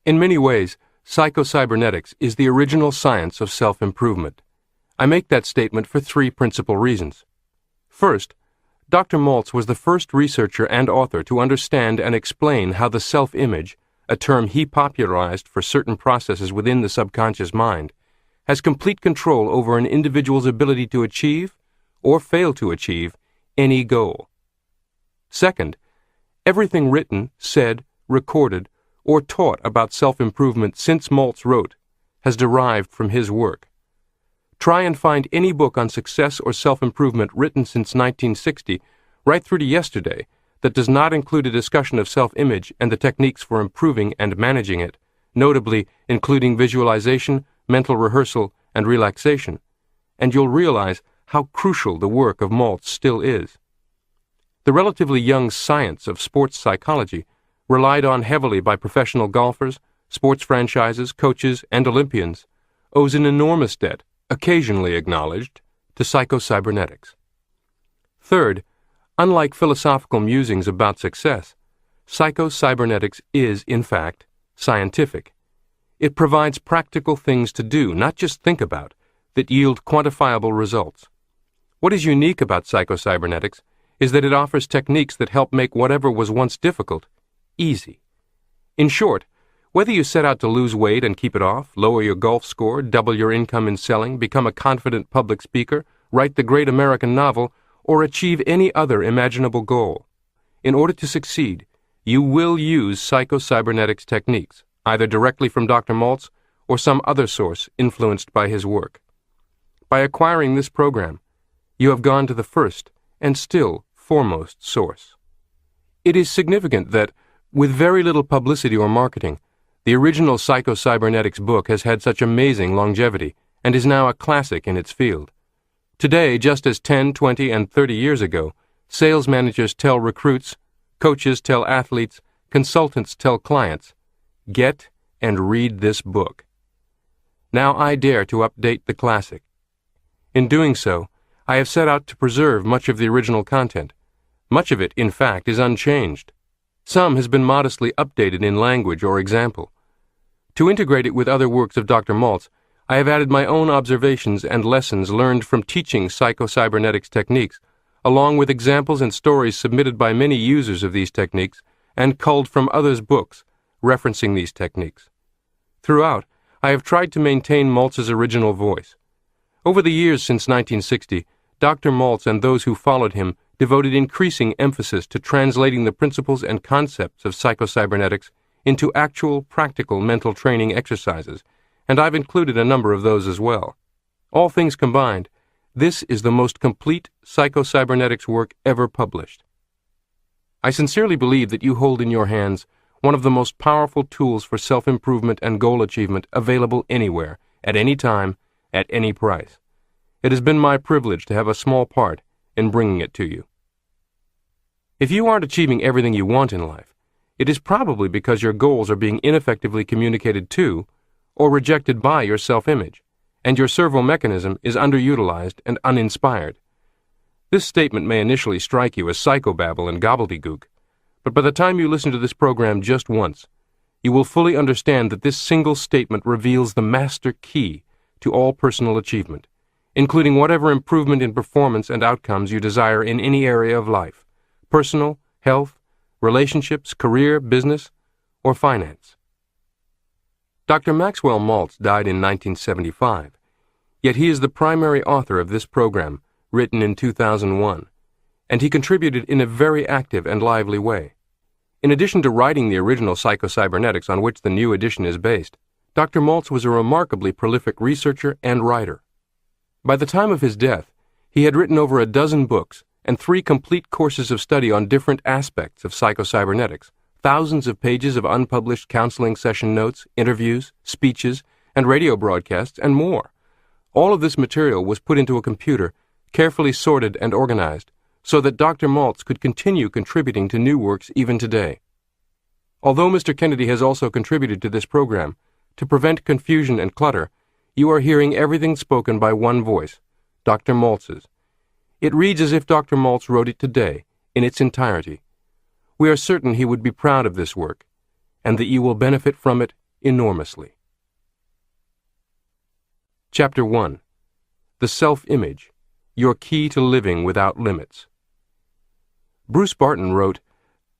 In many ways, Psycho-Cybernetics is the original science of self-improvement. I make that statement for three principal reasons. First, Dr. Maltz was the first researcher and author to understand and explain how the self-image, a term he popularized for certain processes within the subconscious mind, has complete control over an individual's ability to achieve, or fail to achieve, any goal. Second, everything written, said, recorded, or taught about self-improvement since Maltz wrote has derived from his work. Try and find any book on success or self-improvement written since 1960, right through to yesterday, that does not include a discussion of self-image and the techniques for improving and managing it, notably including visualization, mental rehearsal, and relaxation, and you'll realize how crucial the work of Maltz still is. The relatively young science of sports psychology, relied on heavily by professional golfers, sports franchises, coaches, and Olympians, owes an enormous debt, occasionally acknowledged, to Psycho-Cybernetics. Third, unlike philosophical musings about success, Psycho-Cybernetics is, in fact, scientific. It provides practical things to do, not just think about, that yield quantifiable results. What is unique about Psycho-Cybernetics is that it offers techniques that help make whatever was once difficult easy. In short, whether you set out to lose weight and keep it off, lower your golf score, double your income in selling, become a confident public speaker, write the great American novel, or achieve any other imaginable goal, in order to succeed, you will use Psycho-Cybernetics techniques, either directly from Dr. Maltz or some other source influenced by his work. By acquiring this program, you have gone to the first and still foremost source. It is significant that, with very little publicity or marketing, the original Psycho-Cybernetics book has had such amazing longevity and is now a classic in its field. Today, just as 10, 20, and 30 years ago, sales managers tell recruits, coaches tell athletes, consultants tell clients, get and read this book. Now I dare to update the classic. In doing so, I have set out to preserve much of the original content. Much of it, in fact, is unchanged. Some has been modestly updated in language or example. To integrate it with other works of Dr. Maltz, I have added my own observations and lessons learned from teaching Psycho-Cybernetics techniques, along with examples and stories submitted by many users of these techniques and culled from others' books referencing these techniques. Throughout, I have tried to maintain Maltz's original voice. Over the years since 1960, Dr. Maltz and those who followed him devoted increasing emphasis to translating the principles and concepts of Psycho-Cybernetics into actual, practical mental training exercises, and I've included a number of those as well. All things combined, this is the most complete Psycho-Cybernetics work ever published. I sincerely believe that you hold in your hands one of the most powerful tools for self-improvement and goal achievement available anywhere, at any time, at any price. It has been my privilege to have a small part in bringing it to you. If you aren't achieving everything you want in life, it is probably because your goals are being ineffectively communicated to or rejected by your self-image, and your servo mechanism is underutilized and uninspired. This statement may initially strike you as psychobabble and gobbledygook, but by the time you listen to this program just once, you will fully understand that this single statement reveals the master key to all personal achievement, including whatever improvement in performance and outcomes you desire in any area of life, personal, health, relationships, career, business, or finance. Dr. Maxwell Maltz died in 1975, yet he is the primary author of this program, written in 2001, and he contributed in a very active and lively way. In addition to writing the original Psycho-Cybernetics on which the new edition is based, Dr. Maltz was a remarkably prolific researcher and writer. By the time of his death, he had written over a dozen books and 3 complete courses of study on different aspects of Psycho-Cybernetics, thousands of pages of unpublished counseling session notes, interviews, speeches, and radio broadcasts, and more. All of this material was put into a computer, carefully sorted and organized, so that Dr. Maltz could continue contributing to new works even today. Although Mr. Kennedy has also contributed to this program, to prevent confusion and clutter, you are hearing everything spoken by one voice, Dr. Maltz's. It reads as if Dr. Maltz wrote it today, in its entirety. We are certain he would be proud of this work, and that you will benefit from it enormously. Chapter 1. The Self-Image, Your Key to Living Without Limits. Bruce Barton wrote,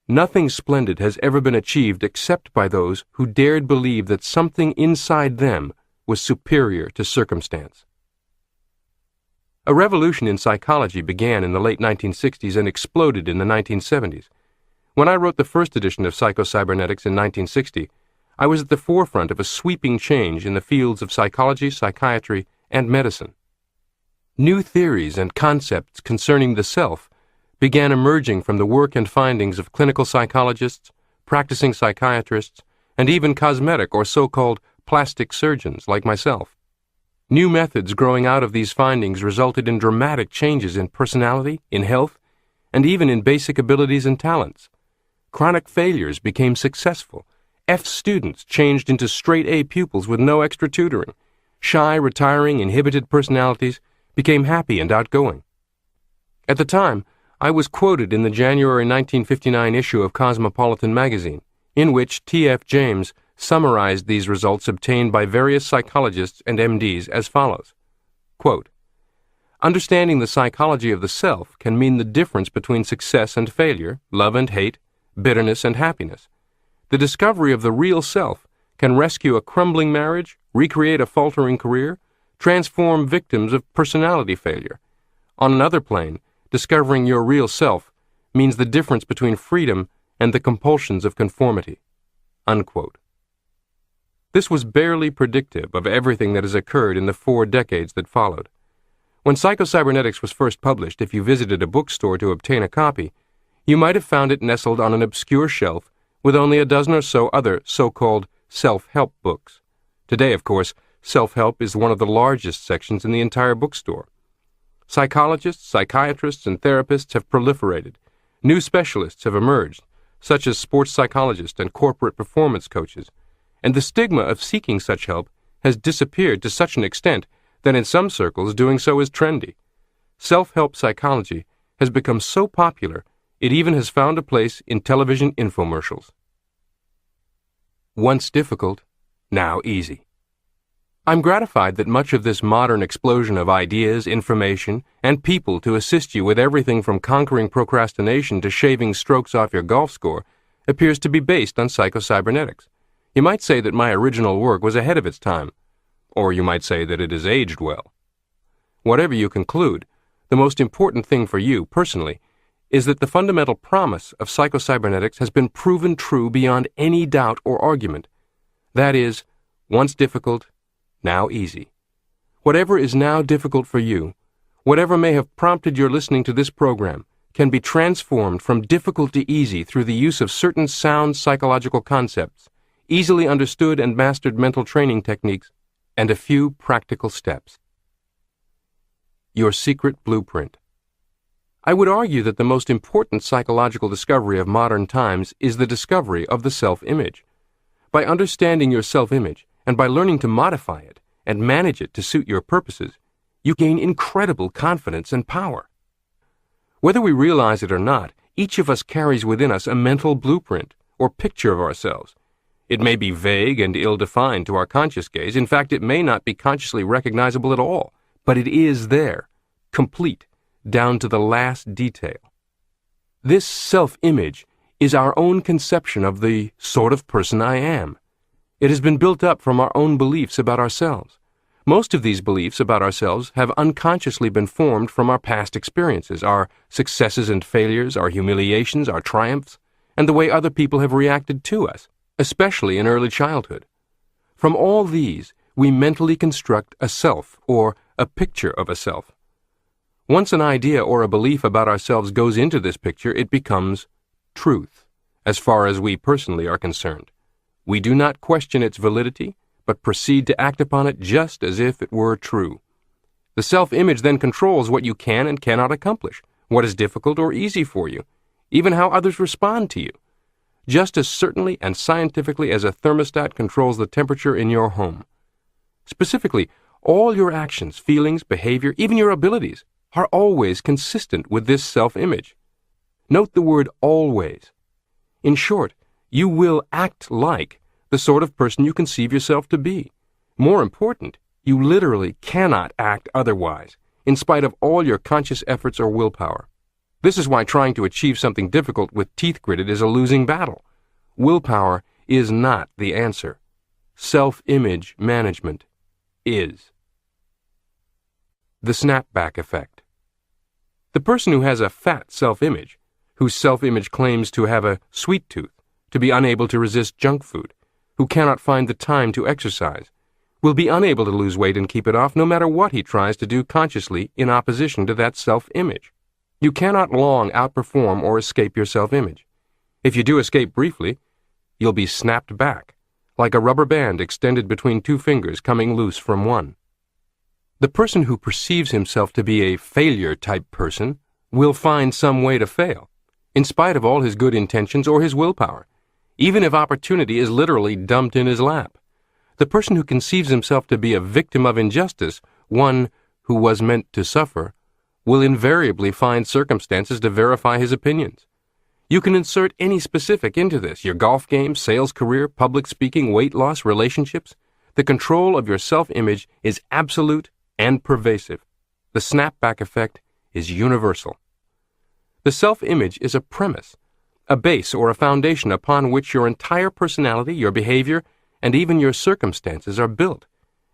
"Nothing splendid has ever been achieved except by those who dared believe that something inside them was superior to circumstance." A revolution in psychology began in the late 1960s and exploded in the 1970s. When I wrote the first edition of Psycho-Cybernetics in 1960, I was at the forefront of a sweeping change in the fields of psychology, psychiatry, and medicine. New theories and concepts concerning the self began emerging from the work and findings of clinical psychologists, practicing psychiatrists, and even cosmetic or so-called plastic surgeons like myself. New methods growing out of these findings resulted in dramatic changes in personality, in health, and even in basic abilities and talents. Chronic failures became successful. F students changed into straight A pupils with no extra tutoring. Shy, retiring, inhibited personalities became happy and outgoing. At the time, I was quoted in the January 1959 issue of Cosmopolitan magazine, in which T.F. James summarized these results obtained by various psychologists and MDs as follows, quote, "Understanding the psychology of the self can mean the difference between success and failure, love and hate, bitterness and happiness. The discovery of the real self can rescue a crumbling marriage, recreate a faltering career, transform victims of personality failure. On another plane, discovering your real self means the difference between freedom and the compulsions of conformity." Unquote. This was barely predictive of everything that has occurred in the 4 decades that followed. When Psycho-Cybernetics was first published, if you visited a bookstore to obtain a copy, you might have found it nestled on an obscure shelf with only a dozen or so other so-called self-help books. Today, of course, self-help is one of the largest sections in the entire bookstore. Psychologists, psychiatrists, and therapists have proliferated. New specialists have emerged, such as sports psychologists and corporate performance coaches, and the stigma of seeking such help has disappeared to such an extent that in some circles doing so is trendy. Self-help psychology has become so popular it even has found a place in television infomercials. Once difficult, now easy. I'm gratified that much of this modern explosion of ideas, information, and people to assist you with everything from conquering procrastination to shaving strokes off your golf score appears to be based on Psycho-Cybernetics. You might say that my original work was ahead of its time, or you might say that it has aged well. Whatever you conclude, the most important thing for you, personally, is that the fundamental promise of Psycho-Cybernetics has been proven true beyond any doubt or argument. That is, once difficult, now easy. Whatever is now difficult for you, whatever may have prompted your listening to this program, can be transformed from difficult to easy through the use of certain sound psychological concepts, easily understood and mastered mental training techniques, and a few practical steps. Your secret blueprint. I would argue that the most important psychological discovery of modern times is the discovery of the self-image. By understanding your self-image, and by learning to modify it and manage it to suit your purposes, you gain incredible confidence and power. Whether we realize it or not, each of us carries within us a mental blueprint or picture of ourselves. It may be vague and ill-defined to our conscious gaze. In fact, it may not be consciously recognizable at all, but it is there, complete, down to the last detail. This self-image is our own conception of the sort of person I am. It has been built up from our own beliefs about ourselves. Most of these beliefs about ourselves have unconsciously been formed from our past experiences, our successes and failures, our humiliations, our triumphs, and the way other people have reacted to us, especially in early childhood. From all these, we mentally construct a self, or a picture of a self. Once an idea or a belief about ourselves goes into this picture, it becomes truth, as far as we personally are concerned. We do not question its validity, but proceed to act upon it just as if it were true. The self-image then controls what you can and cannot accomplish, what is difficult or easy for you, even how others respond to you, just as certainly and scientifically as a thermostat controls the temperature in your home. Specifically, all your actions, feelings, behavior, even your abilities, are always consistent with this self-image. Note the word always. In short, you will act like the the sort of person you conceive yourself to be. More important, you literally cannot act otherwise, in spite of all your conscious efforts or willpower. This is why trying to achieve something difficult with teeth gritted is a losing battle. Willpower is not the answer. Self-image management is. The snapback effect. The person who has a fat self-image, whose self-image claims to have a sweet tooth, to be unable to resist junk food, who cannot find the time to exercise, will be unable to lose weight and keep it off no matter what he tries to do consciously in opposition to that self-image. You cannot long outperform or escape your self-image. If you do escape briefly, you'll be snapped back, like a rubber band extended between two fingers coming loose from one. The person who perceives himself to be a failure-type person will find some way to fail, in spite of all his good intentions or his willpower, even if opportunity is literally dumped in his lap. The person who conceives himself to be a victim of injustice, one who was meant to suffer, will invariably find circumstances to verify his opinions. You can insert any specific into this: your golf game, sales career, public speaking, weight loss, relationships. The control of your self-image is absolute and pervasive. The snapback effect is universal. The self-image is a premise, a base or a foundation upon which your entire personality, your behavior, and even your circumstances are built.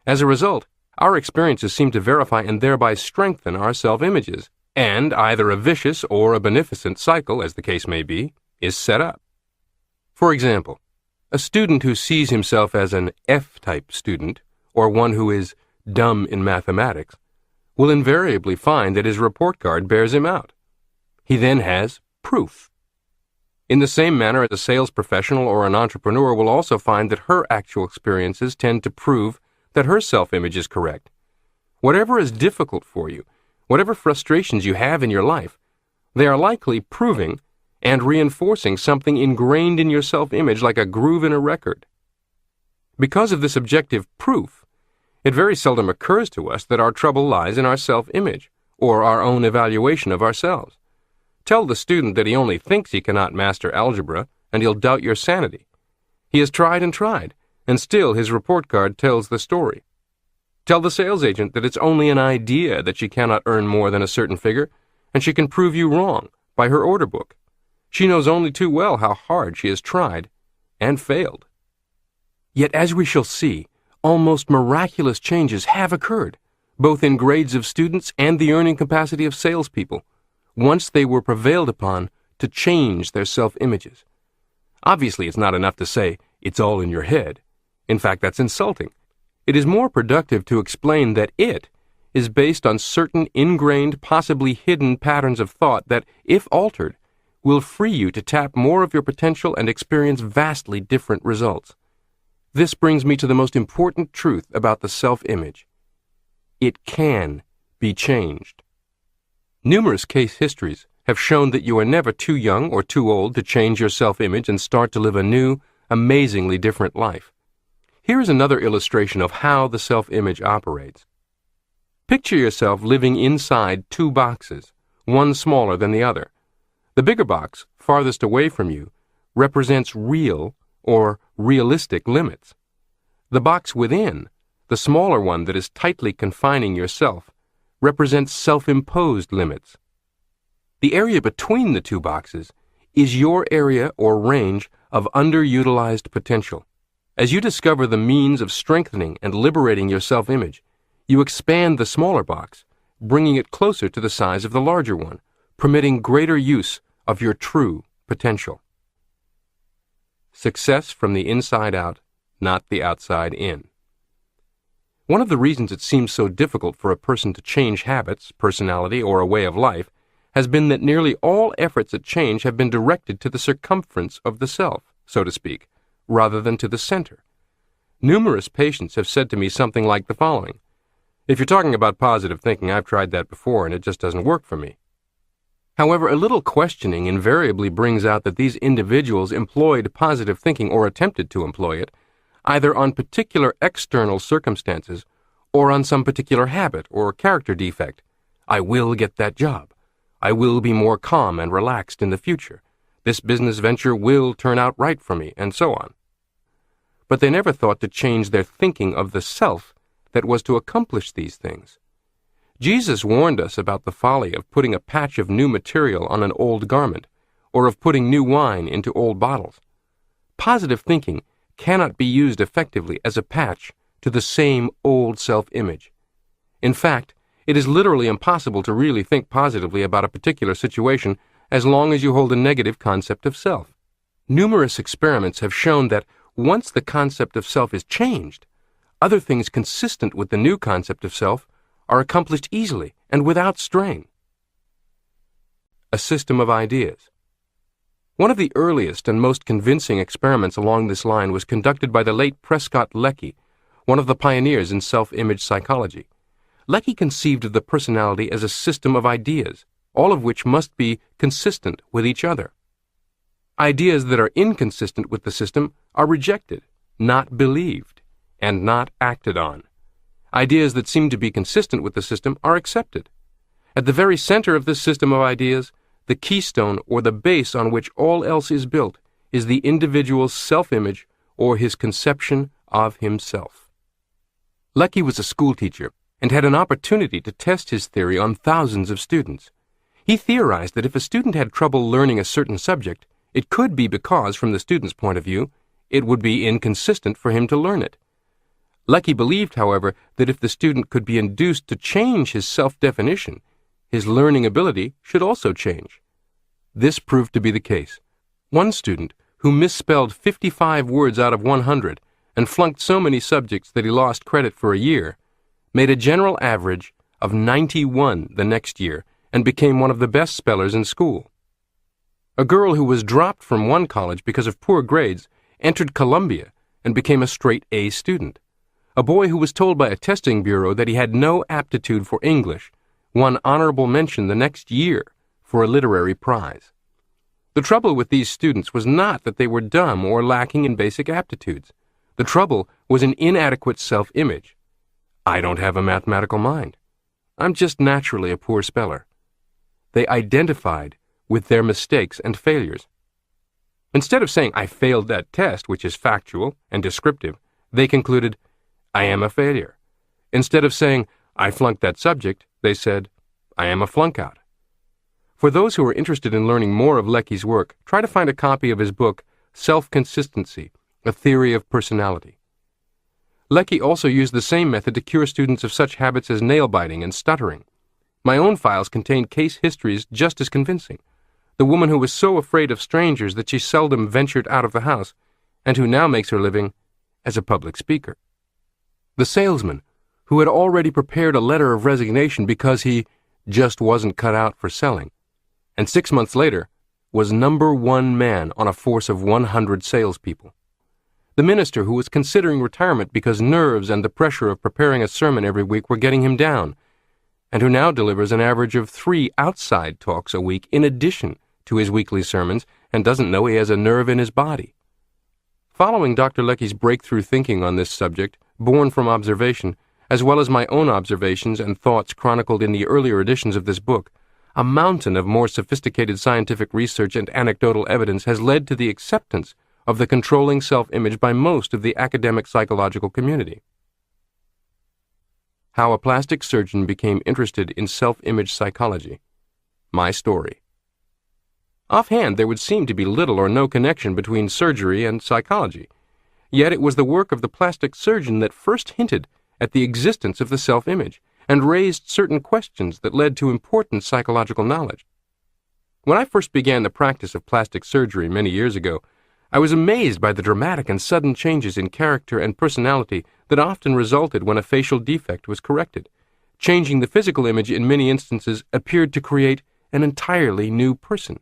As a result, our experiences seem to verify and thereby strengthen our self-images, and either a vicious or a beneficent cycle, as the case may be, is set up. For example, a student who sees himself as an F-type student, or one who is dumb in mathematics, will invariably find that his report card bears him out. He then has proof. In the same manner, a sales professional or an entrepreneur will also find that her actual experiences tend to prove that her self-image is correct. Whatever is difficult for you, whatever frustrations you have in your life, they are likely proving and reinforcing something ingrained in your self-image like a groove in a record. Because of this objective proof, it very seldom occurs to us that our trouble lies in our self-image or our own evaluation of ourselves. Tell the student that he only thinks he cannot master algebra, and he'll doubt your sanity. He has tried, and still his report card tells the story. Tell the sales agent that it's only an idea that she cannot earn more than a certain figure, and she can prove you wrong by her order book. She knows only too well how hard she has tried and failed. Yet, as we shall see, almost miraculous changes have occurred, both in grades of students and the earning capacity of salespeople, once they were prevailed upon to change their self-images. Obviously, it's not enough to say, it's all in your head. In fact, that's insulting. It is more productive to explain that it is based on certain ingrained, possibly hidden patterns of thought that, if altered, will free you to tap more of your potential and experience vastly different results. This brings me to the most important truth about the self-image. It can be changed. Numerous case histories have shown that you are never too young or too old to change your self-image and start to live a new, amazingly different life. Here is another illustration of how the self-image operates. Picture yourself living inside two boxes, one smaller than the other. The bigger box, farthest away from you, represents real or realistic limits. The box within, the smaller one that is tightly confining yourself, represents self-imposed limits. The area between the two boxes is your area or range of underutilized potential. As you discover the means of strengthening and liberating your self-image, you expand the smaller box, bringing it closer to the size of the larger one, permitting greater use of your true potential. Success from the inside out, not the outside in. One of the reasons it seems so difficult for a person to change habits, personality, or a way of life has been that nearly all efforts at change have been directed to the circumference of the self, so to speak, rather than to the center. Numerous patients have said to me something like the following: "If you're talking about positive thinking, I've tried that before and it just doesn't work for me." However, a little questioning invariably brings out that these individuals employed positive thinking or attempted to employ it, either on particular external circumstances or on some particular habit or character defect. I will get that job. I will be more calm and relaxed in the future. This business venture will turn out right for me, and so on. but they never thought to change their thinking of the self that was to accomplish these things. Jesus warned us about the folly of putting a patch of new material on an old garment, or of putting new wine into old bottles. Positive thinking cannot be used effectively as a patch to the same old self-image. In fact, it is literally impossible to really think positively about a particular situation as long as you hold a negative concept of self. Numerous experiments have shown that once the concept of self is changed, other things consistent with the new concept of self are accomplished easily and without strain. A system of ideas. One of the earliest and most convincing experiments along this line was conducted by the late Prescott Leckey, one of the pioneers in self-image psychology. Leckey conceived of the personality as a system of ideas, all of which must be consistent with each other. Ideas that are inconsistent with the system are rejected, not believed, and not acted on. Ideas that seem to be consistent with the system are accepted. At the very center of this system of ideas, the keystone or the base on which all else is built is the individual's self-image or his conception of himself. Leckey was a schoolteacher and had an opportunity to test his theory on thousands of students. He theorized that if a student had trouble learning a certain subject, it could be because, from the student's point of view, it would be inconsistent for him to learn it. Leckey believed, however, that if the student could be induced to change his self-definition, his learning ability should also change. This proved to be the case. One student, who misspelled 55 words out of 100 and flunked so many subjects that he lost credit for a year, made a general average of 91 the next year and became one of the best spellers in school. A girl who was dropped from one college because of poor grades entered Columbia and became a straight A student. A boy who was told by a testing bureau that he had no aptitude for English won honorable mention the next year for a literary prize. The trouble with these students was not that they were dumb or lacking in basic aptitudes. The trouble was an inadequate self-image. I don't have a mathematical mind. I'm just naturally a poor speller. They identified with their mistakes and failures. Instead of saying, I failed that test, which is factual and descriptive, they concluded, I am a failure. Instead of saying, I flunked that subject, they said, I am a flunkout. For those who are interested in learning more of Leckey's work, try to find a copy of his book, Self-Consistency, A Theory of Personality. Leckey also used the same method to cure students of such habits as nail-biting and stuttering. My own files contain case histories just as convincing. The woman who was so afraid of strangers that she seldom ventured out of the house, and who now makes her living as a public speaker. The salesman, who had already prepared a letter of resignation because he just wasn't cut out for selling, and 6 months later was number one man on a force of 100 salespeople. The minister who was considering retirement because nerves and the pressure of preparing a sermon every week were getting him down, and who now delivers an average of 3 outside talks a week in addition to his weekly sermons and doesn't know he has a nerve in his body. Following Dr. Leckey's breakthrough thinking on this subject, born from observation, as well as my own observations and thoughts chronicled in the earlier editions of this book, a mountain of more sophisticated scientific research and anecdotal evidence has led to the acceptance of the controlling self-image by most of the academic psychological community. How a plastic surgeon became interested in self-image psychology. My story. Offhand, there would seem to be little or no connection between surgery and psychology. Yet it was the work of the plastic surgeon that first hinted at the existence of the self-image and raised certain questions that led to important psychological knowledge. When I first began the practice of plastic surgery many years ago, I was amazed by the dramatic and sudden changes in character and personality that often resulted when a facial defect was corrected. Changing the physical image in many instances appeared to create an entirely new person.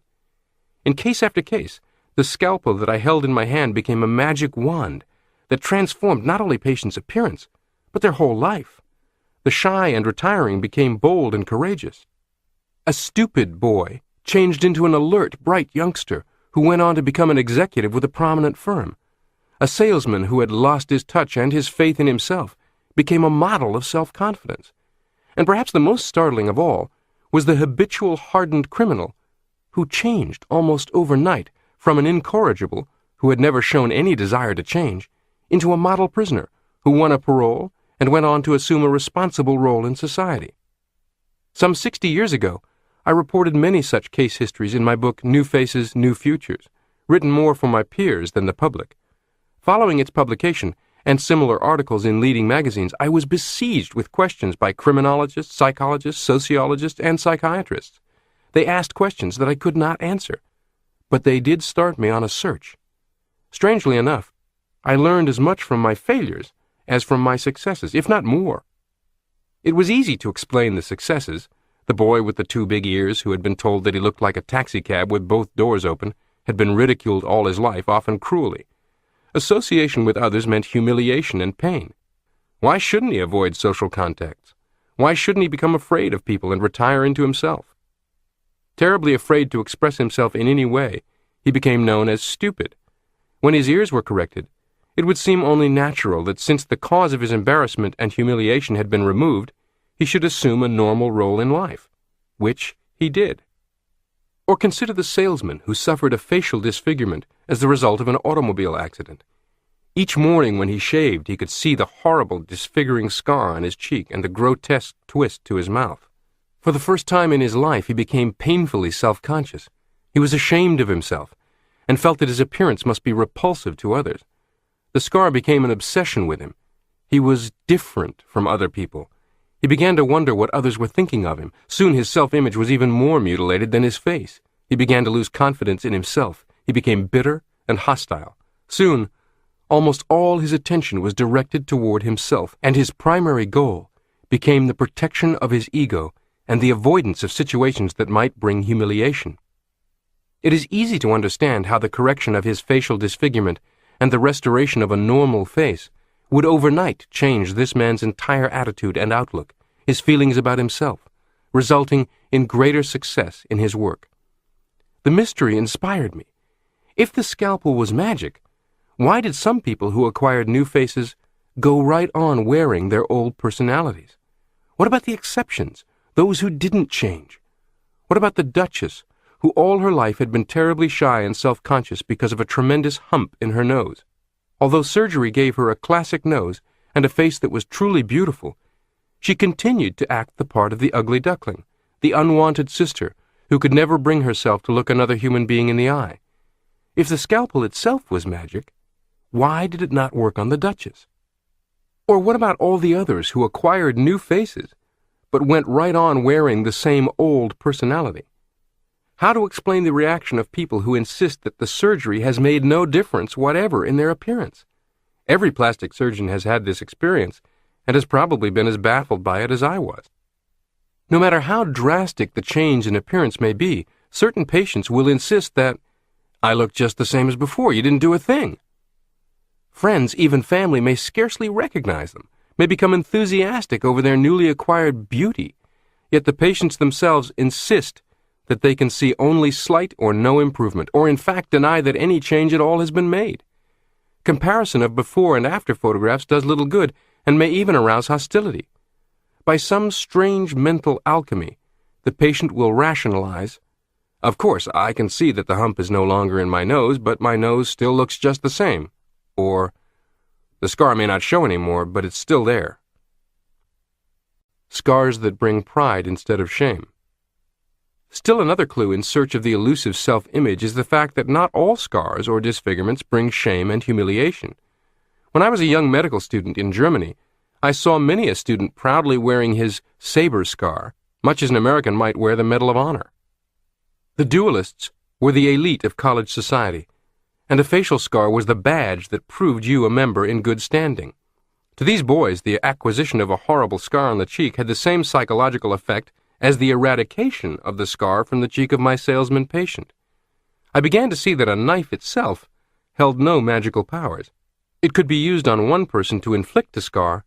In case after case, the scalpel that I held in my hand became a magic wand that transformed not only patients' appearance, but their whole life. The shy and retiring became bold and courageous. A stupid boy changed into an alert, bright youngster who went on to become an executive with a prominent firm. A salesman who had lost his touch and his faith in himself became a model of self-confidence. And perhaps the most startling of all was the habitual hardened criminal who changed almost overnight from an incorrigible who had never shown any desire to change into a model prisoner who won a parole and went on to assume a responsible role in society. Some 60 years ago, I reported many such case histories in my book New Faces, New Futures, written more for my peers than the public. Following its publication, and similar articles in leading magazines, I was besieged with questions by criminologists, psychologists, sociologists, and psychiatrists. They asked questions that I could not answer, but they did start me on a search. Strangely enough, I learned as much from my failures as from my successes, if not more. It was easy to explain the successes. The boy with the 2 big ears who had been told that he looked like a taxicab with both doors open had been ridiculed all his life, often cruelly. Association with others meant humiliation and pain. Why shouldn't he avoid social contacts? Why shouldn't he become afraid of people and retire into himself? Terribly afraid to express himself in any way, he became known as stupid. When his ears were corrected, it would seem only natural that since the cause of his embarrassment and humiliation had been removed, he should assume a normal role in life, which he did. Or consider the salesman who suffered a facial disfigurement as the result of an automobile accident. Each morning when he shaved, he could see the horrible disfiguring scar on his cheek and the grotesque twist to his mouth. For the first time in his life, he became painfully self-conscious. He was ashamed of himself and felt that his appearance must be repulsive to others. The scar became an obsession with him. He was different from other people. He began to wonder what others were thinking of him. Soon his self-image was even more mutilated than his face. He began to lose confidence in himself. He became bitter and hostile. Soon, almost all his attention was directed toward himself, and his primary goal became the protection of his ego and the avoidance of situations that might bring humiliation. It is easy to understand how the correction of his facial disfigurement and the restoration of a normal face would overnight change this man's entire attitude and outlook, his feelings about himself, resulting in greater success in his work. The mystery inspired me. If the scalpel was magic, why did some people who acquired new faces go right on wearing their old personalities? What about the exceptions, those who didn't change? What about the Duchess, who all her life had been terribly shy and self-conscious because of a tremendous hump in her nose? Although surgery gave her a classic nose and a face that was truly beautiful, she continued to act the part of the ugly duckling, the unwanted sister who could never bring herself to look another human being in the eye. If the scalpel itself was magic, why did it not work on the Duchess? Or what about all the others who acquired new faces, but went right on wearing the same old personality? How to explain the reaction of people who insist that the surgery has made no difference whatever in their appearance? Every plastic surgeon has had this experience and has probably been as baffled by it as I was. No matter how drastic the change in appearance may be, certain patients will insist that, "I look just the same as before, you didn't do a thing." Friends, even family, may scarcely recognize them, may become enthusiastic over their newly acquired beauty, yet the patients themselves insist that they can see only slight or no improvement, or in fact deny that any change at all has been made. Comparison of before and after photographs does little good and may even arouse hostility. By some strange mental alchemy, the patient will rationalize, "Of course, I can see that the hump is no longer in my nose, but my nose still looks just the same." Or, "The scar may not show anymore, but it's still there." Scars that bring pride instead of shame. Still another clue in search of the elusive self-image is the fact that not all scars or disfigurements bring shame and humiliation. When I was a young medical student in Germany, I saw many a student proudly wearing his saber scar, much as an American might wear the Medal of Honor. The duelists were the elite of college society, and a facial scar was the badge that proved you a member in good standing. To these boys, the acquisition of a horrible scar on the cheek had the same psychological effect as the eradication of the scar from the cheek of my salesman patient. I began to see that a knife itself held no magical powers. It could be used on one person to inflict a scar,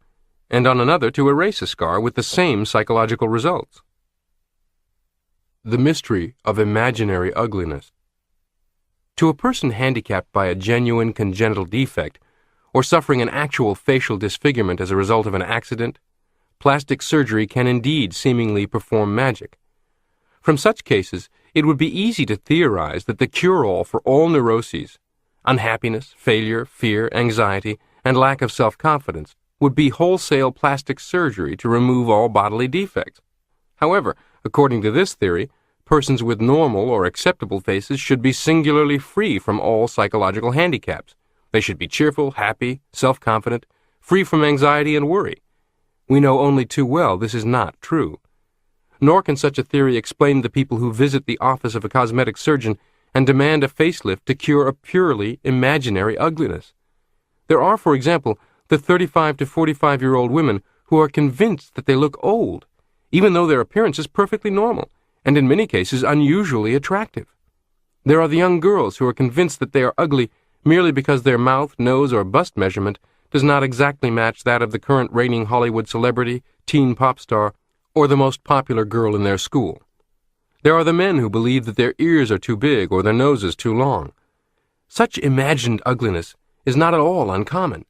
and on another to erase a scar with the same psychological results. The mystery of imaginary ugliness. To a person handicapped by a genuine congenital defect, or suffering an actual facial disfigurement as a result of an accident, plastic surgery can indeed seemingly perform magic. From such cases, it would be easy to theorize that the cure-all for all neuroses, unhappiness, failure, fear, anxiety, and lack of self-confidence would be wholesale plastic surgery to remove all bodily defects. However, according to this theory, persons with normal or acceptable faces should be singularly free from all psychological handicaps. They should be cheerful, happy, self-confident, free from anxiety and worry. We know only too well this is not true. Nor can such a theory explain the people who visit the office of a cosmetic surgeon and demand a facelift to cure a purely imaginary ugliness. There are, for example, the 35 to 45-year-old women who are convinced that they look old, even though their appearance is perfectly normal, and in many cases unusually attractive. There are the young girls who are convinced that they are ugly merely because their mouth, nose, or bust measurement does not exactly match that of the current reigning Hollywood celebrity, teen pop star, or the most popular girl in their school. There are the men who believe that their ears are too big or their noses too long. Such imagined ugliness is not at all uncommon.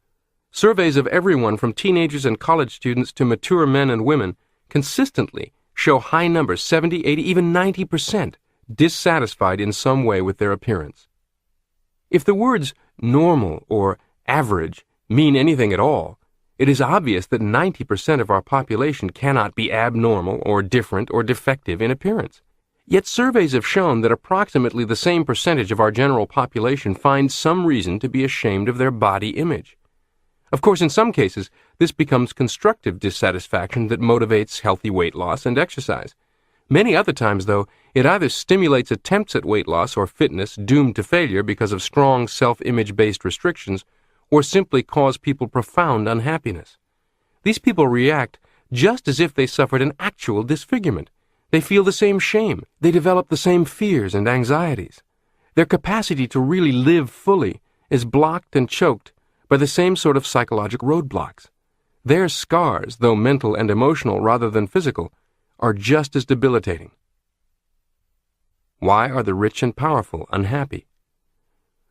Surveys of everyone from teenagers and college students to mature men and women consistently show high numbers, 70, 80, even 90%, dissatisfied in some way with their appearance. If the words normal or average mean anything at all, it is obvious that 90% of our population cannot be abnormal or different or defective in appearance. Yet surveys have shown that approximately the same percentage of our general population find some reason to be ashamed of their body image. Of course, in some cases, this becomes constructive dissatisfaction that motivates healthy weight loss and exercise. Many other times, though, it either stimulates attempts at weight loss or fitness doomed to failure because of strong self-image-based restrictions, or simply cause people profound unhappiness. These people react just as if they suffered an actual disfigurement. They feel the same shame. They develop the same fears and anxieties. Their capacity to really live fully is blocked and choked by the same sort of psychological roadblocks. Their scars, though mental and emotional rather than physical, are just as debilitating. Why are the rich and powerful unhappy?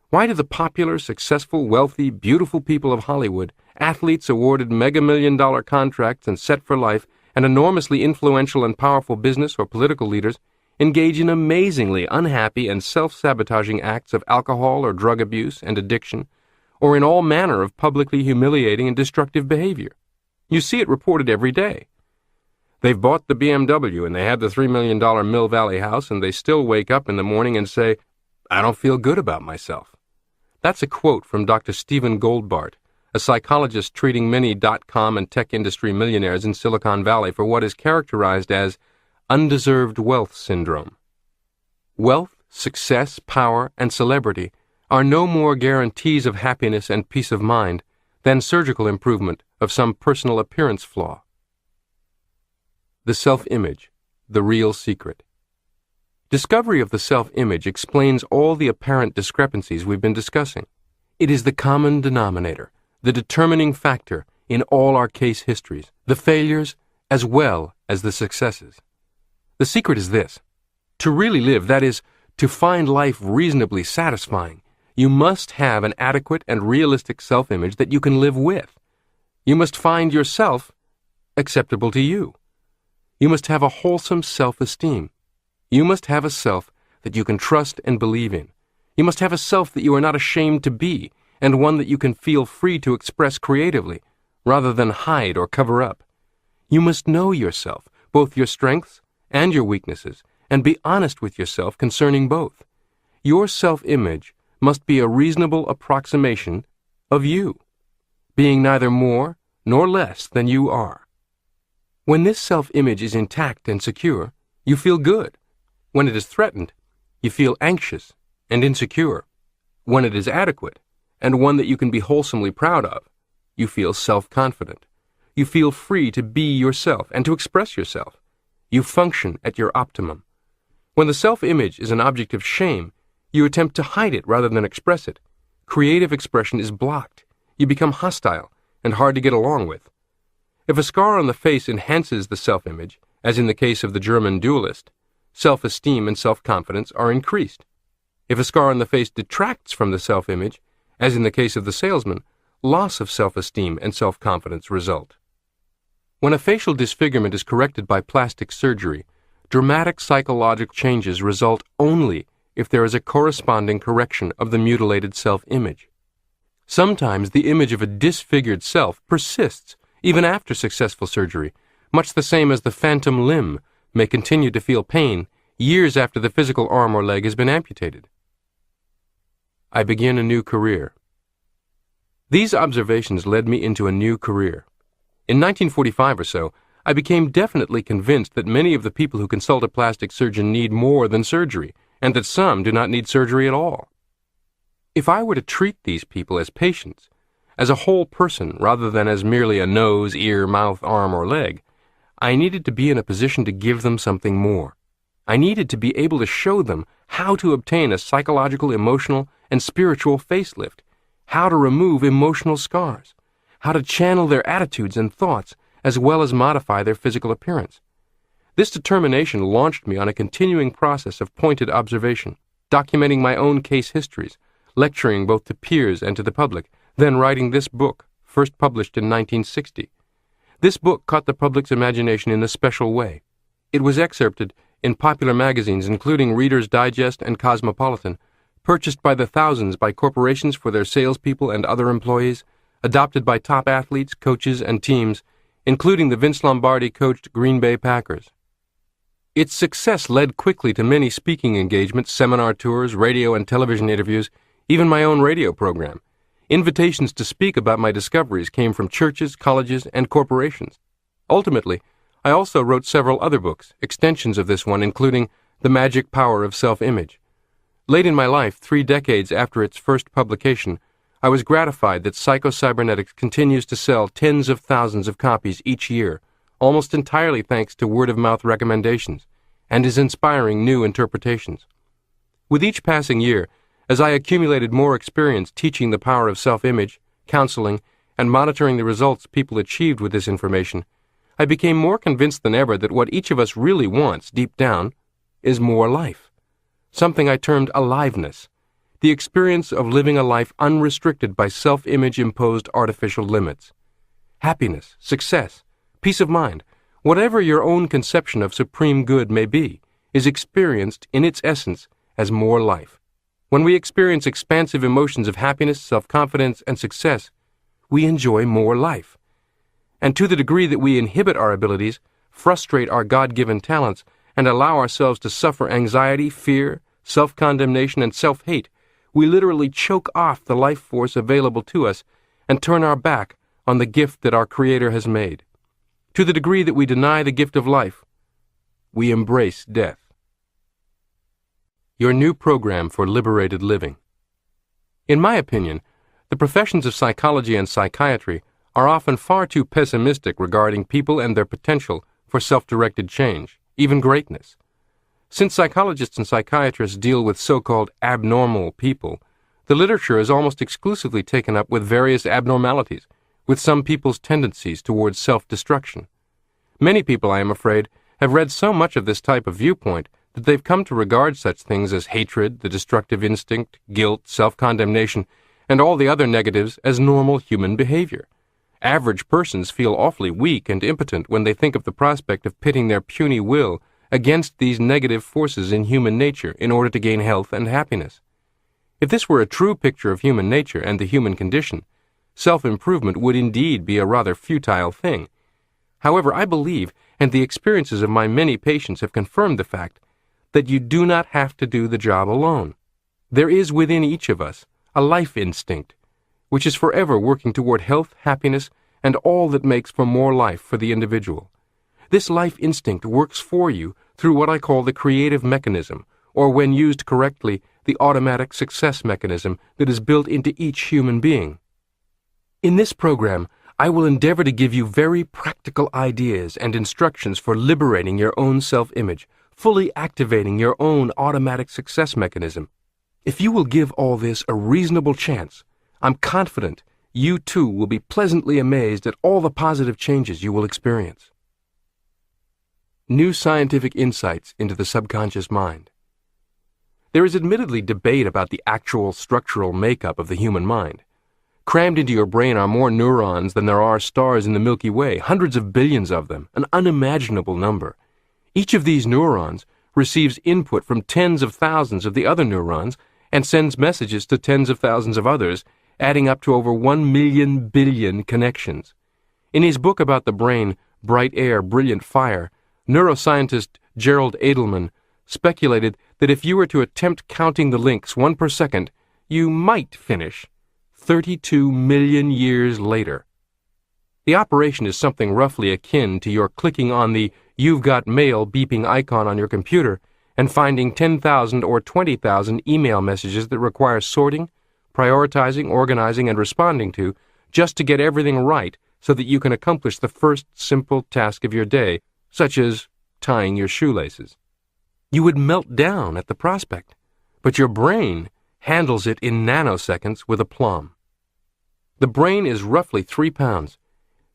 Why do the popular, successful, wealthy, beautiful people of Hollywood, athletes awarded mega-million-dollar contracts and set for life, and enormously influential and powerful business or political leaders engage in amazingly unhappy and self-sabotaging acts of alcohol or drug abuse and addiction, or in all manner of publicly humiliating and destructive behavior? You see it reported every day. They've bought the BMW and they had the $3 million Mill Valley house, and they still wake up in the morning and say, "I don't feel good about myself." That's a quote from Dr. Stephen Goldbart, a psychologist treating many .com and tech industry millionaires in Silicon Valley for what is characterized as undeserved wealth syndrome. Wealth, success, power, and celebrity are no more guarantees of happiness and peace of mind than surgical improvement of some personal appearance flaw. The self-image, the real secret. Discovery of the self-image explains all the apparent discrepancies we've been discussing. It is the common denominator, the determining factor in all our case histories, the failures as well as the successes. The secret is this: to really live, that is, to find life reasonably satisfying, you must have an adequate and realistic self-image that you can live with. You must find yourself acceptable to you. You must have a wholesome self-esteem. You must have a self that you can trust and believe in. You must have a self that you are not ashamed to be, and one that you can feel free to express creatively, rather than hide or cover up. You must know yourself, both your strengths and your weaknesses, and be honest with yourself concerning both. Your self-image must be a reasonable approximation of you, being neither more nor less than you are. When this self-image is intact and secure, you feel good. When it is threatened, you feel anxious and insecure. When it is adequate, and one that you can be wholesomely proud of, you feel self-confident. You feel free to be yourself and to express yourself. You function at your optimum. When the self-image is an object of shame, you attempt to hide it rather than express it. Creative expression is blocked. You become hostile and hard to get along with. If a scar on the face enhances the self-image, as in the case of the German duelist, self-esteem and self-confidence are increased. If a scar on the face detracts from the self-image, as in the case of the salesman, loss of self-esteem and self-confidence result. When a facial disfigurement is corrected by plastic surgery, dramatic psychological changes result only if there is a corresponding correction of the mutilated self-image. Sometimes the image of a disfigured self persists even after successful surgery, much the same as the phantom limb may continue to feel pain years after the physical arm or leg has been amputated. I begin a new career. These observations led me into a new career. In 1945 or so, I became definitely convinced that many of the people who consult a plastic surgeon need more than surgery, and that some do not need surgery at all. If I were to treat these people as patients, as a whole person rather than as merely a nose, ear, mouth, arm, or leg, I needed to be in a position to give them something more. I needed to be able to show them how to obtain a psychological, emotional, and spiritual facelift, how to remove emotional scars, how to channel their attitudes and thoughts, as well as modify their physical appearance. This determination launched me on a continuing process of pointed observation, documenting my own case histories, lecturing both to peers and to the public, then writing this book, first published in 1960. This book caught the public's imagination in a special way. It was excerpted in popular magazines including Reader's Digest and Cosmopolitan, purchased by the thousands by corporations for their salespeople and other employees, adopted by top athletes, coaches, and teams, including the Vince Lombardi-coached Green Bay Packers. Its success led quickly to many speaking engagements, seminar tours, radio and television interviews, even my own radio program. Invitations to speak about my discoveries came from churches, colleges, and corporations. Ultimately, I also wrote several other books, extensions of this one, including The Magic Power of Self-Image. Late in my life, 3 decades after its first publication, I was gratified that Psycho-Cybernetics continues to sell tens of thousands of copies each year, almost entirely thanks to word-of-mouth recommendations, and is inspiring new interpretations. With each passing year, as I accumulated more experience teaching the power of self-image, counseling, and monitoring the results people achieved with this information, I became more convinced than ever that what each of us really wants, deep down, is more life. Something I termed aliveness, the experience of living a life unrestricted by self-image-imposed artificial limits. Happiness, success, peace of mind, whatever your own conception of supreme good may be, is experienced in its essence as more life. When we experience expansive emotions of happiness, self-confidence, and success, we enjoy more life. And to the degree that we inhibit our abilities, frustrate our God-given talents, and allow ourselves to suffer anxiety, fear, self-condemnation, and self-hate, we literally choke off the life force available to us and turn our back on the gift that our Creator has made. To the degree that we deny the gift of life, we embrace death. Your new program for liberated living. In my opinion, the professions of psychology and psychiatry are often far too pessimistic regarding people and their potential for self-directed change, even greatness. Since psychologists and psychiatrists deal with so-called abnormal people, the literature is almost exclusively taken up with various abnormalities, with some people's tendencies towards self-destruction. Many people, I am afraid, have read so much of this type of viewpoint that they've come to regard such things as hatred, the destructive instinct, guilt, self-condemnation, and all the other negatives as normal human behavior. Average persons feel awfully weak and impotent when they think of the prospect of pitting their puny will against these negative forces in human nature in order to gain health and happiness. If this were a true picture of human nature and the human condition, self-improvement would indeed be a rather futile thing. However, I believe, and the experiences of my many patients have confirmed the fact, that you do not have to do the job alone. There is within each of us a life instinct, which is forever working toward health, happiness, and all that makes for more life for the individual. This life instinct works for you through what I call the creative mechanism, or when used correctly, the automatic success mechanism that is built into each human being. In this program, I will endeavor to give you very practical ideas and instructions for liberating your own self-image, fully activating your own automatic success mechanism. If you will give all this a reasonable chance, I'm confident you too will be pleasantly amazed at all the positive changes you will experience. New scientific insights into the subconscious mind. There is admittedly debate about the actual structural makeup of the human mind. Crammed into your brain are more neurons than there are stars in the Milky Way, hundreds of billions of them, an unimaginable number. Each of these neurons receives input from tens of thousands of the other neurons and sends messages to tens of thousands of others, adding up to over 1 billion connections. In his book about the brain, Bright Air, Brilliant Fire, neuroscientist Gerald Edelman speculated that if you were to attempt counting the links 1 per second, you might finish 32 million years later. The operation is something roughly akin to your clicking on the "You've Got Mail" beeping icon on your computer and finding 10,000 or 20,000 email messages that require sorting, prioritizing, organizing, and responding to just to get everything right so that you can accomplish the first simple task of your day, such as tying your shoelaces. You would melt down at the prospect, but your brain handles it in nanoseconds with aplomb. The brain is roughly 3 pounds,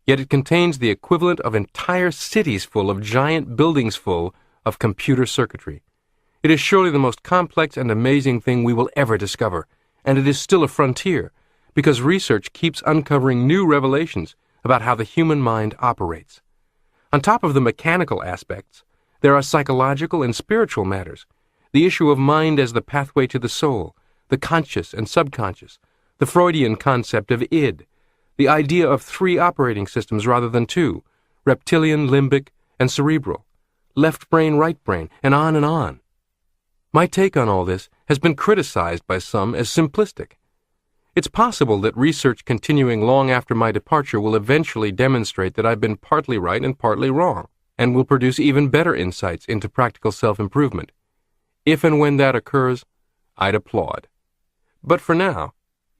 yet it contains the equivalent of entire cities full of giant buildings full of computer circuitry. It is surely the most complex and amazing thing we will ever discover, and it is still a frontier, because research keeps uncovering new revelations about how the human mind operates. On top of the mechanical aspects, there are psychological and spiritual matters, the issue of mind as the pathway to the soul, the conscious and subconscious, the Freudian concept of id, the idea of 3 operating systems rather than 2, reptilian, limbic, and cerebral, left brain, right brain, and on and on. My take on all this has been criticized by some as simplistic. It's possible that research continuing long after my departure will eventually demonstrate that I've been partly right and partly wrong, and will produce even better insights into practical self-improvement. If and when that occurs, I'd applaud. But for now,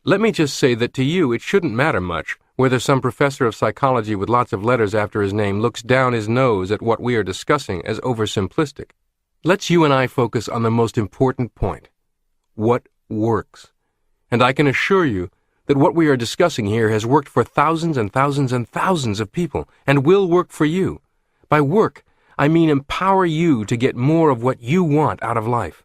let me just say that to you it shouldn't matter much whether some professor of psychology with lots of letters after his name looks down his nose at what we are discussing as oversimplistic. Let's you and I focus on the most important point: what works. And I can assure you that what we are discussing here has worked for thousands and thousands and thousands of people, and will work for you. By work, I mean empower you to get more of what you want out of life.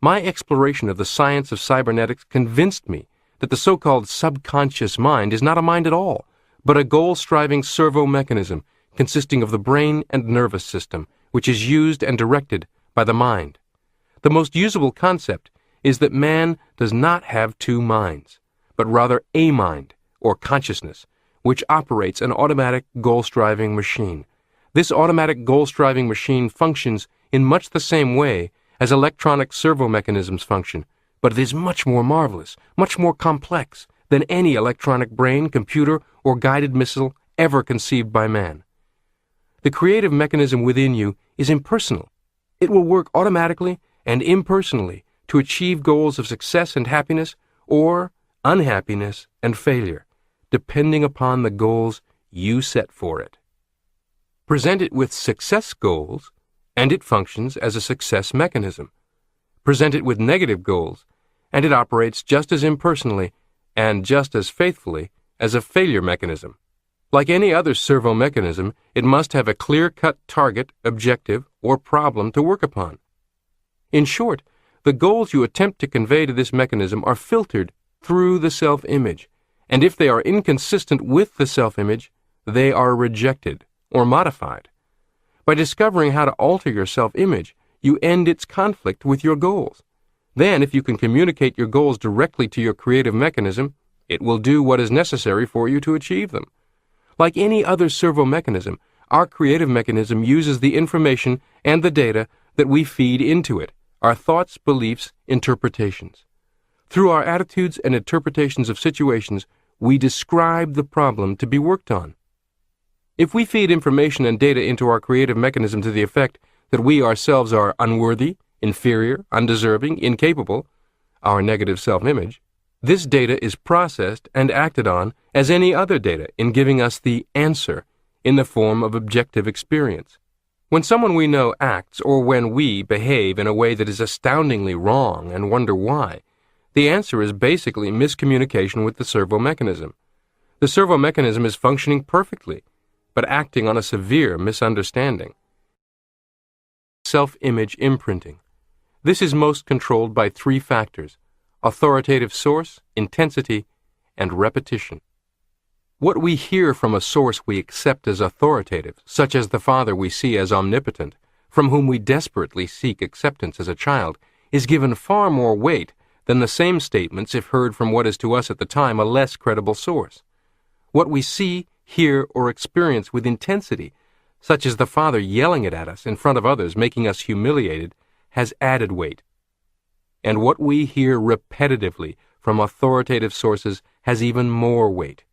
My exploration of the science of cybernetics convinced me that the so-called subconscious mind is not a mind at all, but a goal-striving servo mechanism consisting of the brain and nervous system, which is used and directed by the mind. The most usable concept is that man does not have 2 minds, but rather a mind, or consciousness, which operates an automatic goal-striving machine. This automatic goal-striving machine functions in much the same way as electronic servo mechanisms function, but it is much more marvelous, much more complex than any electronic brain, computer, or guided missile ever conceived by man. The creative mechanism within you is impersonal. It will work automatically and impersonally to achieve goals of success and happiness, or unhappiness and failure, depending upon the goals you set for it. Present it with success goals, and it functions as a success mechanism. Present it with negative goals, and it operates just as impersonally and just as faithfully as a failure mechanism. Like any other servo mechanism, it must have a clear-cut target, objective, or problem to work upon. In short, the goals you attempt to convey to this mechanism are filtered through the self-image, and if they are inconsistent with the self-image, they are rejected or modified. By discovering how to alter your self-image, you end its conflict with your goals. Then, if you can communicate your goals directly to your creative mechanism, it will do what is necessary for you to achieve them. Like any other servo mechanism, our creative mechanism uses the information and the data that we feed into it, our thoughts, beliefs, interpretations. Through our attitudes and interpretations of situations, we describe the problem to be worked on. If we feed information and data into our creative mechanism to the effect that we ourselves are unworthy, inferior, undeserving, incapable, our negative self-image, this data is processed and acted on as any other data in giving us the answer in the form of objective experience. When someone we know acts, or when we behave in a way that is astoundingly wrong and wonder why, the answer is basically miscommunication with the servo mechanism. The servo mechanism is functioning perfectly, but acting on a severe misunderstanding. Self-image imprinting. This is most controlled by 3 factors: authoritative source, intensity, and repetition. What we hear from a source we accept as authoritative, such as the father we see as omnipotent, from whom we desperately seek acceptance as a child, is given far more weight than the same statements if heard from what is to us at the time a less credible source. What we see, hear, or experience with intensity, such as the Father yelling it at us in front of others, making us humiliated, has added weight. And what we hear repetitively from authoritative sources has even more weight.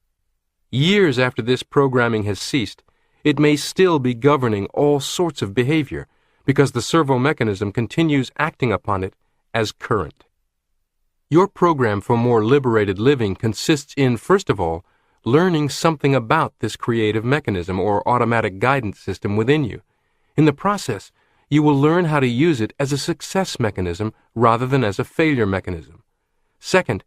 Years after this programming has ceased, it may still be governing all sorts of behavior, because the servo mechanism continues acting upon it as current. Your program for more liberated living consists in, first of all, learning something about this creative mechanism or automatic guidance system within you. In the process, you will learn how to use it as a success mechanism rather than as a failure mechanism. Second,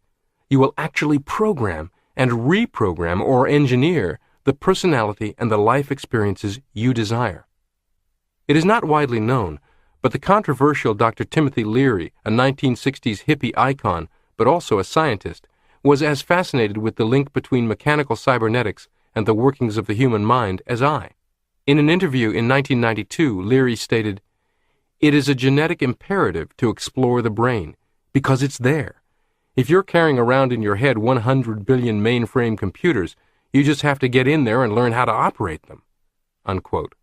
you will actually program and reprogram or engineer the personality and the life experiences you desire. It is not widely known, but the controversial Dr. Timothy Leary, a 1960s hippie icon, but also a scientist, was as fascinated with the link between mechanical cybernetics and the workings of the human mind as I. In an interview in 1992, Leary stated, "It is a genetic imperative to explore the brain, because it's there. If you're carrying around in your head 100 billion mainframe computers, you just have to get in there and learn how to operate them." Unquote.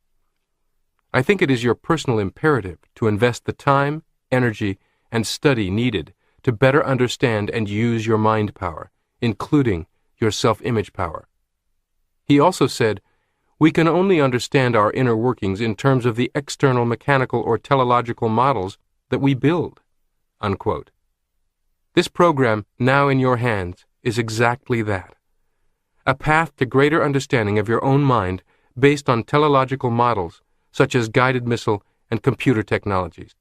I think it is your personal imperative to invest the time, energy, and study needed to better understand and use your mind power, including your self-image power. He also said, "We can only understand our inner workings in terms of the external mechanical or teleological models that we build." Unquote. This program, now in your hands, is exactly that. A path to greater understanding of your own mind based on teleological models such as guided missile and computer technologies.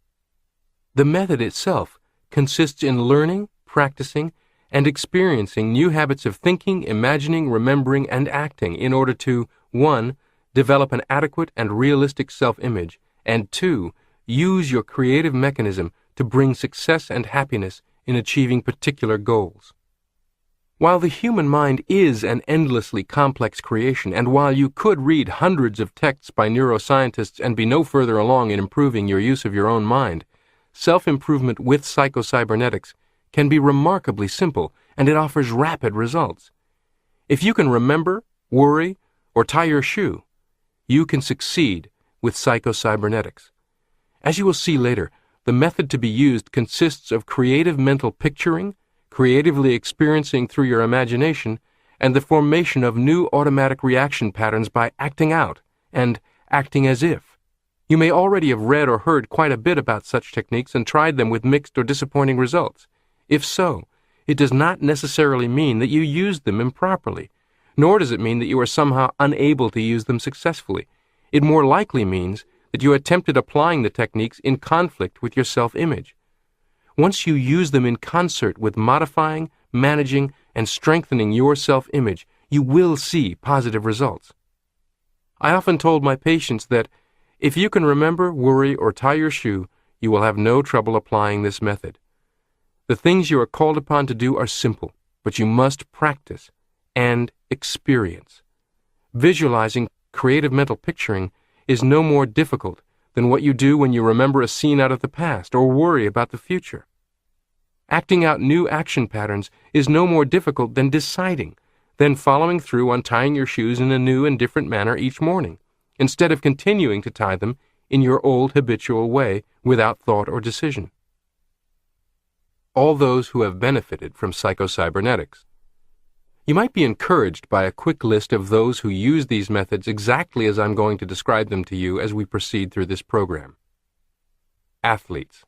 The method itself consists in learning, practicing, and experiencing new habits of thinking, imagining, remembering, and acting in order to 1. Develop an adequate and realistic self-image, and 2. Use your creative mechanism to bring success and happiness in achieving particular goals. While the human mind is an endlessly complex creation, and while you could read hundreds of texts by neuroscientists and be no further along in improving your use of your own mind, self-improvement with Psycho-Cybernetics can be remarkably simple, and it offers rapid results. If you can remember, worry, or tie your shoe, you can succeed with Psycho-Cybernetics. As you will see later, the method to be used consists of creative mental picturing, creatively experiencing through your imagination, and the formation of new automatic reaction patterns by acting out and acting as if. You may already have read or heard quite a bit about such techniques and tried them with mixed or disappointing results. If so, it does not necessarily mean that you used them improperly, nor does it mean that you are somehow unable to use them successfully. It more likely means that you attempted applying the techniques in conflict with your self-image. Once you use them in concert with modifying, managing, and strengthening your self-image, you will see positive results. I often told my patients that if you can remember, worry, or tie your shoe, you will have no trouble applying this method. The things you are called upon to do are simple, but you must practice and experience. Visualizing creative mental picturing is no more difficult than what you do when you remember a scene out of the past or worry about the future. Acting out new action patterns is no more difficult than deciding, then following through on tying your shoes in a new and different manner each morning, instead of continuing to tie them in your old habitual way without thought or decision. All those who have benefited from Psycho-Cybernetics. You might be encouraged by a quick list of those who use these methods exactly as I'm going to describe them to you as we proceed through this program. Athletes.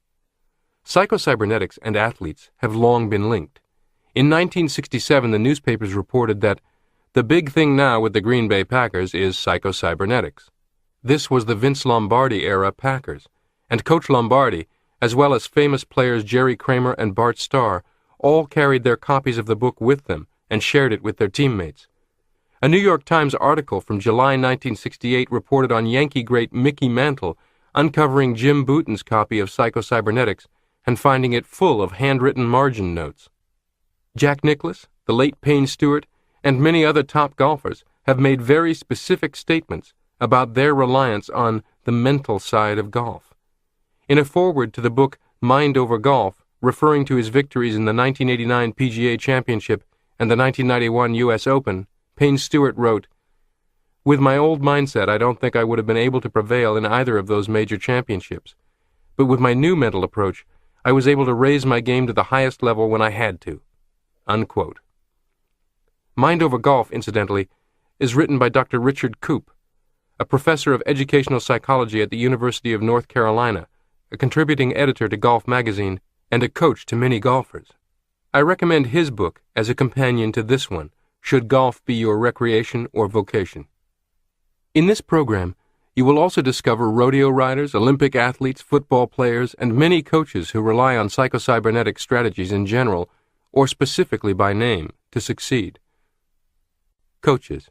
Psycho-Cybernetics and athletes have long been linked. In 1967, the newspapers reported that the big thing now with the Green Bay Packers is Psycho-Cybernetics. This was the Vince Lombardi-era Packers, and Coach Lombardi, as well as famous players Jerry Kramer and Bart Starr, all carried their copies of the book with them and shared it with their teammates. A New York Times article from July 1968 reported on Yankee great Mickey Mantle uncovering Jim Bouton's copy of Psycho-Cybernetics and finding it full of handwritten margin notes. Jack Nicklaus, the late Payne Stewart, and many other top golfers have made very specific statements about their reliance on the mental side of golf. In a foreword to the book Mind Over Golf, referring to his victories in the 1989 PGA Championship and the 1991 U.S. Open, Payne Stewart wrote, "With my old mindset, I don't think I would have been able to prevail in either of those major championships. But with my new mental approach, I was able to raise my game to the highest level when I had to." Unquote. Mind Over Golf, incidentally, is written by Dr. Richard Koop, a professor of educational psychology at the University of North Carolina, a contributing editor to Golf Magazine, and a coach to many golfers. I recommend his book as a companion to this one, Should Golf Be Your Recreation or Vocation? In this program, you will also discover rodeo riders, Olympic athletes, football players, and many coaches who rely on psycho-cybernetic strategies in general, or specifically by name, to succeed. Coaches.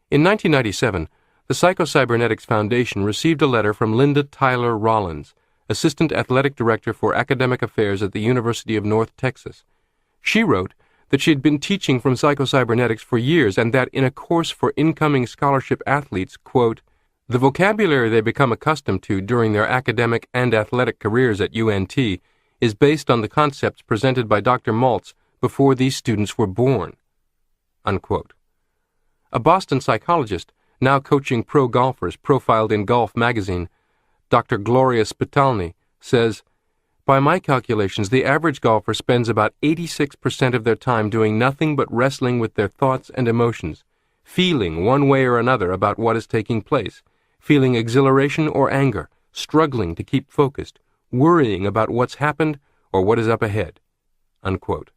In 1997, the Psycho-Cybernetics Foundation received a letter from Linda Tyler Rollins, Assistant Athletic Director for Academic Affairs at the University of North Texas. She wrote that she had been teaching from Psycho-Cybernetics for years and that in a course for incoming scholarship athletes, quote, "The vocabulary they become accustomed to during their academic and athletic careers at UNT is based on the concepts presented by Dr. Maltz before these students were born." Unquote. A Boston psychologist, now coaching pro golfers, profiled in Golf Magazine, Dr. Gloria Spitalny, says, "By my calculations, the average golfer spends about 86% of their time doing nothing but wrestling with their thoughts and emotions, feeling one way or another about what is taking place, feeling exhilaration or anger, struggling to keep focused, worrying about what's happened or what is up ahead." Unquote.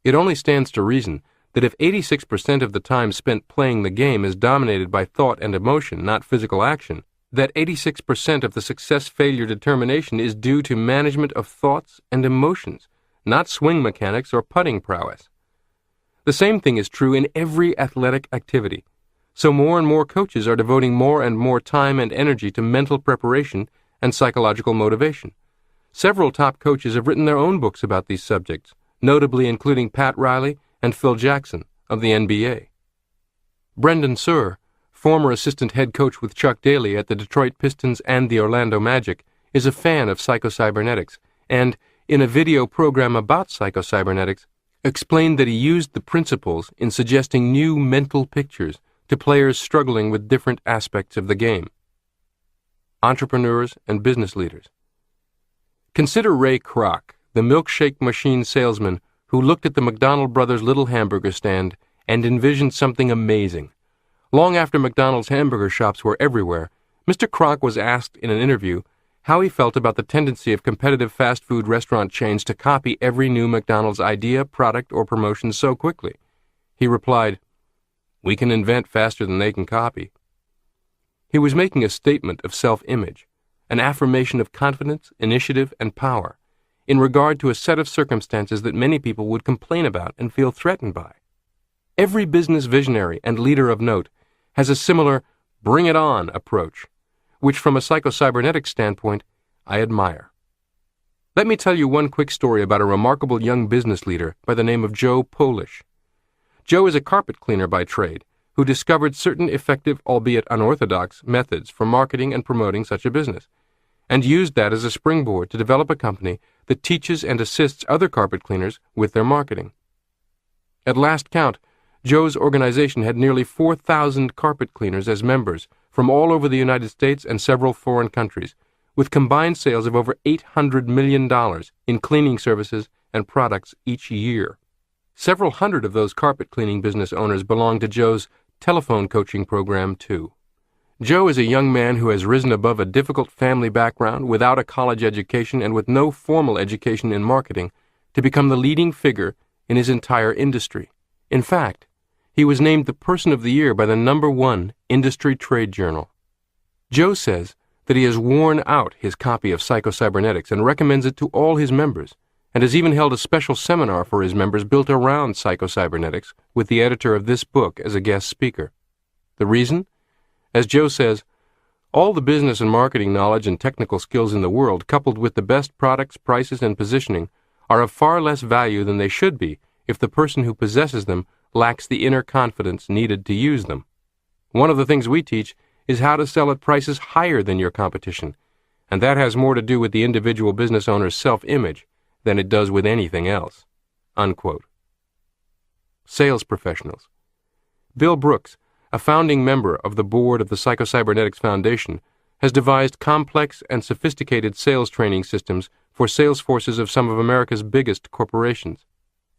It only stands to reason that if 86% of the time spent playing the game is dominated by thought and emotion, not physical action, that 86% of the success-failure determination is due to management of thoughts and emotions, not swing mechanics or putting prowess. The same thing is true in every athletic activity. So more and more coaches are devoting more and more time and energy to mental preparation and psychological motivation. Several top coaches have written their own books about these subjects, notably including Pat Riley and Phil Jackson of the NBA. Brendan Suhr, former assistant head coach with Chuck Daly at the Detroit Pistons and the Orlando Magic, is a fan of Psycho-Cybernetics and, in a video program about Psycho-Cybernetics, explained that he used the principles in suggesting new mental pictures to players struggling with different aspects of the game. Entrepreneurs and business leaders. Consider Ray Kroc, the milkshake machine salesman who looked at the McDonald Brothers' little hamburger stand and envisioned something amazing. Long after McDonald's hamburger shops were everywhere, Mr. Kroc was asked in an interview how he felt about the tendency of competitive fast food restaurant chains to copy every new McDonald's idea, product, or promotion so quickly. He replied, "We can invent faster than they can copy." He was making a statement of self-image, an affirmation of confidence, initiative, and power, in regard to a set of circumstances that many people would complain about and feel threatened by. Every business visionary and leader of note has a similar bring it on approach, which from a psycho-cybernetic standpoint, I admire. Let me tell you one quick story about a remarkable young business leader by the name of Joe Polish. Joe is a carpet cleaner by trade who discovered certain effective, albeit unorthodox, methods for marketing and promoting such a business, and used that as a springboard to develop a company that teaches and assists other carpet cleaners with their marketing. At last count, Joe's organization had nearly 4,000 carpet cleaners as members from all over the United States and several foreign countries, with combined sales of over $800 million in cleaning services and products each year. Several hundred of those carpet cleaning business owners belong to Joe's telephone coaching program, too. Joe is a young man who has risen above a difficult family background, without a college education and with no formal education in marketing, to become the leading figure in his entire industry. In fact, he was named the Person of the Year by the #1 industry trade journal. Joe says that he has worn out his copy of Psycho-Cybernetics and recommends it to all his members, and has even held a special seminar for his members built around Psycho-Cybernetics with the editor of this book as a guest speaker. The reason? As Joe says, all the business and marketing knowledge and technical skills in the world, coupled with the best products, prices, and positioning, are of far less value than they should be if the person who possesses them lacks the inner confidence needed to use them. One of the things we teach is how to sell at prices higher than your competition, and that has more to do with the individual business owner's self-image than it does with anything else." Unquote. Sales professionals. Bill Brooks, a founding member of the board of the Psycho-Cybernetics Foundation, has devised complex and sophisticated sales training systems for sales forces of some of America's biggest corporations.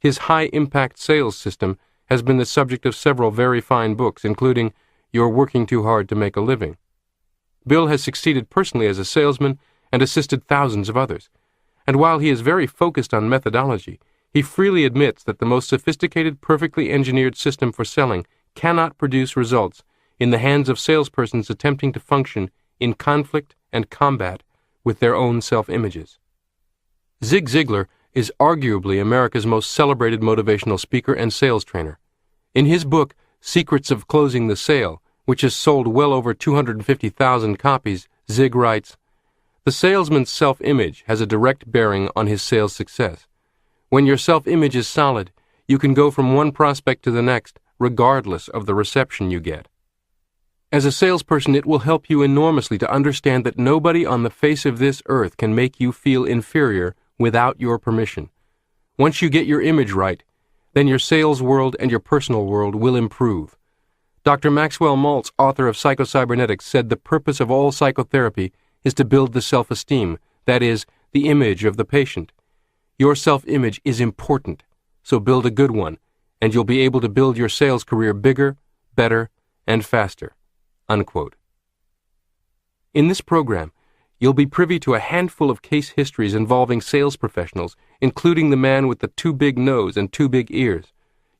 His high-impact sales system has been the subject of several very fine books, including You're Working Too Hard to Make a Living. Bill has succeeded personally as a salesman and assisted thousands of others. And while he is very focused on methodology, he freely admits that the most sophisticated, perfectly engineered system for selling cannot produce results in the hands of salespersons attempting to function in conflict and combat with their own self-images. Zig Ziglar is arguably America's most celebrated motivational speaker and sales trainer. In his book, Secrets of Closing the Sale, which has sold well over 250,000 copies, Zig writes, "The salesman's self-image has a direct bearing on his sales success. When your self-image is solid, you can go from one prospect to the next, regardless of the reception you get. As a salesperson, it will help you enormously to understand that nobody on the face of this earth can make you feel inferior without your permission. Once you get your image right, then your sales world and your personal world will improve. Dr. Maxwell Maltz, author of Psycho-Cybernetics, said the purpose of all psychotherapy is to build the self-esteem, that is, the image of the patient. Your self-image is important, so build a good one, and you'll be able to build your sales career bigger, better, and faster." Unquote. In this program, you'll be privy to a handful of case histories involving sales professionals, including the man with the too big nose and too big ears.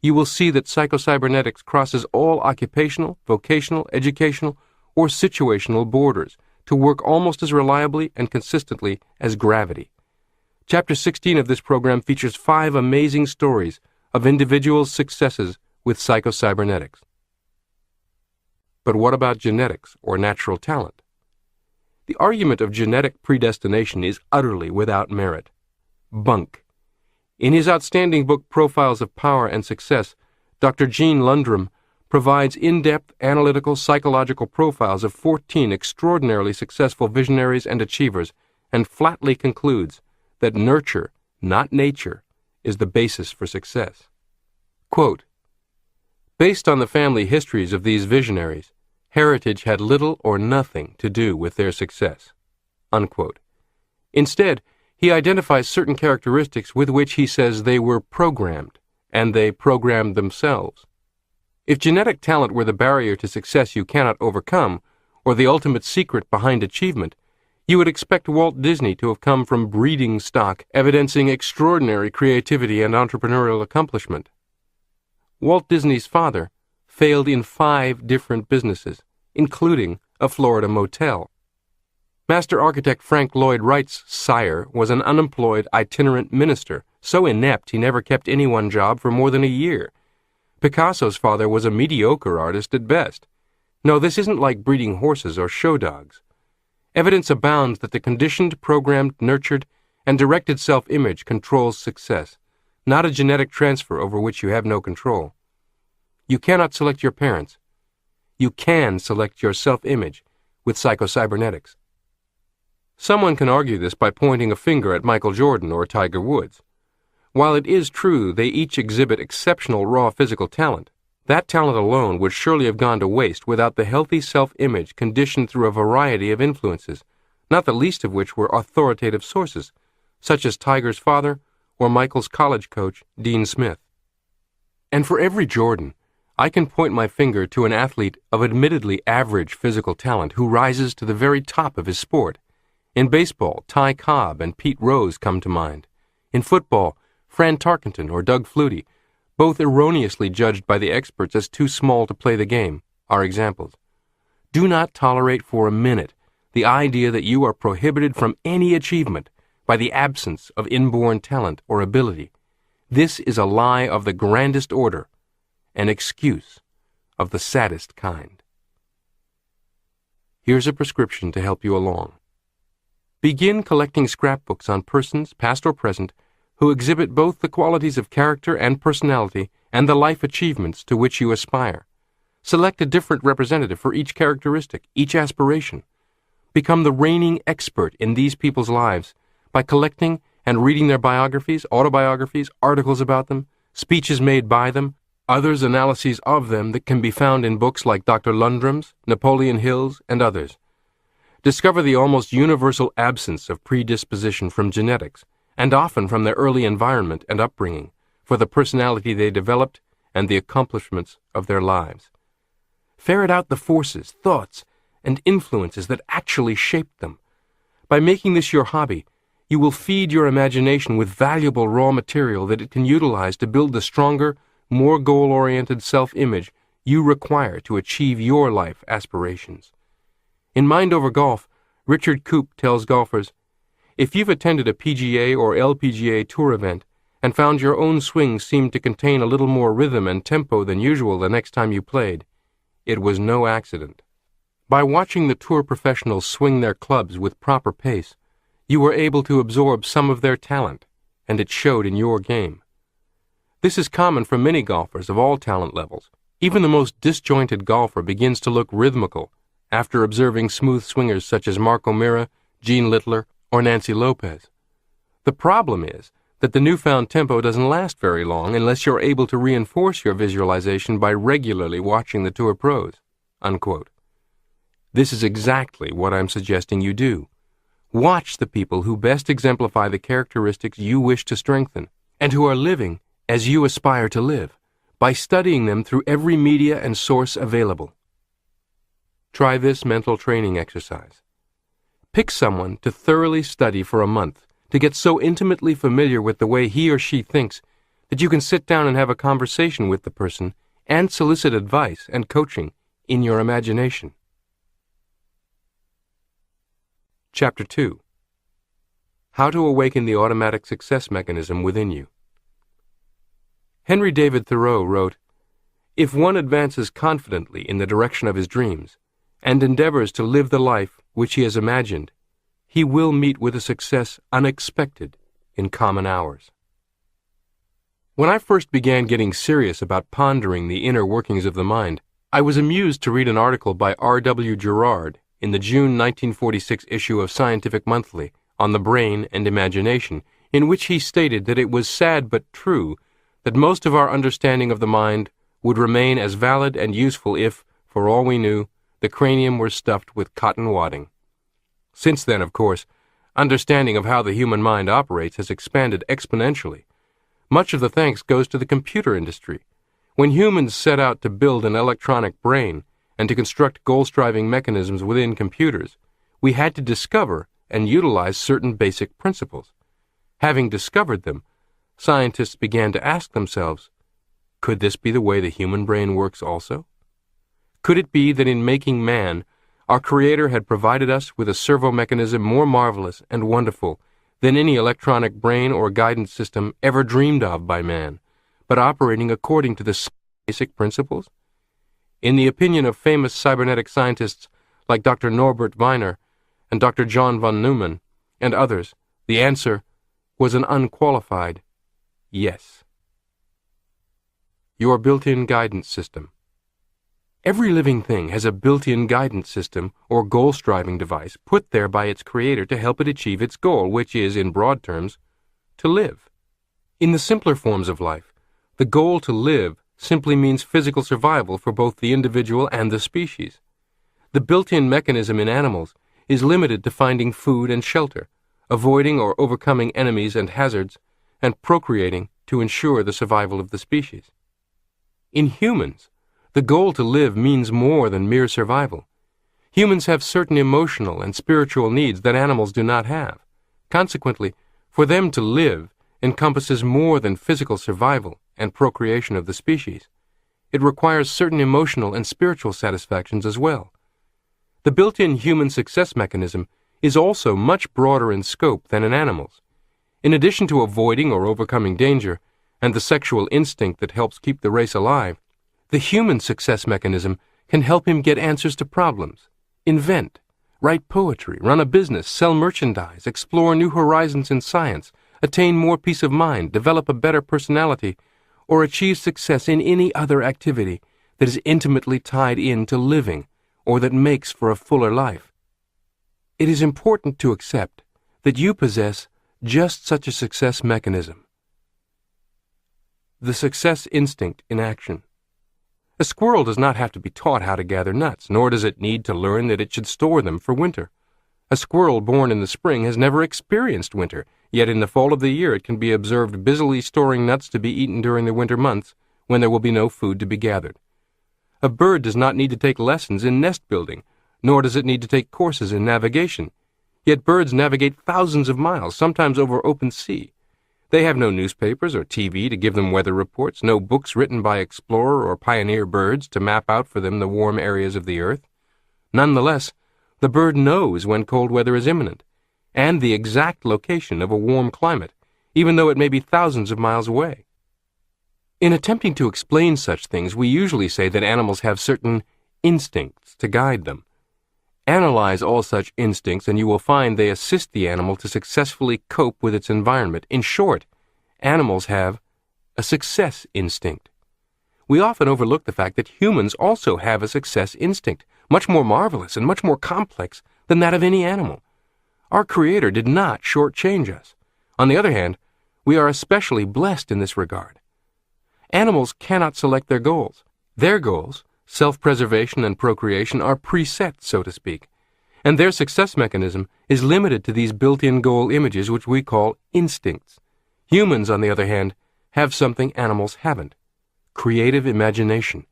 You will see that Psycho-Cybernetics crosses all occupational, vocational, educational, or situational borders to work almost as reliably and consistently as gravity. Chapter 16 of this program features 5 amazing stories of individuals' successes with Psycho-Cybernetics. But what about genetics or natural talent? The argument of genetic predestination is utterly without merit. Bunk. In his outstanding book Profiles of Power and Success, Dr. Gene Lundrum provides in-depth analytical psychological profiles of 14 extraordinarily successful visionaries and achievers, and flatly concludes that nurture, not nature, is the basis for success. Quote, "Based on the family histories of these visionaries, heritage had little or nothing to do with their success." Unquote. Instead, he identifies certain characteristics with which he says they were programmed, and they programmed themselves. If genetic talent were the barrier to success you cannot overcome, or the ultimate secret behind achievement, you would expect Walt Disney to have come from breeding stock evidencing extraordinary creativity and entrepreneurial accomplishment. Walt Disney's father failed in 5 different businesses, including a Florida motel. Master architect Frank Lloyd Wright's sire was an unemployed itinerant minister, so inept he never kept any one job for more than a year. Picasso's father was a mediocre artist at best. No, this isn't like breeding horses or show dogs. Evidence abounds that the conditioned, programmed, nurtured, and directed self-image controls success, not a genetic transfer over which you have no control. You cannot select your parents. You can select your self-image with Psycho-Cybernetics. Someone can argue this by pointing a finger at Michael Jordan or Tiger Woods. While it is true they each exhibit exceptional raw physical talent, that talent alone would surely have gone to waste without the healthy self-image conditioned through a variety of influences, not the least of which were authoritative sources, such as Tiger's father or Michael's college coach, Dean Smith. And for every Jordan, I can point my finger to an athlete of admittedly average physical talent who rises to the very top of his sport. In baseball, Ty Cobb and Pete Rose come to mind. In football, Fran Tarkenton or Doug Flutie, both erroneously judged by the experts as too small to play the game, are examples. Do not tolerate for a minute the idea that you are prohibited from any achievement by the absence of inborn talent or ability. This is a lie of the grandest order, an excuse of the saddest kind. Here's a prescription to help you along. Begin collecting scrapbooks on persons, past or present, who exhibit both the qualities of character and personality and the life achievements to which you aspire. Select a different representative for each characteristic, each aspiration. Become the reigning expert in these people's lives by collecting and reading their biographies, autobiographies, articles about them, speeches made by them, others analyses of them that can be found in books like Dr. Lundgren's, Napoleon Hill's, and others. Discover the almost universal absence of predisposition from genetics, and often from their early environment and upbringing, for the personality they developed and the accomplishments of their lives. Ferret out the forces, thoughts, and influences that actually shaped them. By making this your hobby, you will feed your imagination with valuable raw material that it can utilize to build the stronger, more goal-oriented self-image you require to achieve your life aspirations. In Mind Over Golf, Richard Koop tells golfers, if you've attended a PGA or LPGA tour event and found your own swing seemed to contain a little more rhythm and tempo than usual the next time you played, it was no accident. By watching the tour professionals swing their clubs with proper pace, you were able to absorb some of their talent, and it showed in your game. This is common for many golfers of all talent levels. Even the most disjointed golfer begins to look rhythmical after observing smooth swingers such as Mark O'Meara, Gene Littler, or Nancy Lopez. The problem is that the newfound tempo doesn't last very long unless you're able to reinforce your visualization by regularly watching the tour pros." Unquote. This is exactly what I'm suggesting you do. Watch the people who best exemplify the characteristics you wish to strengthen, and who are living as you aspire to live, by studying them through every media and source available. Try this mental training exercise. Pick someone to thoroughly study for a month, to get so intimately familiar with the way he or she thinks that you can sit down and have a conversation with the person and solicit advice and coaching in your imagination. Chapter 2. How to Awaken the Automatic Success Mechanism Within You. Henry David Thoreau wrote, "If one advances confidently in the direction of his dreams, and endeavors to live the life which he has imagined, he will meet with a success unexpected in common hours." When I first began getting serious about pondering the inner workings of the mind, I was amused to read an article by R.W. Gerard in the June 1946 issue of Scientific Monthly on the brain and imagination, in which he stated that it was sad but true that most of our understanding of the mind would remain as valid and useful if, for all we knew, the cranium were stuffed with cotton wadding. Since then, of course, understanding of how the human mind operates has expanded exponentially. Much of the thanks goes to the computer industry. When humans set out to build an electronic brain and to construct goal-striving mechanisms within computers, we had to discover and utilize certain basic principles. Having discovered them, scientists began to ask themselves, could this be the way the human brain works also? Could it be that in making man, our Creator had provided us with a servo mechanism more marvelous and wonderful than any electronic brain or guidance system ever dreamed of by man, but operating according to the basic principles? In the opinion of famous cybernetic scientists like Dr. Norbert Wiener and Dr. John von Neumann and others, the answer was an unqualified yes. Your built-in guidance system. Every living thing has a built-in guidance system or goal-striving device put there by its creator to help it achieve its goal, which is, in broad terms, to live. In the simpler forms of life, the goal to live simply means physical survival for both the individual and the species. The built-in mechanism in animals is limited to finding food and shelter, avoiding or overcoming enemies and hazards, and procreating to ensure the survival of the species. In humans, the goal to live means more than mere survival. Humans have certain emotional and spiritual needs that animals do not have. Consequently, for them to live encompasses more than physical survival and procreation of the species. It requires certain emotional and spiritual satisfactions as well. The built-in human success mechanism is also much broader in scope than in animals. In addition to avoiding or overcoming danger and the sexual instinct that helps keep the race alive, the human success mechanism can help him get answers to problems, invent, write poetry, run a business, sell merchandise, explore new horizons in science, attain more peace of mind, develop a better personality, or achieve success in any other activity that is intimately tied in to living or that makes for a fuller life. It is important to accept that you possess just such a success mechanism. The success instinct in action. A squirrel does not have to be taught how to gather nuts, nor does it need to learn that it should store them for winter. A squirrel born in the spring has never experienced winter, yet in the fall of the year it can be observed busily storing nuts to be eaten during the winter months, when there will be no food to be gathered. A bird does not need to take lessons in nest building, nor does it need to take courses in navigation. Yet birds navigate thousands of miles, sometimes over open sea. They have no newspapers or TV to give them weather reports, no books written by explorer or pioneer birds to map out for them the warm areas of the earth. Nonetheless, the bird knows when cold weather is imminent, and the exact location of a warm climate, even though it may be thousands of miles away. In attempting to explain such things, we usually say that animals have certain instincts to guide them. Analyze all such instincts and you will find they assist the animal to successfully cope with its environment. In short, animals have a success instinct. We often overlook the fact that humans also have a success instinct, much more marvelous and much more complex than that of any animal. Our Creator did not shortchange us. On the other hand, we are especially blessed in this regard. Animals cannot select their goals. Their goals, self-preservation and procreation, are preset, so to speak, and their success mechanism is limited to these built-in goal images which we call instincts. Humans, on the other hand, have something animals haven't: creative imagination.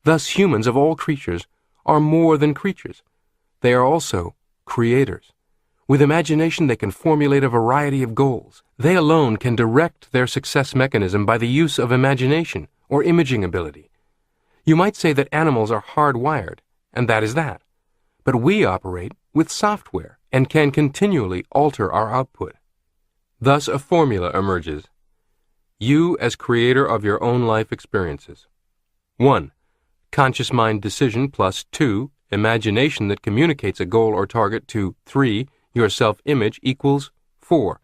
Thus, humans of all creatures are more than creatures. They are also creators. With imagination, they can formulate a variety of goals. They alone can direct their success mechanism by the use of imagination or imaging ability. You might say that animals are hardwired, and that is that. But we operate with software and can continually alter our output. Thus a formula emerges. You as creator of your own life experiences. 1. Conscious mind decision plus 2. Imagination that communicates a goal or target to 3. Your self-image equals 4.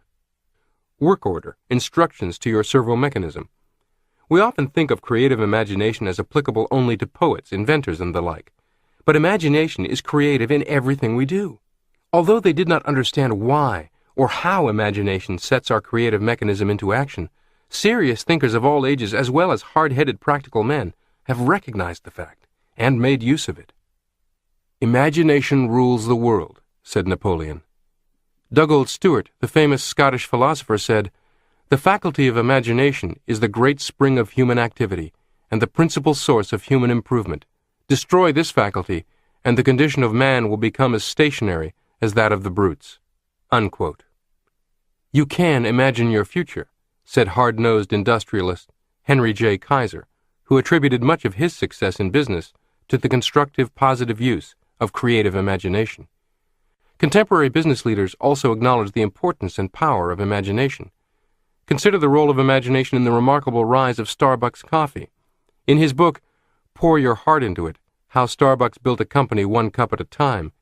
Work order, instructions to your servo mechanism. We often think of creative imagination as applicable only to poets, inventors, and the like. But imagination is creative in everything we do. Although they did not understand why or how imagination sets our creative mechanism into action, serious thinkers of all ages, as well as hard-headed practical men, have recognized the fact and made use of it. Imagination rules the world, said Napoleon. Dugald Stewart, the famous Scottish philosopher, said, "The faculty of imagination is the great spring of human activity and the principal source of human improvement. Destroy this faculty, and the condition of man will become as stationary as that of the brutes." Unquote. You can imagine your future, said hard-nosed industrialist Henry J. Kaiser, who attributed much of his success in business to the constructive, positive use of creative imagination. Contemporary business leaders also acknowledge the importance and power of imagination. Consider the role of imagination in the remarkable rise of Starbucks coffee. In his book, Pour Your Heart Into It, How Starbucks Built a Company One Cup at a Time,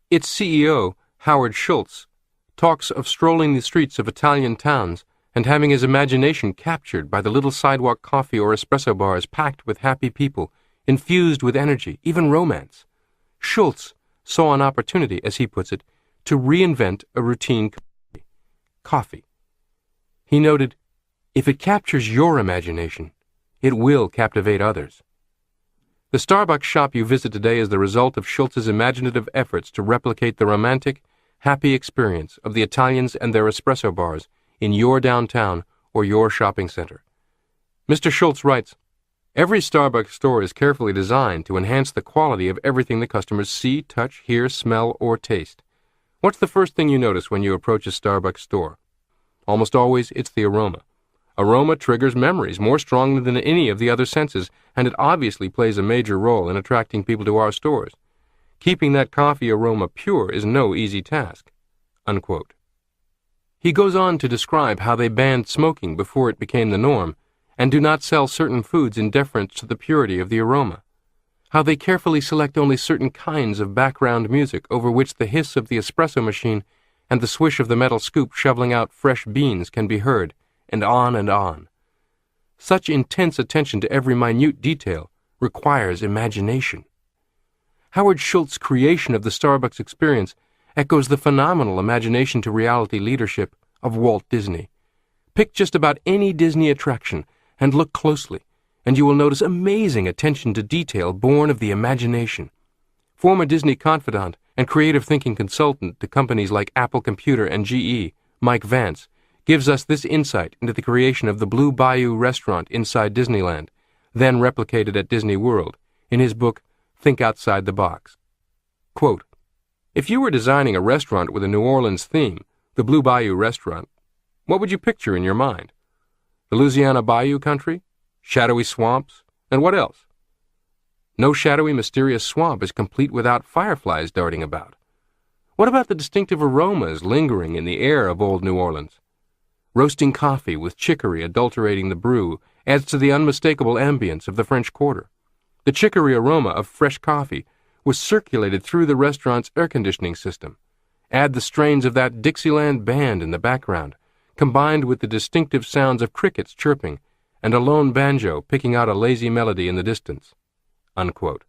its CEO, Howard Schultz, talks of strolling the streets of Italian towns and having his imagination captured by the little sidewalk coffee or espresso bars packed with happy people, infused with energy, even romance. Schultz saw an opportunity, as he puts it, to reinvent a routine coffee. He noted, "If it captures your imagination, it will captivate others." The Starbucks shop you visit today is the result of Schultz's imaginative efforts to replicate the romantic, happy experience of the Italians and their espresso bars in your downtown or your shopping center. Mr. Schultz writes, "Every Starbucks store is carefully designed to enhance the quality of everything the customers see, touch, hear, smell, or taste. What's the first thing you notice when you approach a Starbucks store? Almost always, it's the aroma. Aroma triggers memories more strongly than any of the other senses, and it obviously plays a major role in attracting people to our stores. Keeping that coffee aroma pure is no easy task." Unquote. He goes on to describe how they banned smoking before it became the norm, and do not sell certain foods in deference to the purity of the aroma. How they carefully select only certain kinds of background music over which the hiss of the espresso machine and the swish of the metal scoop shoveling out fresh beans can be heard, and on and on. Such intense attention to every minute detail requires imagination. Howard Schultz's creation of the Starbucks experience echoes the phenomenal imagination to reality leadership of Walt Disney. Pick just about any Disney attraction and look closely, and you will notice amazing attention to detail born of the imagination. Former Disney confidant and creative thinking consultant to companies like Apple Computer and GE, Mike Vance, gives us this insight into the creation of the Blue Bayou restaurant inside Disneyland, then replicated at Disney World, in his book, Think Outside the Box. Quote, "If you were designing a restaurant with a New Orleans theme, the Blue Bayou restaurant, what would you picture in your mind? The Louisiana Bayou country? Shadowy swamps? And what else? No shadowy, mysterious swamp is complete without fireflies darting about. What about the distinctive aromas lingering in the air of old New Orleans? Roasting coffee with chicory adulterating the brew adds to the unmistakable ambience of the French Quarter. The chicory aroma of fresh coffee was circulated through the restaurant's air conditioning system. Add the strains of that Dixieland band in the background, combined with the distinctive sounds of crickets chirping and a lone banjo picking out a lazy melody in the distance." Unquote.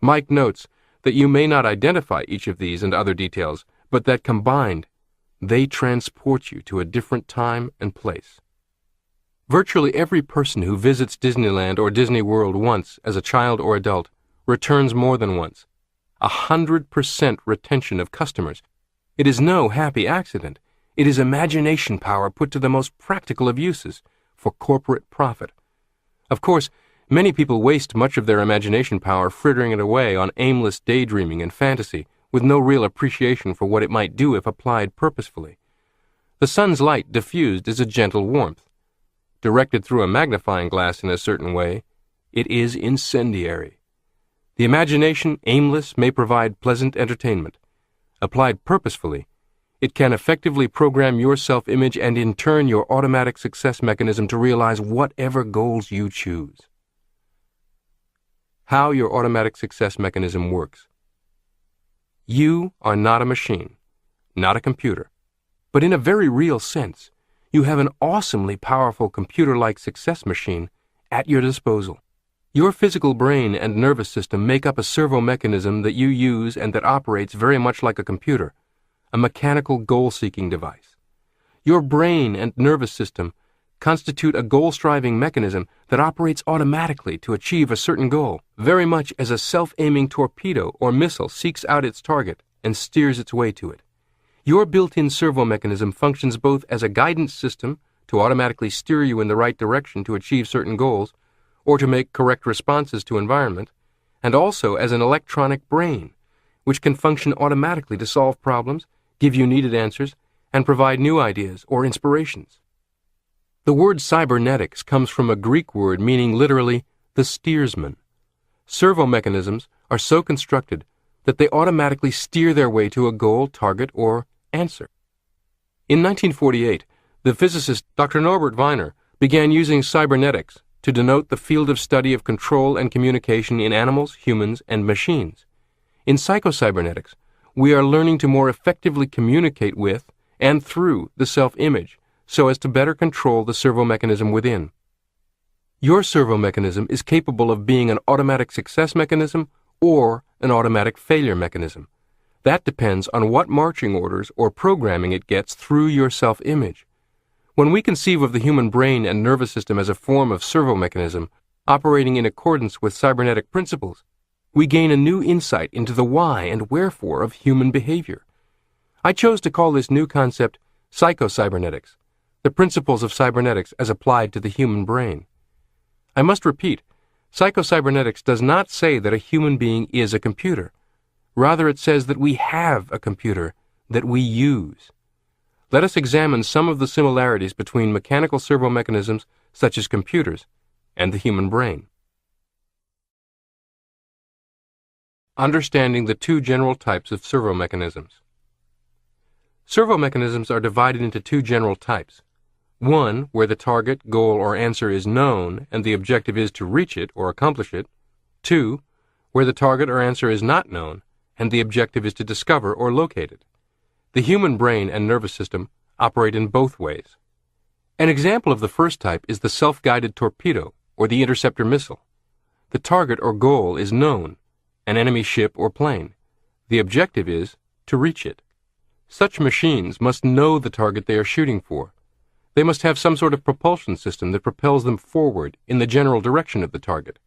Mike notes that you may not identify each of these and other details, but that combined, they transport you to a different time and place. Virtually every person who visits Disneyland or Disney World once as a child or adult returns more than once. 100% retention of customers. It is no happy accident. It is imagination power put to the most practical of uses for corporate profit. Of course, many people waste much of their imagination power frittering it away on aimless daydreaming and fantasy with no real appreciation for what it might do if applied purposefully. The sun's light diffused is a gentle warmth. Directed through a magnifying glass in a certain way, it is incendiary. The imagination, aimless, may provide pleasant entertainment. Applied purposefully, it can effectively program your self-image and in turn your automatic success mechanism to realize whatever goals you choose. How your automatic success mechanism works. You are not a machine, not a computer, but in a very real sense, you have an awesomely powerful computer-like success machine at your disposal. Your physical brain and nervous system make up a servo mechanism that you use and that operates very much like a computer, a mechanical goal-seeking device. Your brain and nervous system constitute a goal-striving mechanism that operates automatically to achieve a certain goal, very much as a self-aiming torpedo or missile seeks out its target and steers its way to it. Your built-in servo mechanism functions both as a guidance system to automatically steer you in the right direction to achieve certain goals or to make correct responses to environment, and also as an electronic brain, which can function automatically to solve problems, give you needed answers, and provide new ideas or inspirations. The word cybernetics comes from a Greek word meaning literally the steersman. Servo mechanisms are so constructed that they automatically steer their way to a goal, target, or answer. In 1948, the physicist Dr. Norbert Wiener began using cybernetics to denote the field of study of control and communication in animals, humans, and machines. In Psycho-Cybernetics, we are learning to more effectively communicate with and through the self-image so as to better control the servo mechanism within. Your servo mechanism is capable of being an automatic success mechanism or an automatic failure mechanism. That depends on what marching orders or programming it gets through your self-image. When we conceive of the human brain and nervous system as a form of servo mechanism operating in accordance with cybernetic principles, we gain a new insight into the why and wherefore of human behavior. I chose to call this new concept Psycho-Cybernetics, the principles of cybernetics as applied to the human brain. I must repeat, Psycho-Cybernetics does not say that a human being is a computer. Rather, it says that we have a computer that we use. Let us examine some of the similarities between mechanical servo mechanisms, such as computers, and the human brain. Understanding the two general types of servo mechanisms. Servo mechanisms are divided into two general types. One, where the target, goal, or answer is known and the objective is to reach it or accomplish it. Two, where the target or answer is not known and the objective is to discover or locate it. The human brain and nervous system operate in both ways. An example of the first type is the self-guided torpedo or the interceptor missile. The target or goal is known, an enemy ship or plane. The objective is to reach it. Such machines must know the target they are shooting for. They must have some sort of propulsion system that propels them forward in the general direction of the target.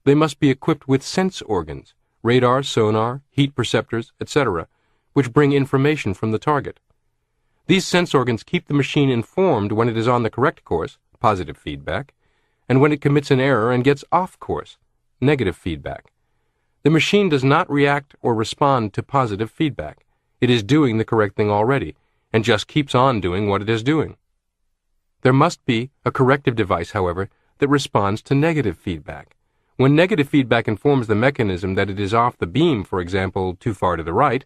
They must be equipped with sense organs, radar, sonar, heat perceptors, etc., which bring information from the target. These sense organs keep the machine informed when it is on the correct course, positive feedback, and when it commits an error and gets off course, negative feedback. The machine does not react or respond to positive feedback. It is doing the correct thing already, and just keeps on doing what it is doing. There must be a corrective device, however, that responds to negative feedback. When negative feedback informs the mechanism that it is off the beam, for example, too far to the right,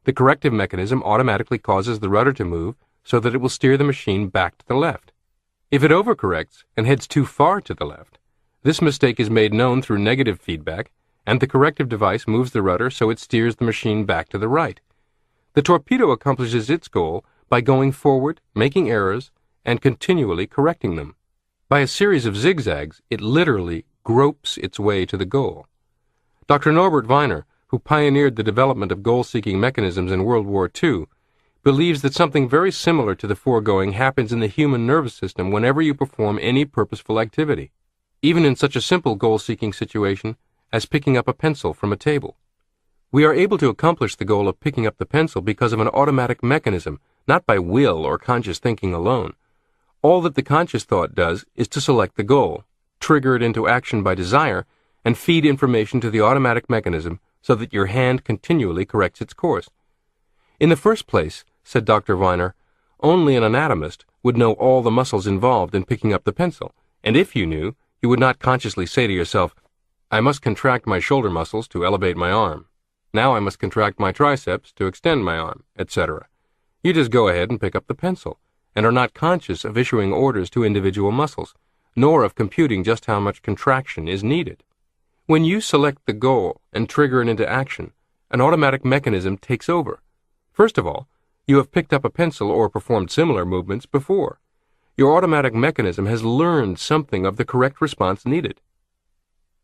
the corrective mechanism automatically causes the rudder to move so that it will steer the machine back to the left. If it overcorrects and heads too far to the left, this mistake is made known through negative feedback, and the corrective device moves the rudder so it steers the machine back to the right. The torpedo accomplishes its goal by going forward, making errors, and continually correcting them. By a series of zigzags, it literally gropes its way to the goal. Dr. Norbert Wiener, who pioneered the development of goal-seeking mechanisms in World War II, believes that something very similar to the foregoing happens in the human nervous system whenever you perform any purposeful activity, even in such a simple goal-seeking situation as picking up a pencil from a table. We are able to accomplish the goal of picking up the pencil because of an automatic mechanism, not by will or conscious thinking alone. All that the conscious thought does is to select the goal, trigger it into action by desire, and feed information to the automatic mechanism so that your hand continually corrects its course. In the first place, said Dr. Wiener, only an anatomist would know all the muscles involved in picking up the pencil, and if you knew, you would not consciously say to yourself, I must contract my shoulder muscles to elevate my arm. Now I must contract my triceps to extend my arm, etc. You just go ahead and pick up the pencil, and are not conscious of issuing orders to individual muscles, nor of computing just how much contraction is needed. When you select the goal and trigger it into action, an automatic mechanism takes over. First of all, you have picked up a pencil or performed similar movements before. Your automatic mechanism has learned something of the correct response needed.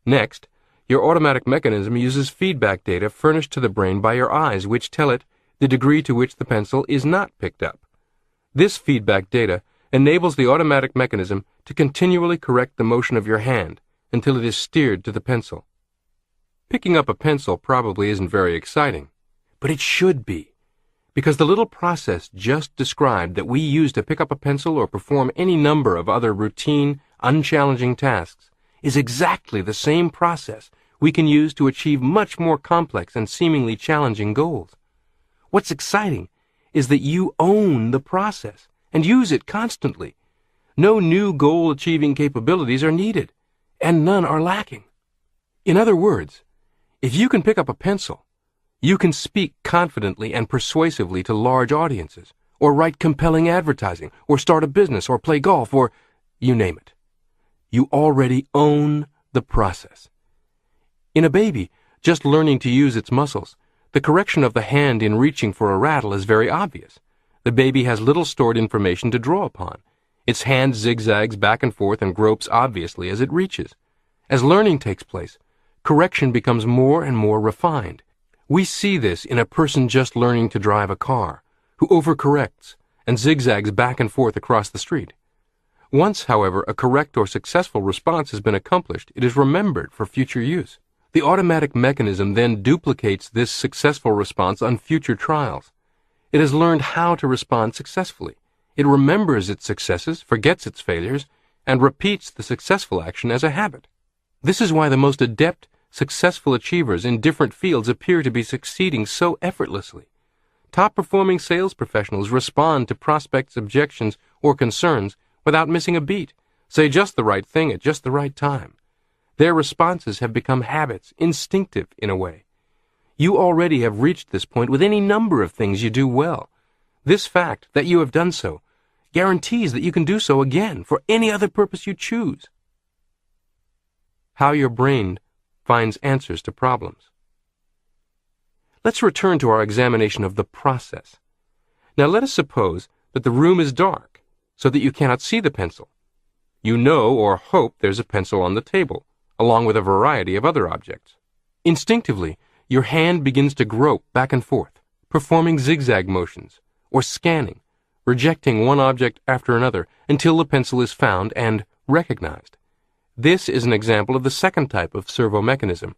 Next, your automatic mechanism uses feedback data furnished to the brain by your eyes, which tell it the degree to which the pencil is not picked up. This feedback data enables the automatic mechanism to continually correct the motion of your hand until it is steered to the pencil. Picking up a pencil probably isn't very exciting, but it should be, because the little process just described that we use to pick up a pencil or perform any number of other routine, unchallenging tasks is exactly the same process we can use to achieve much more complex and seemingly challenging goals. What's exciting is that you own the process and use it constantly. No new goal-achieving capabilities are needed, and none are lacking. In other words, if you can pick up a pencil, you can speak confidently and persuasively to large audiences, or write compelling advertising, or start a business, or play golf, or you name it. You already own the process. In a baby, just learning to use its muscles, the correction of the hand in reaching for a rattle is very obvious. The baby has little stored information to draw upon. Its hand zigzags back and forth and gropes obviously as it reaches. As learning takes place, correction becomes more and more refined. We see this in a person just learning to drive a car, who overcorrects and zigzags back and forth across the street. Once, however, a correct or successful response has been accomplished, it is remembered for future use. The automatic mechanism then duplicates this successful response on future trials. It has learned how to respond successfully. It remembers its successes, forgets its failures, and repeats the successful action as a habit. This is why the most adept, successful achievers in different fields appear to be succeeding so effortlessly. Top-performing sales professionals respond to prospects' objections or concerns without missing a beat, say just the right thing at just the right time. Their responses have become habits, instinctive in a way. You already have reached this point with any number of things you do well. This fact that you have done so guarantees that you can do so again for any other purpose you choose. How your brain finds answers to problems. Let's return to our examination of the process. Now let us suppose that the room is dark, so that you cannot see the pencil. You know or hope there's a pencil on the table, along with a variety of other objects. Instinctively, your hand begins to grope back and forth, performing zigzag motions, or scanning, rejecting one object after another until the pencil is found and recognized. This is an example of the second type of servo mechanism.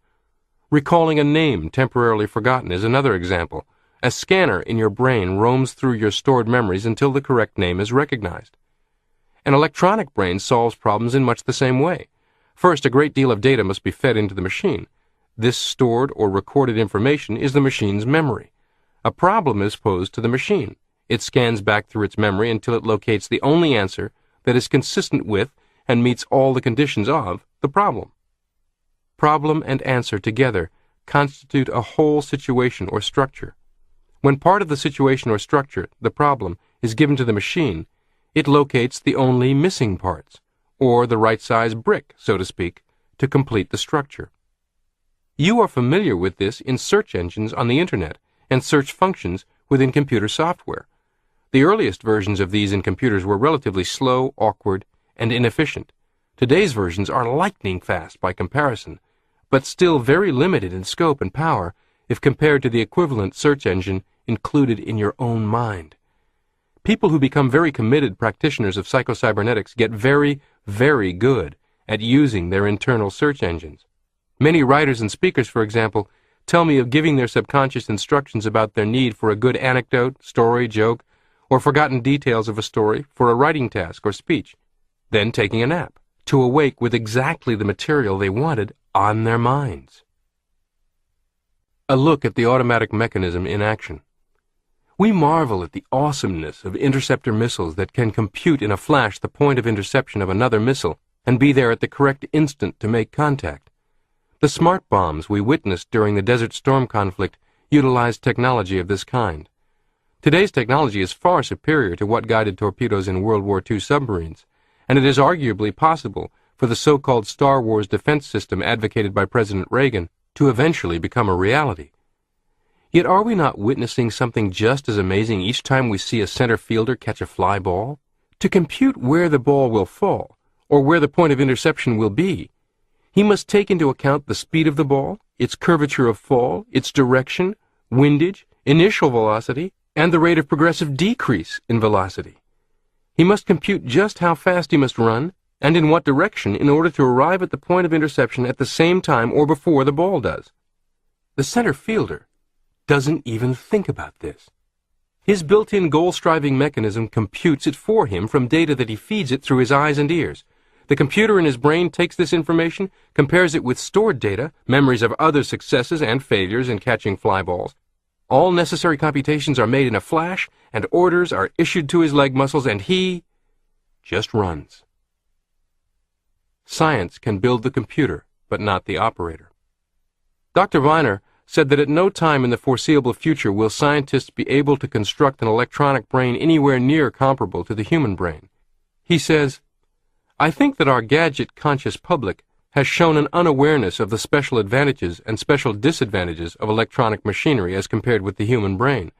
Recalling a name temporarily forgotten is another example. A scanner in your brain roams through your stored memories until the correct name is recognized. An electronic brain solves problems in much the same way. First, a great deal of data must be fed into the machine. This stored or recorded information is the machine's memory. A problem is posed to the machine. It scans back through its memory until it locates the only answer that is consistent with and meets all the conditions of the problem. Problem and answer together constitute a whole situation or structure. When part of the situation or structure, the problem, is given to the machine, it locates the only missing parts, or the right size brick, so to speak, to complete the structure. You are familiar with this in search engines on the Internet and search functions within computer software. The earliest versions of these in computers were relatively slow, awkward, and inefficient. Today's versions are lightning fast by comparison, but still very limited in scope and power if compared to the equivalent search engine included in your own mind. People who become very committed practitioners of psycho-cybernetics get very, very good at using their internal search engines. Many writers and speakers, for example, tell me of giving their subconscious instructions about their need for a good anecdote, story, joke, or forgotten details of a story for a writing task or speech, then taking a nap, to awake with exactly the material they wanted on their minds. A look at the automatic mechanism in action. We marvel at the awesomeness of interceptor missiles that can compute in a flash the point of interception of another missile and be there at the correct instant to make contact. The smart bombs we witnessed during the Desert Storm conflict utilized technology of this kind. Today's technology is far superior to what guided torpedoes in World War II submarines, and it is arguably possible for the so-called Star Wars defense system advocated by President Reagan to eventually become a reality. Yet are we not witnessing something just as amazing each time we see a center fielder catch a fly ball? To compute where the ball will fall, or where the point of interception will be, he must take into account the speed of the ball, its curvature of fall, its direction, windage, initial velocity, and the rate of progressive decrease in velocity. He must compute just how fast he must run, and in what direction in order to arrive at the point of interception at the same time or before the ball does. The center fielder doesn't even think about this. His built-in goal-striving mechanism computes it for him from data that he feeds it through his eyes and ears. The computer in his brain takes this information, compares it with stored data, memories of other successes and failures in catching fly balls. All necessary computations are made in a flash, and orders are issued to his leg muscles, and he just runs. Science can build the computer, but not the operator. Dr. Viner said that at no time in the foreseeable future will scientists be able to construct an electronic brain anywhere near comparable to the human brain. He says, "I think that our gadget-conscious public has shown an unawareness of the special advantages and special disadvantages of electronic machinery as compared with the human brain.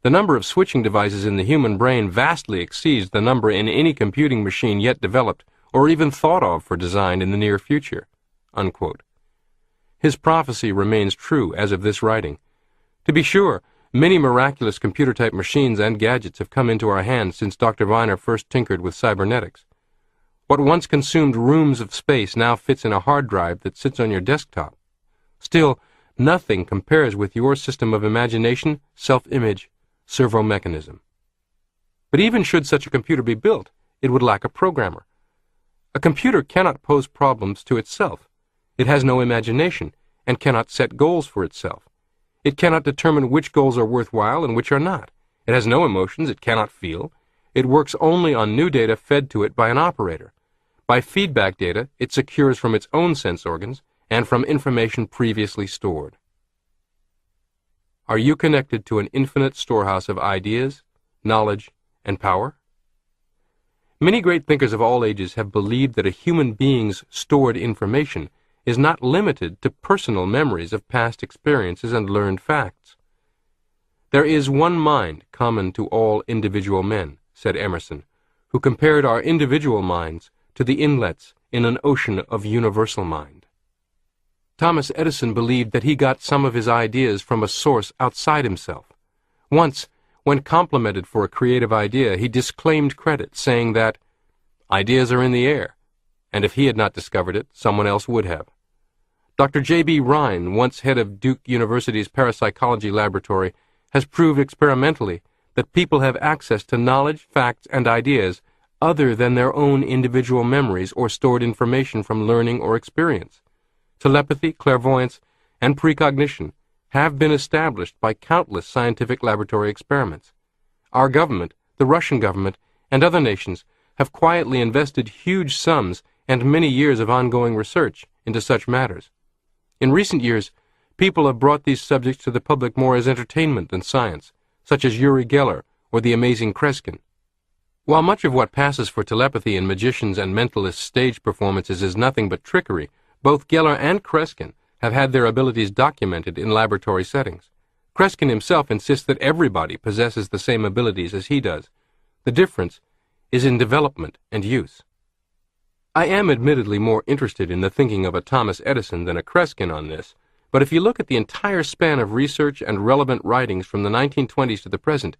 The number of switching devices in the human brain vastly exceeds the number in any computing machine yet developed or even thought of for design in the near future." Unquote. His prophecy remains true as of this writing. To be sure, many miraculous computer-type machines and gadgets have come into our hands since Dr. Viner first tinkered with cybernetics. What once consumed rooms of space now fits in a hard drive that sits on your desktop. Still, nothing compares with your system of imagination, self-image, servo mechanism. But even should such a computer be built, it would lack a programmer. A computer cannot pose problems to itself. It has no imagination and cannot set goals for itself. It cannot determine which goals are worthwhile and which are not. It has no emotions. It cannot feel. It works only on new data fed to it by an operator. By feedback data, it secures from its own sense organs and from information previously stored. Are you connected to an infinite storehouse of ideas, knowledge, and power? Many great thinkers of all ages have believed that a human being's stored information is not limited to personal memories of past experiences and learned facts. "There is one mind common to all individual men," said Emerson, who compared our individual minds to the inlets in an ocean of universal mind. Thomas Edison believed that he got some of his ideas from a source outside himself. Once, when complimented for a creative idea, he disclaimed credit, saying that ideas are in the air, and if he had not discovered it, someone else would have. Dr. J.B. Rhine, once head of Duke University's parapsychology laboratory, has proved experimentally that people have access to knowledge, facts, and ideas other than their own individual memories or stored information from learning or experience. Telepathy, clairvoyance, and precognition have been established by countless scientific laboratory experiments. Our government, the Russian government, and other nations have quietly invested huge sums and many years of ongoing research into such matters. In recent years, people have brought these subjects to the public more as entertainment than science, such as Uri Geller or the amazing Kreskin. While much of what passes for telepathy in magicians' and mentalists' stage performances is nothing but trickery, both Geller and Kreskin have had their abilities documented in laboratory settings. Kreskin himself insists that everybody possesses the same abilities as he does. The difference is in development and use. I am admittedly more interested in the thinking of a Thomas Edison than a Kreskin on this, but if you look at the entire span of research and relevant writings from the 1920s to the present,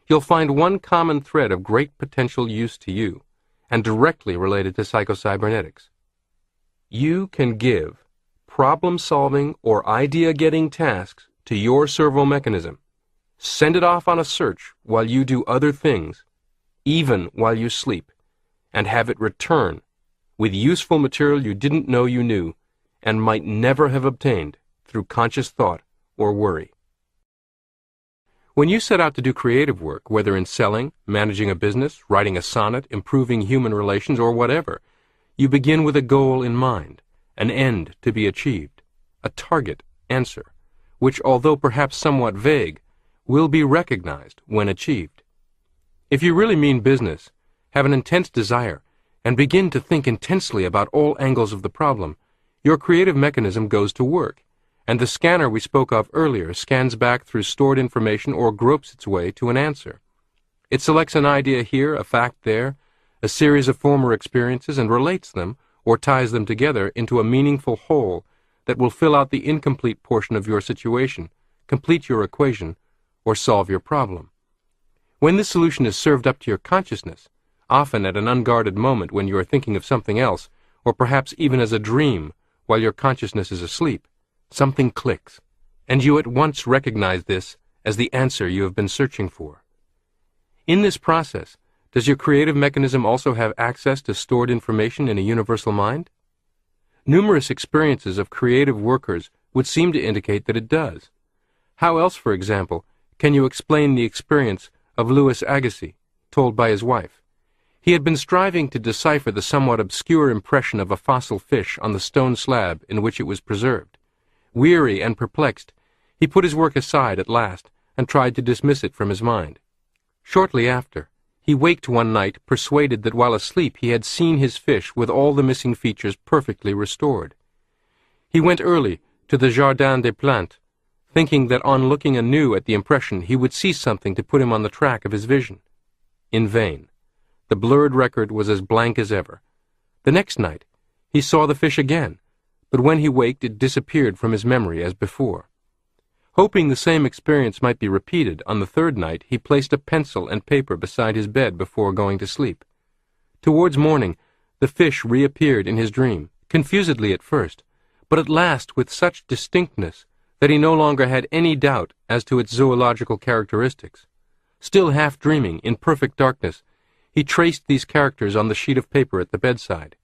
you'll find one common thread of great potential use to you, and directly related to psycho-cybernetics. You can give problem-solving or idea-getting tasks to your servo mechanism. Send it off on a search while you do other things, even while you sleep, and have it return with useful material you didn't know you knew and might never have obtained through conscious thought or worry. When you set out to do creative work, whether in selling, managing a business, writing a sonnet, improving human relations, or whatever, you begin with a goal in mind, an end to be achieved, a target answer, which, although perhaps somewhat vague, will be recognized when achieved. If you really mean business, have an intense desire, and begin to think intensely about all angles of the problem, your creative mechanism goes to work, and the scanner we spoke of earlier scans back through stored information or gropes its way to an answer. It selects an idea here, a fact there, a series of former experiences, and relates them, or ties them together into a meaningful whole that will fill out the incomplete portion of your situation, complete your equation, or solve your problem. When this solution is served up to your consciousness, often at an unguarded moment when you are thinking of something else, or perhaps even as a dream while your consciousness is asleep, something clicks, and you at once recognize this as the answer you have been searching for. In this process, does your creative mechanism also have access to stored information in a universal mind? Numerous experiences of creative workers would seem to indicate that it does. How else, for example, can you explain the experience of Louis Agassiz, told by his wife? He had been striving to decipher the somewhat obscure impression of a fossil fish on the stone slab in which it was preserved. Weary and perplexed, he put his work aside at last and tried to dismiss it from his mind. Shortly after, he waked one night persuaded that while asleep he had seen his fish with all the missing features perfectly restored. He went early to the Jardin des Plantes, thinking that on looking anew at the impression he would see something to put him on the track of his vision. In vain. The blurred record was as blank as ever. The next night, he saw the fish again, but when he waked it disappeared from his memory as before. Hoping the same experience might be repeated, on the third night he placed a pencil and paper beside his bed before going to sleep. Towards morning, the fish reappeared in his dream, confusedly at first, but at last with such distinctness that he no longer had any doubt as to its zoological characteristics. Still half dreaming, in perfect darkness, he traced these characters on the sheet of paper at the bedside.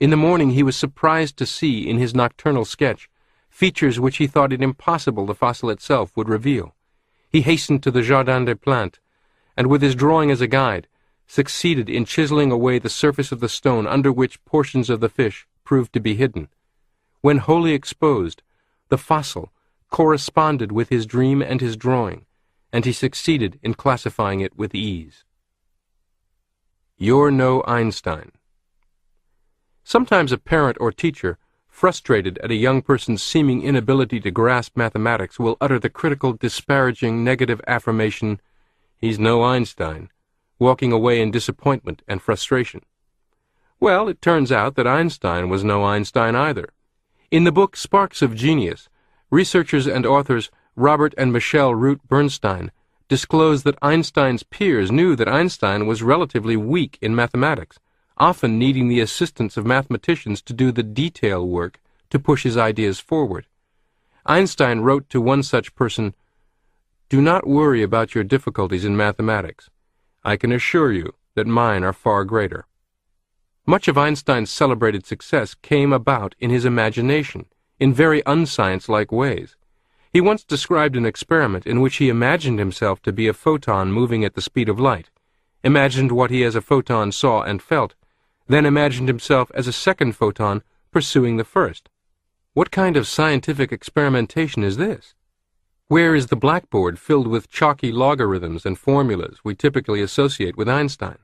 In the morning he was surprised to see in his nocturnal sketch features which he thought it impossible the fossil itself would reveal. He hastened to the Jardin des Plantes, and with his drawing as a guide, succeeded in chiseling away the surface of the stone under which portions of the fish proved to be hidden. When wholly exposed, the fossil corresponded with his dream and his drawing, and he succeeded in classifying it with ease. You're no Einstein. Sometimes a parent or teacher, frustrated at a young person's seeming inability to grasp mathematics, will utter the critical, disparaging, negative affirmation, "He's no Einstein," walking away in disappointment and frustration. Well, it turns out that Einstein was no Einstein either. In the book Sparks of Genius, researchers and authors Robert and Michelle Root Bernstein disclosed that Einstein's peers knew that Einstein was relatively weak in mathematics, often needing the assistance of mathematicians to do the detail work to push his ideas forward. Einstein wrote to one such person, "Do not worry about your difficulties in mathematics. I can assure you that mine are far greater." Much of Einstein's celebrated success came about in his imagination, in very unscience-like ways. He once described an experiment in which he imagined himself to be a photon moving at the speed of light, imagined what he as a photon saw and felt, then imagined himself as a second photon pursuing the first. What kind of scientific experimentation is this? Where is the blackboard filled with chalky logarithms and formulas we typically associate with Einstein?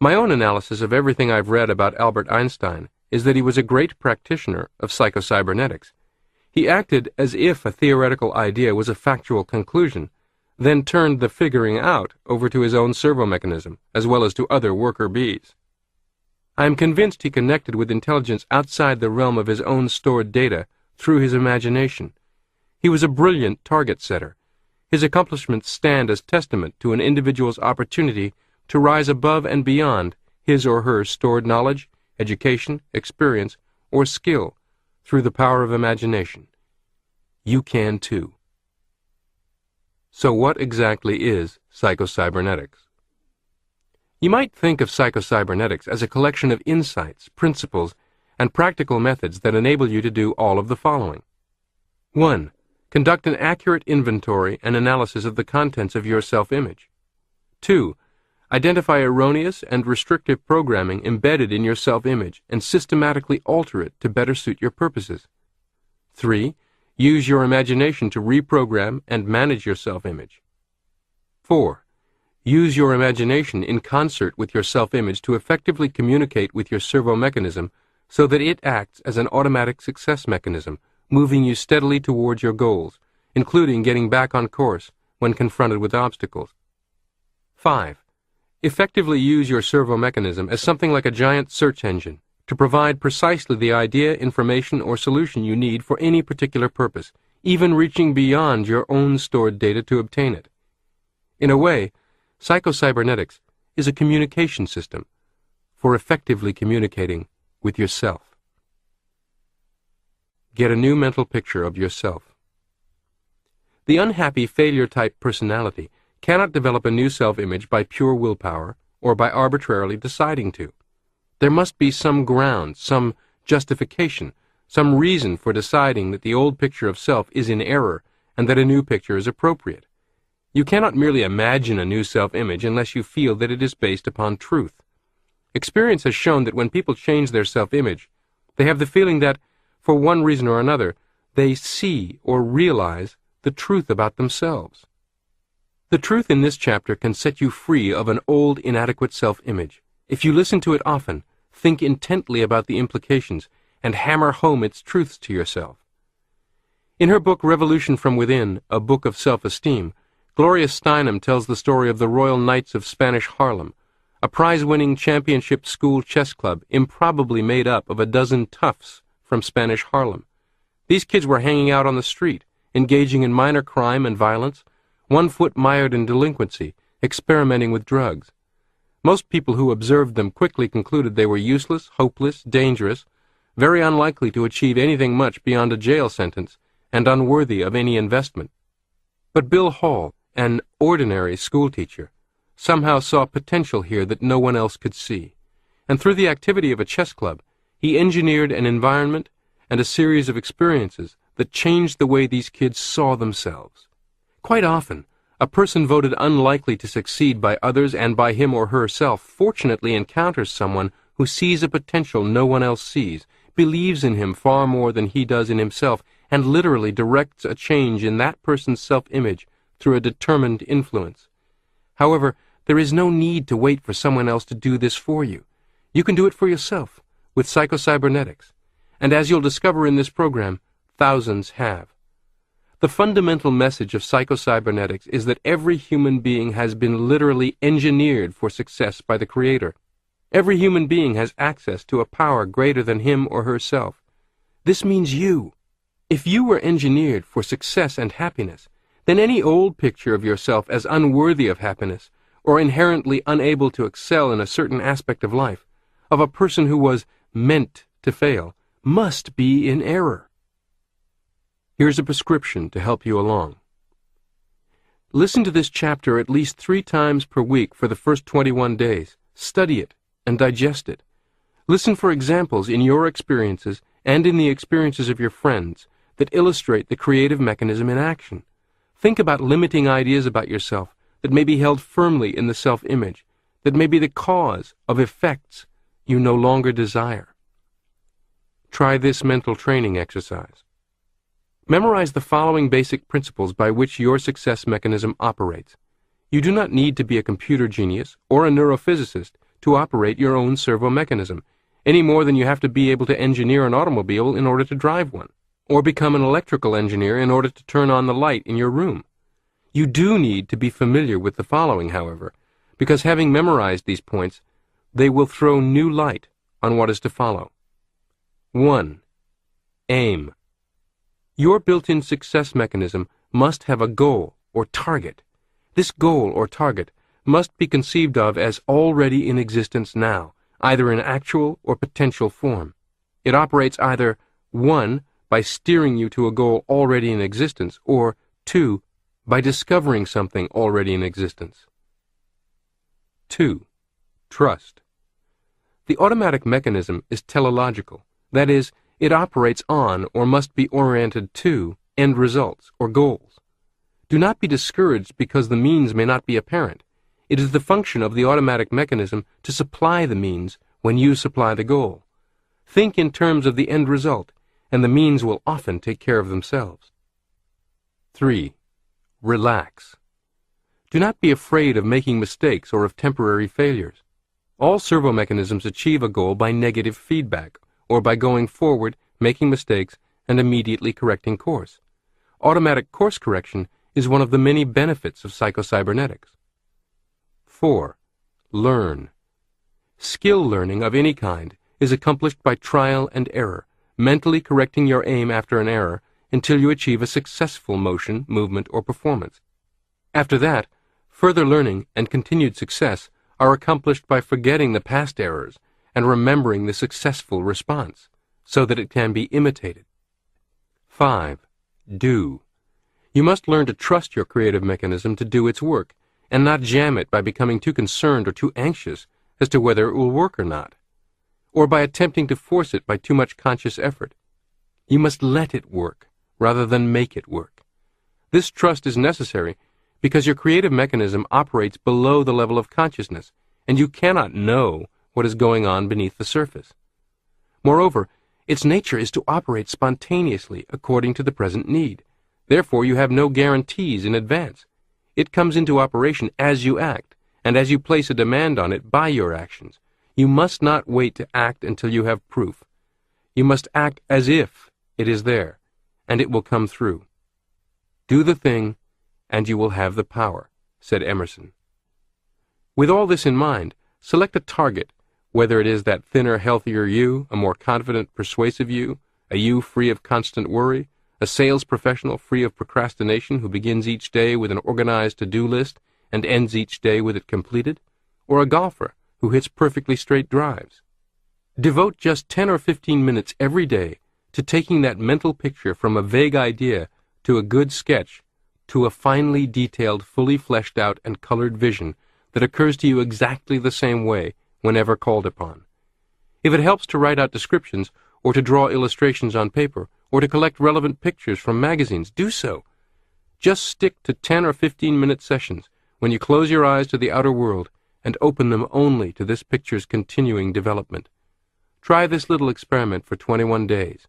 My own analysis of everything I've read about Albert Einstein is that he was a great practitioner of psycho-cybernetics. He acted as if a theoretical idea was a factual conclusion, then turned the figuring out over to his own servo mechanism, as well as to other worker bees. I am convinced he connected with intelligence outside the realm of his own stored data through his imagination. He was a brilliant target setter. His accomplishments stand as testament to an individual's opportunity to rise above and beyond his or her stored knowledge, education, experience, or skill through the power of imagination. You can too. So what exactly is psycho-cybernetics? You might think of psycho-cybernetics as a collection of insights, principles, and practical methods that enable you to do all of the following. 1. Conduct an accurate inventory and analysis of the contents of your self-image. 2. Identify erroneous and restrictive programming embedded in your self-image and systematically alter it to better suit your purposes. 3. Use your imagination to reprogram and manage your self-image. 4. Use your imagination in concert with your self-image to effectively communicate with your servo mechanism so that it acts as an automatic success mechanism, moving you steadily towards your goals, including getting back on course when confronted with obstacles. 5. Effectively use your servo mechanism as something like a giant search engine to provide precisely the idea, information, or solution you need for any particular purpose, even reaching beyond your own stored data to obtain it. In a way, psycho-cybernetics is a communication system for effectively communicating with yourself. Get a new mental picture of yourself. The unhappy failure-type personality cannot develop a new self-image by pure willpower or by arbitrarily deciding to. There must be some ground, some justification, some reason for deciding that the old picture of self is in error and that a new picture is appropriate. You cannot merely imagine a new self-image unless you feel that it is based upon truth. Experience has shown that when people change their self-image, they have the feeling that, for one reason or another, they see or realize the truth about themselves. The truth in this chapter can set you free of an old, inadequate self-image. If you listen to it often, think intently about the implications, and hammer home its truths to yourself. In her book Revolution from Within, A Book of Self-Esteem, Gloria Steinem tells the story of the Royal Knights of Spanish Harlem, a prize-winning championship school chess club improbably made up of a dozen toughs from Spanish Harlem. These kids were hanging out on the street, engaging in minor crime and violence, 1 foot mired in delinquency, experimenting with drugs. Most people who observed them quickly concluded they were useless, hopeless, dangerous, very unlikely to achieve anything much beyond a jail sentence, and unworthy of any investment. But Bill Hall, an ordinary schoolteacher, somehow saw potential here that no one else could see, and through the activity of a chess club, he engineered an environment and a series of experiences that changed the way these kids saw themselves. Quite often, a person voted unlikely to succeed by others and by him or herself fortunately encounters someone who sees a potential no one else sees, believes in him far more than he does in himself, and literally directs a change in that person's self-image through a determined influence. However, there is no need to wait for someone else to do this for you. You can do it for yourself with psycho-cybernetics, and as you'll discover in this program, thousands have. The fundamental message of psycho-cybernetics is that every human being has been literally engineered for success by the Creator. Every human being has access to a power greater than him or herself. This means you. If you were engineered for success and happiness, then any old picture of yourself as unworthy of happiness or inherently unable to excel in a certain aspect of life, of a person who was meant to fail, must be in error. Here's a prescription to help you along. Listen to this chapter at least 3 times per week for the first 21 days. Study it and digest it. Listen for examples in your experiences and in the experiences of your friends that illustrate the creative mechanism in action. Think about limiting ideas about yourself that may be held firmly in the self-image, that may be the cause of effects you no longer desire. Try this mental training exercise. Memorize the following basic principles by which your success mechanism operates. You do not need to be a computer genius or a neurophysicist to operate your own servo mechanism, any more than you have to be able to engineer an automobile in order to drive one, or become an electrical engineer in order to turn on the light in your room. You do need to be familiar with the following, however, because having memorized these points, they will throw new light on what is to follow. 1. Aim. Your built-in success mechanism must have a goal or target. This goal or target must be conceived of as already in existence now, either in actual or potential form. It operates either 1. By steering you to a goal already in existence, or 2. By discovering something already in existence. 2. Trust. The automatic mechanism is teleological, that is, it operates on or must be oriented to end results or goals. Do not be discouraged because the means may not be apparent. It is the function of the automatic mechanism to supply the means when you supply the goal. Think in terms of the end result, and the means will often take care of themselves. 3. Relax. Do not be afraid of making mistakes or of temporary failures. All servo mechanisms achieve a goal by negative feedback, or by going forward, making mistakes, and immediately correcting course. Automatic course correction is one of the many benefits of Psycho-Cybernetics. 4. Learn. Skill learning of any kind is accomplished by trial and error, mentally correcting your aim after an error until you achieve a successful motion, movement, or performance. After that, further learning and continued success are accomplished by forgetting the past errors and remembering the successful response, so that it can be imitated. 5. Do. You must learn to trust your creative mechanism to do its work, and not jam it by becoming too concerned or too anxious as to whether it will work or not, or by attempting to force it by too much conscious effort. You must let it work, rather than make it work. This trust is necessary because your creative mechanism operates below the level of consciousness, and you cannot know what is going on beneath the surface. Moreover, its nature is to operate spontaneously according to the present need. Therefore, you have no guarantees in advance. It comes into operation as you act, and as you place a demand on it by your actions. You must not wait to act until you have proof. You must act as if it is there, and it will come through. Do the thing, and you will have the power, said Emerson. With all this in mind, select a target, whether it is that thinner, healthier you, a more confident, persuasive you, a you free of constant worry, a sales professional free of procrastination who begins each day with an organized to-do list and ends each day with it completed, or a golfer who hits perfectly straight drives. Devote just 10 or 15 minutes every day to taking that mental picture from a vague idea to a good sketch to a finely detailed, fully fleshed out and colored vision that occurs to you exactly the same way whenever called upon. If it helps to write out descriptions, or to draw illustrations on paper, or to collect relevant pictures from magazines, do so. Just stick to 10 or 15-minute sessions when you close your eyes to the outer world and open them only to this picture's continuing development. Try this little experiment for 21 days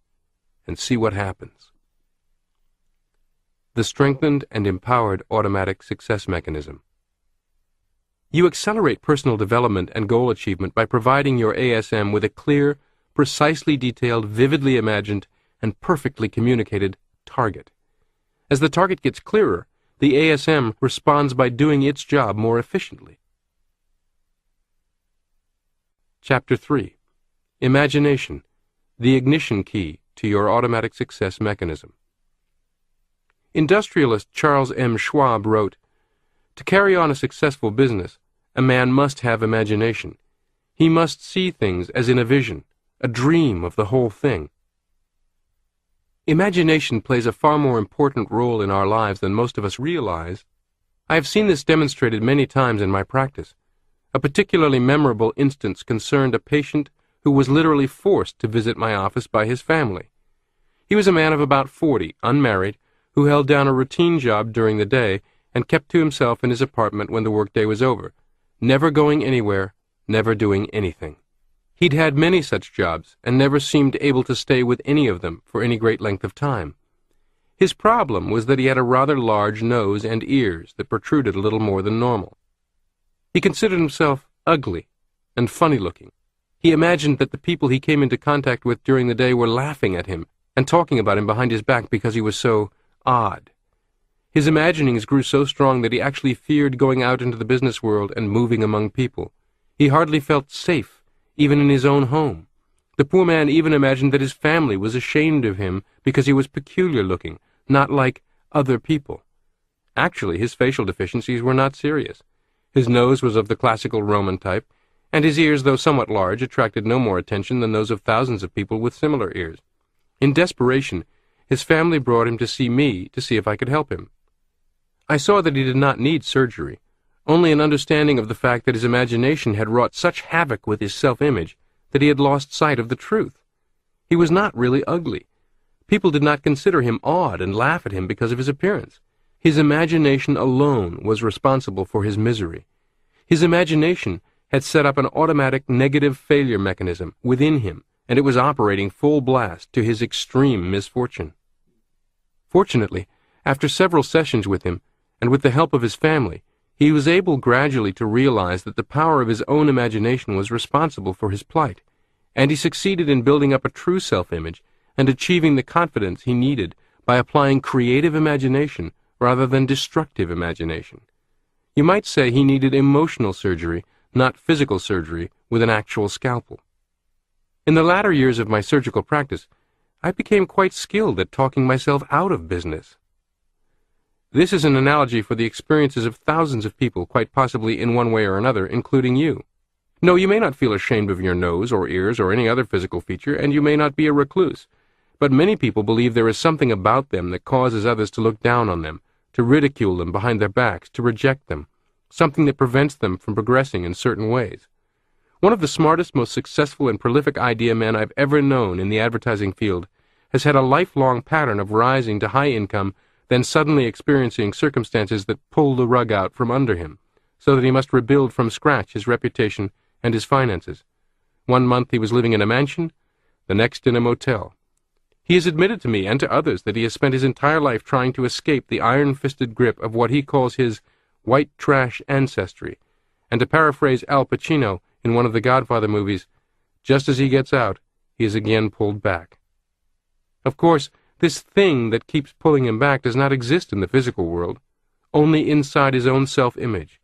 and see what happens. The strengthened and empowered automatic success mechanism. You accelerate personal development and goal achievement by providing your ASM with a clear, precisely detailed, vividly imagined, and perfectly communicated target. As the target gets clearer, the ASM responds by doing its job more efficiently. Chapter 3. Imagination, the ignition key to your automatic success mechanism. Industrialist Charles M. Schwab wrote, "To carry on a successful business, a man must have imagination. He must see things as in a vision, a dream of the whole thing." Imagination plays a far more important role in our lives than most of us realize. I have seen this demonstrated many times in my practice. A particularly memorable instance concerned a patient who was literally forced to visit my office by his family. He was a man of about 40, unmarried, who held down a routine job during the day and kept to himself in his apartment when the workday was over, never going anywhere, never doing anything. He'd had many such jobs and never seemed able to stay with any of them for any great length of time. His problem was that he had a rather large nose and ears that protruded a little more than normal. He considered himself ugly and funny-looking. He imagined that the people he came into contact with during the day were laughing at him and talking about him behind his back because he was so odd. His imaginings grew so strong that he actually feared going out into the business world and moving among people. He hardly felt safe, even in his own home. The poor man even imagined that his family was ashamed of him because he was peculiar-looking, not like other people. Actually, his facial deficiencies were not serious. His nose was of the classical Roman type, and his ears, though somewhat large, attracted no more attention than those of thousands of people with similar ears. In desperation, his family brought him to see me to see if I could help him. I saw that he did not need surgery, only an understanding of the fact that his imagination had wrought such havoc with his self-image that he had lost sight of the truth. He was not really ugly. People did not consider him odd and laugh at him because of his appearance. His imagination alone was responsible for his misery. His imagination had set up an automatic negative failure mechanism within him, and it was operating full blast to his extreme misfortune. Fortunately, after several sessions with him, and with the help of his family, he was able gradually to realize that the power of his own imagination was responsible for his plight, and he succeeded in building up a true self-image and achieving the confidence he needed by applying creative imagination rather than destructive imagination. You might say he needed emotional surgery, not physical surgery with an actual scalpel. In the latter years of my surgical practice, I became quite skilled at talking myself out of business. This is an analogy for the experiences of thousands of people, quite possibly in one way or another, including you. No, you may not feel ashamed of your nose or ears or any other physical feature, and you may not be a recluse, but many people believe there is something about them that causes others to look down on them, to ridicule them behind their backs, to reject them, something that prevents them from progressing in certain ways. One of the smartest, most successful and prolific idea men I've ever known in the advertising field has had a lifelong pattern of rising to high income, then suddenly experiencing circumstances that pull the rug out from under him, so that he must rebuild from scratch his reputation and his finances. One month he was living in a mansion, the next in a motel. He has admitted to me and to others that he has spent his entire life trying to escape the iron-fisted grip of what he calls his white trash ancestry, and to paraphrase Al Pacino in one of the Godfather movies, just as he gets out, he is again pulled back. Of course, this thing that keeps pulling him back does not exist in the physical world, only inside his own self-image.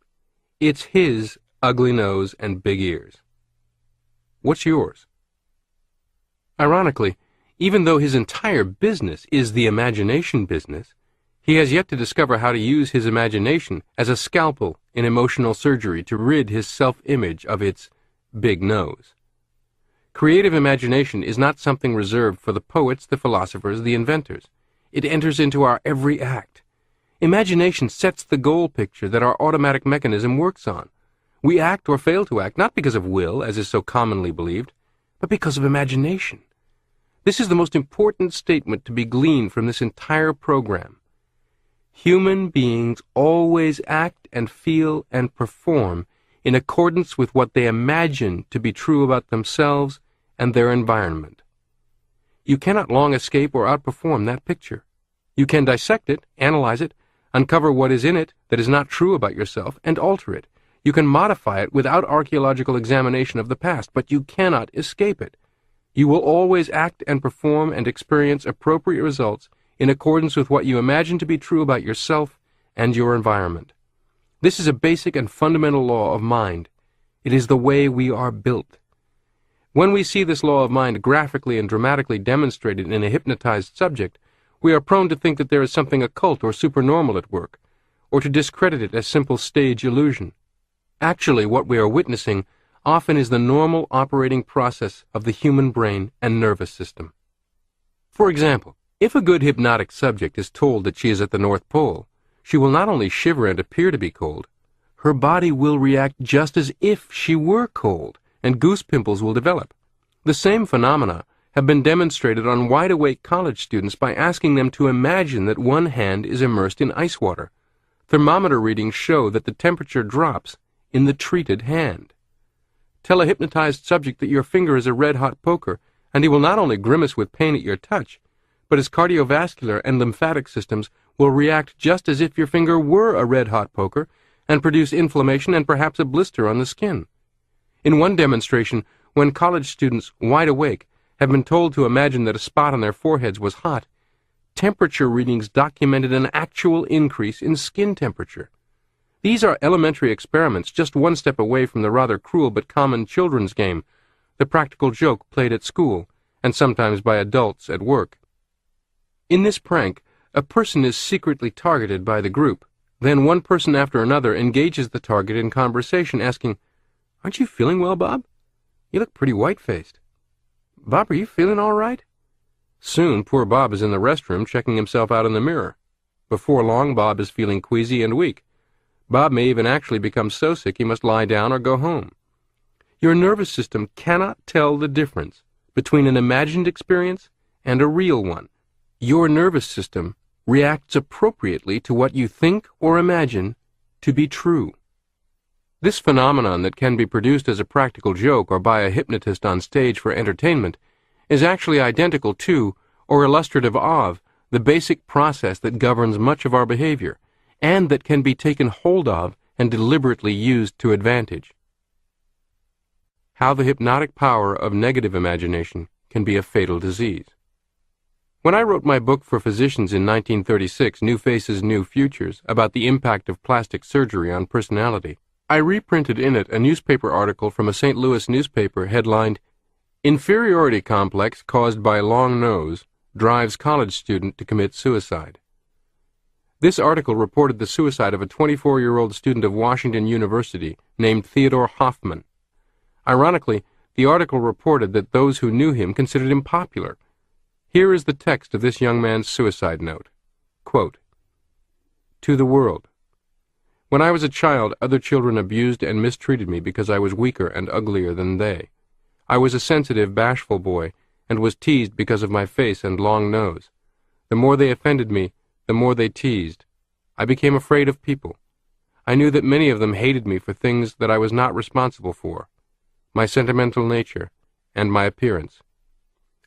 It's his ugly nose and big ears. What's yours? Ironically, even though his entire business is the imagination business, he has yet to discover how to use his imagination as a scalpel in emotional surgery to rid his self-image of its big nose. Creative imagination is not something reserved for the poets, the philosophers, the inventors. It enters into our every act. Imagination sets the goal picture that our automatic mechanism works on. We act or fail to act not because of will, as is so commonly believed, but because of imagination. This is the most important statement to be gleaned from this entire program. Human beings always act and feel and perform in accordance with what they imagine to be true about themselves and their environment. You cannot long escape or outperform that picture. You can dissect it, analyze it, uncover what is in it that is not true about yourself, and alter it. You can modify it without archaeological examination of the past, but you cannot escape it. You will always act and perform and experience appropriate results in accordance with what you imagine to be true about yourself and your environment. This is a basic and fundamental law of mind. It is the way we are built. When we see this law of mind graphically and dramatically demonstrated in a hypnotized subject, We are prone to think that there is something occult or supernormal at work, or to discredit it as simple stage illusion. Actually, what we are witnessing often is the normal operating process of the human brain and nervous system. For example, if a good hypnotic subject is told that she is at the North Pole, she will not only shiver and appear to be cold, her body will react just as if she were cold, and goose pimples will develop. The same phenomena have been demonstrated on wide-awake college students by asking them to imagine that one hand is immersed in ice water. Thermometer readings show that the temperature drops in the treated hand. Tell a hypnotized subject that your finger is a red-hot poker, and he will not only grimace with pain at your touch, but his cardiovascular and lymphatic systems will react just as if your finger were a red-hot poker and produce inflammation and perhaps a blister on the skin. In one demonstration, when college students, wide awake, have been told to imagine that a spot on their foreheads was hot, temperature readings documented an actual increase in skin temperature. These are elementary experiments just one step away from the rather cruel but common children's game, the practical joke played at school, and sometimes by adults at work. In this prank, a person is secretly targeted by the group. Then one person after another engages the target in conversation, asking, "Aren't you feeling well, Bob? You look pretty white-faced. Bob, are you feeling all right?" Soon, poor Bob is in the restroom checking himself out in the mirror. Before long, Bob is feeling queasy and weak. Bob may even actually become so sick he must lie down or go home. Your nervous system cannot tell the difference between an imagined experience and a real one. Your nervous system reacts appropriately to what you think or imagine to be true. This phenomenon that can be produced as a practical joke or by a hypnotist on stage for entertainment is actually identical to, or illustrative of, the basic process that governs much of our behavior, and that can be taken hold of and deliberately used to advantage. How the hypnotic power of negative imagination can be a fatal disease. When I wrote my book for physicians in 1936, New Faces, New Futures, about the impact of plastic surgery on personality, I reprinted in it a newspaper article from a St. Louis newspaper headlined, "Inferiority Complex Caused by Long Nose Drives College Student to Commit Suicide." This article reported the suicide of a 24-year-old student of Washington University named Theodore Hoffman. Ironically, the article reported that those who knew him considered him popular. Here is the text of this young man's suicide note. Quote, "To the world. When I was a child, other children abused and mistreated me because I was weaker and uglier than they. I was a sensitive, bashful boy, and was teased because of my face and long nose. The more they offended me, the more they teased. I became afraid of people. I knew that many of them hated me for things that I was not responsible for, my sentimental nature, and my appearance.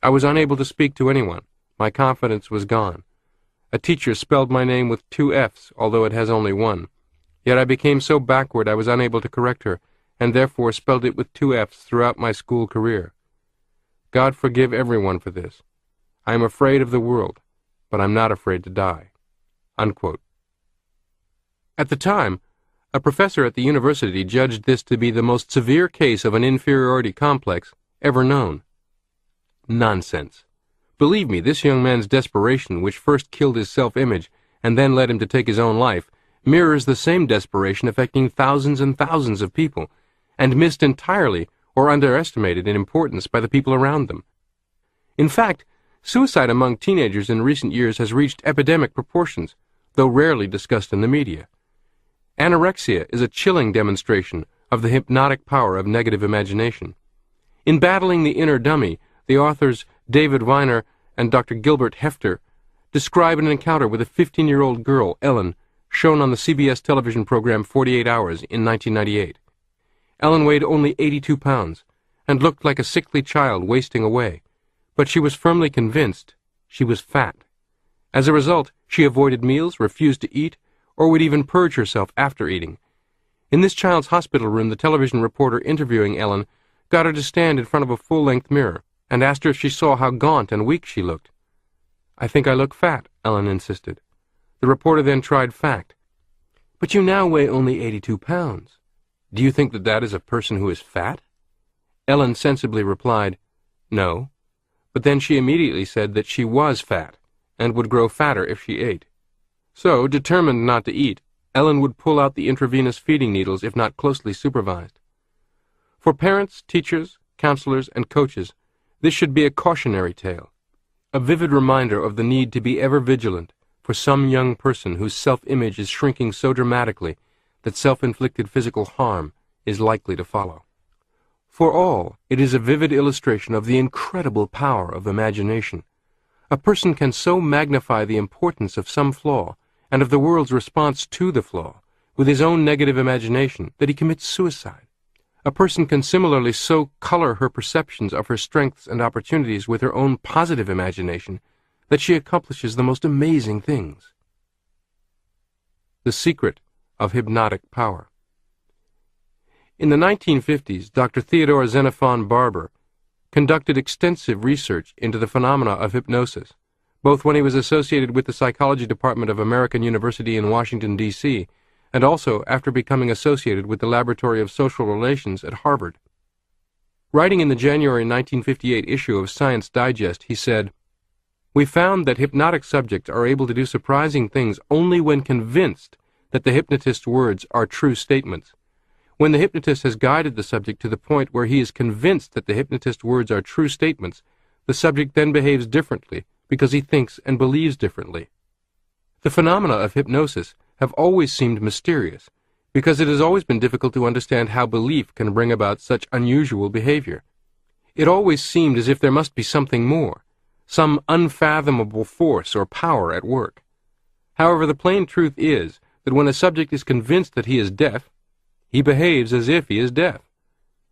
I was unable to speak to anyone. My confidence was gone. A teacher spelled my name with 2 F's, although it has only 1. Yet I became so backward I was unable to correct her, and therefore spelled it with 2 F's throughout my school career. God forgive everyone for this. I am afraid of the world, but I'm not afraid to die." Unquote. At the time, a professor at the university judged this to be the most severe case of an inferiority complex ever known. Nonsense. Believe me, this young man's desperation, which first killed his self-image and then led him to take his own life, mirrors the same desperation affecting thousands and thousands of people, and missed entirely or underestimated in importance by the people around them. In fact, suicide among teenagers in recent years has reached epidemic proportions, though rarely discussed in the media. Anorexia is a chilling demonstration of the hypnotic power of negative imagination. In Battling the Inner Dummy, the authors David Weiner and Dr. Gilbert Hefter describe an encounter with a 15-year-old girl, Ellen, shown on the CBS television program 48 Hours in 1998. Ellen weighed only 82 pounds and looked like a sickly child wasting away, but she was firmly convinced she was fat. As a result, she avoided meals, refused to eat, or would even purge herself after eating. In this child's hospital room, the television reporter interviewing Ellen got her to stand in front of a full-length mirror and asked her if she saw how gaunt and weak she looked. "I think I look fat," Ellen insisted. The reporter then tried fact. "But you now weigh only 82 pounds. Do you think that that is a person who is fat?" Ellen sensibly replied, "No." But then she immediately said that she was fat, and would grow fatter if she ate. So, determined not to eat, Ellen would pull out the intravenous feeding needles if not closely supervised. For parents, teachers, counselors, and coaches, this should be a cautionary tale, a vivid reminder of the need to be ever vigilant for some young person whose self-image is shrinking so dramatically that self-inflicted physical harm is likely to follow. For all, it is a vivid illustration of the incredible power of imagination. A person can so magnify the importance of some flaw and of the world's response to the flaw with his own negative imagination that he commits suicide. A person can similarly so color her perceptions of her strengths and opportunities with her own positive imagination that she accomplishes the most amazing things. The secret of hypnotic power. In the 1950s, Dr. Theodore Xenophon Barber conducted extensive research into the phenomena of hypnosis, both when he was associated with the Psychology Department of American University in Washington, D.C., and also after becoming associated with the Laboratory of Social Relations at Harvard. Writing in the January 1958 issue of Science Digest, he said, "We found that hypnotic subjects are able to do surprising things only when convinced that the hypnotist's words are true statements. When the hypnotist has guided the subject to the point where he is convinced that the hypnotist's words are true statements, the subject then behaves differently because he thinks and believes differently." The phenomena of hypnosis have always seemed mysterious because it has always been difficult to understand how belief can bring about such unusual behavior. It always seemed as if there must be something more, some unfathomable force or power at work. However, the plain truth is that when a subject is convinced that he is deaf, he behaves as if he is deaf.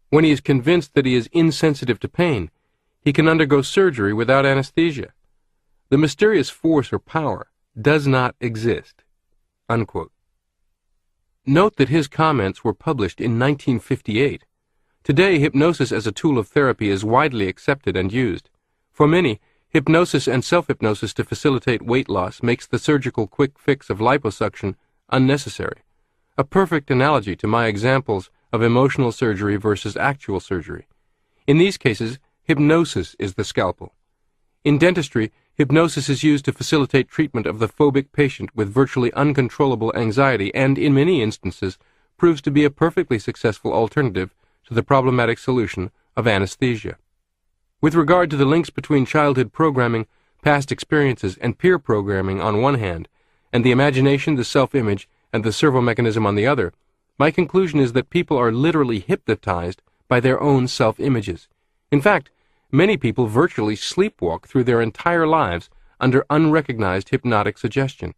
When he is convinced that he is insensitive to pain, he can undergo surgery without anesthesia. The mysterious force or power does not exist." Unquote. Note that his comments were published in 1958. Today, hypnosis as a tool of therapy is widely accepted and used. For many, hypnosis and self-hypnosis to facilitate weight loss makes the surgical quick fix of liposuction unnecessary. A perfect analogy to my examples of emotional surgery versus actual surgery. In these cases, hypnosis is the scalpel. In dentistry, hypnosis is used to facilitate treatment of the phobic patient with virtually uncontrollable anxiety and, in many instances, proves to be a perfectly successful alternative to the problematic solution of anesthesia. With regard to the links between childhood programming, past experiences, and peer programming on one hand, and the imagination, the self-image, and the servo mechanism on the other, my conclusion is that people are literally hypnotized by their own self-images. In fact, many people virtually sleepwalk through their entire lives under unrecognized hypnotic suggestion.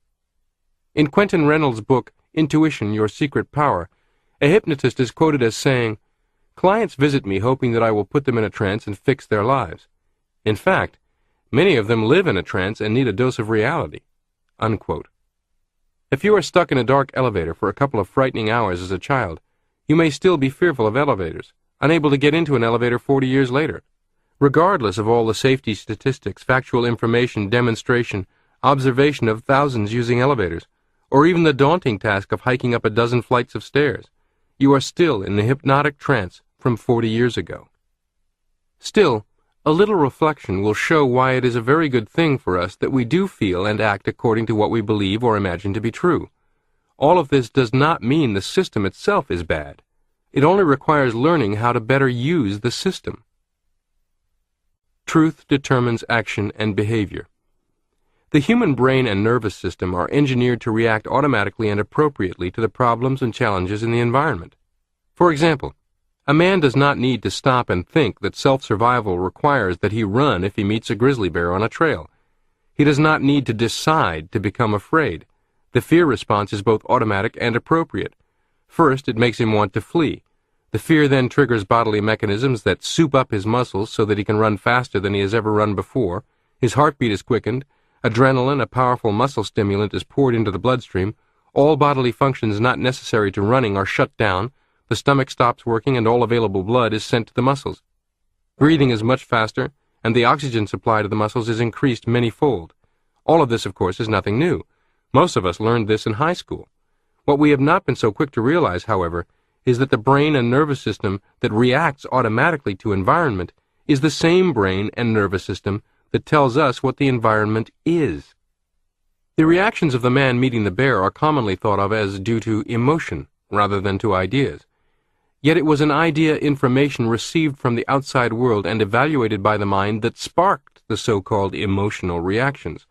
In Quentin Reynolds' book, Intuition, Your Secret Power, a hypnotist is quoted as saying, "Clients visit me hoping that I will put them in a trance and fix their lives. In fact, many of them live in a trance and need a dose of reality." Unquote. If you are stuck in a dark elevator for a couple of frightening hours as a child, you may still be fearful of elevators, unable to get into an elevator 40 years later. Regardless of all the safety statistics, factual information, demonstration, observation of thousands using elevators, or even the daunting task of hiking up a dozen flights of stairs, you are still in the hypnotic trance from 40 years ago. Still, a little reflection will show why it is a very good thing for us that we do feel and act according to what we believe or imagine to be true. All of this does not mean the system itself is bad. It only requires learning how to better use the system. Truth determines action and behavior. The human brain and nervous system are engineered to react automatically and appropriately to the problems and challenges in the environment. For example, a man does not need to stop and think that self-survival requires that he run if he meets a grizzly bear on a trail. He does not need to decide to become afraid. The fear response is both automatic and appropriate. First, it makes him want to flee. The fear then triggers bodily mechanisms that soup up his muscles so that he can run faster than he has ever run before. His heartbeat is quickened. Adrenaline, a powerful muscle stimulant, is poured into the bloodstream. All bodily functions not necessary to running are shut down. The stomach stops working and all available blood is sent to the muscles. Breathing is much faster, and the oxygen supply to the muscles is increased many-fold. All of this, of course, is nothing new. Most of us learned this in high school. What we have not been so quick to realize, however, is that the brain and nervous system that reacts automatically to environment is the same brain and nervous system that tells us what the environment is. The reactions of the man meeting the bear are commonly thought of as due to emotion rather than to ideas. Yet it was an idea information received from the outside world and evaluated by the mind that sparked the so-called emotional reactions.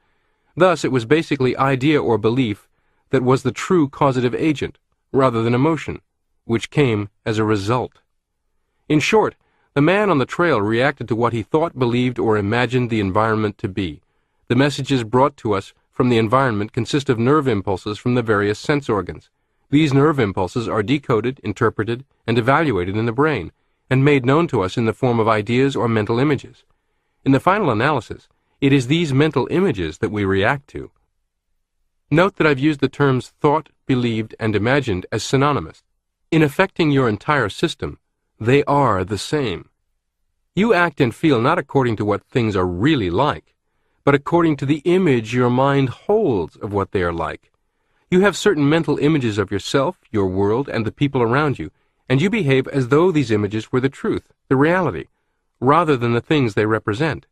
Thus, it was basically idea or belief that was the true causative agent, rather than emotion, which came as a result. In short, the man on the trail reacted to what he thought, believed, or imagined the environment to be. The messages brought to us from the environment consist of nerve impulses from the various sense organs. These nerve impulses are decoded, interpreted, and evaluated in the brain, and made known to us in the form of ideas or mental images. In the final analysis, it is these mental images that we react to. Note that I've used the terms thought, believed, and imagined as synonymous. In affecting your entire system, they are the same. You act and feel not according to what things are really like, but according to the image your mind holds of what they are like. You have certain mental images of yourself, your world, and the people around you, and you behave as though these images were the truth, the reality, rather than the things they represent.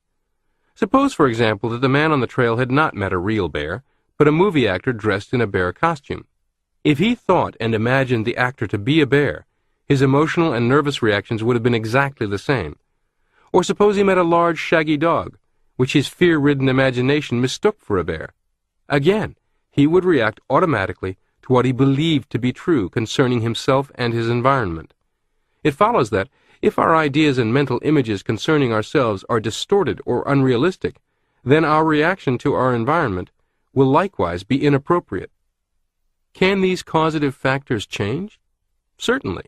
Suppose, for example, that the man on the trail had not met a real bear, but a movie actor dressed in a bear costume. If he thought and imagined the actor to be a bear, his emotional and nervous reactions would have been exactly the same. Or suppose he met a large, shaggy dog, which his fear-ridden imagination mistook for a bear. Again, he would react automatically to what he believed to be true concerning himself and his environment. It follows that, if our ideas and mental images concerning ourselves are distorted or unrealistic, then our reaction to our environment will likewise be inappropriate. Can these causative factors change? Certainly.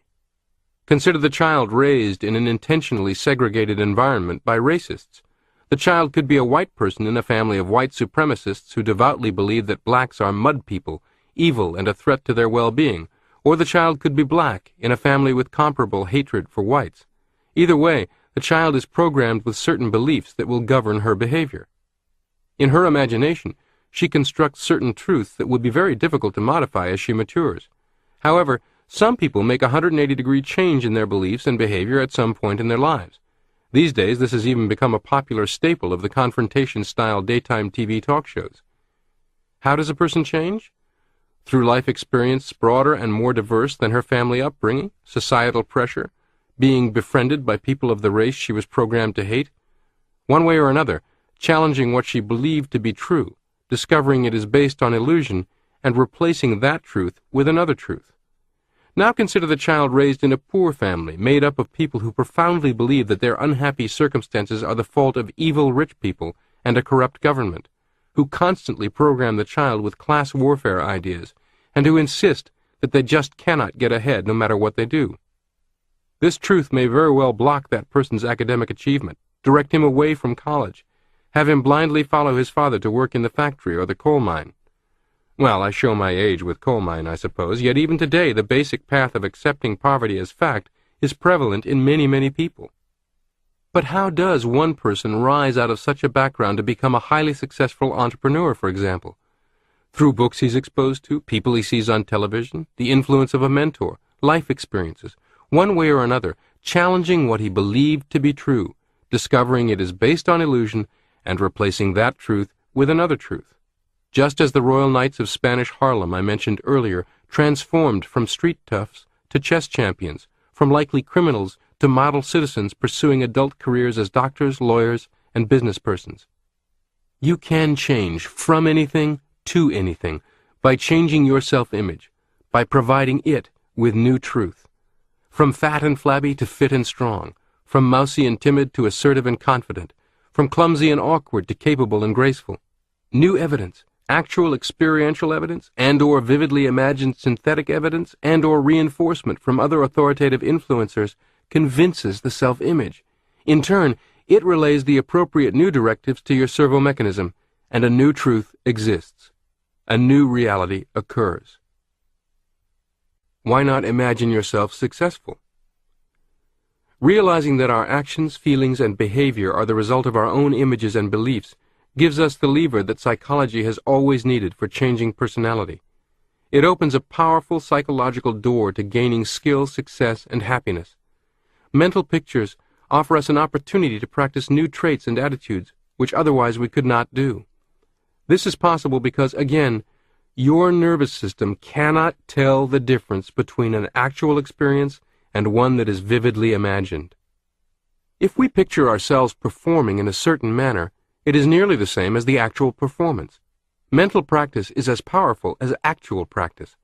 Consider the child raised in an intentionally segregated environment by racists. The child could be a white person in a family of white supremacists who devoutly believe that blacks are mud people, evil and a threat to their well-being, or the child could be black in a family with comparable hatred for whites. Either way, the child is programmed with certain beliefs that will govern her behavior. In her imagination, she constructs certain truths that would be very difficult to modify as she matures. However, some people make a 180-degree change in their beliefs and behavior at some point in their lives. These days, this has even become a popular staple of the confrontation-style daytime TV talk shows. How does a person change? Through life experience broader and more diverse than her family upbringing, societal pressure, being befriended by people of the race she was programmed to hate. One way or another, challenging what she believed to be true, discovering it is based on illusion, and replacing that truth with another truth. Now consider the child raised in a poor family, made up of people who profoundly believe that their unhappy circumstances are the fault of evil rich people and a corrupt government, who constantly program the child with class warfare ideas, and who insist that they just cannot get ahead no matter what they do. This truth may very well block that person's academic achievement, direct him away from college, have him blindly follow his father to work in the factory or the coal mine. Well, I show my age with coal mine, I suppose, yet even today the basic path of accepting poverty as fact is prevalent in many, many people. But how does one person rise out of such a background to become a highly successful entrepreneur, for example? Through books he's exposed to, people he sees on television, the influence of a mentor, life experiences, one way or another, challenging what he believed to be true, discovering it is based on illusion, and replacing that truth with another truth. Just as the Royal Knights of Spanish Harlem I mentioned earlier transformed from street toughs to chess champions, from likely criminals to model citizens pursuing adult careers as doctors, lawyers, and business persons. You can change from anything to anything by changing your self-image, by providing it with new truth. From fat and flabby to fit and strong, from mousy and timid to assertive and confident, from clumsy and awkward to capable and graceful. New evidence, actual experiential evidence, and/or vividly imagined synthetic evidence, and/or reinforcement from other authoritative influencers convinces the self-image. In turn, it relays the appropriate new directives to your servo mechanism, and a new truth exists. A new reality occurs. Why not imagine yourself successful? Realizing that our actions, feelings, and behavior are the result of our own images and beliefs gives us the lever that psychology has always needed for changing personality. It opens a powerful psychological door to gaining skill, success, and happiness. Mental pictures offer us an opportunity to practice new traits and attitudes which otherwise we could not do. This is possible because, again, your nervous system cannot tell the difference between an actual experience and one that is vividly imagined. If we picture ourselves performing in a certain manner, it is nearly the same as the actual performance. Mental practice is as powerful as actual practice.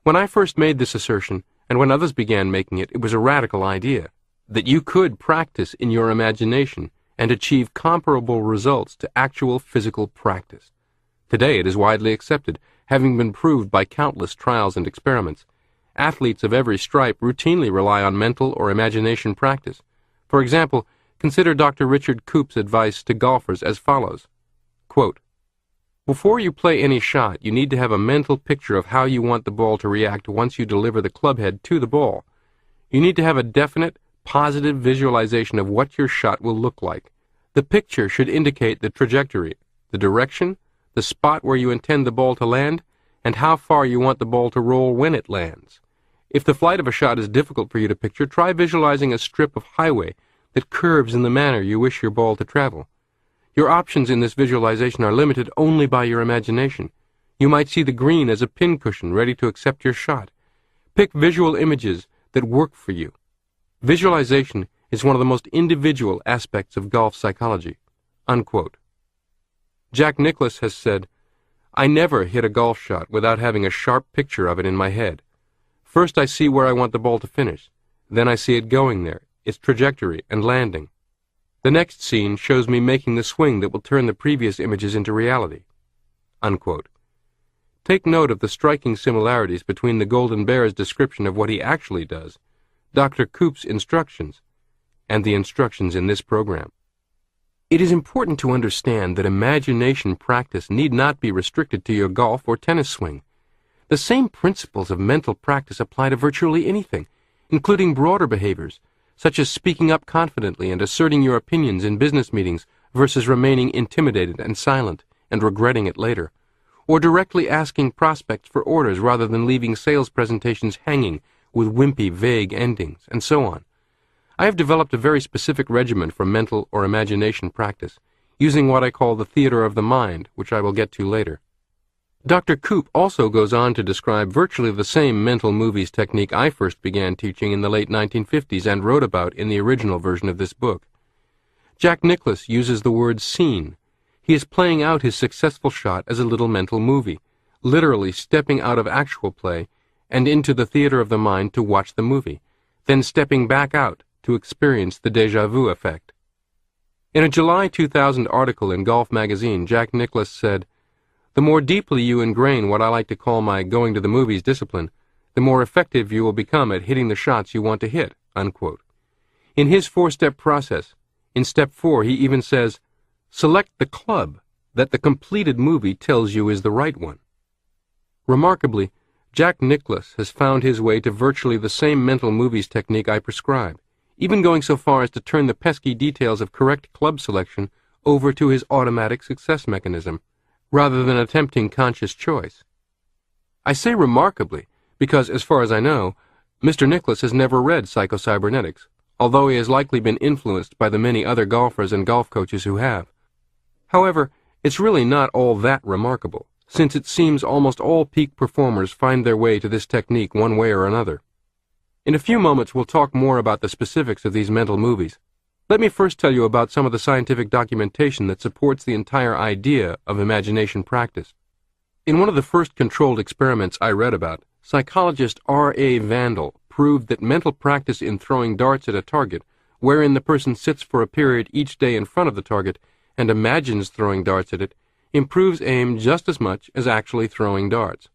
When I first made this assertion, and when others began making it, it was a radical idea, that you could practice in your imagination and achieve comparable results to actual physical practice. Today it is widely accepted, having been proved by countless trials and experiments. Athletes of every stripe routinely rely on mental or imagination practice. For example, consider Dr. Richard Koop's advice to golfers as follows. Quote, "Before you play any shot, you need to have a mental picture of how you want the ball to react once you deliver the club head to the ball. You need to have a definite, positive visualization of what your shot will look like. The picture should indicate the trajectory, the direction, the spot where you intend the ball to land, and how far you want the ball to roll when it lands. If the flight of a shot is difficult for you to picture, try visualizing a strip of highway that curves in the manner you wish your ball to travel. Your options in this visualization are limited only by your imagination. You might see the green as a pincushion ready to accept your shot. Pick visual images that work for you. Visualization is one of the most individual aspects of golf psychology." Unquote. Jack Nicklaus has said, "I never hit a golf shot without having a sharp picture of it in my head. First I see where I want the ball to finish. Then I see it going there, its trajectory and landing. The next scene shows me making the swing that will turn the previous images into reality." Unquote. Take note of the striking similarities between the Golden Bear's description of what he actually does, Dr. Koop's instructions, and the instructions in this program. It is important to understand that imagination practice need not be restricted to your golf or tennis swing. The same principles of mental practice apply to virtually anything, including broader behaviors, such as speaking up confidently and asserting your opinions in business meetings versus remaining intimidated and silent and regretting it later, or directly asking prospects for orders rather than leaving sales presentations hanging with wimpy, vague endings, and so on. I have developed a very specific regimen for mental or imagination practice, using what I call the theater of the mind, which I will get to later. Dr. Koop also goes on to describe virtually the same mental movies technique I first began teaching in the late 1950s and wrote about in the original version of this book. Jack Nicklaus uses the word scene. He is playing out his successful shot as a little mental movie, literally stepping out of actual play and into the theater of the mind to watch the movie, then stepping back out to experience the déjà vu effect. In a July 2000 article in Golf magazine, Jack Nicklaus said, "The more deeply you ingrain what I like to call my going to the movies discipline, the more effective you will become at hitting the shots you want to hit." Unquote. In his 4-step process, in step 4 he even says, "Select the club that the completed movie tells you is the right one." Remarkably, Jack Nicklaus has found his way to virtually the same mental movies technique I prescribe, even going so far as to turn the pesky details of correct club selection over to his automatic success mechanism, rather than attempting conscious choice. I say remarkably because, as far as I know, Mr. Nicklaus has never read Psycho-Cybernetics, although he has likely been influenced by the many other golfers and golf coaches who have. However, it's really not all that remarkable, since it seems almost all peak performers find their way to this technique one way or another. In a few moments we'll talk more about the specifics of these mental movies. Let me first tell you about some of the scientific documentation that supports the entire idea of imagination practice. In one of the first controlled experiments I read about, psychologist R.A. Vandal proved that mental practice in throwing darts at a target, wherein the person sits for a period each day in front of the target and imagines throwing darts at it, improves aim just as much as actually throwing darts.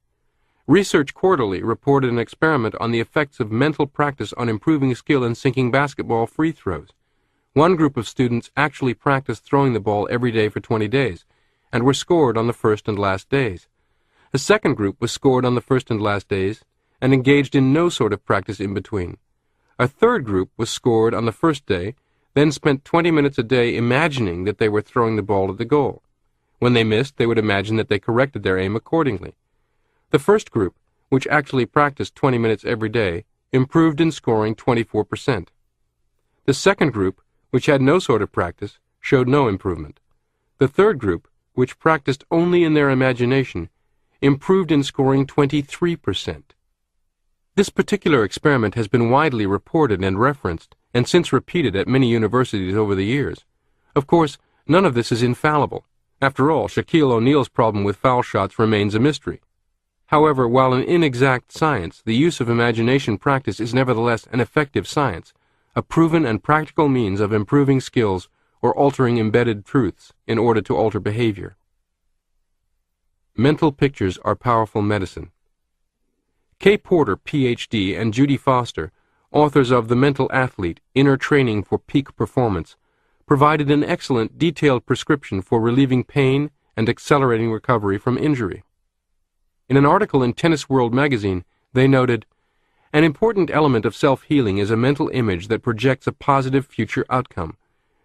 Research Quarterly reported an experiment on the effects of mental practice on improving skill in sinking basketball free throws. One group of students actually practiced throwing the ball every day for 20 days, and were scored on the first and last days. A second group was scored on the first and last days, and engaged in no sort of practice in between. A third group was scored on the first day, then spent 20 minutes a day imagining that they were throwing the ball at the goal. When they missed, they would imagine that they corrected their aim accordingly. The first group, which actually practiced 20 minutes every day, improved in scoring 24%. The second group, which had no sort of practice, showed no improvement. The third group, which practiced only in their imagination, improved in scoring 23%. This particular experiment has been widely reported and referenced, and since repeated at many universities over the years. Of course, none of this is infallible. After all, Shaquille O'Neal's problem with foul shots remains a mystery. However, while an inexact science, the use of imagination practice is nevertheless an effective science, a proven and practical means of improving skills or altering embedded truths in order to alter behavior. Mental pictures are powerful medicine. Kay Porter, Ph.D., and Judy Foster, authors of The Mental Athlete, Inner Training for Peak Performance, provided an excellent, detailed prescription for relieving pain and accelerating recovery from injury. In an article in Tennis World magazine, they noted, "An important element of self-healing is a mental image that projects a positive future outcome.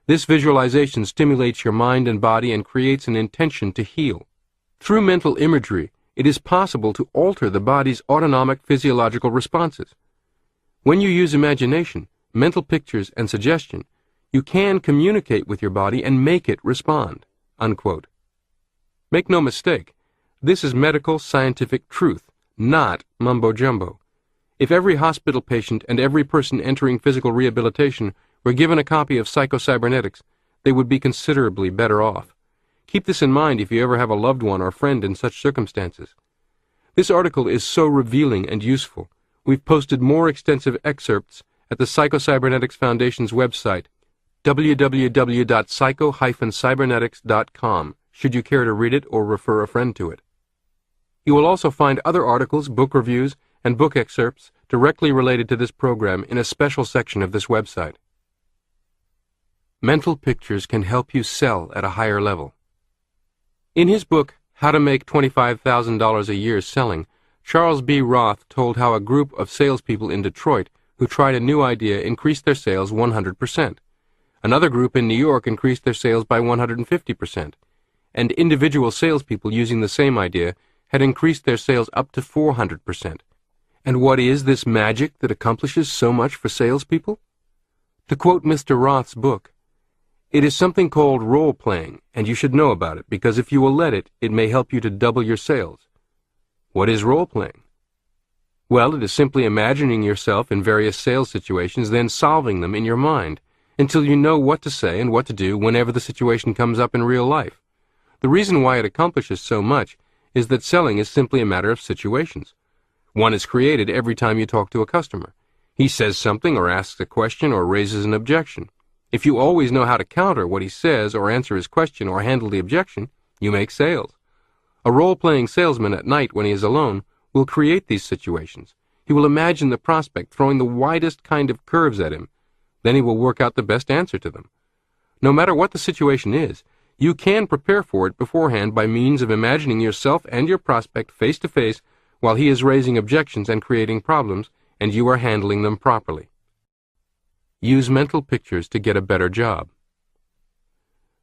This visualization stimulates your mind and body and creates an intention to heal. Through mental imagery, it is possible to alter the body's autonomic physiological responses. When you use imagination, mental pictures, and suggestion, you can communicate with your body and make it respond." Unquote. Make no mistake, this is medical scientific truth, not mumbo-jumbo. If every hospital patient and every person entering physical rehabilitation were given a copy of Psycho-Cybernetics, they would be considerably better off. Keep this in mind if you ever have a loved one or friend in such circumstances. This article is so revealing and useful. We've posted more extensive excerpts at the Psycho-Cybernetics Foundation's website, www.psycho-cybernetics.com, should you care to read it or refer a friend to it. You will also find other articles, book reviews, and book excerpts directly related to this program in a special section of this website. Mental pictures can help you sell at a higher level. In his book, How to Make $25,000 a Year Selling, Charles B. Roth told how a group of salespeople in Detroit who tried a new idea increased their sales 100%. Another group in New York increased their sales by 150%. And individual salespeople using the same idea had increased their sales up to 400%. And what is this magic that accomplishes so much for salespeople? To quote Mr. Roth's book, "It is something called role-playing, and you should know about it, because if you will let it, it may help you to double your sales." What is role-playing? Well, it is simply imagining yourself in various sales situations, then solving them in your mind, until you know what to say and what to do whenever the situation comes up in real life. The reason why it accomplishes so much is that selling is simply a matter of situations. One is created every time you talk to a customer. He says something or asks a question or raises an objection. If you always know how to counter what he says or answer his question or handle the objection, you make sales. A role-playing salesman at night when he is alone will create these situations. He will imagine the prospect throwing the widest kind of curves at him. Then he will work out the best answer to them. No matter what the situation is, you can prepare for it beforehand by means of imagining yourself and your prospect face to face while he is raising objections and creating problems, and you are handling them properly. Use mental pictures to get a better job.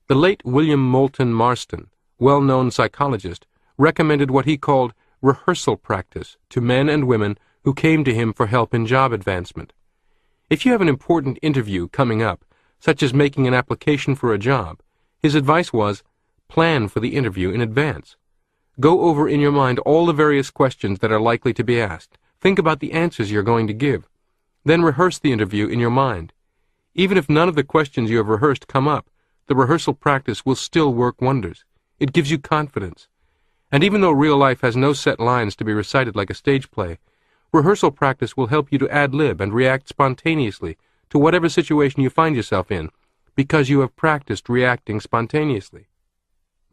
The late William Moulton Marston, well-known psychologist, recommended what he called rehearsal practice to men and women who came to him for help in job advancement. If you have an important interview coming up, such as making an application for a job, his advice was, plan for the interview in advance. Go over in your mind all the various questions that are likely to be asked. Think about the answers you're going to give. Then rehearse the interview in your mind. Even if none of the questions you have rehearsed come up, the rehearsal practice will still work wonders. It gives you confidence. And even though real life has no set lines to be recited like a stage play, rehearsal practice will help you to ad-lib and react spontaneously to whatever situation you find yourself in, because you have practiced reacting spontaneously.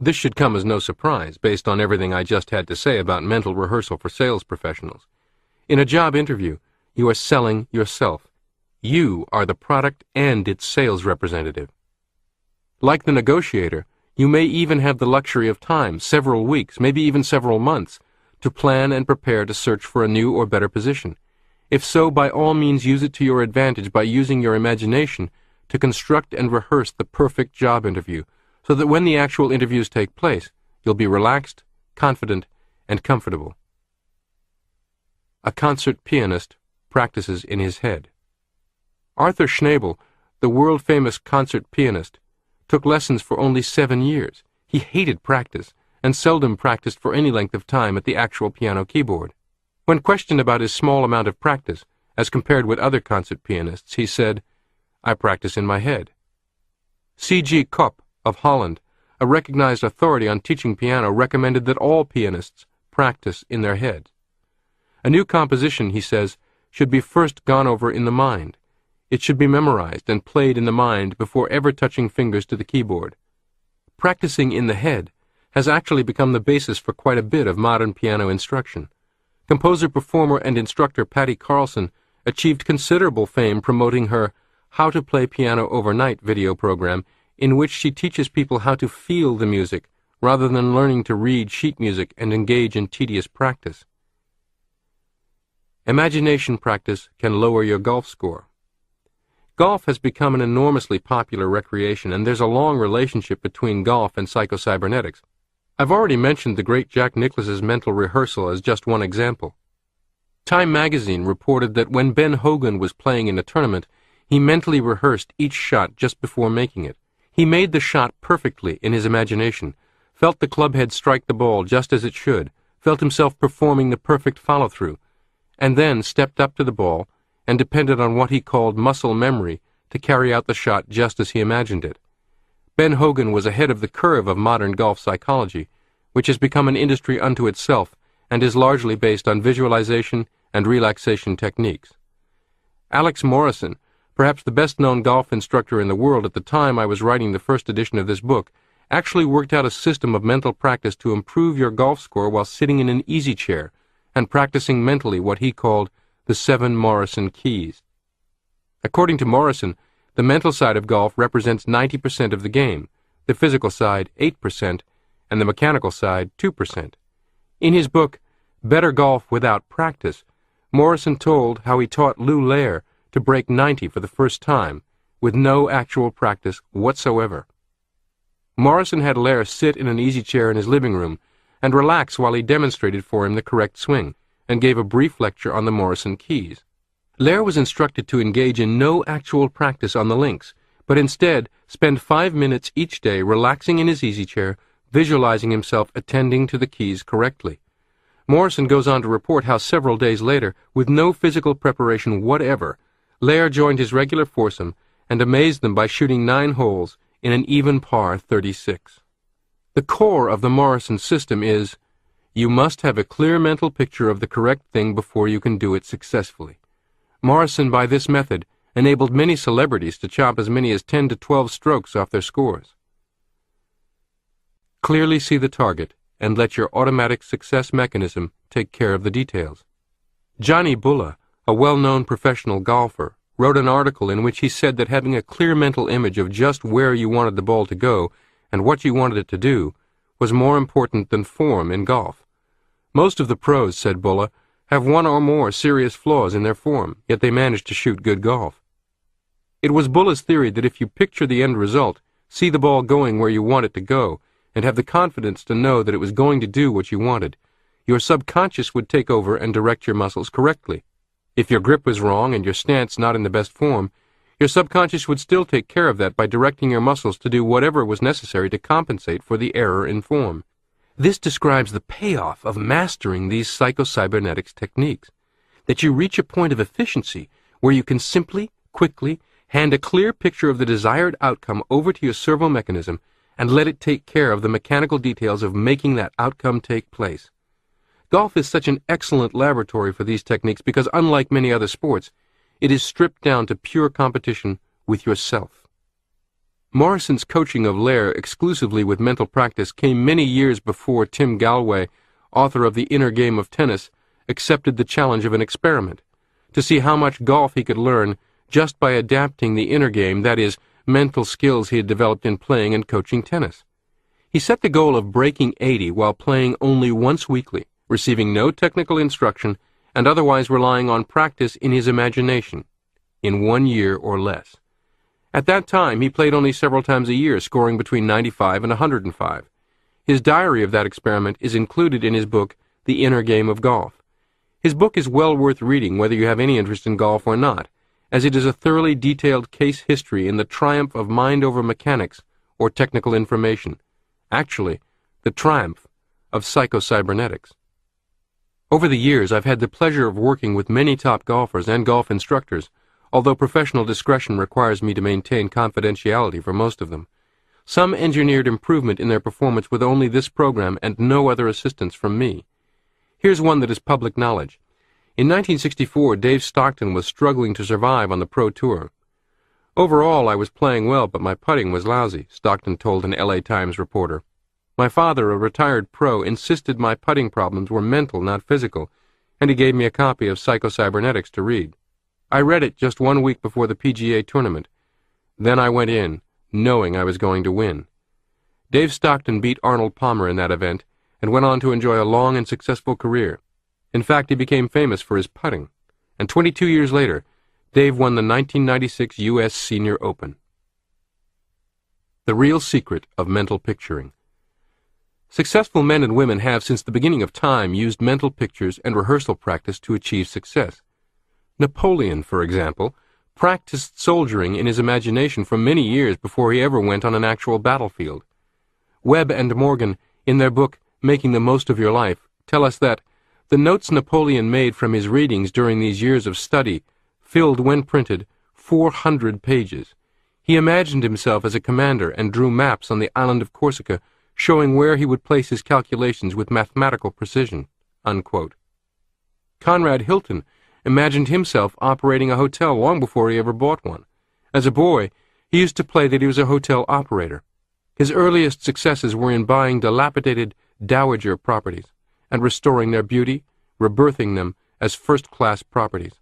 This should come as no surprise, based on everything I just had to say about mental rehearsal for sales professionals. In a job interview, you are selling yourself. You are the product and its sales representative. Like the negotiator, you may even have the luxury of time, several weeks, maybe even several months, to plan and prepare to search for a new or better position. If so, by all means use it to your advantage by using your imagination to construct and rehearse the perfect job interview, so that when the actual interviews take place, you'll be relaxed, confident, and comfortable. A concert pianist practices in his head. Arthur Schnabel, the world-famous concert pianist, took lessons for only 7 years. He hated practice, and seldom practiced for any length of time at the actual piano keyboard. When questioned about his small amount of practice, as compared with other concert pianists, he said, "I practice in my head." C.G. Kopp of Holland, a recognized authority on teaching piano, recommended that all pianists practice in their heads. A new composition, he says, should be first gone over in the mind. It should be memorized and played in the mind before ever touching fingers to the keyboard. Practicing in the head has actually become the basis for quite a bit of modern piano instruction. Composer, performer, and instructor Patty Carlson achieved considerable fame promoting her How to Play Piano Overnight video program, in which she teaches people how to feel the music rather than learning to read sheet music and engage in tedious practice. Imagination practice can lower your golf score. Golf has become an enormously popular recreation, and there's a long relationship between golf and psycho-cybernetics. I've already mentioned the great Jack Nicklaus's mental rehearsal as just one example. Time magazine reported that when Ben Hogan was playing in a tournament, he mentally rehearsed each shot just before making it. He made the shot perfectly in his imagination, felt the club head strike the ball just as it should, felt himself performing the perfect follow-through, and then stepped up to the ball and depended on what he called muscle memory to carry out the shot just as he imagined it. Ben Hogan was ahead of the curve of modern golf psychology, which has become an industry unto itself and is largely based on visualization and relaxation techniques. Alex Morrison, perhaps the best-known golf instructor in the world at the time I was writing the first edition of this book, actually worked out a system of mental practice to improve your golf score while sitting in an easy chair and practicing mentally what he called the 7 Morrison keys. According to Morrison, the mental side of golf represents 90% of the game, the physical side 8%, and the mechanical side 2%. In his book, Better Golf Without Practice, Morrison told how he taught Lou Lair to break 90 for the first time, with no actual practice whatsoever. Morrison had Lair sit in an easy chair in his living room and relax while he demonstrated for him the correct swing, and gave a brief lecture on the Morrison keys. Lair was instructed to engage in no actual practice on the links, but instead spend 5 minutes each day relaxing in his easy chair, visualizing himself attending to the keys correctly. Morrison goes on to report how several days later, with no physical preparation whatever, Lair joined his regular foursome and amazed them by shooting 9 holes in an even par 36. The core of the Morrison system is, you must have a clear mental picture of the correct thing before you can do it successfully. Morrison, by this method, enabled many celebrities to chop as many as 10 to 12 strokes off their scores. Clearly see the target and let your automatic success mechanism take care of the details. Johnny Bulla, a well-known professional golfer, wrote an article in which he said that having a clear mental image of just where you wanted the ball to go and what you wanted it to do was more important than form in golf. Most of the pros, said Bulla, have one or more serious flaws in their form, yet they manage to shoot good golf. It was Bulla's theory that if you picture the end result, see the ball going where you want it to go, and have the confidence to know that it was going to do what you wanted, your subconscious would take over and direct your muscles correctly. If your grip was wrong and your stance not in the best form, your subconscious would still take care of that by directing your muscles to do whatever was necessary to compensate for the error in form. This describes the payoff of mastering these psycho-cybernetics techniques, that you reach a point of efficiency where you can simply, quickly, hand a clear picture of the desired outcome over to your servo mechanism and let it take care of the mechanical details of making that outcome take place. Golf is such an excellent laboratory for these techniques because, unlike many other sports, it is stripped down to pure competition with yourself. Morrison's coaching of Lair exclusively with mental practice came many years before Tim Galway, author of The Inner Game of Tennis, accepted the challenge of an experiment, to see how much golf he could learn just by adapting the inner game, that is, mental skills he had developed in playing and coaching tennis. He set the goal of breaking 80 while playing only once weekly, receiving no technical instruction, and otherwise relying on practice in his imagination, in 1 year or less. At that time, he played only several times a year, scoring between 95 and 105. His diary of that experiment is included in his book, The Inner Game of Golf. His book is well worth reading whether you have any interest in golf or not, as it is a thoroughly detailed case history in the triumph of mind over mechanics or technical information. Actually, the triumph of Psycho-Cybernetics. Over the years, I've had the pleasure of working with many top golfers and golf instructors, although professional discretion requires me to maintain confidentiality for most of them. Some engineered improvement in their performance with only this program and no other assistance from me. Here's one that is public knowledge. In 1964, Dave Stockton was struggling to survive on the Pro Tour. Overall, I was playing well, but my putting was lousy, Stockton told an LA Times reporter. My father, a retired pro, insisted my putting problems were mental, not physical, and he gave me a copy of Psycho-Cybernetics to read. I read it just 1 week before the PGA tournament. Then I went in, knowing I was going to win. Dave Stockton beat Arnold Palmer in that event and went on to enjoy a long and successful career. In fact, he became famous for his putting, and 22 years later, Dave won the 1996 U.S. Senior Open. The real secret of mental picturing. Successful men and women have, since the beginning of time, used mental pictures and rehearsal practice to achieve success. Napoleon, for example, practiced soldiering in his imagination for many years before he ever went on an actual battlefield. Webb and Morgan, in their book Making the Most of Your Life, tell us that the notes Napoleon made from his readings during these years of study filled, when printed, 400 pages. He imagined himself as a commander and drew maps on the island of Corsica showing where he would place his calculations with mathematical precision." Unquote. Conrad Hilton imagined himself operating a hotel long before he ever bought one. As a boy, he used to play that he was a hotel operator. His earliest successes were in buying dilapidated dowager properties and restoring their beauty, rebirthing them as first-class properties.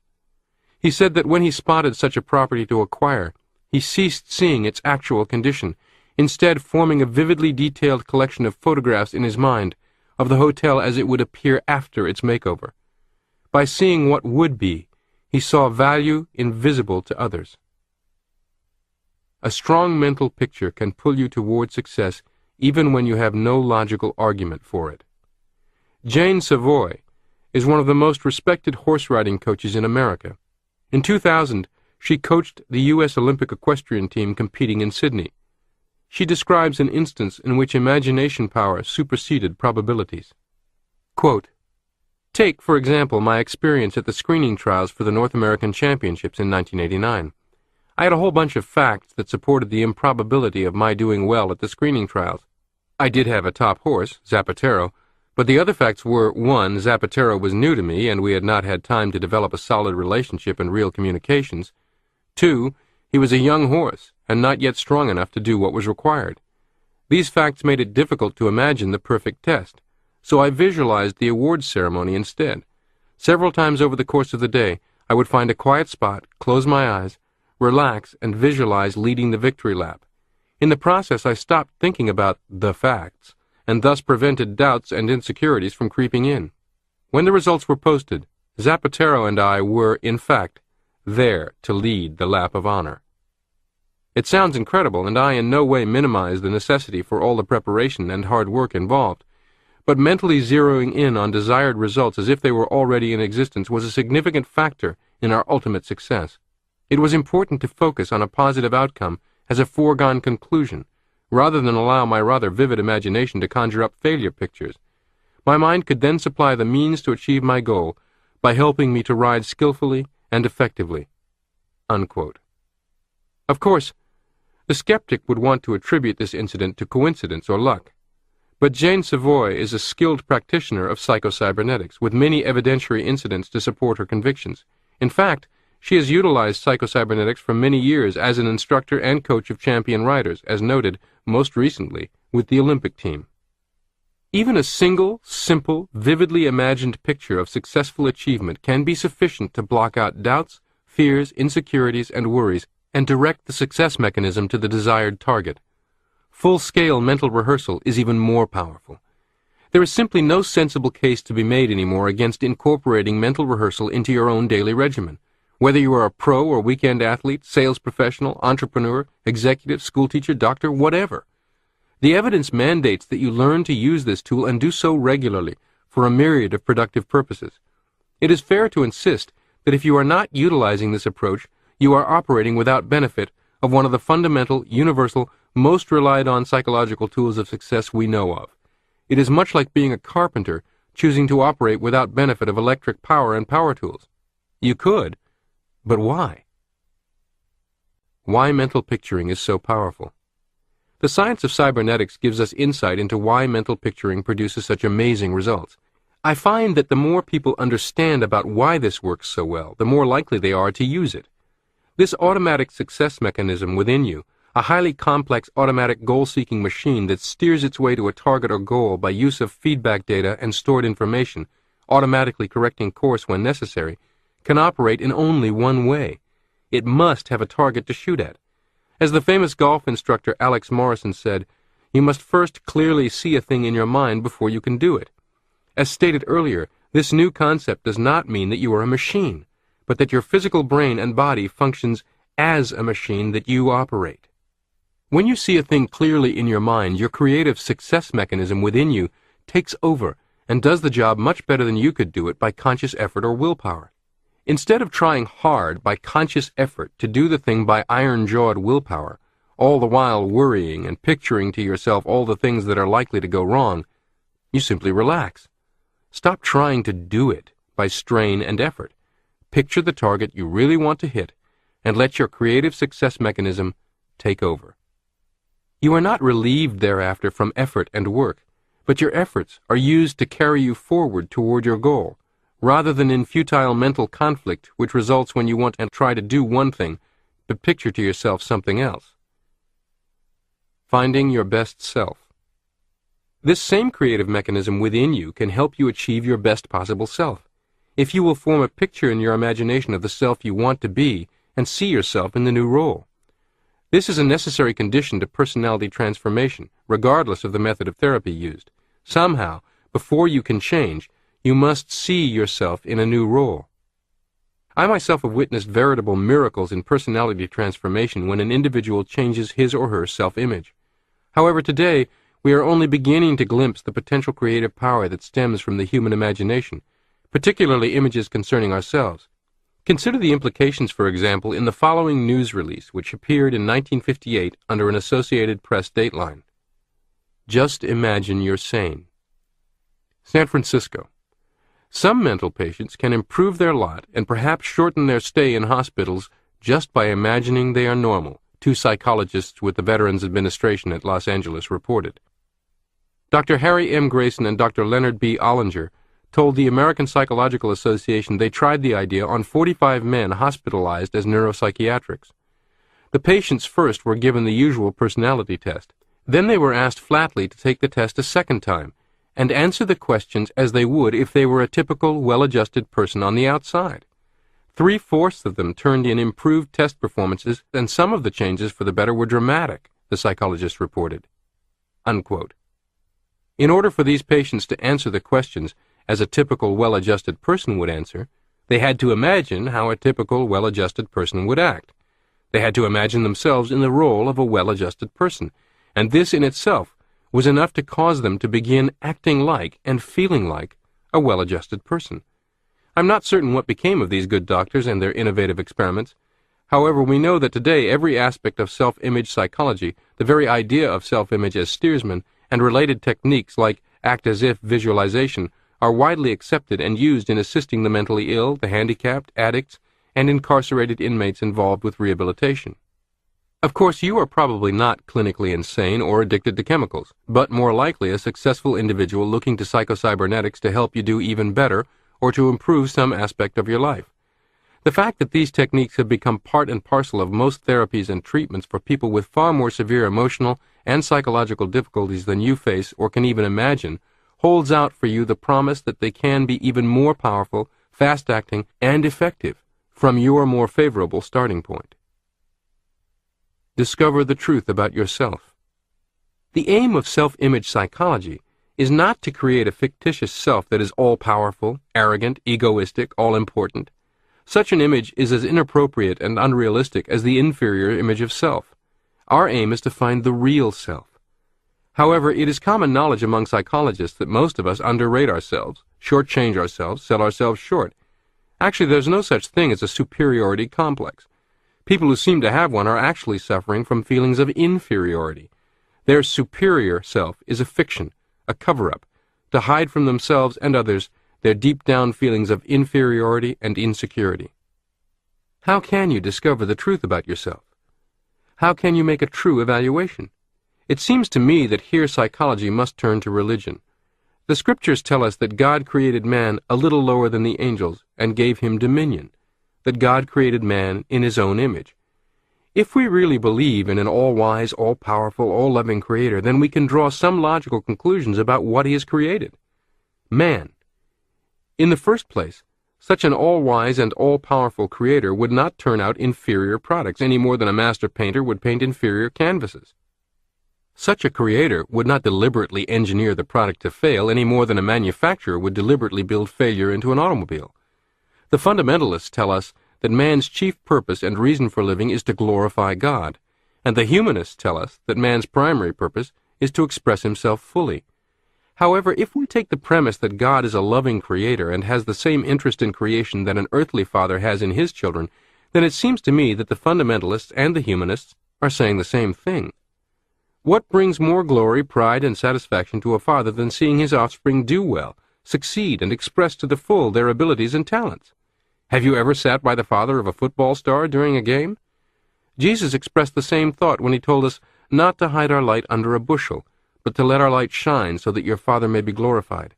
He said that when he spotted such a property to acquire, he ceased seeing its actual condition, instead forming a vividly detailed collection of photographs in his mind of the hotel as it would appear after its makeover. By seeing what would be, he saw value invisible to others. A strong mental picture can pull you toward success even when you have no logical argument for it. Jane Savoy is one of the most respected horse riding coaches in America. In 2000, she coached the U.S. Olympic equestrian team competing in Sydney. She describes an instance in which imagination power superseded probabilities. Quote, "Take, for example, my experience at the screening trials for the North American Championships in 1989. I had a whole bunch of facts that supported the improbability of my doing well at the screening trials. I did have a top horse, Zapatero, but the other facts were, 1, Zapatero was new to me and we had not had time to develop a solid relationship and real communications. 2, he was a young horse and not yet strong enough to do what was required. These facts made it difficult to imagine the perfect test, so I visualized the awards ceremony instead. Several times over the course of the day, I would find a quiet spot, close my eyes, relax, and visualize leading the victory lap. In the process, I stopped thinking about the facts, and thus prevented doubts and insecurities from creeping in. When the results were posted, Zapatero and I were, in fact, there to lead the lap of honor." It sounds incredible, and I in no way minimize the necessity for all the preparation and hard work involved, but mentally zeroing in on desired results as if they were already in existence was a significant factor in our ultimate success. It was important to focus on a positive outcome as a foregone conclusion, rather than allow my rather vivid imagination to conjure up failure pictures. My mind could then supply the means to achieve my goal by helping me to ride skillfully and effectively." Unquote. Of course, the skeptic would want to attribute this incident to coincidence or luck. But Jane Savoy is a skilled practitioner of psycho-cybernetics, with many evidentiary incidents to support her convictions. In fact, she has utilized psycho-cybernetics for many years as an instructor and coach of champion riders, as noted most recently with the Olympic team. Even a single, simple, vividly imagined picture of successful achievement can be sufficient to block out doubts, fears, insecurities, and worries, and direct the success mechanism to the desired target. Full-scale mental rehearsal is even more powerful. There is simply no sensible case to be made anymore against incorporating mental rehearsal into your own daily regimen. Whether you are a pro or weekend athlete, sales professional, entrepreneur, executive, schoolteacher, doctor, whatever. The evidence mandates that you learn to use this tool and do so regularly for a myriad of productive purposes. It is fair to insist that if you are not utilizing this approach, you are operating without benefit of one of the fundamental, universal, most relied on psychological tools of success we know of. It is much like being a carpenter choosing to operate without benefit of electric power and power tools. You could, but why? Why mental picturing is so powerful. The science of cybernetics gives us insight into why mental picturing produces such amazing results. I find that the more people understand about why this works so well, the more likely they are to use it. This automatic success mechanism within you, a highly complex automatic goal-seeking machine that steers its way to a target or goal by use of feedback data and stored information, automatically correcting course when necessary, can operate in only one way. It must have a target to shoot at. As the famous golf instructor Alex Morrison said, you must first clearly see a thing in your mind before you can do it. As stated earlier, this new concept does not mean that you are a machine, but that your physical brain and body functions as a machine that you operate. When you see a thing clearly in your mind, your creative success mechanism within you takes over and does the job much better than you could do it by conscious effort or willpower. Instead of trying hard by conscious effort to do the thing by iron-jawed willpower, all the while worrying and picturing to yourself all the things that are likely to go wrong, you simply relax. Stop trying to do it by strain and effort. Picture the target you really want to hit and let your creative success mechanism take over. You are not relieved thereafter from effort and work, but your efforts are used to carry you forward toward your goal, rather than in futile mental conflict which results when you want to try to do one thing, but picture to yourself something else. Finding your best self. This same creative mechanism within you can help you achieve your best possible self, if you will form a picture in your imagination of the self you want to be and see yourself in the new role. This is a necessary condition to personality transformation, regardless of the method of therapy used. Somehow, before you can change, you must see yourself in a new role. I myself have witnessed veritable miracles in personality transformation when an individual changes his or her self-image. However, today, we are only beginning to glimpse the potential creative power that stems from the human imagination, particularly images concerning ourselves. Consider the implications, for example, in the following news release, which appeared in 1958 under an Associated Press dateline. Just imagine you're sane. San Francisco. Some mental patients can improve their lot and perhaps shorten their stay in hospitals just by imagining they are normal, two psychologists with the Veterans Administration at Los Angeles reported. Dr. Harry M. Grayson and Dr. Leonard B. Ollinger told the American Psychological Association they tried the idea on 45 men hospitalized as neuropsychiatrics. The patients first were given the usual personality test. Then they were asked flatly to take the test a second time and answer the questions as they would if they were a typical, well-adjusted person on the outside. 3/4 of them turned in improved test performances, and some of the changes for the better were dramatic, the psychologist reported. Unquote. In order for these patients to answer the questions as a typical, well-adjusted person would answer, they had to imagine how a typical, well-adjusted person would act. They had to imagine themselves in the role of a well-adjusted person, and this in itself was enough to cause them to begin acting like and feeling like a well-adjusted person. I'm not certain what became of these good doctors and their innovative experiments. However, we know that today every aspect of self-image psychology, the very idea of self-image as steersman, and related techniques like act-as-if visualization are widely accepted and used in assisting the mentally ill, the handicapped, addicts, and incarcerated inmates involved with rehabilitation. Of course, you are probably not clinically insane or addicted to chemicals, but more likely a successful individual looking to psycho-cybernetics to help you do even better or to improve some aspect of your life. The fact that these techniques have become part and parcel of most therapies and treatments for people with far more severe emotional and psychological difficulties than you face or can even imagine holds out for you the promise that they can be even more powerful, fast-acting, and effective from your more favorable starting point. Discover the truth about yourself. The aim of self-image psychology is not to create a fictitious self that is all-powerful, arrogant, egoistic, all-important. Such an image is as inappropriate and unrealistic as the inferior image of self. Our aim is to find the real self. However, it is common knowledge among psychologists that most of us underrate ourselves, shortchange ourselves, sell ourselves short. Actually, there's no such thing as a superiority complex. People who seem to have one are actually suffering from feelings of inferiority. Their superior self is a fiction, a cover-up, to hide from themselves and others their deep-down feelings of inferiority and insecurity. How can you discover the truth about yourself? How can you make a true evaluation? It seems to me that here psychology must turn to religion. The scriptures tell us that God created man a little lower than the angels and gave him dominion, that God created man in his own image. If we really believe in an all-wise, all-powerful, all-loving Creator, then we can draw some logical conclusions about what He has created. Man. In the first place, such an all-wise and all-powerful Creator would not turn out inferior products any more than a master painter would paint inferior canvases. Such a Creator would not deliberately engineer the product to fail any more than a manufacturer would deliberately build failure into an automobile. The fundamentalists tell us that man's chief purpose and reason for living is to glorify God, and the humanists tell us that man's primary purpose is to express himself fully. However, if we take the premise that God is a loving Creator and has the same interest in creation that an earthly father has in his children, then it seems to me that the fundamentalists and the humanists are saying the same thing. What brings more glory, pride, and satisfaction to a father than seeing his offspring do well, succeed, and express to the full their abilities and talents? Have you ever sat by the father of a football star during a game? Jesus expressed the same thought when he told us not to hide our light under a bushel, but to let our light shine so that your Father may be glorified.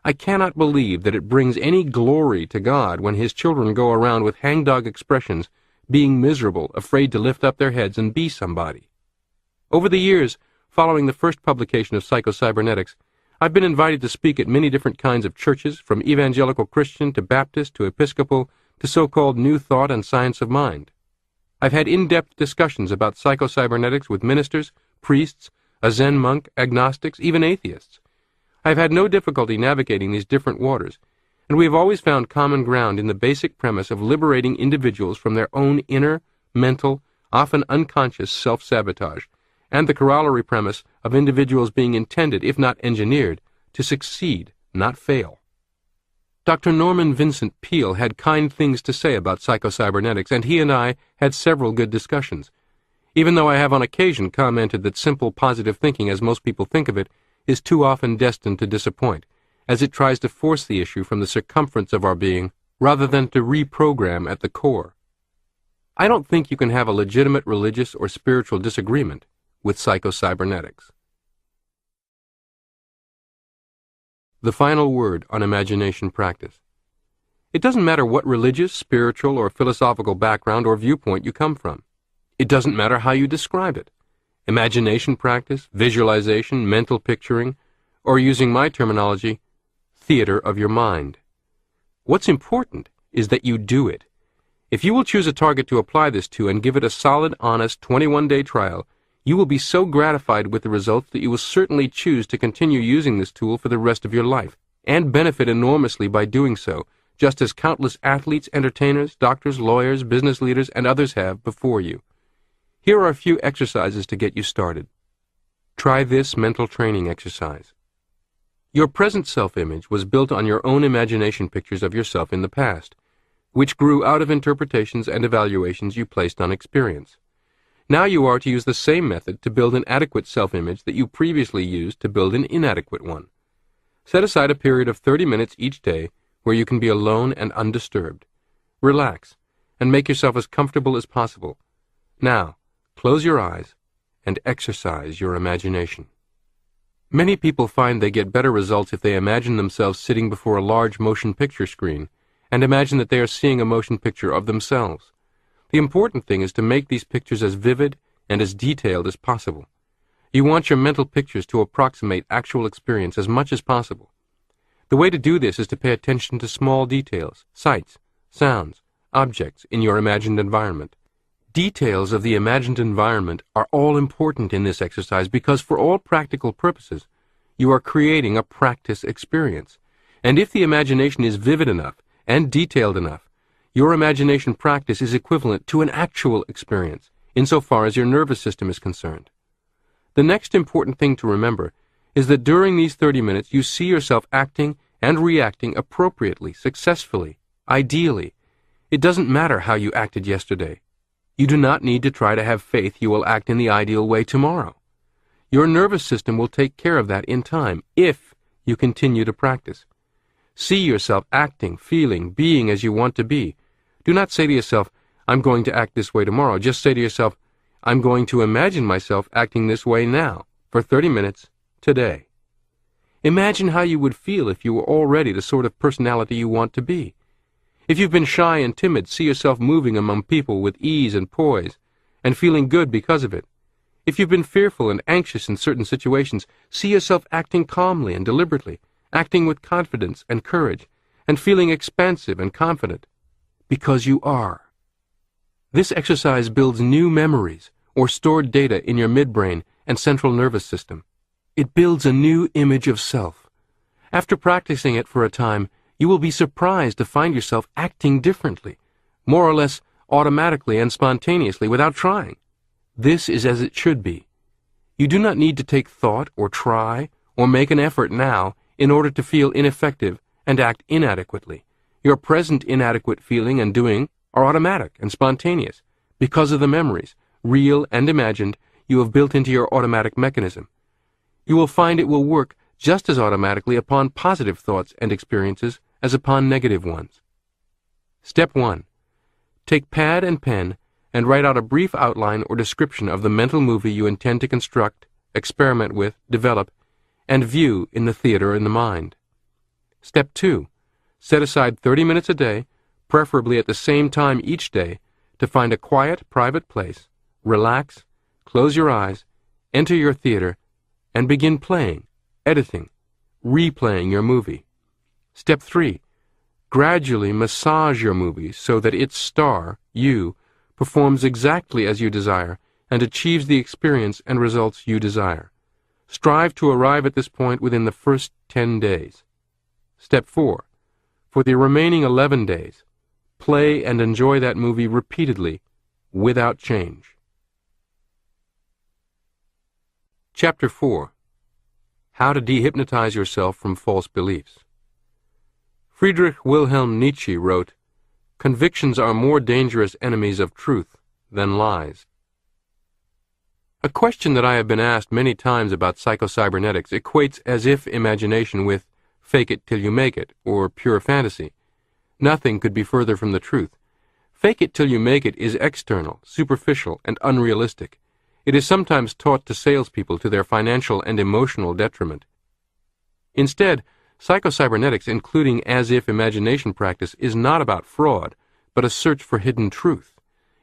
I cannot believe that it brings any glory to God when His children go around with hangdog expressions, being miserable, afraid to lift up their heads and be somebody. Over the years, following the first publication of Psycho-Cybernetics, I've been invited to speak at many different kinds of churches, from evangelical Christian to Baptist to Episcopal to so-called New Thought and Science of Mind. I've had in-depth discussions about Psycho-Cybernetics with ministers, priests, a Zen monk, agnostics, even atheists. I've had no difficulty navigating these different waters, and we have always found common ground in the basic premise of liberating individuals from their own inner, mental, often unconscious self-sabotage, and the corollary premise of individuals being intended, if not engineered, to succeed, not fail. Dr. Norman Vincent Peale had kind things to say about Psycho-Cybernetics, and he and I had several good discussions. Even though I have on occasion commented that simple positive thinking, as most people think of it, is too often destined to disappoint, as it tries to force the issue from the circumference of our being rather than to reprogram at the core. I don't think you can have a legitimate religious or spiritual disagreement with Psycho-Cybernetics. The final word on imagination practice. It doesn't matter what religious, spiritual, or philosophical background or viewpoint you come from. It doesn't matter how you describe it. Imagination practice, visualization, mental picturing, or using my terminology, theater of your mind. What's important is that you do it. If you will choose a target to apply this to and give it a solid, honest 21-day trial, you will be so gratified with the results that you will certainly choose to continue using this tool for the rest of your life, and benefit enormously by doing so, just as countless athletes, entertainers, doctors, lawyers, business leaders, and others have before you. Here are a few exercises to get you started. Try this mental training exercise. Your present self-image was built on your own imagination pictures of yourself in the past, which grew out of interpretations and evaluations you placed on experience. Now you are to use the same method to build an adequate self-image that you previously used to build an inadequate one. Set aside a period of 30 minutes each day where you can be alone and undisturbed. Relax, and make yourself as comfortable as possible. Now, close your eyes and exercise your imagination. Many people find they get better results if they imagine themselves sitting before a large motion picture screen and imagine that they are seeing a motion picture of themselves. The important thing is to make these pictures as vivid and as detailed as possible. You want your mental pictures to approximate actual experience as much as possible. The way to do this is to pay attention to small details, sights, sounds, objects in your imagined environment. Details of the imagined environment are all important in this exercise because for all practical purposes, you are creating a practice experience. And if the imagination is vivid enough and detailed enough, your imagination practice is equivalent to an actual experience, insofar as your nervous system is concerned. The next important thing to remember is that during these 30 minutes you see yourself acting and reacting appropriately, successfully, ideally. It doesn't matter how you acted yesterday. You do not need to try to have faith you will act in the ideal way tomorrow. Your nervous system will take care of that in time, if you continue to practice. See yourself acting, feeling, being as you want to be. Do not say to yourself, I'm going to act this way tomorrow. Just say to yourself, I'm going to imagine myself acting this way now, for 30 minutes, today. Imagine how you would feel if you were already the sort of personality you want to be. If you've been shy and timid, see yourself moving among people with ease and poise, and feeling good because of it. If you've been fearful and anxious in certain situations, see yourself acting calmly and deliberately, acting with confidence and courage, and feeling expansive and confident, because you are. This exercise builds new memories or stored data in your midbrain and central nervous system. It builds a new image of self. After practicing it for a time, you will be surprised to find yourself acting differently, more or less automatically and spontaneously without trying. This is as it should be. You do not need to take thought or try or make an effort now in order to feel ineffective and act inadequately. Your present inadequate feeling and doing are automatic and spontaneous because of the memories, real and imagined, you have built into your automatic mechanism. You will find it will work just as automatically upon positive thoughts and experiences as upon negative ones. Step 1. Take pad and pen and write out a brief outline or description of the mental movie you intend to construct, experiment with, develop, and view in the theater in the mind. Step 2. Set aside 30 minutes a day, preferably at the same time each day, to find a quiet, private place, relax, close your eyes, enter your theater, and begin playing, editing, replaying your movie. Step 3. Gradually massage your movie so that its star, you, performs exactly as you desire and achieves the experience and results you desire. Strive to arrive at this point within the first 10 days. Step 4. For the remaining 11 days, play and enjoy that movie repeatedly, without change. Chapter 4. How to Dehypnotize Yourself from False Beliefs. Friedrich Wilhelm Nietzsche wrote, "Convictions are more dangerous enemies of truth than lies." A question that I have been asked many times about psycho-cybernetics equates as if imagination with fake it till you make it, or pure fantasy. Nothing could be further from the truth. Fake it till you make it is external, superficial, and unrealistic. It is sometimes taught to salespeople to their financial and emotional detriment. Instead, psycho-cybernetics, including as-if imagination practice, is not about fraud, but a search for hidden truth.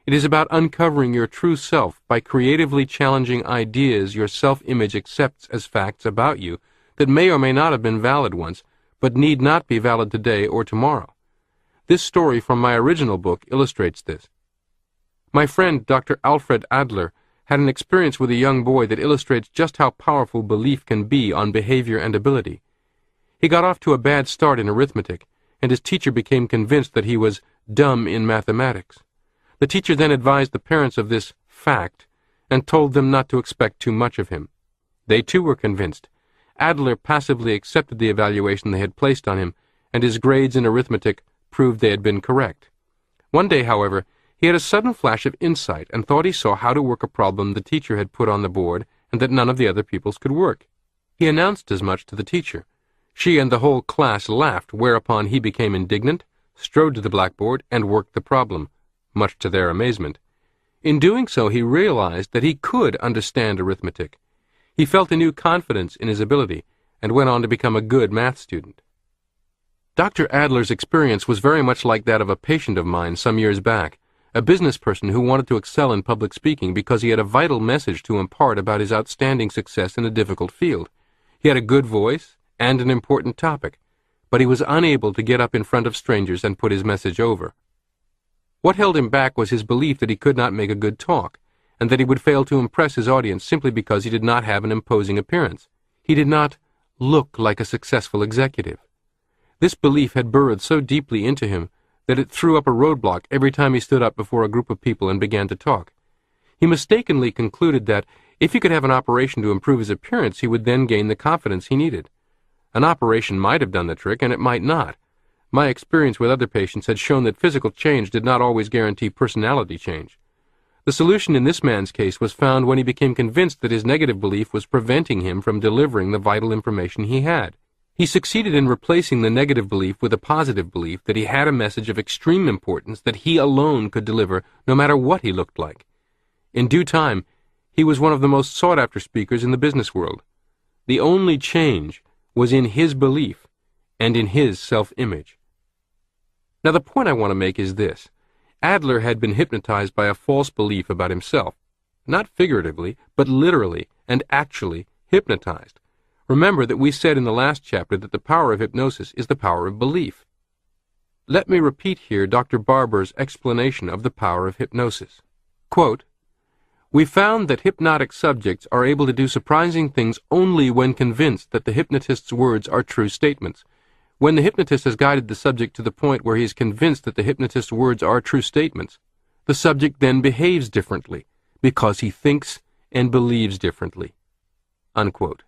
It is about uncovering your true self by creatively challenging ideas your self-image accepts as facts about you that may or may not have been valid once, but need not be valid today or tomorrow. This story from my original book illustrates this. My friend, Dr. Alfred Adler, had an experience with a young boy that illustrates just how powerful belief can be on behavior and ability. He got off to a bad start in arithmetic, and his teacher became convinced that he was dumb in mathematics. The teacher then advised the parents of this fact and told them not to expect too much of him. They too were convinced. Adler passively accepted the evaluation they had placed on him, and his grades in arithmetic proved they had been correct. One day, however, he had a sudden flash of insight and thought he saw how to work a problem the teacher had put on the board and that none of the other pupils could work. He announced as much to the teacher. She and the whole class laughed, whereupon he became indignant, strode to the blackboard, and worked the problem, much to their amazement. In doing so, he realized that he could understand arithmetic. He felt a new confidence in his ability and went on to become a good math student. Dr. Adler's experience was very much like that of a patient of mine some years back, a business person who wanted to excel in public speaking because he had a vital message to impart about his outstanding success in a difficult field. He had a good voice and an important topic, but he was unable to get up in front of strangers and put his message over. What held him back was his belief that he could not make a good talk, and that he would fail to impress his audience simply because he did not have an imposing appearance. He did not look like a successful executive. This belief had burrowed so deeply into him that it threw up a roadblock every time he stood up before a group of people and began to talk. He mistakenly concluded that if he could have an operation to improve his appearance, he would then gain the confidence he needed. An operation might have done the trick, and it might not. My experience with other patients had shown that physical change did not always guarantee personality change. The solution in this man's case was found when he became convinced that his negative belief was preventing him from delivering the vital information he had. He succeeded in replacing the negative belief with a positive belief that he had a message of extreme importance that he alone could deliver no matter what he looked like. In due time, he was one of the most sought-after speakers in the business world. The only change was in his belief and in his self-image. Now, the point I want to make is this. Adler had been hypnotized by a false belief about himself, not figuratively, but literally and actually hypnotized. Remember that we said in the last chapter that the power of hypnosis is the power of belief. Let me repeat here Dr. Barber's explanation of the power of hypnosis. Quote, "We found that hypnotic subjects are able to do surprising things only when convinced that the hypnotist's words are true statements. When the hypnotist has guided the subject to the point where he is convinced that the hypnotist's words are true statements, the subject then behaves differently because he thinks and believes differently." Unquote.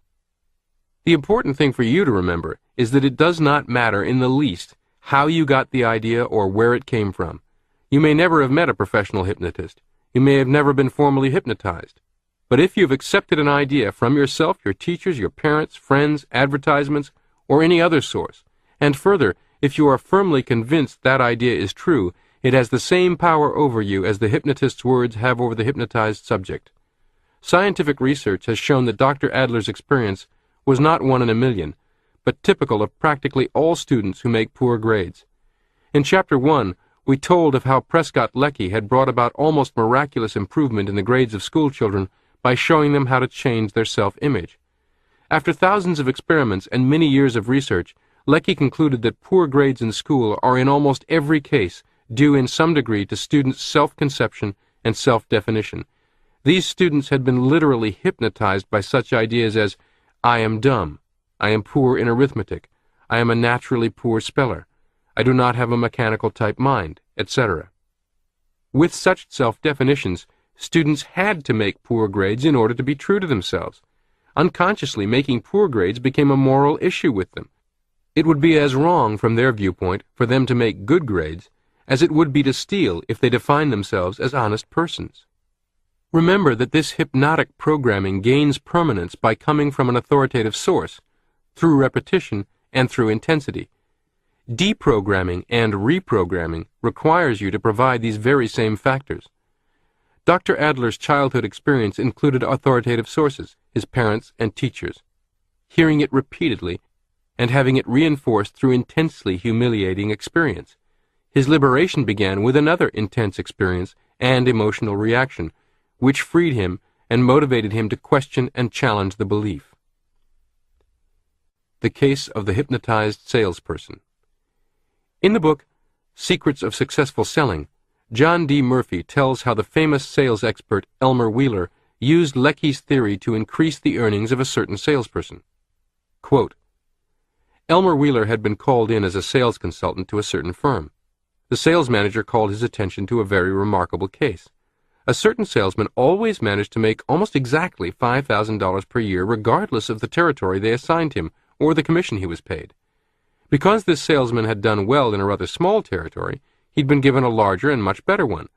The important thing for you to remember is that it does not matter in the least how you got the idea or where it came from. You may never have met a professional hypnotist. You may have never been formally hypnotized. But if you've accepted an idea from yourself, your teachers, your parents, friends, advertisements, or any other source, and further, if you are firmly convinced that idea is true, it has the same power over you as the hypnotist's words have over the hypnotized subject. Scientific research has shown that Dr. Adler's experience was not one in a million, but typical of practically all students who make poor grades. In Chapter 1, we told of how Prescott Leckie had brought about almost miraculous improvement in the grades of school children by showing them how to change their self-image. After thousands of experiments and many years of research, Leckie concluded that poor grades in school are in almost every case due in some degree to students' self-conception and self-definition. These students had been literally hypnotized by such ideas as, "I am dumb," "I am poor in arithmetic," "I am a naturally poor speller," "I do not have a mechanical type mind," etc. With such self-definitions, students had to make poor grades in order to be true to themselves. Unconsciously, making poor grades became a moral issue with them. It would be as wrong, from their viewpoint, for them to make good grades as it would be to steal if they defined themselves as honest persons. Remember that this hypnotic programming gains permanence by coming from an authoritative source, through repetition and through intensity. Deprogramming and reprogramming requires you to provide these very same factors. Dr. Adler's childhood experience included authoritative sources, his parents and teachers. Hearing it repeatedly and having it reinforced through intensely humiliating experience. His liberation began with another intense experience and emotional reaction, which freed him and motivated him to question and challenge the belief. The Case of the Hypnotized Salesperson. In the book Secrets of Successful Selling, John D. Murphy tells how the famous sales expert Elmer Wheeler used Leckie's theory to increase the earnings of a certain salesperson. Quote, "Elmer Wheeler had been called in as a sales consultant to a certain firm. The sales manager called his attention to a very remarkable case. A certain salesman always managed to make almost exactly $5,000 per year regardless of the territory they assigned him or the commission he was paid. Because this salesman had done well in a rather small territory, he'd been given a larger and much better one.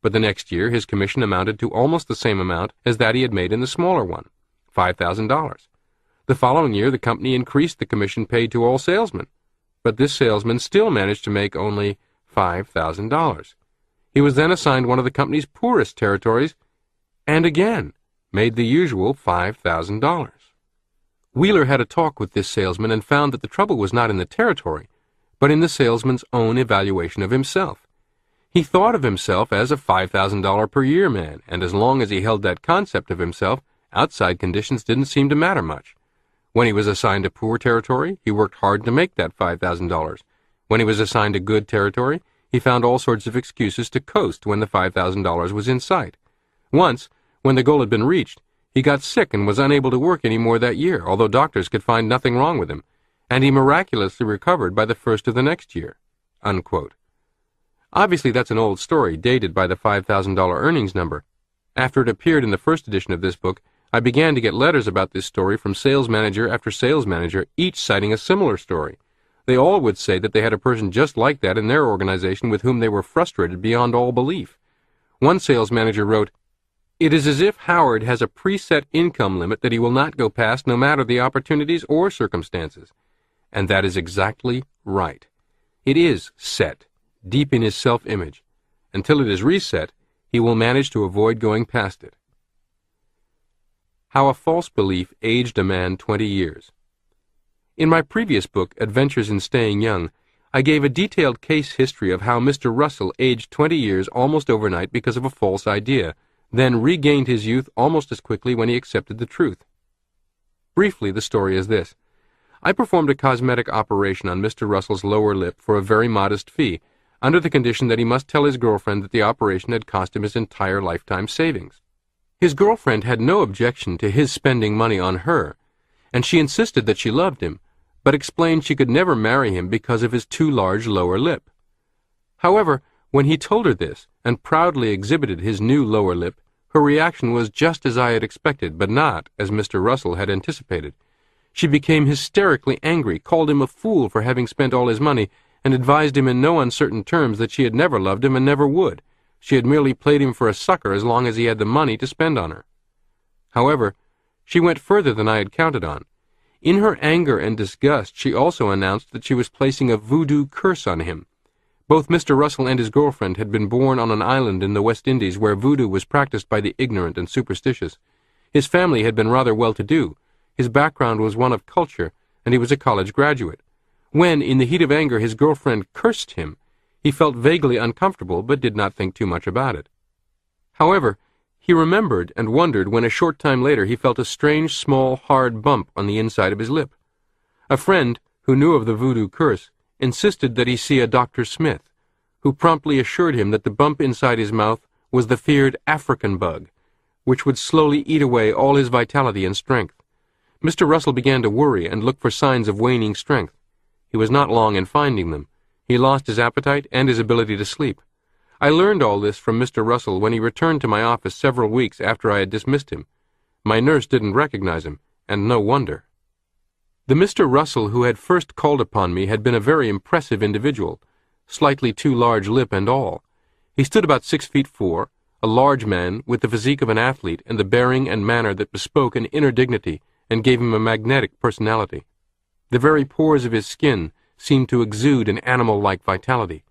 But the next year his commission amounted to almost the same amount as that he had made in the smaller one, $5,000. The following year the company increased the commission paid to all salesmen, but this salesman still managed to make only $5,000. He was then assigned one of the company's poorest territories, and again made the usual $5,000. Wheeler had a talk with this salesman and found that the trouble was not in the territory, but in the salesman's own evaluation of himself. He thought of himself as a $5,000 per year man, and as long as he held that concept of himself, outside conditions didn't seem to matter much. When he was assigned a poor territory, he worked hard to make that $5,000. When he was assigned a good territory, he found all sorts of excuses to coast when the $5,000 was in sight. Once, when the goal had been reached, he got sick and was unable to work any more that year, although doctors could find nothing wrong with him, and he miraculously recovered by the first of the next year." Unquote. Obviously, that's an old story, dated by the $5,000 earnings number. After it appeared in the first edition of this book, I began to get letters about this story from sales manager after sales manager, each citing a similar story. They all would say that they had a person just like that in their organization with whom they were frustrated beyond all belief. One sales manager wrote, "It is as if Howard has a preset income limit that he will not go past no matter the opportunities or circumstances." And that is exactly right. It is set, deep in his self-image. Until it is reset, he will manage to avoid going past it. How a False Belief Aged a Man 20 Years. In my previous book, Adventures in Staying Young, I gave a detailed case history of how Mr. Russell aged 20 years almost overnight because of a false idea, then regained his youth almost as quickly when he accepted the truth. Briefly, the story is this. I performed a cosmetic operation on Mr. Russell's lower lip for a very modest fee, under the condition that he must tell his girlfriend that the operation had cost him his entire lifetime savings. His girlfriend had no objection to his spending money on her, and she insisted that she loved him, but explained she could never marry him because of his too large lower lip. However, when he told her this, and proudly exhibited his new lower lip, her reaction was just as I had expected, but not as Mr. Russell had anticipated. She became hysterically angry, called him a fool for having spent all his money, and advised him in no uncertain terms that she had never loved him and never would. She had merely played him for a sucker as long as he had the money to spend on her. However, she went further than I had counted on. In her anger and disgust, she also announced that she was placing a voodoo curse on him. Both Mr. Russell and his girlfriend had been born on an island in the West Indies where voodoo was practiced by the ignorant and superstitious. His family had been rather well-to-do. His background was one of culture, and he was a college graduate. When, in the heat of anger, his girlfriend cursed him, he felt vaguely uncomfortable but did not think too much about it. However, he remembered and wondered when a short time later he felt a strange, small, hard bump on the inside of his lip. A friend, who knew of the voodoo curse, insisted that he see a Dr. Smith, who promptly assured him that the bump inside his mouth was the feared African bug, which would slowly eat away all his vitality and strength. Mr. Russell began to worry and look for signs of waning strength. He was not long in finding them. He lost his appetite and his ability to sleep. I learned all this from Mr. Russell when he returned to my office several weeks after I had dismissed him. My nurse didn't recognize him, and no wonder. The Mr. Russell who had first called upon me had been a very impressive individual, slightly too large lip and all. He stood about 6'4", a large man with the physique of an athlete and the bearing and manner that bespoke an inner dignity and gave him a magnetic personality. The very pores of his skin seemed to exude an animal-like vitality.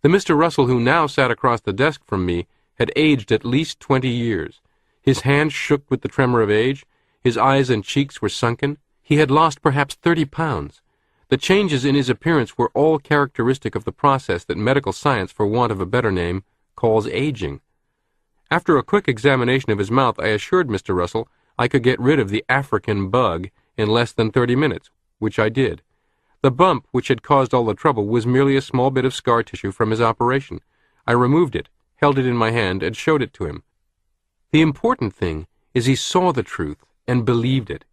The Mr. Russell who now sat across the desk from me had aged at least 20 years. His hands shook with the tremor of age, his eyes and cheeks were sunken. He had lost perhaps 30 pounds. The changes in his appearance were all characteristic of the process that medical science, for want of a better name, calls aging. After a quick examination of his mouth, I assured Mr. Russell I could get rid of the African bug in less than 30 minutes, which I did. The bump which had caused all the trouble was merely a small bit of scar tissue from his operation. I removed it, held it in my hand, and showed it to him. The important thing is he saw the truth and believed it.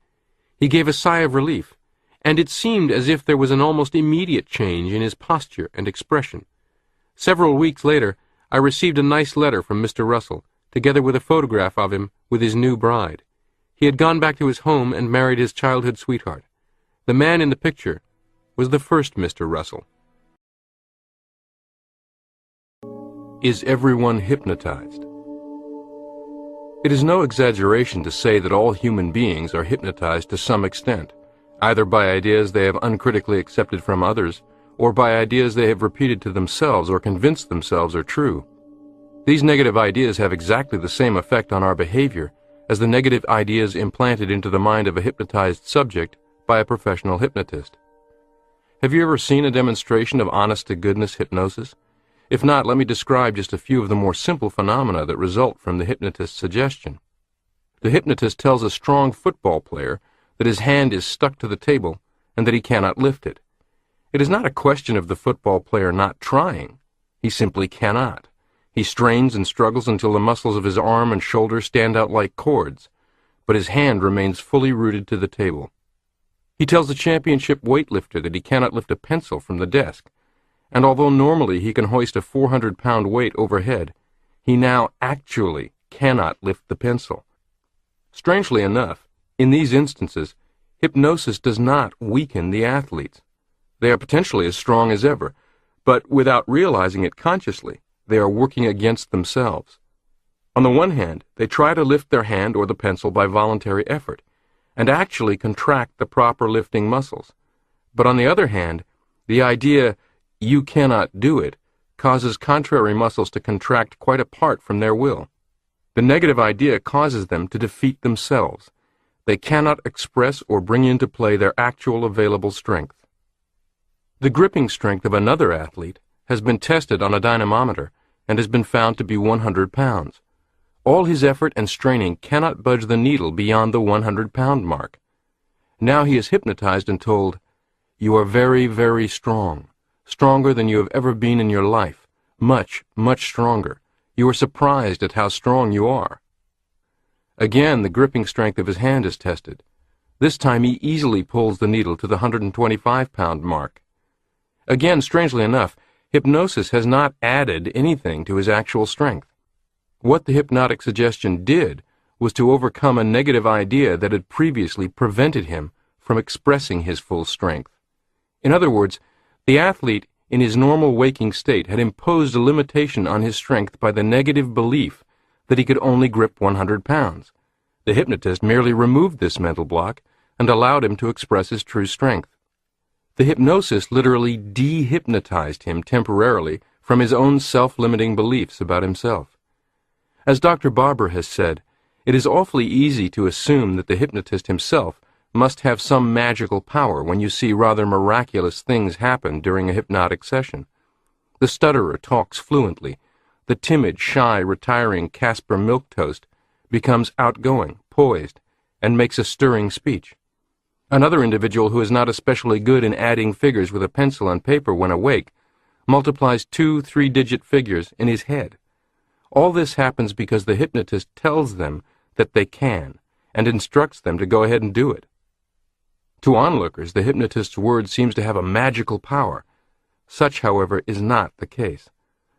He gave a sigh of relief, and it seemed as if there was an almost immediate change in his posture and expression. Several weeks later, I received a nice letter from Mr. Russell, together with a photograph of him with his new bride. He had gone back to his home and married his childhood sweetheart. The man in the picture was the first Mr. Russell. Is everyone hypnotized? It is no exaggeration to say that all human beings are hypnotized to some extent, either by ideas they have uncritically accepted from others, or by ideas they have repeated to themselves or convinced themselves are true. These negative ideas have exactly the same effect on our behavior as the negative ideas implanted into the mind of a hypnotized subject by a professional hypnotist. Have you ever seen a demonstration of honest-to-goodness hypnosis? If not, let me describe just a few of the more simple phenomena that result from the hypnotist's suggestion. The hypnotist tells a strong football player that his hand is stuck to the table and that he cannot lift it. It is not a question of the football player not trying. He simply cannot. He strains and struggles until the muscles of his arm and shoulder stand out like cords, but his hand remains fully rooted to the table. He tells a championship weightlifter that he cannot lift a pencil from the desk, and although normally he can hoist a 400-pound weight overhead, he now actually cannot lift the pencil. Strangely enough, in these instances, hypnosis does not weaken the athletes. They are potentially as strong as ever, but without realizing it consciously, they are working against themselves. On the one hand, they try to lift their hand or the pencil by voluntary effort, and actually contract the proper lifting muscles. But on the other hand, the idea, "you cannot do it," causes contrary muscles to contract quite apart from their will. The negative idea causes them to defeat themselves. They cannot express or bring into play their actual available strength. The gripping strength of another athlete has been tested on a dynamometer and has been found to be 100 pounds. All his effort and straining cannot budge the needle beyond the 100-pound mark. Now he is hypnotized and told, "You are very, very strong, stronger than you have ever been in your life, much, much stronger. You are surprised at how strong you are." Again, the gripping strength of his hand is tested. This time he easily pulls the needle to the 125-pound mark. Again, strangely enough, hypnosis has not added anything to his actual strength. What the hypnotic suggestion did was to overcome a negative idea that had previously prevented him from expressing his full strength. In other words, the athlete in his normal waking state had imposed a limitation on his strength by the negative belief that he could only grip 100 pounds. The hypnotist merely removed this mental block and allowed him to express his true strength. The hypnosis literally de-hypnotized him temporarily from his own self-limiting beliefs about himself. As Dr. Barber has said, it is awfully easy to assume that the hypnotist himself must have some magical power when you see rather miraculous things happen during a hypnotic session. The stutterer talks fluently. The timid, shy, retiring Casper Milquetoast becomes outgoing, poised, and makes a stirring speech. Another individual who is not especially good in adding figures with a pencil and paper when awake multiplies 2 3-digit figures in his head. All this happens because the hypnotist tells them that they can and instructs them to go ahead and do it. To onlookers, the hypnotist's word seems to have a magical power. Such, however, is not the case.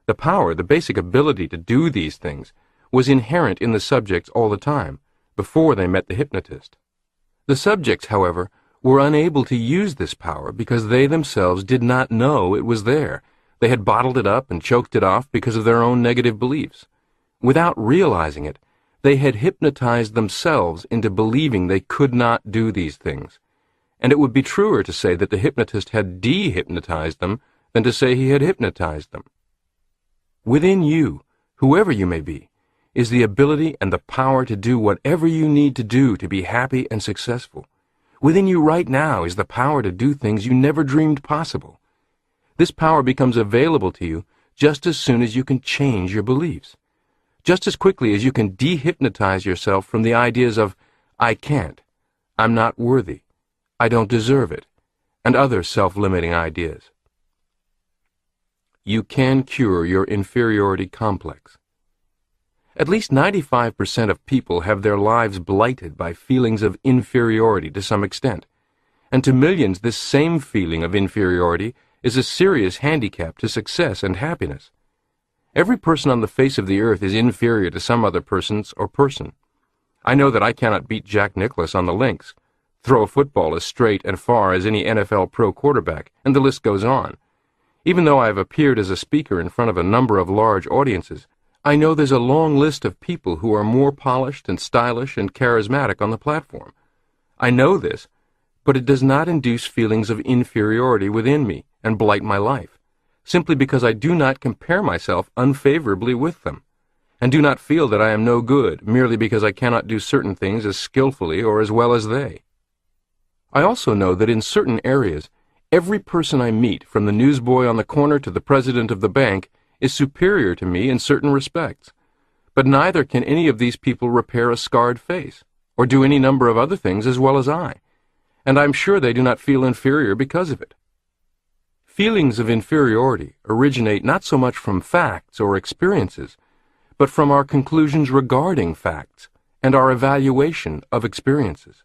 The power, the basic ability to do these things, was inherent in the subjects all the time, before they met the hypnotist. The subjects, however, were unable to use this power because they themselves did not know it was there. They had bottled it up and choked it off because of their own negative beliefs. Without realizing it, they had hypnotized themselves into believing they could not do these things. And it would be truer to say that the hypnotist had de-hypnotized them than to say he had hypnotized them. Within you, whoever you may be, is the ability and the power to do whatever you need to do to be happy and successful. Within you right now is the power to do things you never dreamed possible. This power becomes available to you just as soon as you can change your beliefs. Just as quickly as you can de-hypnotize yourself from the ideas of, "I can't," "I'm not worthy," "I don't deserve it," and other self-limiting ideas. You can cure your inferiority complex. At least 95% of people have their lives blighted by feelings of inferiority to some extent, and to millions this same feeling of inferiority is a serious handicap to success and happiness. Every person on the face of the earth is inferior to some other persons or person. I know that I cannot beat Jack Nicklaus on the links, throw a football as straight and far as any NFL pro quarterback, and the list goes on. Even though I have appeared as a speaker in front of a number of large audiences, I know there's a long list of people who are more polished and stylish and charismatic on the platform. I know this, but it does not induce feelings of inferiority within me and blight my life, simply because I do not compare myself unfavorably with them, and do not feel that I am no good merely because I cannot do certain things as skillfully or as well as they. I also know that in certain areas, every person I meet, from the newsboy on the corner to the president of the bank, is superior to me in certain respects, but neither can any of these people repair a scarred face, or do any number of other things as well as I, and I'm sure they do not feel inferior because of it. Feelings of inferiority originate not so much from facts or experiences, but from our conclusions regarding facts and our evaluation of experiences.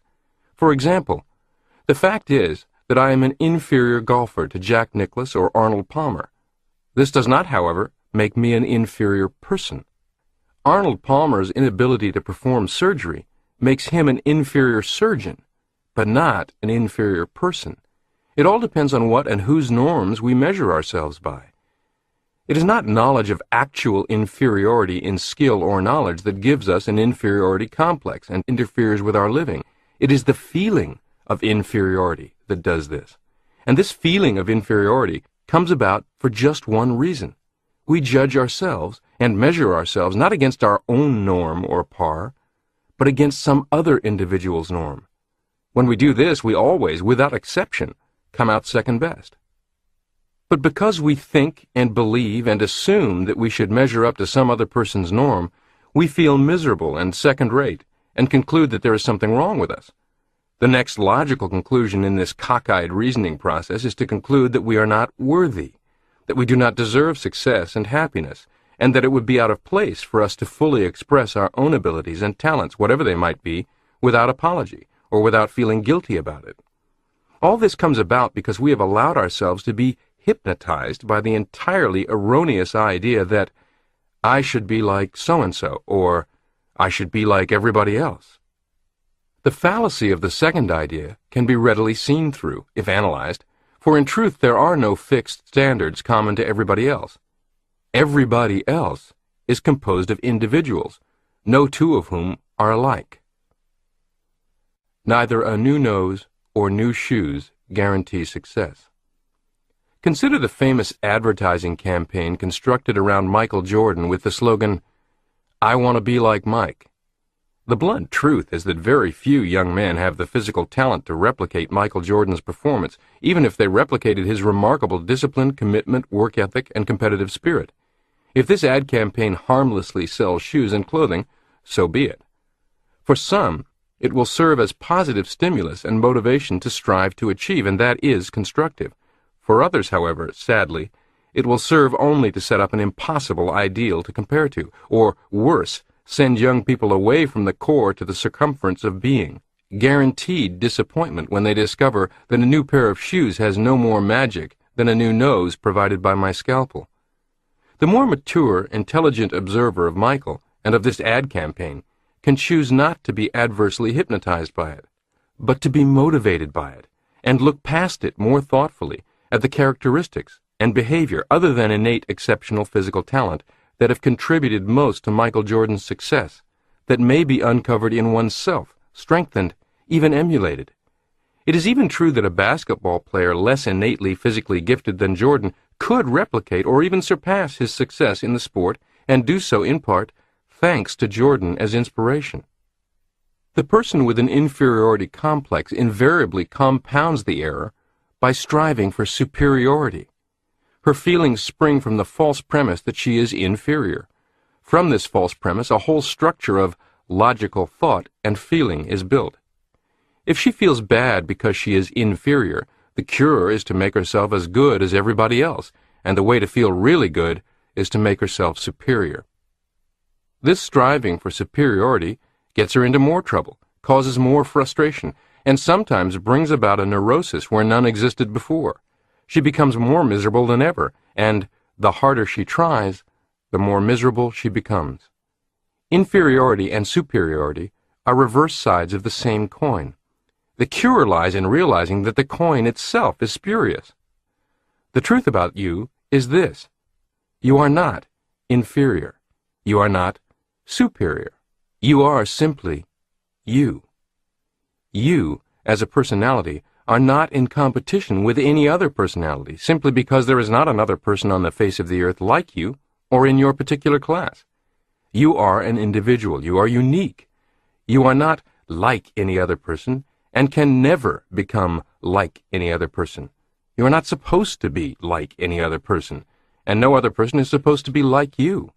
For example, the fact is that I am an inferior golfer to Jack Nicklaus or Arnold Palmer. This does not, however, make me an inferior person. Arnold Palmer's inability to perform surgery makes him an inferior surgeon, but not an inferior person. It all depends on what and whose norms we measure ourselves by. It is not knowledge of actual inferiority in skill or knowledge that gives us an inferiority complex and interferes with our living. It is the feeling of inferiority that does this. And this feeling of inferiority comes about for just one reason. We judge ourselves and measure ourselves not against our own norm or par, but against some other individual's norm. When we do this, we always, without exception, come out second best. But because we think and believe and assume that we should measure up to some other person's norm, we feel miserable and second-rate and conclude that there is something wrong with us. The next logical conclusion in this cockeyed reasoning process is to conclude that we are not worthy, that we do not deserve success and happiness, and that it would be out of place for us to fully express our own abilities and talents, whatever they might be, without apology or without feeling guilty about it. All this comes about because we have allowed ourselves to be hypnotized by the entirely erroneous idea that I should be like so-and-so, or I should be like everybody else. The fallacy of the second idea can be readily seen through, if analyzed, for in truth there are no fixed standards common to everybody else. Everybody else is composed of individuals, no two of whom are alike. Neither a new nose or new shoes guarantee success. Consider the famous advertising campaign constructed around Michael Jordan with the slogan, "I want to be like Mike." The blunt truth is that very few young men have the physical talent to replicate Michael Jordan's performance, even if they replicated his remarkable discipline, commitment, work ethic, and competitive spirit. If this ad campaign harmlessly sells shoes and clothing, so be it. For some, it will serve as positive stimulus and motivation to strive to achieve, and that is constructive. For others, however, sadly, it will serve only to set up an impossible ideal to compare to, or worse, send young people away from the core to the circumference of being, guaranteed disappointment when they discover that a new pair of shoes has no more magic than a new nose provided by my scalpel. The more mature, intelligent observer of Michael and of this ad campaign can choose not to be adversely hypnotized by it, but to be motivated by it, and look past it more thoughtfully at the characteristics and behavior other than innate exceptional physical talent that have contributed most to Michael Jordan's success, that may be uncovered in oneself, strengthened, even emulated. It is even true that a basketball player less innately physically gifted than Jordan could replicate or even surpass his success in the sport, and do so in part thanks to Jordan as inspiration. The person with an inferiority complex invariably compounds the error by striving for superiority. Her feelings spring from the false premise that she is inferior. From this false premise, a whole structure of logical thought and feeling is built. If she feels bad because she is inferior, the cure is to make herself as good as everybody else, and the way to feel really good is to make herself superior. This striving for superiority gets her into more trouble, causes more frustration, and sometimes brings about a neurosis where none existed before. She becomes more miserable than ever, and the harder she tries, the more miserable she becomes. Inferiority and superiority are reverse sides of the same coin. The cure lies in realizing that the coin itself is spurious. The truth about you is this: you are not inferior. You are not superior. You are simply you. You, as a personality, are not in competition with any other personality simply because there is not another person on the face of the earth like you or in your particular class. You are an individual. You are unique. You are not like any other person and can never become like any other person. You are not supposed to be like any other person, and no other person is supposed to be like you.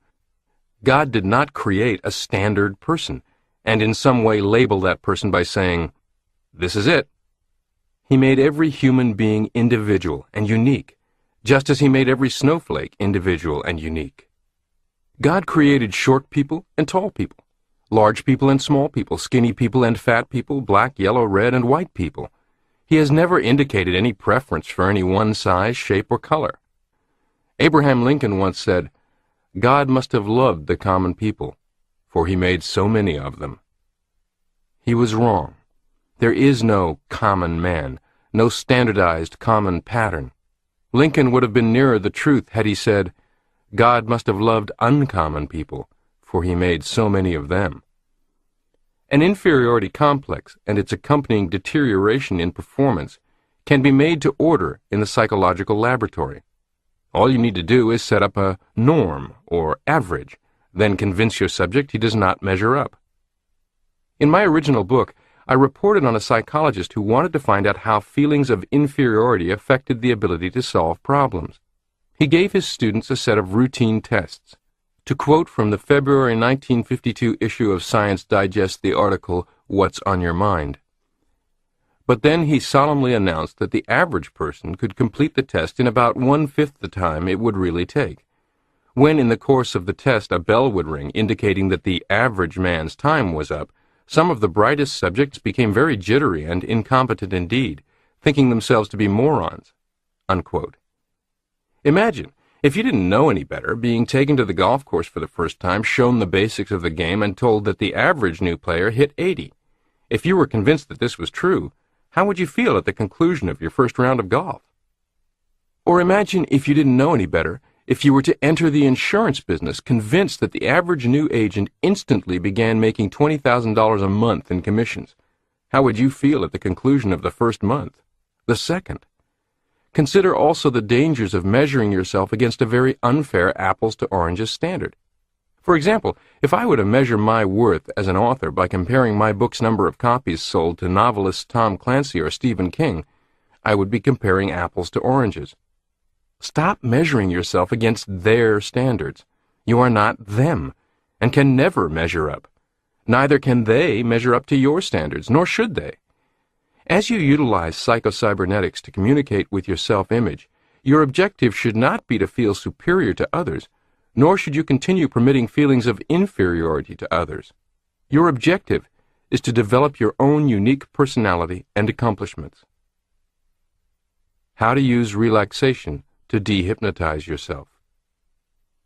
God did not create a standard person and in some way label that person by saying, "This is it." He made every human being individual and unique, just as he made every snowflake individual and unique. God created short people and tall people, large people and small people, skinny people and fat people, black, yellow, red, and white people. He has never indicated any preference for any one size, shape, or color. Abraham Lincoln once said, "God must have loved the common people, for he made so many of them." He was wrong. There is no common man, no standardized common pattern. Lincoln would have been nearer the truth had he said, God must have loved uncommon people, for he made so many of them. An inferiority complex and its accompanying deterioration in performance can be made to order in the psychological laboratory. All you need to do is set up a norm or average, then convince your subject he does not measure up. In my original book, I reported on a psychologist who wanted to find out how feelings of inferiority affected the ability to solve problems. He gave his students a set of routine tests. To quote from the February 1952 issue of Science Digest the article, "What's on Your Mind?" But then he solemnly announced that the average person could complete the test in about 1/5 the time it would really take. When in the course of the test a bell would ring indicating that the average man's time was up, some of the brightest subjects became very jittery and incompetent indeed, thinking themselves to be morons. Unquote. Imagine, if you didn't know any better, being taken to the golf course for the first time, shown the basics of the game, and told that the average new player hit 80. If you were convinced that this was true, how would you feel at the conclusion of your first round of golf? Or imagine, if you didn't know any better, if you were to enter the insurance business, convinced that the average new agent instantly began making $20,000 a month in commissions. How would you feel at the conclusion of the first month? The second? Consider also the dangers of measuring yourself against a very unfair apples to oranges standard. For example, if I were to measure my worth as an author by comparing my book's number of copies sold to novelists Tom Clancy or Stephen King, I would be comparing apples to oranges. Stop measuring yourself against their standards. You are not them, and can never measure up. Neither can they measure up to your standards, nor should they. As you utilize Psycho-Cybernetics to communicate with your self-image, your objective should not be to feel superior to others, nor should you continue permitting feelings of inferiority to others. Your objective is to develop your own unique personality and accomplishments. How to use relaxation to dehypnotize yourself.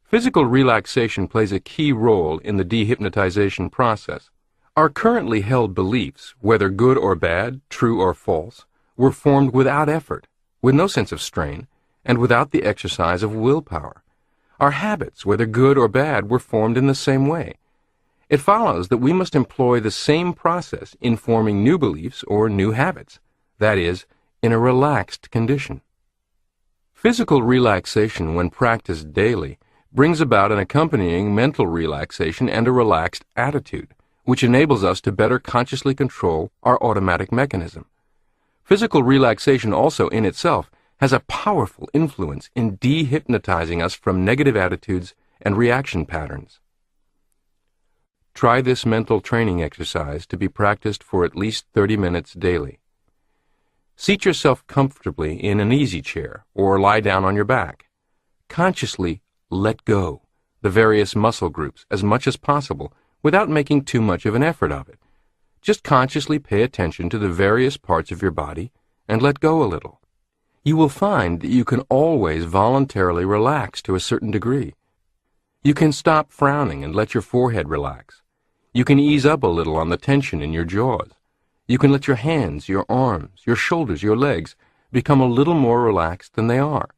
Physical relaxation plays a key role in the dehypnotization process. Our currently held beliefs, whether good or bad, true or false, were formed without effort, with no sense of strain, and without the exercise of willpower. Our habits, whether good or bad, were formed in the same way. It follows that we must employ the same process in forming new beliefs or new habits, that is, in a relaxed condition. Physical relaxation, when practiced daily, brings about an accompanying mental relaxation and a relaxed attitude, which enables us to better consciously control our automatic mechanism. Physical relaxation also in itself has a powerful influence in dehypnotizing us from negative attitudes and reaction patterns. Try this mental training exercise to be practiced for at least 30 minutes daily. Seat yourself comfortably in an easy chair or lie down on your back. Consciously let go the various muscle groups as much as possible without making too much of an effort of it. Just consciously pay attention to the various parts of your body and let go a little. You will find that you can always voluntarily relax to a certain degree. You can stop frowning and let your forehead relax. You can ease up a little on the tension in your jaws. You can let your hands, your arms, your shoulders, your legs become a little more relaxed than they are.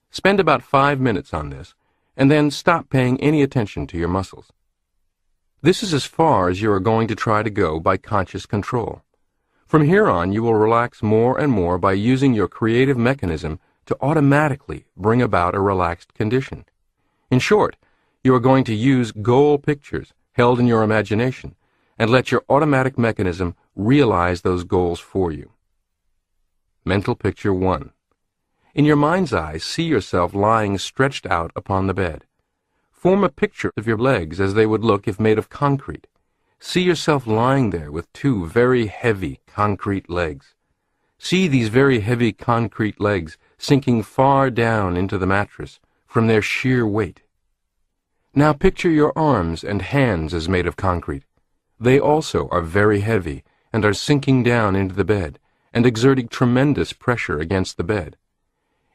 Spend about 5 minutes on this, and then stop paying any attention to your muscles. This is as far as you are going to try to go by conscious control. From here on, you will relax more and more by using your creative mechanism to automatically bring about a relaxed condition. In short, you are going to use goal pictures held in your imagination and let your automatic mechanism realize those goals for you. Mental picture 1. In your mind's eye, see yourself lying stretched out upon the bed. Form a picture of your legs as they would look if made of concrete. See yourself lying there with 2 very heavy concrete legs. See these very heavy concrete legs sinking far down into the mattress from their sheer weight. Now picture your arms and hands as made of concrete. They also are very heavy and are sinking down into the bed and exerting tremendous pressure against the bed.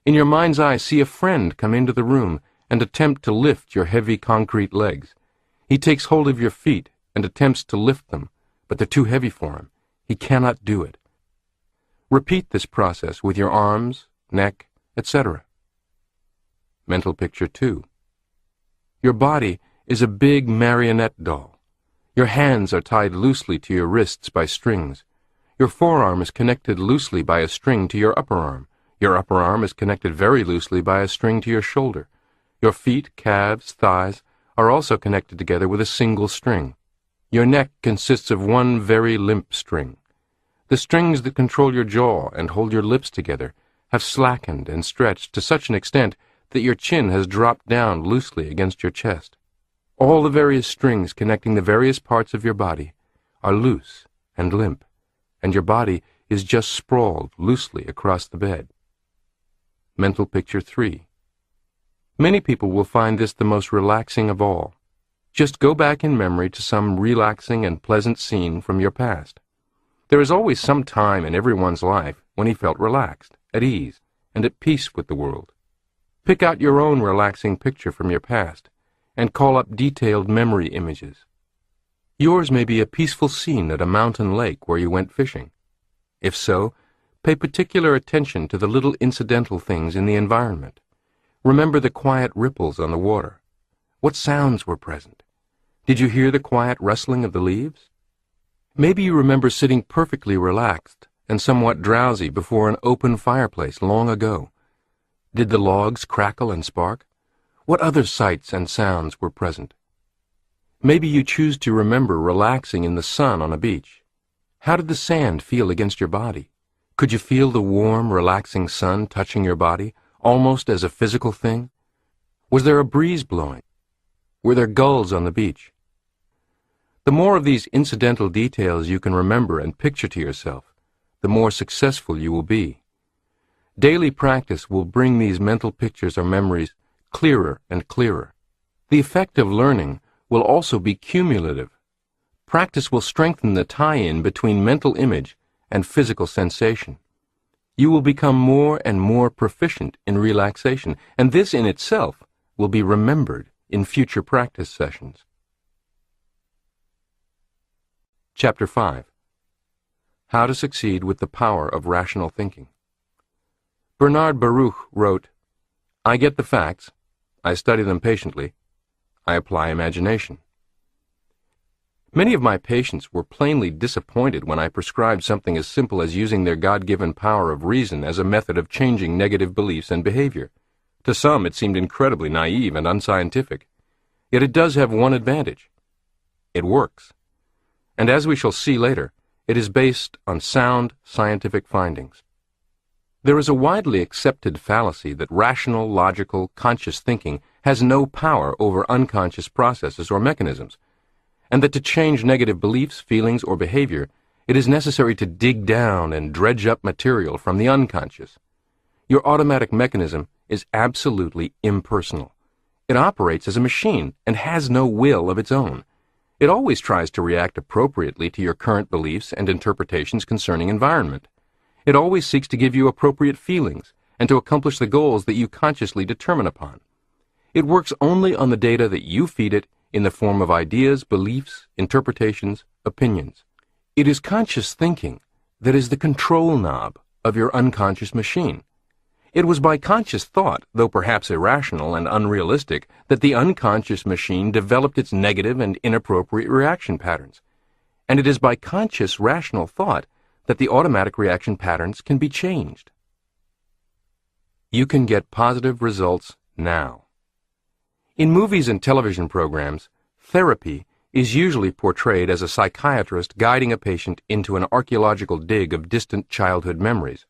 In your mind's eye, see a friend come into the room and attempt to lift your heavy concrete legs. He takes hold of your feet and attempts to lift them, but they're too heavy for him. He cannot do it. Repeat this process with your arms, neck, etc. Mental picture 2. Your body is a big marionette doll. Your hands are tied loosely to your wrists by strings. Your forearm is connected loosely by a string to your upper arm. Your upper arm is connected very loosely by a string to your shoulder. Your feet, calves, thighs are also connected together with a single string. Your neck consists of one very limp string. The strings that control your jaw and hold your lips together have slackened and stretched to such an extent that your chin has dropped down loosely against your chest. All the various strings connecting the various parts of your body are loose and limp, and your body is just sprawled loosely across the bed. Mental picture 3. Many people will find this the most relaxing of all. Just go back in memory to some relaxing and pleasant scene from your past. There is always some time in everyone's life when he felt relaxed, at ease, and at peace with the world. Pick out your own relaxing picture from your past and call up detailed memory images. Yours may be a peaceful scene at a mountain lake where you went fishing. If so, pay particular attention to the little incidental things in the environment. Remember the quiet ripples on the water. What sounds were present? Did you hear the quiet rustling of the leaves? Maybe you remember sitting perfectly relaxed and somewhat drowsy before an open fireplace long ago. Did the logs crackle and spark? What other sights and sounds were present? Maybe you choose to remember relaxing in the sun on a beach. How did the sand feel against your body? Could you feel the warm, relaxing sun touching your body, almost as a physical thing? Was there a breeze blowing? Were there gulls on the beach? The more of these incidental details you can remember and picture to yourself, the more successful you will be. Daily practice will bring these mental pictures or memories clearer and clearer. The effect of learning will also be cumulative. Practice will strengthen the tie-in between mental image and physical sensation. You will become more and more proficient in relaxation, and this in itself will be remembered in future practice sessions. Chapter 5. How to Succeed with the Power of Rational Thinking. Bernard Baruch wrote, "I get the facts, I study them patiently, I apply imagination." Many of my patients were plainly disappointed when I prescribed something as simple as using their God-given power of reason as a method of changing negative beliefs and behavior. To some, it seemed incredibly naive and unscientific. Yet it does have one advantage. It works. And as we shall see later, it is based on sound scientific findings. There is a widely accepted fallacy that rational, logical, conscious thinking has no power over unconscious processes or mechanisms, and that to change negative beliefs, feelings, or behavior, it is necessary to dig down and dredge up material from the unconscious. Your automatic mechanism is absolutely impersonal. It operates as a machine and has no will of its own. It always tries to react appropriately to your current beliefs and interpretations concerning environment. It always seeks to give you appropriate feelings and to accomplish the goals that you consciously determine upon. It works only on the data that you feed it in the form of ideas, beliefs, interpretations, opinions. It is conscious thinking that is the control knob of your unconscious machine. It was by conscious thought, though perhaps irrational and unrealistic, that the unconscious machine developed its negative and inappropriate reaction patterns. And it is by conscious rational thought that the automatic reaction patterns can be changed. You can get positive results now. In movies and television programs, therapy is usually portrayed as a psychiatrist guiding a patient into an archaeological dig of distant childhood memories.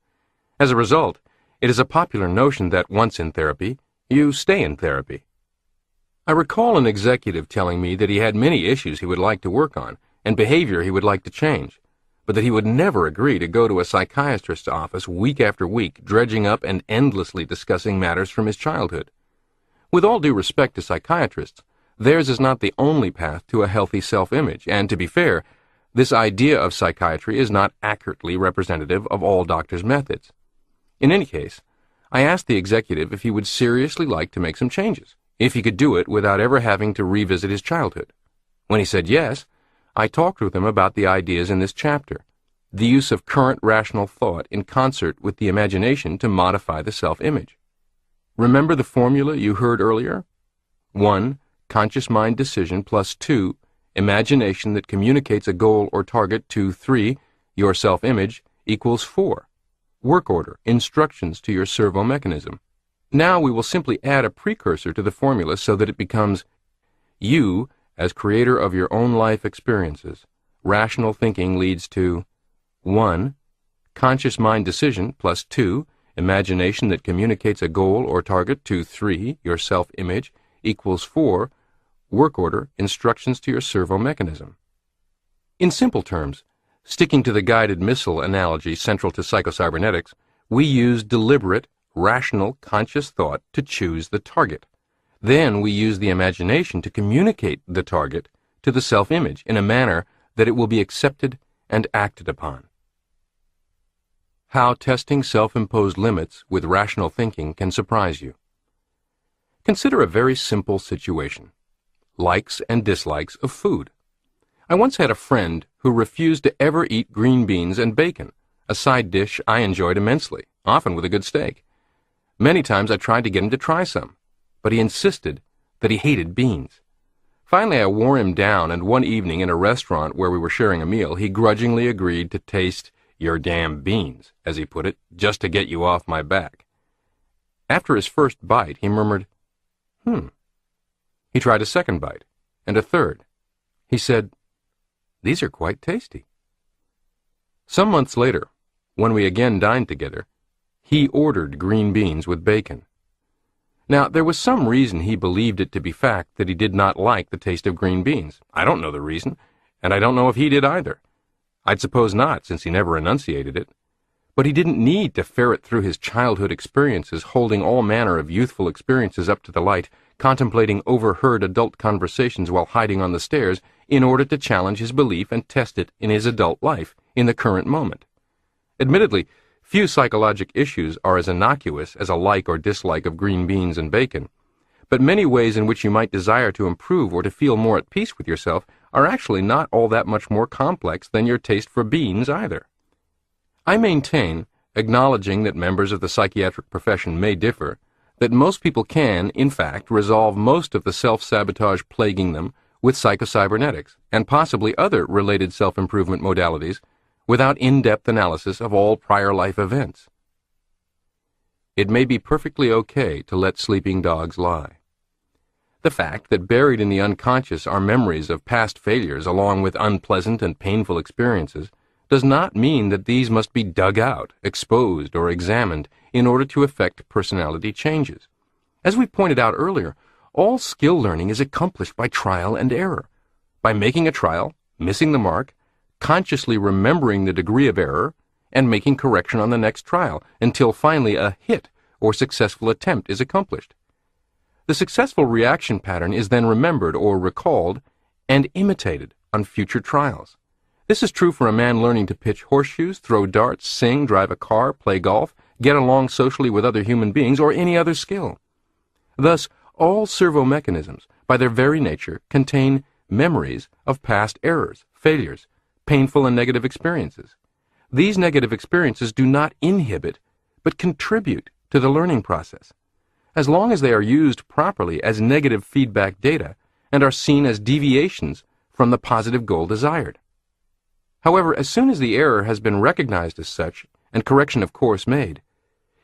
As a result, it is a popular notion that once in therapy, you stay in therapy. I recall an executive telling me that he had many issues he would like to work on and behavior he would like to change, but that he would never agree to go to a psychiatrist's office week after week, dredging up and endlessly discussing matters from his childhood. With all due respect to psychiatrists, theirs is not the only path to a healthy self-image, and to be fair, this idea of psychiatry is not accurately representative of all doctors' methods. In any case, I asked the executive if he would seriously like to make some changes, if he could do it without ever having to revisit his childhood. When he said yes, I talked with him about the ideas in this chapter, the use of current rational thought in concert with the imagination to modify the self-image. Remember the formula you heard earlier? 1. conscious mind decision plus 2, imagination that communicates a goal or target to 3, your self-image, equals 4. Work order, instructions to your servo mechanism. Now we will simply add a precursor to the formula so that it becomes you as creator of your own life experiences. Rational thinking leads to 1. Conscious mind decision plus 2, imagination that communicates a goal or target to 3, your self-image, equals 4, work order, instructions to your servo mechanism. In simple terms, sticking to the guided missile analogy central to psycho-cybernetics, we use deliberate, rational, conscious thought to choose the target. Then we use the imagination to communicate the target to the self-image in a manner that it will be accepted and acted upon. How testing self-imposed limits with rational thinking can surprise you. Consider a very simple situation. Likes and dislikes of food. I once had a friend who refused to ever eat green beans and bacon, a side dish I enjoyed immensely, often with a good steak. Many times I tried to get him to try some, but he insisted that he hated beans. Finally, I wore him down, and one evening in a restaurant where we were sharing a meal, he grudgingly agreed to taste your damn beans, as he put it, just to get you off my back. After his first bite, he murmured, He tried a second bite, and a third. He said, "These are quite tasty." Some months later, when we again dined together, he ordered green beans with bacon. Now, there was some reason he believed it to be fact that he did not like the taste of green beans. I don't know the reason, and I don't know if he did either. I'd suppose not, since he never enunciated it. But he didn't need to ferret through his childhood experiences, holding all manner of youthful experiences up to the light, contemplating overheard adult conversations while hiding on the stairs, in order to challenge his belief and test it in his adult life, in the current moment. Admittedly, few psychologic issues are as innocuous as a like or dislike of green beans and bacon, but many ways in which you might desire to improve or to feel more at peace with yourself are actually not all that much more complex than your taste for beans either. I maintain, acknowledging that members of the psychiatric profession may differ, that most people can, in fact, resolve most of the self-sabotage plaguing them with psycho-cybernetics and possibly other related self-improvement modalities without in-depth analysis of all prior life events. It may be perfectly okay to let sleeping dogs lie. The fact that buried in the unconscious are memories of past failures along with unpleasant and painful experiences does not mean that these must be dug out, exposed, or examined in order to effect personality changes. As we pointed out earlier, all skill learning is accomplished by trial and error. By making a trial, missing the mark, consciously remembering the degree of error, and making correction on the next trial until finally a hit or successful attempt is accomplished. The successful reaction pattern is then remembered or recalled and imitated on future trials. This is true for a man learning to pitch horseshoes, throw darts, sing, drive a car, play golf, get along socially with other human beings, or any other skill. Thus, all servo mechanisms, by their very nature, contain memories of past errors, failures, painful and negative experiences. These negative experiences do not inhibit, but contribute to the learning process. As long as they are used properly as negative feedback data and are seen as deviations from the positive goal desired. However, as soon as the error has been recognized as such and correction of course made,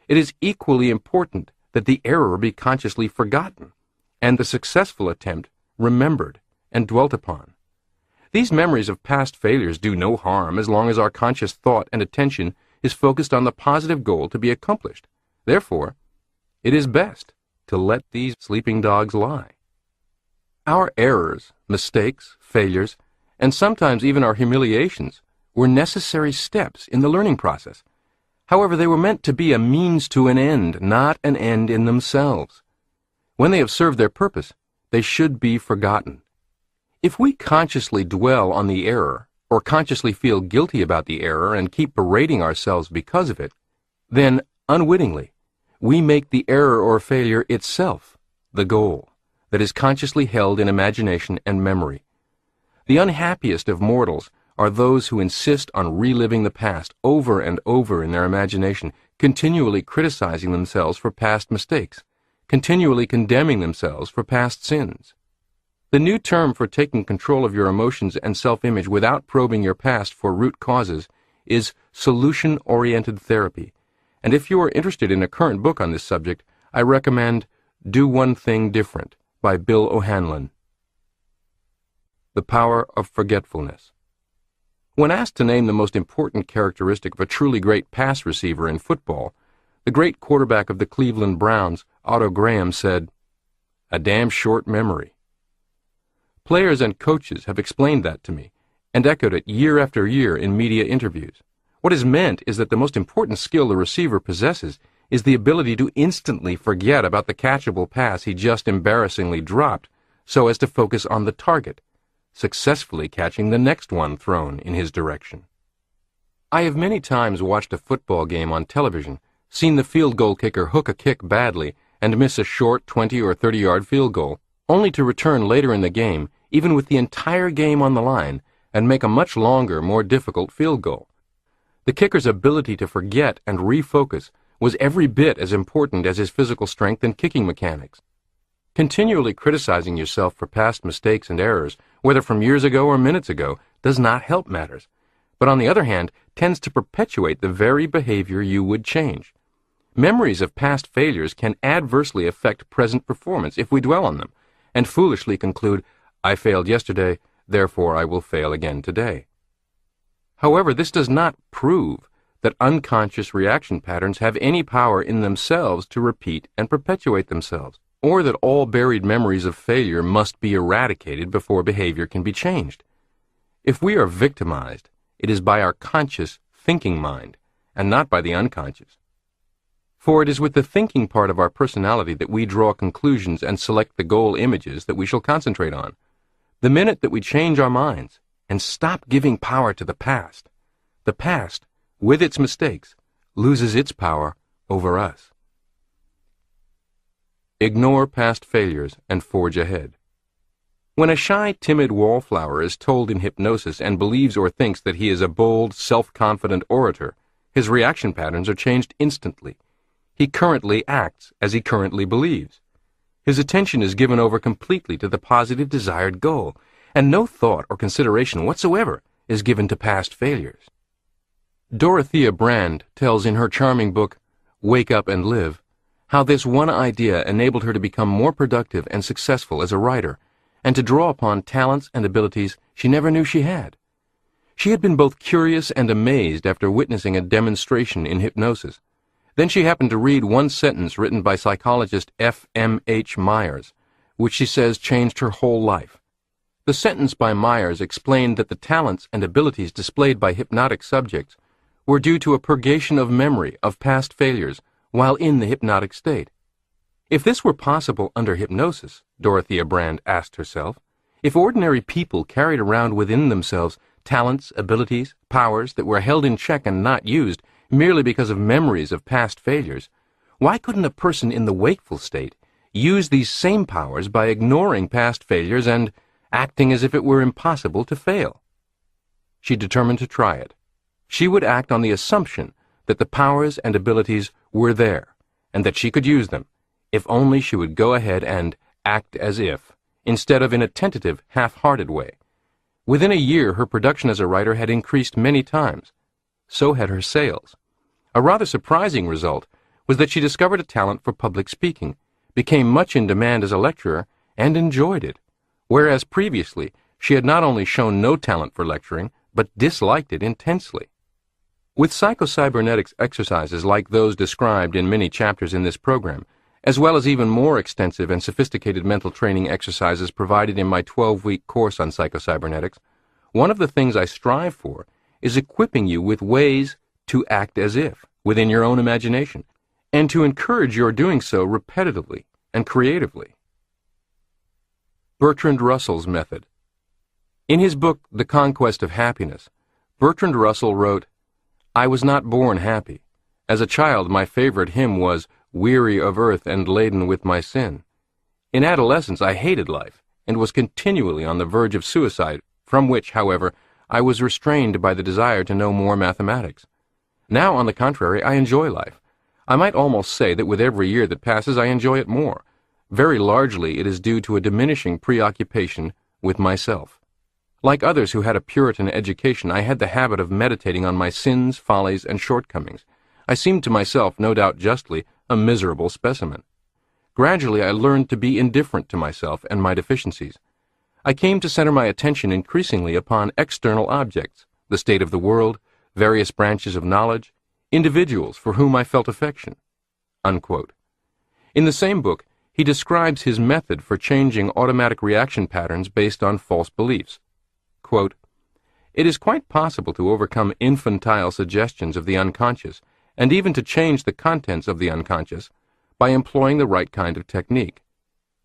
it is equally important that the error be consciously forgotten and the successful attempt remembered and dwelt upon. These memories of past failures do no harm as long as our conscious thought and attention is focused on the positive goal to be accomplished. Therefore, it is best to let these sleeping dogs lie. Our errors, mistakes, failures, and sometimes even our humiliations were necessary steps in the learning process. However, they were meant to be a means to an end, not an end in themselves. When they have served their purpose, they should be forgotten. If we consciously dwell on the error, or consciously feel guilty about the error and keep berating ourselves because of it, then, unwittingly, we make the error or failure itself the goal that is consciously held in imagination and memory. The unhappiest of mortals are those who insist on reliving the past over and over in their imagination, continually criticizing themselves for past mistakes, continually condemning themselves for past sins. The new term for taking control of your emotions and self-image without probing your past for root causes is solution-oriented therapy. And if you are interested in a current book on this subject, I recommend Do One Thing Different by Bill O'Hanlon. The Power of Forgetfulness. When asked to name the most important characteristic of a truly great pass receiver in football, the great quarterback of the Cleveland Browns, Otto Graham, said, "A damn short memory." Players and coaches have explained that to me, and echoed it year after year in media interviews. What is meant is that the most important skill the receiver possesses is the ability to instantly forget about the catchable pass he just embarrassingly dropped so as to focus on the target, successfully catching the next one thrown in his direction. I have many times watched a football game on television, seen the field goal kicker hook a kick badly and miss a short 20 or 30-yard field goal, only to return later in the game, even with the entire game on the line, and make a much longer, more difficult field goal. The kicker's ability to forget and refocus was every bit as important as his physical strength and kicking mechanics. Continually criticizing yourself for past mistakes and errors, whether from years ago or minutes ago, does not help matters, but on the other hand, tends to perpetuate the very behavior you would change. Memories of past failures can adversely affect present performance if we dwell on them, and foolishly conclude, "I failed yesterday, therefore I will fail again today." However, this does not prove that unconscious reaction patterns have any power in themselves to repeat and perpetuate themselves, or that all buried memories of failure must be eradicated before behavior can be changed. If we are victimized, it is by our conscious, thinking mind, and not by the unconscious. For it is with the thinking part of our personality that we draw conclusions and select the goal images that we shall concentrate on. The minute that we change our minds and stop giving power to the past, with its mistakes, loses its power over us. Ignore past failures and forge ahead. When a shy, timid wallflower is told in hypnosis and believes or thinks that he is a bold, self-confident orator, his reaction patterns are changed instantly. He currently acts as he currently believes. His attention is given over completely to the positive desired goal, and no thought or consideration whatsoever is given to past failures. Dorothea Brande tells in her charming book, Wake Up and Live, how this one idea enabled her to become more productive and successful as a writer, and to draw upon talents and abilities she never knew she had. She had been both curious and amazed after witnessing a demonstration in hypnosis. Then she happened to read one sentence written by psychologist F.M.H. Myers, which she says changed her whole life. The sentence by Myers explained that the talents and abilities displayed by hypnotic subjects were due to a purgation of memory of past failures while in the hypnotic state. If this were possible under hypnosis, Dorothea Brande asked herself, if ordinary people carried around within themselves talents, abilities, powers that were held in check and not used merely because of memories of past failures, why couldn't a person in the wakeful state use these same powers by ignoring past failures and acting as if it were impossible to fail? She determined to try it. She would act on the assumption that the powers and abilities were there, and that she could use them, if only she would go ahead and act as if, instead of in a tentative, half-hearted way. Within a year, her production as a writer had increased many times. So had her sales. A rather surprising result was that she discovered a talent for public speaking, became much in demand as a lecturer, and enjoyed it, whereas previously she had not only shown no talent for lecturing, but disliked it intensely. With Psycho-Cybernetics exercises like those described in many chapters in this program, as well as even more extensive and sophisticated mental training exercises provided in my 12-week course on Psycho-Cybernetics, one of the things I strive for is equipping you with ways to act as if, within your own imagination, and to encourage your doing so repetitively and creatively. Bertrand Russell's method. In his book, The Conquest of Happiness, Bertrand Russell wrote, I was not born happy. As a child, my favorite hymn was, Weary of earth and laden with my sin. In adolescence, I hated life and was continually on the verge of suicide, from which, however, I was restrained by the desire to know more mathematics. Now, on the contrary, I enjoy life. I might almost say that with every year that passes, I enjoy it more. Very largely it is due to a diminishing preoccupation with myself. Like others who had a Puritan education, I had the habit of meditating on my sins, follies, and shortcomings. I seemed to myself, no doubt justly, a miserable specimen. Gradually I learned to be indifferent to myself and my deficiencies. I came to center my attention increasingly upon external objects, the state of the world, various branches of knowledge, individuals for whom I felt affection." Unquote. In the same book, he describes his method for changing automatic reaction patterns based on false beliefs. Quote, "It is quite possible to overcome infantile suggestions of the unconscious, and even to change the contents of the unconscious, by employing the right kind of technique.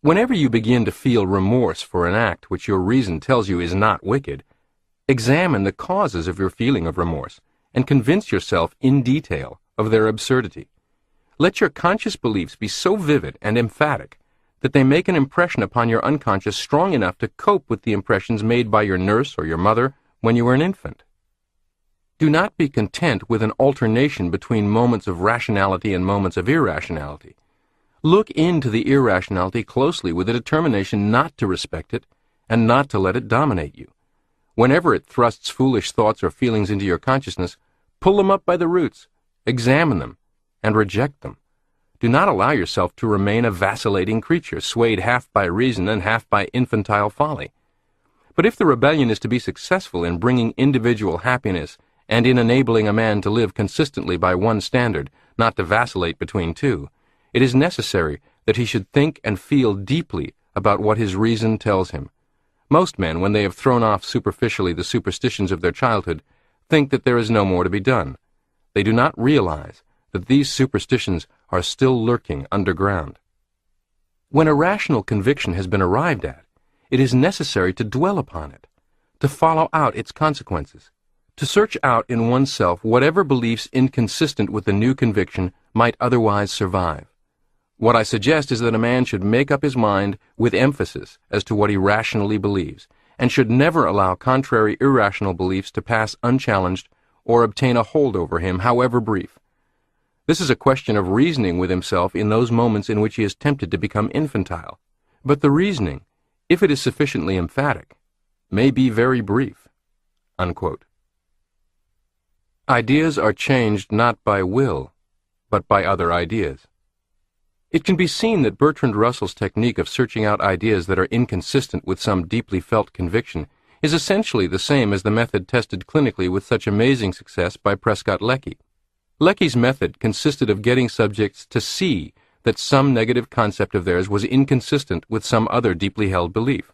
Whenever you begin to feel remorse for an act which your reason tells you is not wicked, examine the causes of your feeling of remorse, and convince yourself in detail of their absurdity. Let your conscious beliefs be so vivid and emphatic that they make an impression upon your unconscious strong enough to cope with the impressions made by your nurse or your mother when you were an infant. Do not be content with an alternation between moments of rationality and moments of irrationality. Look into the irrationality closely with a determination not to respect it and not to let it dominate you. Whenever it thrusts foolish thoughts or feelings into your consciousness, pull them up by the roots, examine them, and reject them. Do not allow yourself to remain a vacillating creature, swayed half by reason and half by infantile folly. But if the rebellion is to be successful in bringing individual happiness and in enabling a man to live consistently by one standard, not to vacillate between two, it is necessary that he should think and feel deeply about what his reason tells him. Most men, when they have thrown off superficially the superstitions of their childhood, think that there is no more to be done. They do not realize that these superstitions are still lurking underground. When a rational conviction has been arrived at, it is necessary to dwell upon it, to follow out its consequences, to search out in oneself whatever beliefs inconsistent with the new conviction might otherwise survive. What I suggest is that a man should make up his mind with emphasis as to what he rationally believes, and should never allow contrary irrational beliefs to pass unchallenged or obtain a hold over him, however brief. This is a question of reasoning with himself in those moments in which he is tempted to become infantile. But the reasoning, if it is sufficiently emphatic, may be very brief." Unquote. Ideas are changed not by will, but by other ideas. It can be seen that Bertrand Russell's technique of searching out ideas that are inconsistent with some deeply felt conviction is essentially the same as the method tested clinically with such amazing success by Prescott Leckie. Leckie's method consisted of getting subjects to see that some negative concept of theirs was inconsistent with some other deeply held belief.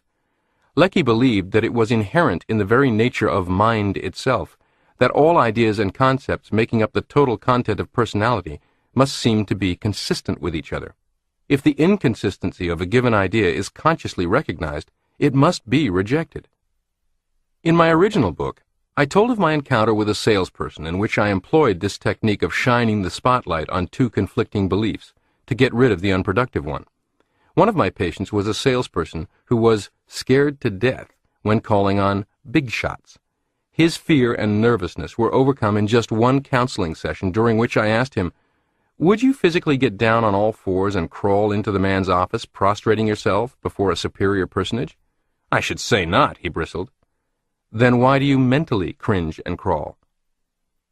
Leckie believed that it was inherent in the very nature of mind itself that all ideas and concepts making up the total content of personality must seem to be consistent with each other. If the inconsistency of a given idea is consciously recognized, it must be rejected. In my original book, I told of my encounter with a salesperson in which I employed this technique of shining the spotlight on two conflicting beliefs to get rid of the unproductive one. One of my patients was a salesperson who was scared to death when calling on big shots. His fear and nervousness were overcome in just one counseling session, during which I asked him, "Would you physically get down on all fours and crawl into the man's office, prostrating yourself before a superior personage?" "I should say not," he bristled. "Then why do you mentally cringe and crawl?"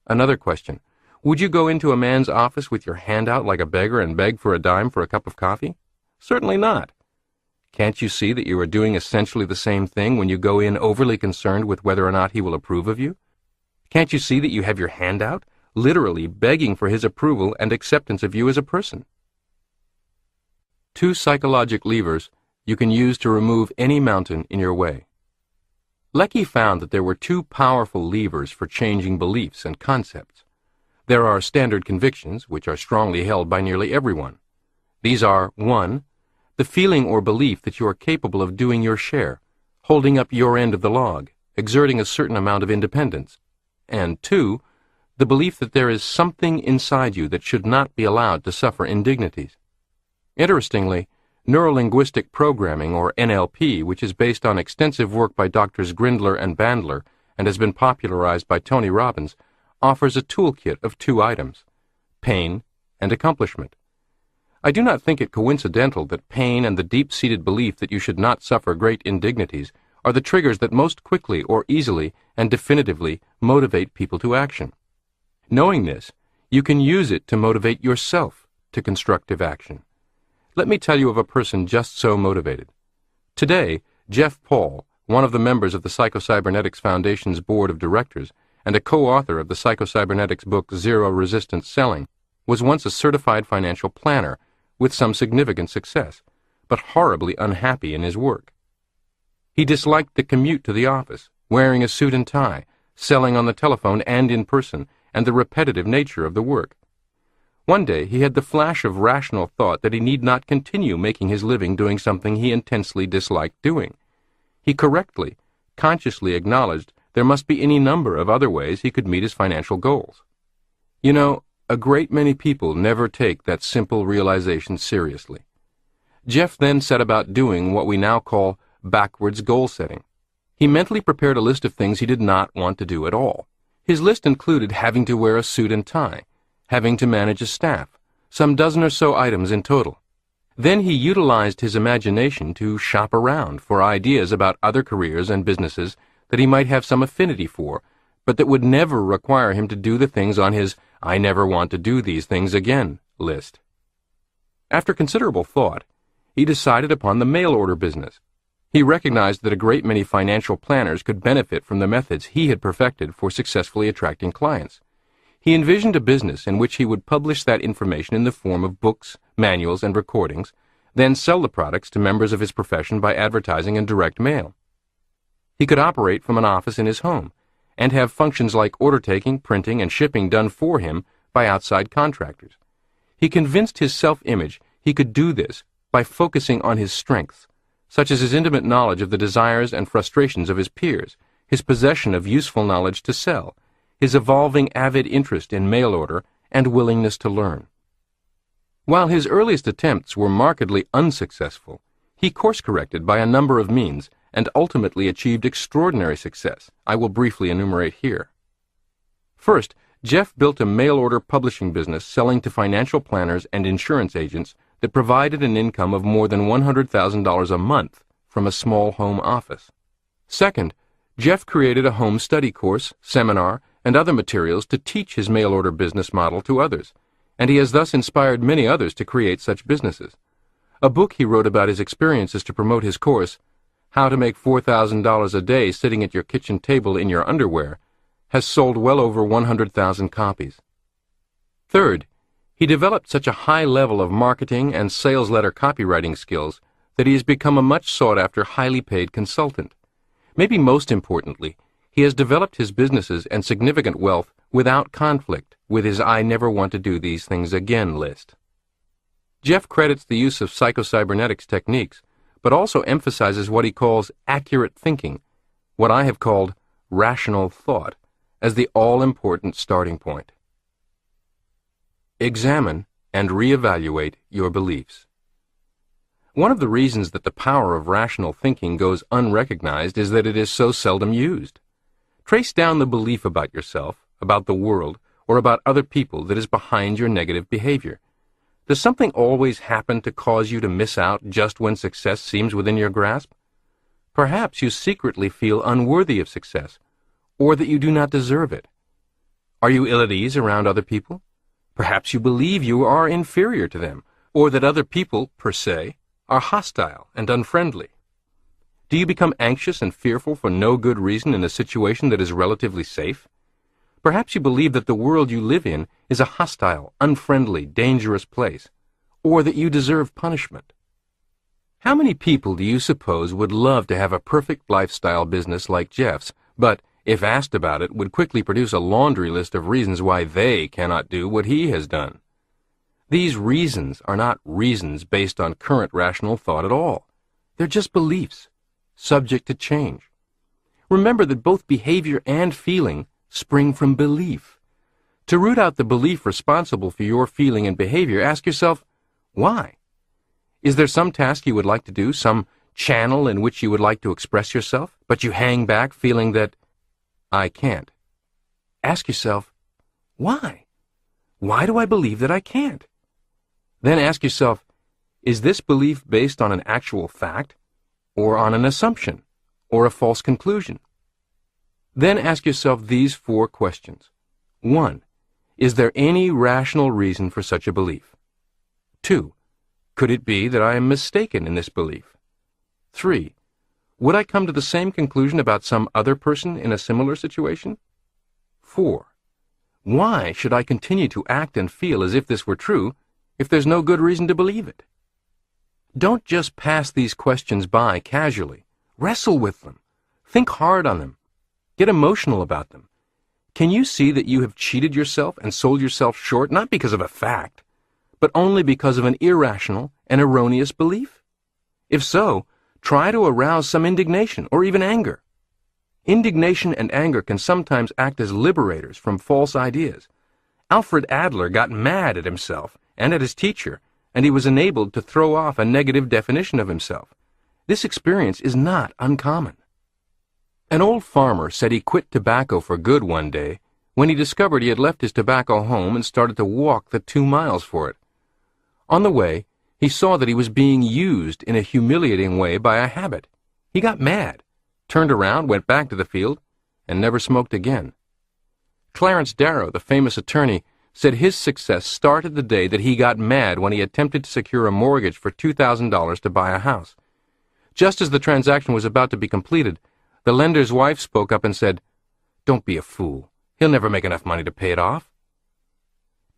Another question. "Would you go into a man's office with your hand out like a beggar and beg for a dime for a cup of coffee?" "Certainly not." "Can't you see that you are doing essentially the same thing when you go in overly concerned with whether or not he will approve of you? Can't you see that you have your hand out, literally begging for his approval and acceptance of you as a person?" Two psychologic levers you can use to remove any mountain in your way. Leckie found that there were two powerful levers for changing beliefs and concepts. There are standard convictions, which are strongly held by nearly everyone. These are 1. The feeling or belief that you are capable of doing your share, holding up your end of the log, exerting a certain amount of independence. And 2. The belief that there is something inside you that should not be allowed to suffer indignities. Interestingly, neurolinguistic programming, or NLP, which is based on extensive work by Drs. Grindler and Bandler and has been popularized by Tony Robbins, offers a toolkit of 2 items: pain and accomplishment. I do not think it coincidental that pain and the deep-seated belief that you should not suffer great indignities are the triggers that most quickly or easily and definitively motivate people to action. Knowing this, you can use it to motivate yourself to constructive action. Let me tell you of a person just so motivated. Today, Jeff Paul, one of the members of the Psycho-Cybernetics Foundation's board of directors and a co-author of the Psycho-Cybernetics book Zero Resistance Selling, was once a certified financial planner with some significant success, but horribly unhappy in his work. He disliked the commute to the office, wearing a suit and tie, selling on the telephone and in person, and the repetitive nature of the work. One day he had the flash of rational thought that he need not continue making his living doing something he intensely disliked doing. He correctly, consciously acknowledged there must be any number of other ways he could meet his financial goals. You know, a great many people never take that simple realization seriously. Jeff then set about doing what we now call backwards goal setting. He mentally prepared a list of things he did not want to do at all. His list included having to wear a suit and tie, having to manage a staff, some dozen or so items in total. Then he utilized his imagination to shop around for ideas about other careers and businesses that he might have some affinity for, but that would never require him to do the things on his "I never want to do these things again" list. After considerable thought, he decided upon the mail order business. He recognized that a great many financial planners could benefit from the methods he had perfected for successfully attracting clients. He envisioned a business in which he would publish that information in the form of books, manuals, and recordings, then sell the products to members of his profession by advertising in direct mail. He could operate from an office in his home, and have functions like order-taking, printing, and shipping done for him by outside contractors. He convinced his self-image he could do this by focusing on his strengths, such as his intimate knowledge of the desires and frustrations of his peers, his possession of useful knowledge to sell, his evolving avid interest in mail order, and willingness to learn. While his earliest attempts were markedly unsuccessful, he course-corrected by a number of means and ultimately achieved extraordinary success. I will briefly enumerate here. First, Jeff built a mail-order publishing business selling to financial planners and insurance agents that provided an income of more than $100,000 a month from a small home office. Second, Jeff created a home study course, seminar, and other materials to teach his mail-order business model to others, and he has thus inspired many others to create such businesses. A book he wrote about his experiences to promote his course, How to Make $4,000 a Day Sitting at Your Kitchen Table in Your Underwear, has sold well over 100,000 copies. Third, he developed such a high level of marketing and sales letter copywriting skills that he has become a much sought-after, highly paid consultant. Maybe most importantly, he has developed his businesses and significant wealth without conflict with his "I never want to do these things again" list. Jeff credits the use of psycho-cybernetics techniques, but also emphasizes what he calls accurate thinking, what I have called rational thought, as the all-important starting point. Examine and reevaluate your beliefs. One of the reasons that the power of rational thinking goes unrecognized is that it is so seldom used. Trace down the belief about yourself, about the world, or about other people that is behind your negative behavior. Does something always happen to cause you to miss out just when success seems within your grasp? Perhaps you secretly feel unworthy of success, or that you do not deserve it. Are you ill at ease around other people? Perhaps you believe you are inferior to them, or that other people, per se, are hostile and unfriendly. Do you become anxious and fearful for no good reason in a situation that is relatively safe? Perhaps you believe that the world you live in is a hostile, unfriendly, dangerous place, or that you deserve punishment. How many people do you suppose would love to have a perfect lifestyle business like Jeff's, but, if asked about it, would quickly produce a laundry list of reasons why they cannot do what he has done? These reasons are not reasons based on current rational thought at all. They're just beliefs, subject to change. Remember that both behavior and feeling spring from belief. To root out the belief responsible for your feeling and behavior, ask yourself, why? Is there some task you would like to do, some channel in which you would like to express yourself, but you hang back feeling that, I can't? Ask yourself, why? Why do I believe that I can't? Then ask yourself, is this belief based on an actual fact, or on an assumption, or a false conclusion? Then ask yourself these 4 questions. 1. Is there any rational reason for such a belief? 2. Could it be that I am mistaken in this belief? 3. Would I come to the same conclusion about some other person in a similar situation? 4. Why should I continue to act and feel as if this were true if there's no good reason to believe it? Don't just pass these questions by casually. Wrestle with them. Think hard on them. Get emotional about them. Can you see that you have cheated yourself and sold yourself short not because of a fact, but only because of an irrational and erroneous belief? If so, try to arouse some indignation or even anger. Indignation and anger can sometimes act as liberators from false ideas. Alfred Adler got mad at himself and at his teacher, and he was enabled to throw off a negative definition of himself. This experience is not uncommon. An old farmer said he quit tobacco for good one day when he discovered he had left his tobacco home and started to walk the 2 miles for it. On the way, he saw that he was being used in a humiliating way by a habit. He got mad, turned around, went back to the field, and never smoked again. Clarence Darrow, the famous attorney, said his success started the day that he got mad when he attempted to secure a mortgage for $2,000 to buy a house. Just as the transaction was about to be completed, the lender's wife spoke up and said, "Don't be a fool. He'll never make enough money to pay it off."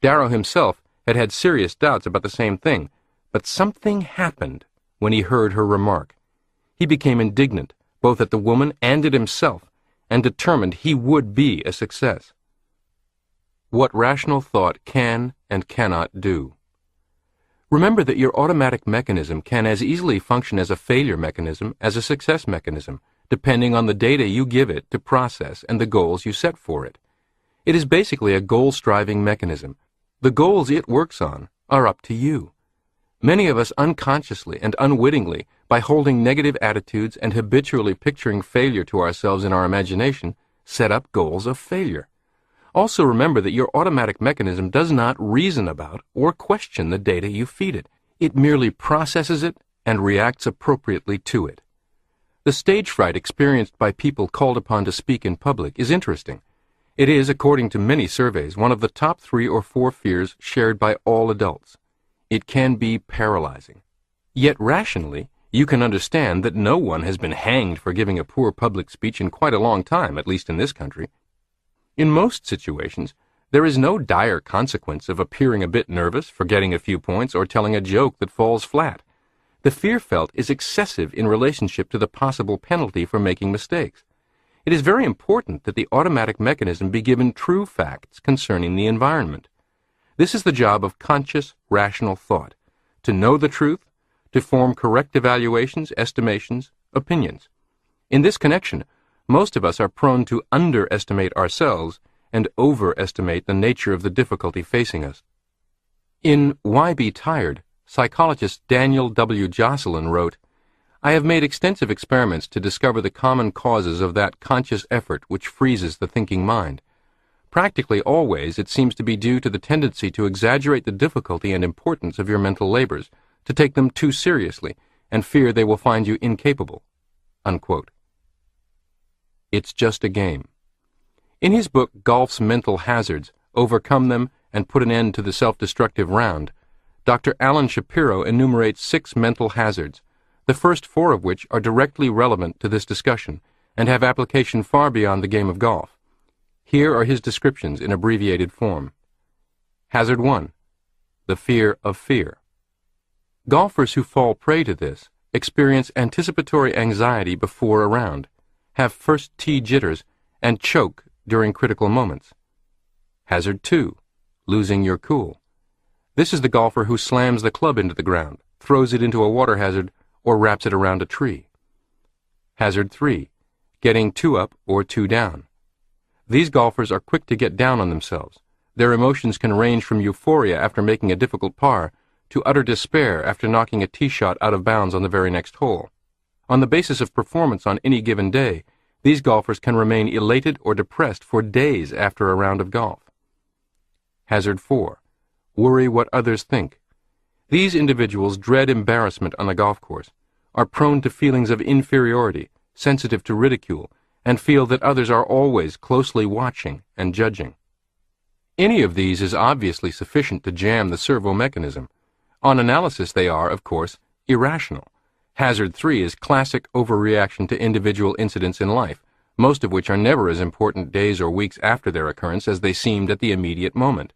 Darrow himself had had serious doubts about the same thing, but something happened when he heard her remark. He became indignant, both at the woman and at himself, and determined he would be a success. What rational thought can and cannot do. Remember that your automatic mechanism can as easily function as a failure mechanism as a success mechanism, depending on the data you give it to process and the goals you set for it. It is basically a goal-striving mechanism. The goals it works on are up to you. Many of us unconsciously and unwittingly, by holding negative attitudes and habitually picturing failure to ourselves in our imagination, set up goals of failure. Also remember that your automatic mechanism does not reason about or question the data you feed it. It merely processes it and reacts appropriately to it. The stage fright experienced by people called upon to speak in public is interesting. It is, according to many surveys, one of the top 3 or 4 fears shared by all adults. It can be paralyzing. Yet rationally, you can understand that no one has been hanged for giving a poor public speech in quite a long time, at least in this country. In most situations, there is no dire consequence of appearing a bit nervous, forgetting a few points, or telling a joke that falls flat. The fear felt is excessive in relationship to the possible penalty for making mistakes. It is very important that the automatic mechanism be given true facts concerning the environment. This is the job of conscious, rational thought, to know the truth, to form correct evaluations, estimations, opinions. In this connection, most of us are prone to underestimate ourselves and overestimate the nature of the difficulty facing us. In Why Be Tired, psychologist Daniel W. Jocelyn wrote, "I have made extensive experiments to discover the common causes of that conscious effort which freezes the thinking mind. Practically always it seems to be due to the tendency to exaggerate the difficulty and importance of your mental labors, to take them too seriously, and fear they will find you incapable." Unquote. It's just a game. In his book Golf's Mental Hazards, Overcome Them and Put an End to the Self-Destructive Round, Dr. Alan Shapiro enumerates 6 mental hazards, the first 4 of which are directly relevant to this discussion and have application far beyond the game of golf. Here are his descriptions in abbreviated form. Hazard 1. The fear of fear. Golfers who fall prey to this experience anticipatory anxiety before a round, have first tee jitters, and choke during critical moments. Hazard 2. Losing your cool. This is the golfer who slams the club into the ground, throws it into a water hazard, or wraps it around a tree. Hazard 3. Getting 2 up or 2 down. These golfers are quick to get down on themselves. Their emotions can range from euphoria after making a difficult par to utter despair after knocking a tee shot out of bounds on the very next hole. On the basis of performance on any given day, these golfers can remain elated or depressed for days after a round of golf. Hazard 4. Worry what others think. These individuals dread embarrassment on the golf course, are prone to feelings of inferiority, sensitive to ridicule, and feel that others are always closely watching and judging. Any of these is obviously sufficient to jam the servo mechanism. On analysis, they are, of course, irrational. Hazard 3 is classic overreaction to individual incidents in life, most of which are never as important days or weeks after their occurrence as they seemed at the immediate moment.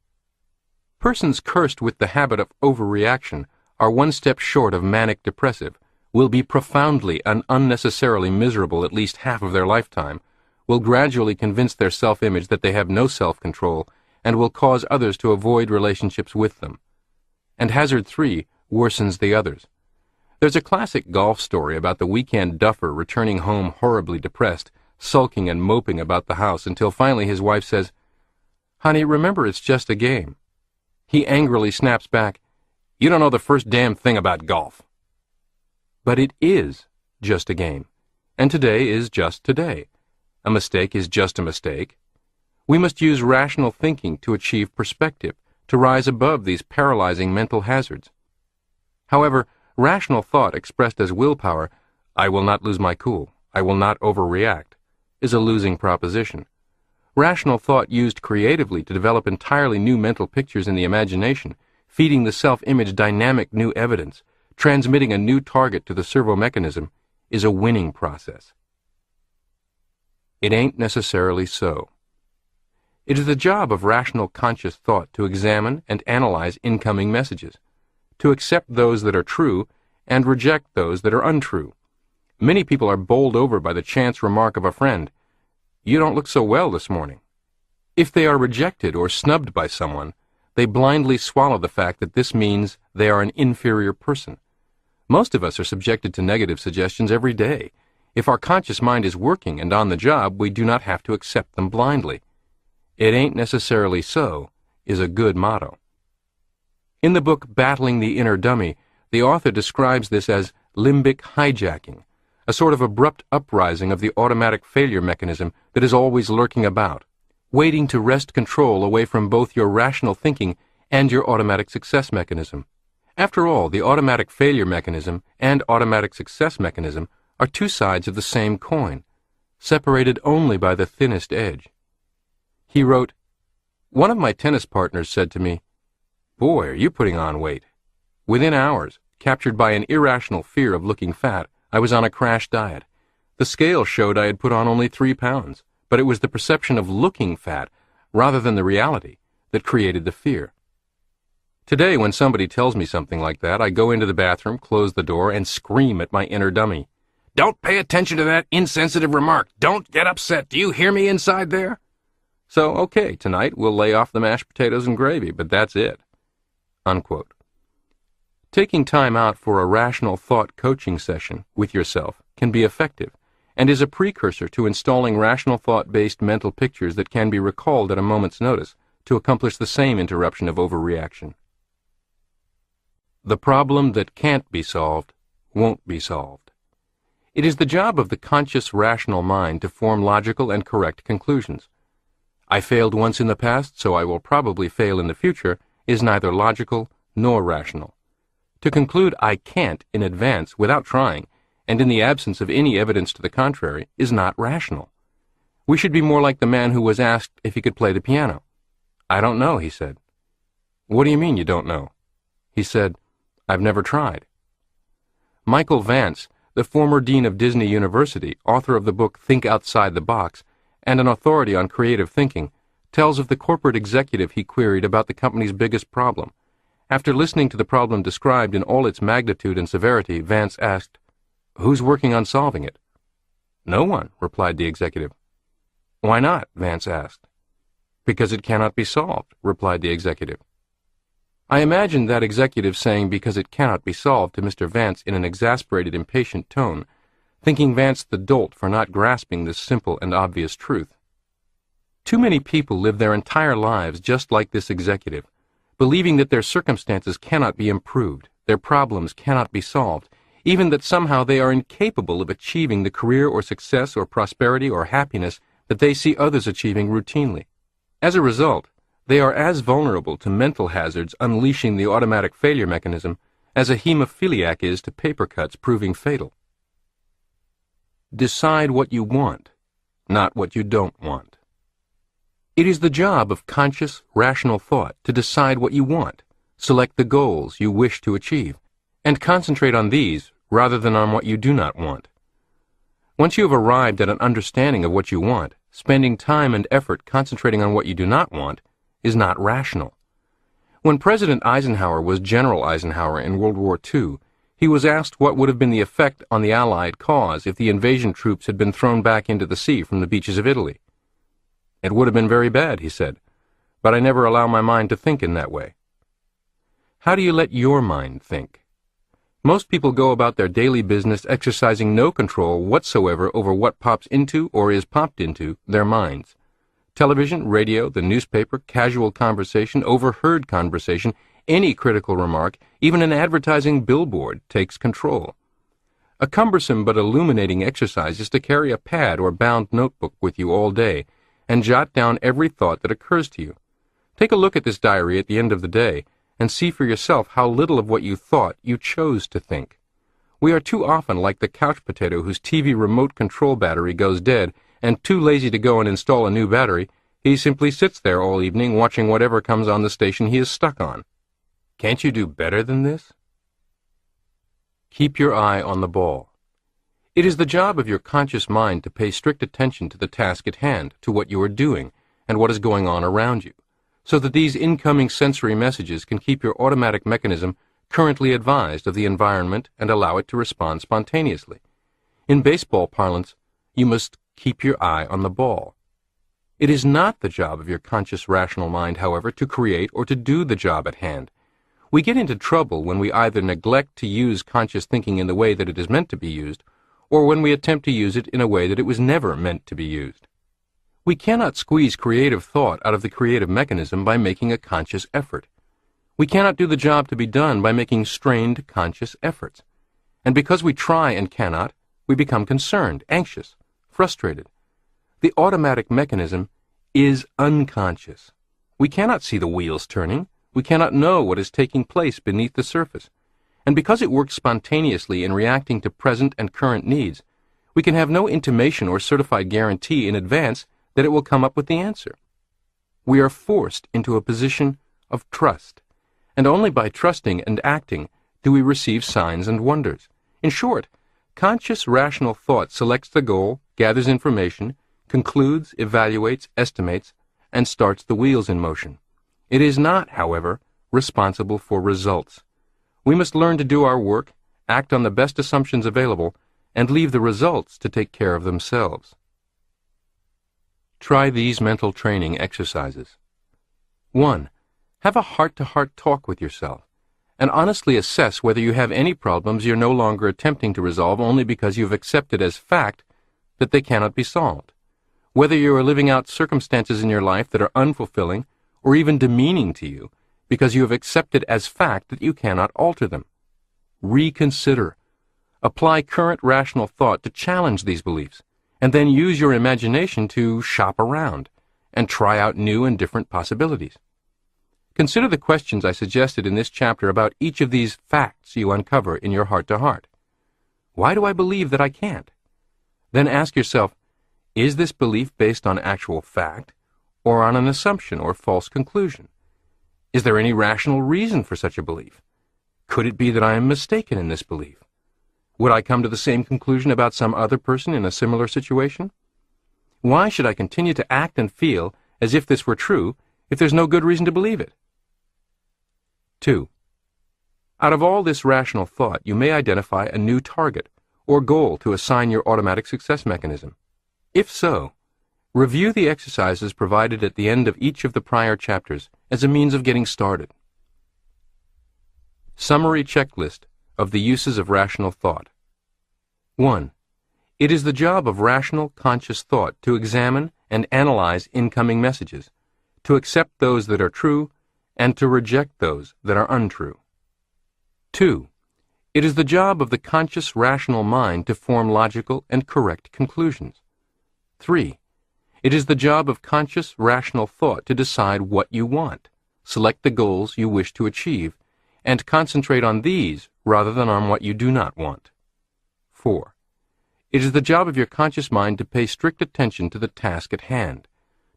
Persons cursed with the habit of overreaction are one step short of manic depressive, will be profoundly and unnecessarily miserable at least half of their lifetime, will gradually convince their self-image that they have no self-control, and will cause others to avoid relationships with them. And Hazard 3 worsens the others. There's a classic golf story about the weekend duffer returning home horribly depressed, sulking and moping about the house until finally his wife says, "Honey, remember it's just a game." He angrily snaps back, "You don't know the first damn thing about golf." But it is just a game, and today is just today. A mistake is just a mistake. We must use rational thinking to achieve perspective, to rise above these paralyzing mental hazards. However, rational thought expressed as willpower, "I will not lose my cool, I will not overreact," is a losing proposition. Rational thought used creatively to develop entirely new mental pictures in the imagination, feeding the self-image dynamic new evidence, transmitting a new target to the servo mechanism, is a winning process. It ain't necessarily so. It is the job of rational conscious thought to examine and analyze incoming messages, to accept those that are true and reject those that are untrue. Many people are bowled over by the chance remark of a friend, "You don't look so well this morning." If they are rejected or snubbed by someone, they blindly swallow the fact that this means they are an inferior person. Most of us are subjected to negative suggestions every day. If our conscious mind is working and on the job, we do not have to accept them blindly. "It ain't necessarily so" is a good motto. In the book Battling the Inner Dummy, the author describes this as limbic hijacking, a sort of abrupt uprising of the automatic failure mechanism that is always lurking about, waiting to wrest control away from both your rational thinking and your automatic success mechanism. After all, the automatic failure mechanism and automatic success mechanism are two sides of the same coin, separated only by the thinnest edge. He wrote, "One of my tennis partners said to me, 'Boy, are you putting on weight.' Within hours, captured by an irrational fear of looking fat, I was on a crash diet. The scale showed I had put on only 3 pounds, but it was the perception of looking fat, rather than the reality, that created the fear. Today, when somebody tells me something like that, I go into the bathroom, close the door, and scream at my inner dummy. 'Don't pay attention to that insensitive remark. Don't get upset. Do you hear me inside there?' So, okay, tonight we'll lay off the mashed potatoes and gravy, but that's it." Unquote. Taking time out for a rational thought coaching session with yourself can be effective and is a precursor to installing rational thought-based mental pictures that can be recalled at a moment's notice to accomplish the same interruption of overreaction. The problem that can't be solved won't be solved. It is the job of the conscious rational mind to form logical and correct conclusions. "I failed once in the past, so I will probably fail in the future," is neither logical nor rational. To conclude "I can't" in advance without trying, and in the absence of any evidence to the contrary, is not rational. We should be more like the man who was asked if he could play the piano. "I don't know," he said. "What do you mean you don't know?" He said, "I've never tried." Michael Vance, the former dean of Disney University, author of the book Think Outside the Box, and an authority on creative thinking, tells of the corporate executive he queried about the company's biggest problem. After listening to the problem described in all its magnitude and severity, Vance asked, "Who's working on solving it?" "No one," replied the executive. "Why not?" Vance asked. "Because it cannot be solved," replied the executive. I imagined that executive saying "because it cannot be solved" to Mr. Vance in an exasperated, impatient tone, thinking Vance the dolt for not grasping this simple and obvious truth. Too many people live their entire lives just like this executive, believing that their circumstances cannot be improved, their problems cannot be solved, even that somehow they are incapable of achieving the career or success or prosperity or happiness that they see others achieving routinely. As a result, they are as vulnerable to mental hazards unleashing the automatic failure mechanism as a hemophiliac is to paper cuts proving fatal. Decide what you want, not what you don't want. It is the job of conscious, rational thought to decide what you want, select the goals you wish to achieve, and concentrate on these rather than on what you do not want. Once you have arrived at an understanding of what you want, spending time and effort concentrating on what you do not want is not rational. When President Eisenhower was General Eisenhower in World War II, he was asked what would have been the effect on the Allied cause if the invasion troops had been thrown back into the sea from the beaches of Italy. "It would have been very bad," he said, "but I never allow my mind to think in that way." How do you let your mind think? Most people go about their daily business exercising no control whatsoever over what pops into or is popped into their minds. Television, radio, the newspaper, casual conversation, overheard conversation, any critical remark, even an advertising billboard takes control. A cumbersome but illuminating exercise is to carry a pad or bound notebook with you all day and jot down every thought that occurs to you. Take a look at this diary at the end of the day and see for yourself how little of what you thought you chose to think. We are too often like the couch potato whose TV remote control battery goes dead, and too lazy to go and install a new battery. He simply sits there all evening watching whatever comes on the station he is stuck on. Can't you do better than this? Keep your eye on the ball. It is the job of your conscious mind to pay strict attention to the task at hand, to what you are doing, and what is going on around you, so that these incoming sensory messages can keep your automatic mechanism currently advised of the environment and allow it to respond spontaneously. In baseball parlance, you must keep your eye on the ball. It is not the job of your conscious rational mind, however, to create or to do the job at hand. We get into trouble when we either neglect to use conscious thinking in the way that it is meant to be used, or when we attempt to use it in a way that it was never meant to be used. We cannot squeeze creative thought out of the creative mechanism by making a conscious effort. We cannot do the job to be done by making strained conscious efforts. And because we try and cannot, we become concerned, anxious, frustrated. The automatic mechanism is unconscious. We cannot see the wheels turning. We cannot know what is taking place beneath the surface. And because it works spontaneously in reacting to present and current needs, we can have no intimation or certified guarantee in advance that it will come up with the answer. We are forced into a position of trust, and only by trusting and acting do we receive signs and wonders. In short, conscious rational thought selects the goal, gathers information, concludes, evaluates, estimates, and starts the wheels in motion. It is not, however, responsible for results. We must learn to do our work, act on the best assumptions available, and leave the results to take care of themselves. Try these mental training exercises. 1. Have a heart-to-heart talk with yourself, and honestly assess whether you have any problems you're no longer attempting to resolve only because you've accepted as fact that they cannot be solved. Whether you are living out circumstances in your life that are unfulfilling or even demeaning to you because you have accepted as fact that you cannot alter them. Reconsider. Apply current rational thought to challenge these beliefs, and then use your imagination to shop around and try out new and different possibilities. Consider the questions I suggested in this chapter about each of these facts you uncover in your heart-to-heart. Why do I believe that I can't? Then ask yourself, is this belief based on actual fact or on an assumption or false conclusion? Is there any rational reason for such a belief? Could it be that I am mistaken in this belief? Would I come to the same conclusion about some other person in a similar situation? Why should I continue to act and feel as if this were true if there's no good reason to believe it? 2. Out of all this rational thought, you may identify a new target or goal to assign your automatic success mechanism. If so, review the exercises provided at the end of each of the prior chapters as a means of getting started. Summary checklist of the uses of rational thought. 1. It is the job of rational, conscious thought to examine and analyze incoming messages, to accept those that are true, and to reject those that are untrue. 2. It is the job of the conscious, rational mind to form logical and correct conclusions. 3. It is the job of conscious, rational thought to decide what you want, select the goals you wish to achieve, and concentrate on these rather than on what you do not want. 4. It is the job of your conscious mind to pay strict attention to the task at hand,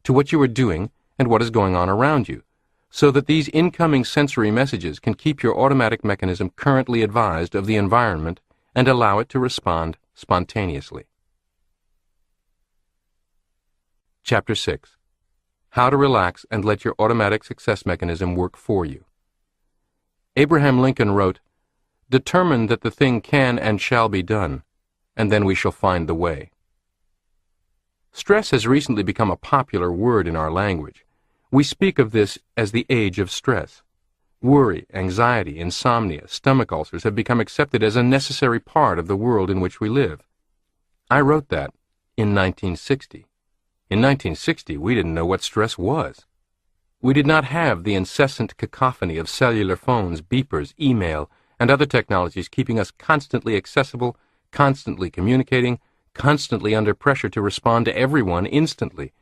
to what you are doing and what is going on around you, so that these incoming sensory messages can keep your automatic mechanism currently advised of the environment and allow it to respond spontaneously. Chapter 6. How to relax and let your automatic success mechanism work for you. Abraham Lincoln wrote, "Determine that the thing can and shall be done, and then we shall find the way." Stress has recently become a popular word in our language. We speak of this as the age of stress. Worry, anxiety, insomnia, stomach ulcers have become accepted as a necessary part of the world in which we live. I wrote that in 1960. In 1960, we didn't know what stress was. We did not have the incessant cacophony of cellular phones, beepers, email, and other technologies keeping us constantly accessible, constantly communicating, constantly under pressure to respond to everyone instantly.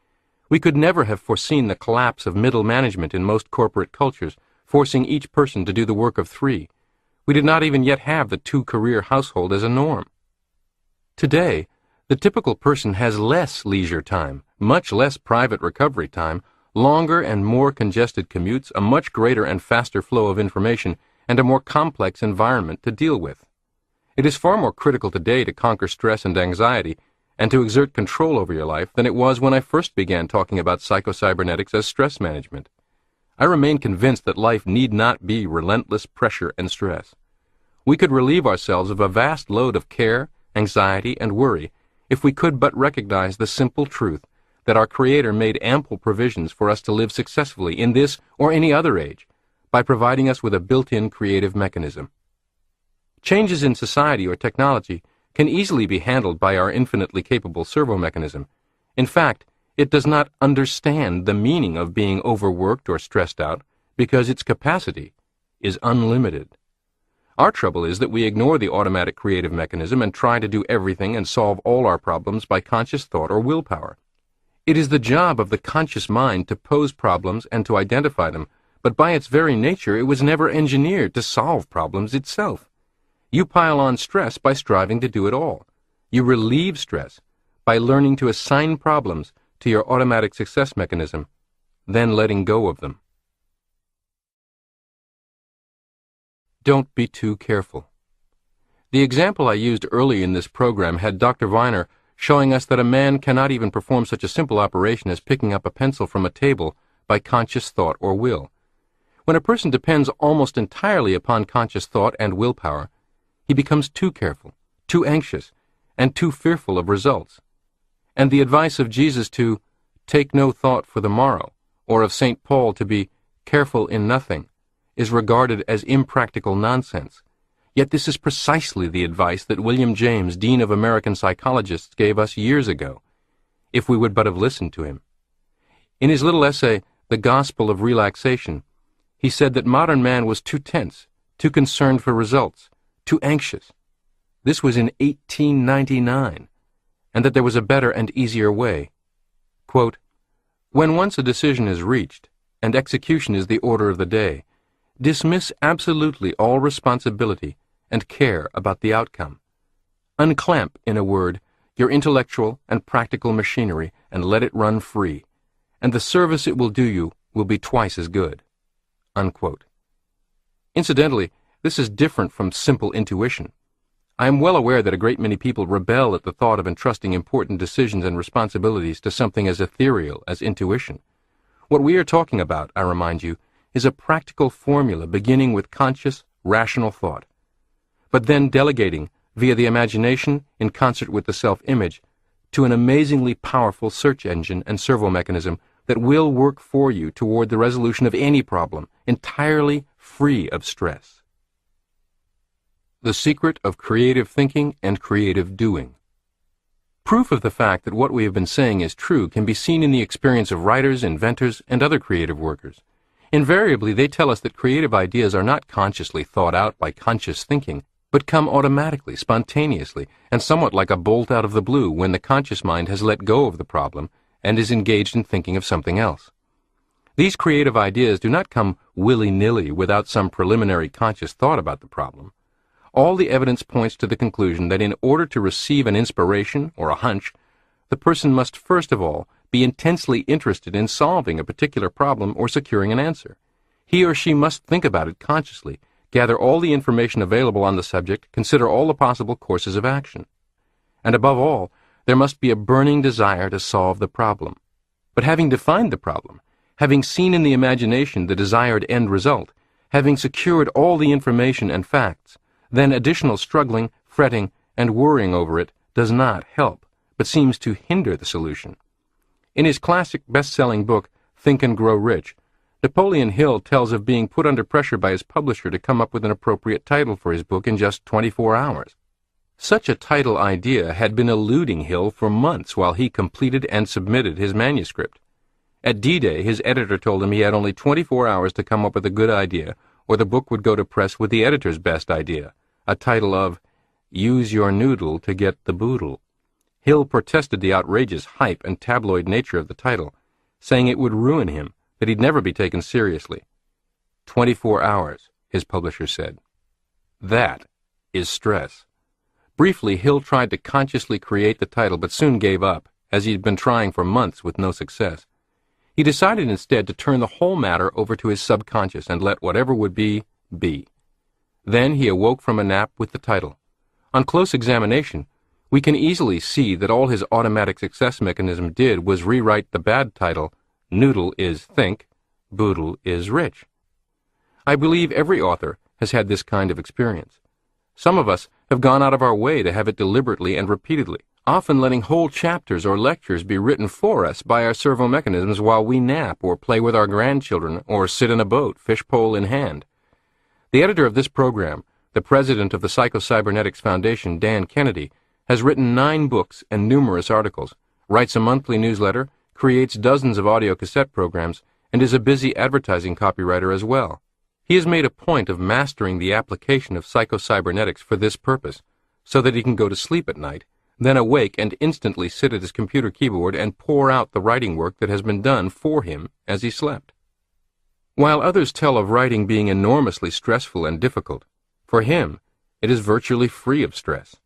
We could never have foreseen the collapse of middle management in most corporate cultures, forcing each person to do the work of 3. We did not even yet have the 2-career household as a norm. Today, the typical person has less leisure time, much less private recovery time, longer and more congested commutes, a much greater and faster flow of information, and a more complex environment to deal with. It is far more critical today to conquer stress and anxiety and to exert control over your life than it was when I first began talking about psycho-cybernetics as stress management. I remain convinced that life need not be relentless pressure and stress. We could relieve ourselves of a vast load of care, anxiety, and worry if we could but recognize the simple truth that our Creator made ample provisions for us to live successfully in this or any other age by providing us with a built-in creative mechanism. Changes in society or technology can easily be handled by our infinitely capable servo mechanism. In fact, it does not understand the meaning of being overworked or stressed out because its capacity is unlimited. Our trouble is that we ignore the automatic creative mechanism and try to do everything and solve all our problems by conscious thought or willpower. It is the job of the conscious mind to pose problems and to identify them, but by its very nature it was never engineered to solve problems itself. You pile on stress by striving to do it all. You relieve stress by learning to assign problems to your automatic success mechanism, then letting go of them. Don't be too careful. The example I used early in this program had Dr. Viner showing us that a man cannot even perform such a simple operation as picking up a pencil from a table by conscious thought or will. When a person depends almost entirely upon conscious thought and willpower, he becomes too careful, too anxious, and too fearful of results. And the advice of Jesus to take no thought for the morrow, or of St. Paul to be careful in nothing, is regarded as impractical nonsense. Yet this is precisely the advice that William James, Dean of American Psychologists, gave us years ago, if we would but have listened to him. In his little essay, The Gospel of Relaxation, he said that modern man was too tense, too concerned for results, too anxious. This was in 1899, and that there was a better and easier way. Quote, "When once a decision is reached, and execution is the order of the day, dismiss absolutely all responsibility and care about the outcome. Unclamp, in a word, your intellectual and practical machinery and let it run free, and the service it will do you will be twice as good." Unquote. Incidentally, this is different from simple intuition. I am well aware that a great many people rebel at the thought of entrusting important decisions and responsibilities to something as ethereal as intuition. What we are talking about, I remind you, is a practical formula beginning with conscious, rational thought, but then delegating, via the imagination in concert with the self-image, to an amazingly powerful search engine and servo mechanism that will work for you toward the resolution of any problem, entirely free of stress. The secret of creative thinking and creative doing. Proof of the fact that what we have been saying is true can be seen in the experience of writers, inventors, and other creative workers. Invariably, they tell us that creative ideas are not consciously thought out by conscious thinking, but come automatically, spontaneously, and somewhat like a bolt out of the blue when the conscious mind has let go of the problem and is engaged in thinking of something else. These creative ideas do not come willy-nilly without some preliminary conscious thought about the problem. All the evidence points to the conclusion that in order to receive an inspiration or a hunch, the person must first of all be intensely interested in solving a particular problem or securing an answer. He or she must think about it consciously, gather all the information available on the subject, consider all the possible courses of action. And above all, there must be a burning desire to solve the problem. But having defined the problem, having seen in the imagination the desired end result, having secured all the information and facts, then additional struggling, fretting, and worrying over it does not help, but seems to hinder the solution. In his classic best-selling book, Think and Grow Rich, Napoleon Hill tells of being put under pressure by his publisher to come up with an appropriate title for his book in just 24 hours. Such a title idea had been eluding Hill for months while he completed and submitted his manuscript. At D-Day, his editor told him he had only 24 hours to come up with a good idea, or the book would go to press with the editor's best idea, a title of Use Your Noodle to Get the Boodle. Hill protested the outrageous hype and tabloid nature of the title, saying it would ruin him, that he'd never be taken seriously. 24 hours, his publisher said. That is stress. Briefly, Hill tried to consciously create the title, but soon gave up, as he'd been trying for months with no success. He decided instead to turn the whole matter over to his subconscious and let whatever would be. Then he awoke from a nap with the title. On close examination, we can easily see that all his automatic success mechanism did was rewrite the bad title, Noodle is Think, Boodle is Rich. I believe every author has had this kind of experience. Some of us have gone out of our way to have it deliberately and repeatedly, often letting whole chapters or lectures be written for us by our servo mechanisms while we nap or play with our grandchildren or sit in a boat, fishpole in hand. The editor of this program, the president of the Psycho-Cybernetics Foundation, Dan Kennedy, has written 9 books and numerous articles, writes a monthly newsletter, creates dozens of audio cassette programs, and is a busy advertising copywriter as well. He has made a point of mastering the application of Psycho-Cybernetics for this purpose, so that he can go to sleep at night, then awake and instantly sit at his computer keyboard and pour out the writing work that has been done for him as he slept. While others tell of writing being enormously stressful and difficult, for him, it is virtually free of stress.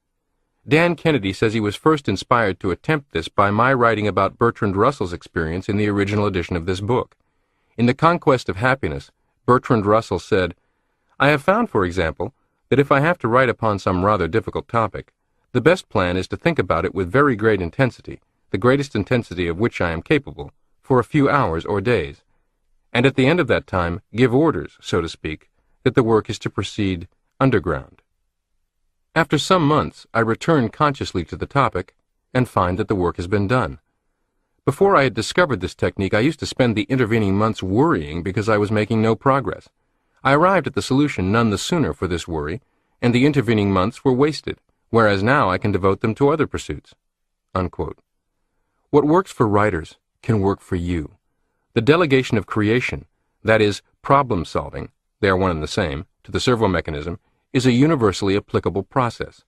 Dan Kennedy says he was first inspired to attempt this by my writing about Bertrand Russell's experience in the original edition of this book. In The Conquest of Happiness, Bertrand Russell said, I have found, for example, that if I have to write upon some rather difficult topic, the best plan is to think about it with very great intensity, the greatest intensity of which I am capable, for a few hours or days, and at the end of that time give orders, so to speak, that the work is to proceed underground. After some months, I return consciously to the topic and find that the work has been done. Before I had discovered this technique, I used to spend the intervening months worrying because I was making no progress. I arrived at the solution none the sooner for this worry, and the intervening months were wasted, whereas now I can devote them to other pursuits." Unquote. What works for writers can work for you. The delegation of creation, that is, problem solving, they are one and the same, to the servo mechanism, is a universally applicable process.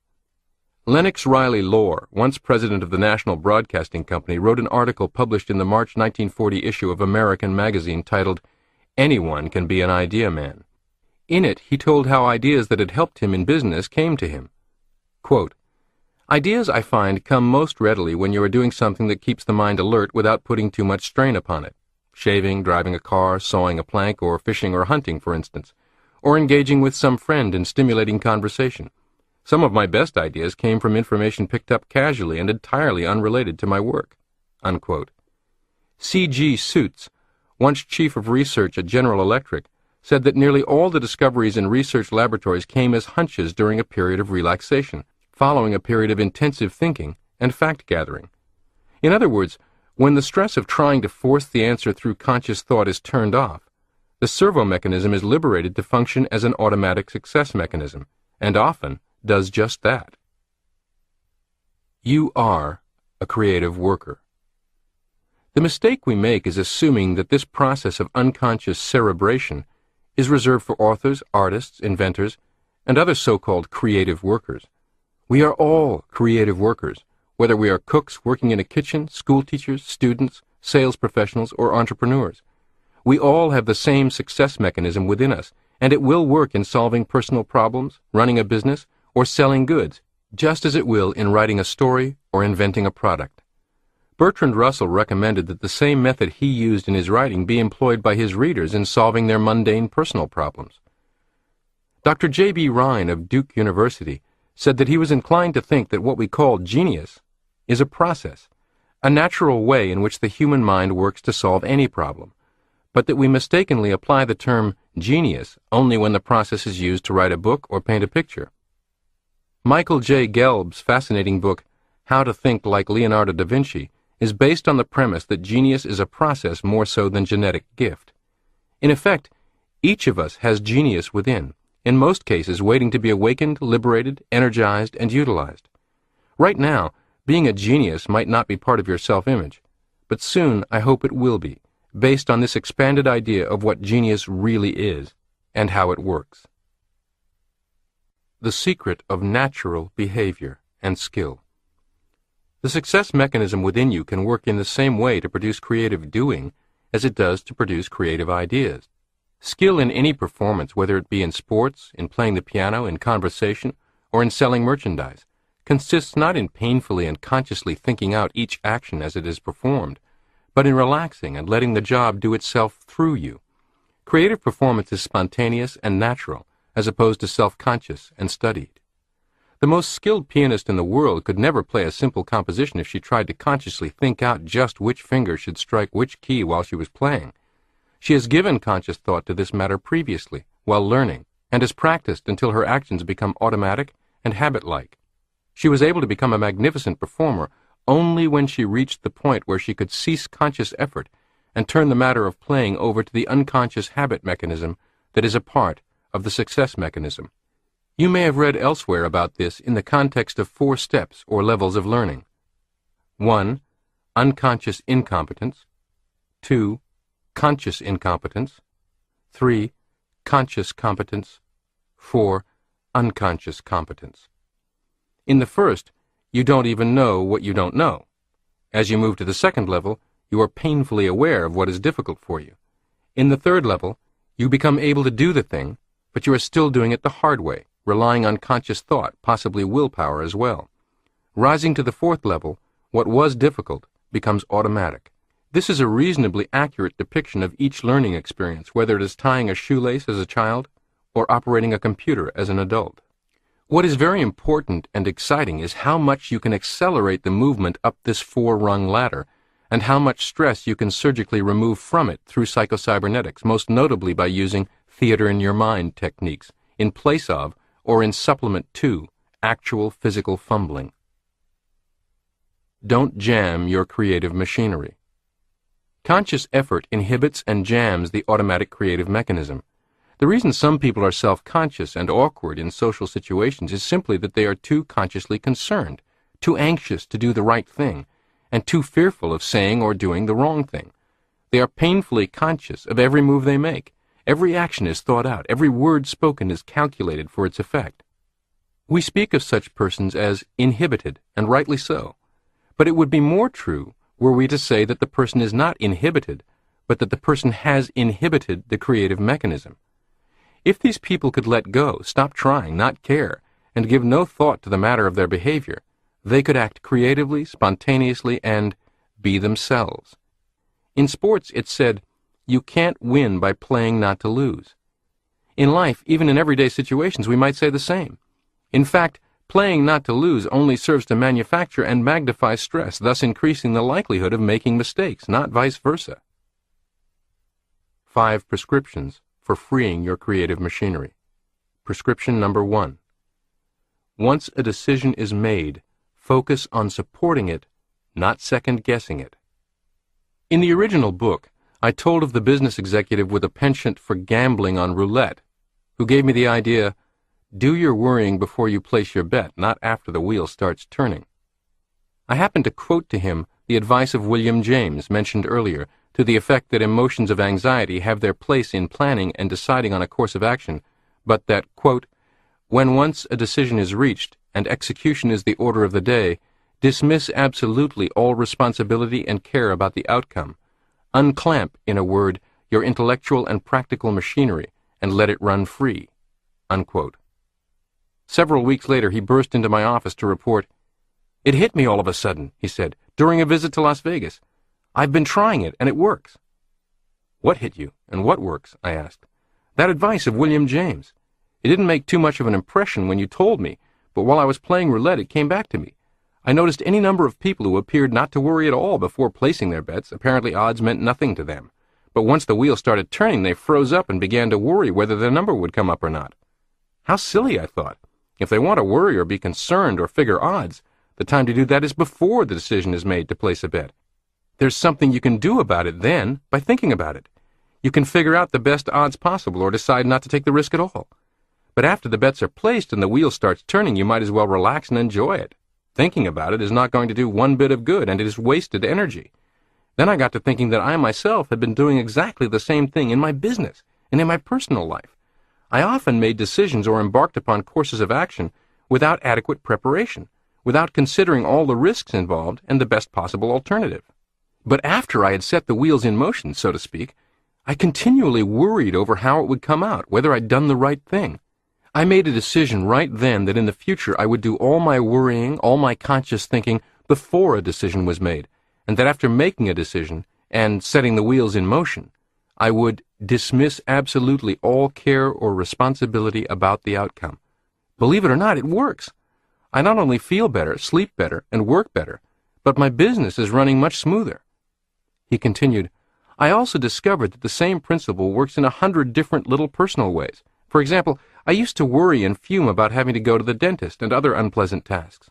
Lennox Riley Lohr, once president of the National Broadcasting Company, wrote an article published in the March 1940 issue of American Magazine titled, "Anyone Can Be an Idea Man." In it, he told how ideas that had helped him in business came to him. Quote, "Ideas, I find, come most readily when you are doing something that keeps the mind alert without putting too much strain upon it. Shaving, driving a car, sawing a plank, or fishing or hunting, for instance, or engaging with some friend in stimulating conversation. Some of my best ideas came from information picked up casually and entirely unrelated to my work." Unquote. C.G. Suits, once chief of research at General Electric, said that nearly all the discoveries in research laboratories came as hunches during a period of relaxation, following a period of intensive thinking and fact-gathering. In other words, when the stress of trying to force the answer through conscious thought is turned off, the servo mechanism is liberated to function as an automatic success mechanism, and often does just that. You are a creative worker. The mistake we make is assuming that this process of unconscious cerebration is reserved for authors, artists, inventors, and other so-called creative workers. We are all creative workers, whether we are cooks working in a kitchen, school teachers, students, sales professionals, or entrepreneurs. We all have the same success mechanism within us, and it will work in solving personal problems, running a business, or selling goods, just as it will in writing a story or inventing a product. Bertrand Russell recommended that the same method he used in his writing be employed by his readers in solving their mundane personal problems. Dr. J.B. Rhine of Duke University said that he was inclined to think that what we call genius is a process, a natural way in which the human mind works to solve any problem, but that we mistakenly apply the term genius only when the process is used to write a book or paint a picture. Michael J. Gelb's fascinating book, How to Think Like Leonardo da Vinci, is based on the premise that genius is a process more so than genetic gift. In effect, each of us has genius within, in most cases waiting to be awakened, liberated, energized, and utilized. Right now, being a genius might not be part of your self-image, but soon I hope it will be, based on this expanded idea of what genius really is and how it works. The secret of natural behavior and skill. The success mechanism within you can work in the same way to produce creative doing as it does to produce creative ideas. Skill in any performance, whether it be in sports, in playing the piano, in conversation, or in selling merchandise, consists not in painfully and consciously thinking out each action as it is performed, but in relaxing and letting the job do itself through you. Creative performance is spontaneous and natural, as opposed to self-conscious and studied. The most skilled pianist in the world could never play a simple composition if she tried to consciously think out just which finger should strike which key while she was playing. She has given conscious thought to this matter previously, while learning, and has practiced until her actions become automatic and habit-like. She was able to become a magnificent performer only when she reached the point where she could cease conscious effort and turn the matter of playing over to the unconscious habit mechanism that is a part of the success mechanism. You may have read elsewhere about this in the context of 4 steps or levels of learning. 1. Unconscious incompetence. 2. Conscious incompetence. 3. Conscious competence. 4. Unconscious competence. In the first, you don't even know what you don't know. As you move to the second level, you are painfully aware of what is difficult for you. In the third level, you become able to do the thing, but you are still doing it the hard way, relying on conscious thought, possibly willpower as well. Rising to the fourth level, what was difficult becomes automatic. This is a reasonably accurate depiction of each learning experience, whether it is tying a shoelace as a child or operating a computer as an adult. What is very important and exciting is how much you can accelerate the movement up this 4-rung ladder, and how much stress you can surgically remove from it through Psycho-Cybernetics, most notably by using theater-in-your-mind techniques, in place of or in supplement to actual physical fumbling. Don't jam your creative machinery. Conscious effort inhibits and jams the automatic creative mechanism. The reason some people are self-conscious and awkward in social situations is simply that they are too consciously concerned, too anxious to do the right thing, and too fearful of saying or doing the wrong thing. They are painfully conscious of every move they make. Every action is thought out. Every word spoken is calculated for its effect. We speak of such persons as inhibited, and rightly so. But it would be more true were we to say that the person is not inhibited, but that the person has inhibited the creative mechanism. If these people could let go, stop trying, not care, and give no thought to the matter of their behavior, they could act creatively, spontaneously, and be themselves. In sports, it's said, you can't win by playing not to lose. In life, even in everyday situations, we might say the same. In fact, playing not to lose only serves to manufacture and magnify stress, thus increasing the likelihood of making mistakes, not vice versa. 5 prescriptions for freeing your creative machinery. Prescription number 1. Once a decision is made, focus on supporting it, not second-guessing it. In the original book, I told of the business executive with a penchant for gambling on roulette, who gave me the idea, do your worrying before you place your bet, not after the wheel starts turning. I happened to quote to him the advice of William James, mentioned earlier, to the effect that emotions of anxiety have their place in planning and deciding on a course of action, but that, quote, when once a decision is reached and execution is the order of the day, Dismiss absolutely all responsibility and care about the outcome. Unclamp, in a word, your intellectual and practical machinery and let it run free." Unquote. Several weeks later, he burst into my office to report, "It hit me all of a sudden," he said, "during a visit to Las Vegas. I've been trying it, and it works." "What hit you, and what works?" I asked. "That advice of William James. It didn't make too much of an impression when you told me, but while I was playing roulette, it came back to me. I noticed any number of people who appeared not to worry at all before placing their bets. Apparently odds meant nothing to them. But once the wheel started turning, they froze up and began to worry whether their number would come up or not. How silly, I thought. If they want to worry or be concerned or figure odds, the time to do that is before the decision is made to place a bet. There's something you can do about it then by thinking about it. You can figure out the best odds possible or decide not to take the risk at all. But after the bets are placed and the wheel starts turning, you might as well relax and enjoy it. Thinking about it is not going to do one bit of good, and it is wasted energy. Then I got to thinking that I myself had been doing exactly the same thing in my business and in my personal life. I often made decisions or embarked upon courses of action without adequate preparation, without considering all the risks involved and the best possible alternative. But after I had set the wheels in motion, so to speak, I continually worried over how it would come out, whether I'd done the right thing. I made a decision right then that in the future I would do all my worrying, all my conscious thinking before a decision was made, and that after making a decision and setting the wheels in motion, I would dismiss absolutely all care or responsibility about the outcome. Believe it or not, it works. I not only feel better, sleep better, and work better, but my business is running much smoother. He continued, I also discovered that the same principle works in 100 different little personal ways. For example, I used to worry and fume about having to go to the dentist and other unpleasant tasks.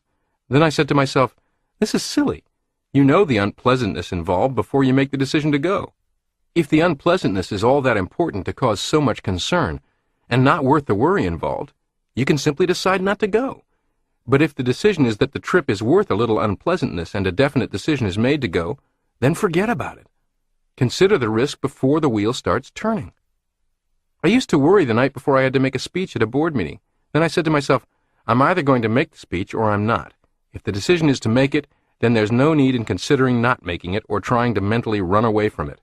Then I said to myself, this is silly. You know the unpleasantness involved before you make the decision to go. If the unpleasantness is all that important to cause so much concern, and not worth the worry involved, you can simply decide not to go. But if the decision is that the trip is worth a little unpleasantness and a definite decision is made to go, then forget about it. Consider the risk before the wheel starts turning. I used to worry the night before I had to make a speech at a board meeting. Then I said to myself, I'm either going to make the speech or I'm not. If the decision is to make it, then there's no need in considering not making it or trying to mentally run away from it.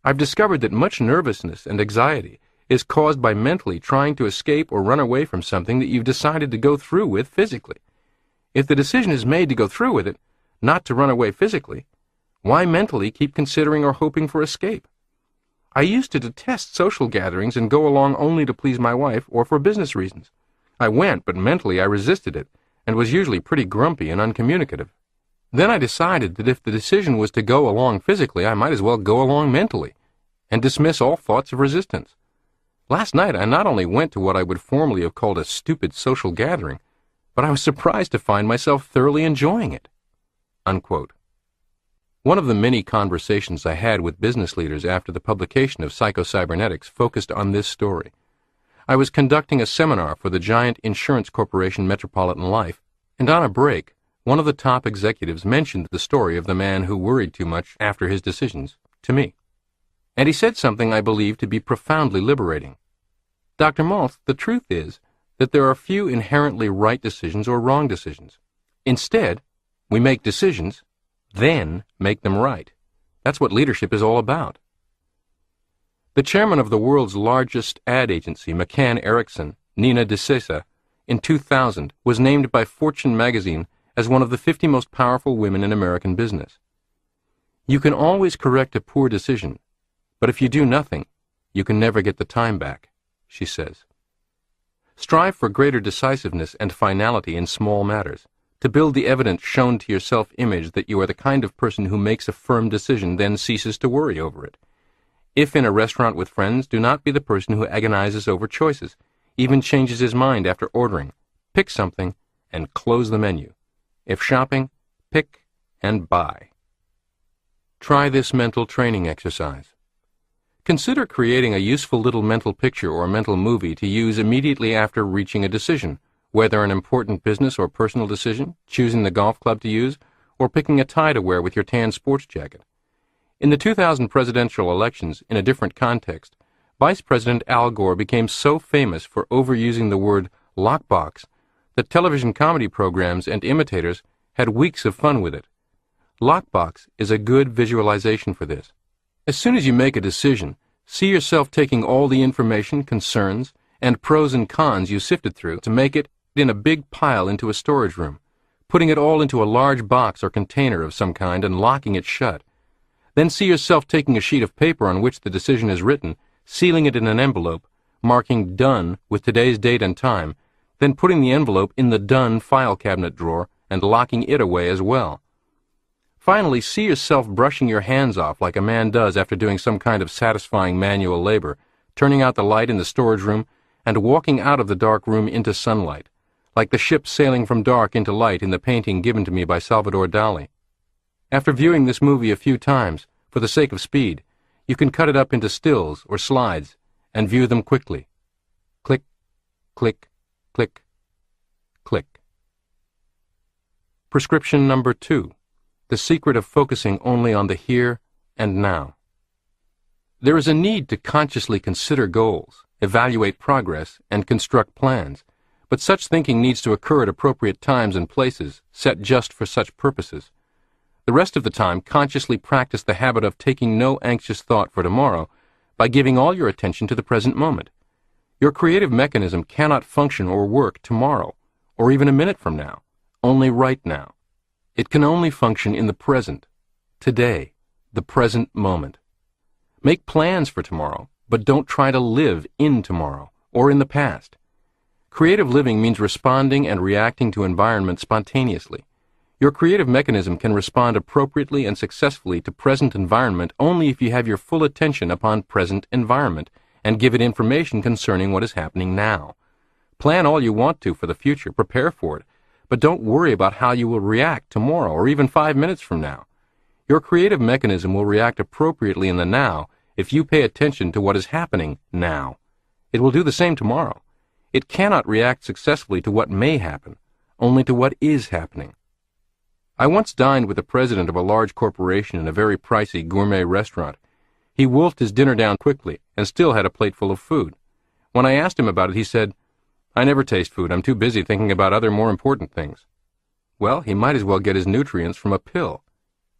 I've discovered that much nervousness and anxiety is caused by mentally trying to escape or run away from something that you've decided to go through with physically. If the decision is made to go through with it, not to run away physically, why mentally keep considering or hoping for escape? I used to detest social gatherings and go along only to please my wife or for business reasons. I went, but mentally I resisted it, and was usually pretty grumpy and uncommunicative. Then I decided that if the decision was to go along physically, I might as well go along mentally, and dismiss all thoughts of resistance. Last night I not only went to what I would formerly have called a stupid social gathering, but I was surprised to find myself thoroughly enjoying it." Unquote. One of the many conversations I had with business leaders after the publication of Psycho-Cybernetics focused on this story. I was conducting a seminar for the giant insurance corporation Metropolitan Life, and on a break, one of the top executives mentioned the story of the man who worried too much after his decisions to me. And he said something I believe to be profoundly liberating. Dr. Maltz, the truth is that there are few inherently right decisions or wrong decisions. Instead, we make decisions, then make them right. That's what leadership is all about. The chairman of the world's largest ad agency, McCann Erickson, Nina DeSesa, in 2000 was named by Fortune magazine as one of the 50 most powerful women in American business. You can always correct a poor decision, but if you do nothing, you can never get the time back, she says. Strive for greater decisiveness and finality in small matters, to build the evidence shown to your self-image that you are the kind of person who makes a firm decision, then ceases to worry over it. If in a restaurant with friends, do not be the person who agonizes over choices, even changes his mind after ordering. Pick something and close the menu. If shopping, pick and buy. Try this mental training exercise. Consider creating a useful little mental picture or mental movie to use immediately after reaching a decision, whether an important business or personal decision, choosing the golf club to use, or picking a tie to wear with your tan sports jacket. In the 2000 presidential elections, in a different context, Vice President Al Gore became so famous for overusing the word lockbox that television comedy programs and imitators had weeks of fun with it. Lockbox is a good visualization for this. As soon as you make a decision, see yourself taking all the information, concerns, and pros and cons you sifted through to make it in a big pile into a storage room, putting it all into a large box or container of some kind and locking it shut. Then see yourself taking a sheet of paper on which the decision is written, sealing it in an envelope, marking "Done" with today's date and time, then putting the envelope in the "Done" file cabinet drawer and locking it away as well. Finally, see yourself brushing your hands off like a man does after doing some kind of satisfying manual labor, turning out the light in the storage room and walking out of the dark room into sunlight, like the ship sailing from dark into light in the painting given to me by Salvador Dali. After viewing this movie a few times, for the sake of speed, you can cut it up into stills or slides and view them quickly. Click, click, click, click. Prescription number 2. The secret of focusing only on the here and now. There is a need to consciously consider goals, evaluate progress, and construct plans, but such thinking needs to occur at appropriate times and places, set just for such purposes. The rest of the time, consciously practice the habit of taking no anxious thought for tomorrow by giving all your attention to the present moment. Your creative mechanism cannot function or work tomorrow, or even a minute from now, only right now. It can only function in the present, today, the present moment. Make plans for tomorrow, but don't try to live in tomorrow or in the past. Creative living means responding and reacting to environment spontaneously. Your creative mechanism can respond appropriately and successfully to present environment only if you have your full attention upon present environment and give it information concerning what is happening now. Plan all you want to for the future, prepare for it, but don't worry about how you will react tomorrow or even 5 minutes from now. Your creative mechanism will react appropriately in the now if you pay attention to what is happening now. It will do the same tomorrow. It cannot react successfully to what may happen, only to what is happening. I once dined with the president of a large corporation in a very pricey gourmet restaurant. He wolfed his dinner down quickly and still had a plate full of food. When I asked him about it, he said, "I never taste food. I'm too busy thinking about other more important things." Well, he might as well get his nutrients from a pill.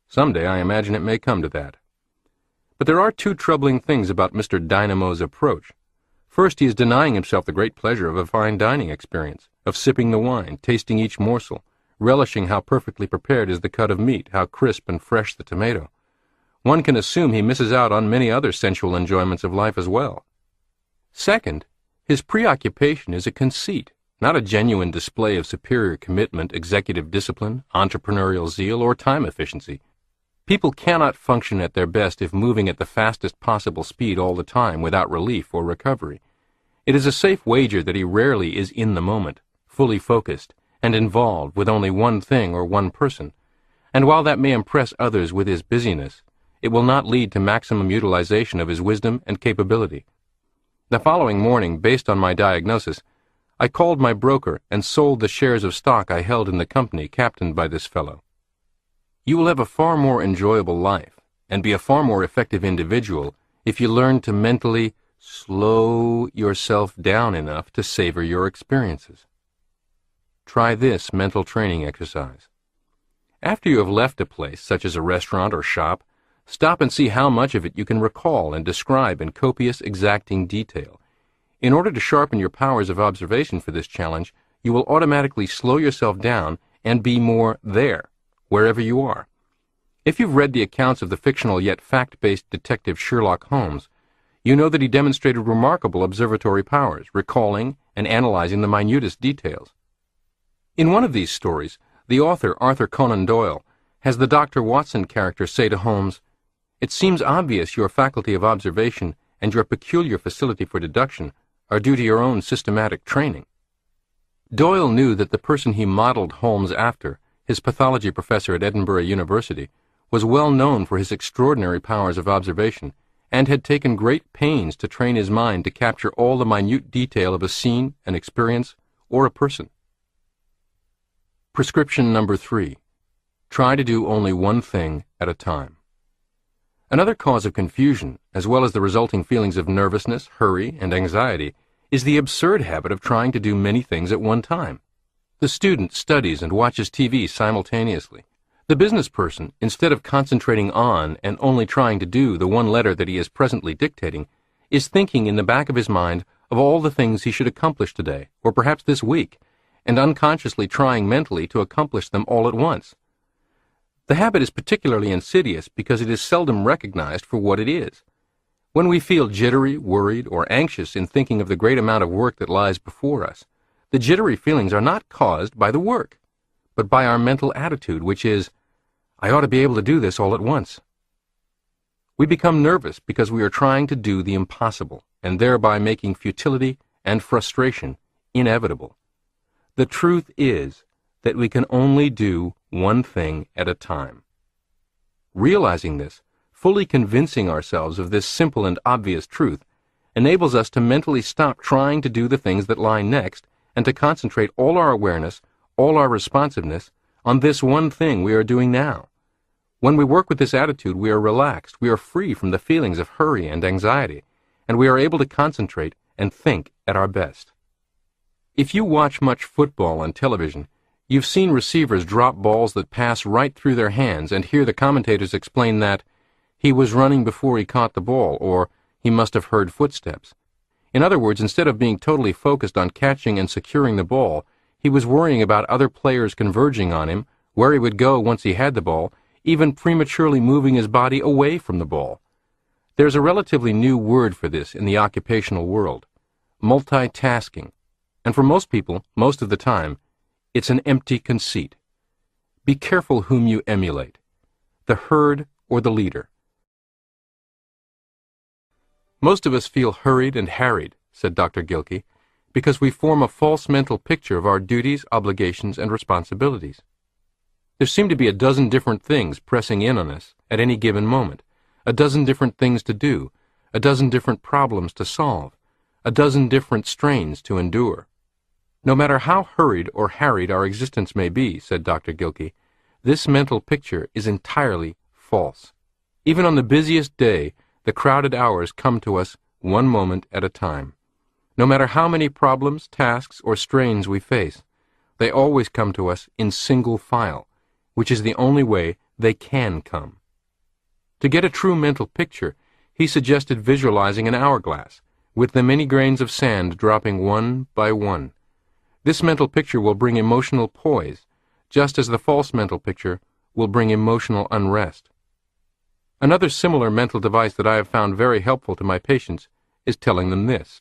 Someday I imagine it may come to that. But there are 2 troubling things about Mr. Dynamo's approach. First, he is denying himself the great pleasure of a fine dining experience, of sipping the wine, tasting each morsel, relishing how perfectly prepared is the cut of meat, how crisp and fresh the tomato. One can assume he misses out on many other sensual enjoyments of life as well. Second, his preoccupation is a conceit, not a genuine display of superior commitment, executive discipline, entrepreneurial zeal, or time efficiency. People cannot function at their best if moving at the fastest possible speed all the time without relief or recovery. It is a safe wager that he rarely is in the moment, fully focused, and involved with only one thing or one person. And while that may impress others with his busyness, it will not lead to maximum utilization of his wisdom and capability. The following morning, based on my diagnosis, I called my broker and sold the shares of stock I held in the company captained by this fellow. You will have a far more enjoyable life and be a far more effective individual if you learn to mentally slow yourself down enough to savor your experiences. Try this mental training exercise. After you have left a place, such as a restaurant or shop, stop and see how much of it you can recall and describe in copious, exacting detail. In order to sharpen your powers of observation for this challenge, you will automatically slow yourself down and be more there, wherever you are. If you've read the accounts of the fictional yet fact-based detective Sherlock Holmes, you know that he demonstrated remarkable observatory powers, recalling and analyzing the minutest details. In one of these stories, the author, Arthur Conan Doyle, has the Dr. Watson character say to Holmes, "It seems obvious your faculty of observation and your peculiar facility for deduction are due to your own systematic training." Doyle knew that the person he modeled Holmes after, his pathology professor at Edinburgh University, was well known for his extraordinary powers of observation and had taken great pains to train his mind to capture all the minute detail of a scene, an experience, or a person. Prescription number 3. Try to do only one thing at a time. Another cause of confusion, as well as the resulting feelings of nervousness, hurry, and anxiety, is the absurd habit of trying to do many things at one time. The student studies and watches TV simultaneously. The business person, instead of concentrating on and only trying to do the one letter that he is presently dictating, is thinking in the back of his mind of all the things he should accomplish today, or perhaps this week, and unconsciously trying mentally to accomplish them all at once. The habit is particularly insidious because it is seldom recognized for what it is. When we feel jittery, worried, or anxious in thinking of the great amount of work that lies before us, the jittery feelings are not caused by the work, but by our mental attitude, which is, I ought to be able to do this all at once. We become nervous because we are trying to do the impossible, and thereby making futility and frustration inevitable. The truth is that we can only do one thing at a time. Realizing this, fully convincing ourselves of this simple and obvious truth, enables us to mentally stop trying to do the things that lie next and to concentrate all our awareness, all our responsiveness, on this one thing we are doing now. When we work with this attitude, we are relaxed, we are free from the feelings of hurry and anxiety, and we are able to concentrate and think at our best. If you watch much football on television, you've seen receivers drop balls that pass right through their hands and hear the commentators explain that he was running before he caught the ball, or he must have heard footsteps. In other words, instead of being totally focused on catching and securing the ball, he was worrying about other players converging on him, where he would go once he had the ball, even prematurely moving his body away from the ball. There's a relatively new word for this in the occupational world, multitasking, and for most people, most of the time, it's an empty conceit. Be careful whom you emulate, the herd or the leader. Most of us feel hurried and harried, said Dr. Gilkey, because we form a false mental picture of our duties, obligations, and responsibilities. There seem to be a dozen different things pressing in on us at any given moment, a dozen different things to do, a dozen different problems to solve, a dozen different strains to endure. No matter how hurried or harried our existence may be, said Dr. Gilkey, this mental picture is entirely false. Even on the busiest day, the crowded hours come to us one moment at a time. No matter how many problems, tasks, or strains we face, they always come to us in single file, which is the only way they can come. To get a true mental picture, he suggested visualizing an hourglass, with the many grains of sand dropping one by one. This mental picture will bring emotional poise, just as the false mental picture will bring emotional unrest. Another similar mental device that I have found very helpful to my patients is telling them this.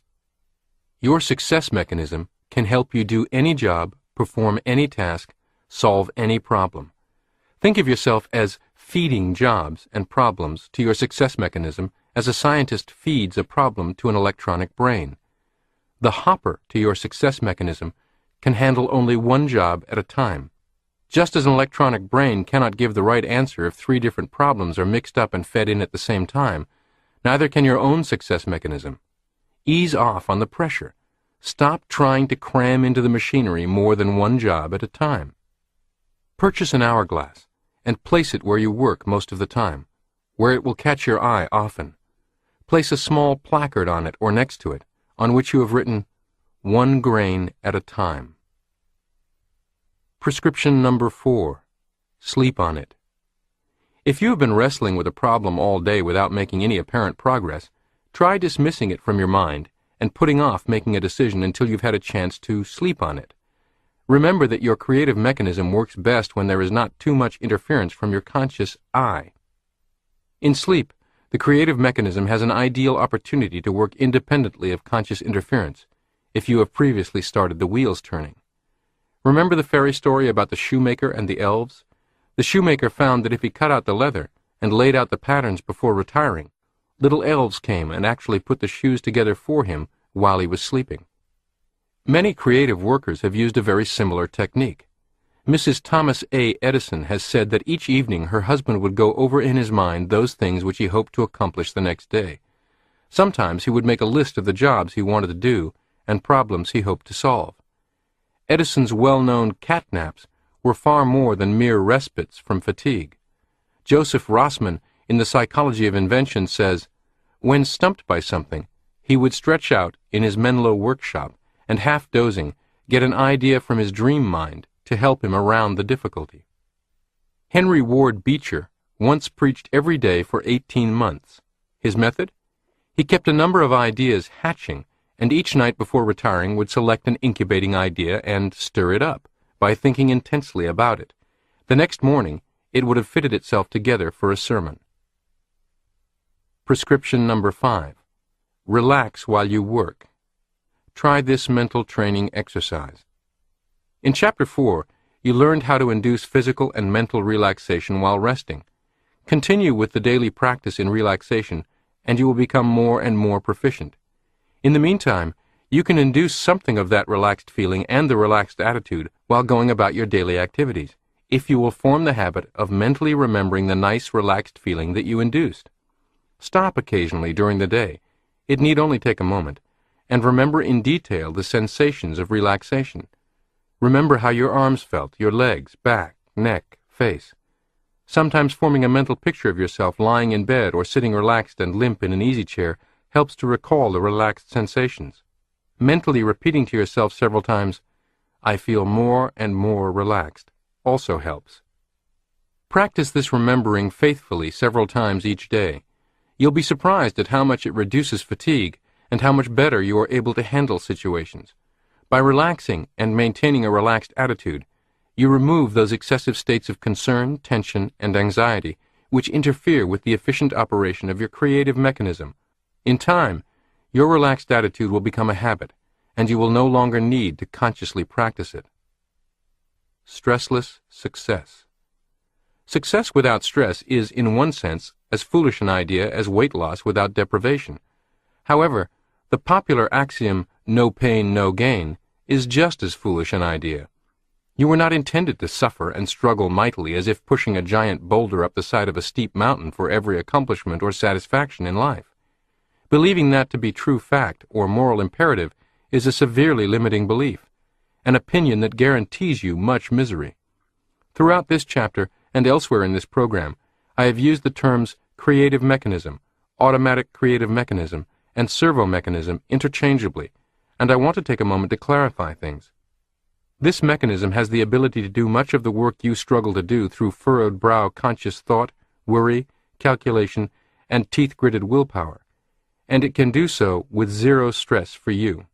Your success mechanism can help you do any job, perform any task, solve any problem. Think of yourself as feeding jobs and problems to your success mechanism as a scientist feeds a problem to an electronic brain. The hopper to your success mechanism can handle only one job at a time. Just as an electronic brain cannot give the right answer if 3 different problems are mixed up and fed in at the same time, neither can your own success mechanism. Ease off on the pressure. Stop trying to cram into the machinery more than one job at a time. Purchase an hourglass and place it where you work most of the time, where it will catch your eye often. Place a small placard on it or next to it, on which you have written, 1 grain at a time. Prescription number 4. Sleep on it. If you have been wrestling with a problem all day without making any apparent progress, try dismissing it from your mind and putting off making a decision until you've had a chance to sleep on it. Remember that your creative mechanism works best when there is not too much interference from your conscious I. In sleep, the creative mechanism has an ideal opportunity to work independently of conscious interference, if you have previously started the wheels turning. Remember the fairy story about the shoemaker and the elves? The shoemaker found that if he cut out the leather and laid out the patterns before retiring, little elves came and actually put the shoes together for him while he was sleeping. Many creative workers have used a very similar technique. Mrs. Thomas A. Edison has said that each evening her husband would go over in his mind those things which he hoped to accomplish the next day. Sometimes he would make a list of the jobs he wanted to do and problems he hoped to solve. Edison's well-known catnaps were far more than mere respites from fatigue. Joseph Rossman, in The Psychology of Invention, says, when stumped by something, he would stretch out in his Menlo workshop and, half dozing, get an idea from his dream mind to help him around the difficulty. Henry Ward Beecher once preached every day for 18 months. His method? He kept a number of ideas hatching, and each night before retiring would select an incubating idea and stir it up by thinking intensely about it. The next morning, it would have fitted itself together for a sermon. Prescription number 5. Relax while you work. Try this mental training exercise. In Chapter 4, you learned how to induce physical and mental relaxation while resting. Continue with the daily practice in relaxation, and you will become more and more proficient. In the meantime, you can induce something of that relaxed feeling and the relaxed attitude while going about your daily activities, if you will form the habit of mentally remembering the nice, relaxed feeling that you induced. Stop occasionally during the day. It need only take a moment, and remember in detail the sensations of relaxation. Remember how your arms felt, your legs, back, neck, face. Sometimes forming a mental picture of yourself lying in bed or sitting relaxed and limp in an easy chair helps to recall the relaxed sensations. Mentally repeating to yourself several times, "I feel more and more relaxed," also helps. Practice this remembering faithfully several times each day. You'll be surprised at how much it reduces fatigue and how much better you are able to handle situations. By relaxing and maintaining a relaxed attitude, you remove those excessive states of concern, tension, and anxiety which interfere with the efficient operation of your creative mechanism. In time, your relaxed attitude will become a habit, and you will no longer need to consciously practice it. Stressless success. Success without stress is, in one sense, as foolish an idea as weight loss without deprivation. However, the popular axiom, "no pain, no gain," is just as foolish an idea. You were not intended to suffer and struggle mightily as if pushing a giant boulder up the side of a steep mountain for every accomplishment or satisfaction in life. Believing that to be true fact or moral imperative is a severely limiting belief, an opinion that guarantees you much misery. Throughout this chapter and elsewhere in this program, I have used the terms creative mechanism, automatic creative mechanism, and servo mechanism interchangeably, and I want to take a moment to clarify things. This mechanism has the ability to do much of the work you struggle to do through furrowed brow conscious thought, worry, calculation, and teeth-gritted willpower, and it can do so with zero stress for you.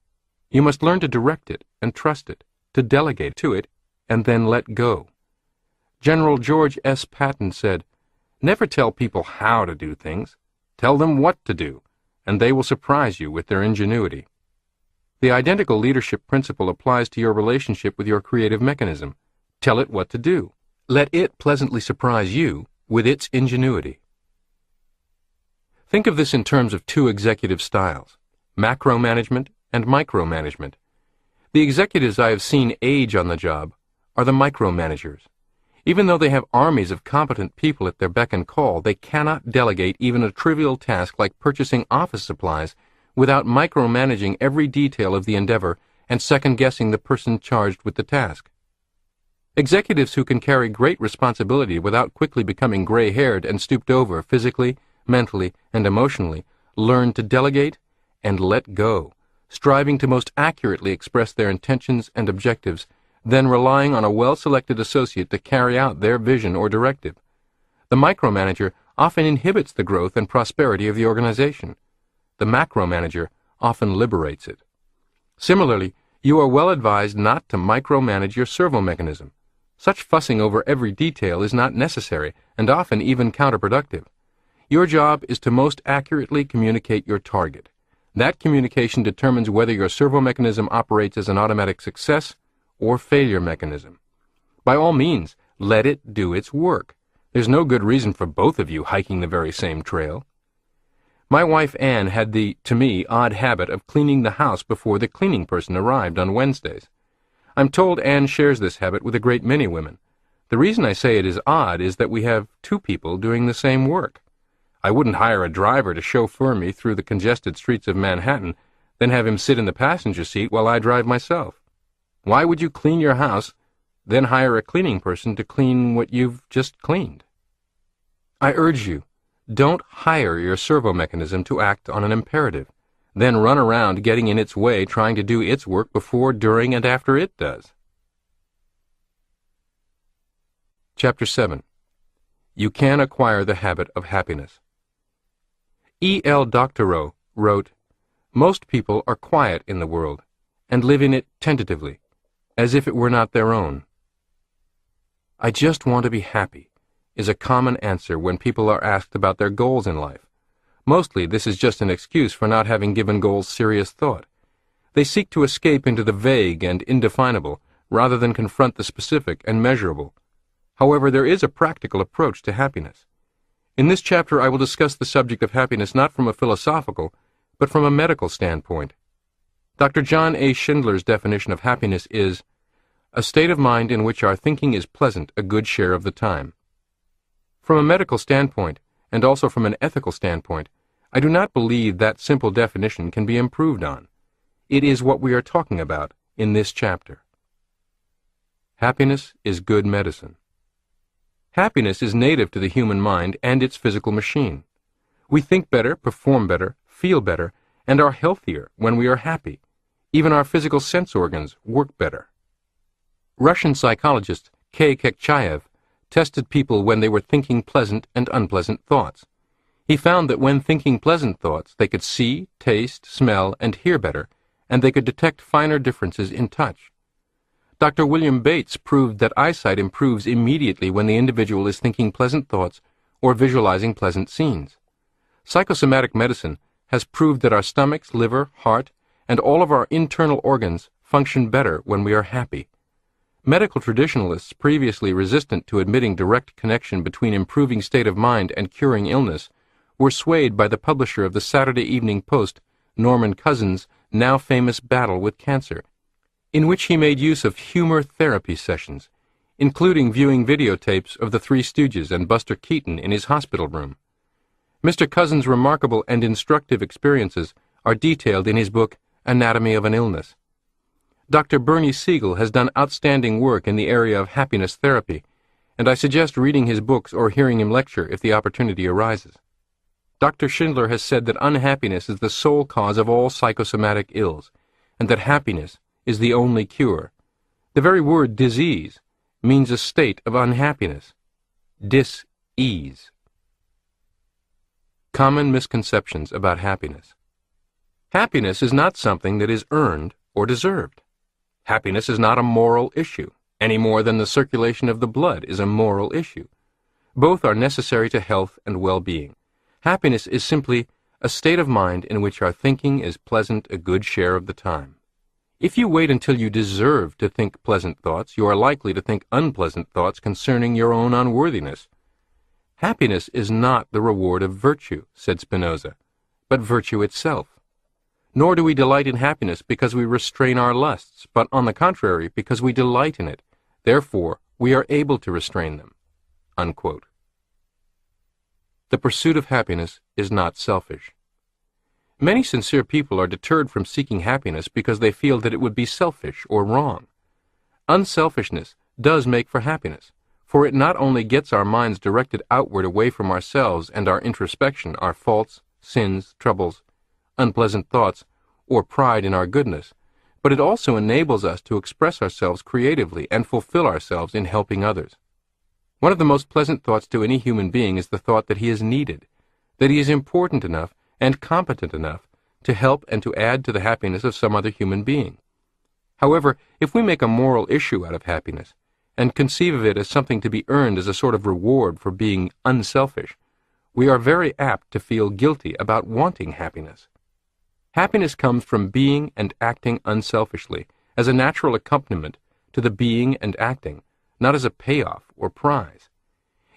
You must learn to direct it and trust it, to delegate to it, and then let go. General George S. Patton said, "Never tell people how to do things. Tell them what to do, and they will surprise you with their ingenuity." The identical leadership principle applies to your relationship with your creative mechanism. Tell it what to do. Let it pleasantly surprise you with its ingenuity. Think of this in terms of two executive styles, macromanagement and micromanagement. The executives I have seen age on the job are the micromanagers. Even though they have armies of competent people at their beck and call, they cannot delegate even a trivial task like purchasing office supplies without micromanaging every detail of the endeavor and second-guessing the person charged with the task. Executives who can carry great responsibility without quickly becoming gray-haired and stooped over physically, mentally, and emotionally learn to delegate and let go, striving to most accurately express their intentions and objectives, then relying on a well-selected associate to carry out their vision or directive. The micromanager often inhibits the growth and prosperity of the organization. The macromanager often liberates it. Similarly, you are well advised not to micromanage your servo mechanism. Such fussing over every detail is not necessary and often even counterproductive. Your job is to most accurately communicate your target. That communication determines whether your servo mechanism operates as an automatic success or failure mechanism. By all means, let it do its work. There's no good reason for both of you hiking the very same trail. My wife Anne had the, to me, odd habit of cleaning the house before the cleaning person arrived on Wednesdays. I'm told Anne shares this habit with a great many women. The reason I say it is odd is that we have two people doing the same work. I wouldn't hire a driver to chauffeur me through the congested streets of Manhattan, then have him sit in the passenger seat while I drive myself. Why would you clean your house, then hire a cleaning person to clean what you've just cleaned? I urge you, don't hire your servo mechanism to act on an imperative. then run around getting in its way trying to do its work before, during, and after it does. Chapter 7. You Can Acquire the Habit of Happiness. E. L. Doctorow wrote, "Most people are quiet in the world and live in it tentatively, as if it were not their own. I just want to be happy," is a common answer when people are asked about their goals in life. Mostly this is just an excuse for not having given goals serious thought. They seek to escape into the vague and indefinable rather than confront the specific and measurable. However, there is a practical approach to happiness. In this chapter I will discuss the subject of happiness not from a philosophical, but from a medical standpoint. Dr. John A. Schindler's definition of happiness is, "a state of mind in which our thinking is pleasant a good share of the time." From a medical standpoint, and also from an ethical standpoint, I do not believe that simple definition can be improved on. It is what we are talking about in this chapter. Happiness is good medicine. Happiness is native to the human mind and its physical machine. We think better, perform better, feel better, and are healthier when we are happy. Even our physical sense organs work better. Russian psychologist K. Kekchaev tested people when they were thinking pleasant and unpleasant thoughts. He found that when thinking pleasant thoughts, they could see, taste, smell, and hear better, and they could detect finer differences in touch. Dr. William Bates proved that eyesight improves immediately when the individual is thinking pleasant thoughts or visualizing pleasant scenes. Psychosomatic medicine has proved that our stomachs, liver, heart, and all of our internal organs function better when we are happy. Medical traditionalists previously resistant to admitting direct connection between improving state of mind and curing illness were swayed by the publisher of the Saturday Evening Post, Norman Cousins' now famous battle with cancer, in which he made use of humor therapy sessions, including viewing videotapes of the Three Stooges and Buster Keaton in his hospital room. Mr. Cousins' remarkable and instructive experiences are detailed in his book, Anatomy of an Illness. Dr. Bernie Siegel has done outstanding work in the area of happiness therapy, and I suggest reading his books or hearing him lecture if the opportunity arises. Dr. Schindler has said that unhappiness is the sole cause of all psychosomatic ills, and that happiness is the only cure. The very word disease means a state of unhappiness. Dis-ease. Common misconceptions about happiness. Happiness is not something that is earned or deserved. Happiness is not a moral issue, any more than the circulation of the blood is a moral issue. Both are necessary to health and well-being. Happiness is simply a state of mind in which our thinking is pleasant a good share of the time. If you wait until you deserve to think pleasant thoughts, you are likely to think unpleasant thoughts concerning your own unworthiness. Happiness is not the reward of virtue, said Spinoza, but virtue itself. Nor do we delight in happiness because we restrain our lusts, but on the contrary, because we delight in it. Therefore, we are able to restrain them. Unquote. The pursuit of happiness is not selfish. Many sincere people are deterred from seeking happiness because they feel that it would be selfish or wrong. Unselfishness does make for happiness, for it not only gets our minds directed outward away from ourselves and our introspection, our faults, sins, troubles, unpleasant thoughts, or pride in our goodness, but it also enables us to express ourselves creatively and fulfill ourselves in helping others. One of the most pleasant thoughts to any human being is the thought that he is needed, that he is important enough and competent enough to help and to add to the happiness of some other human being. However, if we make a moral issue out of happiness, and conceive of it as something to be earned as a sort of reward for being unselfish, we are very apt to feel guilty about wanting happiness. Happiness comes from being and acting unselfishly, as a natural accompaniment to the being and acting, not as a payoff or prize.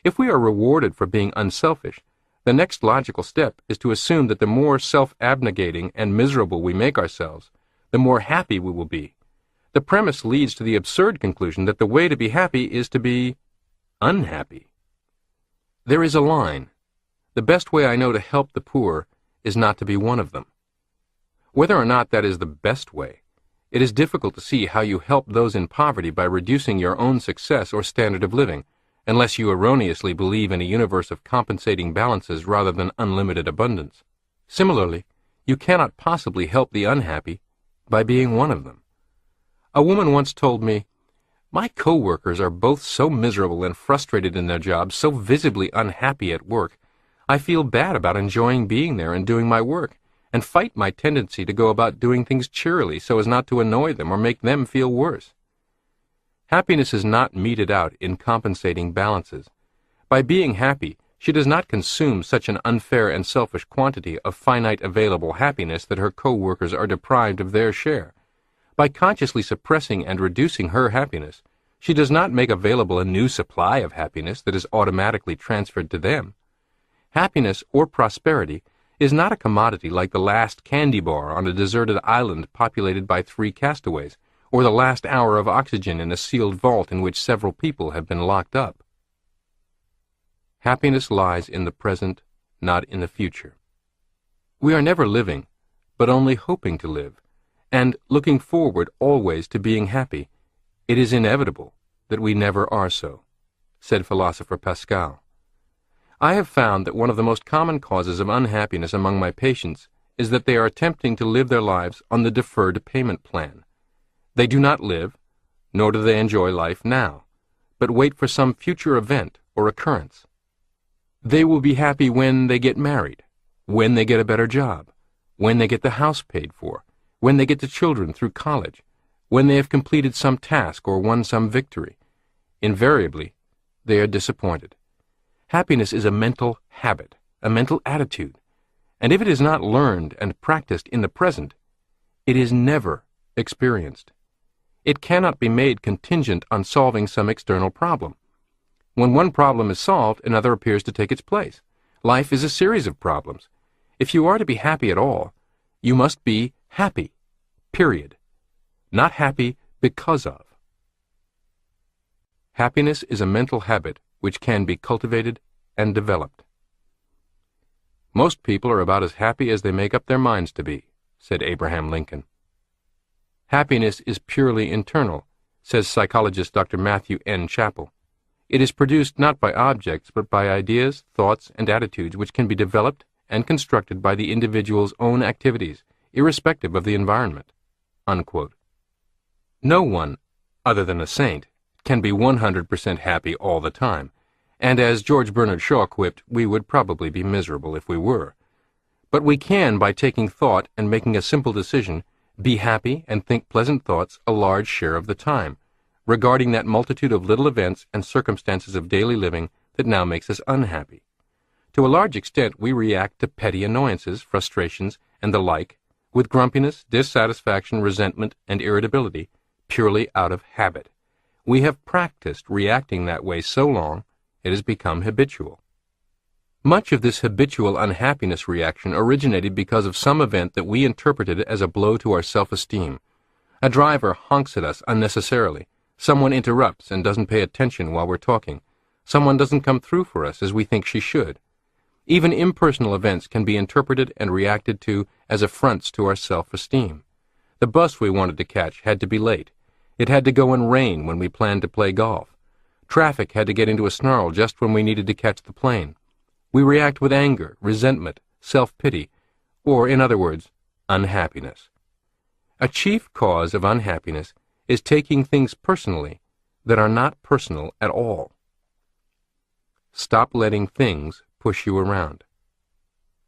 If we are rewarded for being unselfish, the next logical step is to assume that the more self-abnegating and miserable we make ourselves, the more happy we will be. The premise leads to the absurd conclusion that the way to be happy is to be unhappy. There is a line. The best way I know to help the poor is not to be one of them. Whether or not that is the best way, it is difficult to see how you help those in poverty by reducing your own success or standard of living, unless you erroneously believe in a universe of compensating balances rather than unlimited abundance. Similarly, you cannot possibly help the unhappy by being one of them. A woman once told me, "My co-workers are both so miserable and frustrated in their jobs, so visibly unhappy at work. I feel bad about enjoying being there and doing my work, and fight my tendency to go about doing things cheerily so as not to annoy them or make them feel worse." Happiness is not meted out in compensating balances. By being happy, she does not consume such an unfair and selfish quantity of finite available happiness that her co-workers are deprived of their share. By consciously suppressing and reducing her happiness, she does not make available a new supply of happiness that is automatically transferred to them. Happiness or prosperity is not a commodity like the last candy bar on a deserted island populated by 3 castaways, or the last hour of oxygen in a sealed vault in which several people have been locked up. Happiness lies in the present, not in the future. We are never living, but only hoping to live, and looking forward always to being happy. It is inevitable that we never are so, said philosopher Pascal. I have found that one of the most common causes of unhappiness among my patients is that they are attempting to live their lives on the deferred payment plan. They do not live, nor do they enjoy life now, but wait for some future event or occurrence. They will be happy when they get married, when they get a better job, when they get the house paid for, when they get the children through college, when they have completed some task or won some victory. Invariably, they are disappointed. Happiness is a mental habit, a mental attitude, and if it is not learned and practiced in the present, it is never experienced. It cannot be made contingent on solving some external problem. When one problem is solved, another appears to take its place. Life is a series of problems. If you are to be happy at all, you must be happy, period. Not happy because of. Happiness is a mental habit which can be cultivated and developed. Most people are about as happy as they make up their minds to be, said Abraham Lincoln. Happiness is purely internal, says psychologist Dr. Matthew N. Chappell. It is produced not by objects, but by ideas, thoughts, and attitudes which can be developed and constructed by the individual's own activities, irrespective of the environment. Unquote. No one, other than a saint, can be 100% happy all the time, and as George Bernard Shaw quipped, we would probably be miserable if we were. But we can, by taking thought and making a simple decision, be happy and think pleasant thoughts a large share of the time, regarding that multitude of little events and circumstances of daily living that now makes us unhappy. To a large extent, we react to petty annoyances, frustrations, and the like, with grumpiness, dissatisfaction, resentment, and irritability, purely out of habit. We have practiced reacting that way so long, it has become habitual. Much of this habitual unhappiness reaction originated because of some event that we interpreted as a blow to our self-esteem. A driver honks at us unnecessarily. Someone interrupts and doesn't pay attention while we're talking. Someone doesn't come through for us as we think she should. Even impersonal events can be interpreted and reacted to as affronts to our self-esteem. The bus we wanted to catch had to be late. It had to go in rain when we planned to play golf. Traffic had to get into a snarl just when we needed to catch the plane. We react with anger, resentment, self-pity, or, in other words, unhappiness. A chief cause of unhappiness is taking things personally that are not personal at all. Stop letting things push you around.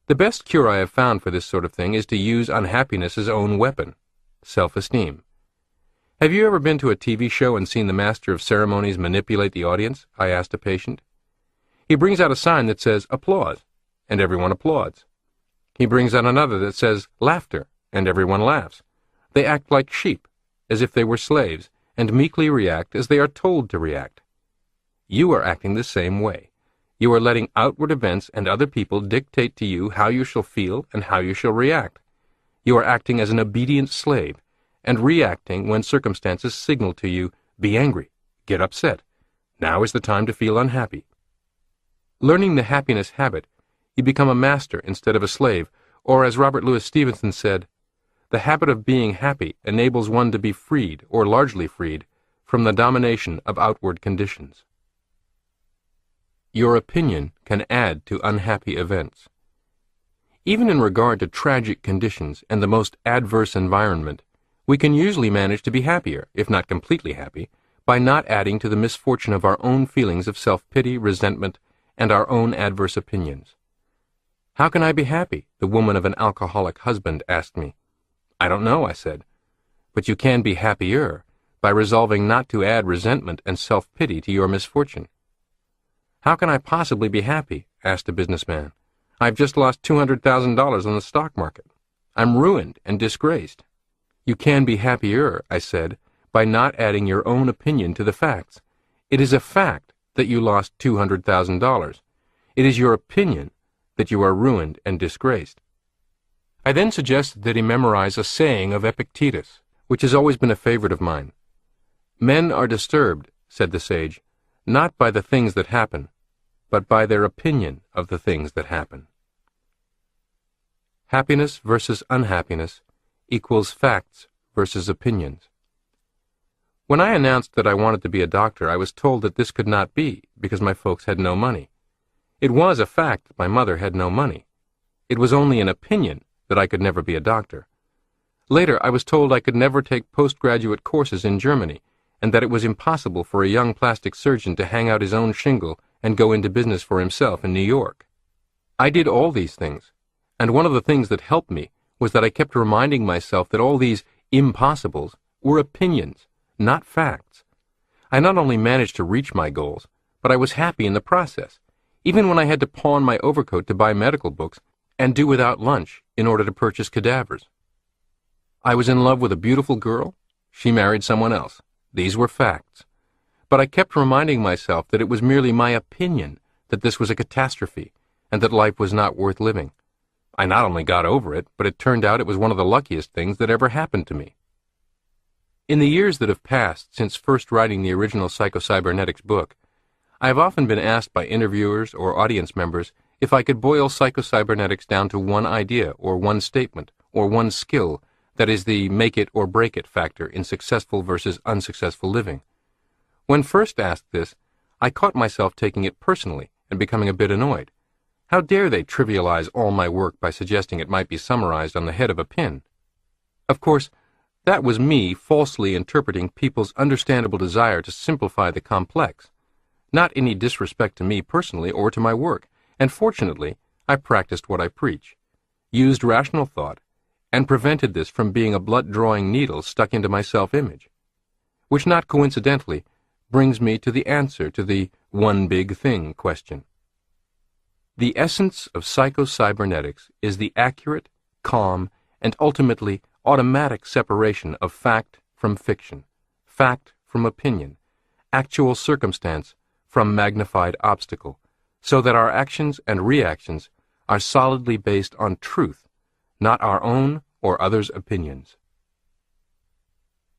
The best cure I have found for this sort of thing is to use unhappiness's own weapon, self-esteem. Have you ever been to a TV show and seen the master of ceremonies manipulate the audience? I asked a patient. He brings out a sign that says applause, and everyone applauds. He brings out another that says laughter, and everyone laughs. They act like sheep, as if they were slaves, and meekly react as they are told to react. You are acting the same way. You are letting outward events and other people dictate to you how you shall feel and how you shall react. You are acting as an obedient slave, and reacting when circumstances signal to you, be angry, get upset. Now is the time to feel unhappy. Learning the happiness habit, you become a master instead of a slave, or as Robert Louis Stevenson said, the habit of being happy enables one to be freed, or largely freed, from the domination of outward conditions. Your opinion can add to unhappy events. Even in regard to tragic conditions and the most adverse environment, we can usually manage to be happier, if not completely happy, by not adding to the misfortune of our own feelings of self-pity, resentment, and our own adverse opinions. "How can I be happy?" the woman of an alcoholic husband asked me. "I don't know," I said. "But you can be happier by resolving not to add resentment and self-pity to your misfortune." "How can I possibly be happy?" asked a businessman. "I've just lost $200,000 on the stock market. I'm ruined and disgraced." "You can be happier," I said, "by not adding your own opinion to the facts. It is a fact that you lost $200,000. It is your opinion that you are ruined and disgraced." I then suggested that he memorize a saying of Epictetus, which has always been a favorite of mine. "Men are disturbed," said the sage, "not by the things that happen, but by their opinion of the things that happen." Happiness versus unhappiness equals facts versus opinions. When I announced that I wanted to be a doctor, I was told that this could not be because my folks had no money. It was a fact that my mother had no money. It was only an opinion that I could never be a doctor. Later, I was told I could never take postgraduate courses in Germany, and that it was impossible for a young plastic surgeon to hang out his own shingle and go into business for himself in New York. I did all these things, and one of the things that helped me was that I kept reminding myself that all these impossibles were opinions, not facts. I not only managed to reach my goals, but I was happy in the process, even when I had to pawn my overcoat to buy medical books and do without lunch in order to purchase cadavers. I was in love with a beautiful girl. She married someone else. These were facts. But I kept reminding myself that it was merely my opinion that this was a catastrophe and that life was not worth living. I not only got over it, but it turned out it was one of the luckiest things that ever happened to me. In the years that have passed since first writing the original Psycho-Cybernetics book, I have often been asked by interviewers or audience members if I could boil Psycho-Cybernetics down to one idea or one statement or one skill that is the make-it-or-break-it factor in successful versus unsuccessful living. When first asked this, I caught myself taking it personally and becoming a bit annoyed. How dare they trivialize all my work by suggesting it might be summarized on the head of a pin? Of course, that was me falsely interpreting people's understandable desire to simplify the complex. Not any disrespect to me personally or to my work, and fortunately, I practiced what I preach, used rational thought, and prevented this from being a blood-drawing needle stuck into my self-image. Which, not coincidentally, brings me to the answer to the one big thing question. The essence of Psycho-Cybernetics is the accurate, calm, and ultimately automatic separation of fact from fiction, fact from opinion, actual circumstance from magnified obstacle, so that our actions and reactions are solidly based on truth, not our own or others' opinions.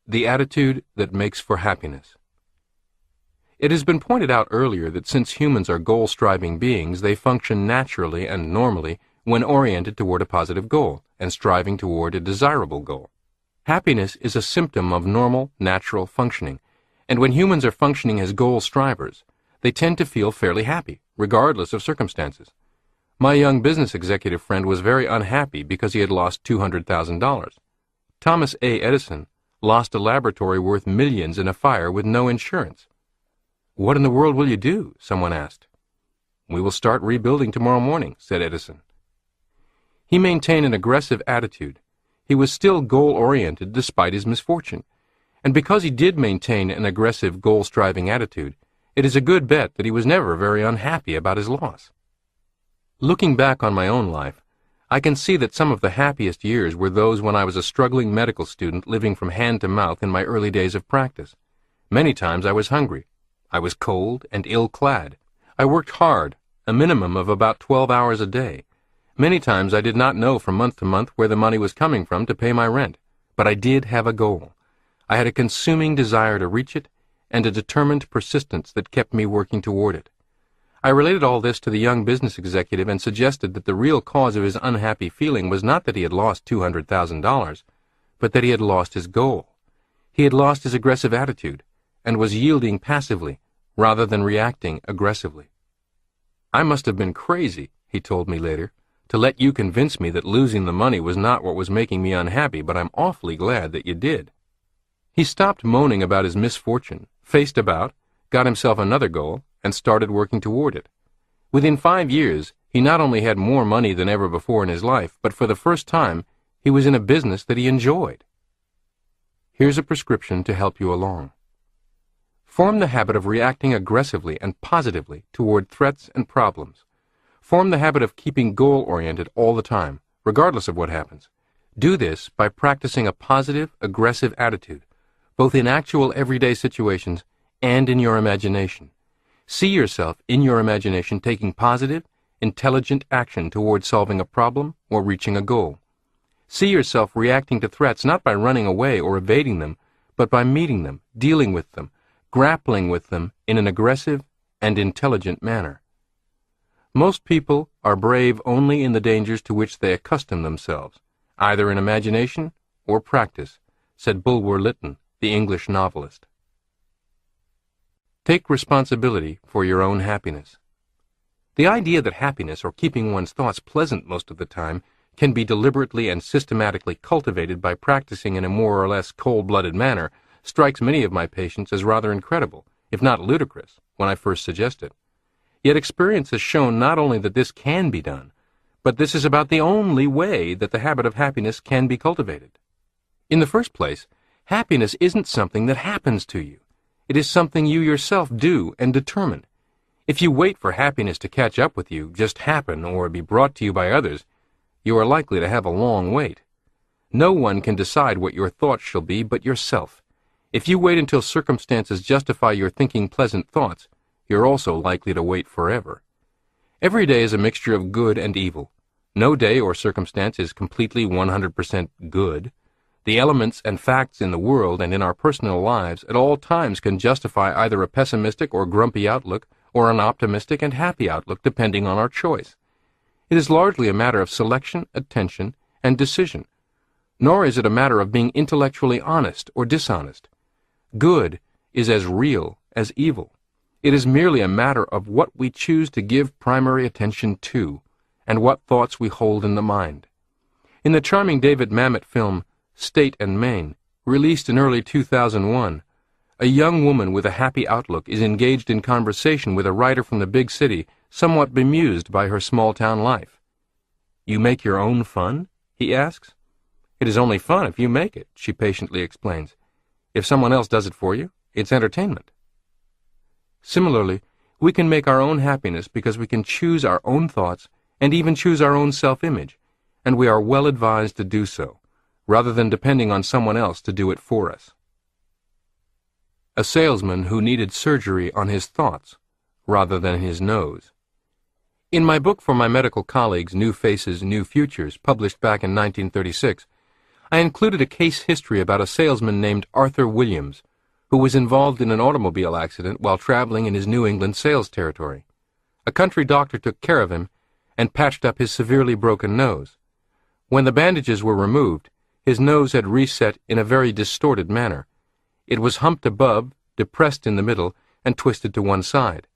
The attitude that makes for happiness. It has been pointed out earlier that since humans are goal-striving beings, they function naturally and normally when oriented toward a positive goal and striving toward a desirable goal. Happiness is a symptom of normal, natural functioning, and when humans are functioning as goal-strivers, they tend to feel fairly happy, regardless of circumstances. My young business executive friend was very unhappy because he had lost $200,000. Thomas A. Edison lost a laboratory worth millions in a fire with no insurance. "What in the world will you do?" someone asked. "We will start rebuilding tomorrow morning," said Edison. He maintained an aggressive attitude. He was still goal-oriented despite his misfortune. And because he did maintain an aggressive, goal-striving attitude, it is a good bet that he was never very unhappy about his loss. Looking back on my own life, I can see that some of the happiest years were those when I was a struggling medical student living from hand to mouth in my early days of practice. Many times I was hungry. I was cold and ill-clad. I worked hard, a minimum of about 12 hours a day. Many times I did not know from month to month where the money was coming from to pay my rent, but I did have a goal. I had a consuming desire to reach it and a determined persistence that kept me working toward it. I related all this to the young business executive and suggested that the real cause of his unhappy feeling was not that he had lost $200,000, but that he had lost his goal. He had lost his aggressive attitude and was yielding passively rather than reacting aggressively. "I must have been crazy," he told me later, to let you convince me that losing the money was not what was making me unhappy, but I'm awfully glad that you did." He stopped moaning about his misfortune, faced about, got himself another goal, and started working toward it. Within 5 years, he not only had more money than ever before in his life, but for the first time, he was in a business that he enjoyed. Here's a prescription to help you along. Form the habit of reacting aggressively and positively toward threats and problems. Form the habit of keeping goal-oriented all the time, regardless of what happens. Do this by practicing a positive, aggressive attitude, both in actual everyday situations and in your imagination. See yourself in your imagination taking positive, intelligent action toward solving a problem or reaching a goal. See yourself reacting to threats not by running away or evading them, but by meeting them, dealing with them, grappling with them in an aggressive and intelligent manner. Most people are brave only in the dangers to which they accustom themselves, either in imagination or practice, said Bulwer Lytton, the English novelist. Take responsibility for your own happiness. The idea that happiness, or keeping one's thoughts pleasant most of the time, can be deliberately and systematically cultivated by practicing in a more or less cold-blooded manner strikes many of my patients as rather incredible, if not ludicrous, when I first suggest it. Yet experience has shown not only that this can be done, but this is about the only way that the habit of happiness can be cultivated. In the first place, happiness isn't something that happens to you. It is something you yourself do and determine. If you wait for happiness to catch up with you, just happen, or be brought to you by others, you are likely to have a long wait. No one can decide what your thoughts shall be but yourself. If you wait until circumstances justify your thinking pleasant thoughts, you're also likely to wait forever. Every day is a mixture of good and evil. No day or circumstance is completely 100% good. The elements and facts in the world and in our personal lives at all times can justify either a pessimistic or grumpy outlook or an optimistic and happy outlook depending on our choice. It is largely a matter of selection, attention, and decision. Nor is it a matter of being intellectually honest or dishonest. Good is as real as evil. It is merely a matter of what we choose to give primary attention to, and what thoughts we hold in the mind. In the charming David Mamet film, State and Main, released in early 2001, a young woman with a happy outlook is engaged in conversation with a writer from the big city, somewhat bemused by her small-town life. "You make your own fun?" he asks. "It is only fun if you make it," she patiently explains. "If someone else does it for you, it's entertainment." Similarly, we can make our own happiness because we can choose our own thoughts and even choose our own self-image, and we are well advised to do so, rather than depending on someone else to do it for us. A salesman who needed surgery on his thoughts rather than his nose. In my book for my medical colleagues, New Faces, New Futures, published back in 1936, I included a case history about a salesman named Arthur Williams, who was involved in an automobile accident while traveling in his New England sales territory. A country doctor took care of him and patched up his severely broken nose. When the bandages were removed, his nose had reset in a very distorted manner. It was humped above, depressed in the middle, and twisted to one side.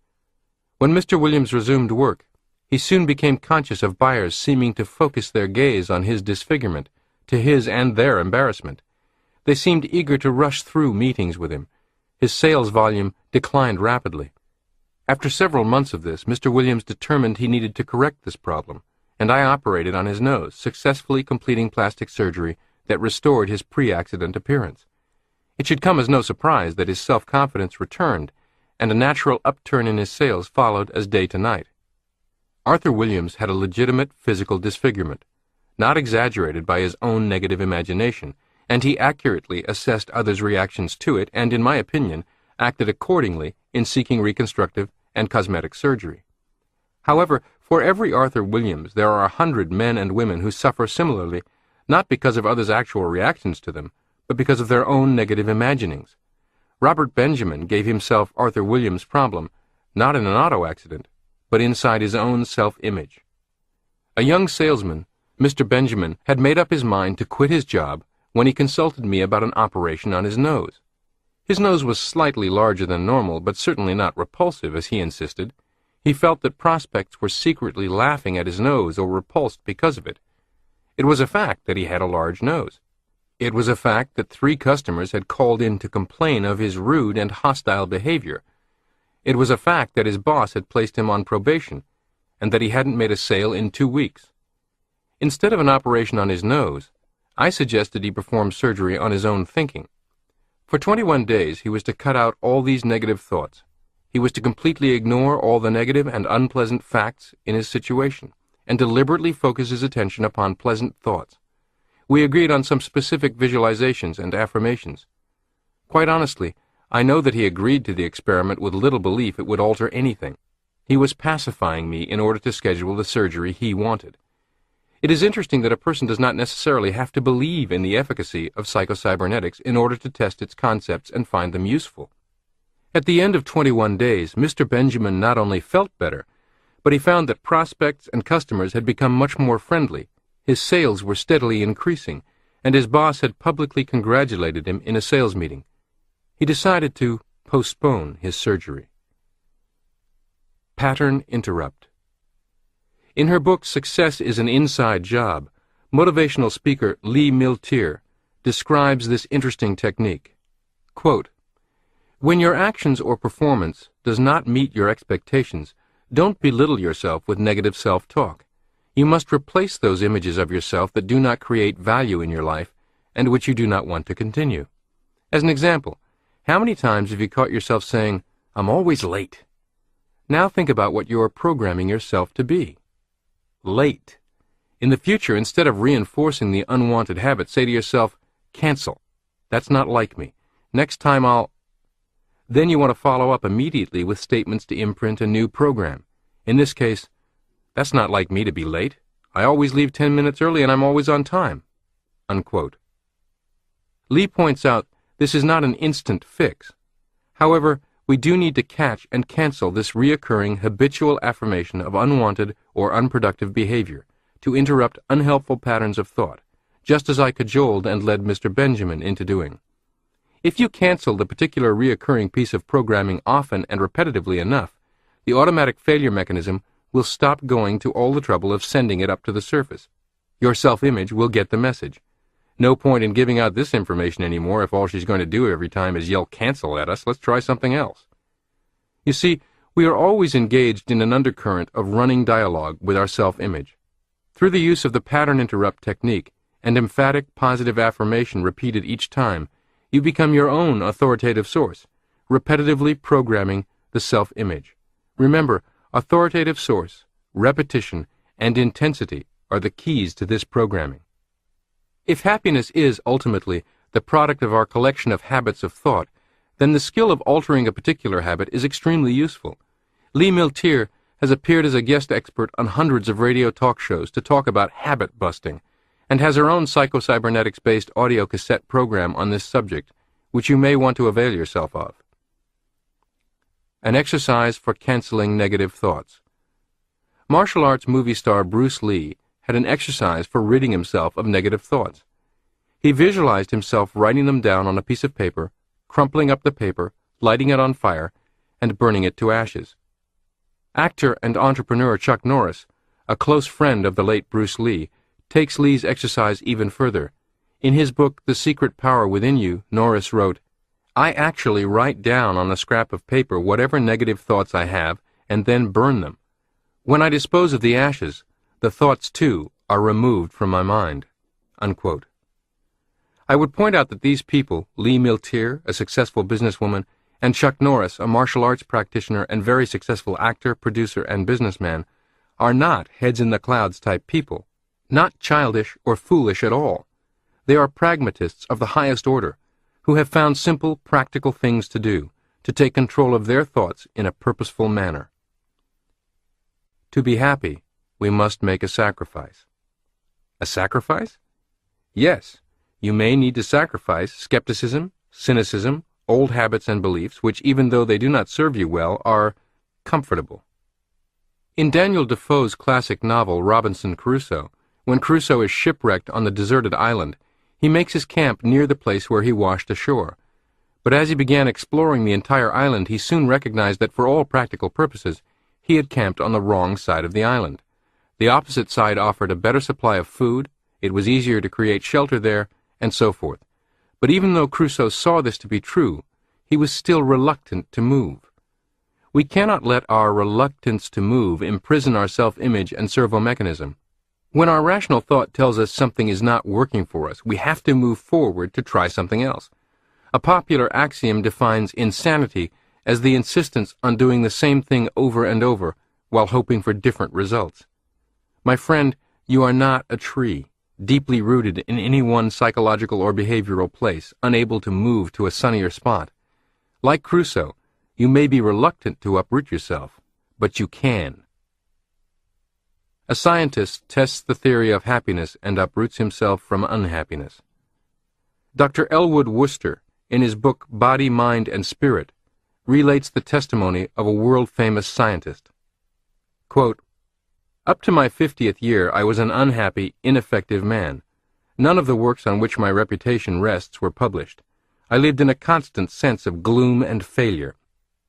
When Mr. Williams resumed work, he soon became conscious of buyers seeming to focus their gaze on his disfigurement, to his and their embarrassment. They seemed eager to rush through meetings with him. His sales volume declined rapidly. After several months of this, Mr. Williams determined he needed to correct this problem, and I operated on his nose, successfully completing plastic surgery that restored his pre-accident appearance. It should come as no surprise that his self-confidence returned, and a natural upturn in his sales followed as day to night. Arthur Williams had a legitimate physical disfigurement, not exaggerated by his own negative imagination, and he accurately assessed others' reactions to it and, in my opinion, acted accordingly in seeking reconstructive and cosmetic surgery. However, for every Arthur Williams, there are 100 men and women who suffer similarly, not because of others' actual reactions to them, but because of their own negative imaginings. Robert Benjamin gave himself Arthur Williams' problem, not in an auto accident, but inside his own self-image. A young salesman, Mr. Benjamin, had made up his mind to quit his job when he consulted me about an operation on his nose. His nose was slightly larger than normal, but certainly not repulsive, as he insisted. He felt that prospects were secretly laughing at his nose or repulsed because of it. It was a fact that he had a large nose. It was a fact that 3 customers had called in to complain of his rude and hostile behavior. It was a fact that his boss had placed him on probation, and that he hadn't made a sale in 2 weeks. Instead of an operation on his nose, I suggested he perform surgery on his own thinking. For 21 days he was to cut out all these negative thoughts. He was to completely ignore all the negative and unpleasant facts in his situation, and deliberately focus his attention upon pleasant thoughts. We agreed on some specific visualizations and affirmations. Quite honestly, I know that he agreed to the experiment with little belief it would alter anything. He was pacifying me in order to schedule the surgery he wanted. It is interesting that a person does not necessarily have to believe in the efficacy of psycho-cybernetics in order to test its concepts and find them useful. At the end of 21 days, Mr. Benjamin not only felt better, but he found that prospects and customers had become much more friendly. His sales were steadily increasing, and his boss had publicly congratulated him in a sales meeting. He decided to postpone his surgery. Pattern interrupt. In her book Success is an Inside Job, motivational speaker Lee Miltier describes this interesting technique. Quote, "When your actions or performance does not meet your expectations, don't belittle yourself with negative self-talk. You must replace those images of yourself that do not create value in your life and which you do not want to continue. As an example, how many times have you caught yourself saying, 'I'm always late'? Now think about what you are programming yourself to be. Late. In the future, instead of reinforcing the unwanted habit, say to yourself, 'Cancel. That's not like me. Next time I'll—' Then you want to follow up immediately with statements to imprint a new program. In this case, 'That's not like me to be late. I always leave 10 minutes early and I'm always on time.'" Unquote. Lee points out this is not an instant fix. However, we do need to catch and cancel this reoccurring habitual affirmation of unwanted or unproductive behavior to interrupt unhelpful patterns of thought, just as I cajoled and led Mr. Benjamin into doing. If you cancel the particular reoccurring piece of programming often and repetitively enough, the automatic failure mechanism will stop going to all the trouble of sending it up to the surface. Your self-image will get the message. No point in giving out this information anymore if all she's going to do every time is yell cancel at us. Let's try something else. You see, we are always engaged in an undercurrent of running dialogue with our self-image. Through the use of the pattern interrupt technique and emphatic positive affirmation repeated each time, you become your own authoritative source, repetitively programming the self-image. Remember, authoritative source, repetition, and intensity are the keys to this programming. If happiness is, ultimately, the product of our collection of habits of thought, then the skill of altering a particular habit is extremely useful. Lee Miltier has appeared as a guest expert on hundreds of radio talk shows to talk about habit busting, and has her own psycho-cybernetics-based audio cassette program on this subject, which you may want to avail yourself of. An exercise for canceling negative thoughts. Martial arts movie star Bruce Lee had an exercise for ridding himself of negative thoughts. He visualized himself writing them down on a piece of paper, crumpling up the paper, lighting it on fire, and burning it to ashes. Actor and entrepreneur Chuck Norris, a close friend of the late Bruce Lee, takes Lee's exercise even further. In his book, The Secret Power Within You, Norris wrote, "I actually write down on a scrap of paper whatever negative thoughts I have and then burn them. When I dispose of the ashes, the thoughts, too, are removed from my mind." Unquote. I would point out that these people, Lee Miltier, a successful businesswoman, and Chuck Norris, a martial arts practitioner and very successful actor, producer, and businessman, are not heads-in-the-clouds type people, not childish or foolish at all. They are pragmatists of the highest order, who have found simple, practical things to do, to take control of their thoughts in a purposeful manner. To be happy, we must make a sacrifice. A sacrifice? Yes, you may need to sacrifice skepticism, cynicism, old habits and beliefs, which, even though they do not serve you well, are comfortable. In Daniel Defoe's classic novel Robinson Crusoe, when Crusoe is shipwrecked on the deserted island, he makes his camp near the place where he washed ashore. But as he began exploring the entire island, he soon recognized that for all practical purposes, he had camped on the wrong side of the island. The opposite side offered a better supply of food, it was easier to create shelter there, and so forth. But even though Crusoe saw this to be true, he was still reluctant to move. We cannot let our reluctance to move imprison our self-image and servo-mechanism. When our rational thought tells us something is not working for us, we have to move forward to try something else. A popular axiom defines insanity as the insistence on doing the same thing over and over while hoping for different results. My friend, you are not a tree, deeply rooted in any one psychological or behavioral place, unable to move to a sunnier spot. Like Crusoe, you may be reluctant to uproot yourself, but you can. A scientist tests the theory of happiness and uproots himself from unhappiness. Dr. Elwood Worcester, in his book Body, Mind, and Spirit, relates the testimony of a world-famous scientist. Quote, "Up to my 50th year, I was an unhappy, ineffective man. None of the works on which my reputation rests were published. I lived in a constant sense of gloom and failure.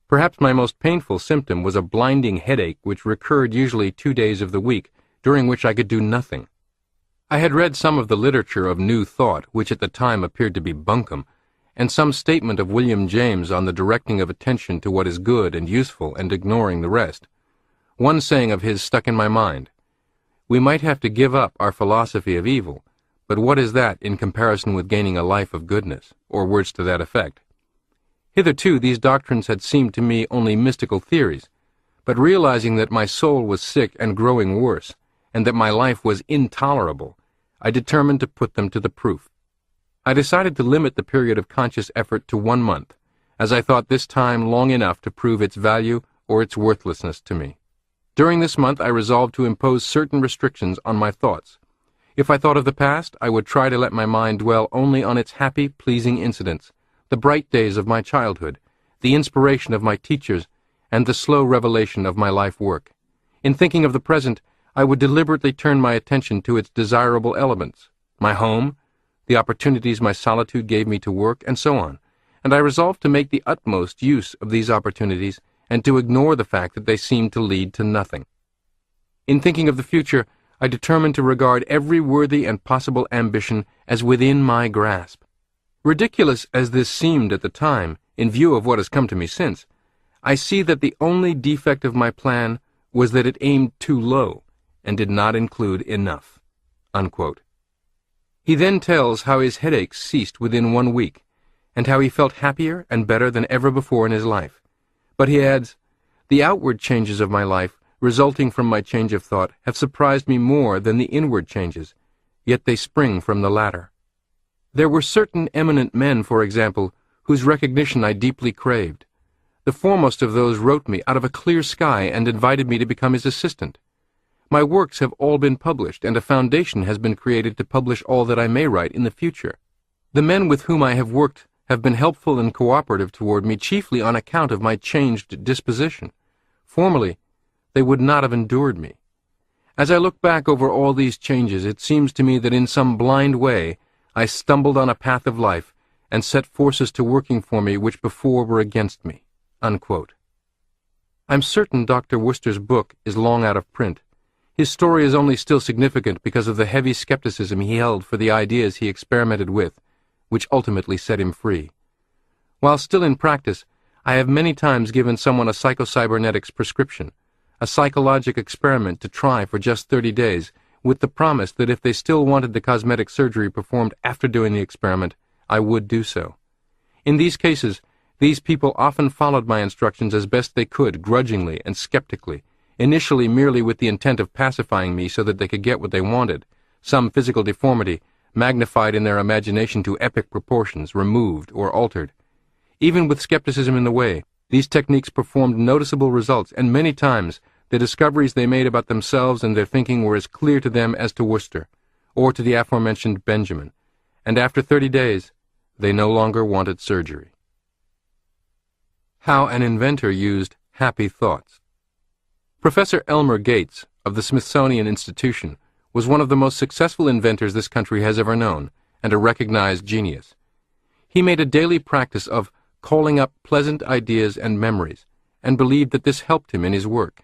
Perhaps my most painful symptom was a blinding headache which recurred usually 2 days of the week, during which I could do nothing. I had read some of the literature of New Thought, which at the time appeared to be bunkum, and some statement of William James on the directing of attention to what is good and useful and ignoring the rest. One saying of his stuck in my mind: we might have to give up our philosophy of evil, but what is that in comparison with gaining a life of goodness, or words to that effect? Hitherto these doctrines had seemed to me only mystical theories, but realizing that my soul was sick and growing worse, and that my life was intolerable, I determined to put them to the proof. I decided to limit the period of conscious effort to 1 month, as I thought this time long enough to prove its value or its worthlessness to me. During this month I resolved to impose certain restrictions on my thoughts. If I thought of the past, I would try to let my mind dwell only on its happy, pleasing incidents, the bright days of my childhood, the inspiration of my teachers, and the slow revelation of my life work. In thinking of the present, I would deliberately turn my attention to its desirable elements, my home, the opportunities my solitude gave me to work, and so on, and I resolved to make the utmost use of these opportunities and to ignore the fact that they seemed to lead to nothing. In thinking of the future, I determined to regard every worthy and possible ambition as within my grasp. Ridiculous as this seemed at the time, in view of what has come to me since, I see that the only defect of my plan was that it aimed too low and did not include enough." Unquote. He then tells how his headaches ceased within 1 week, and how he felt happier and better than ever before in his life. But he adds, "The outward changes of my life, resulting from my change of thought, have surprised me more than the inward changes, yet they spring from the latter. There were certain eminent men, for example, whose recognition I deeply craved. The foremost of those wrote me out of a clear sky and invited me to become his assistant. My works have all been published, and a foundation has been created to publish all that I may write in the future. The men with whom I have worked have been helpful and cooperative toward me chiefly on account of my changed disposition. Formerly, they would not have endured me. As I look back over all these changes, it seems to me that in some blind way I stumbled on a path of life and set forces to working for me which before were against me." Unquote. I'm certain Dr. Worcester's book is long out of print. His story is only still significant because of the heavy skepticism he held for the ideas he experimented with, which ultimately set him free. While still in practice, I have many times given someone a Psycho-Cybernetics prescription, a psychologic experiment to try for just 30 days, with the promise that if they still wanted the cosmetic surgery performed after doing the experiment, I would do so. In these cases, these people often followed my instructions as best they could, grudgingly and skeptically, initially merely with the intent of pacifying me so that they could get what they wanted, some physical deformity, magnified in their imagination to epic proportions, removed or altered. Even with skepticism in the way, these techniques performed noticeable results, and many times the discoveries they made about themselves and their thinking were as clear to them as to Worcester, or to the aforementioned Benjamin, and after 30 days, they no longer wanted surgery. How an inventor used happy thoughts. Professor Elmer Gates of the Smithsonian Institution was one of the most successful inventors this country has ever known, and a recognized genius. He made a daily practice of calling up pleasant ideas and memories, and believed that this helped him in his work.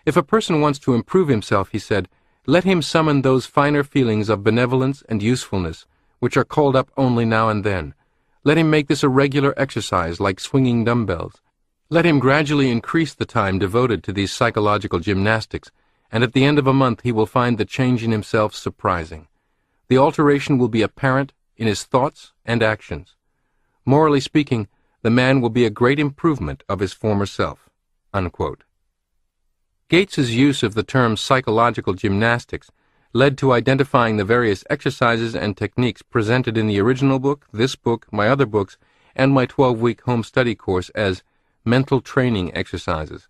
If a person wants to improve himself, he said, let him summon those finer feelings of benevolence and usefulness, which are called up only now and then. Let him make this a regular exercise like swinging dumbbells. Let him gradually increase the time devoted to these psychological gymnastics, and at the end of a month he will find the change in himself surprising. The alteration will be apparent in his thoughts and actions. Morally speaking, the man will be a great improvement of his former self." Unquote. Gates's use of the term psychological gymnastics led to identifying the various exercises and techniques presented in the original book, this book, my other books, and my 12-week home study course as mental training exercises.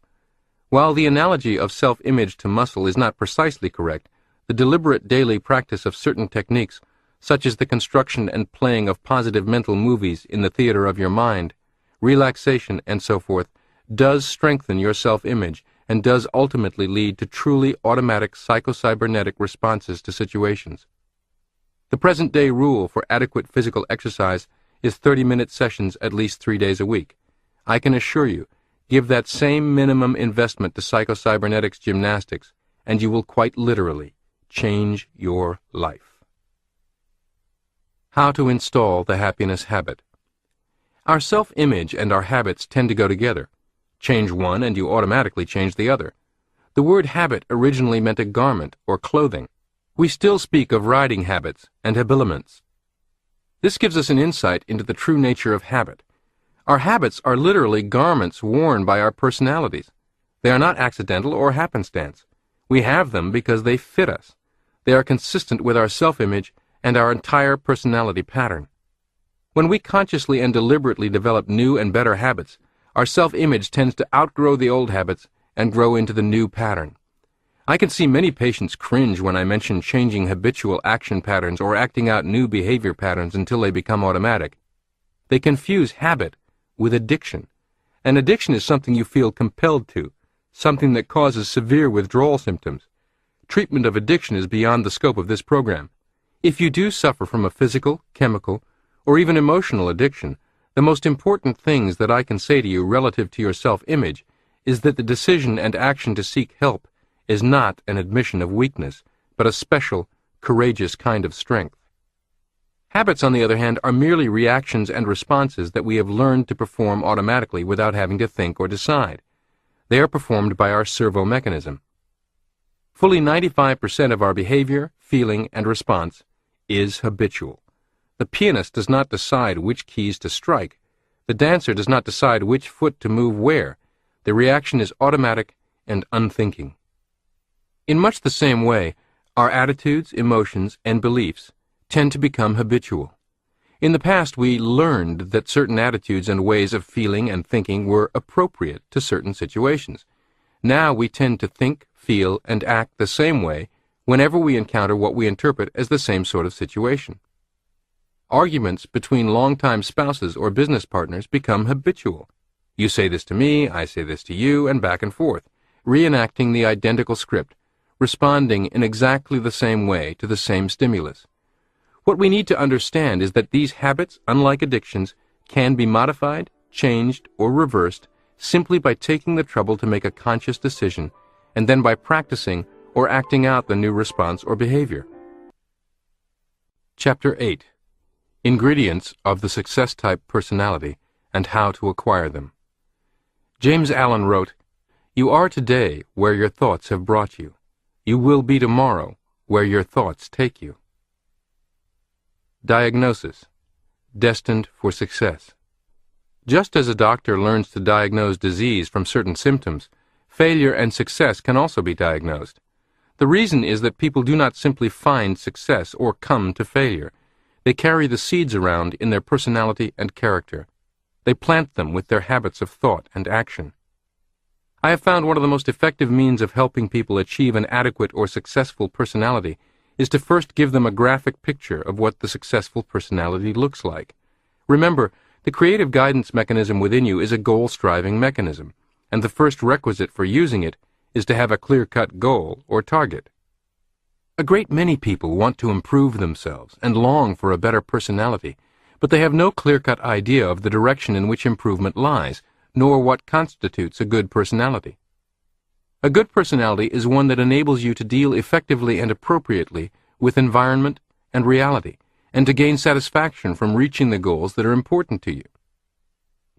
While the analogy of self-image to muscle is not precisely correct, the deliberate daily practice of certain techniques, such as the construction and playing of positive mental movies in the theater of your mind, relaxation, and so forth, does strengthen your self-image and does ultimately lead to truly automatic psycho-cybernetic responses to situations. The present-day rule for adequate physical exercise is 30-minute sessions at least 3 days a week. I can assure you, give that same minimum investment to psycho-cybernetics gymnastics, and you will quite literally change your life. How to install the happiness habit. Our self-image and our habits tend to go together. Change one and you automatically change the other. The word habit originally meant a garment or clothing. We still speak of riding habits and habiliments. This gives us an insight into the true nature of habit. Our habits are literally garments worn by our personalities. They are not accidental or happenstance. We have them because they fit us. They are consistent with our self-image and our entire personality pattern. When we consciously and deliberately develop new and better habits, our self-image tends to outgrow the old habits and grow into the new pattern. I can see many patients cringe when I mention changing habitual action patterns or acting out new behavior patterns until they become automatic. They confuse habit with addiction. An addiction is something you feel compelled to, something that causes severe withdrawal symptoms. Treatment of addiction is beyond the scope of this program. If you do suffer from a physical, chemical, or even emotional addiction, the most important things that I can say to you relative to your self-image is that the decision and action to seek help is not an admission of weakness, but a special, courageous kind of strength. Habits, on the other hand, are merely reactions and responses that we have learned to perform automatically without having to think or decide. They are performed by our servo mechanism. Fully 95% of our behavior, feeling, and response is habitual. The pianist does not decide which keys to strike. The dancer does not decide which foot to move where. The reaction is automatic and unthinking. In much the same way, our attitudes, emotions, and beliefs tend to become habitual. In the past, we learned that certain attitudes and ways of feeling and thinking were appropriate to certain situations. Now we tend to think, feel, and act the same way whenever we encounter what we interpret as the same sort of situation. Arguments between longtime spouses or business partners become habitual. You say this to me, I say this to you, and back and forth, reenacting the identical script, responding in exactly the same way to the same stimulus. What we need to understand is that these habits, unlike addictions, can be modified, changed, or reversed simply by taking the trouble to make a conscious decision, and then by practicing or acting out the new response or behavior. Chapter 8. Ingredients of the Success-Type Personality and How to Acquire Them. James Allen wrote, "You are today where your thoughts have brought you. You will be tomorrow where your thoughts take you." Diagnosis. Destined for success. Just as a doctor learns to diagnose disease from certain symptoms, failure and success can also be diagnosed. The reason is that people do not simply find success or come to failure. They carry the seeds around in their personality and character. They plant them with their habits of thought and action. I have found one of the most effective means of helping people achieve an adequate or successful personality is to first give them a graphic picture of what the successful personality looks like. Remember, the creative guidance mechanism within you is a goal-striving mechanism, and the first requisite for using it is to have a clear-cut goal or target. A great many people want to improve themselves and long for a better personality, but they have no clear-cut idea of the direction in which improvement lies, nor what constitutes a good personality. A good personality is one that enables you to deal effectively and appropriately with environment and reality, and to gain satisfaction from reaching the goals that are important to you.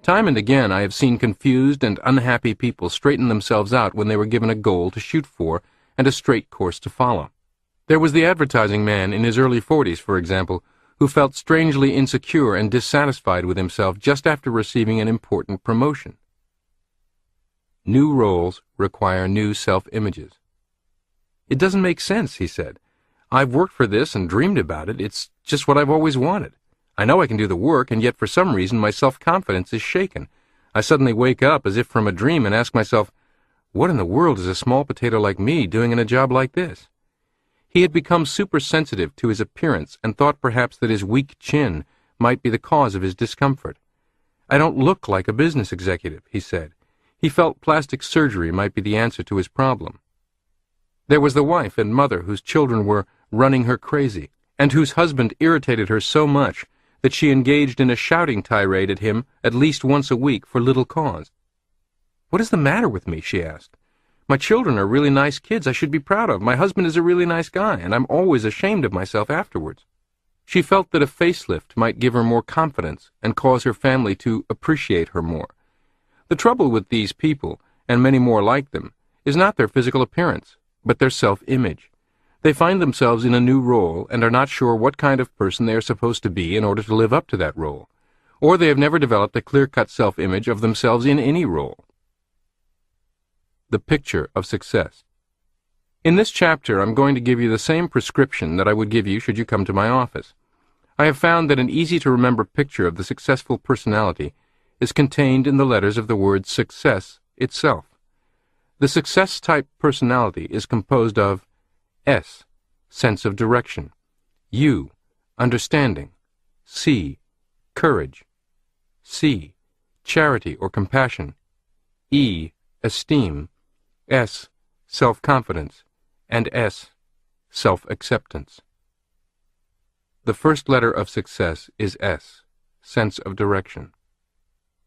Time and again I have seen confused and unhappy people straighten themselves out when they were given a goal to shoot for and a straight course to follow. There was the advertising man in his early 40s, for example, who felt strangely insecure and dissatisfied with himself just after receiving an important promotion. New roles require new self-images. "It doesn't make sense," he said. "I've worked for this and dreamed about it. It's just what I've always wanted. I know I can do the work, and yet for some reason my self-confidence is shaken. I suddenly wake up as if from a dream and ask myself, what in the world is a small potato like me doing in a job like this?" He had become super-sensitive to his appearance and thought perhaps that his weak chin might be the cause of his discomfort. "I don't look like a business executive," he said. He felt plastic surgery might be the answer to his problem. There was the wife and mother whose children were running her crazy, and whose husband irritated her so much that she engaged in a shouting tirade at him at least once a week for little cause. "What is the matter with me?" she asked. "My children are really nice kids I should be proud of. My husband is a really nice guy, and I'm always ashamed of myself afterwards." She felt that a facelift might give her more confidence and cause her family to appreciate her more. The trouble with these people, and many more like them, is not their physical appearance, but their self-image. They find themselves in a new role and are not sure what kind of person they are supposed to be in order to live up to that role, or they have never developed a clear-cut self-image of themselves in any role. The picture of success. In this chapter, I'm going to give you the same prescription that I would give you should you come to my office. I have found that an easy-to-remember picture of the successful personality is contained in the letters of the word success itself. The success-type personality is composed of S, sense of direction; U, understanding; C, courage; C, charity or compassion; E, esteem; S, self-confidence; and S, self-acceptance. The first letter of success is S, sense of direction.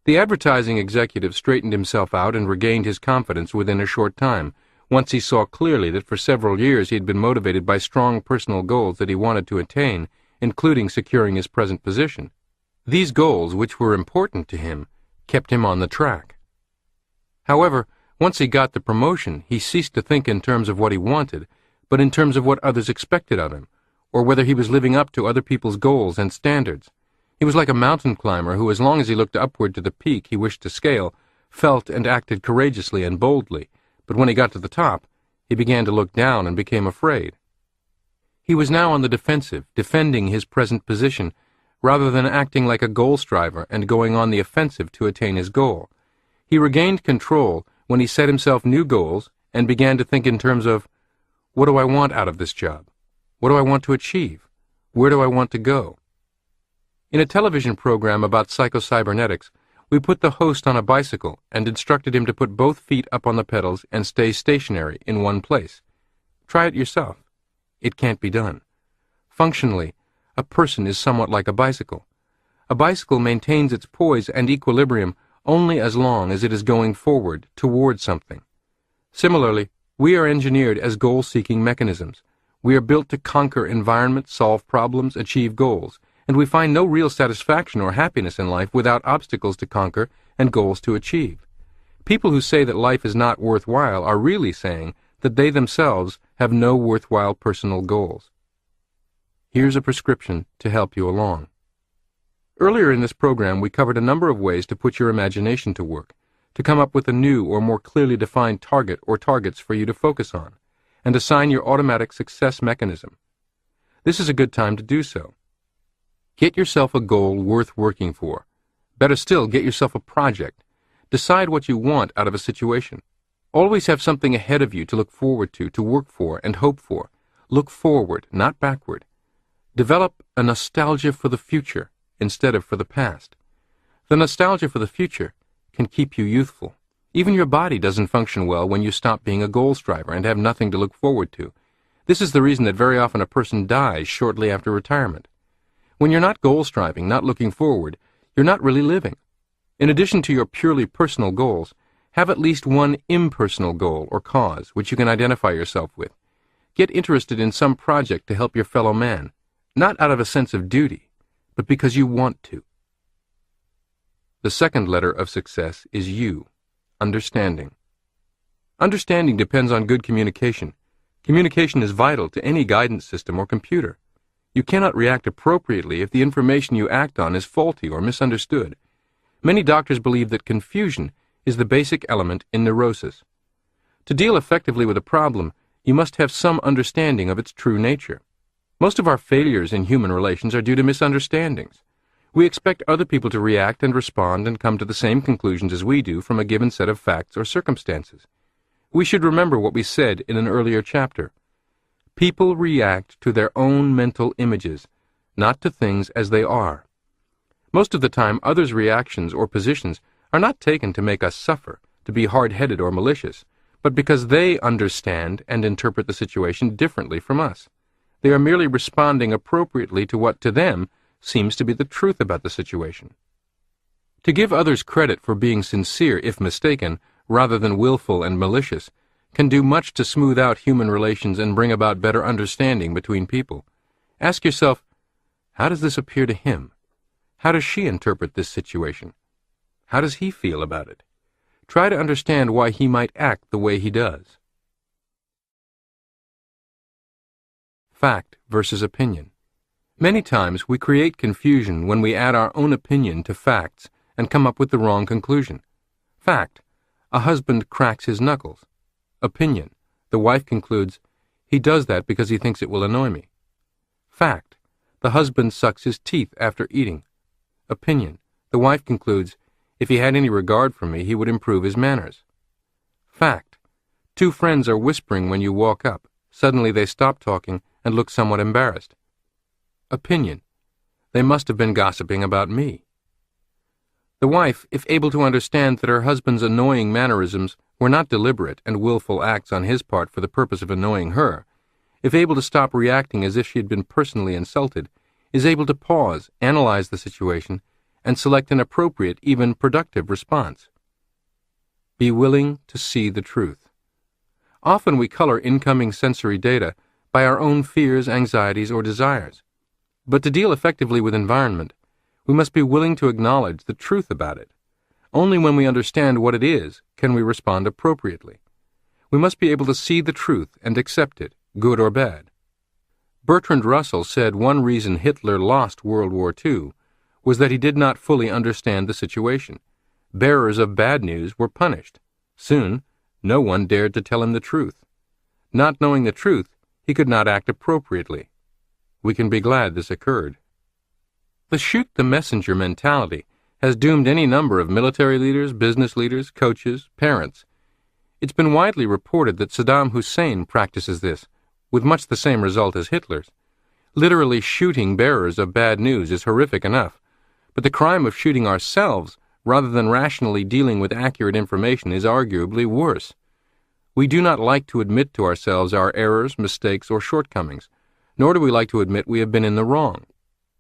The advertising executive straightened himself out and regained his confidence within a short time, once he saw clearly that for several years he had been motivated by strong personal goals that he wanted to attain, including securing his present position. These goals, which were important to him, kept him on the track. However, once he got the promotion, he ceased to think in terms of what he wanted, but in terms of what others expected of him, or whether he was living up to other people's goals and standards. He was like a mountain climber who, as long as he looked upward to the peak he wished to scale, felt and acted courageously and boldly, but when he got to the top, he began to look down and became afraid. He was now on the defensive, defending his present position, rather than acting like a goal striver and going on the offensive to attain his goal. He regained control when he set himself new goals and began to think in terms of, what do I want out of this job? What do I want to achieve? Where do I want to go? In a television program about Psycho-Cybernetics, we put the host on a bicycle and instructed him to put both feet up on the pedals and stay stationary in one place. Try it yourself. It can't be done. Functionally, a person is somewhat like a bicycle. A bicycle maintains its poise and equilibrium only as long as it is going forward toward something. Similarly, we are engineered as goal-seeking mechanisms. We are built to conquer environments, solve problems, achieve goals, and we find no real satisfaction or happiness in life without obstacles to conquer and goals to achieve. People who say that life is not worthwhile are really saying that they themselves have no worthwhile personal goals. Here's a prescription to help you along. Earlier in this program, we covered a number of ways to put your imagination to work, to come up with a new or more clearly defined target or targets for you to focus on, and assign your automatic success mechanism. This is a good time to do so. Get yourself a goal worth working for. Better still, get yourself a project. Decide what you want out of a situation. Always have something ahead of you to look forward to work for and hope for. Look forward, not backward. Develop a nostalgia for the future instead of for the past. The nostalgia for the future can keep you youthful. Even your body doesn't function well when you stop being a goal striver and have nothing to look forward to. This is the reason that very often a person dies shortly after retirement. When you're not goal striving, not looking forward, you're not really living. In addition to your purely personal goals, Have at least one impersonal goal or cause which you can identify yourself with. Get interested in some project to help your fellow man, not out of a sense of duty, but because you want to. The second letter of success is U, understanding. Understanding depends on good communication. Communication is vital to any guidance system or computer. You cannot react appropriately if the information you act on is faulty or misunderstood. Many doctors believe that confusion is the basic element in neurosis. To deal effectively with a problem, you must have some understanding of its true nature. Most of our failures in human relations are due to misunderstandings. We expect other people to react and respond and come to the same conclusions as we do from a given set of facts or circumstances. We should remember what we said in an earlier chapter. People react to their own mental images, not to things as they are. Most of the time, others' reactions or positions are not taken to make us suffer, to be hard-headed or malicious, but because they understand and interpret the situation differently from us. They are merely responding appropriately to what to them seems to be the truth about the situation. To give others credit for being sincere, if mistaken, rather than willful and malicious, can do much to smooth out human relations and bring about better understanding between people. Ask yourself, how does this appear to him? How does she interpret this situation? How does he feel about it? Try to understand why he might act the way he does. Fact versus opinion. Many times we create confusion when we add our own opinion to facts and come up with the wrong conclusion. Fact: a husband cracks his knuckles. Opinion: the wife concludes, he does that because he thinks it will annoy me. Fact: the husband sucks his teeth after eating. Opinion: the wife concludes, if he had any regard for me, he would improve his manners. Fact: two friends are whispering when you walk up. Suddenly they stop talking and look somewhat embarrassed. Opinion: they must have been gossiping about me. The wife, if able to understand that her husband's annoying mannerisms were not deliberate and willful acts on his part for the purpose of annoying her, if able to stop reacting as if she had been personally insulted, is able to pause, analyze the situation, and select an appropriate, even productive response. Be willing to see the truth. Often we color incoming sensory data by our own fears, anxieties, or desires. But to deal effectively with environment, we must be willing to acknowledge the truth about it. Only when we understand what it is can we respond appropriately. We must be able to see the truth and accept it, good or bad. Bertrand Russell said one reason Hitler lost World War II was that he did not fully understand the situation. Bearers of bad news were punished. Soon, no one dared to tell him the truth. Not knowing the truth, he could not act appropriately. We can be glad this occurred. The shoot-the-messenger mentality has doomed any number of military leaders, business leaders, coaches, parents. It's been widely reported that Saddam Hussein practices this, with much the same result as Hitler's. Literally shooting bearers of bad news is horrific enough, but the crime of shooting ourselves rather than rationally dealing with accurate information is arguably worse. We do not like to admit to ourselves our errors, mistakes, or shortcomings, nor do we like to admit we have been in the wrong.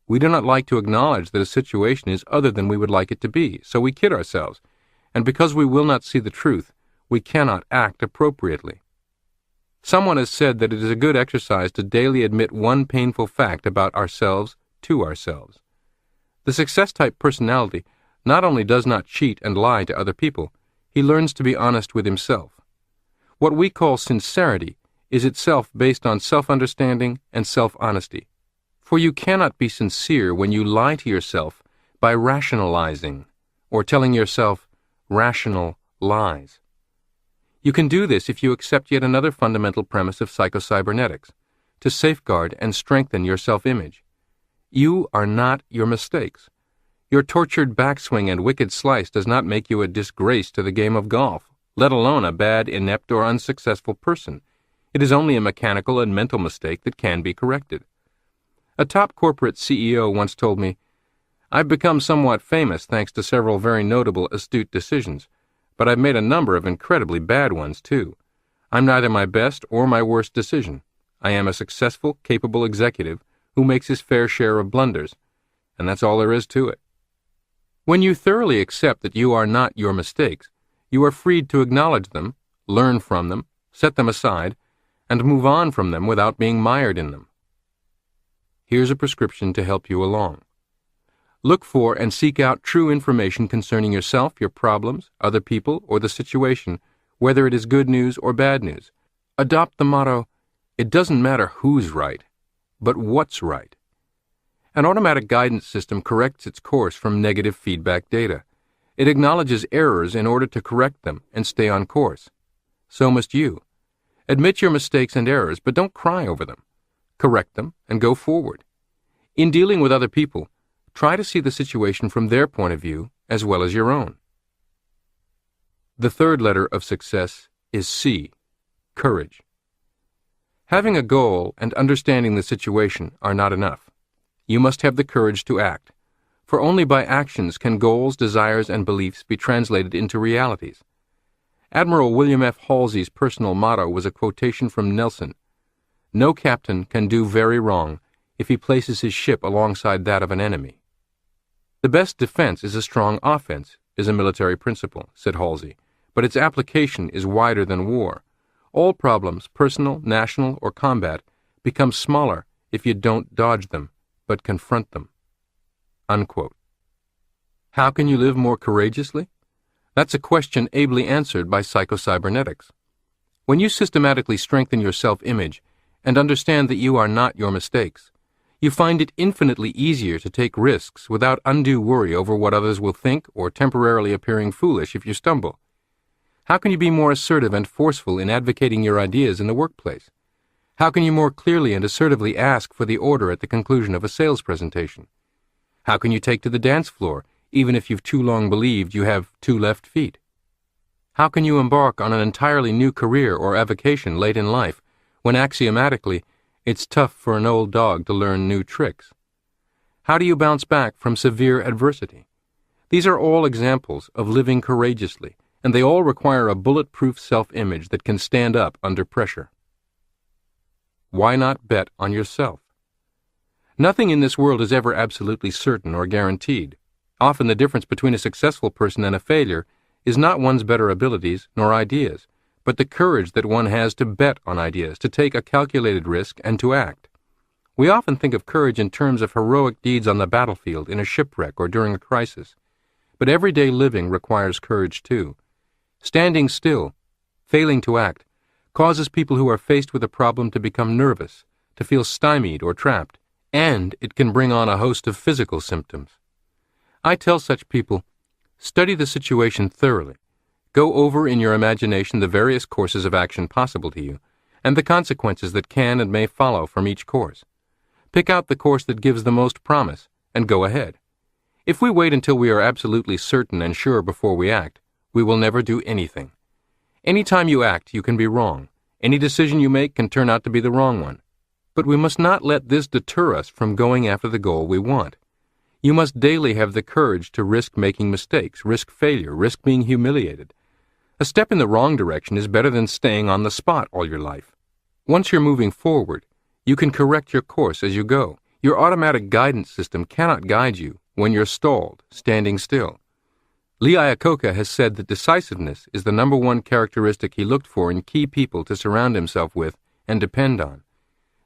We do not like to acknowledge that a situation is other than we would like it to be, so we kid ourselves, and because we will not see the truth, we cannot act appropriately. Someone has said that it is a good exercise to daily admit one painful fact about ourselves to ourselves. The success-type personality not only does not cheat and lie to other people, he learns to be honest with himself. What we call sincerity is itself based on self-understanding and self-honesty. For you cannot be sincere when you lie to yourself by rationalizing or telling yourself rational lies. You can do this if you accept yet another fundamental premise of Psycho-Cybernetics, to safeguard and strengthen your self-image. You are not your mistakes. Your tortured backswing and wicked slice does not make you a disgrace to the game of golf, let alone a bad, inept, or unsuccessful person. It is only a mechanical and mental mistake that can be corrected. A top corporate CEO once told me, "I've become somewhat famous thanks to several very notable, astute decisions, but I've made a number of incredibly bad ones, too. I'm neither my best or my worst decision. I am a successful, capable executive who makes his fair share of blunders, and that's all there is to it." When you thoroughly accept that you are not your mistakes, you are freed to acknowledge them, learn from them, set them aside, and move on from them without being mired in them. Here's a prescription to help you along. Look for and seek out true information concerning yourself, your problems, other people, or the situation, whether it is good news or bad news. Adopt the motto, "It doesn't matter who's right, but what's right." An automatic guidance system corrects its course from negative feedback data. It acknowledges errors in order to correct them and stay on course. So must you. Admit your mistakes and errors, but don't cry over them. Correct them and go forward. In dealing with other people, try to see the situation from their point of view as well as your own. The third letter of success is C, courage. Having a goal and understanding the situation are not enough. You must have the courage to act, for only by actions can goals, desires, and beliefs be translated into realities. Admiral William F. Halsey's personal motto was a quotation from Nelson: "No captain can do very wrong if he places his ship alongside that of an enemy." "The best defense is a strong offense," is a military principle, said Halsey, but its application is wider than war. All problems, personal, national, or combat, become smaller if you don't dodge them, but confront them. Unquote. How can you live more courageously? That's a question ably answered by Psycho-Cybernetics. When you systematically strengthen your self-image and understand that you are not your mistakes, you find it infinitely easier to take risks without undue worry over what others will think or temporarily appearing foolish if you stumble. How can you be more assertive and forceful in advocating your ideas in the workplace? How can you more clearly and assertively ask for the order at the conclusion of a sales presentation? How can you take to the dance floor, even if you've too long believed you have 2 left feet? How can you embark on an entirely new career or avocation late in life, when axiomatically it's tough for an old dog to learn new tricks? How do you bounce back from severe adversity? These are all examples of living courageously, and they all require a bulletproof self-image that can stand up under pressure. Why not bet on yourself? Nothing in this world is ever absolutely certain or guaranteed. Often the difference between a successful person and a failure is not one's better abilities nor ideas, but the courage that one has to bet on ideas, to take a calculated risk, and to act. We often think of courage in terms of heroic deeds on the battlefield, in a shipwreck, or during a crisis. But everyday living requires courage too. Standing still, failing to act, causes people who are faced with a problem to become nervous, to feel stymied or trapped, and it can bring on a host of physical symptoms. I tell such people, study the situation thoroughly. Go over in your imagination the various courses of action possible to you, and the consequences that can and may follow from each course. Pick out the course that gives the most promise, and go ahead. If we wait until we are absolutely certain and sure before we act, we will never do anything. Any time you act, you can be wrong. Any decision you make can turn out to be the wrong one. But we must not let this deter us from going after the goal we want. You must daily have the courage to risk making mistakes, risk failure, risk being humiliated. A step in the wrong direction is better than staying on the spot all your life. Once you're moving forward, you can correct your course as you go. Your automatic guidance system cannot guide you when you're stalled, standing still. Lee Iacocca has said that decisiveness is the number one characteristic he looked for in key people to surround himself with and depend on.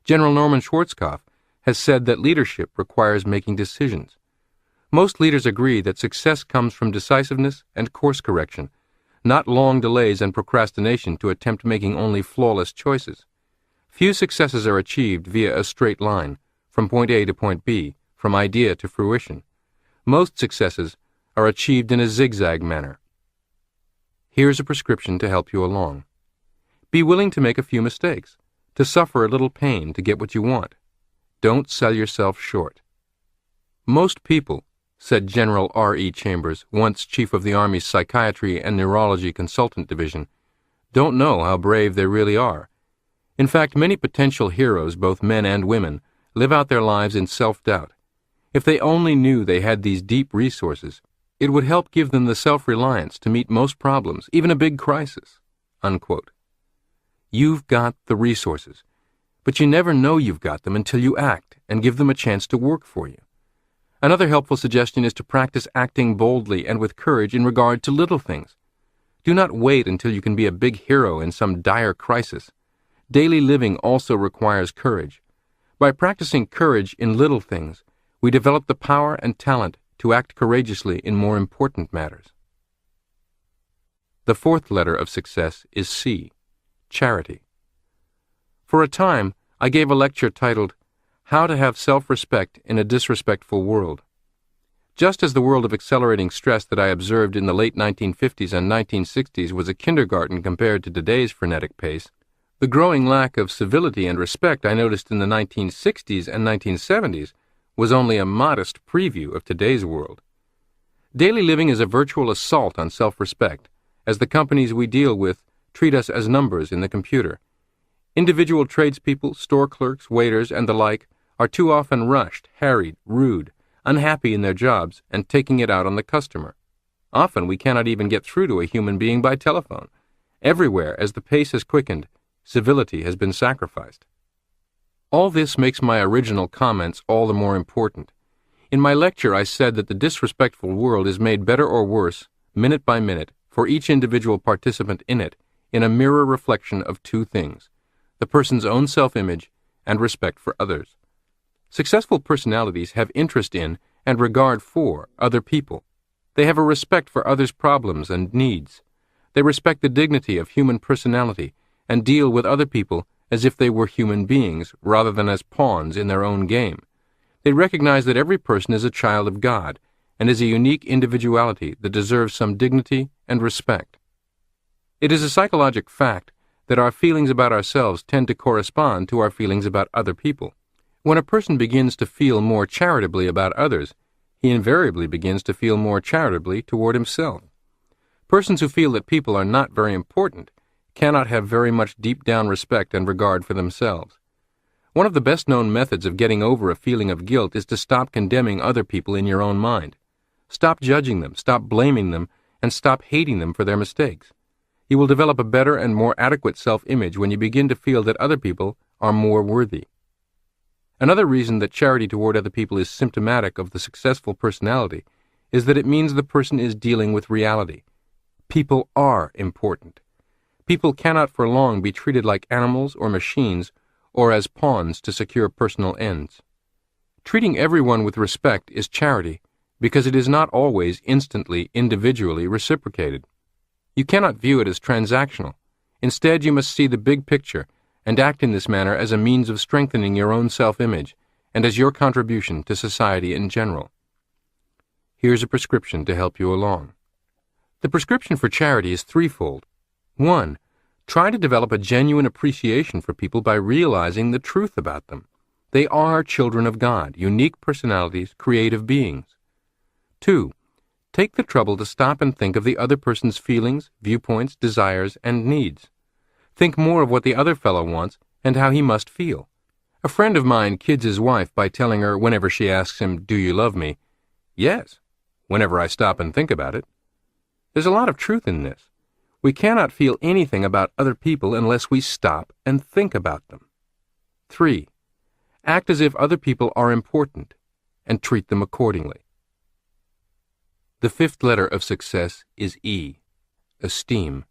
General Norman Schwarzkopf has said that leadership requires making decisions. Most leaders agree that success comes from decisiveness and course correction, not long delays and procrastination to attempt making only flawless choices. Few successes are achieved via a straight line, from point A to point B, from idea to fruition. Most successes are achieved in a zigzag manner. Here's a prescription to help you along. Be willing to make a few mistakes, to suffer a little pain to get what you want. Don't sell yourself short. Most people, said General R.E. Chambers, once chief of the Army's Psychiatry and Neurology Consultant Division, don't know how brave they really are. In fact, many potential heroes, both men and women, live out their lives in self-doubt. If they only knew they had these deep resources, it would help give them the self-reliance to meet most problems, even a big crisis. Unquote. You've got the resources, but you never know you've got them until you act and give them a chance to work for you. Another helpful suggestion is to practice acting boldly and with courage in regard to little things. Do not wait until you can be a big hero in some dire crisis. Daily living also requires courage. By practicing courage in little things, we develop the power and talent to act courageously in more important matters. The fourth letter of success is C, charity. For a time, I gave a lecture titled, How to Have Self-Respect in a Disrespectful World. Just as the world of accelerating stress that I observed in the late 1950s and 1960s was a kindergarten compared to today's frenetic pace, the growing lack of civility and respect I noticed in the 1960s and 1970s was only a modest preview of today's world. Daily living is a virtual assault on self-respect, as the companies we deal with treat us as numbers in the computer. Individual tradespeople, store clerks, waiters, and the like are too often rushed, harried, rude, unhappy in their jobs, and taking it out on the customer. Often we cannot even get through to a human being by telephone. Everywhere, as the pace has quickened, civility has been sacrificed. All this makes my original comments all the more important. In my lecture, I said that the disrespectful world is made better or worse, minute by minute, for each individual participant in it, in a mirror reflection of two things: the person's own self-image and respect for others. Successful personalities have interest in and regard for other people. They have a respect for others' problems and needs. They respect the dignity of human personality and deal with other people as if they were human beings rather than as pawns in their own game. They recognize that every person is a child of God and is a unique individuality that deserves some dignity and respect. It is a psychologic fact that our feelings about ourselves tend to correspond to our feelings about other people. When a person begins to feel more charitably about others, he invariably begins to feel more charitably toward himself. Persons who feel that people are not very important cannot have very much deep-down respect and regard for themselves. One of the best-known methods of getting over a feeling of guilt is to stop condemning other people in your own mind. Stop judging them, stop blaming them, and stop hating them for their mistakes. You will develop a better and more adequate self-image when you begin to feel that other people are more worthy. Another reason that charity toward other people is symptomatic of the successful personality is that it means the person is dealing with reality. People are important. People cannot for long be treated like animals or machines or as pawns to secure personal ends. Treating everyone with respect is charity because it is not always instantly, individually reciprocated. You cannot view it as transactional. Instead, you must see the big picture and act in this manner as a means of strengthening your own self-image and as your contribution to society in general. Here's a prescription to help you along. The prescription for charity is threefold. 1. Try to develop a genuine appreciation for people by realizing the truth about them. They are children of God, unique personalities, creative beings. 2. Take the trouble to stop and think of the other person's feelings, viewpoints, desires, and needs. Think more of what the other fellow wants and how he must feel. A friend of mine kids his wife by telling her whenever she asks him, "Do you love me?" "Yes," whenever I stop and think about it. There's a lot of truth in this. We cannot feel anything about other people unless we stop and think about them. 3. Act as if other people are important and treat them accordingly. The fifth letter of success is E, esteem.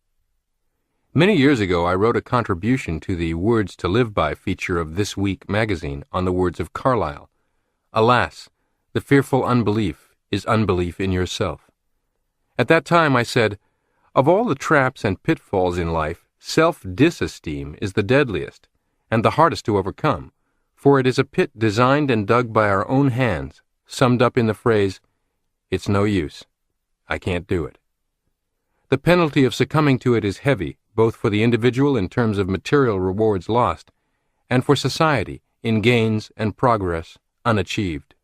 Many years ago, I wrote a contribution to the Words to Live By feature of This Week magazine on the words of Carlyle. Alas, the fearful unbelief is unbelief in yourself. At that time I said, of all the traps and pitfalls in life, self-disesteem is the deadliest and the hardest to overcome, for it is a pit designed and dug by our own hands, summed up in the phrase, "It's no use. I can't do it." The penalty of succumbing to it is heavy, both for the individual in terms of material rewards lost, and for society in gains and progress unachieved.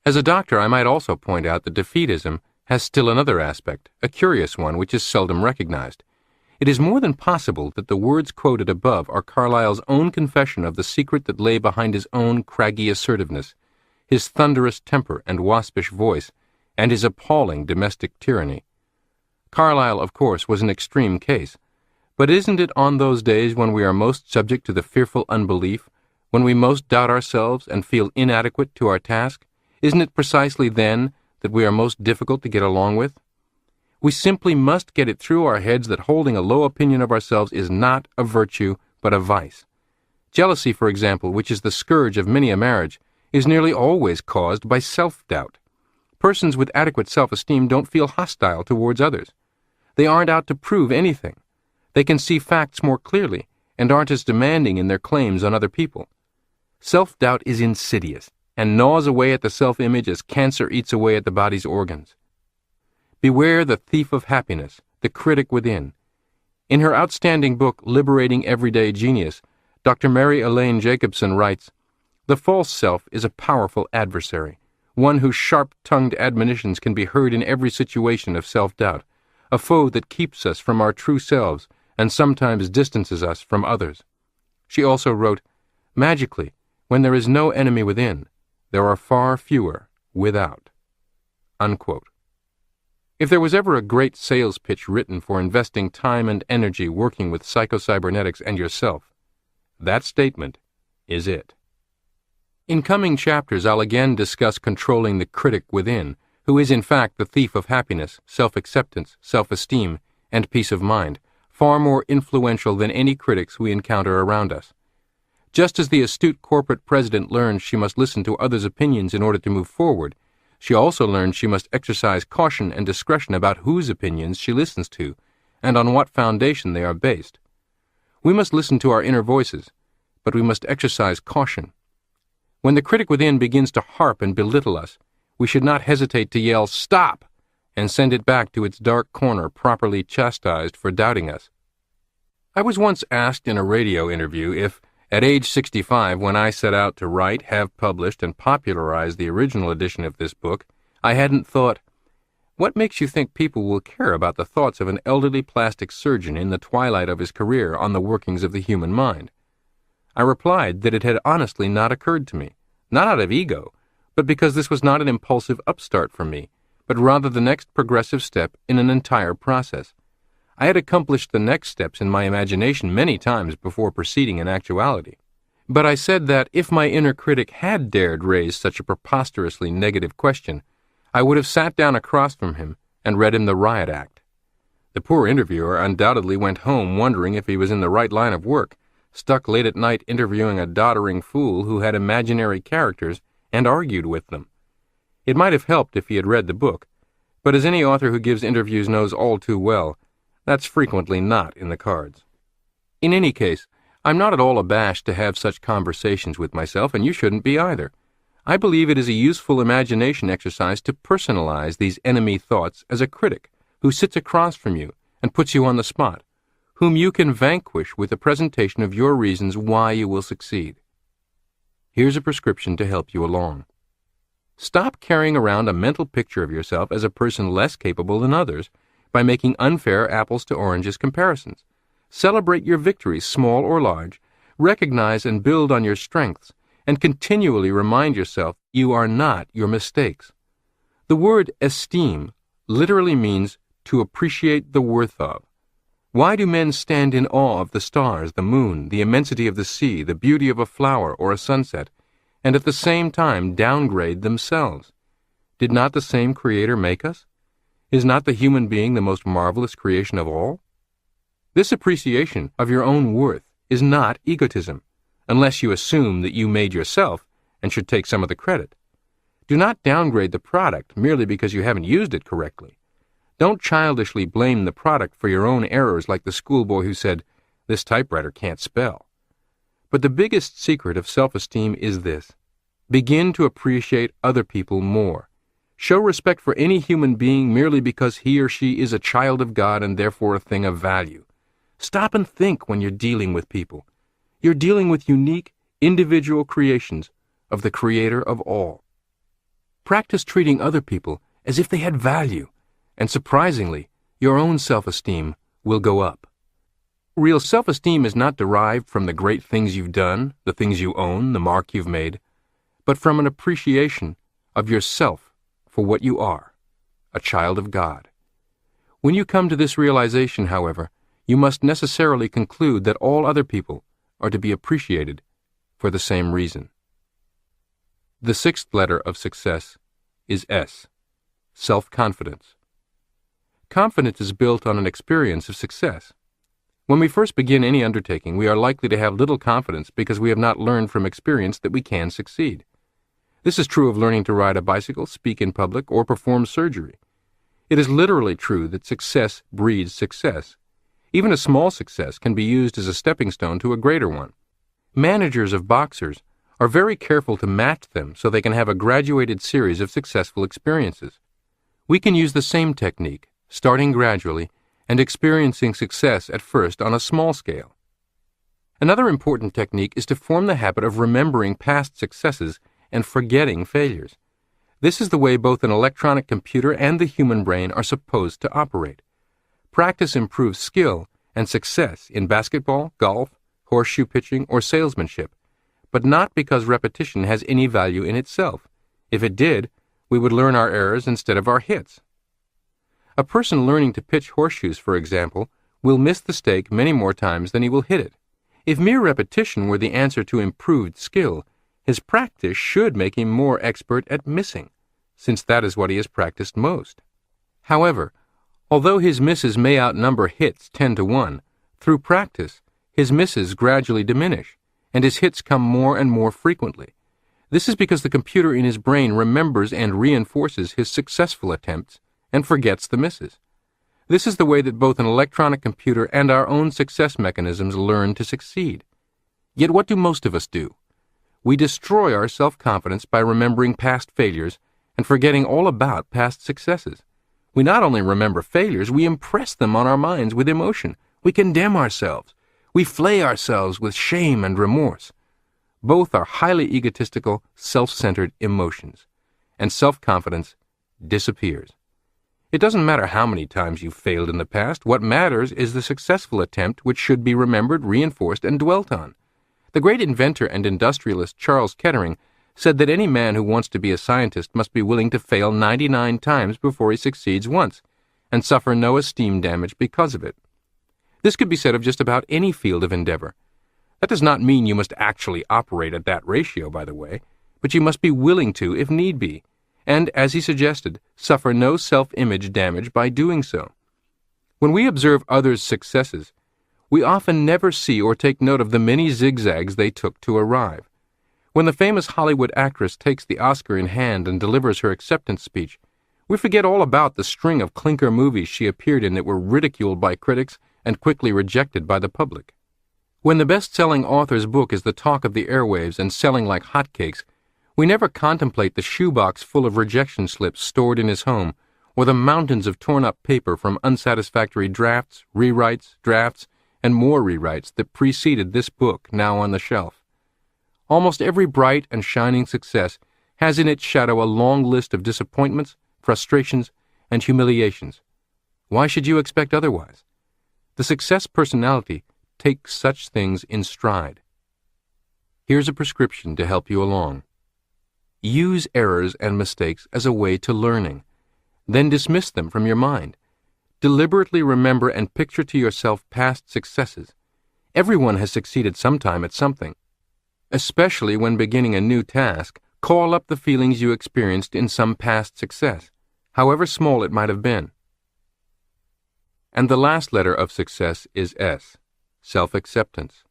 As a doctor, I might also point out that defeatism has still another aspect, a curious one which is seldom recognized. It is more than possible that the words quoted above are Carlyle's own confession of the secret that lay behind his own craggy assertiveness, his thunderous temper and waspish voice, and his appalling domestic tyranny. Carlyle, of course, was an extreme case, but isn't it on those days when we are most subject to the fearful unbelief, when we most doubt ourselves and feel inadequate to our task? Isn't it precisely then that we are most difficult to get along with? We simply must get it through our heads that holding a low opinion of ourselves is not a virtue, but a vice. Jealousy, for example, which is the scourge of many a marriage, is nearly always caused by self-doubt. Persons with adequate self-esteem don't feel hostile towards others. They aren't out to prove anything. They can see facts more clearly and aren't as demanding in their claims on other people. Self-doubt is insidious and gnaws away at the self-image as cancer eats away at the body's organs. Beware the thief of happiness, the critic within. In her outstanding book, Liberating Everyday Genius, Dr. Mary Elaine Jacobson writes, "The false self is a powerful adversary, one whose sharp-tongued admonitions can be heard in every situation of self-doubt, a foe that keeps us from our true selves and sometimes distances us from others." She also wrote, "Magically, when there is no enemy within, there are far fewer without." Unquote. If there was ever a great sales pitch written for investing time and energy working with Psycho-Cybernetics and yourself, that statement is it. In coming chapters, I'll again discuss controlling the critic within, who is in fact the thief of happiness, self-acceptance, self-esteem, and peace of mind, far more influential than any critics we encounter around us. Just as the astute corporate president learns she must listen to others' opinions in order to move forward, she also learns she must exercise caution and discretion about whose opinions she listens to, and on what foundation they are based. We must listen to our inner voices, but we must exercise caution. When the critic within begins to harp and belittle us, we should not hesitate to yell, "Stop!" and send it back to its dark corner properly chastised for doubting us. I was once asked in a radio interview if, at age 65, when I set out to write, have published, and popularize the original edition of this book, I hadn't thought, "What makes you think people will care about the thoughts of an elderly plastic surgeon in the twilight of his career on the workings of the human mind?" I replied that it had honestly not occurred to me, not out of ego, but because this was not an impulsive upstart for me, but rather the next progressive step in an entire process. I had accomplished the next steps in my imagination many times before proceeding in actuality. But I said that if my inner critic had dared raise such a preposterously negative question, I would have sat down across from him and read him the riot act. The poor interviewer undoubtedly went home wondering if he was in the right line of work, stuck late at night interviewing a doddering fool who had imaginary characters and argued with them. It might have helped if he had read the book, but as any author who gives interviews knows all too well, that's frequently not in the cards. In any case, I'm not at all abashed to have such conversations with myself, and you shouldn't be either. I believe it is a useful imagination exercise to personalize these enemy thoughts as a critic who sits across from you and puts you on the spot, whom you can vanquish with a presentation of your reasons why you will succeed. Here's a prescription to help you along. Stop carrying around a mental picture of yourself as a person less capable than others by making unfair apples-to-oranges comparisons. Celebrate your victories, small or large, recognize and build on your strengths, and continually remind yourself you are not your mistakes. The word esteem literally means to appreciate the worth of. Why do men stand in awe of the stars, the moon, the immensity of the sea, the beauty of a flower or a sunset, and at the same time downgrade themselves? Did not the same Creator make us? Is not the human being the most marvelous creation of all? This appreciation of your own worth is not egotism, unless you assume that you made yourself and should take some of the credit. Do not downgrade the product merely because you haven't used it correctly. Don't childishly blame the product for your own errors like the schoolboy who said, "This typewriter can't spell." But the biggest secret of self-esteem is this: begin to appreciate other people more. Show respect for any human being merely because he or she is a child of God and therefore a thing of value. Stop and think when you're dealing with people. You're dealing with unique, individual creations of the Creator of all. Practice treating other people as if they had value, and surprisingly, your own self-esteem will go up. Real self-esteem is not derived from the great things you've done, the things you own, the mark you've made, but from an appreciation of yourself for what you are, a child of God. When you come to this realization, however, you must necessarily conclude that all other people are to be appreciated for the same reason. The sixth letter of success is S, self-confidence. Confidence is built on an experience of success. When we first begin any undertaking, we are likely to have little confidence because we have not learned from experience that we can succeed. This is true of learning to ride a bicycle, speak in public, or perform surgery. It is literally true that success breeds success. Even a small success can be used as a stepping stone to a greater one. Managers of boxers are very careful to match them so they can have a graduated series of successful experiences. We can use the same technique, starting gradually and experiencing success at first on a small scale. Another important technique is to form the habit of remembering past successes and forgetting failures. This is the way both an electronic computer and the human brain are supposed to operate. Practice improves skill and success in basketball, golf, horseshoe pitching, or salesmanship, but not because repetition has any value in itself. If it did, we would learn our errors instead of our hits. A person learning to pitch horseshoes, for example, will miss the stake many more times than he will hit it. If mere repetition were the answer to improved skill, his practice should make him more expert at missing, since that is what he has practiced most. However, although his misses may outnumber hits 10-1, through practice, his misses gradually diminish, and his hits come more and more frequently. This is because the computer in his brain remembers and reinforces his successful attempts and forgets the misses. This is the way that both an electronic computer and our own success mechanisms learn to succeed. Yet what do most of us do? We destroy our self-confidence by remembering past failures and forgetting all about past successes. We not only remember failures, we impress them on our minds with emotion. We condemn ourselves. We flay ourselves with shame and remorse. Both are highly egotistical, self-centered emotions, and self-confidence disappears. It doesn't matter how many times you've failed in the past. What matters is the successful attempt, which should be remembered, reinforced, and dwelt on. The great inventor and industrialist Charles Kettering said that any man who wants to be a scientist must be willing to fail 99 times before he succeeds once, and suffer no esteem damage because of it. This could be said of just about any field of endeavor. That does not mean you must actually operate at that ratio, by the way, but you must be willing to, if need be, and, as he suggested, suffer no self-image damage by doing so. When we observe others' successes, we often never see or take note of the many zigzags they took to arrive. When the famous Hollywood actress takes the Oscar in hand and delivers her acceptance speech, we forget all about the string of clinker movies she appeared in that were ridiculed by critics and quickly rejected by the public. When the best-selling author's book is the talk of the airwaves and selling like hotcakes, we never contemplate the shoebox full of rejection slips stored in his home, or the mountains of torn-up paper from unsatisfactory drafts, rewrites, drafts, and more rewrites that preceded this book now on the shelf. Almost every bright and shining success has in its shadow a long list of disappointments, frustrations, and humiliations. Why should you expect otherwise? The success personality takes such things in stride. Here's a prescription to help you along. Use errors and mistakes as a way to learning. Then dismiss them from your mind. Deliberately remember and picture to yourself past successes. Everyone has succeeded sometime at something. Especially when beginning a new task, call up the feelings you experienced in some past success, however small it might have been. And the last letter of success is S, self-acceptance.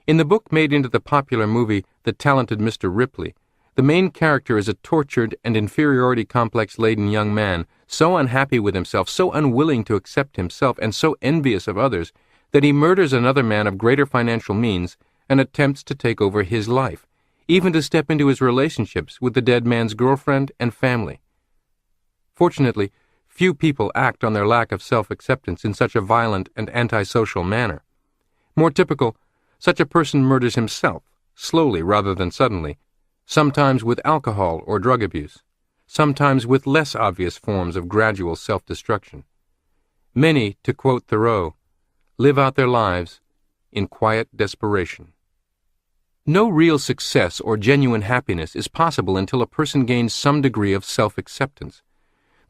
In the book made into the popular movie The Talented Mr. Ripley, the main character is a tortured and inferiority complex-laden young man, so unhappy with himself, so unwilling to accept himself, and so envious of others, that he murders another man of greater financial means and attempts to take over his life, even to step into his relationships with the dead man's girlfriend and family. Fortunately, few people act on their lack of self-acceptance in such a violent and antisocial manner. More typical, such a person murders himself, slowly rather than suddenly, sometimes with alcohol or drug abuse, sometimes with less obvious forms of gradual self-destruction. Many, to quote Thoreau, live out their lives in quiet desperation. No real success or genuine happiness is possible until a person gains some degree of self-acceptance.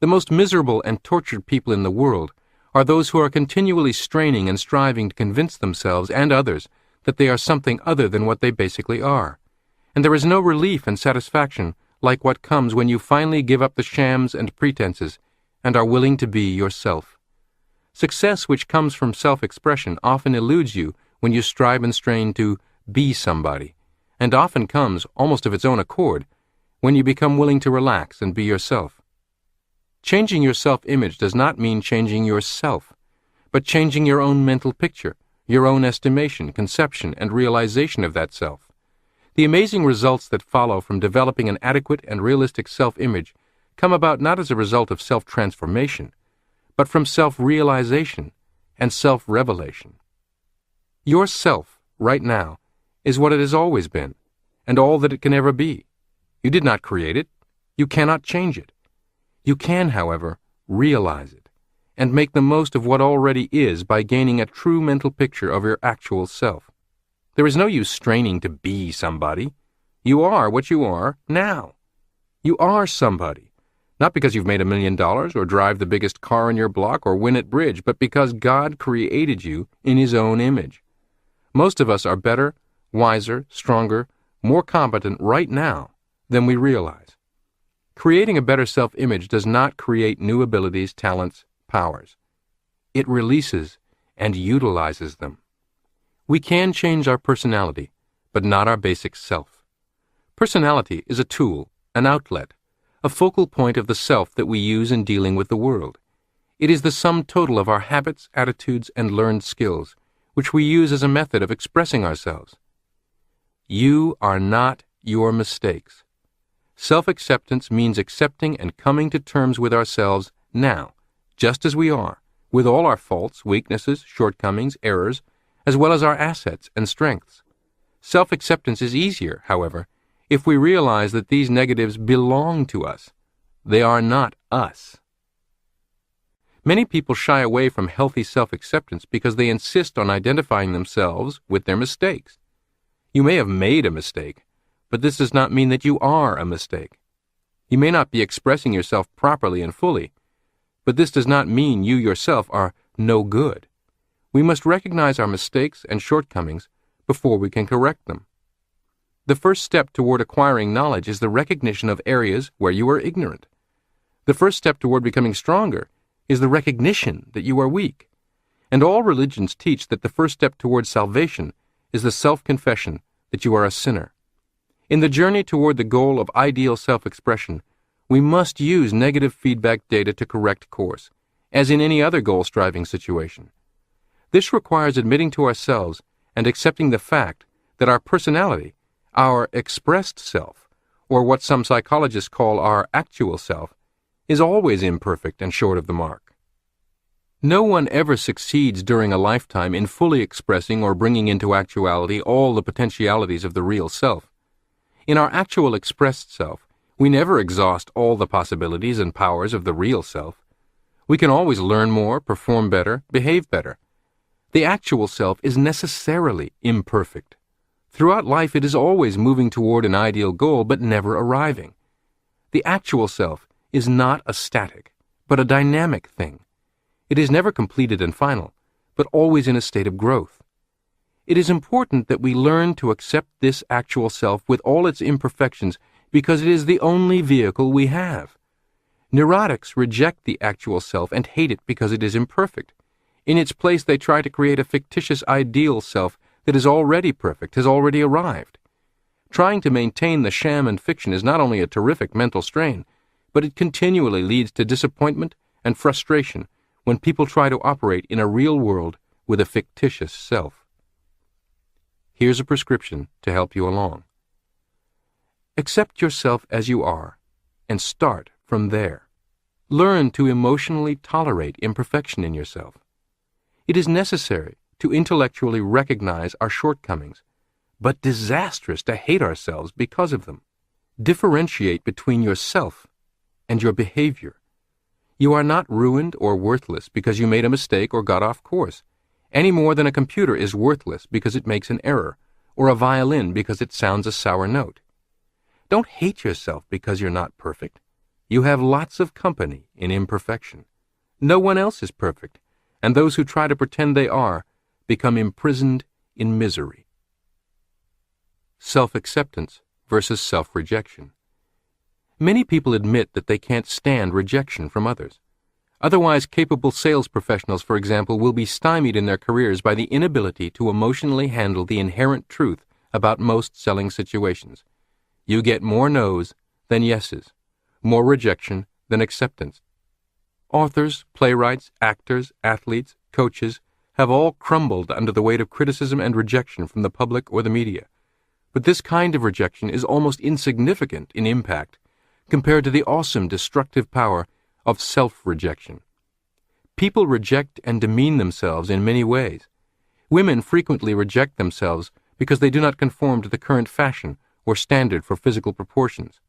The most miserable and tortured people in the world are those who are continually straining and striving to convince themselves and others that they are something other than what they basically are. And there is no relief and satisfaction like what comes when you finally give up the shams and pretenses and are willing to be yourself. Success which comes from self-expression often eludes you when you strive and strain to be somebody, and often comes, almost of its own accord, when you become willing to relax and be yourself. Changing your self-image does not mean changing yourself, but changing your own mental picture, your own estimation, conception, and realization of that self. The amazing results that follow from developing an adequate and realistic self-image come about not as a result of self-transformation, but from self-realization and self-revelation. Your self, right now, is what it has always been, and all that it can ever be. You did not create it. You cannot change it. You can, however, realize it, and make the most of what already is by gaining a true mental picture of your actual self. There is no use straining to be somebody. You are what you are now. You are somebody, not because you've made $1 million or drive the biggest car in your block or win at bridge, but because God created you in His own image. Most of us are better, wiser, stronger, more competent right now than we realize. Creating a better self-image does not create new abilities, talents, powers. It releases and utilizes them. We can change our personality, but not our basic self. Personality is a tool, an outlet, a focal point of the self that we use in dealing with the world. It is the sum total of our habits, attitudes, and learned skills, which we use as a method of expressing ourselves. You are not your mistakes. Self-acceptance means accepting and coming to terms with ourselves now, just as we are, with all our faults, weaknesses, shortcomings, errors, as well as our assets and strengths. Self-acceptance is easier, however, if we realize that these negatives belong to us. They are not us. Many people shy away from healthy self-acceptance because they insist on identifying themselves with their mistakes. You may have made a mistake, but this does not mean that you are a mistake. You may not be expressing yourself properly and fully, but this does not mean you yourself are no good. We must recognize our mistakes and shortcomings before we can correct them. The first step toward acquiring knowledge is the recognition of areas where you are ignorant. The first step toward becoming stronger is the recognition that you are weak. And all religions teach that the first step toward salvation is the self-confession that you are a sinner. In the journey toward the goal of ideal self-expression, we must use negative feedback data to correct course, as in any other goal-striving situation. This requires admitting to ourselves and accepting the fact that our personality, our expressed self, or what some psychologists call our actual self, is always imperfect and short of the mark. No one ever succeeds during a lifetime in fully expressing or bringing into actuality all the potentialities of the real self. In our actual expressed self, we never exhaust all the possibilities and powers of the real self. We can always learn more, perform better, behave better. The actual self is necessarily imperfect. Throughout life, it is always moving toward an ideal goal, but never arriving. The actual self is not a static, but a dynamic thing. It is never completed and final, but always in a state of growth. It is important that we learn to accept this actual self with all its imperfections because it is the only vehicle we have. Neurotics reject the actual self and hate it because it is imperfect. In its place, they try to create a fictitious ideal self that is already perfect, has already arrived. Trying to maintain the sham and fiction is not only a terrific mental strain, but it continually leads to disappointment and frustration when people try to operate in a real world with a fictitious self. Here's a prescription to help you along. Accept yourself as you are, and start from there. Learn to emotionally tolerate imperfection in yourself. It is necessary to intellectually recognize our shortcomings, but disastrous to hate ourselves because of them. Differentiate between yourself and your behavior. You are not ruined or worthless because you made a mistake or got off course, any more than a computer is worthless because it makes an error, or a violin because it sounds a sour note. Don't hate yourself because you're not perfect. You have lots of company in imperfection. No one else is perfect, and those who try to pretend they are become imprisoned in misery. Self-acceptance versus self-rejection. Many people admit that they can't stand rejection from others. Otherwise capable sales professionals, for example, will be stymied in their careers by the inability to emotionally handle the inherent truth about most selling situations. You get more no's than yeses, more rejection than acceptance. Authors, playwrights, actors, athletes, coaches have all crumbled under the weight of criticism and rejection from the public or the media. But this kind of rejection is almost insignificant in impact compared to the awesome destructive power of self-rejection. People reject and demean themselves in many ways. Women frequently reject themselves because they do not conform to the current fashion or standard for physical proportions.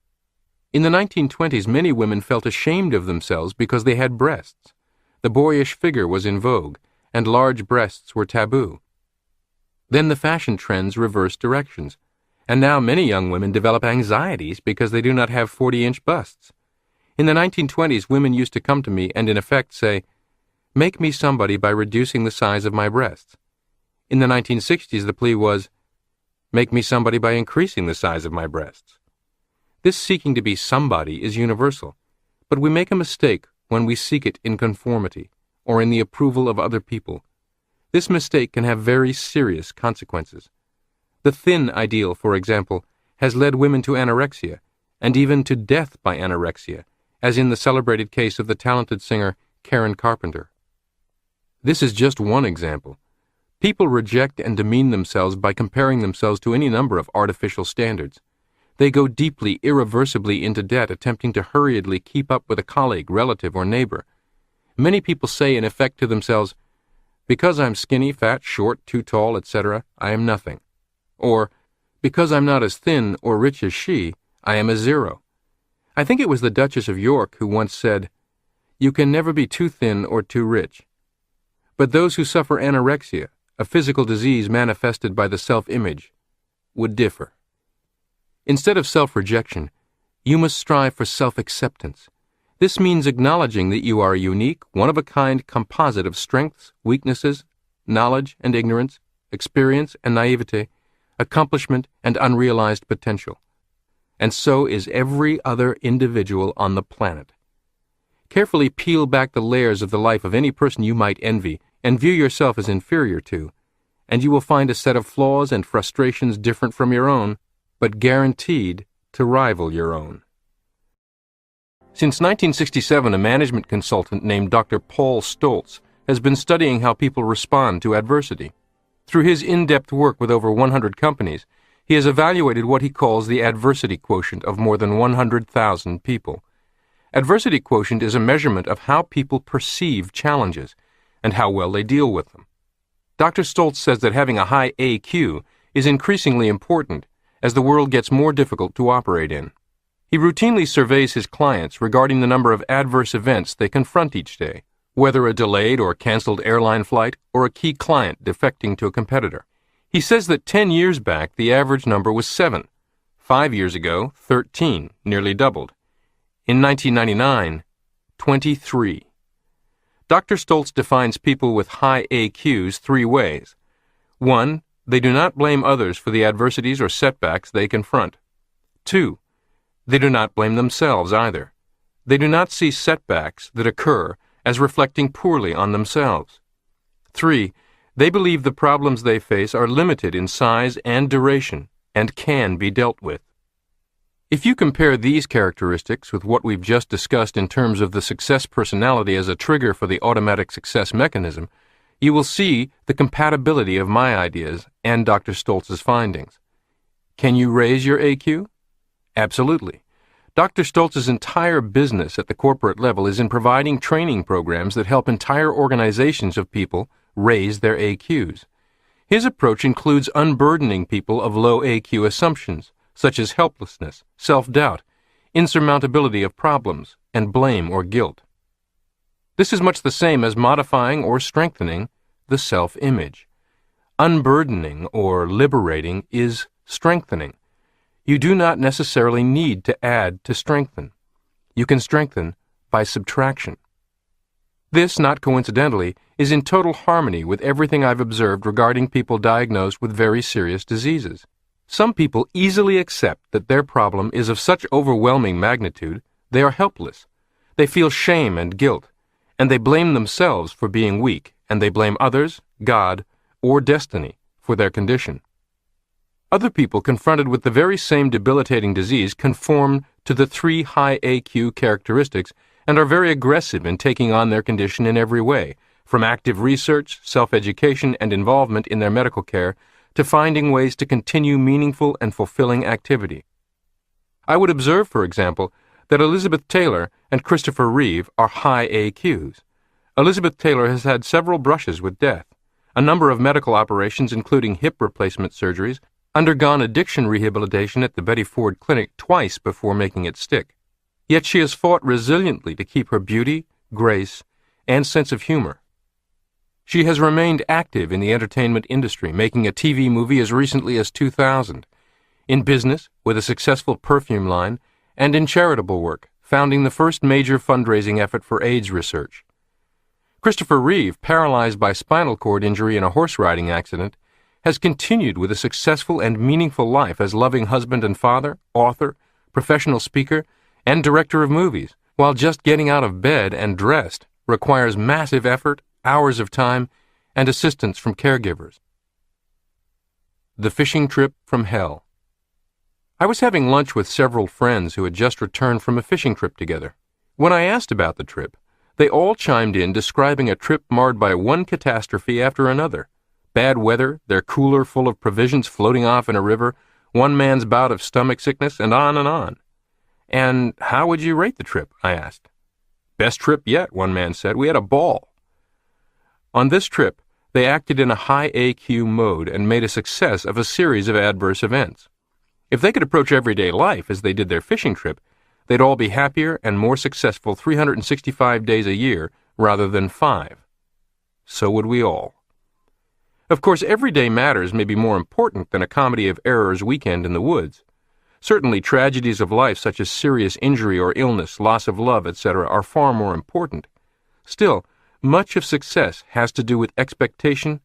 In the 1920s, many women felt ashamed of themselves because they had breasts. The boyish figure was in vogue, and large breasts were taboo. Then the fashion trends reversed directions, and now many young women develop anxieties because they do not have 40-inch busts. In the 1920s, women used to come to me and in effect say, "Make me somebody by reducing the size of my breasts." In the 1960s, the plea was, "Make me somebody by increasing the size of my breasts." This seeking to be somebody is universal, but we make a mistake when we seek it in conformity or in the approval of other people. This mistake can have very serious consequences. The thin ideal, for example, has led women to anorexia, and even to death by anorexia, as in the celebrated case of the talented singer Karen Carpenter. This is just one example. People reject and demean themselves by comparing themselves to any number of artificial standards. They go deeply, irreversibly into debt attempting to hurriedly keep up with a colleague, relative, or neighbor. Many people say in effect to themselves, "Because I'm skinny, fat, short, too tall, etc., I am nothing." Or, "Because I'm not as thin or rich as she, I am a zero." I think it was the Duchess of York who once said, "You can never be too thin or too rich." But those who suffer anorexia, a physical disease manifested by the self-image, would differ. Instead of self-rejection, you must strive for self-acceptance. This means acknowledging that you are a unique, one-of-a-kind composite of strengths, weaknesses, knowledge and ignorance, experience and naivete, accomplishment and unrealized potential. And so is every other individual on the planet. Carefully peel back the layers of the life of any person you might envy and view yourself as inferior to, and you will find a set of flaws and frustrations different from your own, but guaranteed to rival your own. Since 1967, a management consultant named Dr. Paul Stoltz has been studying how people respond to adversity. Through his in-depth work with over 100 companies, he has evaluated what he calls the adversity quotient of more than 100,000 people. Adversity quotient is a measurement of how people perceive challenges and how well they deal with them. Dr. Stoltz says that having a high AQ is increasingly important as the world gets more difficult to operate in. He routinely surveys his clients regarding the number of adverse events they confront each day, whether a delayed or canceled airline flight or a key client defecting to a competitor. He says that 10 years back the average number was 7. 5 years ago, 13, nearly doubled. In 1999, 23. Dr. Stoltz defines people with high AQs 3 ways. 1. They do not blame others for the adversities or setbacks they confront. 2. They do not blame themselves either. They do not see setbacks that occur as reflecting poorly on themselves. 3. They believe the problems they face are limited in size and duration and can be dealt with. If you compare these characteristics with what we've just discussed in terms of the success personality as a trigger for the automatic success mechanism, you will see the compatibility of my ideas and Dr. Stoltz's findings. Can you raise your AQ? Absolutely. Dr. Stoltz's entire business at the corporate level is in providing training programs that help entire organizations of people raise their AQs. His approach includes unburdening people of low AQ assumptions, such as helplessness, self-doubt, insurmountability of problems, and blame or guilt. This is much the same as modifying or strengthening the self-image. Unburdening or liberating is strengthening. You do not necessarily need to add to strengthen. You can strengthen by subtraction. This, not coincidentally, is in total harmony with everything I've observed regarding people diagnosed with very serious diseases. Some people easily accept that their problem is of such overwhelming magnitude they are helpless. They feel shame and guilt, and they blame themselves for being weak, and they blame others, God, or destiny for their condition. Other people confronted with the very same debilitating disease conform to the 3 high AQ characteristics and are very aggressive in taking on their condition in every way, from active research, self-education, and involvement in their medical care to finding ways to continue meaningful and fulfilling activity. I would observe, for example, that Elizabeth Taylor and Christopher Reeve are high AQs. Elizabeth Taylor has had several brushes with death, a number of medical operations including hip replacement surgeries, undergone addiction rehabilitation at the Betty Ford Clinic twice before making it stick. Yet she has fought resiliently to keep her beauty, grace, and sense of humor. She has remained active in the entertainment industry, making a TV movie as recently as 2000, in business with a successful perfume line, and in charitable work, founding the first major fundraising effort for AIDS research. Christopher Reeve, paralyzed by spinal cord injury in a horse riding accident, has continued with a successful and meaningful life as loving husband and father, author, professional speaker, and director of movies, while just getting out of bed and dressed requires massive effort, hours of time, and assistance from caregivers. The Fishing Trip from Hell. I was having lunch with several friends who had just returned from a fishing trip together. When I asked about the trip, they all chimed in describing a trip marred by one catastrophe after another. Bad weather, their cooler full of provisions floating off in a river, one man's bout of stomach sickness, and on and on. And how would you rate the trip? I asked. Best trip yet, one man said. We had a ball. On this trip, they acted in a high AQ mode and made a success of a series of adverse events. If they could approach everyday life as they did their fishing trip, they'd all be happier and more successful 365 days a year rather than 5. So would we all. Of course, everyday matters may be more important than a comedy of errors weekend in the woods. Certainly, tragedies of life such as serious injury or illness, loss of love, etc., are far more important. Still, much of success has to do with expectation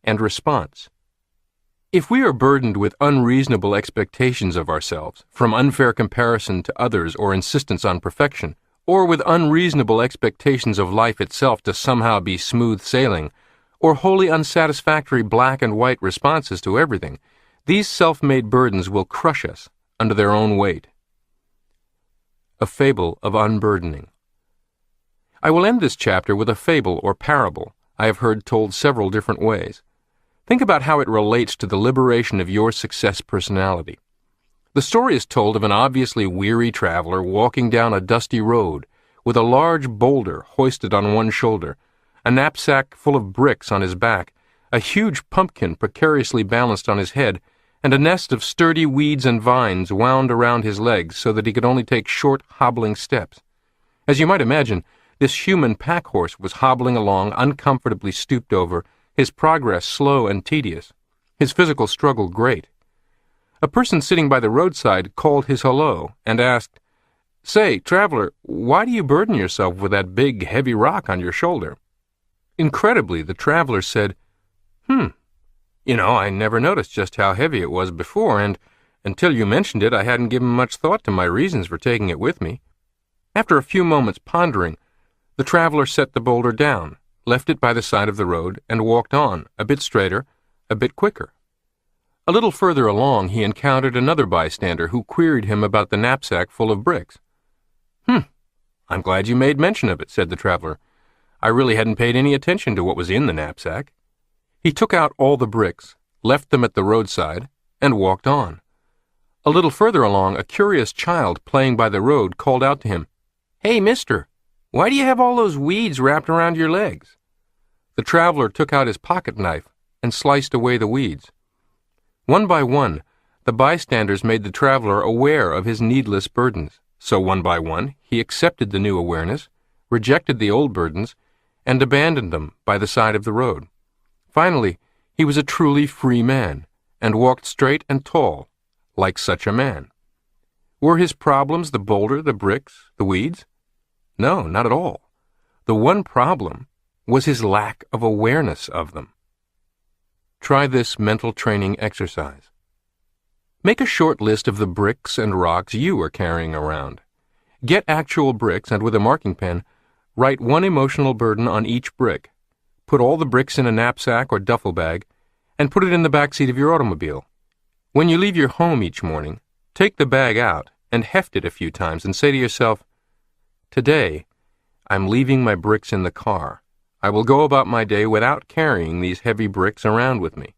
and response. If we are burdened with unreasonable expectations of ourselves, from unfair comparison to others or insistence on perfection, or with unreasonable expectations of life itself to somehow be smooth sailing, or wholly unsatisfactory black and white responses to everything, these self-made burdens will crush us under their own weight. A fable of unburdening. I will end this chapter with a fable or parable I have heard told several different ways. Think about how it relates to the liberation of your success personality. The story is told of an obviously weary traveler walking down a dusty road with a large boulder hoisted on one shoulder, a knapsack full of bricks on his back, a huge pumpkin precariously balanced on his head, and a nest of sturdy weeds and vines wound around his legs so that he could only take short, hobbling steps. As you might imagine, this human pack horse was hobbling along uncomfortably stooped over, his progress slow and tedious, his physical struggle great. A person sitting by the roadside called his hello and asked, "Say, traveler, why do you burden yourself with that big, heavy rock on your shoulder?" Incredibly, the traveler said, I never noticed just how heavy it was before, and until you mentioned it, I hadn't given much thought to my reasons for taking it with me." After a few moments pondering, the traveler set the boulder down, left it by the side of the road, and walked on, a bit straighter, a bit quicker. A little further along, he encountered another bystander who queried him about the knapsack full of bricks. "I'm glad you made mention of it," said the traveler. "I really hadn't paid any attention to what was in the knapsack." He took out all the bricks, left them at the roadside, and walked on. A little further along, a curious child playing by the road called out to him, "Hey, mister, why do you have all those weeds wrapped around your legs?" The traveler took out his pocket knife and sliced away the weeds. One by one, the bystanders made the traveler aware of his needless burdens. So one by one, he accepted the new awareness, rejected the old burdens, and abandoned them by the side of the road. Finally, he was a truly free man, and walked straight and tall, like such a man. Were his problems the boulder, the bricks, the weeds? No, not at all. The one problem was his lack of awareness of them. Try this mental training exercise. Make a short list of the bricks and rocks you are carrying around. Get actual bricks and with a marking pen, Write one emotional burden on each brick. Put all the bricks in a knapsack or duffel bag, and put it in the back seat of your automobile. When you leave your home each morning, take the bag out and heft it a few times and say to yourself, "Today, I'm leaving my bricks in the car. I will go about my day without carrying these heavy bricks around with me."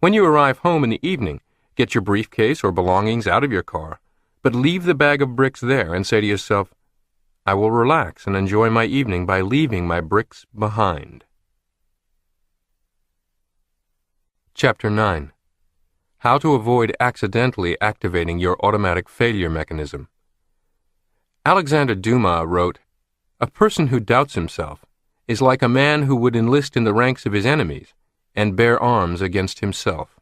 When you arrive home in the evening, get your briefcase or belongings out of your car, but leave the bag of bricks there and say to yourself, "I will relax and enjoy my evening by leaving my bricks behind." Chapter 9. How to avoid accidentally activating your automatic failure mechanism. Alexander Dumas wrote, "A person who doubts himself is like a man who would enlist in the ranks of his enemies and bear arms against himself."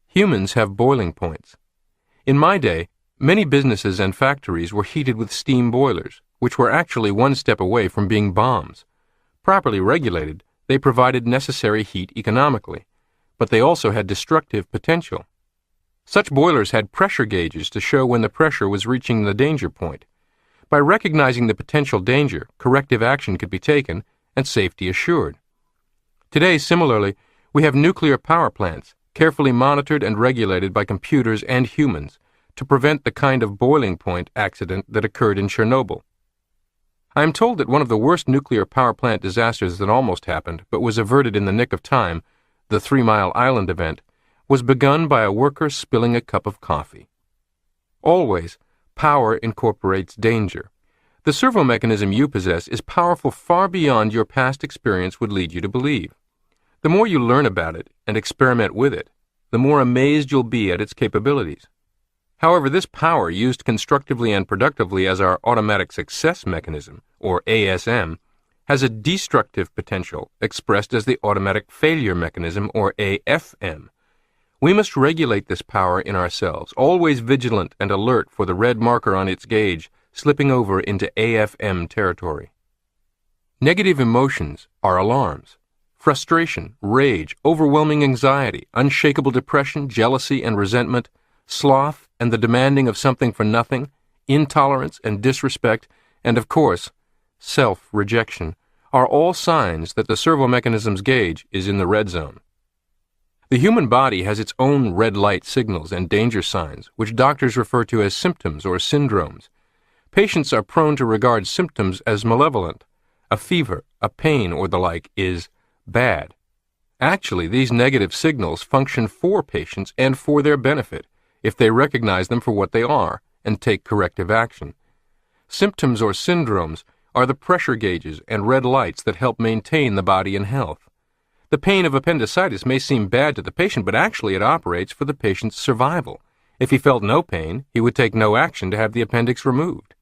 Humans have boiling points. In my day, many businesses and factories were heated with steam boilers, which were actually one step away from being bombs. Properly regulated, they provided necessary heat economically, but they also had destructive potential. Such boilers had pressure gauges to show when the pressure was reaching the danger point. By recognizing the potential danger, corrective action could be taken and safety assured. Today, similarly, we have nuclear power plants, carefully monitored and regulated by computers and humans, to prevent the kind of boiling point accident that occurred in Chernobyl. I am told that one of the worst nuclear power plant disasters that almost happened, but was averted in the nick of time, the 3 Mile Island event, was begun by a worker spilling a cup of coffee. Always, power incorporates danger. The servo mechanism you possess is powerful far beyond your past experience would lead you to believe. The more you learn about it and experiment with it, the more amazed you'll be at its capabilities. However, this power used constructively and productively as our automatic success mechanism, or ASM, has a destructive potential expressed as the automatic failure mechanism, or AFM. We must regulate this power in ourselves, always vigilant and alert for the red marker on its gauge slipping over into AFM territory. Negative emotions are alarms. Frustration, rage, overwhelming anxiety, unshakable depression, jealousy and resentment, sloth and the demanding of something for nothing, intolerance and disrespect, and of course, self-rejection, are all signs that the servo mechanism's gauge is in the red zone. The human body has its own red light signals and danger signs, which doctors refer to as symptoms or syndromes. Patients are prone to regard symptoms as malevolent. A fever, a pain, or the like is bad. Actually, these negative signals function for patients and for their benefit if they recognize them for what they are and take corrective action. Symptoms or syndromes are the pressure gauges and red lights that help maintain the body in health. The pain of appendicitis may seem bad to the patient, but actually it operates for the patient's survival. If he felt no pain, he would take no action to have the appendix removed.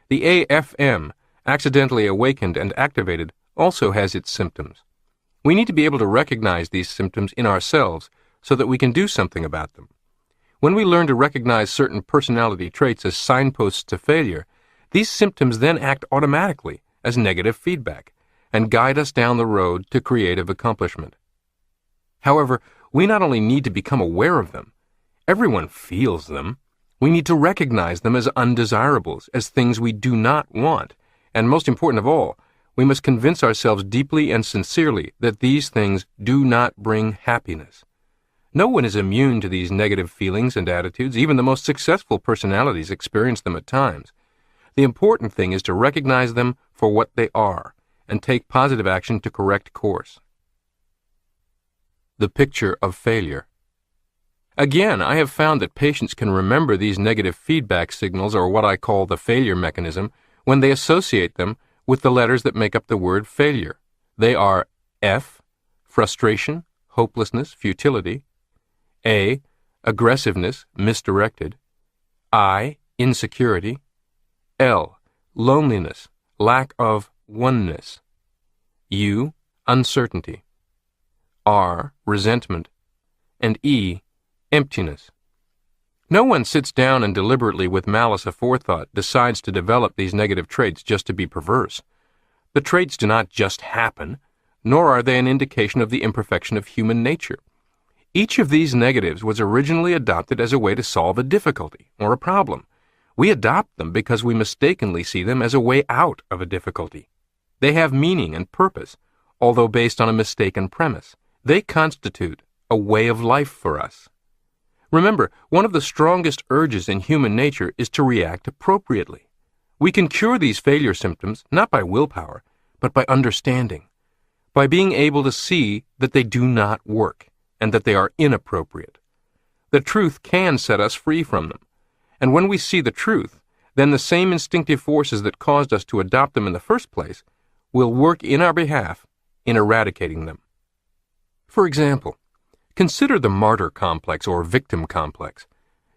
The AFM, accidentally awakened and activated, also has its symptoms. We need to be able to recognize these symptoms in ourselves so that we can do something about them. When we learn to recognize certain personality traits as signposts to failure, these symptoms then act automatically as negative feedback and guide us down the road to creative accomplishment. However, we not only need to become aware of them, everyone feels them. We need to recognize them as undesirables, as things we do not want, and most important of all, we must convince ourselves deeply and sincerely that these things do not bring happiness. No one is immune to these negative feelings and attitudes. Even the most successful personalities experience them at times. The important thing is to recognize them for what they are and take positive action to correct course. The picture of failure. Again, I have found that patients can remember these negative feedback signals, or what I call the failure mechanism, when they associate them with the letters that make up the word failure. They are F, frustration, hopelessness, futility; A, aggressiveness, misdirected; I, insecurity; L, loneliness, lack of oneness; U, uncertainty; R, resentment; and E, emptiness. No one sits down and deliberately, with malice aforethought, decides to develop these negative traits just to be perverse. The traits do not just happen, nor are they an indication of the imperfection of human nature. Each of these negatives was originally adopted as a way to solve a difficulty or a problem. We adopt them because we mistakenly see them as a way out of a difficulty. They have meaning and purpose, although based on a mistaken premise. They constitute a way of life for us. Remember, one of the strongest urges in human nature is to react appropriately. We can cure these failure symptoms not by willpower, but by understanding, by being able to see that they do not work and that they are inappropriate. The truth can set us free from them, and when we see the truth, then the same instinctive forces that caused us to adopt them in the first place will work in our behalf in eradicating them. For example, consider the martyr complex or victim complex.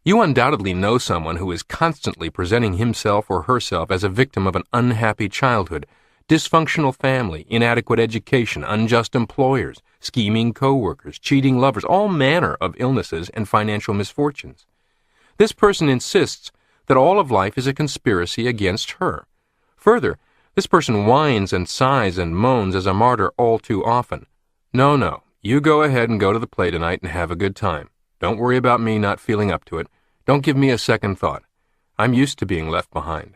You undoubtedly know someone who is constantly presenting himself or herself as a victim of an unhappy childhood, dysfunctional family, inadequate education, unjust employers, scheming coworkers, cheating lovers, all manner of illnesses and financial misfortunes. This person insists that all of life is a conspiracy against her. Further, this person whines and sighs and moans as a martyr all too often. No, you go ahead and go to the play tonight and have a good time. Don't worry about me not feeling up to it. Don't give me a second thought. I'm used to being left behind.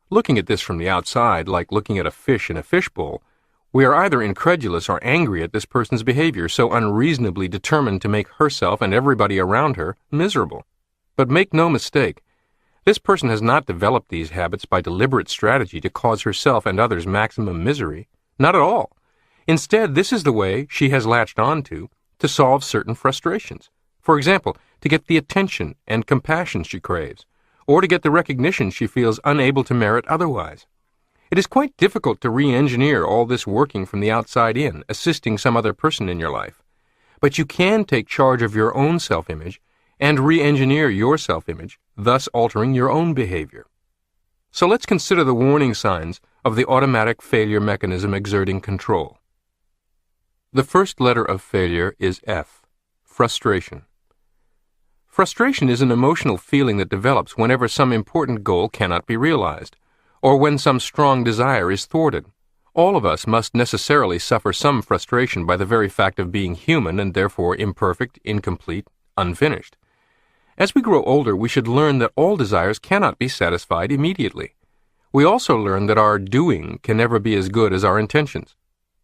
Looking at this from the outside, like looking at a fish in a fishbowl, we are either incredulous or angry at this person's behavior, so unreasonably determined to make herself and everybody around her miserable. But make no mistake, this person has not developed these habits by deliberate strategy to cause herself and others maximum misery. Not at all. Instead, this is the way she has latched on to solve certain frustrations. For example, to get the attention and compassion she craves, or to get the recognition she feels unable to merit otherwise. It is quite difficult to re-engineer all this working from the outside in, assisting some other person in your life. But you can take charge of your own self-image and re-engineer your self-image, thus altering your own behavior. So let's consider the warning signs of the automatic failure mechanism exerting control. The first letter of failure is F, frustration. Frustration is an emotional feeling that develops whenever some important goal cannot be realized, or when some strong desire is thwarted. All of us must necessarily suffer some frustration by the very fact of being human and therefore imperfect, incomplete, unfinished. As we grow older, we should learn that all desires cannot be satisfied immediately. We also learn that our doing can never be as good as our intentions.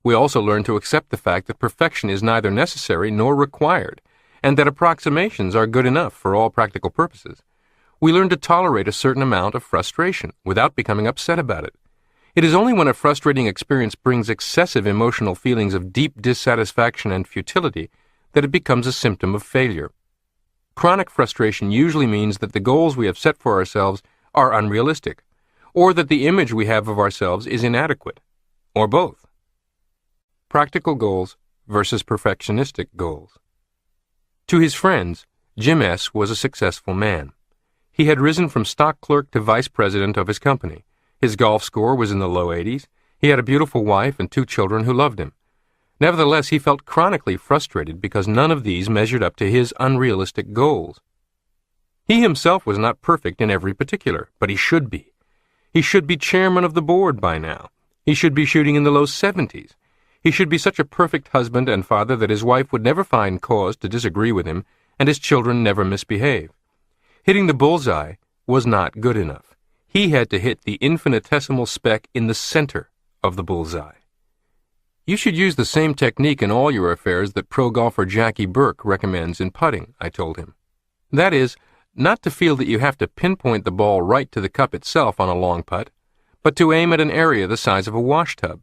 We also learn to accept the fact that perfection is neither necessary nor required, and that approximations are good enough for all practical purposes. We learn to tolerate a certain amount of frustration without becoming upset about it. It is only when a frustrating experience brings excessive emotional feelings of deep dissatisfaction and futility that it becomes a symptom of failure. Chronic frustration usually means that the goals we have set for ourselves are unrealistic, or that the image we have of ourselves is inadequate, or both. Practical goals versus perfectionistic goals. To his friends, Jim S. was a successful man. He had risen from stock clerk to vice president of his company. His golf score was in the low 80s. He had a beautiful wife and 2 children who loved him. Nevertheless, he felt chronically frustrated because none of these measured up to his unrealistic goals. He himself was not perfect in every particular, but he should be. He should be chairman of the board by now. He should be shooting in the low 70s. He should be such a perfect husband and father that his wife would never find cause to disagree with him and his children never misbehave. Hitting the bullseye was not good enough. He had to hit the infinitesimal speck in the center of the bullseye. You should use the same technique in all your affairs that pro golfer Jackie Burke recommends in putting, I told him. That is, not to feel that you have to pinpoint the ball right to the cup itself on a long putt, but to aim at an area the size of a washtub.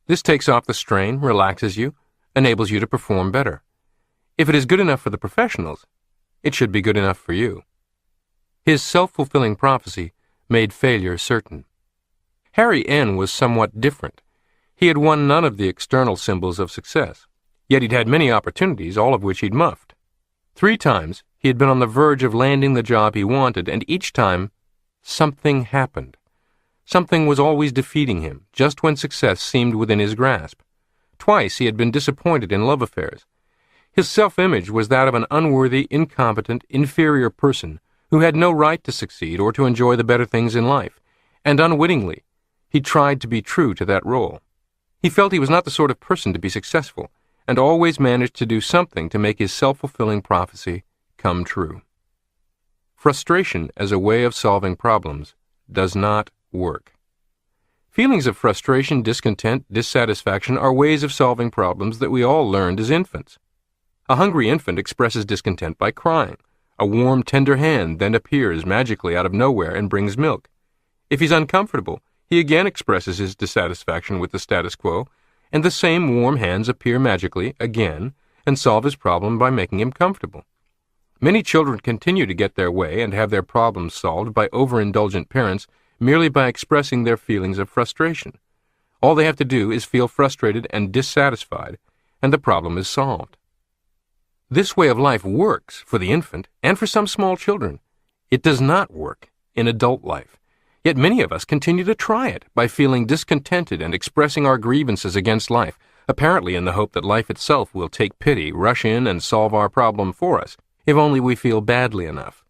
This takes off the strain, relaxes you, enables you to perform better. If it is good enough for the professionals, it should be good enough for you. His self-fulfilling prophecy made failure certain. Harry N. was somewhat different. He had won none of the external symbols of success, yet he'd had many opportunities, all of which he'd muffed. 3 times he had been on the verge of landing the job he wanted, and each time something happened. Something was always defeating him, just when success seemed within his grasp. Twice he had been disappointed in love affairs. His self-image was that of an unworthy, incompetent, inferior person who had no right to succeed or to enjoy the better things in life, and unwittingly he tried to be true to that role. He felt he was not the sort of person to be successful, and always managed to do something to make his self-fulfilling prophecy come true. Frustration as a way of solving problems does not work. Feelings of frustration, discontent, dissatisfaction are ways of solving problems that we all learned as infants. A hungry infant expresses discontent by crying. A warm, tender hand then appears magically out of nowhere and brings milk. If he's uncomfortable, he again expresses his dissatisfaction with the status quo, and the same warm hands appear magically again and solve his problem by making him comfortable. Many children continue to get their way and have their problems solved by overindulgent parents merely by expressing their feelings of frustration. All they have to do is feel frustrated and dissatisfied, and the problem is solved. This way of life works for the infant and for some small children. It does not work in adult life. Yet many of us continue to try it by feeling discontented and expressing our grievances against life, apparently in the hope that life itself will take pity, rush in, and solve our problem for us, if only we feel badly enough.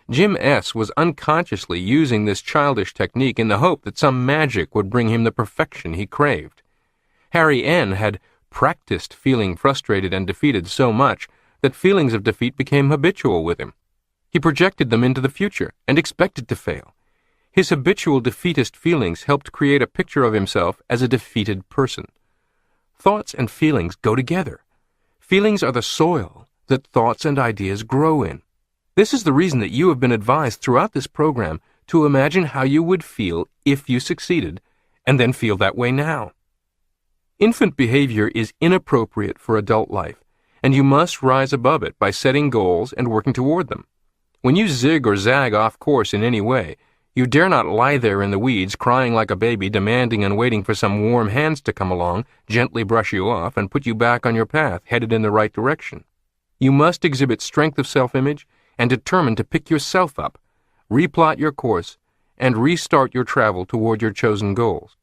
Jim S. was unconsciously using this childish technique in the hope that some magic would bring him the perfection he craved. Harry N. had practiced feeling frustrated and defeated so much that feelings of defeat became habitual with him. He projected them into the future and expected to fail. His habitual defeatist feelings helped create a picture of himself as a defeated person. Thoughts and feelings go together. Feelings are the soil that thoughts and ideas grow in. This is the reason that you have been advised throughout this program to imagine how you would feel if you succeeded, and then feel that way now. Infant behavior is inappropriate for adult life, and you must rise above it by setting goals and working toward them. When you zig or zag off course in any way, you dare not lie there in the weeds crying like a baby, demanding and waiting for some warm hands to come along, gently brush you off, and put you back on your path, headed in the right direction. You must exhibit strength of self-image and determine to pick yourself up, replot your course, and restart your travel toward your chosen goals.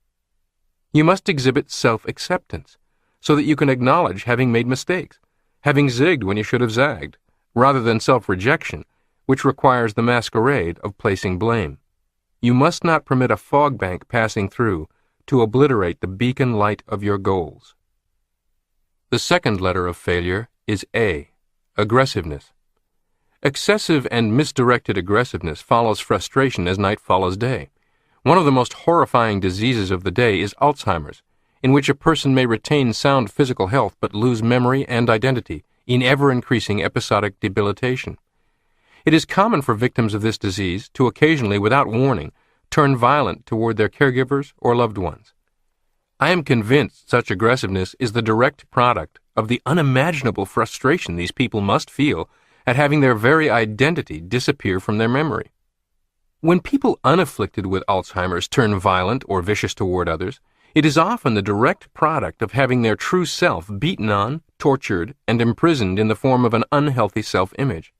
You must exhibit self-acceptance so that you can acknowledge having made mistakes, having zigged when you should have zagged, rather than self-rejection, which requires the masquerade of placing blame. You must not permit a fog bank passing through to obliterate the beacon light of your goals. The second letter of failure is A, aggressiveness. Excessive and misdirected aggressiveness follows frustration as night follows day. One of the most horrifying diseases of the day is Alzheimer's, in which a person may retain sound physical health but lose memory and identity in ever-increasing episodic debilitation. It is common for victims of this disease to occasionally, without warning, turn violent toward their caregivers or loved ones. I am convinced such aggressiveness is the direct product of the unimaginable frustration these people must feel at having their very identity disappear from their memory. When people unafflicted with Alzheimer's turn violent or vicious toward others, it is often the direct product of having their true self beaten on, tortured, and imprisoned in the form of an unhealthy self-image.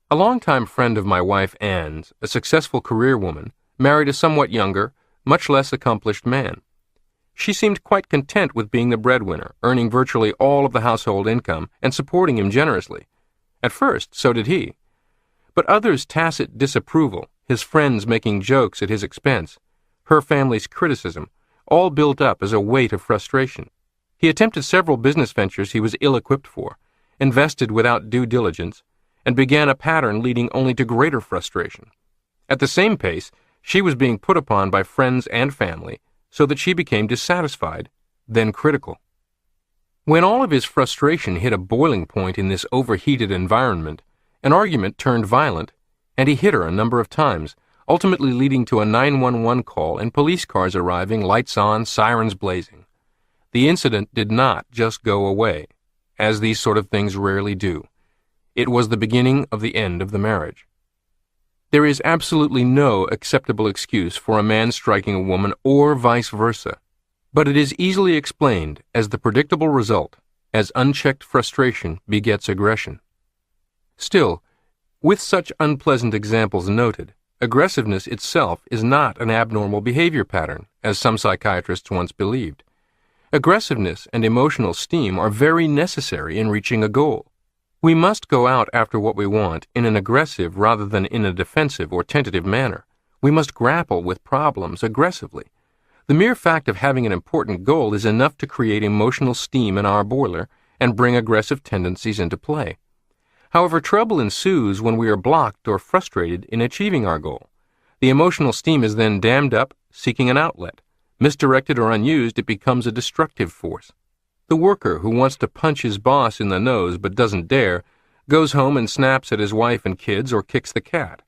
A longtime friend of my wife Ann's, a successful career woman, married a somewhat younger, much less accomplished man. She seemed quite content with being the breadwinner, earning virtually all of the household income and supporting him generously. At first, so did he. But others' tacit disapproval, his friends making jokes at his expense, her family's criticism, all built up as a weight of frustration. He attempted several business ventures he was ill-equipped for, invested without due diligence, and began a pattern leading only to greater frustration. At the same pace, she was being put upon by friends and family, so that she became dissatisfied, then critical. When all of his frustration hit a boiling point in this overheated environment, an argument turned violent, and he hit her a number of times, ultimately leading to a 911 call and police cars arriving, lights on, sirens blazing. The incident did not just go away, as these sort of things rarely do. It was the beginning of the end of the marriage. There is absolutely no acceptable excuse for a man striking a woman or vice versa, but it is easily explained as the predictable result, as unchecked frustration begets aggression. Still, with such unpleasant examples noted, aggressiveness itself is not an abnormal behavior pattern, as some psychiatrists once believed. Aggressiveness and emotional steam are very necessary in reaching a goal. We must go out after what we want in an aggressive rather than in a defensive or tentative manner. We must grapple with problems aggressively. The mere fact of having an important goal is enough to create emotional steam in our boiler and bring aggressive tendencies into play. However, trouble ensues when we are blocked or frustrated in achieving our goal. The emotional steam is then dammed up, seeking an outlet. Misdirected or unused, it becomes a destructive force. The worker who wants to punch his boss in the nose but doesn't dare goes home and snaps at his wife and kids or kicks the cat.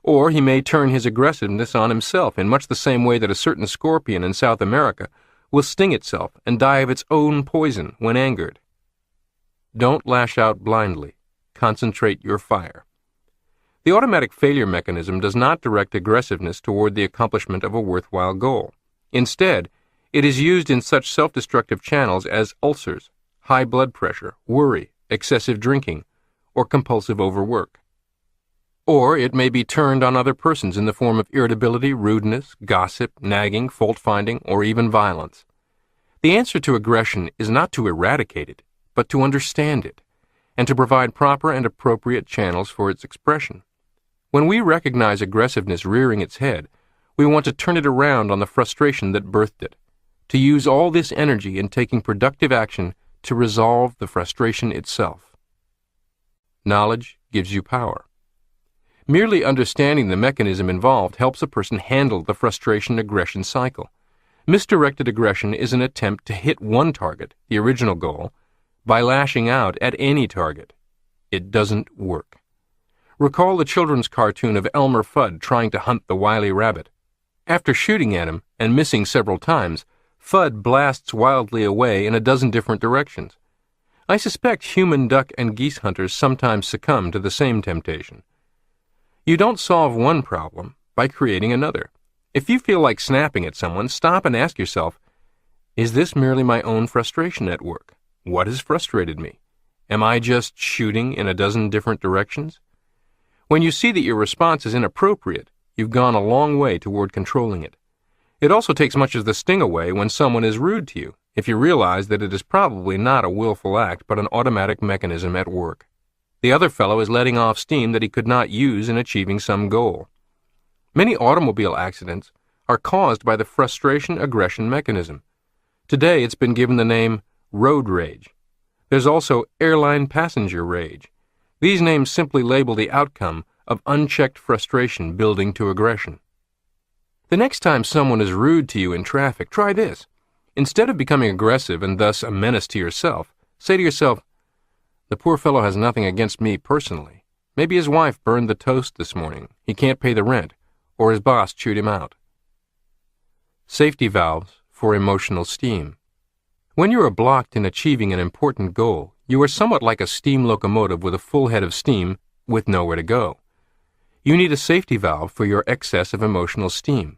Or he may turn his aggressiveness on himself in much the same way that a certain scorpion in South America will sting itself and die of its own poison when angered. Don't lash out blindly. Concentrate your fire. The automatic failure mechanism does not direct aggressiveness toward the accomplishment of a worthwhile goal. Instead, it is used in such self-destructive channels as ulcers, high blood pressure, worry, excessive drinking, or compulsive overwork. Or it may be turned on other persons in the form of irritability, rudeness, gossip, nagging, fault-finding, or even violence. The answer to aggression is not to eradicate it, but to understand it, and to provide proper and appropriate channels for its expression. When we recognize aggressiveness rearing its head, we want to turn it around on the frustration that birthed it, to use all this energy in taking productive action to resolve the frustration itself. Knowledge gives you power. Merely understanding the mechanism involved helps a person handle the frustration-aggression cycle. Misdirected aggression is an attempt to hit one target, the original goal, by lashing out at any target. It doesn't work. Recall the children's cartoon of Elmer Fudd trying to hunt the wily rabbit. After shooting at him and missing several times, Fudd blasts wildly away in a dozen different directions. I suspect human duck and geese hunters sometimes succumb to the same temptation. You don't solve one problem by creating another. If you feel like snapping at someone, stop and ask yourself, is this merely my own frustration at work? What has frustrated me? Am I just shooting in a dozen different directions? When you see that your response is inappropriate, you've gone a long way toward controlling it. It also takes much of the sting away when someone is rude to you, if you realize that it is probably not a willful act but an automatic mechanism at work. The other fellow is letting off steam that he could not use in achieving some goal. Many automobile accidents are caused by the frustration-aggression mechanism. Today it's been given the name road rage. There's also airline passenger rage. These names simply label the outcome of unchecked frustration building to aggression. The next time someone is rude to you in traffic, try this. Instead of becoming aggressive and thus a menace to yourself, say to yourself, the poor fellow has nothing against me personally. Maybe his wife burned the toast this morning, he can't pay the rent, or his boss chewed him out. Safety valves for emotional steam. When you are blocked in achieving an important goal, you are somewhat like a steam locomotive with a full head of steam with nowhere to go. You need a safety valve for your excess of emotional steam.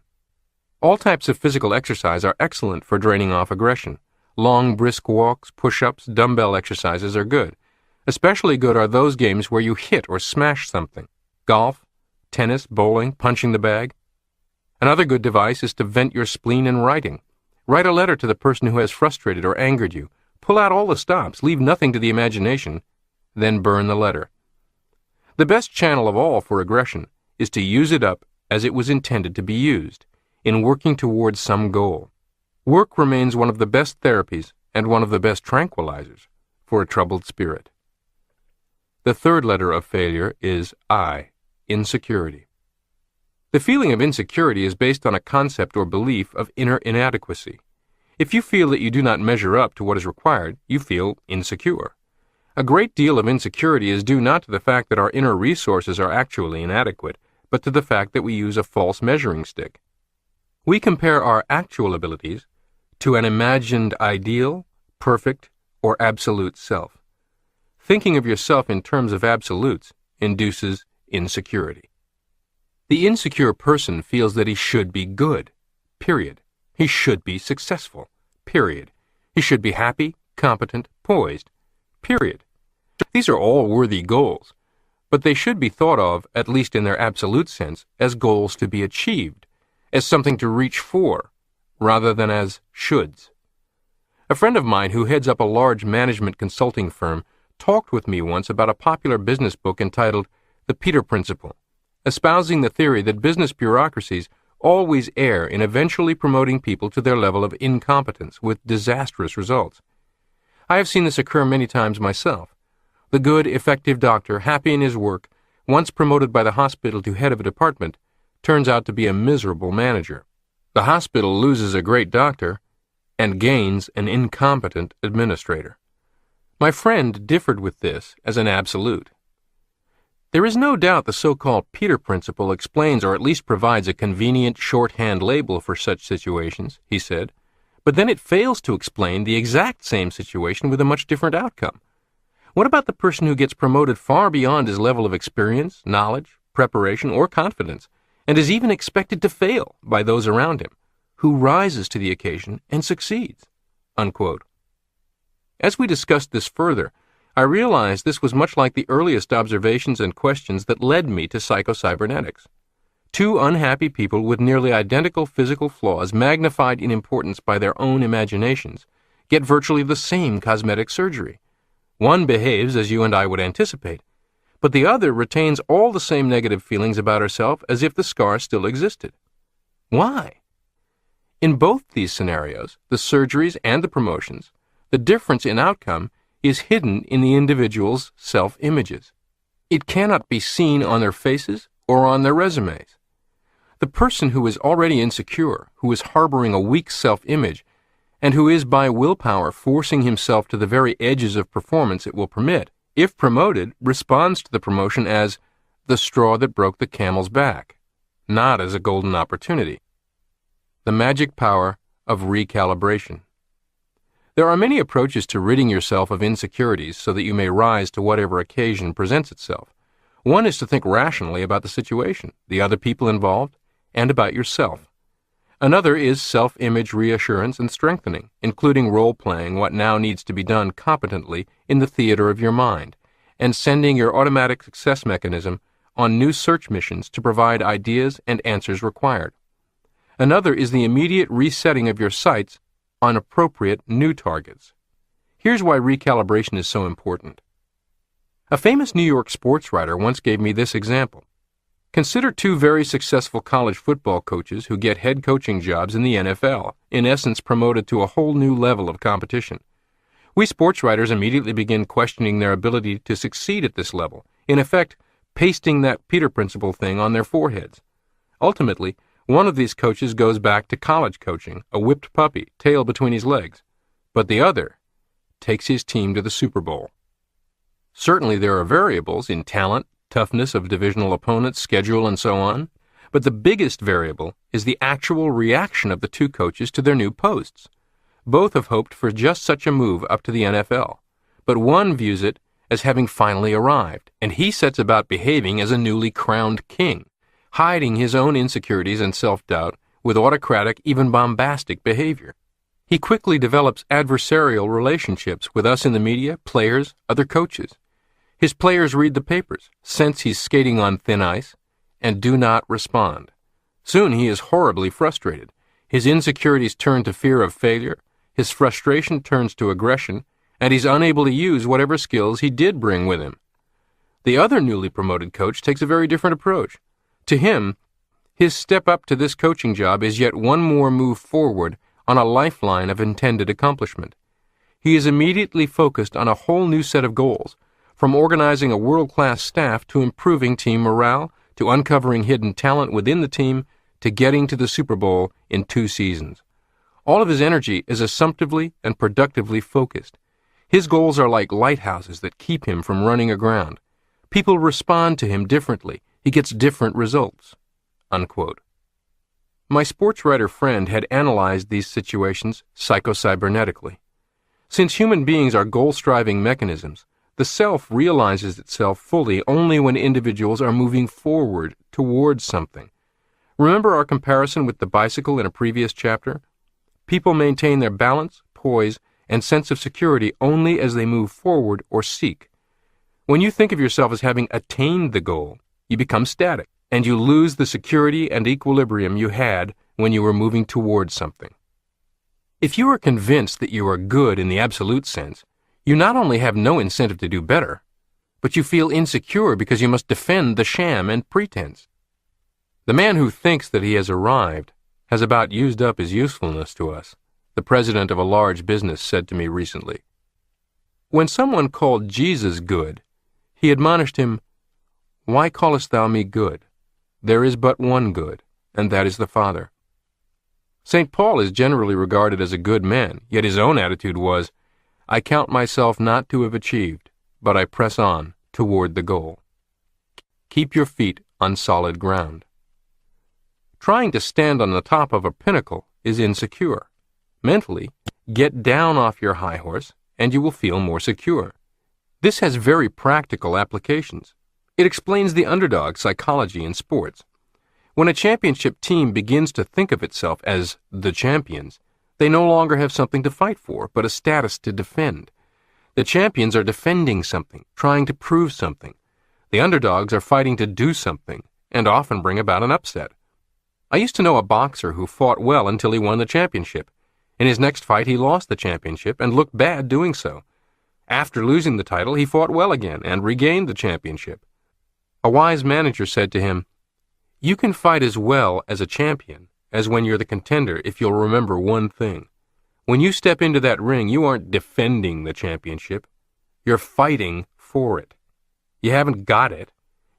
All types of physical exercise are excellent for draining off aggression. Long, brisk walks, push-ups, dumbbell exercises are good. Especially good are those games where you hit or smash something. Golf, tennis, bowling, punching the bag. Another good device is to vent your spleen in writing. Write a letter to the person who has frustrated or angered you. Pull out all the stops, leave nothing to the imagination, then burn the letter. The best channel of all for aggression is to use it up as it was intended to be used, in working towards some goal. Work remains one of the best therapies and one of the best tranquilizers for a troubled spirit. The third letter of failure is I, insecurity. The feeling of insecurity is based on a concept or belief of inner inadequacy. If you feel that you do not measure up to what is required, you feel insecure. A great deal of insecurity is due not to the fact that our inner resources are actually inadequate, but to the fact that we use a false measuring stick. We compare our actual abilities to an imagined ideal, perfect, or absolute self. Thinking of yourself in terms of absolutes induces insecurity. The insecure person feels that he should be good, period. He should be successful, period. He should be happy, competent, poised, period. These are all worthy goals, but they should be thought of, at least in their absolute sense, as goals to be achieved, as something to reach for, rather than as shoulds. A friend of mine who heads up a large management consulting firm talked with me once about a popular business book entitled The Peter Principle, espousing the theory that business bureaucracies always err in eventually promoting people to their level of incompetence with disastrous results. I have seen this occur many times myself. The good, effective doctor, happy in his work, once promoted by the hospital to head of a department, turns out to be a miserable manager. The hospital loses a great doctor and gains an incompetent administrator. My friend differed with this as an absolute. There is no doubt the so-called Peter Principle explains or at least provides a convenient shorthand label for such situations, he said, but then it fails to explain the exact same situation with a much different outcome. What about the person who gets promoted far beyond his level of experience, knowledge, preparation, or confidence, and is even expected to fail by those around him, who rises to the occasion and succeeds?" Unquote. As we discussed this further, I realized this was much like the earliest observations and questions that led me to Psycho-Cybernetics. Two unhappy people with nearly identical physical flaws magnified in importance by their own imaginations get virtually the same cosmetic surgery. One behaves as you and I would anticipate, but the other retains all the same negative feelings about herself as if the scar still existed. Why? In both these scenarios, the surgeries and the promotions, the difference in outcome is hidden in the individual's self-images. It cannot be seen on their faces or on their resumes. The person who is already insecure, who is harboring a weak self-image, and who is by willpower forcing himself to the very edges of performance it will permit, if promoted, responds to the promotion as the straw that broke the camel's back, not as a golden opportunity. The magic power of recalibration. There are many approaches to ridding yourself of insecurities so that you may rise to whatever occasion presents itself. One is to think rationally about the situation, the other people involved, and about yourself. Another is self-image reassurance and strengthening, including role-playing what now needs to be done competently in the theater of your mind, and sending your automatic success mechanism on new search missions to provide ideas and answers required. Another is the immediate resetting of your sights on appropriate new targets. Here's why recalibration is so important. A famous New York sports writer once gave me this example. Consider two very successful college football coaches who get head coaching jobs in the NFL, in essence promoted to a whole new level of competition. We sports writers immediately begin questioning their ability to succeed at this level, in effect, pasting that Peter Principle thing on their foreheads. Ultimately, one of these coaches goes back to college coaching, a whipped puppy, tail between his legs, but the other takes his team to the Super Bowl. Certainly there are variables in talent, toughness of divisional opponents, schedule, and so on, but the biggest variable is the actual reaction of the two coaches to their new posts. Both have hoped for just such a move up to the NFL, but one views it as having finally arrived, and he sets about behaving as a newly crowned king, hiding his own insecurities and self-doubt with autocratic, even bombastic behavior. He quickly develops adversarial relationships with us in the media, players, other coaches. His players read the papers, sense he's skating on thin ice, and do not respond. Soon he is horribly frustrated. His insecurities turn to fear of failure, his frustration turns to aggression, and he's unable to use whatever skills he did bring with him. The other newly promoted coach takes a very different approach. To him, his step up to this coaching job is yet one more move forward on a lifeline of intended accomplishment. He is immediately focused on a whole new set of goals, from organizing a world-class staff to improving team morale, to uncovering hidden talent within the team, to getting to the Super Bowl in 2 seasons. All of his energy is assumptively and productively focused. His goals are like lighthouses that keep him from running aground. People respond to him differently. He gets different results." Unquote. My sports writer friend had analyzed these situations psycho-cybernetically. Since human beings are goal-striving mechanisms, the self realizes itself fully only when individuals are moving forward towards something. Remember our comparison with the bicycle in a previous chapter? People maintain their balance, poise, and sense of security only as they move forward or seek. When you think of yourself as having attained the goal, you become static, and you lose the security and equilibrium you had when you were moving towards something. If you are convinced that you are good in the absolute sense, you not only have no incentive to do better, but you feel insecure because you must defend the sham and pretense. The man who thinks that he has arrived has about used up his usefulness to us, the president of a large business said to me recently. When someone called Jesus good, he admonished him, "Why callest thou me good? There is but one good, and that is the Father." St. Paul is generally regarded as a good man, yet his own attitude was, "I count myself not to have achieved, but I press on toward the goal." Keep your feet on solid ground. Trying to stand on the top of a pinnacle is insecure. Mentally, get down off your high horse, and you will feel more secure. This has very practical applications. It explains the underdog psychology in sports. When a championship team begins to think of itself as the champions, they no longer have something to fight for, but a status to defend. The champions are defending something, trying to prove something. The underdogs are fighting to do something, and often bring about an upset. I used to know a boxer who fought well until he won the championship. In his next fight, he lost the championship and looked bad doing so. After losing the title, he fought well again and regained the championship. A wise manager said to him, "You can fight as well as a champion as when you're the contender if you'll remember one thing. When you step into that ring, you aren't defending the championship. You're fighting for it. You haven't got it.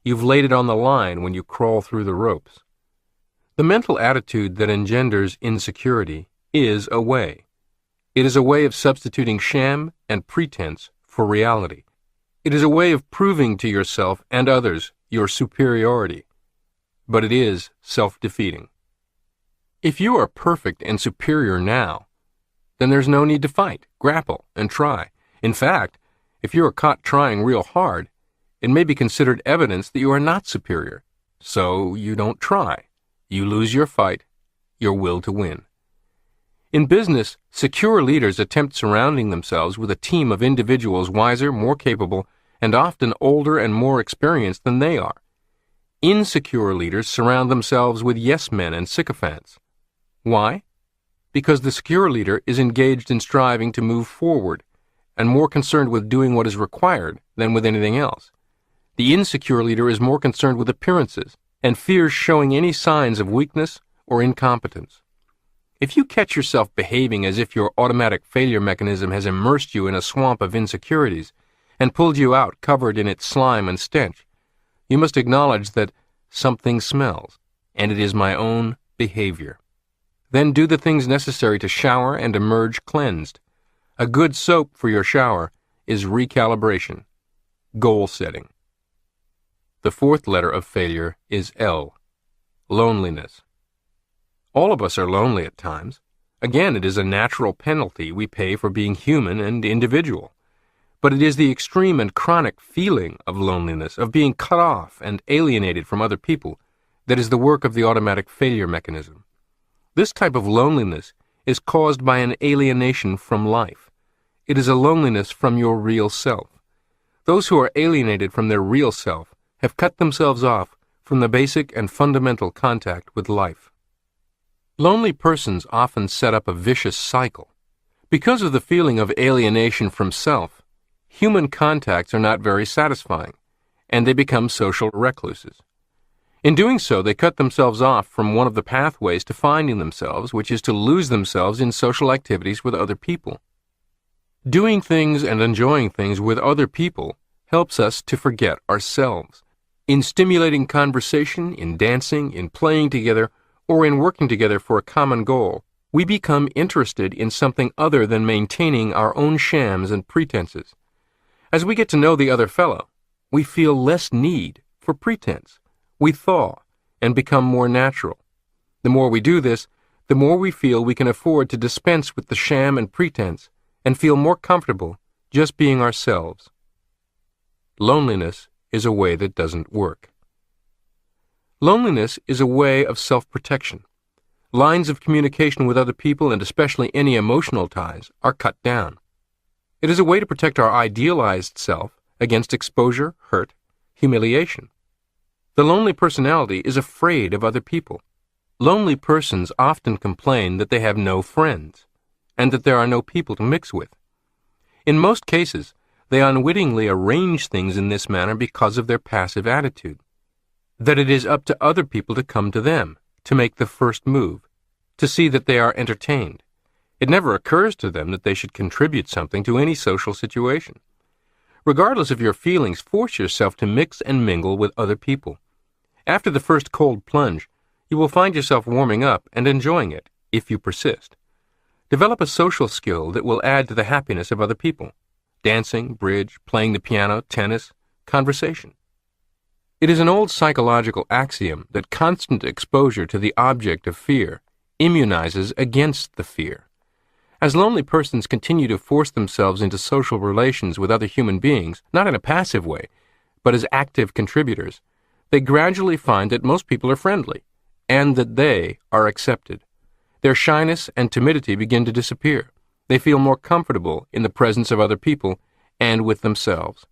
You've laid it on the line when you crawl through the ropes." The mental attitude that engenders insecurity is a way. It is a way of substituting sham and pretense for reality. It is a way of proving to yourself and others your superiority. But it is self-defeating. If you are perfect and superior now, then there's no need to fight, grapple, and try. In fact, if you are caught trying real hard, it may be considered evidence that you are not superior. So you don't try. You lose your fight, your will to win. In business, secure leaders attempt surrounding themselves with a team of individuals wiser, more capable, and often older and more experienced than they are. Insecure leaders surround themselves with yes-men and sycophants. Why? Because the secure leader is engaged in striving to move forward and more concerned with doing what is required than with anything else. The insecure leader is more concerned with appearances and fears showing any signs of weakness or incompetence. If you catch yourself behaving as if your automatic failure mechanism has immersed you in a swamp of insecurities and pulled you out covered in its slime and stench, you must acknowledge that something smells, and it is my own behavior. Then do the things necessary to shower and emerge cleansed. A good soap for your shower is recalibration, goal setting. The fourth letter of failure is L, loneliness. All of us are lonely at times. Again, it is a natural penalty we pay for being human and individual. But it is the extreme and chronic feeling of loneliness, of being cut off and alienated from other people, that is the work of the automatic failure mechanism. This type of loneliness is caused by an alienation from life. It is a loneliness from your real self. Those who are alienated from their real self have cut themselves off from the basic and fundamental contact with life. Lonely persons often set up a vicious cycle. Because of the feeling of alienation from self, human contacts are not very satisfying, and they become social recluses. In doing so, they cut themselves off from one of the pathways to finding themselves, which is to lose themselves in social activities with other people. Doing things and enjoying things with other people helps us to forget ourselves. In stimulating conversation, in dancing, in playing together, or in working together for a common goal, we become interested in something other than maintaining our own shams and pretenses. As we get to know the other fellow, we feel less need for pretense. We thaw and become more natural. The more we do this, the more we feel we can afford to dispense with the sham and pretense and feel more comfortable just being ourselves. Loneliness is a way that doesn't work. Loneliness is a way of self-protection. Lines of communication with other people, and especially any emotional ties, are cut down. It is a way to protect our idealized self against exposure, hurt, humiliation. The lonely personality is afraid of other people. Lonely persons often complain that they have no friends, and that there are no people to mix with. In most cases, they unwittingly arrange things in this manner because of their passive attitude, that it is up to other people to come to them, to make the first move, to see that they are entertained. It never occurs to them that they should contribute something to any social situation. Regardless of your feelings, force yourself to mix and mingle with other people. After the first cold plunge, you will find yourself warming up and enjoying it, if you persist. Develop a social skill that will add to the happiness of other people. Dancing, bridge, playing the piano, tennis, conversation. It is an old psychological axiom that constant exposure to the object of fear immunizes against the fear. As lonely persons continue to force themselves into social relations with other human beings, not in a passive way, but as active contributors, they gradually find that most people are friendly, and that they are accepted. Their shyness and timidity begin to disappear. They feel more comfortable in the presence of other people and with themselves.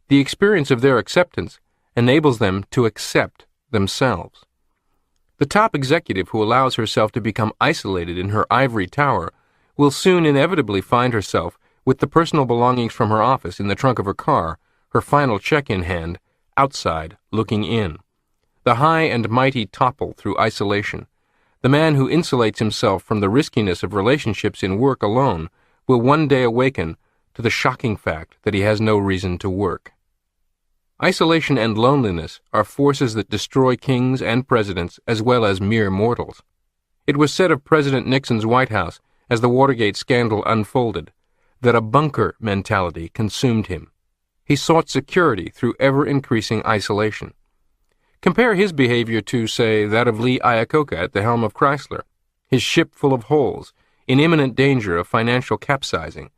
The experience of their acceptance enables them to accept themselves. The top executive who allows herself to become isolated in her ivory tower will soon inevitably find herself with the personal belongings from her office in the trunk of her car, her final check in hand, outside, looking in. The high and mighty topple through isolation. The man who insulates himself from the riskiness of relationships in work alone will one day awaken to the shocking fact that he has no reason to work. Isolation and loneliness are forces that destroy kings and presidents as well as mere mortals. It was said of President Nixon's White House as the Watergate scandal unfolded that a bunker mentality consumed him. He sought security through ever-increasing isolation. Compare his behavior to, say, that of Lee Iacocca at the helm of Chrysler, his ship full of holes, in imminent danger of financial capsizing.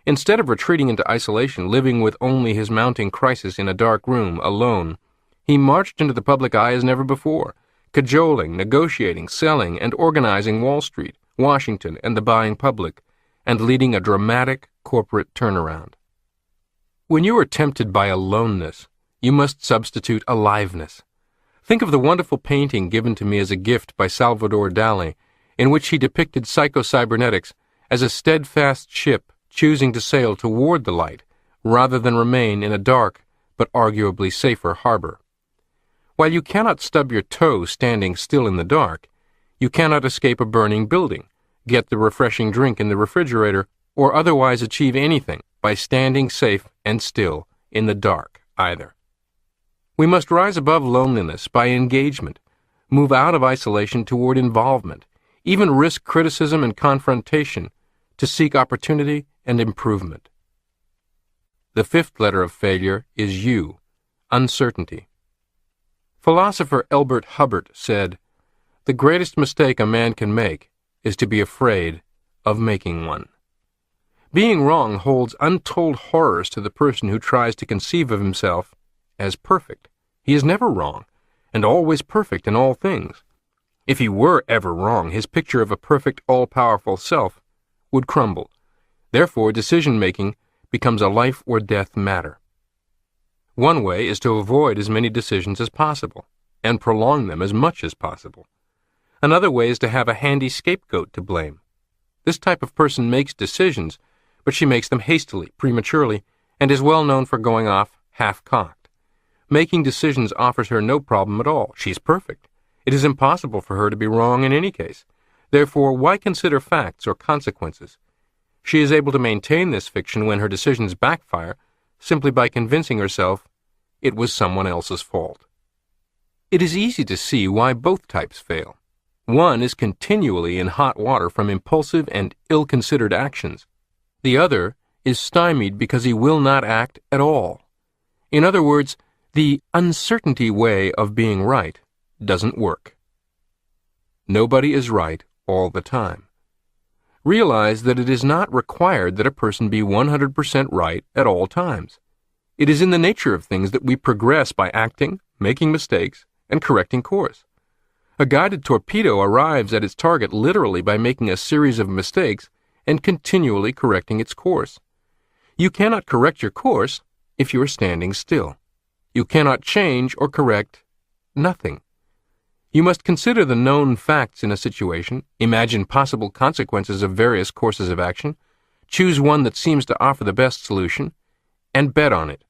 Instead of retreating into isolation, living with only his mounting crisis in a dark room, alone, he marched into the public eye as never before, cajoling, negotiating, selling, and organizing Wall Street, Washington, and the buying public, and leading a dramatic corporate turnaround. When you are tempted by aloneness, you must substitute aliveness. Think of the wonderful painting given to me as a gift by Salvador Dali, in which he depicted Psycho-Cybernetics as a steadfast ship choosing to sail toward the light rather than remain in a dark but arguably safer harbor. While you cannot stub your toe standing still in the dark, you cannot escape a burning building, get the refreshing drink in the refrigerator, or otherwise achieve anything by standing safe and still in the dark either. We must rise above loneliness by engagement, move out of isolation toward involvement, even risk criticism and confrontation to seek opportunity and improvement. The fifth letter of failure is U, uncertainty. Philosopher Elbert Hubbard said, "The greatest mistake a man can make is to be afraid of making one." Being wrong holds untold horrors to the person who tries to conceive of himself as perfect. He is never wrong, and always perfect in all things. If he were ever wrong, his picture of a perfect, all-powerful self would crumble. Therefore, decision-making becomes a life-or-death matter. One way is to avoid as many decisions as possible, and prolong them as much as possible. Another way is to have a handy scapegoat to blame. This type of person makes decisions, but she makes them hastily, prematurely, and is well known for going off half-cocked. Making decisions offers her no problem at all. She's perfect. It is impossible for her to be wrong in any case. Therefore, why consider facts or consequences? She is able to maintain this fiction when her decisions backfire simply by convincing herself it was someone else's fault. It is easy to see why both types fail. One is continually in hot water from impulsive and ill-considered actions. The other is stymied because he will not act at all. In other words, the uncertainty way of being right doesn't work. Nobody is right all the time. Realize that it is not required that a person be 100% right at all times. It is in the nature of things that we progress by acting, making mistakes, and correcting course. A guided torpedo arrives at its target literally by making a series of mistakes and continually correcting its course. You cannot correct your course if you are standing still. You cannot change or correct nothing. You must consider the known facts in a situation, imagine possible consequences of various courses of action, choose one that seems to offer the best solution, and bet on it.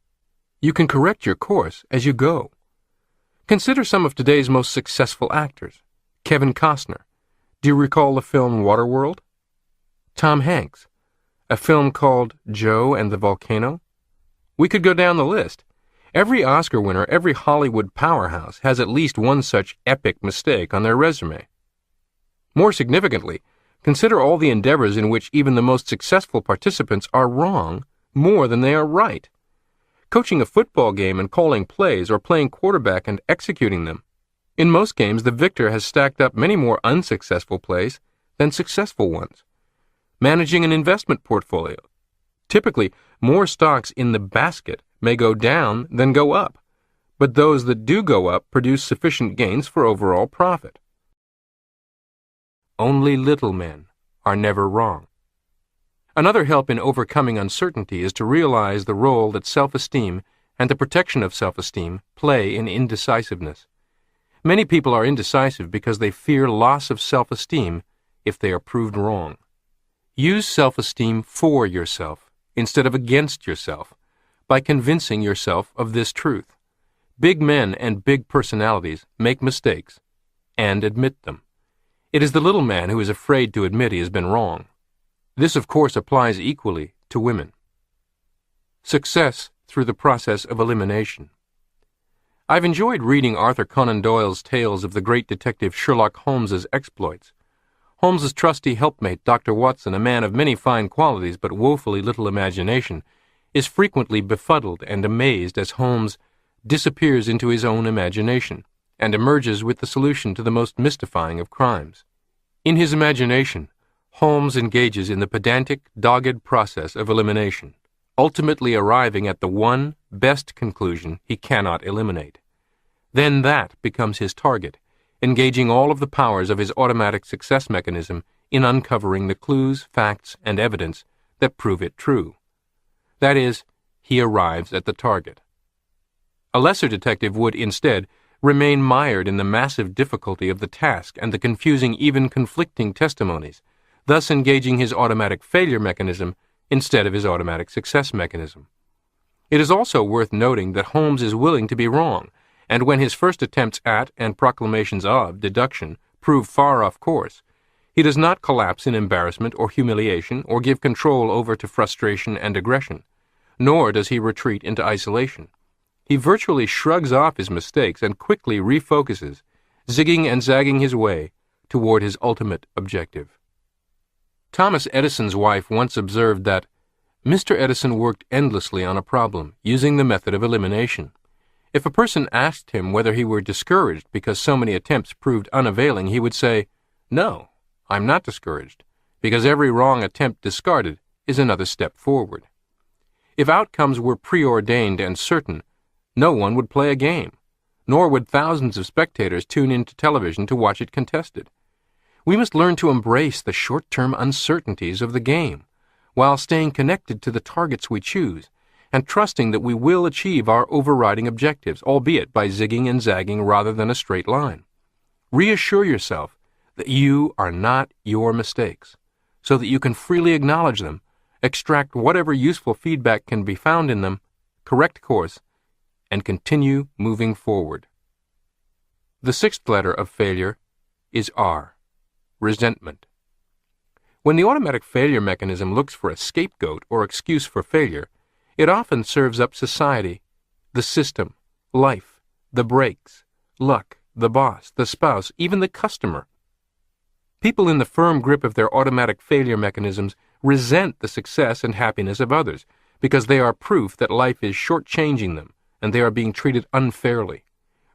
You can correct your course as you go. Consider some of today's most successful actors. Kevin Costner. Do you recall the film Waterworld? Tom Hanks. A film called Joe and the Volcano. We could go down the list. Every Oscar winner, every Hollywood powerhouse has at least one such epic mistake on their resume. More significantly, consider all the endeavors in which even the most successful participants are wrong more than they are right. Coaching a football game and calling plays, or playing quarterback and executing them. In most games, the victor has stacked up many more unsuccessful plays than successful ones. Managing an investment portfolio. Typically, more stocks in the basket may go down than go up, but those that do go up produce sufficient gains for overall profit. Only little men are never wrong. Another help in overcoming uncertainty is to realize the role that self-esteem and the protection of self-esteem play in indecisiveness. Many people are indecisive because they fear loss of self-esteem if they are proved wrong. Use self-esteem for yourself instead of against yourself by convincing yourself of this truth. Big men and big personalities make mistakes and admit them. It is the little man who is afraid to admit he has been wrong. This, of course, applies equally to women. Success through the process of elimination. I've enjoyed reading Arthur Conan Doyle's tales of the great detective Sherlock Holmes's exploits. Holmes's trusty helpmate, Dr. Watson, a man of many fine qualities but woefully little imagination, is frequently befuddled and amazed as Holmes disappears into his own imagination and emerges with the solution to the most mystifying of crimes. In his imagination, Holmes engages in the pedantic, dogged process of elimination, ultimately arriving at the one best conclusion he cannot eliminate. Then that becomes his target, engaging all of the powers of his automatic success mechanism in uncovering the clues, facts, and evidence that prove it true. That is, he arrives at the target. A lesser detective would, instead, remain mired in the massive difficulty of the task and the confusing, even conflicting testimonies, thus engaging his automatic failure mechanism instead of his automatic success mechanism. It is also worth noting that Holmes is willing to be wrong, and when his first attempts at and proclamations of deduction prove far off course, he does not collapse in embarrassment or humiliation or give control over to frustration and aggression, nor does he retreat into isolation. He virtually shrugs off his mistakes and quickly refocuses, zigging and zagging his way toward his ultimate objective. Thomas Edison's wife once observed that Mr. Edison worked endlessly on a problem, using the method of elimination. If a person asked him whether he were discouraged because so many attempts proved unavailing, he would say, "No, I'm not discouraged, because every wrong attempt discarded is another step forward." If outcomes were preordained and certain, no one would play a game, nor would thousands of spectators tune into television to watch it contested. We must learn to embrace the short-term uncertainties of the game, while staying connected to the targets we choose, and trusting that we will achieve our overriding objectives, albeit by zigging and zagging rather than a straight line. Reassure yourself that you are not your mistakes, so that you can freely acknowledge them, extract whatever useful feedback can be found in them, correct course, and continue moving forward. The sixth letter of failure is R. Resentment. When the automatic failure mechanism looks for a scapegoat or excuse for failure, it often serves up society, the system, life, the breaks, luck, the boss, the spouse, even the customer. People in the firm grip of their automatic failure mechanisms resent the success and happiness of others because they are proof that life is shortchanging them and they are being treated unfairly.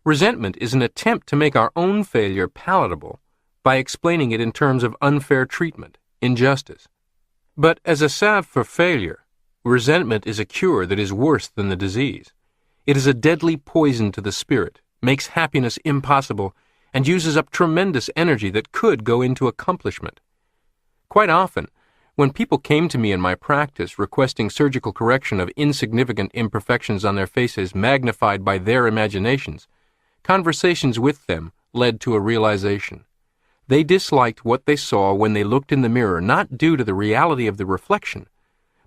Resentment is an attempt to make our own failure palatable by explaining it in terms of unfair treatment, injustice. But as a salve for failure, resentment is a cure that is worse than the disease. It is a deadly poison to the spirit, makes happiness impossible, and uses up tremendous energy that could go into accomplishment. Quite often, when people came to me in my practice requesting surgical correction of insignificant imperfections on their faces magnified by their imaginations, conversations with them led to a realization. They disliked what they saw when they looked in the mirror, not due to the reality of the reflection,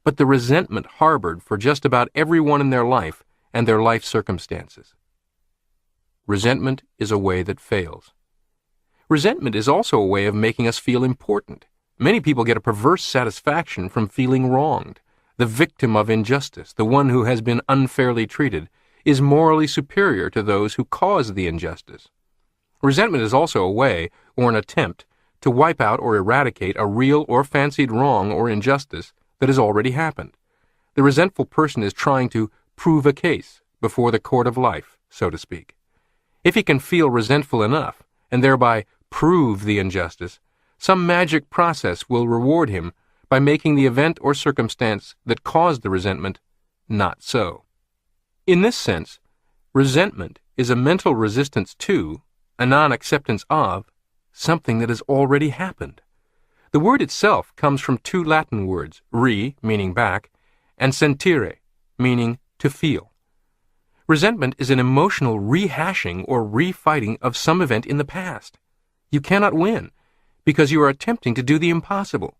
but the resentment harbored for just about everyone in their life and their life circumstances. Resentment is a way that fails. Resentment is also a way of making us feel important. Many people get a perverse satisfaction from feeling wronged. the victim of injustice, the one who has been unfairly treated, is morally superior to those who cause the injustice. Resentment is also a way, or an attempt, to wipe out or eradicate a real or fancied wrong or injustice that has already happened. The resentful person is trying to prove a case before the court of life, so to speak. If he can feel resentful enough, and thereby prove the injustice, some magic process will reward him by making the event or circumstance that caused the resentment not so. In this sense, resentment is a mental resistance to, a non-acceptance of, something that has already happened. The word itself comes from two Latin words, re, meaning back, and sentire, meaning to feel. Resentment is an emotional rehashing or refighting of some event in the past. You cannot win, because you are attempting to do the impossible.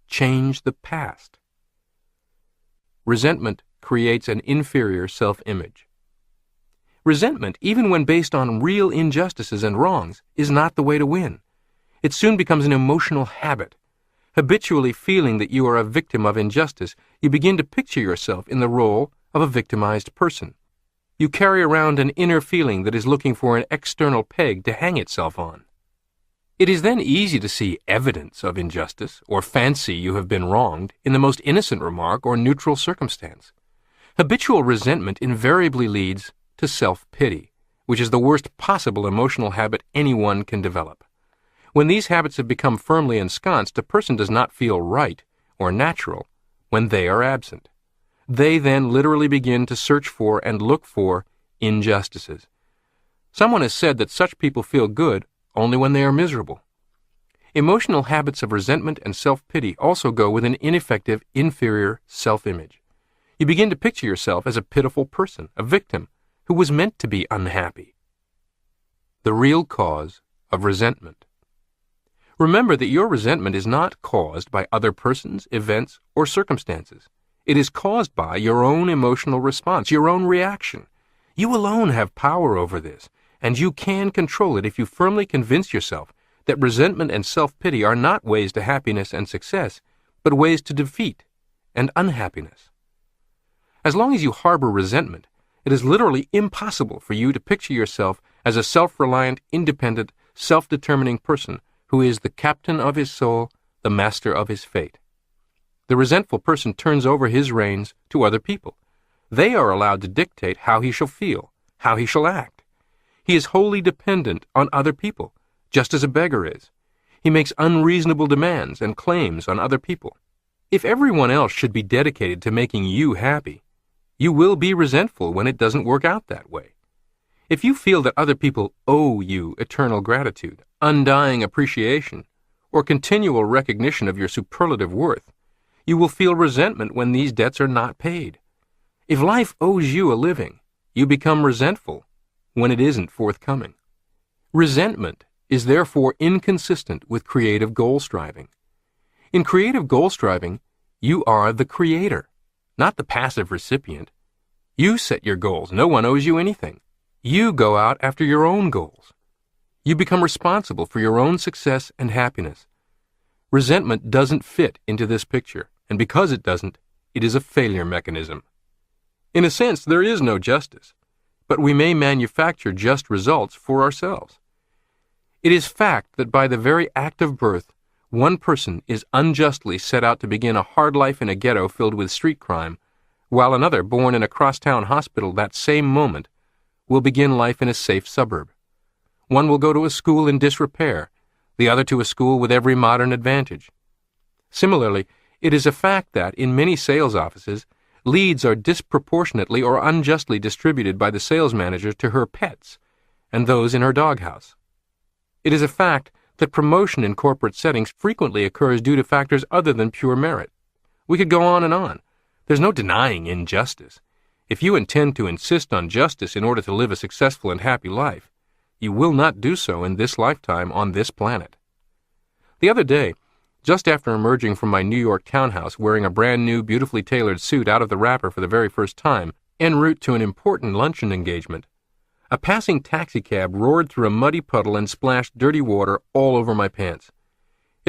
Change the past. Resentment creates an inferior self-image. Resentment, even when based on real injustices and wrongs, is not the way to win. It soon becomes an emotional habit. Habitually feeling that you are a victim of injustice, you begin to picture yourself in the role of a victimized person. You carry around an inner feeling that is looking for an external peg to hang itself on. It is then easy to see evidence of injustice or fancy you have been wronged in the most innocent remark or neutral circumstance. Habitual resentment invariably leads to self-pity, which is the worst possible emotional habit anyone can develop. When these habits have become firmly ensconced, a person does not feel right or natural when they are absent. They then literally begin to search for and look for injustices. Someone has said that such people feel good only when they are miserable. Emotional habits of resentment and self-pity also go with an ineffective, inferior self-image. You begin to picture yourself as a pitiful person, a victim, who was meant to be unhappy. The real cause of resentment. Remember that your resentment is not caused by other persons, events, or circumstances. It is caused by your own emotional response, your own reaction. You alone have power over this, and you can control it if you firmly convince yourself that resentment and self-pity are not ways to happiness and success, but ways to defeat and unhappiness. As long as you harbor resentment, it is literally impossible for you to picture yourself as a self-reliant, independent, self-determining person who is the captain of his soul, the master of his fate. The resentful person turns over his reins to other people. They are allowed to dictate how he shall feel, how he shall act. He is wholly dependent on other people, just as a beggar is. He makes unreasonable demands and claims on other people. If everyone else should be dedicated to making you happy, you will be resentful when it doesn't work out that way. If you feel that other people owe you eternal gratitude, undying appreciation, or continual recognition of your superlative worth, you will feel resentment when these debts are not paid. If life owes you a living, you become resentful when it isn't forthcoming. Resentment is therefore inconsistent with creative goal striving. In creative goal striving, you are the creator, not the passive recipient. You set your goals. No one owes you anything. You go out after your own goals. You become responsible for your own success and happiness. Resentment doesn't fit into this picture, and because it doesn't, it is a failure mechanism. In a sense, there is no justice, but we may manufacture just results for ourselves. It is fact that by the very act of birth, one person is unjustly set out to begin a hard life in a ghetto filled with street crime, while another, born in a crosstown hospital that same moment, will begin life in a safe suburb. One will go to a school in disrepair, the other to a school with every modern advantage. Similarly, it is a fact that, in many sales offices, leads are disproportionately or unjustly distributed by the sales manager to her pets and those in her doghouse. It is a fact that promotion in corporate settings frequently occurs due to factors other than pure merit. We could go on and on. There's no denying injustice. If you intend to insist on justice in order to live a successful and happy life, you will not do so in this lifetime on this planet. The other day, just after emerging from my New York townhouse wearing a brand new, beautifully tailored suit out of the wrapper for the very first time, en route to an important luncheon engagement, a passing taxicab roared through a muddy puddle and splashed dirty water all over my pants.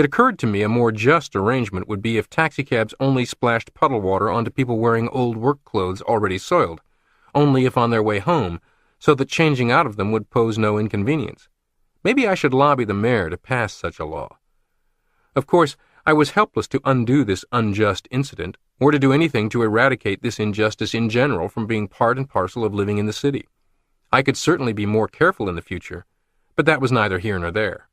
It occurred to me a more just arrangement would be if taxicabs only splashed puddle water onto people wearing old work clothes already soiled, only if on their way home, so that changing out of them would pose no inconvenience. Maybe I should lobby the mayor to pass such a law. Of course, I was helpless to undo this unjust incident, or to do anything to eradicate this injustice in general from being part and parcel of living in the city. I could certainly be more careful in the future, but that was neither here nor there.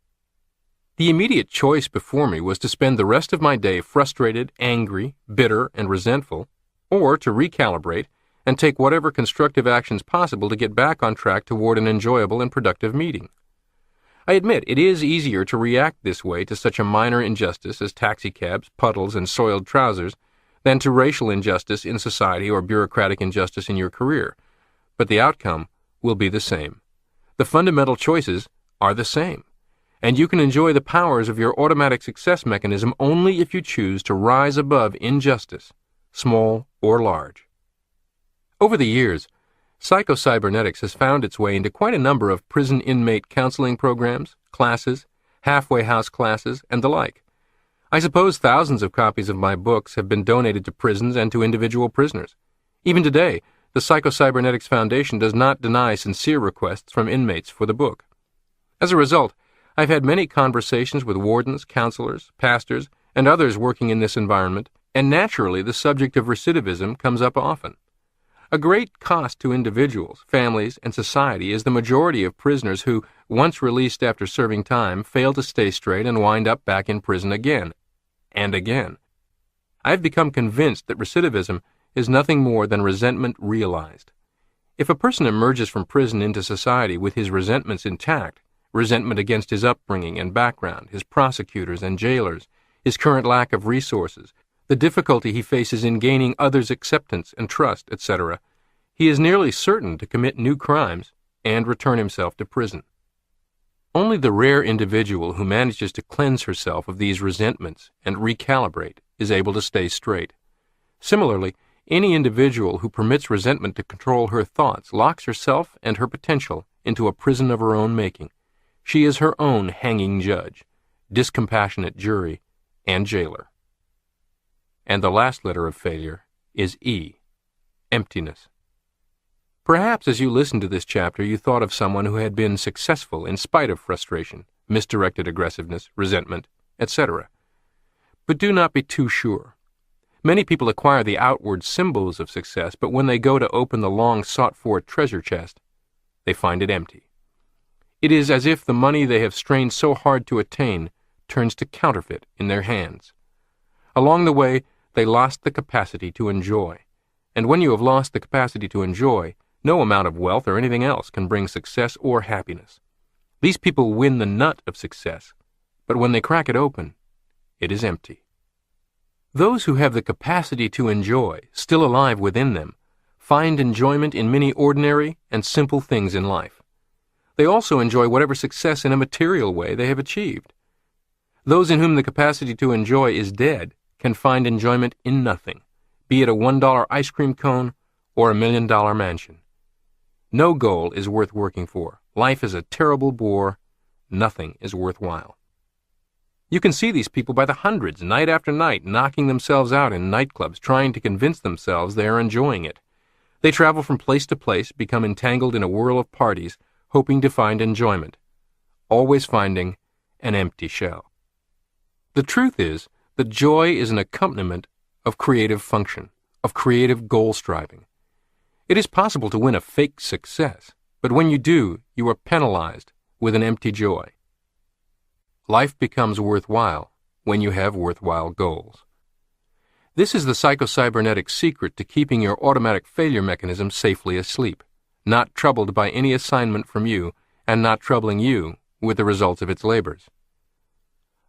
The immediate choice before me was to spend the rest of my day frustrated, angry, bitter, and resentful, or to recalibrate and take whatever constructive actions possible to get back on track toward an enjoyable and productive meeting. I admit it is easier to react this way to such a minor injustice as taxicabs, puddles, and soiled trousers than to racial injustice in society or bureaucratic injustice in your career, but the outcome will be the same. The fundamental choices are the same, and you can enjoy the powers of your automatic success mechanism only if you choose to rise above injustice, small or large. Over the years, Psycho-Cybernetics has found its way into quite a number of prison inmate counseling programs, classes, halfway house classes, and the like. I suppose thousands of copies of my books have been donated to prisons and to individual prisoners. Even today, the Psycho-Cybernetics Foundation does not deny sincere requests from inmates for the book. As a result, I've had many conversations with wardens, counselors, pastors, and others working in this environment, and naturally the subject of recidivism comes up often. A great cost to individuals, families, and society is the majority of prisoners who, once released after serving time, fail to stay straight and wind up back in prison again and again. I've become convinced that recidivism is nothing more than resentment realized. If a person emerges from prison into society with his resentments intact, resentment against his upbringing and background, his prosecutors and jailers, his current lack of resources, the difficulty he faces in gaining others' acceptance and trust, etc., he is nearly certain to commit new crimes and return himself to prison. Only the rare individual who manages to cleanse herself of these resentments and recalibrate is able to stay straight. Similarly, any individual who permits resentment to control her thoughts locks herself and her potential into a prison of her own making. She is her own hanging judge, discompassionate jury, and jailer. And the last letter of failure is E, emptiness. Perhaps as you listened to this chapter you thought of someone who had been successful in spite of frustration, misdirected aggressiveness, resentment, etc. But do not be too sure. Many people acquire the outward symbols of success, but when they go to open the long sought-for treasure chest, they find it empty. It is as if the money they have strained so hard to attain turns to counterfeit in their hands. Along the way, they lost the capacity to enjoy. And when you have lost the capacity to enjoy, no amount of wealth or anything else can bring success or happiness. These people win the nut of success, but when they crack it open, it is empty. Those who have the capacity to enjoy, still alive within them, find enjoyment in many ordinary and simple things in life. They also enjoy whatever success in a material way they have achieved. Those in whom the capacity to enjoy is dead can find enjoyment in nothing, be it a $1 ice cream cone or $1 million mansion. No goal is worth working for. Life is a terrible bore. Nothing is worthwhile. You can see these people by the hundreds, night after night, knocking themselves out in nightclubs, trying to convince themselves they are enjoying it. They travel from place to place, become entangled in a whirl of parties, hoping to find enjoyment, always finding an empty shell. The truth is that joy is an accompaniment of creative function, of creative goal-striving. It is possible to win a fake success, but when you do, you are penalized with an empty joy. Life becomes worthwhile when you have worthwhile goals. This is the psycho-cybernetic secret to keeping your automatic failure mechanism safely asleep, not troubled by any assignment from you, and not troubling you with the results of its labors.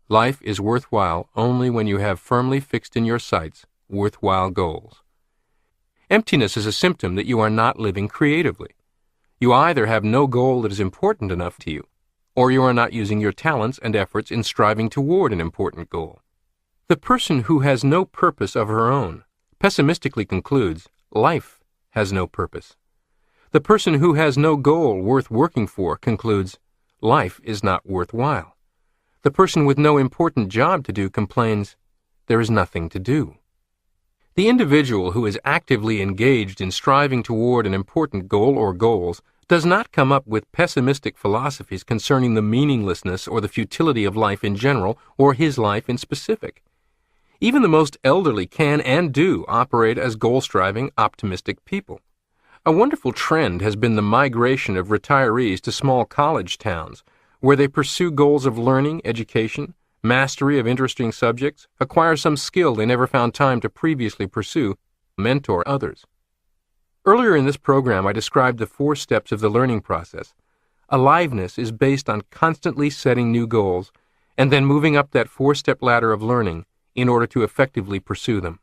Life is worthwhile only when you have firmly fixed in your sights worthwhile goals. Emptiness is a symptom that you are not living creatively. You either have no goal that is important enough to you, or you are not using your talents and efforts in striving toward an important goal. The person who has no purpose of her own pessimistically concludes life has no purpose. The person who has no goal worth working for concludes life is not worthwhile. The person with no important job to do complains, "There is nothing to do." The individual who is actively engaged in striving toward an important goal or goals does not come up with pessimistic philosophies concerning the meaninglessness or the futility of life in general or his life in specific. Even the most elderly can and do operate as goal-striving, optimistic people. A wonderful trend has been the migration of retirees to small college towns, where they pursue goals of learning, education, mastery of interesting subjects, acquire some skill they never found time to previously pursue, mentor others. Earlier in this program, I described the 4 steps of the learning process. Aliveness is based on constantly setting new goals and then moving up that 4-step ladder of learning in order to effectively pursue them.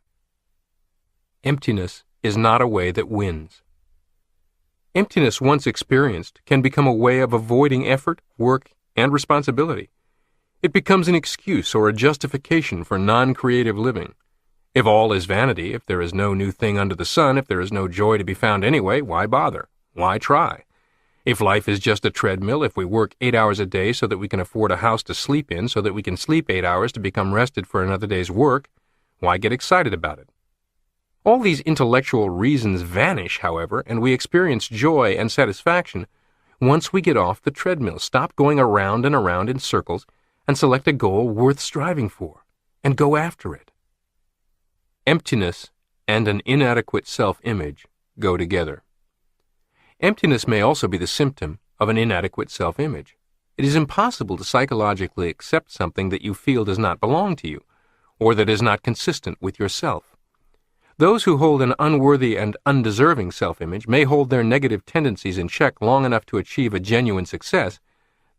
Emptiness is not a way that wins. Emptiness, once experienced, can become a way of avoiding effort, work, and responsibility. It becomes an excuse or a justification for non-creative living. If all is vanity, if there is no new thing under the sun, if there is no joy to be found anyway, why bother? Why try? If life is just a treadmill, if we work 8 hours a day so that we can afford a house to sleep in, so that we can sleep 8 hours to become rested for another day's work, why get excited about it? All these intellectual reasons vanish, however, and we experience joy and satisfaction once we get off the treadmill, stop going around and around in circles, and select a goal worth striving for, and go after it. Emptiness and an inadequate self-image go together. Emptiness may also be the symptom of an inadequate self-image. It is impossible to psychologically accept something that you feel does not belong to you, or that is not consistent with yourself. Those who hold an unworthy and undeserving self-image may hold their negative tendencies in check long enough to achieve a genuine success,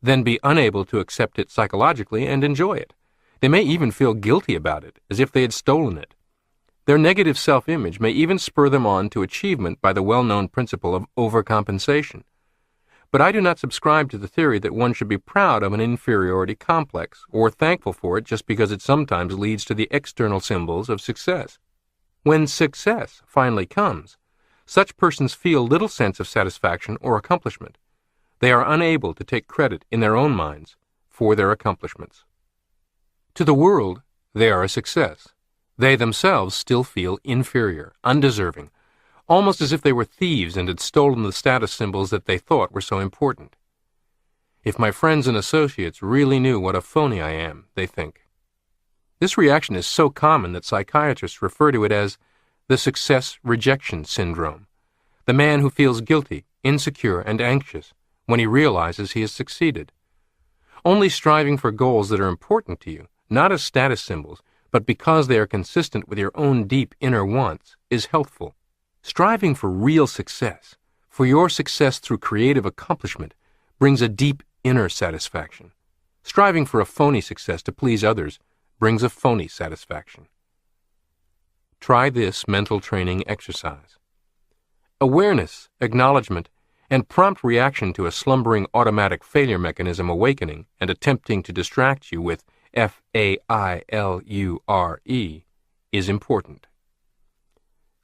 then be unable to accept it psychologically and enjoy it. They may even feel guilty about it, as if they had stolen it. Their negative self-image may even spur them on to achievement by the well-known principle of overcompensation. But I do not subscribe to the theory that one should be proud of an inferiority complex, or thankful for it just because it sometimes leads to the external symbols of success. When success finally comes, such persons feel little sense of satisfaction or accomplishment. They are unable to take credit in their own minds for their accomplishments. To the world, they are a success. They themselves still feel inferior, undeserving, almost as if they were thieves and had stolen the status symbols that they thought were so important. If my friends and associates really knew what a phony I am, they think. This reaction is so common that psychiatrists refer to it as the success rejection syndrome, the man who feels guilty, insecure, and anxious when he realizes he has succeeded. Only striving for goals that are important to you, not as status symbols, but because they are consistent with your own deep inner wants, is healthful. Striving for real success, for your success through creative accomplishment, brings a deep inner satisfaction. Striving for a phony success to please others brings a phony satisfaction. Try this mental training exercise. Awareness, acknowledgement, and prompt reaction to a slumbering automatic failure mechanism awakening and attempting to distract you with failure is important.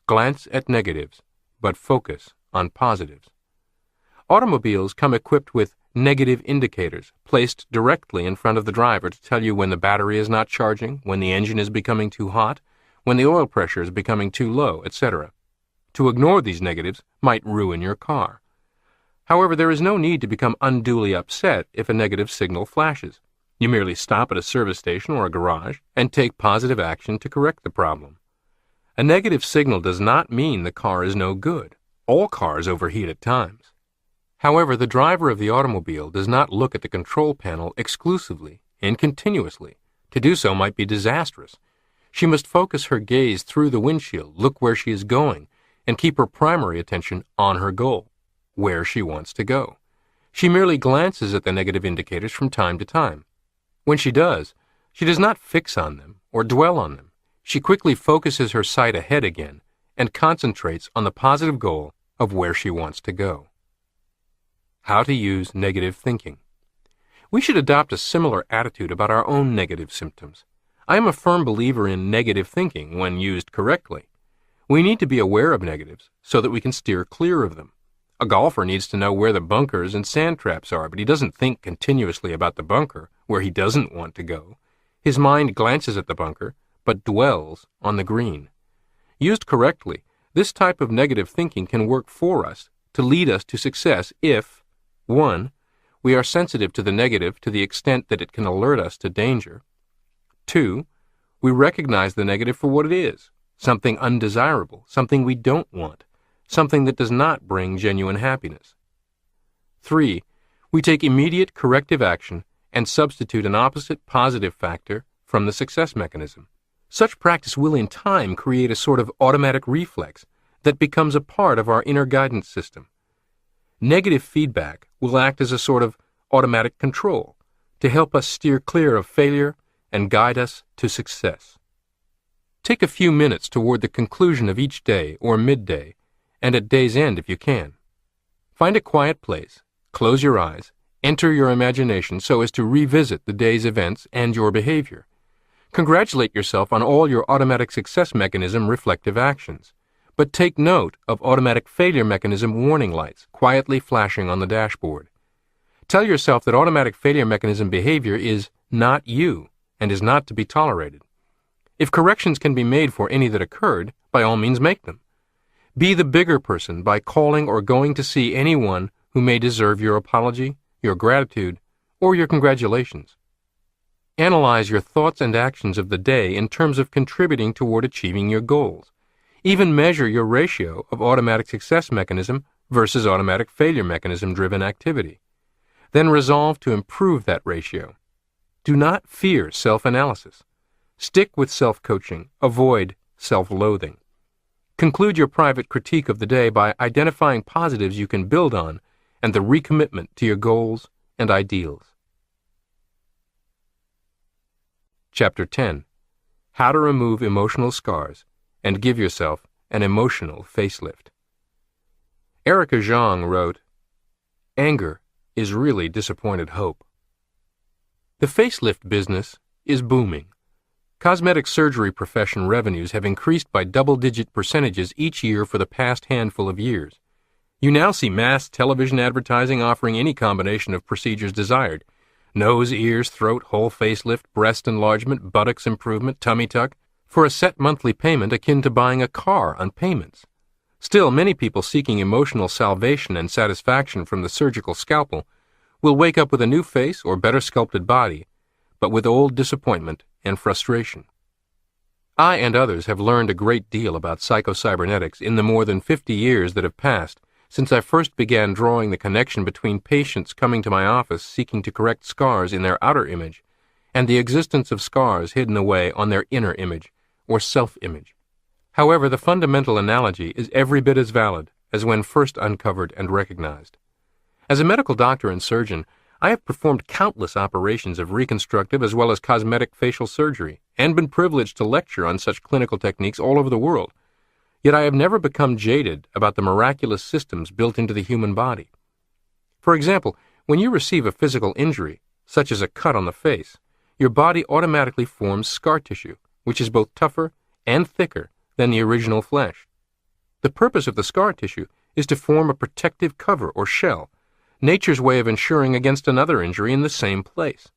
Glance at negatives, but focus on positives. Automobiles come equipped with negative indicators placed directly in front of the driver to tell you when the battery is not charging, when the engine is becoming too hot, when the oil pressure is becoming too low, etc. To ignore these negatives might ruin your car. However, there is no need to become unduly upset if a negative signal flashes. You merely stop at a service station or a garage and take positive action to correct the problem. A negative signal does not mean the car is no good. All cars overheat at times. However, the driver of the automobile does not look at the control panel exclusively and continuously. To do so might be disastrous. She must focus her gaze through the windshield, look where she is going, and keep her primary attention on her goal, where she wants to go. She merely glances at the negative indicators from time to time. When she does not fix on them or dwell on them. She quickly focuses her sight ahead again and concentrates on the positive goal of where she wants to go. How to use negative thinking. We should adopt a similar attitude about our own negative symptoms. I am a firm believer in negative thinking when used correctly. We need to be aware of negatives so that we can steer clear of them. A golfer needs to know where the bunkers and sand traps are, but he doesn't think continuously about the bunker, where he doesn't want to go. His mind glances at the bunker, but dwells on the green. Used correctly, this type of negative thinking can work for us to lead us to success if, 1. We are sensitive to the negative to the extent that it can alert us to danger. 2. We recognize the negative for what it is, something undesirable, something we don't want, something that does not bring genuine happiness. 3. We take immediate corrective action and substitute an opposite positive factor from the success mechanism. Such practice will in time create a sort of automatic reflex that becomes a part of our inner guidance system. Negative feedback will act as a sort of automatic control to help us steer clear of failure and guide us to success. Take a few minutes toward the conclusion of each day or midday, and at day's end if you can. Find a quiet place, close your eyes, enter your imagination so as to revisit the day's events and your behavior. Congratulate yourself on all your automatic success mechanism reflective actions, but take note of automatic failure mechanism warning lights quietly flashing on the dashboard. Tell yourself that automatic failure mechanism behavior is not you and is not to be tolerated. If corrections can be made for any that occurred, by all means make them. Be the bigger person by calling or going to see anyone who may deserve your apology, your gratitude, or your congratulations. Analyze your thoughts and actions of the day in terms of contributing toward achieving your goals. Even measure your ratio of automatic success mechanism versus automatic failure mechanism-driven activity. Then resolve to improve that ratio. Do not fear self-analysis. Stick with self-coaching. Avoid self-loathing. Conclude your private critique of the day by identifying positives you can build on and the recommitment to your goals and ideals. Chapter 10. How to remove emotional scars and give yourself an emotional facelift. Erica Zhang wrote, "Anger is really disappointed hope." The facelift business is booming. Cosmetic surgery profession revenues have increased by double-digit percentages each year for the past handful of years. You now see mass television advertising offering any combination of procedures desired: nose, ears, throat, whole facelift, breast enlargement, buttocks improvement, tummy tuck, for a set monthly payment akin to buying a car on payments. Still, many people seeking emotional salvation and satisfaction from the surgical scalpel will wake up with a new face or better sculpted body, but with old disappointment and frustration. I and others have learned a great deal about psycho-cybernetics in the more than 50 years that have passed since I first began drawing the connection between patients coming to my office seeking to correct scars in their outer image and the existence of scars hidden away on their inner image, or self-image. However, the fundamental analogy is every bit as valid as when first uncovered and recognized. As a medical doctor and surgeon, I have performed countless operations of reconstructive as well as cosmetic facial surgery and been privileged to lecture on such clinical techniques all over the world. Yet I have never become jaded about the miraculous systems built into the human body. For example, when you receive a physical injury, such as a cut on the face, your body automatically forms scar tissue, which is both tougher and thicker than the original flesh. The purpose of the scar tissue is to form a protective cover or shell, nature's way of ensuring against another injury in the same place.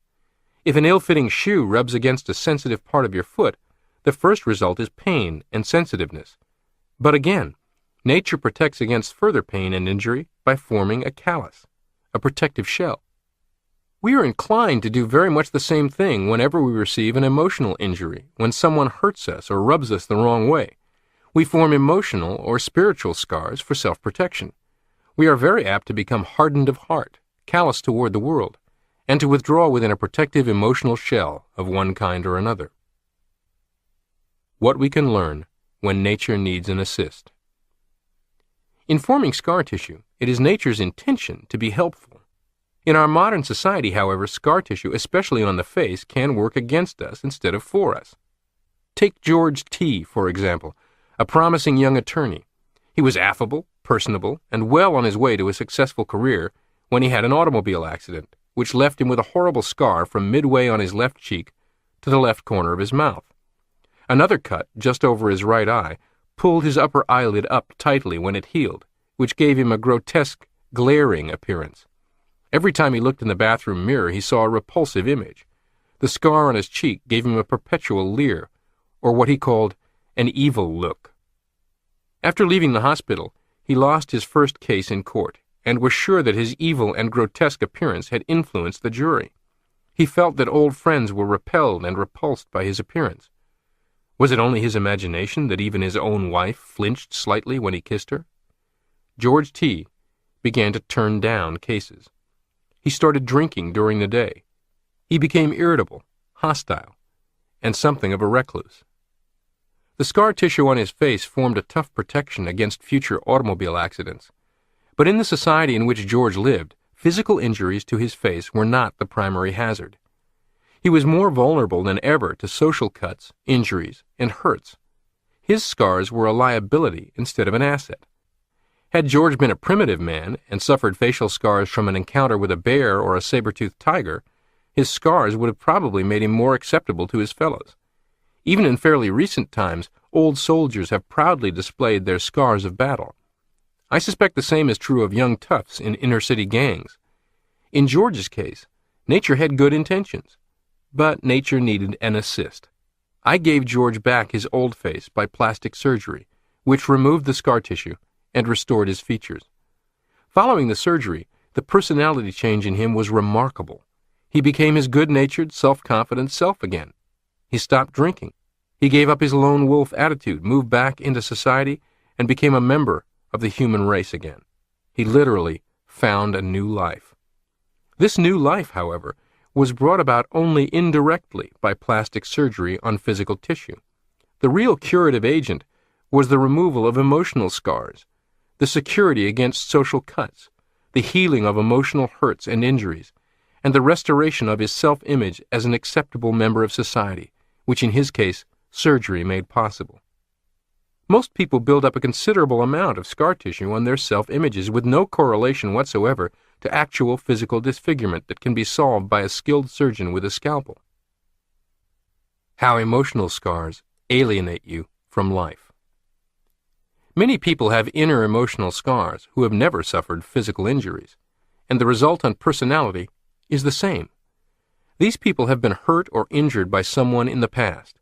If an ill-fitting shoe rubs against a sensitive part of your foot, the first result is pain and sensitiveness. But again, nature protects against further pain and injury by forming a callus, a protective shell. We are inclined to do very much the same thing whenever we receive an emotional injury, when someone hurts us or rubs us the wrong way. We form emotional or spiritual scars for self-protection. We are very apt to become hardened of heart, callous toward the world, and to withdraw within a protective emotional shell of one kind or another. What we can learn when nature needs an assist. In forming scar tissue, it is nature's intention to be helpful. In our modern society, however, scar tissue, especially on the face, can work against us instead of for us. Take George T., for example, a promising young attorney. He was affable, personable, and well on his way to a successful career when he had an automobile accident, which left him with a horrible scar from midway on his left cheek to the left corner of his mouth. Another cut, just over his right eye, pulled his upper eyelid up tightly when it healed, which gave him a grotesque, glaring appearance. Every time he looked in the bathroom mirror, he saw a repulsive image. The scar on his cheek gave him a perpetual leer, or what he called an evil look. After leaving the hospital, he lost his first case in court, and was sure that his evil and grotesque appearance had influenced the jury. He felt that old friends were repelled and repulsed by his appearance. Was it only his imagination that even his own wife flinched slightly when he kissed her? George T. began to turn down cases. He started drinking during the day. He became irritable, hostile, and something of a recluse. The scar tissue on his face formed a tough protection against future automobile accidents. But in the society in which George lived, physical injuries to his face were not the primary hazard. He was more vulnerable than ever to social cuts, injuries, and hurts. His scars were a liability instead of an asset. Had George been a primitive man and suffered facial scars from an encounter with a bear or a saber-toothed tiger, his scars would have probably made him more acceptable to his fellows. Even in fairly recent times, old soldiers have proudly displayed their scars of battle. I suspect the same is true of young toughs in inner-city gangs. In George's case, nature had good intentions, but nature needed an assist. I gave George back his old face by plastic surgery, which removed the scar tissue and restored his features. Following the surgery, the personality change in him was remarkable. He became his good-natured, self-confident self again. He stopped drinking. He gave up his lone wolf attitude, moved back into society, and became a member of the human race again. He literally found a new life. This new life, however, was brought about only indirectly by plastic surgery on physical tissue. The real curative agent was the removal of emotional scars, the security against social cuts, the healing of emotional hurts and injuries, and the restoration of his self-image as an acceptable member of society, which in his case, surgery made possible. Most people build up a considerable amount of scar tissue on their self-images with no correlation whatsoever to actual physical disfigurement that can be solved by a skilled surgeon with a scalpel. How emotional scars alienate you from life. Many people have inner emotional scars who have never suffered physical injuries, and the result on personality is the same. These people have been hurt or injured by someone in the past.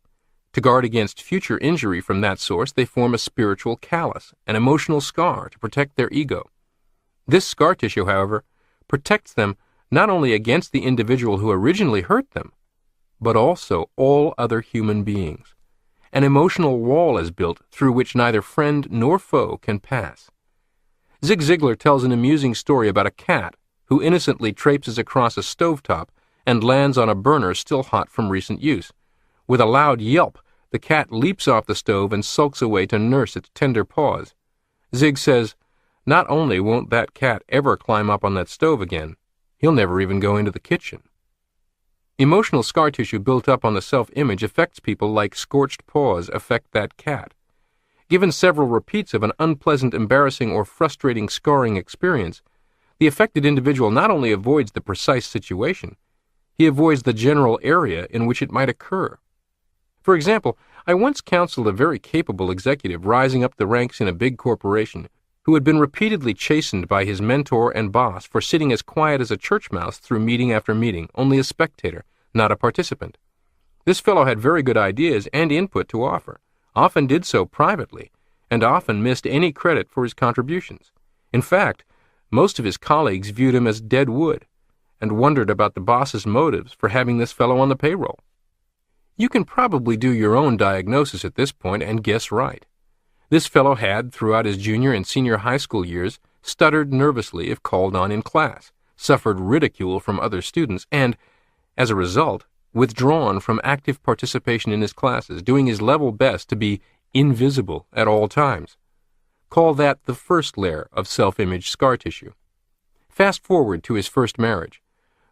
To guard against future injury from that source, they form a spiritual callus, an emotional scar to protect their ego. This scar tissue, however, protects them not only against the individual who originally hurt them, but also all other human beings. An emotional wall is built through which neither friend nor foe can pass. Zig Ziglar tells an amusing story about a cat who innocently traipses across a stovetop and lands on a burner still hot from recent use. With a loud yelp, the cat leaps off the stove and sulks away to nurse its tender paws. Zig says, not only won't that cat ever climb up on that stove again, he'll never even go into the kitchen. Emotional scar tissue built up on the self-image affects people like scorched paws affect that cat. Given several repeats of an unpleasant, embarrassing, or frustrating scarring experience, the affected individual not only avoids the precise situation, he avoids the general area in which it might occur. For example, I once counseled a very capable executive rising up the ranks in a big corporation who had been repeatedly chastened by his mentor and boss for sitting as quiet as a church mouse through meeting after meeting, only a spectator, not a participant. This fellow had very good ideas and input to offer, often did so privately, and often missed any credit for his contributions. In fact, most of his colleagues viewed him as dead wood, and wondered about the boss's motives for having this fellow on the payroll. You can probably do your own diagnosis at this point and guess right. This fellow had, throughout his junior and senior high school years, stuttered nervously if called on in class, suffered ridicule from other students, and, as a result, withdrawn from active participation in his classes, doing his level best to be invisible at all times. Call that the first layer of self-image scar tissue. Fast forward to his first marriage.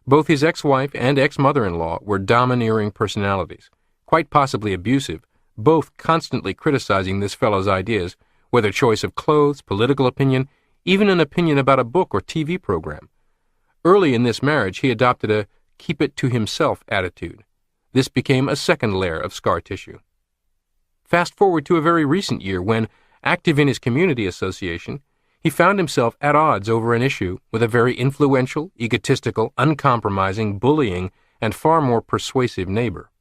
Both his ex-wife and ex-mother-in-law were domineering personalities, quite possibly abusive, both constantly criticizing this fellow's ideas, whether choice of clothes, political opinion, even an opinion about a book or TV program. Early in this marriage, he adopted a keep-it-to-himself attitude. This became a second layer of scar tissue. Fast forward to a very recent year when, active in his community association, He found himself at odds over an issue with a very influential, egotistical, uncompromising, bullying, and far more persuasive neighbor.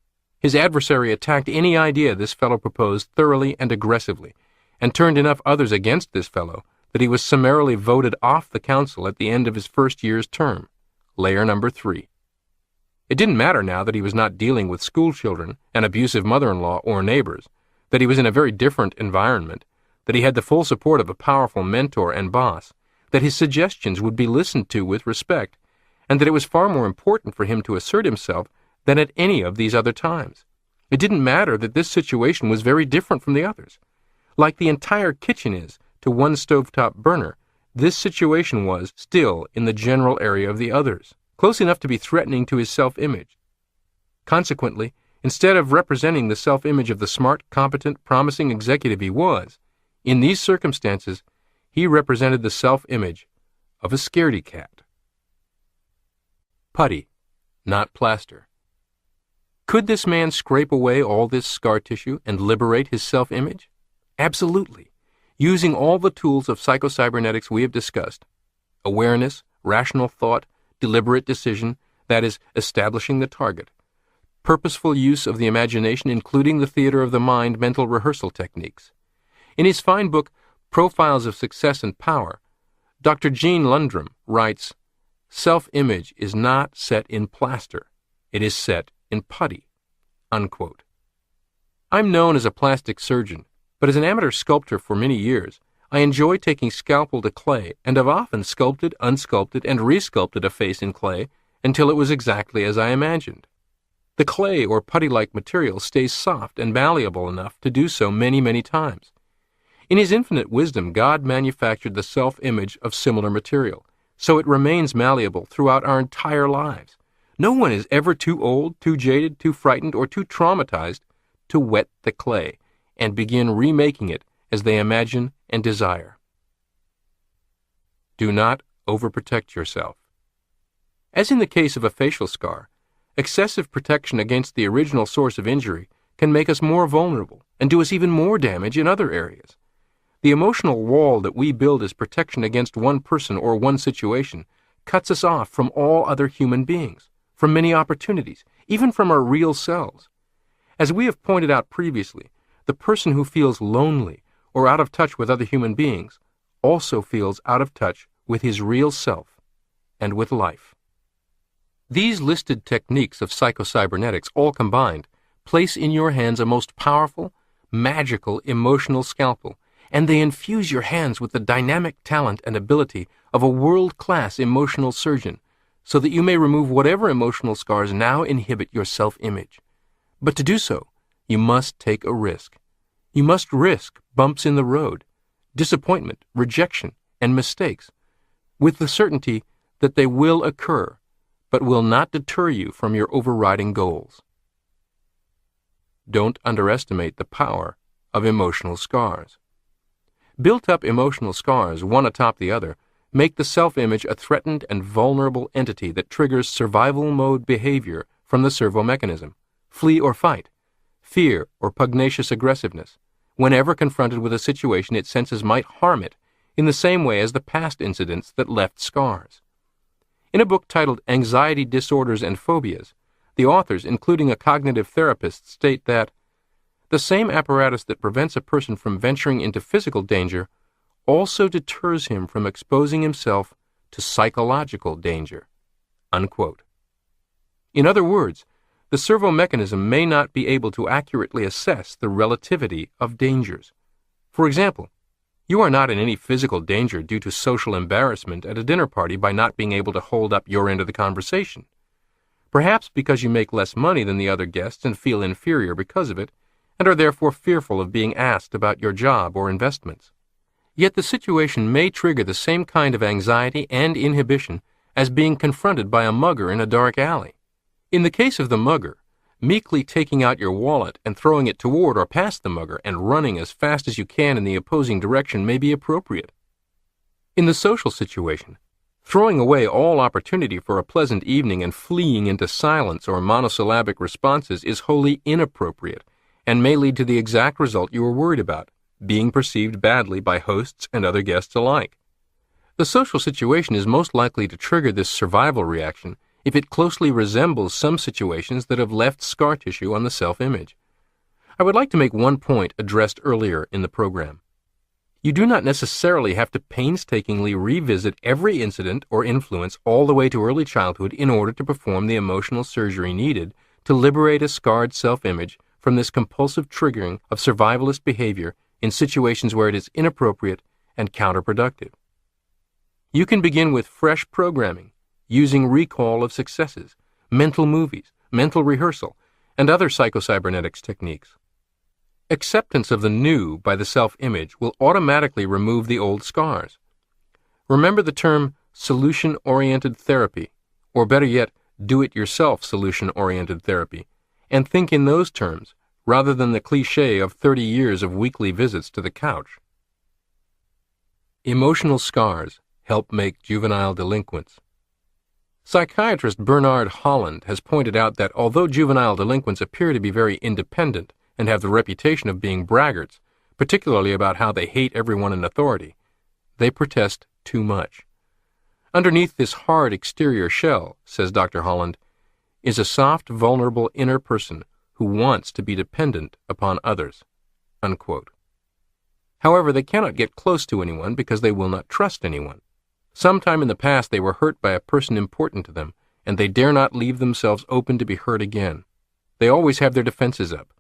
His adversary attacked any idea this fellow proposed thoroughly and aggressively, and turned enough others against this fellow that he was summarily voted off the council at the end of his first year's term, layer number 3. It didn't matter now that he was not dealing with school children, an abusive mother-in-law, or neighbors, that he was in a very different environment, that he had the full support of a powerful mentor and boss, that his suggestions would be listened to with respect, and that it was far more important for him to assert himself than at any of these other times. It didn't matter that this situation was very different from the others. Like the entire kitchen is to one stovetop burner, this situation was still in the general area of the others, close enough to be threatening to his self-image. Consequently, instead of representing the self-image of the smart, competent, promising executive he was, in these circumstances, he represented the self-image of a scaredy cat. Putty, not plaster. Could this man scrape away all this scar tissue and liberate his self-image? Absolutely, using all the tools of psycho-cybernetics we have discussed: awareness, rational thought, deliberate decision, that is, establishing the target, purposeful use of the imagination, including the theater of the mind mental rehearsal techniques. In his fine book, Profiles of Success and Power, Dr. Gene Lundrum writes, "Self-image is not set in plaster. It is set in putty." Unquote. I'm known as a plastic surgeon, but as an amateur sculptor for many years, I enjoy taking scalpel to clay and have often sculpted, unsculpted, and resculpted a face in clay until it was exactly as I imagined. The clay or putty-like material stays soft and malleable enough to do so many, many times. In His infinite wisdom, God manufactured the self-image of similar material, so it remains malleable throughout our entire lives. No one is ever too old, too jaded, too frightened, or too traumatized to wet the clay and begin remaking it as they imagine and desire. Do not overprotect yourself. As in the case of a facial scar, excessive protection against the original source of injury can make us more vulnerable and do us even more damage in other areas. The emotional wall that we build as protection against one person or one situation cuts us off from all other human beings, from many opportunities, even from our real selves. As we have pointed out previously, the person who feels lonely or out of touch with other human beings also feels out of touch with his real self and with life. These listed techniques of psycho-cybernetics, all combined, place in your hands a most powerful, magical, emotional scalpel, and they infuse your hands with the dynamic talent and ability of a world-class emotional surgeon, so that you may remove whatever emotional scars now inhibit your self-image. But to do so, you must take a risk. You must risk bumps in the road, disappointment, rejection, and mistakes, with the certainty that they will occur, but will not deter you from your overriding goals. Don't underestimate the power of emotional scars. Built-up emotional scars, one atop the other, make the self-image a threatened and vulnerable entity that triggers survival mode behavior from the servo mechanism: flee or fight, fear or pugnacious aggressiveness, whenever confronted with a situation it senses might harm it, in the same way as the past incidents that left scars. In a book titled Anxiety Disorders and Phobias, the authors, including a cognitive therapist, state that the same apparatus that prevents a person from venturing into physical danger also deters him from exposing himself to psychological danger. Unquote. In other words, the servo mechanism may not be able to accurately assess the relativity of dangers. For example, you are not in any physical danger due to social embarrassment at a dinner party by not being able to hold up your end of the conversation. Perhaps because you make less money than the other guests and feel inferior because of it, and are therefore fearful of being asked about your job or investments. Yet the situation may trigger the same kind of anxiety and inhibition as being confronted by a mugger in a dark alley. In the case of the mugger, meekly taking out your wallet and throwing it toward or past the mugger and running as fast as you can in the opposing direction may be appropriate. In the social situation, throwing away all opportunity for a pleasant evening and fleeing into silence or monosyllabic responses is wholly inappropriate and may lead to the exact result you were worried about, being perceived badly by hosts and other guests alike. The social situation is most likely to trigger this survival reaction if it closely resembles some situations that have left scar tissue on the self-image. I would like to make one point addressed earlier in the program. You do not necessarily have to painstakingly revisit every incident or influence all the way to early childhood in order to perform the emotional surgery needed to liberate a scarred self-image from this compulsive triggering of survivalist behavior in situations where it is inappropriate and counterproductive. You can begin with fresh programming, using recall of successes, mental movies, mental rehearsal, and other psycho-cybernetics techniques. Acceptance of the new by the self-image will automatically remove the old scars. Remember the term solution-oriented therapy, or better yet, do-it-yourself solution-oriented therapy, and think in those terms rather than the cliché of 30 years of weekly visits to the couch. Emotional scars help make juvenile delinquents. Psychiatrist Bernard Holland has pointed out that although juvenile delinquents appear to be very independent and have the reputation of being braggarts, particularly about how they hate everyone in authority, they protest too much. Underneath this hard exterior shell, says Dr. Holland, is a soft, vulnerable inner person who wants to be dependent upon others." Unquote. However, they cannot get close to anyone because they will not trust anyone. Sometime in the past they were hurt by a person important to them, and they dare not leave themselves open to be hurt again. They always have their defenses up.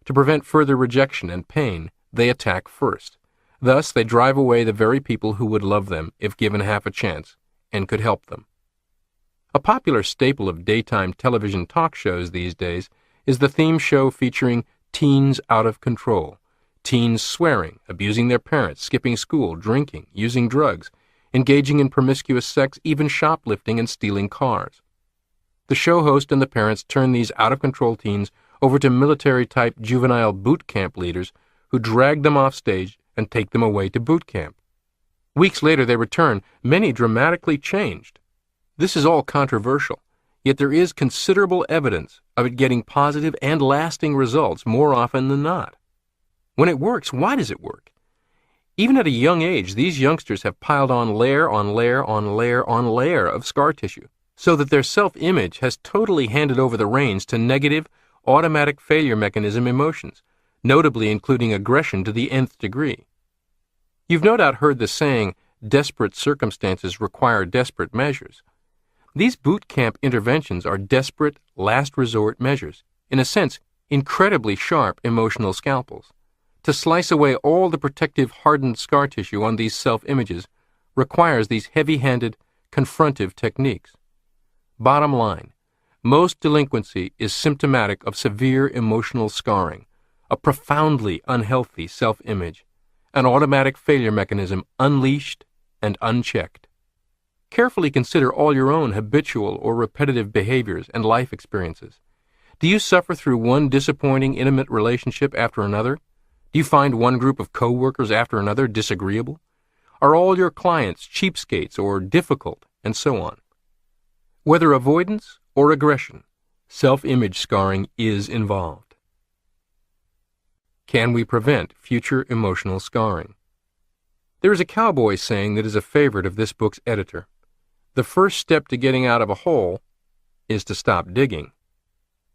To prevent further rejection and pain, they attack first. Thus, they drive away the very people who would love them if given half a chance and could help them. A popular staple of daytime television talk shows these days is the theme show featuring teens out of control. Teens swearing, abusing their parents, skipping school, drinking, using drugs, engaging in promiscuous sex, even shoplifting and stealing cars. The show host and the parents turn these out-of-control teens over to military-type juvenile boot camp leaders who drag them off stage and take them away to boot camp. Weeks later they return, many dramatically changed. This is all controversial, yet there is considerable evidence of it getting positive and lasting results more often than not. When it works, why does it work? Even at a young age, these youngsters have piled on layer on layer on layer on layer of scar tissue, so that their self-image has totally handed over the reins to negative, automatic failure mechanism emotions, notably including aggression to the nth degree. You've no doubt heard the saying, desperate circumstances require desperate measures. These boot camp interventions are desperate, last resort measures, in a sense, incredibly sharp emotional scalpels. To slice away all the protective hardened scar tissue on these self-images requires these heavy-handed, confrontive techniques. Bottom line, most delinquency is symptomatic of severe emotional scarring, a profoundly unhealthy self-image, an automatic failure mechanism unleashed and unchecked. Carefully consider all your own habitual or repetitive behaviors and life experiences. Do you suffer through one disappointing intimate relationship after another? Do you find one group of co-workers after another disagreeable? Are all your clients cheapskates or difficult, and so on? Whether avoidance or aggression, self-image scarring is involved. Can we prevent future emotional scarring? There is a cowboy saying that is a favorite of this book's editor. The first step to getting out of a hole is to stop digging.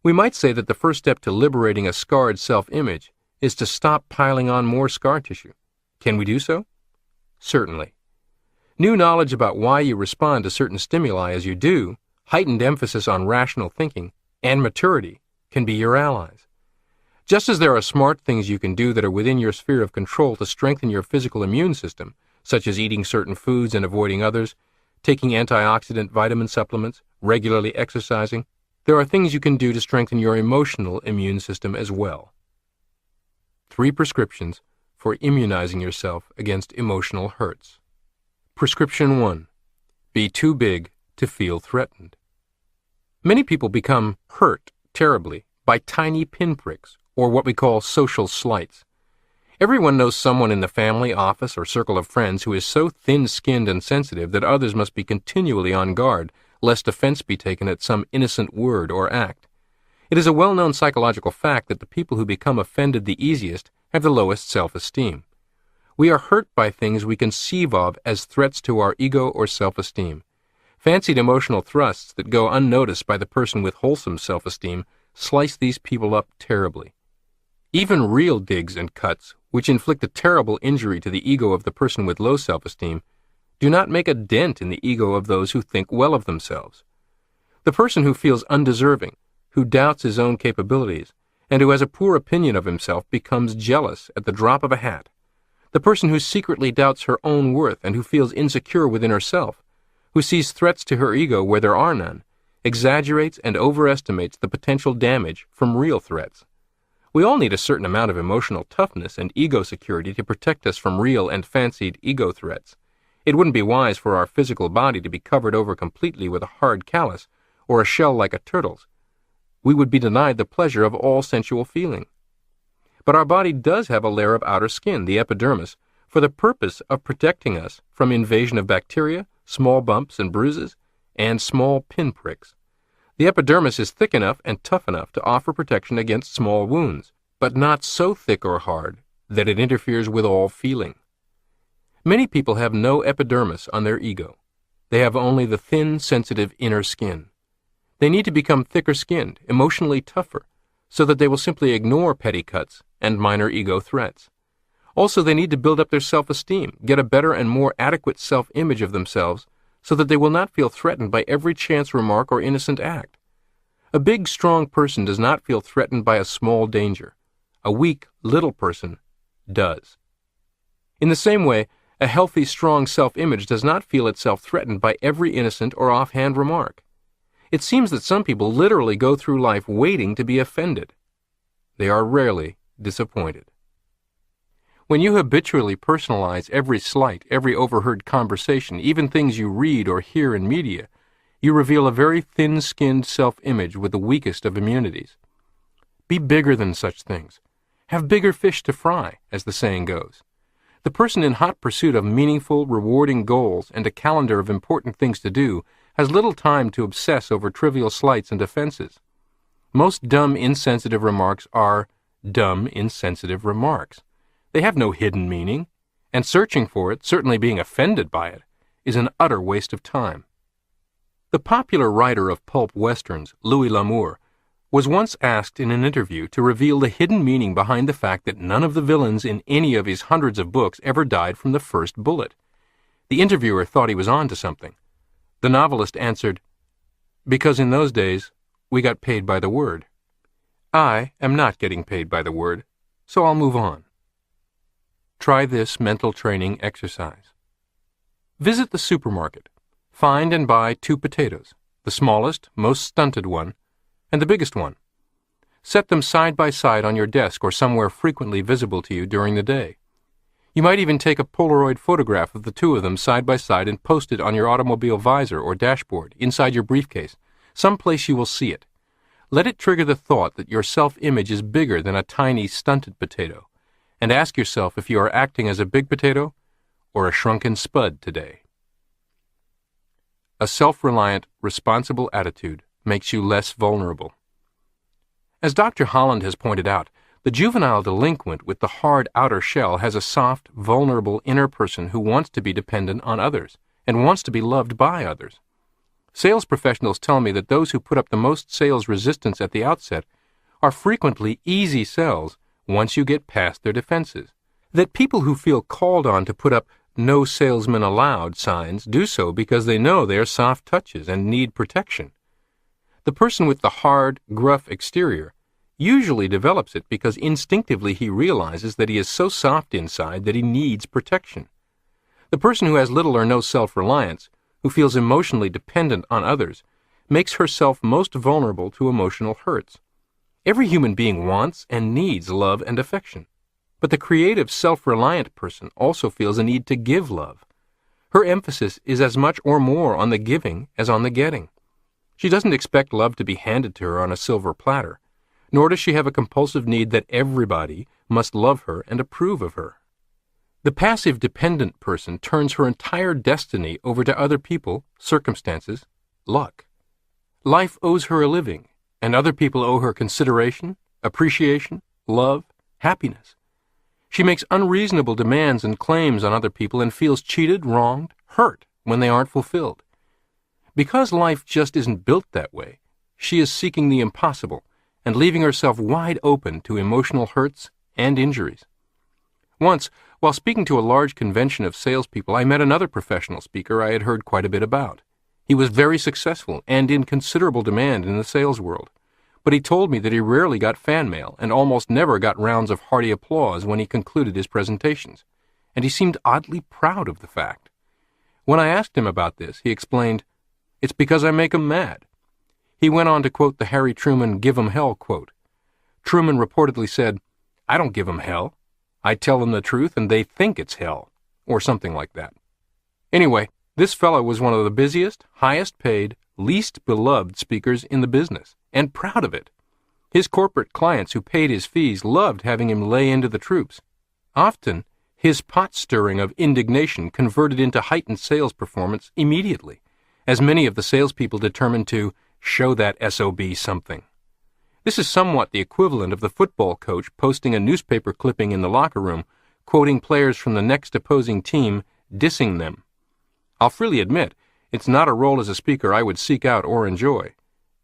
We might say that the first step to liberating a scarred self-image is to stop piling on more scar tissue. Can we do so? Certainly. New knowledge about why you respond to certain stimuli as you do, heightened emphasis on rational thinking, and maturity can be your allies. Just as there are smart things you can do that are within your sphere of control to strengthen your physical immune system, such as eating certain foods and avoiding others, taking antioxidant vitamin supplements, regularly exercising, there are things you can do to strengthen your emotional immune system as well. 3 prescriptions for immunizing yourself against emotional hurts. Prescription 1. Be too big to feel threatened. Many people become hurt terribly by tiny pinpricks, or what we call social slights. Everyone knows someone in the family, office, or circle of friends who is so thin-skinned and sensitive that others must be continually on guard lest offense be taken at some innocent word or act. It is a well-known psychological fact that the people who become offended the easiest have the lowest self-esteem. We are hurt by things we conceive of as threats to our ego or self-esteem. Fancied emotional thrusts that go unnoticed by the person with wholesome self-esteem slice these people up terribly. Even real digs and cuts, which inflict a terrible injury to the ego of the person with low self-esteem, do not make a dent in the ego of those who think well of themselves. The person who feels undeserving, who doubts his own capabilities, and who has a poor opinion of himself becomes jealous at the drop of a hat. The person who secretly doubts her own worth and who feels insecure within herself, who sees threats to her ego where there are none, exaggerates and overestimates the potential damage from real threats. We all need a certain amount of emotional toughness and ego security to protect us from real and fancied ego threats. It wouldn't be wise for our physical body to be covered over completely with a hard callus or a shell like a turtle's. We would be denied the pleasure of all sensual feeling. But our body does have a layer of outer skin, the epidermis, for the purpose of protecting us from invasion of bacteria, small bumps and bruises, and small pinpricks. The epidermis is thick enough and tough enough to offer protection against small wounds, but not so thick or hard that it interferes with all feeling. Many people have no epidermis on their ego. They have only the thin, sensitive inner skin. They need to become thicker-skinned, emotionally tougher, so that they will simply ignore petty cuts and minor ego threats. Also, they need to build up their self-esteem, get a better and more adequate self-image of themselves, so that they will not feel threatened by every chance remark or innocent act. A big, strong person does not feel threatened by a small danger. A weak, little person does. In the same way, a healthy, strong self-image does not feel itself threatened by every innocent or offhand remark. It seems that some people literally go through life waiting to be offended. They are rarely disappointed. When you habitually personalize every slight, every overheard conversation, even things you read or hear in media, you reveal a very thin-skinned self-image with the weakest of immunities. Be bigger than such things. Have bigger fish to fry, as the saying goes. The person in hot pursuit of meaningful, rewarding goals and a calendar of important things to do has little time to obsess over trivial slights and offenses. Most dumb, insensitive remarks are dumb, insensitive remarks. They have no hidden meaning, and searching for it, certainly being offended by it, is an utter waste of time. The popular writer of pulp westerns, Louis L'Amour, was once asked in an interview to reveal the hidden meaning behind the fact that none of the villains in any of his hundreds of books ever died from the first bullet. The interviewer thought he was on to something. The novelist answered, "Because in those days, we got paid by the word. I am not getting paid by the word, so I'll move on." Try this mental training exercise. Visit the supermarket. Find and buy 2 potatoes, the smallest, most stunted one, and the biggest one. Set them side by side on your desk or somewhere frequently visible to you during the day. You might even take a Polaroid photograph of the 2 of them side by side and post it on your automobile visor or dashboard, inside your briefcase, someplace you will see it. Let it trigger the thought that your self-image is bigger than a tiny, stunted potato, and ask yourself if you are acting as a big potato or a shrunken spud today. A self-reliant, responsible attitude makes you less vulnerable. As Dr. Holland has pointed out, the juvenile delinquent with the hard outer shell has a soft, vulnerable inner person who wants to be dependent on others and wants to be loved by others. Sales professionals tell me that those who put up the most sales resistance at the outset are frequently easy sells once you get past their defenses. That people who feel called on to put up "No salesman allowed" signs do so because they know they are soft touches and need protection. The person with the hard, gruff exterior usually develops it because instinctively he realizes that he is so soft inside that he needs protection. The person who has little or no self-reliance, who feels emotionally dependent on others, makes herself most vulnerable to emotional hurts. Every human being wants and needs love and affection, but the creative, self-reliant person also feels a need to give love. Her emphasis is as much or more on the giving as on the getting. She doesn't expect love to be handed to her on a silver platter, nor does she have a compulsive need that everybody must love her and approve of her. The passive dependent person turns her entire destiny over to other people, circumstances, luck. Life owes her a living, and other people owe her consideration, appreciation, love, happiness. She makes unreasonable demands and claims on other people and feels cheated, wronged, hurt when they aren't fulfilled. Because life just isn't built that way, she is seeking the impossible and leaving herself wide open to emotional hurts and injuries. Once, while speaking to a large convention of salespeople, I met another professional speaker I had heard quite a bit about. He was very successful and in considerable demand in the sales world, but he told me that he rarely got fan mail and almost never got rounds of hearty applause when he concluded his presentations, and he seemed oddly proud of the fact. When I asked him about this, he explained, "It's because I make 'em mad." He went on to quote the Harry Truman "give 'em hell" quote. Truman reportedly said, "I don't give 'em hell. I tell them the truth and they think it's hell," or something like that. Anyway, this fellow was one of the busiest, highest paid, least beloved speakers in the business, and proud of it. His corporate clients who paid his fees loved having him lay into the troops. Often, his pot-stirring of indignation converted into heightened sales performance immediately, as many of the salespeople determined to show that SOB something. This is somewhat the equivalent of the football coach posting a newspaper clipping in the locker room, quoting players from the next opposing team, dissing them. I'll freely admit, it's not a role as a speaker I would seek out or enjoy,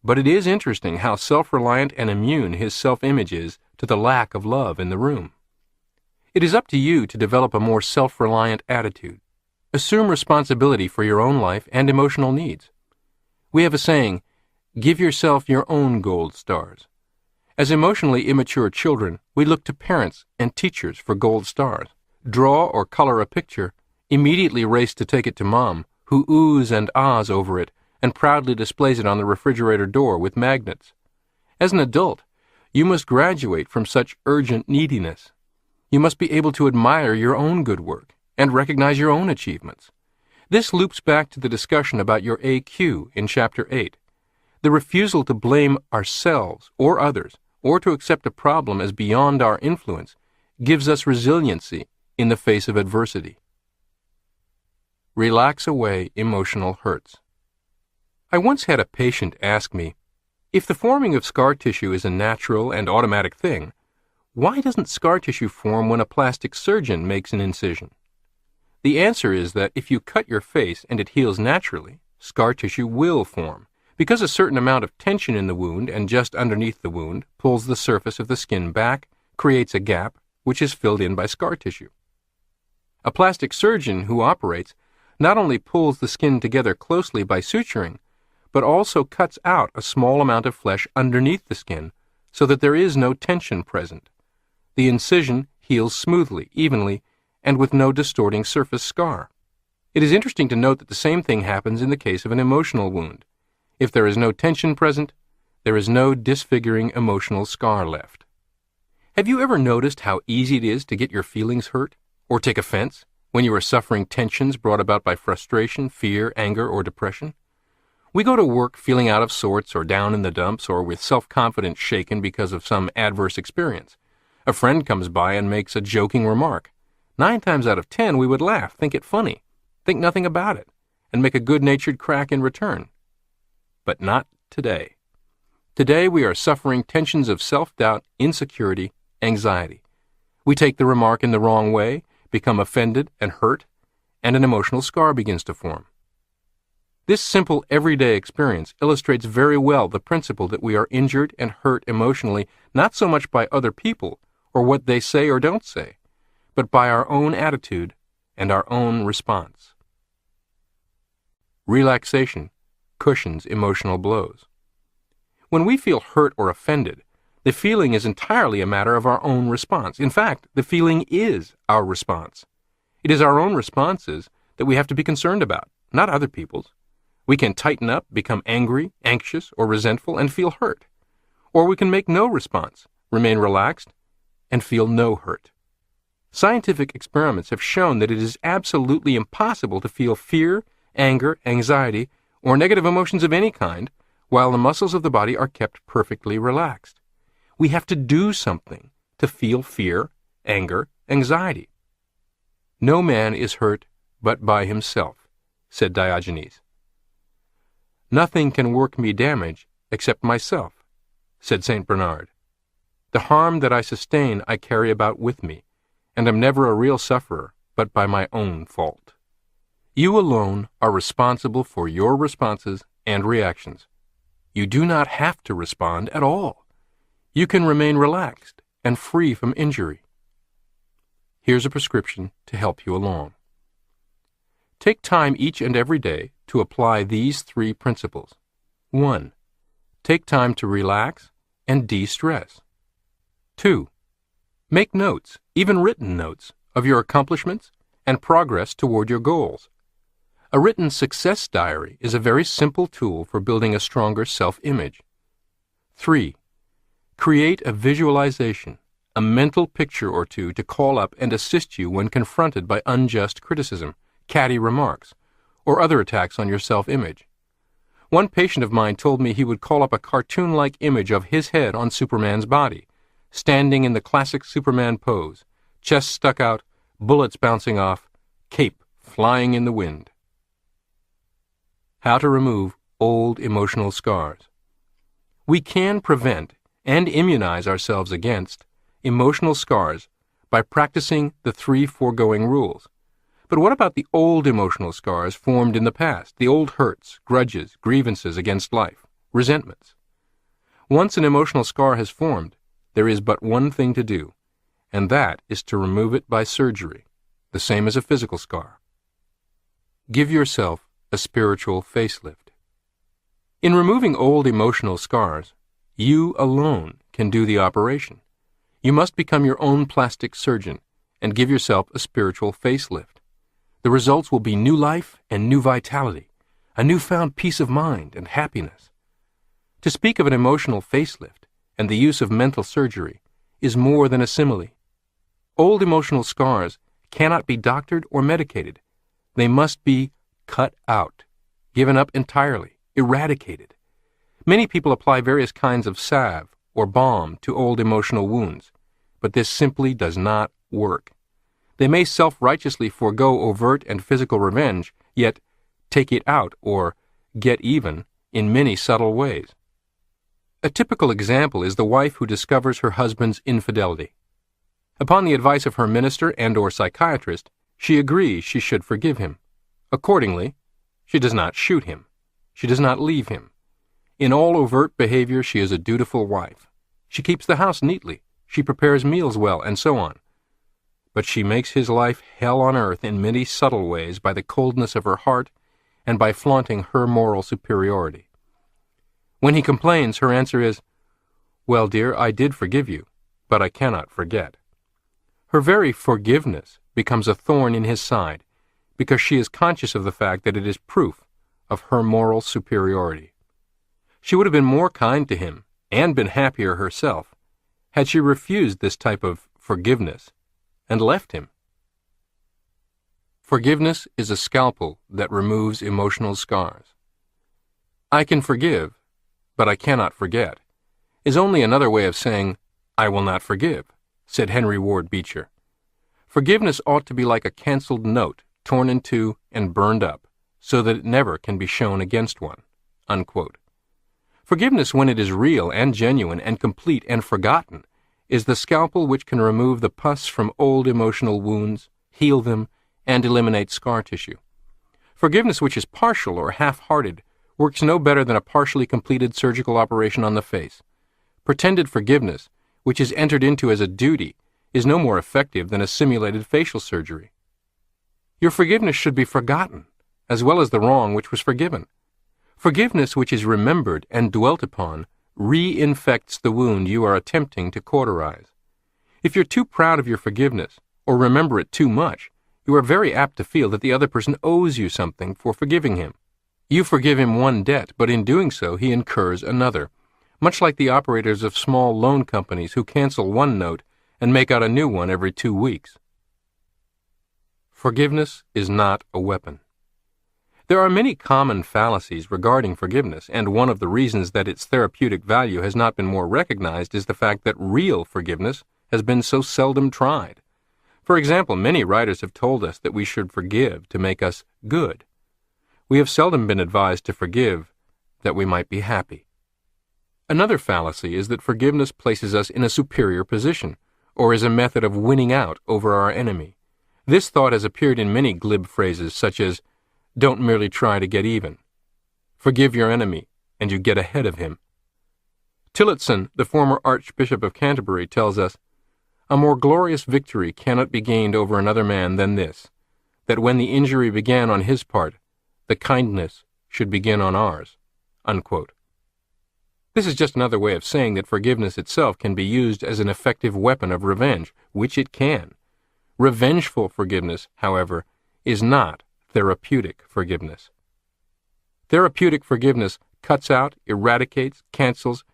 but it is interesting how self-reliant and immune his self-image is to the lack of love in the room. It is up to you to develop a more self-reliant attitude. Assume responsibility for your own life and emotional needs. We have a saying, "Give yourself your own gold stars." As emotionally immature children, we look to parents and teachers for gold stars. Draw or color a picture, immediately race to take it to Mom, who oohs and ahs over it and proudly displays it on the refrigerator door with magnets. As an adult, you must graduate from such urgent neediness. You must be able to admire your own good work and recognize your own achievements. This loops back to the discussion about your AQ in Chapter 8. The refusal to blame ourselves or others, or to accept a problem as beyond our influence, gives us resiliency in the face of adversity. Relax away emotional hurts. I once had a patient ask me, if the forming of scar tissue is a natural and automatic thing, why doesn't scar tissue form when a plastic surgeon makes an incision? The answer is that if you cut your face and it heals naturally, scar tissue will form, because a certain amount of tension in the wound and just underneath the wound pulls the surface of the skin back, creates a gap, which is filled in by scar tissue. A plastic surgeon who operates not only pulls the skin together closely by suturing, but also cuts out a small amount of flesh underneath the skin so that there is no tension present. The incision heals smoothly, evenly, and with no distorting surface scar. It is interesting to note that the same thing happens in the case of an emotional wound. If there is no tension present, there is no disfiguring emotional scar left. Have you ever noticed how easy it is to get your feelings hurt or take offense when you are suffering tensions brought about by frustration, fear, anger, or depression? We go to work feeling out of sorts or down in the dumps or with self-confidence shaken because of some adverse experience. A friend comes by and makes a joking remark. 9 times out of 10 we would laugh, think it funny, think nothing about it, and make a good-natured crack in return. But not today. Today we are suffering tensions of self-doubt, insecurity, anxiety. We take the remark in the wrong way, become offended and hurt, and an emotional scar begins to form. This simple everyday experience illustrates very well the principle that we are injured and hurt emotionally not so much by other people or what they say or don't say, but by our own attitude and our own response. Relaxation cushions emotional blows. When we feel hurt or offended, the feeling is entirely a matter of our own response. In fact, the feeling is our response. It is our own responses that we have to be concerned about, not other people's. We can tighten up, become angry, anxious, or resentful, and feel hurt. Or we can make no response, remain relaxed, and feel no hurt. Scientific experiments have shown that it is absolutely impossible to feel fear, anger, anxiety, or negative emotions of any kind while the muscles of the body are kept perfectly relaxed. We have to do something to feel fear, anger, anxiety. No man is hurt but by himself, said Diogenes. Nothing can work me damage except myself, said St. Bernard. The harm that I sustain I carry about with me, and am never a real sufferer, but by my own fault. You alone are responsible for your responses and reactions. You do not have to respond at all. You can remain relaxed and free from injury. Here's a prescription to help you along. Take time each and every day to apply these 3 principles. 1. Take time to relax and de-stress. 2. Make notes, even written notes, of your accomplishments and progress toward your goals. A written success diary is a very simple tool for building a stronger self-image. 3. Create a visualization, a mental picture or two to call up and assist you when confronted by unjust criticism, catty remarks, or other attacks on your self-image. One patient of mine told me he would call up a cartoon-like image of his head on Superman's body, standing in the classic Superman pose, chest stuck out, bullets bouncing off, cape flying in the wind. How to remove old emotional scars. We can prevent and immunize ourselves against emotional scars by practicing the 3 foregoing rules. But what about the old emotional scars formed in the past, the old hurts, grudges, grievances against life, resentments? Once an emotional scar has formed, there is but one thing to do, and that is to remove it by surgery, the same as a physical scar. Give yourself a spiritual facelift. In removing old emotional scars, you alone can do the operation. You must become your own plastic surgeon and give yourself a spiritual facelift. The results will be new life and new vitality, a newfound peace of mind and happiness. To speak of an emotional facelift and the use of mental surgery is more than a simile. Old emotional scars cannot be doctored or medicated. They must be cut out, given up entirely, eradicated. Many people apply various kinds of salve or balm to old emotional wounds, but this simply does not work. They may self-righteously forego overt and physical revenge, yet take it out or get even in many subtle ways. A typical example is the wife who discovers her husband's infidelity. Upon the advice of her minister and/or psychiatrist, she agrees she should forgive him. Accordingly, she does not shoot him. She does not leave him. In all overt behavior, she is a dutiful wife. She keeps the house neatly. She prepares meals well, and so on. But she makes his life hell on earth in many subtle ways by the coldness of her heart and by flaunting her moral superiority. When he complains, her answer is, "Well, dear, I did forgive you, but I cannot forget." Her very forgiveness becomes a thorn in his side because she is conscious of the fact that it is proof of her moral superiority. She would have been more kind to him and been happier herself had she refused this type of forgiveness and left him. Forgiveness is a scalpel that removes emotional scars. "I can forgive, but I cannot forget," is only another way of saying, "I will not forgive," said Henry Ward Beecher. Forgiveness ought to be like a canceled note, torn in two and burned up, so that it never can be shown against one. Unquote. Forgiveness, when it is real and genuine and complete and forgotten, is the scalpel which can remove the pus from old emotional wounds, heal them, and eliminate scar tissue. Forgiveness which is partial or half-hearted works no better than a partially completed surgical operation on the face. Pretended forgiveness, which is entered into as a duty, is no more effective than a simulated facial surgery. Your forgiveness should be forgotten, as well as the wrong which was forgiven. Forgiveness which is remembered and dwelt upon reinfects the wound you are attempting to cauterize. If you're too proud of your forgiveness, or remember it too much, you are very apt to feel that the other person owes you something for forgiving him. You forgive him one debt, but in doing so he incurs another, much like the operators of small loan companies who cancel one note and make out a new one every 2 weeks. Forgiveness is not a weapon. There are many common fallacies regarding forgiveness, and one of the reasons that its therapeutic value has not been more recognized is the fact that real forgiveness has been so seldom tried. For example, many writers have told us that we should forgive to make us good. We have seldom been advised to forgive that we might be happy. Another fallacy is that forgiveness places us in a superior position, or as a method of winning out over our enemy. This thought has appeared in many glib phrases such as, "Don't merely try to get even," "Forgive your enemy, and you get ahead of him." Tillotson, the former Archbishop of Canterbury, tells us, "A more glorious victory cannot be gained over another man than this, that when the injury began on his part, the kindness should begin on ours." Unquote. This is just another way of saying that forgiveness itself can be used as an effective weapon of revenge, which it can. Revengeful forgiveness, however, is not therapeutic forgiveness. Therapeutic forgiveness cuts out, eradicates, cancels,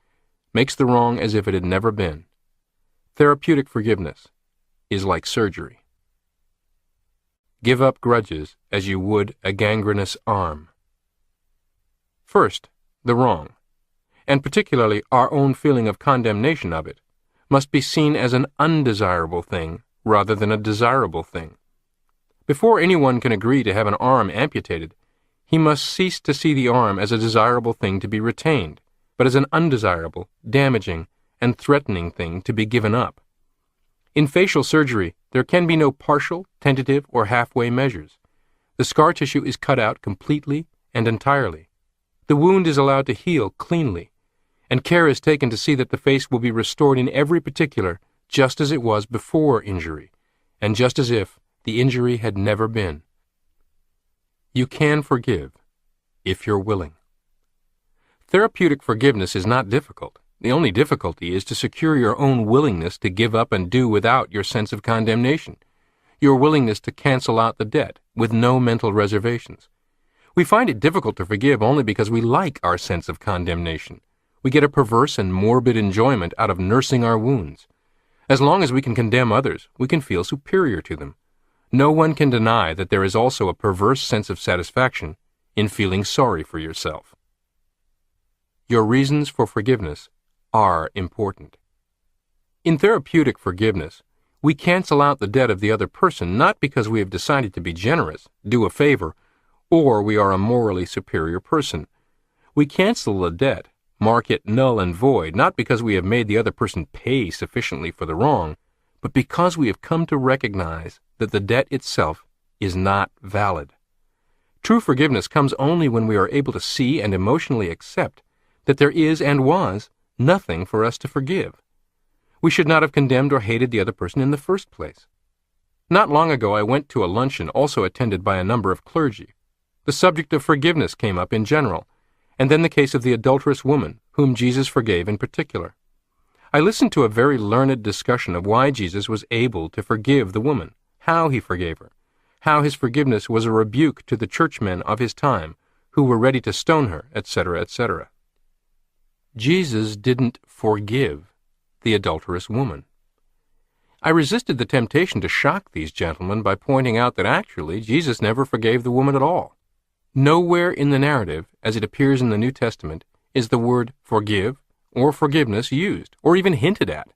makes the wrong as if it had never been. Therapeutic forgiveness is like surgery. Give up grudges as you would a gangrenous arm. First, the wrong, and particularly our own feeling of condemnation of it, must be seen as an undesirable thing rather than a desirable thing. Before anyone can agree to have an arm amputated, he must cease to see the arm as a desirable thing to be retained, but as an undesirable, damaging, and threatening thing to be given up. In facial surgery, there can be no partial, tentative, or halfway measures. The scar tissue is cut out completely and entirely. The wound is allowed to heal cleanly, and care is taken to see that the face will be restored in every particular just as it was before injury, and just as if the injury had never been. You can forgive if you're willing. Therapeutic forgiveness is not difficult. The only difficulty is to secure your own willingness to give up and do without your sense of condemnation, your willingness to cancel out the debt with no mental reservations. We find it difficult to forgive only because we like our sense of condemnation. We get a perverse and morbid enjoyment out of nursing our wounds. As long as we can condemn others, we can feel superior to them. No one can deny that there is also a perverse sense of satisfaction in feeling sorry for yourself. Your reasons for forgiveness are important. In therapeutic forgiveness, we cancel out the debt of the other person not because we have decided to be generous, do a favor, or we are a morally superior person. We cancel the debt, mark it null and void, not because we have made the other person pay sufficiently for the wrong, but because we have come to recognize that the debt itself is not valid. True forgiveness comes only when we are able to see and emotionally accept that there is and was nothing for us to forgive. We should not have condemned or hated the other person in the first place. Not long ago I went to a luncheon also attended by a number of clergy. The subject of forgiveness came up in general, and then the case of the adulterous woman, whom Jesus forgave in particular. I listened to a very learned discussion of why Jesus was able to forgive the woman, how he forgave her, how his forgiveness was a rebuke to the churchmen of his time, who were ready to stone her, etc., etc. Jesus didn't forgive the adulterous woman. I resisted the temptation to shock these gentlemen by pointing out that actually Jesus never forgave the woman at all. Nowhere in the narrative, as it appears in the New Testament, is the word forgive or forgiveness used, or even hinted at,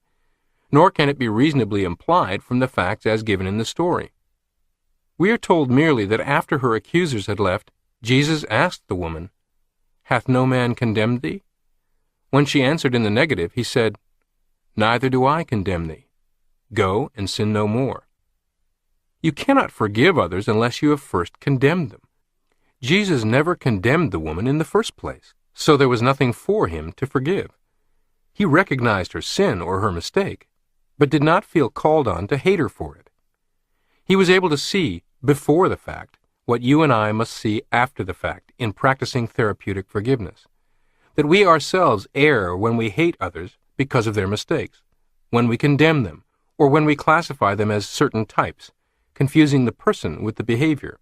nor can it be reasonably implied from the facts as given in the story. We are told merely that after her accusers had left, Jesus asked the woman, "Hath no man condemned thee?" When she answered in the negative, he said, "Neither do I condemn thee. Go and sin no more." You cannot forgive others unless you have first condemned them. Jesus never condemned the woman in the first place, so there was nothing for him to forgive. He recognized her sin or her mistake, but did not feel called on to hate her for it. He was able to see, before the fact, what you and I must see after the fact in practicing therapeutic forgiveness, that we ourselves err when we hate others because of their mistakes, when we condemn them, or when we classify them as certain types, confusing the person with the behavior,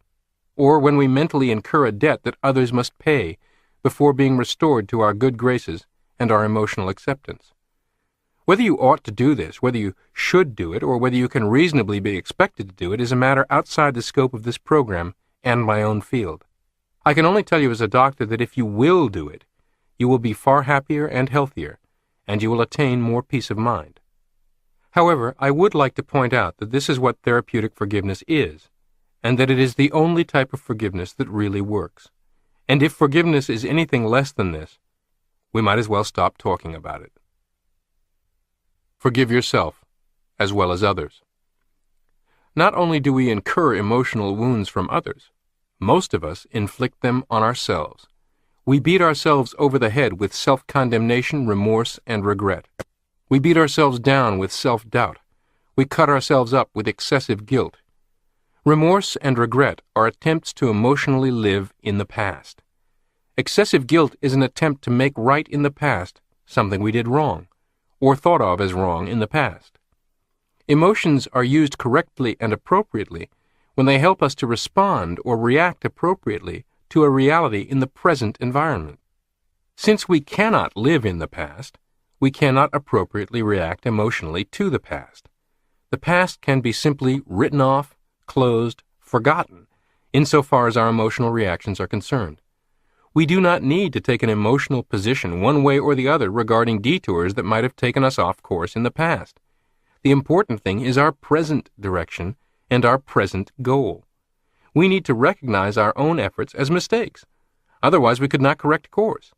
or when we mentally incur a debt that others must pay before being restored to our good graces and our emotional acceptance. Whether you ought to do this, whether you should do it, or whether you can reasonably be expected to do it is a matter outside the scope of this program and my own field. I can only tell you as a doctor that if you will do it, you will be far happier and healthier, and you will attain more peace of mind. However, I would like to point out that this is what therapeutic forgiveness is, and that it is the only type of forgiveness that really works. And if forgiveness is anything less than this, we might as well stop talking about it. Forgive yourself as well as others. Not only do we incur emotional wounds from others, most of us inflict them on ourselves. We beat ourselves over the head with self-condemnation, remorse, and regret. We beat ourselves down with self-doubt. We cut ourselves up with excessive guilt. Remorse and regret are attempts to emotionally live in the past. Excessive guilt is an attempt to make right in the past something we did wrong, or thought of as wrong in the past. Emotions are used correctly and appropriately when they help us to respond or react appropriately to a reality in the present environment. Since we cannot live in the past, we cannot appropriately react emotionally to the past. The past can be simply written off, closed, forgotten, insofar as our emotional reactions are concerned. We do not need to take an emotional position one way or the other regarding detours that might have taken us off course in the past. The important thing is our present direction and our present goal. We need to recognize our own efforts as mistakes. Otherwise, we could not correct course.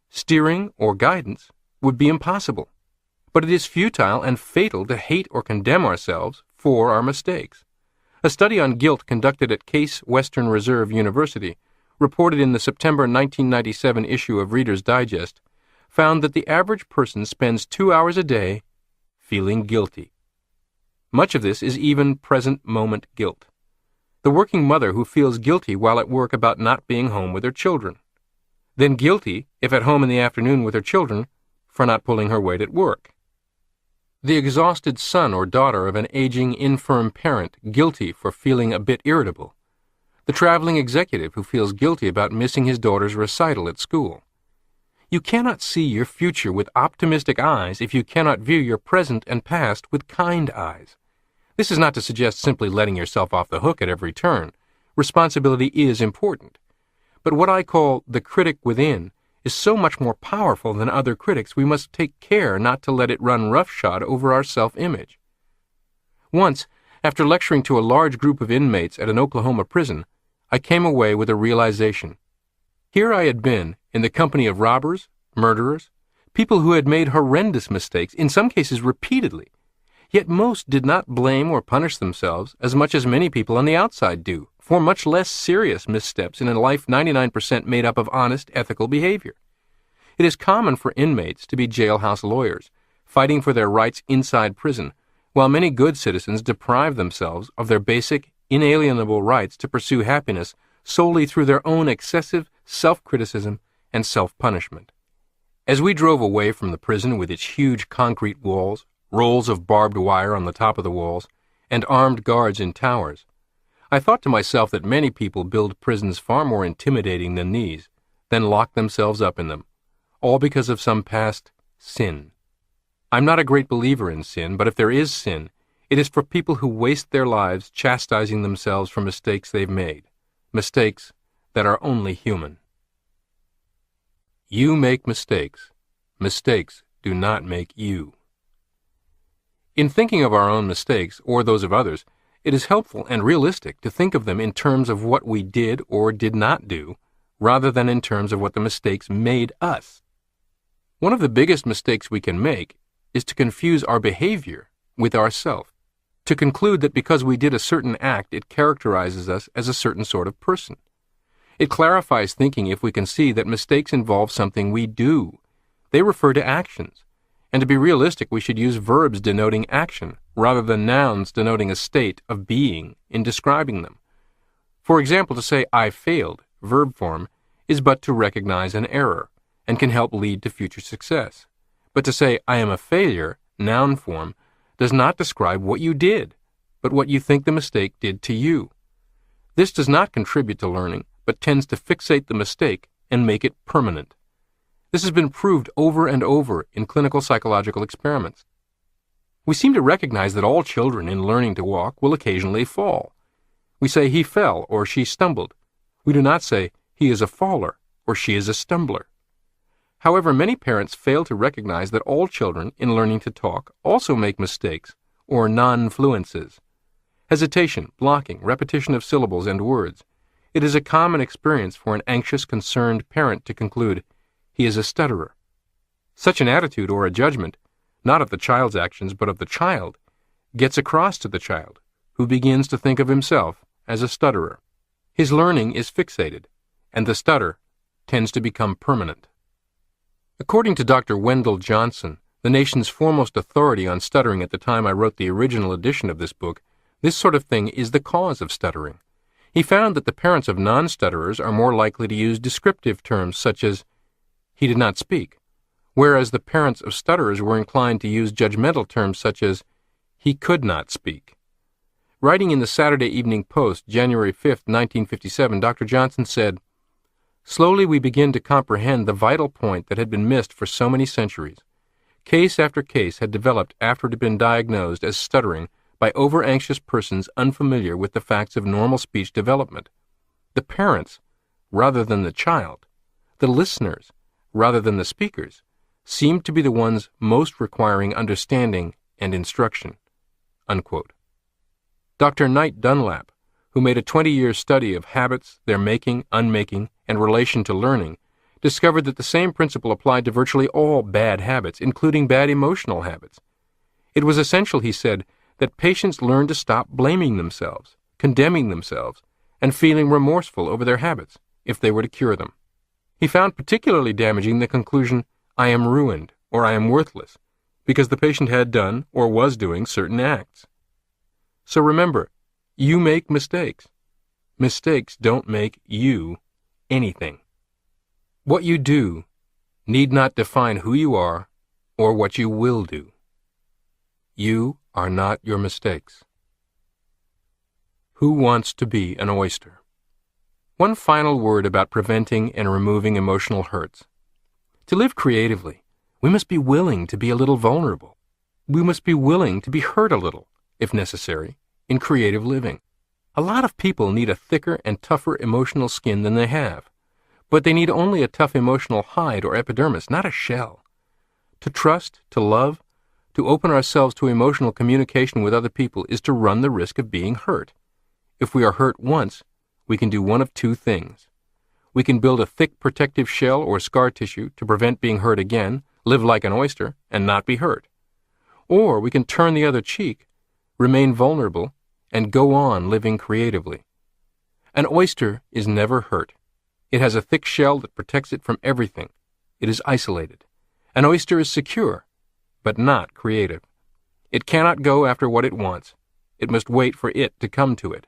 Steering or guidance would be impossible. But it is futile and fatal to hate or condemn ourselves for our mistakes. A study on guilt conducted at Case Western Reserve University, reported in the September 1997 issue of Reader's Digest, found that the average person spends 2 hours a day feeling guilty. Much of this is even present moment guilt. The working mother who feels guilty while at work about not being home with her children. Then guilty, if at home in the afternoon with her children, for not pulling her weight at work. The exhausted son or daughter of an aging, infirm parent, guilty for feeling a bit irritable. The traveling executive who feels guilty about missing his daughter's recital at school. You cannot see your future with optimistic eyes if you cannot view your present and past with kind eyes. This is not to suggest simply letting yourself off the hook at every turn. Responsibility is important. But what I call the critic within is so much more powerful than other critics, we must take care not to let it run roughshod over our self-image. Once, after lecturing to a large group of inmates at an Oklahoma prison, I came away with a realization. Here I had been, in the company of robbers, murderers, people who had made horrendous mistakes, in some cases repeatedly, yet most did not blame or punish themselves as much as many people on the outside do, for much less serious missteps in a life 99% made up of honest, ethical behavior. It is common for inmates to be jailhouse lawyers, fighting for their rights inside prison, while many good citizens deprive themselves of their basic, inalienable rights to pursue happiness solely through their own excessive self-criticism and self-punishment. As we drove away from the prison with its huge concrete walls, rolls of barbed wire on the top of the walls, and armed guards in towers, I thought to myself that many people build prisons far more intimidating than these, then lock themselves up in them, all because of some past sin. I'm not a great believer in sin, but if there is sin, it is for people who waste their lives chastising themselves for mistakes they've made, mistakes that are only human. You make mistakes. Mistakes do not make you. In thinking of our own mistakes, or those of others, it is helpful and realistic to think of them in terms of what we did or did not do, rather than in terms of what the mistakes made us. One of the biggest mistakes we can make is to confuse our behavior with ourself, to conclude that because we did a certain act it characterizes us as a certain sort of person. It clarifies thinking if we can see that mistakes involve something we do. They refer to actions. And to be realistic, we should use verbs denoting action, rather than nouns denoting a state of being in describing them. For example, to say, I failed, verb form, is but to recognize an error, and can help lead to future success. But to say, I am a failure, noun form, does not describe what you did, but what you think the mistake did to you. This does not contribute to learning, but tends to fixate the mistake and make it permanent. This has been proved over and over in clinical psychological experiments. We seem to recognize that all children in learning to walk will occasionally fall. We say he fell or she stumbled. We do not say he is a faller or she is a stumbler. However, many parents fail to recognize that all children in learning to talk also make mistakes or non-fluences. Hesitation, blocking, repetition of syllables and words. It is a common experience for an anxious, concerned parent to conclude, he is a stutterer. Such an attitude or a judgment, not of the child's actions but of the child, gets across to the child, who begins to think of himself as a stutterer. His learning is fixated, and the stutter tends to become permanent. According to Dr. Wendell Johnson, the nation's foremost authority on stuttering at the time I wrote the original edition of this book, this sort of thing is the cause of stuttering. He found that the parents of non-stutterers are more likely to use descriptive terms such as, "he did not speak," whereas the parents of stutterers were inclined to use judgmental terms such as, "he could not speak." Writing in the Saturday Evening Post, January 5, 1957, Dr. Johnson said, "Slowly we begin to comprehend the vital point that had been missed for so many centuries. Case after case had developed after it had been diagnosed as stuttering by over-anxious persons unfamiliar with the facts of normal speech development. The parents, rather than the child, the listeners, rather than the speakers, seemed to be the ones most requiring understanding and instruction." Unquote. Dr. Knight Dunlap, who made a 20-year study of habits, their making, unmaking, and relation to learning, discovered that the same principle applied to virtually all bad habits, including bad emotional habits. It was essential, he said, that patients learn to stop blaming themselves, condemning themselves, and feeling remorseful over their habits if they were to cure them. He found particularly damaging the conclusion, "I am ruined," or "I am worthless," because the patient had done or was doing certain acts. So remember, you make mistakes. Mistakes don't make you anything. What you do need not define who you are or what you will do. You are not your mistakes. Who wants to be an oyster? One final word about preventing and removing emotional hurts. To live creatively, we must be willing to be a little vulnerable. We must be willing to be hurt a little, if necessary, in creative living. A lot of people need a thicker and tougher emotional skin than they have, but they need only a tough emotional hide or epidermis, not a shell. To trust, to love, to open ourselves to emotional communication with other people is to run the risk of being hurt. If we are hurt once, we can do one of two things. We can build a thick protective shell or scar tissue to prevent being hurt again, live like an oyster, and not be hurt. Or we can turn the other cheek, remain vulnerable, and go on living creatively. An oyster is never hurt. It has a thick shell that protects it from everything. It is isolated. An oyster is secure, but not creative. It cannot go after what it wants. It must wait for it to come to it.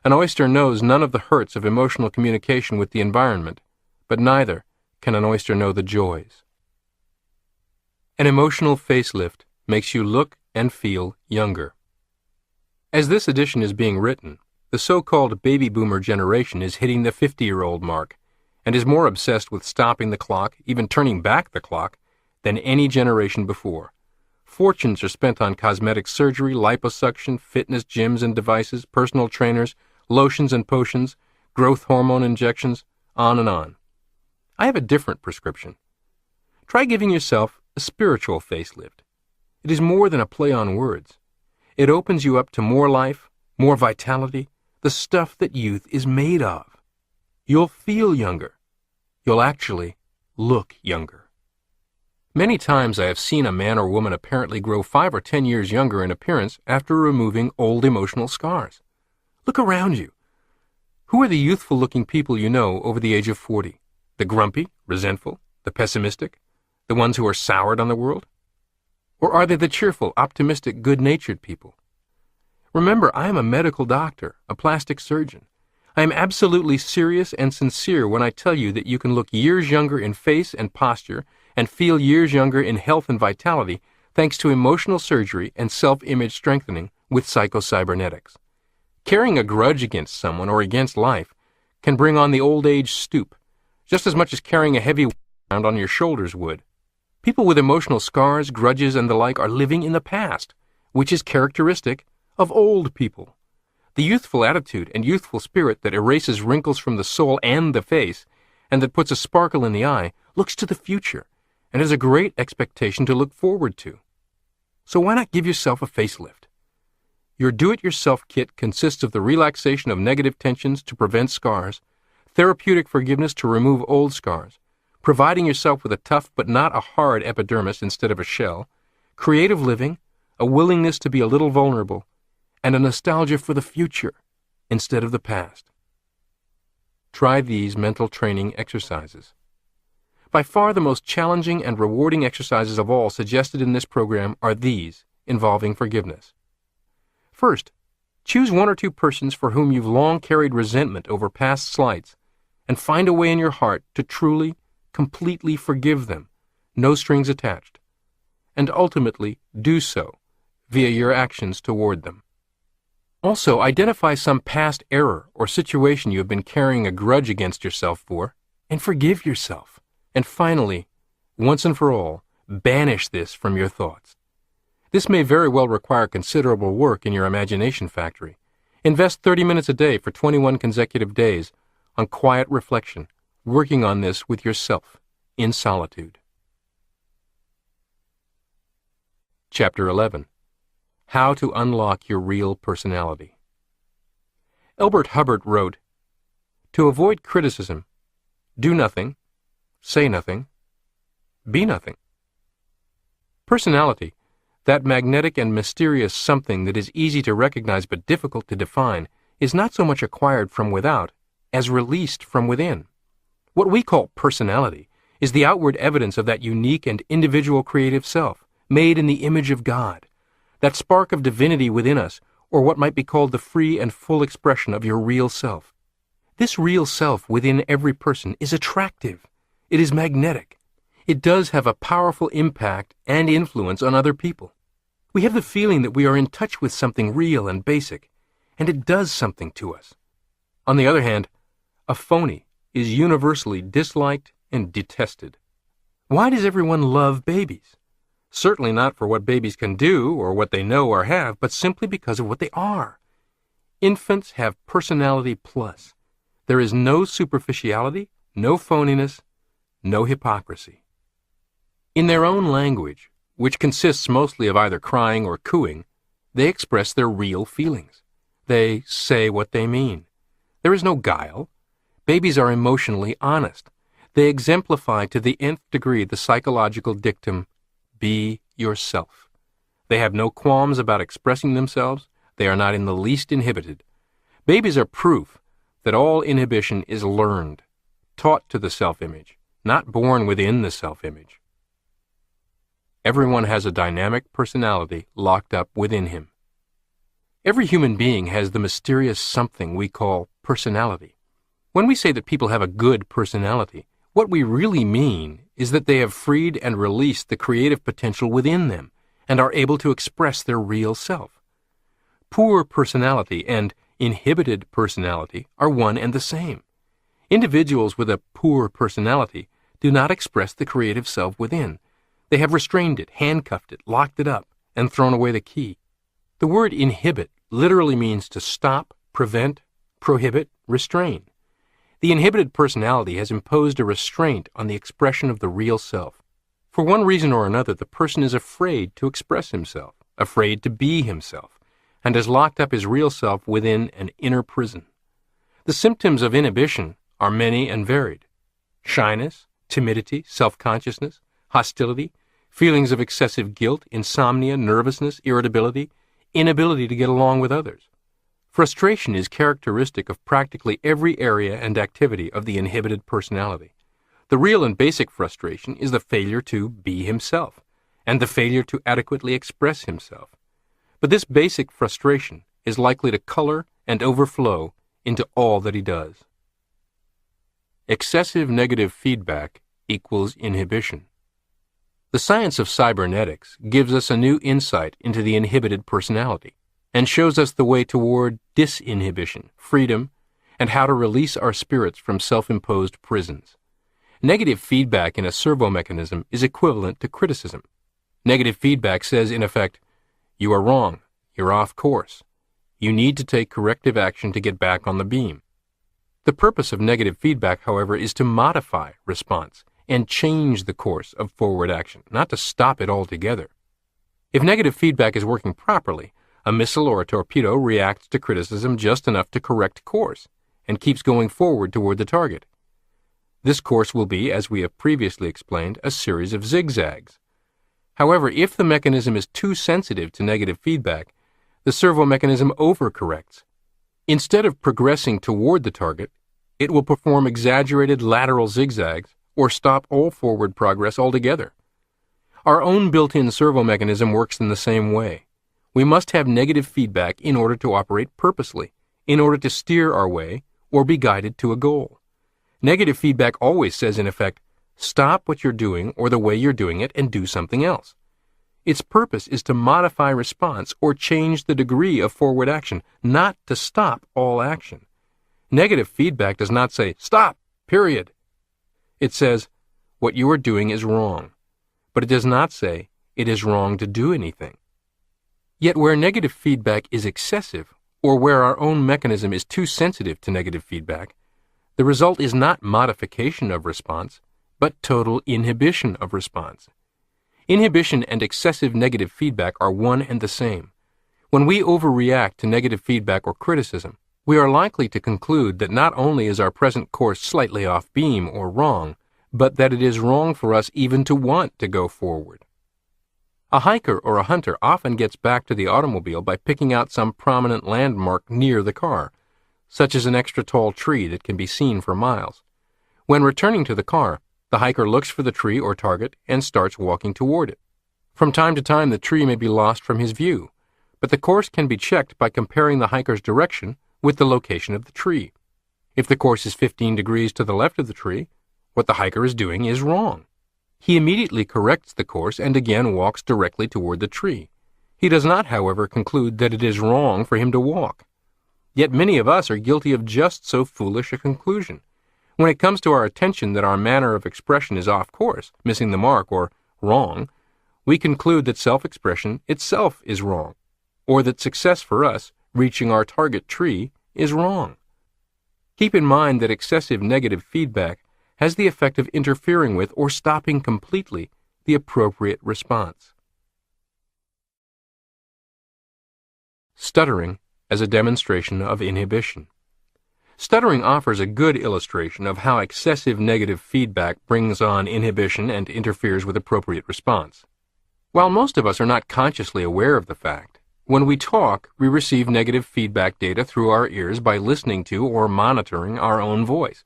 An oyster knows none of the hurts of emotional communication with the environment, but neither can an oyster know the joys. An emotional facelift makes you look and feel younger. As this edition is being written, the so-called baby boomer generation is hitting the 50-year-old mark and is more obsessed with stopping the clock, even turning back the clock, than any generation before. Fortunes are spent on cosmetic surgery, liposuction, fitness gyms and devices, personal trainers, lotions and potions, growth hormone injections, on and on. I have a different prescription. Try giving yourself a spiritual facelift. It is more than a play on words. It opens you up to more life, more vitality, the stuff that youth is made of. You'll feel younger. You'll actually look younger. Many times I have seen a man or woman apparently grow 5 or 10 years younger in appearance after removing old emotional scars. Look around you. Who are the youthful-looking people you know over the age of 40? The grumpy, resentful, the pessimistic, the ones who are soured on the world? Or are they the cheerful, optimistic, good-natured people? Remember, I am a medical doctor, a plastic surgeon. I am absolutely serious and sincere when I tell you that you can look years younger in face and posture and feel years younger in health and vitality thanks to emotional surgery and self-image strengthening with Psycho-Cybernetics. Carrying a grudge against someone or against life can bring on the old age stoop, just as much as carrying a heavy around on your shoulders would. People with emotional scars, grudges, and the like are living in the past, which is characteristic of old people. The youthful attitude and youthful spirit that erases wrinkles from the soul and the face, and that puts a sparkle in the eye, looks to the future, and has a great expectation to look forward to. So why not give yourself a facelift? Your do-it-yourself kit consists of the relaxation of negative tensions to prevent scars, therapeutic forgiveness to remove old scars, providing yourself with a tough but not a hard epidermis instead of a shell, creative living, a willingness to be a little vulnerable, and a nostalgia for the future instead of the past. Try these mental training exercises. By far the most challenging and rewarding exercises of all suggested in this program are these, involving forgiveness. First, choose one or two persons for whom you've long carried resentment over past slights, and find a way in your heart to truly, completely forgive them, no strings attached, and ultimately do so via your actions toward them. Also, identify some past error or situation you have been carrying a grudge against yourself for, and forgive yourself. And finally, once and for all, banish this from your thoughts. This may very well require considerable work in your imagination factory. Invest 30 minutes a day for 21 consecutive days on quiet reflection, working on this with yourself, in solitude. Chapter 11. How to Unlock Your Real Personality. Elbert Hubbard wrote, "To avoid criticism, do nothing, say nothing, be nothing." Personality, that magnetic and mysterious something that is easy to recognize but difficult to define, is not so much acquired from without as released from within. What we call personality is the outward evidence of that unique and individual creative self, made in the image of God, that spark of divinity within us, or what might be called the free and full expression of your real self. This real self within every person is attractive. It is magnetic. It does have a powerful impact and influence on other people. We have the feeling that we are in touch with something real and basic, and it does something to us. On the other hand, a phony is universally disliked and detested. Why does everyone love babies? Certainly not for what babies can do or what they know or have, but simply because of what they are. Infants have personality plus. There is no superficiality, no phoniness, no hypocrisy. In their own language, which consists mostly of either crying or cooing, they express their real feelings. They say what they mean. There is no guile. Babies are emotionally honest. They exemplify to the nth degree the psychological dictum, be yourself. They have no qualms about expressing themselves. They are not in the least inhibited. Babies are proof that all inhibition is learned, taught to the self-image, not born within the self-image. Everyone has a dynamic personality locked up within him. Every human being has the mysterious something we call personality. When we say that people have a good personality, what we really mean is that they have freed and released the creative potential within them and are able to express their real self. Poor personality and inhibited personality are one and the same. Individuals with a poor personality do not express the creative self within. They have restrained it, handcuffed it, locked it up, and thrown away the key. The word inhibit literally means to stop, prevent, prohibit, restrain. The inhibited personality has imposed a restraint on the expression of the real self. For one reason or another, the person is afraid to express himself, afraid to be himself, and has locked up his real self within an inner prison. The symptoms of inhibition are many and varied. Shyness, timidity, self-consciousness, hostility, feelings of excessive guilt, insomnia, nervousness, irritability, inability to get along with others. Frustration is characteristic of practically every area and activity of the inhibited personality. The real and basic frustration is the failure to be himself, and the failure to adequately express himself. But this basic frustration is likely to color and overflow into all that he does. Excessive negative feedback equals inhibition. The science of cybernetics gives us a new insight into the inhibited personality and shows us the way toward disinhibition, freedom, and how to release our spirits from self-imposed prisons. Negative feedback in a servo mechanism is equivalent to criticism. Negative feedback says, in effect, you are wrong, you're off course. You need to take corrective action to get back on the beam. The purpose of negative feedback, however, is to modify response and change the course of forward action, not to stop it altogether. If negative feedback is working properly, a missile or a torpedo reacts to criticism just enough to correct course and keeps going forward toward the target. This course will be, as we have previously explained, a series of zigzags. However, if the mechanism is too sensitive to negative feedback, the servo mechanism overcorrects. Instead of progressing toward the target, it will perform exaggerated lateral zigzags or stop all forward progress altogether. Our own built-in servo mechanism works in the same way. We must have negative feedback in order to operate purposely, in order to steer our way or be guided to a goal. Negative feedback always says, in effect, stop what you're doing or the way you're doing it and do something else. Its purpose is to modify response or change the degree of forward action, not to stop all action. Negative feedback does not say, stop, period. It says, what you are doing is wrong. But it does not say, it is wrong to do anything. Yet where negative feedback is excessive, or where our own mechanism is too sensitive to negative feedback, the result is not modification of response, but total inhibition of response. Inhibition and excessive negative feedback are one and the same. When we overreact to negative feedback or criticism, we are likely to conclude that not only is our present course slightly off beam or wrong, but that it is wrong for us even to want to go forward. A hiker or a hunter often gets back to the automobile by picking out some prominent landmark near the car, such as an extra tall tree that can be seen for miles. When returning to the car, the hiker looks for the tree or target and starts walking toward it. From time to time, the tree may be lost from his view, but the course can be checked by comparing the hiker's direction with the location of the tree. If the course is 15 degrees to the left of the tree, what the hiker is doing is wrong. He immediately corrects the course and again walks directly toward the tree. He does not, however, conclude that it is wrong for him to walk. Yet many of us are guilty of just so foolish a conclusion. When it comes to our attention that our manner of expression is off course, missing the mark, or wrong, we conclude that self-expression itself is wrong, or that success for us, reaching our target tree, is wrong. Keep in mind that excessive negative feedback has the effect of interfering with or stopping completely the appropriate response. Stuttering as a demonstration of inhibition. Stuttering offers a good illustration of how excessive negative feedback brings on inhibition and interferes with appropriate response. While most of us are not consciously aware of the fact, when we talk, we receive negative feedback data through our ears by listening to or monitoring our own voice.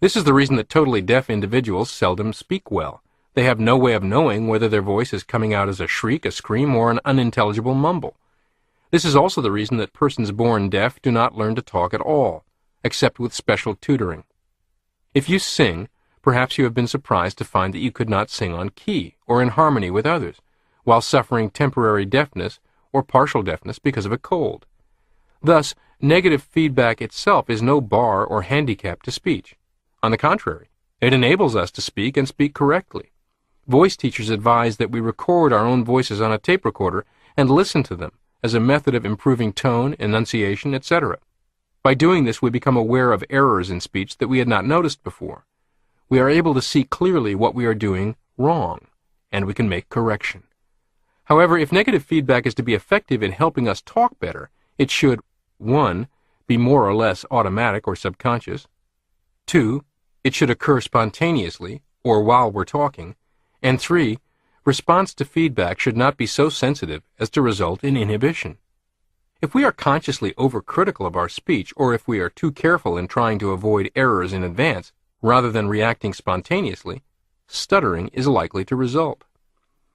This is the reason that totally deaf individuals seldom speak well. They have no way of knowing whether their voice is coming out as a shriek, a scream, or an unintelligible mumble. This is also the reason that persons born deaf do not learn to talk at all, except with special tutoring. If you sing, perhaps you have been surprised to find that you could not sing on key or in harmony with others, while suffering temporary deafness or partial deafness because of a cold. Thus, negative feedback itself is no bar or handicap to speech. On the contrary, it enables us to speak and speak correctly. Voice teachers advise that we record our own voices on a tape recorder and listen to them as a method of improving tone, enunciation, etc. By doing this, we become aware of errors in speech that we had not noticed before. We are able to see clearly what we are doing wrong, and we can make correction. However, if negative feedback is to be effective in helping us talk better, it should 1. Be more or less automatic or subconscious, 2. It should occur spontaneously, or while we're talking, and 3. Response to feedback should not be so sensitive as to result in inhibition. If we are consciously overcritical of our speech, or if we are too careful in trying to avoid errors in advance, rather than reacting spontaneously, stuttering is likely to result.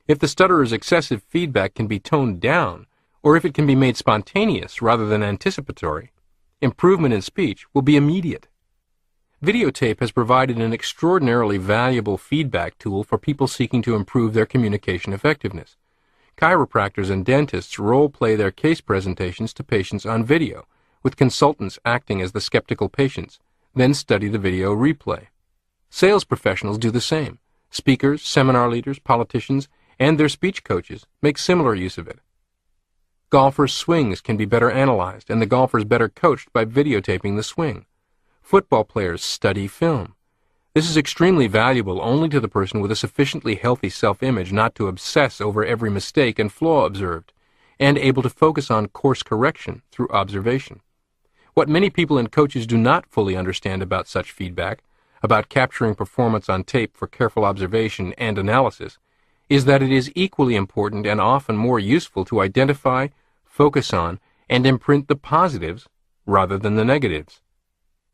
If the stutterer's excessive feedback can be toned down, or if it can be made spontaneous rather than anticipatory, improvement in speech will be immediate. Videotape has provided an extraordinarily valuable feedback tool for people seeking to improve their communication effectiveness. Chiropractors and dentists role-play their case presentations to patients on video, with consultants acting as the skeptical patients, then study the video replay. Sales professionals do the same. Speakers, seminar leaders, politicians, and their speech coaches make similar use of it. Golfers' swings can be better analyzed, and the golfers better coached by videotaping the swing. Football players study film. This is extremely valuable only to the person with a sufficiently healthy self-image not to obsess over every mistake and flaw observed, and able to focus on course correction through observation. What many people and coaches do not fully understand about such feedback, about capturing performance on tape for careful observation and analysis, is that it is equally important and often more useful to identify, focus on, and imprint the positives rather than the negatives.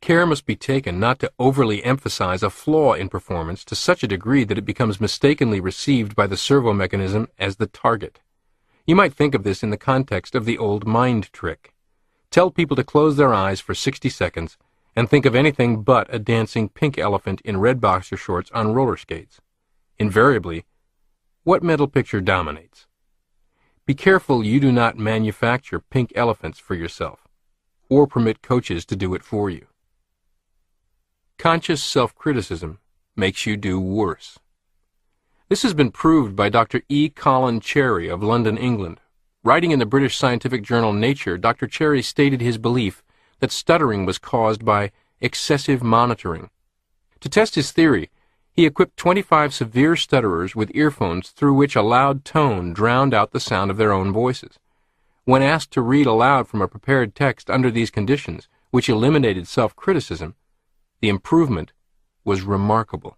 Care must be taken not to overly emphasize a flaw in performance to such a degree that it becomes mistakenly received by the servo mechanism as the target. You might think of this in the context of the old mind trick. Tell people to close their eyes for 60 seconds and think of anything but a dancing pink elephant in red boxer shorts on roller skates. Invariably, what mental picture dominates? Be careful you do not manufacture pink elephants for yourself, or permit coaches to do it for you. Conscious self-criticism makes you do worse. This has been proved by Dr. E. Colin Cherry of London, England. Writing in the British scientific journal Nature, Dr. Cherry stated his belief that stuttering was caused by excessive monitoring. To test his theory, he equipped 25 severe stutterers with earphones through which a loud tone drowned out the sound of their own voices. When asked to read aloud from a prepared text under these conditions, which eliminated self-criticism, the improvement was remarkable.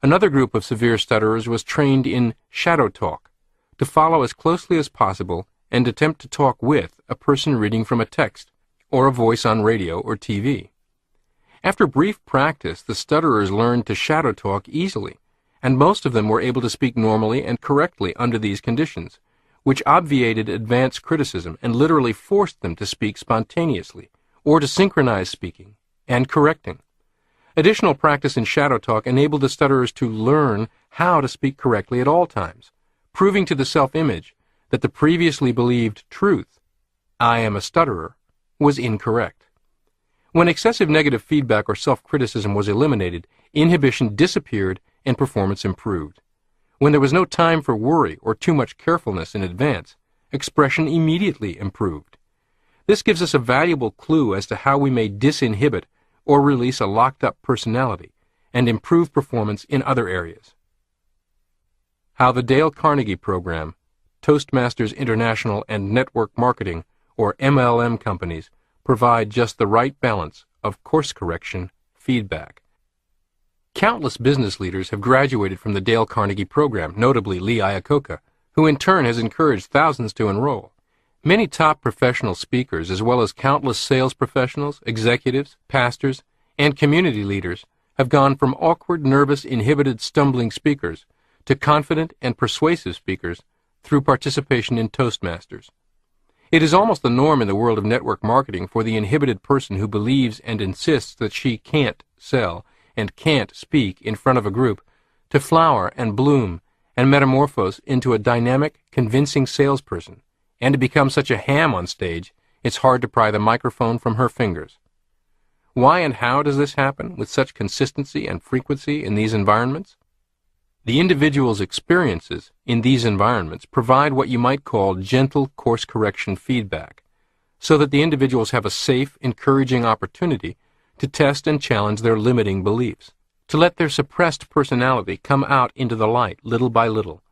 Another group of severe stutterers was trained in shadow talk, to follow as closely as possible and attempt to talk with a person reading from a text, or a voice on radio or TV. After brief practice, the stutterers learned to shadow talk easily, and most of them were able to speak normally and correctly under these conditions, which obviated advanced criticism and literally forced them to speak spontaneously, or to synchronize speaking and correcting. Additional practice in shadow talk enabled the stutterers to learn how to speak correctly at all times, proving to the self-image that the previously believed truth, "I am a stutterer," was incorrect. When excessive negative feedback or self-criticism was eliminated, inhibition disappeared and performance improved. When there was no time for worry or too much carefulness in advance, expression immediately improved. This gives us a valuable clue as to how we may disinhibit or release a locked-up personality and improve performance in other areas. How the Dale Carnegie Program, Toastmasters International, and Network Marketing, or MLM companies, provide just the right balance of course correction feedback. Countless business leaders have graduated from the Dale Carnegie Program, notably Lee Iacocca, who in turn has encouraged thousands to enroll. Many top professional speakers, as well as countless sales professionals, executives, pastors, and community leaders, have gone from awkward, nervous, inhibited, stumbling speakers to confident and persuasive speakers through participation in Toastmasters. It is almost the norm in the world of network marketing for the inhibited person who believes and insists that she can't sell and can't speak in front of a group to flower and bloom and metamorphose into a dynamic, convincing salesperson, and to become such a ham on stage it's hard to pry the microphone from her fingers. Why and how does this happen with such consistency and frequency in these environments? The individual's experiences in these environments provide what you might call gentle course correction feedback, so that the individuals have a safe, encouraging opportunity to test and challenge their limiting beliefs, to let their suppressed personality come out into the light little by little,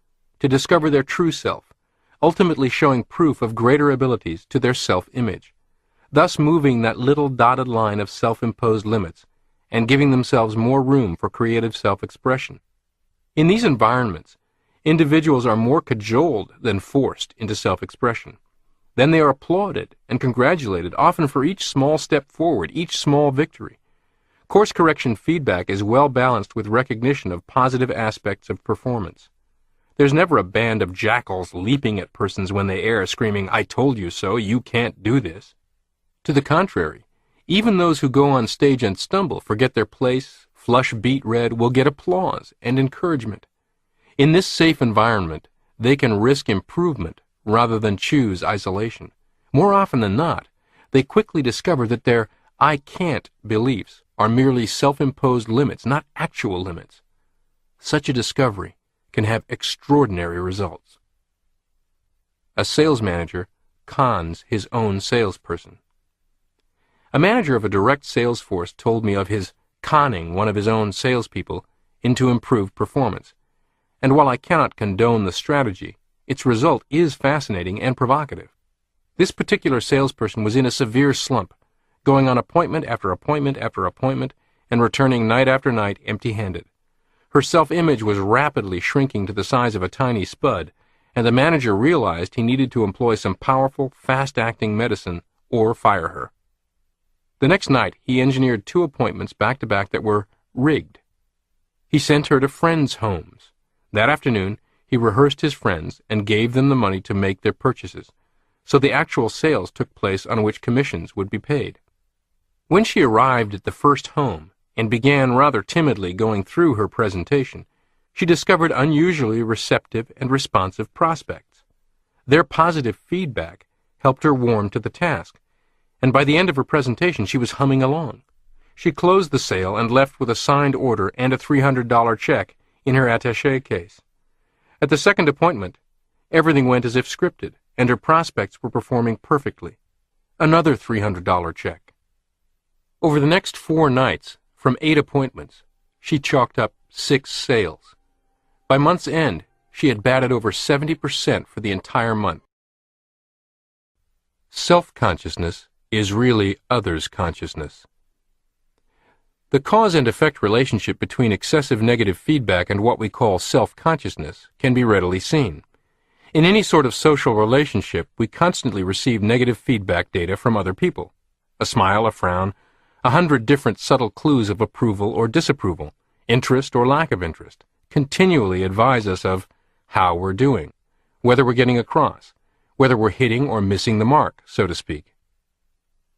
to discover their true self, ultimately showing proof of greater abilities to their self-image, thus moving that little dotted line of self-imposed limits and giving themselves more room for creative self-expression. In these environments, individuals are more cajoled than forced into self-expression. Then they are applauded and congratulated, often for each small step forward, each small victory. Course correction feedback is well balanced with recognition of positive aspects of performance. There's never a band of jackals leaping at persons when they err, screaming, "I told you so, you can't do this." To the contrary, even those who go on stage and stumble, forget their place, flush beet red, will get applause and encouragement. In this safe environment, they can risk improvement rather than choose isolation. More often than not, they quickly discover that their "I can't" beliefs are merely self-imposed limits, not actual limits. Such a discovery can have extraordinary results. A sales manager cons his own salesperson. A manager of a direct sales force told me of his conning one of his own salespeople into improved performance, and while I cannot condone the strategy, its result is fascinating and provocative. This particular salesperson was in a severe slump, going on appointment after appointment after appointment and returning night after night empty-handed. Her self-image was rapidly shrinking to the size of a tiny spud, and the manager realized he needed to employ some powerful, fast-acting medicine or fire her. The next night, he engineered 2 appointments back-to-back that were rigged. He sent her to friends' homes. That afternoon, he rehearsed his friends and gave them the money to make their purchases, so the actual sales took place on which commissions would be paid. When she arrived at the first home and began rather timidly going through her presentation, she discovered unusually receptive and responsive prospects. Their positive feedback helped her warm to the task, and by the end of her presentation she was humming along. She closed the sale and left with a signed order and a $300 check in her attaché case. At the second appointment, everything went as if scripted, and her prospects were performing perfectly. Another $300 check. Over the next 4 nights, from 8 appointments, she chalked up 6 sales. By month's end, she had batted over 70% for the entire month. Self-consciousness is really others' consciousness. The cause and effect relationship between excessive negative feedback and what we call self-consciousness can be readily seen. In any sort of social relationship, we constantly receive negative feedback data from other people. A smile, a frown, 100 different subtle clues of approval or disapproval, interest or lack of interest, continually advise us of how we're doing, whether we're getting across, whether we're hitting or missing the mark, so to speak.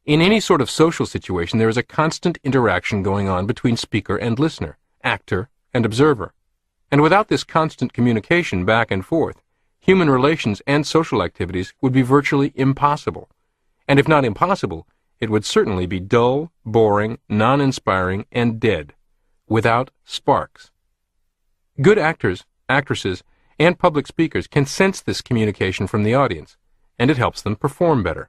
In any sort of social situation, there is a constant interaction going on between speaker and listener, actor and observer. And without this constant communication back and forth, human relations and social activities would be virtually impossible. And if not impossible, it would certainly be dull, boring, non-inspiring, and dead, without sparks. Good actors, actresses, and public speakers can sense this communication from the audience, and it helps them perform better.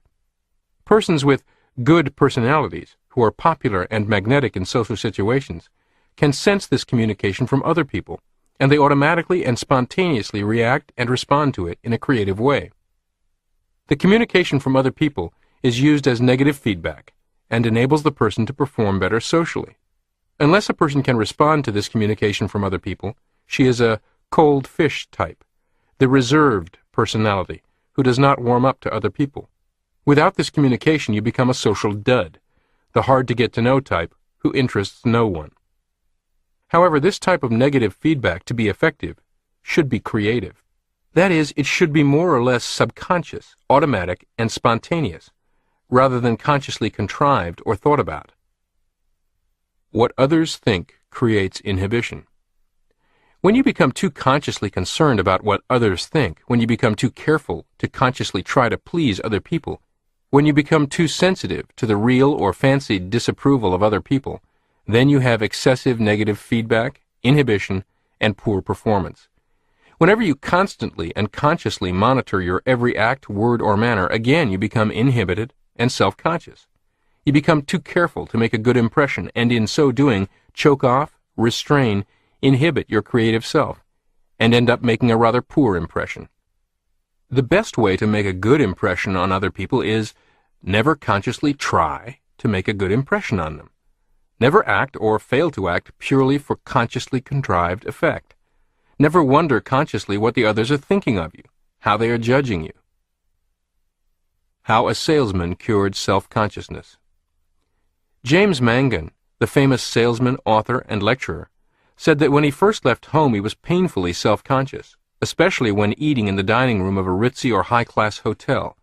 Persons with good personalities, who are popular and magnetic in social situations, can sense this communication from other people, and they automatically and spontaneously react and respond to it in a creative way. The communication from other people is used as negative feedback and enables the person to perform better socially. Unless a person can respond to this communication from other people, she is a cold fish type, the reserved personality who does not warm up to other people. Without this communication, you become a social dud, the hard-to-get-to-know type who interests no one. However, this type of negative feedback, to be effective, should be creative. That is, it should be more or less subconscious, automatic, and spontaneous, rather than consciously contrived or thought about. What others think creates inhibition. When you become too consciously concerned about what others think, when you become too careful to consciously try to please other people, when you become too sensitive to the real or fancied disapproval of other people, then you have excessive negative feedback, inhibition, and poor performance. Whenever you constantly and consciously monitor your every act, word, or manner, again you become inhibited and self-conscious. You become too careful to make a good impression, and in so doing, choke off, restrain, inhibit your creative self, and end up making a rather poor impression. The best way to make a good impression on other people is never consciously try to make a good impression on them. Never act or fail to act purely for consciously contrived effect. Never wonder consciously what the others are thinking of you, how they are judging you. How a salesman cured self-consciousness. James Mangan, the famous salesman, author, and lecturer, said that when he first left home he was painfully self-conscious, especially when eating in the dining room of a ritzy or high-class hotel.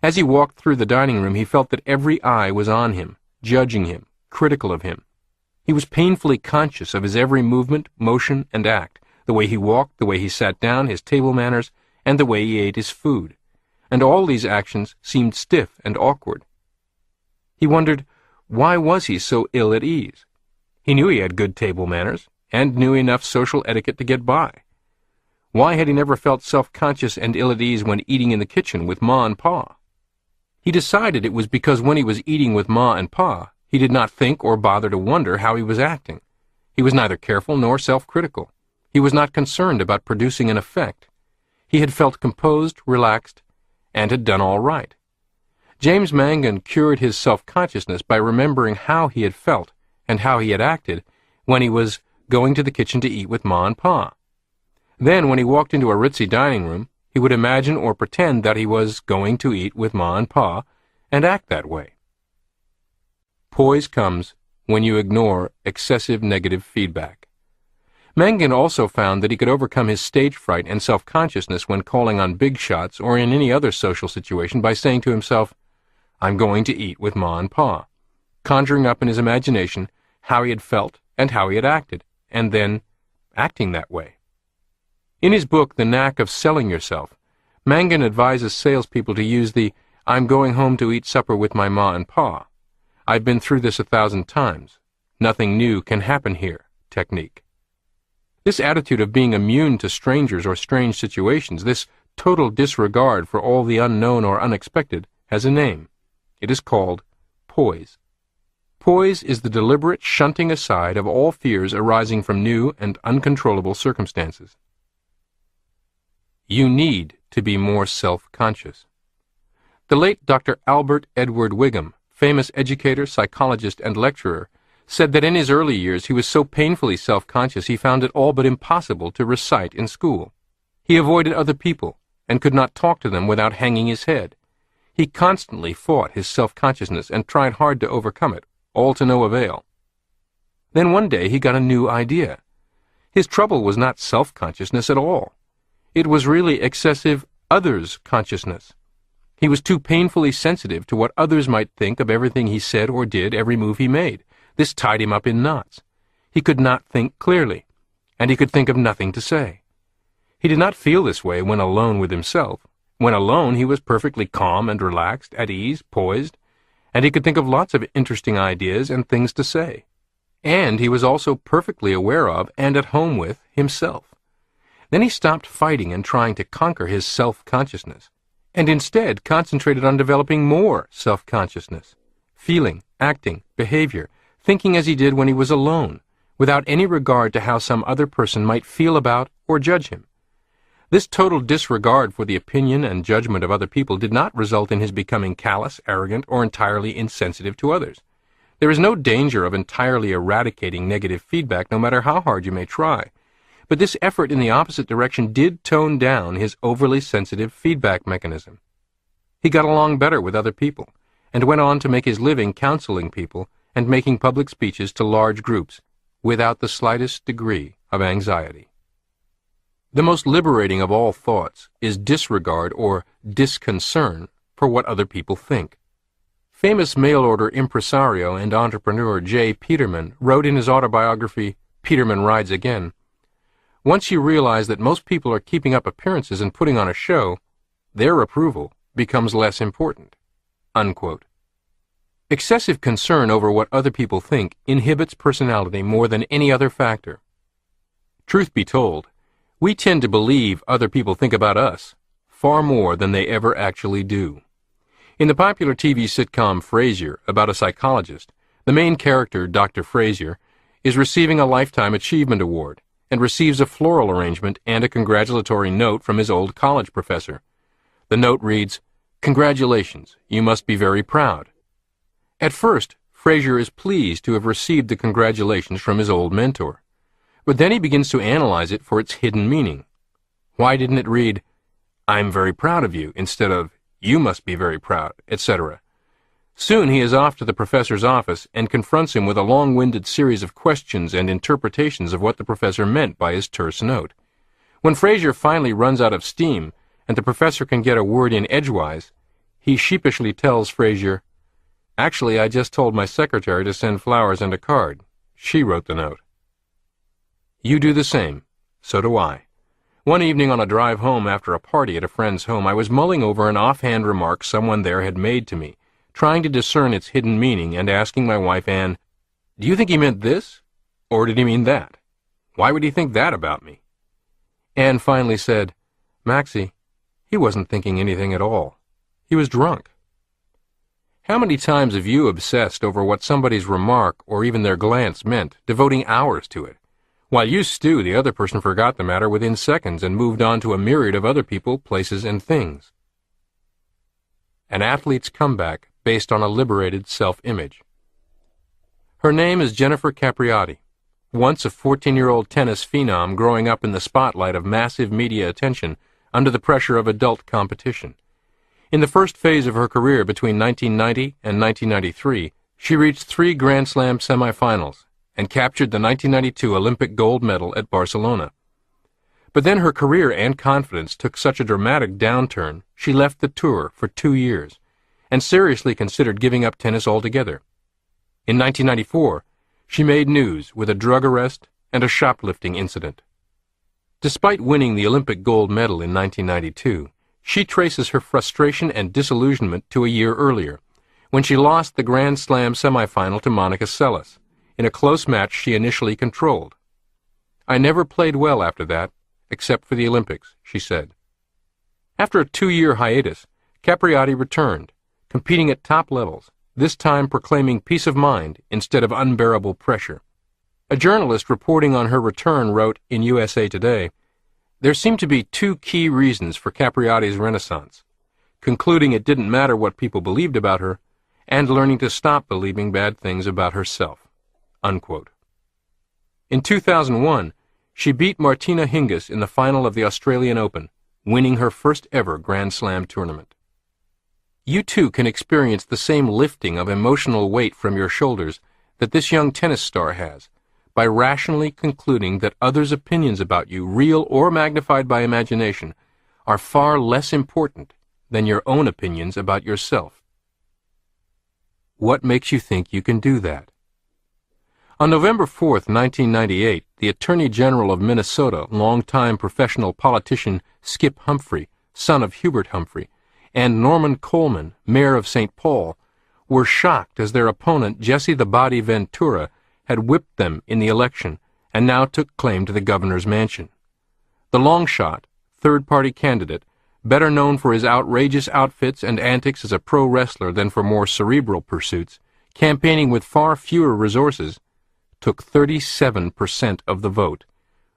As he walked through the dining room, he felt that every eye was on him, judging him, critical of him. He was painfully conscious of his every movement, motion, and act, the way he walked, the way he sat down, his table manners, and the way he ate his food. And all these actions seemed stiff and awkward. He wondered, why was he so ill at ease? He knew he had good table manners, and knew enough social etiquette to get by. Why had he never felt self-conscious and ill at ease when eating in the kitchen with Ma and Pa? He decided it was because when he was eating with Ma and Pa, he did not think or bother to wonder how he was acting. He was neither careful nor self-critical. He was not concerned about producing an effect. He had felt composed, relaxed, and had done all right. James Mangan cured his self-consciousness by remembering how he had felt and how he had acted when he was going to the kitchen to eat with Ma and Pa. Then, when he walked into a ritzy dining room, he would imagine or pretend that he was going to eat with Ma and Pa, and act that way. Poise comes when you ignore excessive negative feedback. Mangan also found that he could overcome his stage fright and self-consciousness when calling on big shots or in any other social situation by saying to himself, "I'm going to eat with Ma and Pa," conjuring up in his imagination how he had felt and how he had acted, and then acting that way. In his book, The Knack of Selling Yourself, Mangan advises salespeople to use the "I'm going home to eat supper with my Ma and Pa. I've been through this 1,000 times. Nothing new can happen here" technique. This attitude of being immune to strangers or strange situations, this total disregard for all the unknown or unexpected, has a name. It is called poise. Poise is the deliberate shunting aside of all fears arising from new and uncontrollable circumstances. You need to be more self-conscious. The late Dr. Albert Edward Wigham, famous educator, psychologist, and lecturer, said that in his early years he was so painfully self-conscious he found it all but impossible to recite in school. He avoided other people and could not talk to them without hanging his head. He constantly fought his self-consciousness and tried hard to overcome it, all to no avail. Then one day he got a new idea. His trouble was not self-consciousness at all. It was really excessive others' consciousness. He was too painfully sensitive to what others might think of everything he said or did, every move he made. This tied him up in knots. He could not think clearly, and he could think of nothing to say. He did not feel this way when alone with himself. When alone, he was perfectly calm and relaxed, at ease, poised, and he could think of lots of interesting ideas and things to say. And he was also perfectly aware of and at home with himself. Then he stopped fighting and trying to conquer his self-consciousness, and instead concentrated on developing more self-consciousness, feeling, acting, behavior, thinking as he did when he was alone, without any regard to how some other person might feel about or judge him. This total disregard for the opinion and judgment of other people did not result in his becoming callous, arrogant, or entirely insensitive to others. There is no danger of entirely eradicating negative feedback, no matter how hard you may try. But this effort in the opposite direction did tone down his overly sensitive feedback mechanism. He got along better with other people, and went on to make his living counseling people and making public speeches to large groups, without the slightest degree of anxiety. The most liberating of all thoughts is disregard or disconcern for what other people think. Famous mail-order impresario and entrepreneur J. Peterman wrote in his autobiography, Peterman Rides Again, "Once you realize that most people are keeping up appearances and putting on a show, their approval becomes less important." Unquote. Excessive concern over what other people think inhibits personality more than any other factor. Truth be told, we tend to believe other people think about us far more than they ever actually do. In the popular TV sitcom Frasier, about a psychologist, the main character, Dr. Frasier, is receiving a Lifetime Achievement Award and receives a floral arrangement and a congratulatory note from his old college professor. The note reads, "Congratulations, you must be very proud." At first, Frasier is pleased to have received the congratulations from his old mentor. But then he begins to analyze it for its hidden meaning. Why didn't it read, "I'm very proud of you," instead of, "You must be very proud," etc.? Soon he is off to the professor's office and confronts him with a long-winded series of questions and interpretations of what the professor meant by his terse note. When Frasier finally runs out of steam and the professor can get a word in edgewise, he sheepishly tells Frasier, "Actually, I just told my secretary to send flowers and a card. She wrote the note." You do the same. So do I. One evening on a drive home after a party at a friend's home, I was mulling over an offhand remark someone there had made to me, trying to discern its hidden meaning and asking my wife, Anne, "Do you think he meant this? Or did he mean that? Why would he think that about me?" Anne finally said, "Maxie, he wasn't thinking anything at all. He was drunk." How many times have you obsessed over what somebody's remark or even their glance meant, devoting hours to it? While you stew, the other person forgot the matter within seconds and moved on to a myriad of other people, places, and things. An athlete's comeback based on a liberated self-image. Her name is Jennifer Capriati. once a 14-year-old tennis phenom growing up in the spotlight of massive media attention under the pressure of adult competition. In the first phase of her career between 1990 and 1993, she reached 3 Grand Slam semifinals and captured the 1992 Olympic gold medal at Barcelona. But then her career and confidence took such a dramatic downturn, she left the tour for 2 years and seriously considered giving up tennis altogether. In 1994, she made news with a drug arrest and a shoplifting incident. Despite winning the Olympic gold medal in 1992, she traces her frustration and disillusionment to a year earlier, when she lost the Grand Slam semifinal to Monica Seles, in a close match she initially controlled. "I never played well after that, except for the Olympics," she said. After a 2-year hiatus, Capriati returned, competing at top levels, this time proclaiming peace of mind instead of unbearable pressure. A journalist reporting on her return wrote in USA Today, "There seemed to be 2 key reasons for Capriati's renaissance, concluding it didn't matter what people believed about her, and learning to stop believing bad things about herself." Unquote. In 2001, she beat Martina Hingis in the final of the Australian Open, winning her first ever Grand Slam tournament. You too can experience the same lifting of emotional weight from your shoulders that this young tennis star has, by rationally concluding that others' opinions about you, real or magnified by imagination, are far less important than your own opinions about yourself. What makes you think you can do that? On November 4, 1998, the Attorney General of Minnesota, longtime professional politician Skip Humphrey, son of Hubert Humphrey, and Norman Coleman, mayor of St. Paul, were shocked as their opponent Jesse the Body Ventura had whipped them in the election and now took claim to the governor's mansion. The long shot, third-party candidate, better known for his outrageous outfits and antics as a pro wrestler than for more cerebral pursuits, campaigning with far fewer resources, took 37% of the vote,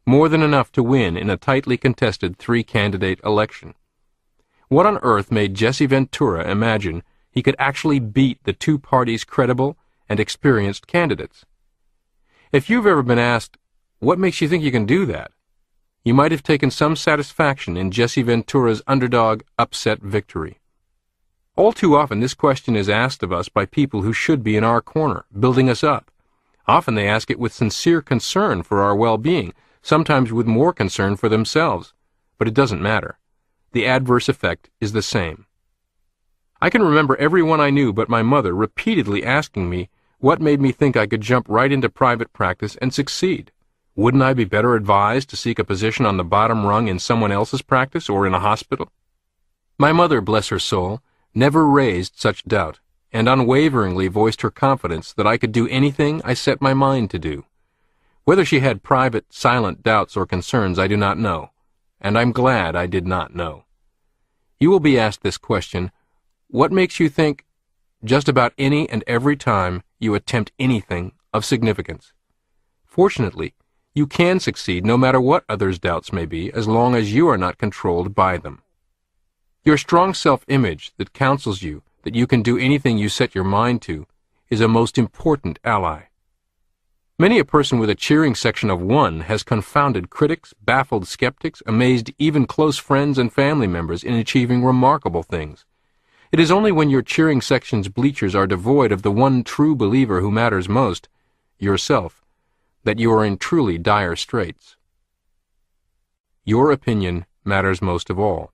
more than enough to win in a tightly contested 3-candidate election. What on earth made Jesse Ventura imagine he could actually beat the 2 parties' credible and experienced candidates? If you've ever been asked, "What makes you think you can do that?" you might have taken some satisfaction in Jesse Ventura's underdog upset victory. All too often this question is asked of us by people who should be in our corner, building us up. Often they ask it with sincere concern for our well-being, sometimes with more concern for themselves. But it doesn't matter. The adverse effect is the same. I can remember everyone I knew but my mother repeatedly asking me what made me think I could jump right into private practice and succeed. Wouldn't I be better advised to seek a position on the bottom rung in someone else's practice or in a hospital? My mother, bless her soul, never raised such doubt, and unwaveringly voiced her confidence that I could do anything I set my mind to do. Whether she had private, silent doubts or concerns I do not know, and I'm glad I did not know. You will be asked this question, what makes you think, just about any and every time you attempt anything of significance? Fortunately, you can succeed no matter what others' doubts may be, as long as you are not controlled by them. Your strong self-image that counsels you that you can do anything you set your mind to is a most important ally. Many a person with a cheering section of 1 has confounded critics, baffled skeptics, amazed even close friends and family members in achieving remarkable things. It is only when your cheering section's bleachers are devoid of the one true believer who matters most, yourself, that you are in truly dire straits. Your opinion matters most of all.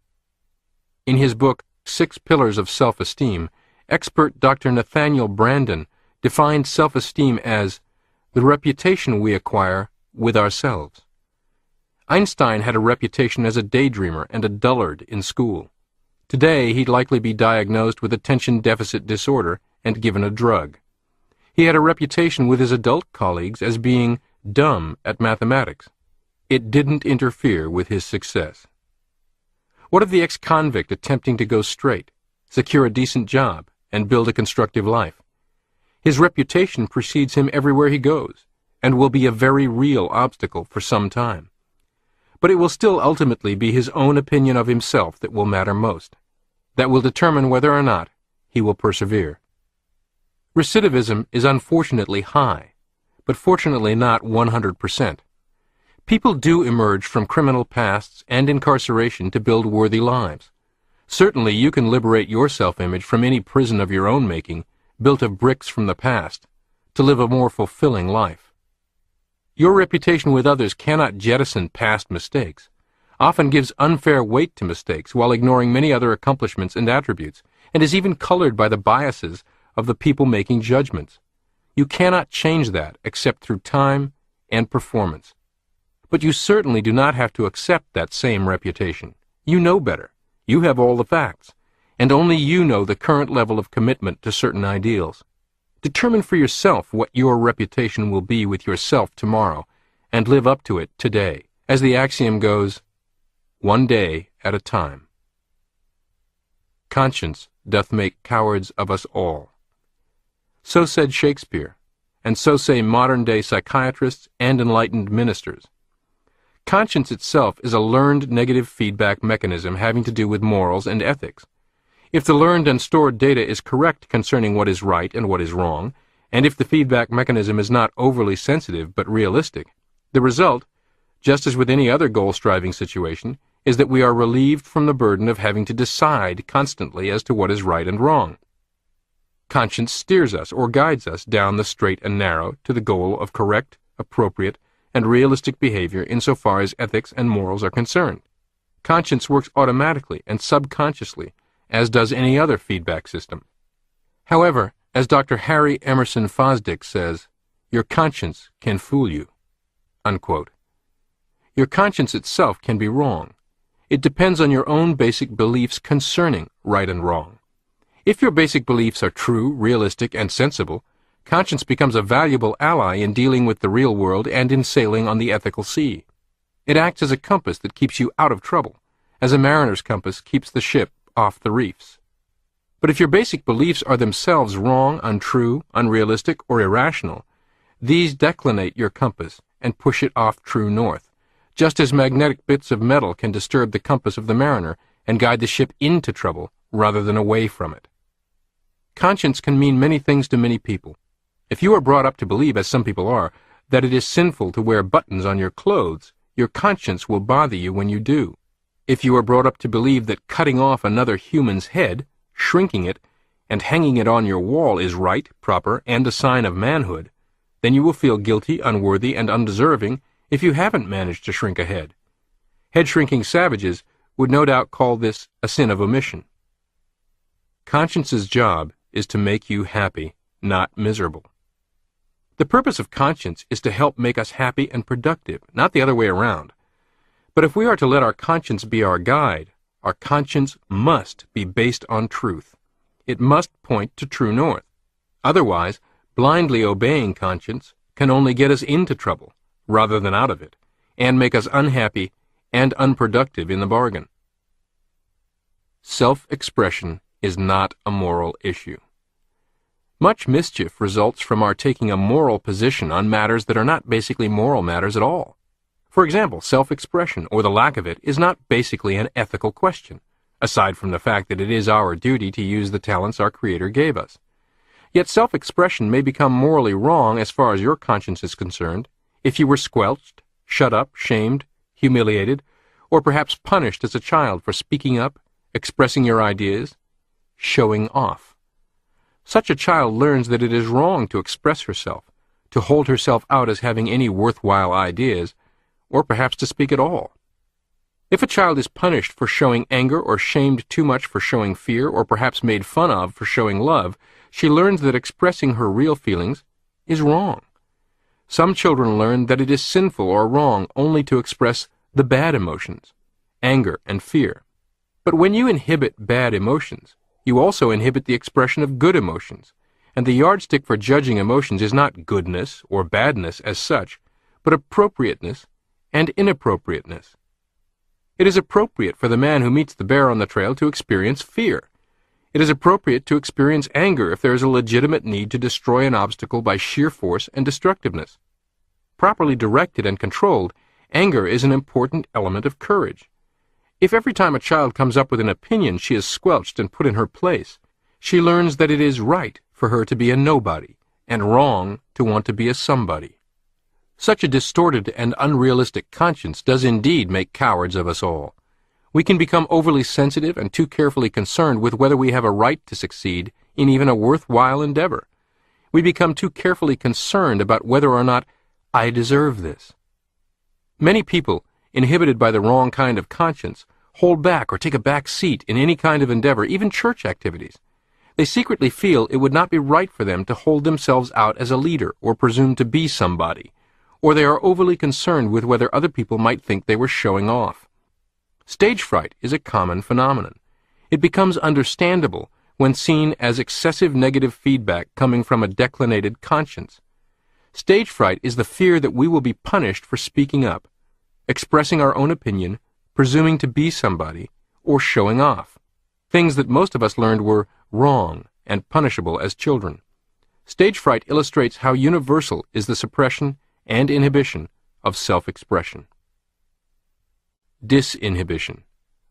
In his book, 6 Pillars of Self-Esteem, expert Dr. Nathaniel Brandon defined self-esteem as the reputation we acquire with ourselves. Einstein had a reputation as a daydreamer and a dullard in school. Today, he'd likely be diagnosed with attention deficit disorder and given a drug. He had a reputation with his adult colleagues as being dumb at mathematics. It didn't interfere with his success. What of the ex-convict attempting to go straight, secure a decent job, and build a constructive life? His reputation precedes him everywhere he goes, and will be a very real obstacle for some time. But it will still ultimately be his own opinion of himself that will matter most, that will determine whether or not he will persevere. Recidivism is unfortunately high, but fortunately not 100%. People do emerge from criminal pasts and incarceration to build worthy lives. Certainly you can liberate your self-image from any prison of your own making, built of bricks from the past, to live a more fulfilling life. Your reputation with others cannot jettison past mistakes, often gives unfair weight to mistakes while ignoring many other accomplishments and attributes, and is even colored by the biases of the people making judgments. You cannot change that except through time and performance. But you certainly do not have to accept that same reputation. You know better. You have all the facts, and only you know the current level of commitment to certain ideals. Determine for yourself what your reputation will be with yourself tomorrow, and live up to it today. As the axiom goes, one day at a time. Conscience doth make cowards of us all. So said Shakespeare, and so say modern-day psychiatrists and enlightened ministers. Conscience itself is a learned negative feedback mechanism having to do with morals and ethics. If the learned and stored data is correct concerning what is right and what is wrong, and if the feedback mechanism is not overly sensitive but realistic, the result, just as with any other goal-striving situation, is that we are relieved from the burden of having to decide constantly as to what is right and wrong. Conscience steers us or guides us down the straight and narrow to the goal of correct, appropriate, and realistic behavior insofar as ethics and morals are concerned. Conscience works automatically and subconsciously, as does any other feedback system. However, as Dr. Harry Emerson Fosdick says, your conscience can fool you. Unquote. Your conscience itself can be wrong. It depends on your own basic beliefs concerning right and wrong. If your basic beliefs are true, realistic, and sensible, conscience becomes a valuable ally in dealing with the real world and in sailing on the ethical sea. It acts as a compass that keeps you out of trouble, as a mariner's compass keeps the ship off the reefs. But if your basic beliefs are themselves wrong, untrue, unrealistic, or irrational, these declinate your compass and push it off true north, just as magnetic bits of metal can disturb the compass of the mariner and guide the ship into trouble rather than away from it. Conscience can mean many things to many people. If you are brought up to believe, as some people are, that it is sinful to wear buttons on your clothes, your conscience will bother you when you do. If you are brought up to believe that cutting off another human's head, shrinking it, and hanging it on your wall is right, proper, and a sign of manhood, then you will feel guilty, unworthy, and undeserving if you haven't managed to shrink a head. Head-shrinking savages would no doubt call this a sin of omission. Conscience's job is to make you happy, not miserable. The purpose of conscience is to help make us happy and productive, not the other way around. But if we are to let our conscience be our guide, our conscience must be based on truth. It must point to true north. Otherwise, blindly obeying conscience can only get us into trouble, rather than out of it, and make us unhappy and unproductive in the bargain. Self-expression is not a moral issue. Much mischief results from our taking a moral position on matters that are not basically moral matters at all. For example, self-expression, or the lack of it, is not basically an ethical question, aside from the fact that it is our duty to use the talents our Creator gave us. Yet self-expression may become morally wrong as far as your conscience is concerned if you were squelched, shut up, shamed, humiliated, or perhaps punished as a child for speaking up, expressing your ideas, showing off. Such a child learns that it is wrong to express herself, to hold herself out as having any worthwhile ideas, or perhaps to speak at all. If a child is punished for showing anger or shamed too much for showing fear, or perhaps made fun of for showing love, she learns that expressing her real feelings is wrong. Some children learn that it is sinful or wrong only to express the bad emotions, anger and fear. But when you inhibit bad emotions, you also inhibit the expression of good emotions, and the yardstick for judging emotions is not goodness or badness as such, but appropriateness and inappropriateness. It is appropriate for the man who meets the bear on the trail to experience fear. It is appropriate to experience anger if there is a legitimate need to destroy an obstacle by sheer force and destructiveness. Properly directed and controlled, anger is an important element of courage. If every time a child comes up with an opinion she is squelched and put in her place, she learns that it is right for her to be a nobody and wrong to want to be a somebody. Such a distorted and unrealistic conscience does indeed make cowards of us all. We can become overly sensitive and too carefully concerned with whether we have a right to succeed in even a worthwhile endeavor. We become too carefully concerned about whether or not I deserve this. Many people, inhibited by the wrong kind of conscience, hold back or take a back seat in any kind of endeavor, even church activities. They secretly feel it would not be right for them to hold themselves out as a leader or presume to be somebody, or they are overly concerned with whether other people might think they were showing off. Stage fright is a common phenomenon. It becomes understandable when seen as excessive negative feedback coming from a declinated conscience. Stage fright is the fear that we will be punished for speaking up, expressing our own opinion, presuming to be somebody, or showing off, things that most of us learned were wrong and punishable as children. Stage fright illustrates how universal is the suppression and inhibition of self-expression. Disinhibition,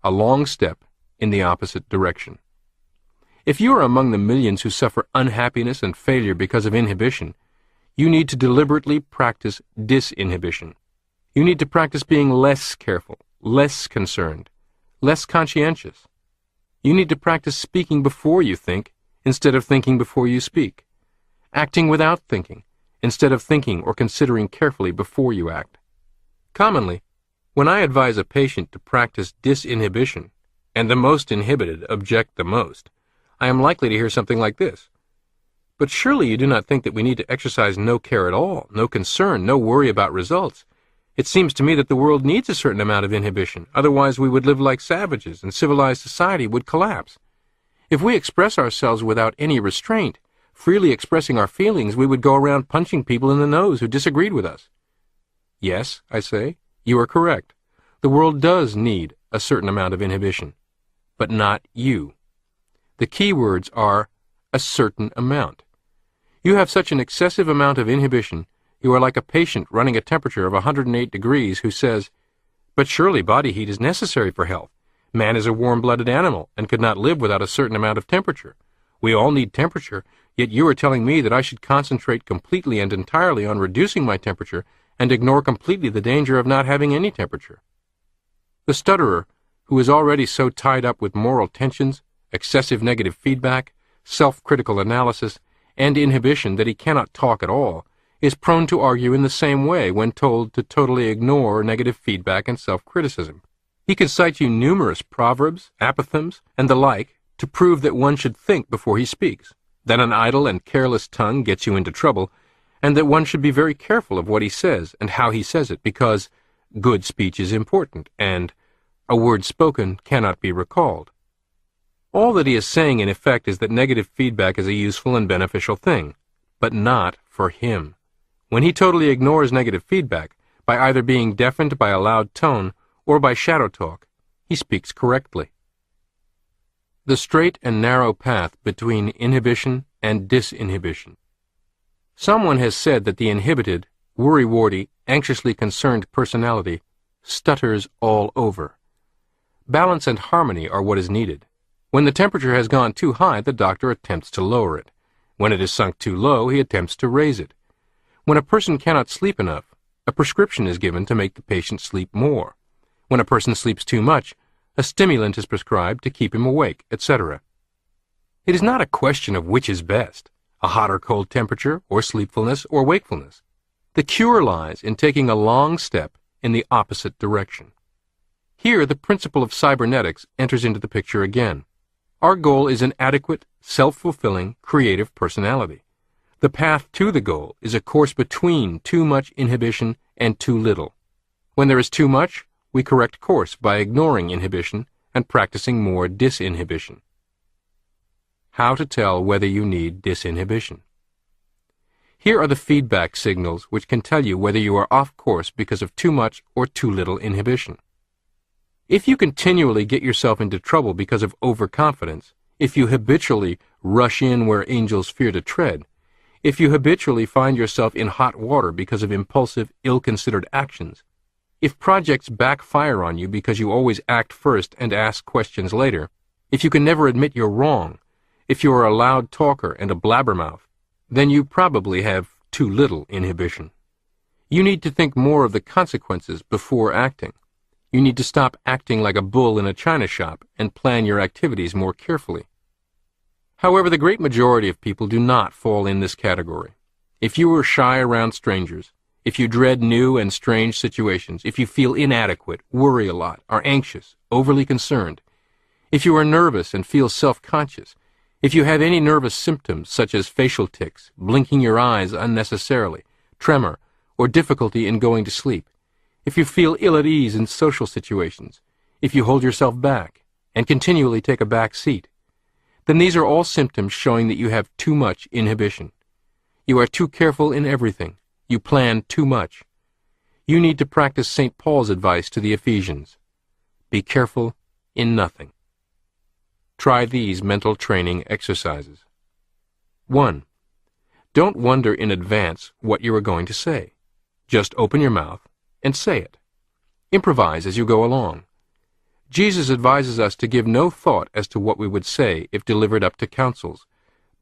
a long step in the opposite direction. If you are among the millions who suffer unhappiness and failure because of inhibition, you need to deliberately practice disinhibition. You need to practice being less careful, less concerned, less conscientious. You need to practice speaking before you think instead of thinking before you speak, acting without thinking instead of thinking or considering carefully before you act. Commonly, when I advise a patient to practice disinhibition, and the most inhibited object the most, I am likely to hear something like this. But surely you do not think that we need to exercise no care at all, no concern, no worry about results. It seems to me that the world needs a certain amount of inhibition, otherwise we would live like savages and civilized society would collapse. If we express ourselves without any restraint, freely expressing our feelings, we would go around punching people in the nose who disagreed with us. Yes, I say, you are correct. The world does need a certain amount of inhibition, but not you. The key words are a certain amount. You have such an excessive amount of inhibition, you are like a patient running a temperature of 108 degrees who says, "But surely body heat is necessary for health. Man is a warm-blooded animal and could not live without a certain amount of temperature. We all need temperature, yet you are telling me that I should concentrate completely and entirely on reducing my temperature and ignore completely the danger of not having any temperature." The stutterer, who is already so tied up with moral tensions, excessive negative feedback, self-critical analysis, and inhibition that he cannot talk at all, is prone to argue in the same way when told to totally ignore negative feedback and self-criticism. He can cite you numerous proverbs, apothegms, and the like to prove that one should think before he speaks, that an idle and careless tongue gets you into trouble, and that one should be very careful of what he says and how he says it, because good speech is important, and a word spoken cannot be recalled. All that he is saying, in effect, is that negative feedback is a useful and beneficial thing, but not for him. When he totally ignores negative feedback, by either being deafened by a loud tone or by shadow talk, he speaks correctly. The straight and narrow path between inhibition and disinhibition. Someone has said that the inhibited, worry-warty, anxiously concerned personality stutters all over. Balance and harmony are what is needed. When the temperature has gone too high, the doctor attempts to lower it. When it is sunk too low, he attempts to raise it. When a person cannot sleep enough, a prescription is given to make the patient sleep more. When a person sleeps too much, a stimulant is prescribed to keep him awake, etc. It is not a question of which is best, a hot or cold temperature, or sleepfulness, or wakefulness. The cure lies in taking a long step in the opposite direction. Here, the principle of cybernetics enters into the picture again. Our goal is an adequate, self-fulfilling, creative personality. The path to the goal is a course between too much inhibition and too little. When there is too much, we correct course by ignoring inhibition and practicing more disinhibition. How to tell whether you need disinhibition. Here are the feedback signals which can tell you whether you are off course because of too much or too little inhibition. If you continually get yourself into trouble because of overconfidence, if you habitually rush in where angels fear to tread, if you habitually find yourself in hot water because of impulsive, ill-considered actions, if projects backfire on you because you always act first and ask questions later, if you can never admit you're wrong, if you are a loud talker and a blabbermouth, then you probably have too little inhibition. You need to think more of the consequences before acting. You need to stop acting like a bull in a china shop and plan your activities more carefully. However, the great majority of people do not fall in this category. If you are shy around strangers, if you dread new and strange situations, if you feel inadequate, worry a lot, are anxious, overly concerned, if you are nervous and feel self-conscious, if you have any nervous symptoms such as facial tics, blinking your eyes unnecessarily, tremor, or difficulty in going to sleep, if you feel ill at ease in social situations, if you hold yourself back and continually take a back seat, then these are all symptoms showing that you have too much inhibition. You are too careful in everything. You plan too much. You need to practice St. Paul's advice to the Ephesians. Be careful in nothing. Try these mental training exercises. 1. Don't wonder in advance what you are going to say. Just open your mouth and say it. Improvise as you go along. Jesus advises us to give no thought as to what we would say if delivered up to counsels,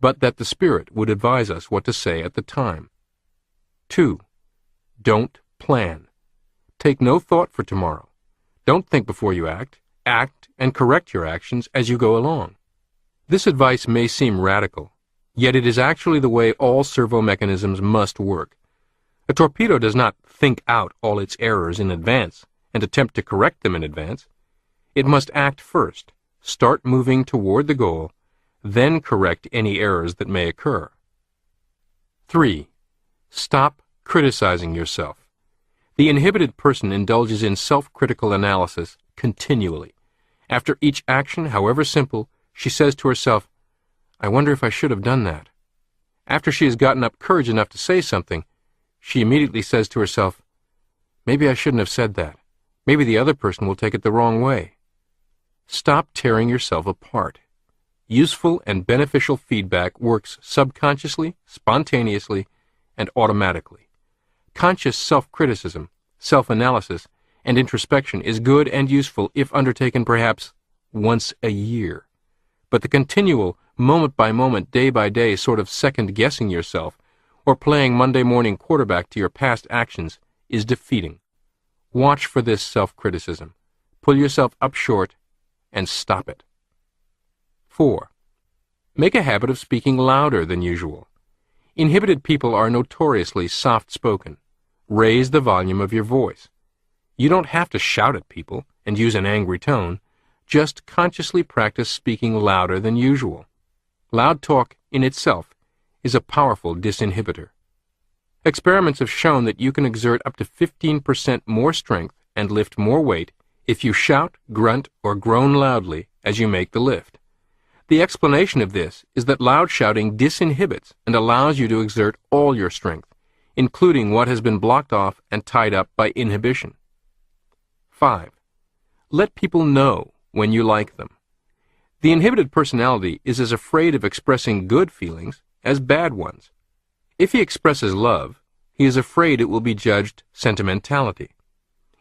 but that the Spirit would advise us what to say at the time. 2. Don't plan. Take no thought for tomorrow. Don't think before you act. Act and correct your actions as you go along. This advice may seem radical, yet it is actually the way all servo mechanisms must work. A torpedo does not think out all its errors in advance and attempt to correct them in advance. It must act first, start moving toward the goal, then correct any errors that may occur. 3. Stop criticizing yourself. The inhibited person indulges in self-critical analysis continually. After each action, however simple, she says to herself, "I wonder if I should have done that." After she has gotten up courage enough to say something, she immediately says to herself, "Maybe I shouldn't have said that. Maybe the other person will take it the wrong way." Stop tearing yourself apart. Useful and beneficial feedback works subconsciously, spontaneously, and automatically. Conscious self-criticism, self-analysis, and introspection is good and useful if undertaken perhaps once a year. But the continual, moment-by-moment, day-by-day sort of second-guessing yourself or playing Monday morning quarterback to your past actions is defeating. Watch for this self-criticism. Pull yourself up short and stop it. 4. Make a habit of speaking louder than usual. Inhibited people are notoriously soft-spoken. Raise the volume of your voice. You don't have to shout at people and use an angry tone. Just consciously practice speaking louder than usual. Loud talk in itself is a powerful disinhibitor. Experiments have shown that you can exert up to 15% more strength and lift more weight if you shout, grunt, or groan loudly as you make the lift. The explanation of this is that loud shouting disinhibits and allows you to exert all your strength, including what has been blocked off and tied up by inhibition. 5. Let people know when you like them. The inhibited personality is as afraid of expressing good feelings as bad ones. If he expresses love, he is afraid it will be judged sentimentality.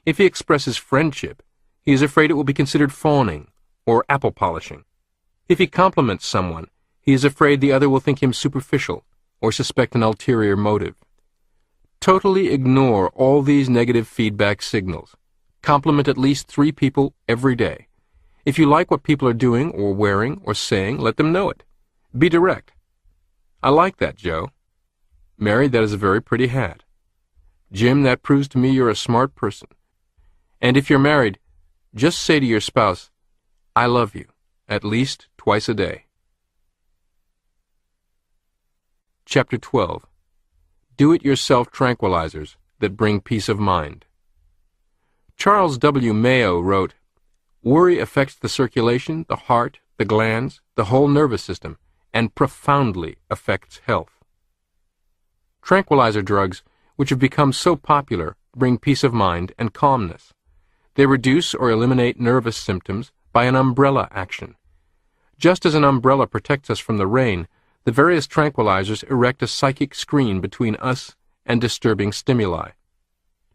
If he expresses friendship, he is afraid it will be considered fawning or apple polishing. If he compliments someone, he is afraid the other will think him superficial or suspect an ulterior motive. Totally ignore all these negative feedback signals. Compliment at least 3 people every day. If you like what people are doing or wearing or saying, let them know it. Be direct. "I like that, Joe." "Mary, that is a very pretty hat." "Jim, that proves to me you're a smart person." And if you're married, just say to your spouse, "I love you," at least twice a day. Chapter 12. Do-it-yourself tranquilizers that bring peace of mind. Charles W. Mayo wrote, "Worry affects the circulation, the heart, the glands, the whole nervous system, and profoundly affects health." Tranquilizer drugs, which have become so popular, bring peace of mind and calmness. They reduce or eliminate nervous symptoms by an umbrella action. Just as an umbrella protects us from the rain, the various tranquilizers erect a psychic screen between us and disturbing stimuli.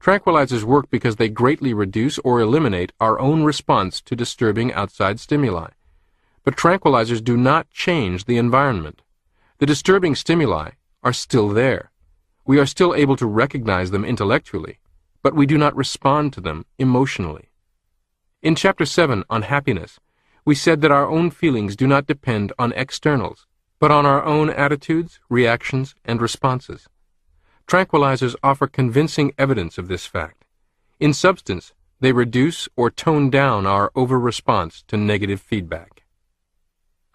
Tranquilizers work because they greatly reduce or eliminate our own response to disturbing outside stimuli. But tranquilizers do not change the environment. The disturbing stimuli are still there. We are still able to recognize them intellectually, but we do not respond to them emotionally. In Chapter 7 on happiness, we said that our own feelings do not depend on externals, but on our own attitudes, reactions, and responses. Tranquilizers offer convincing evidence of this fact. In substance, they reduce or tone down our over-response to negative feedback.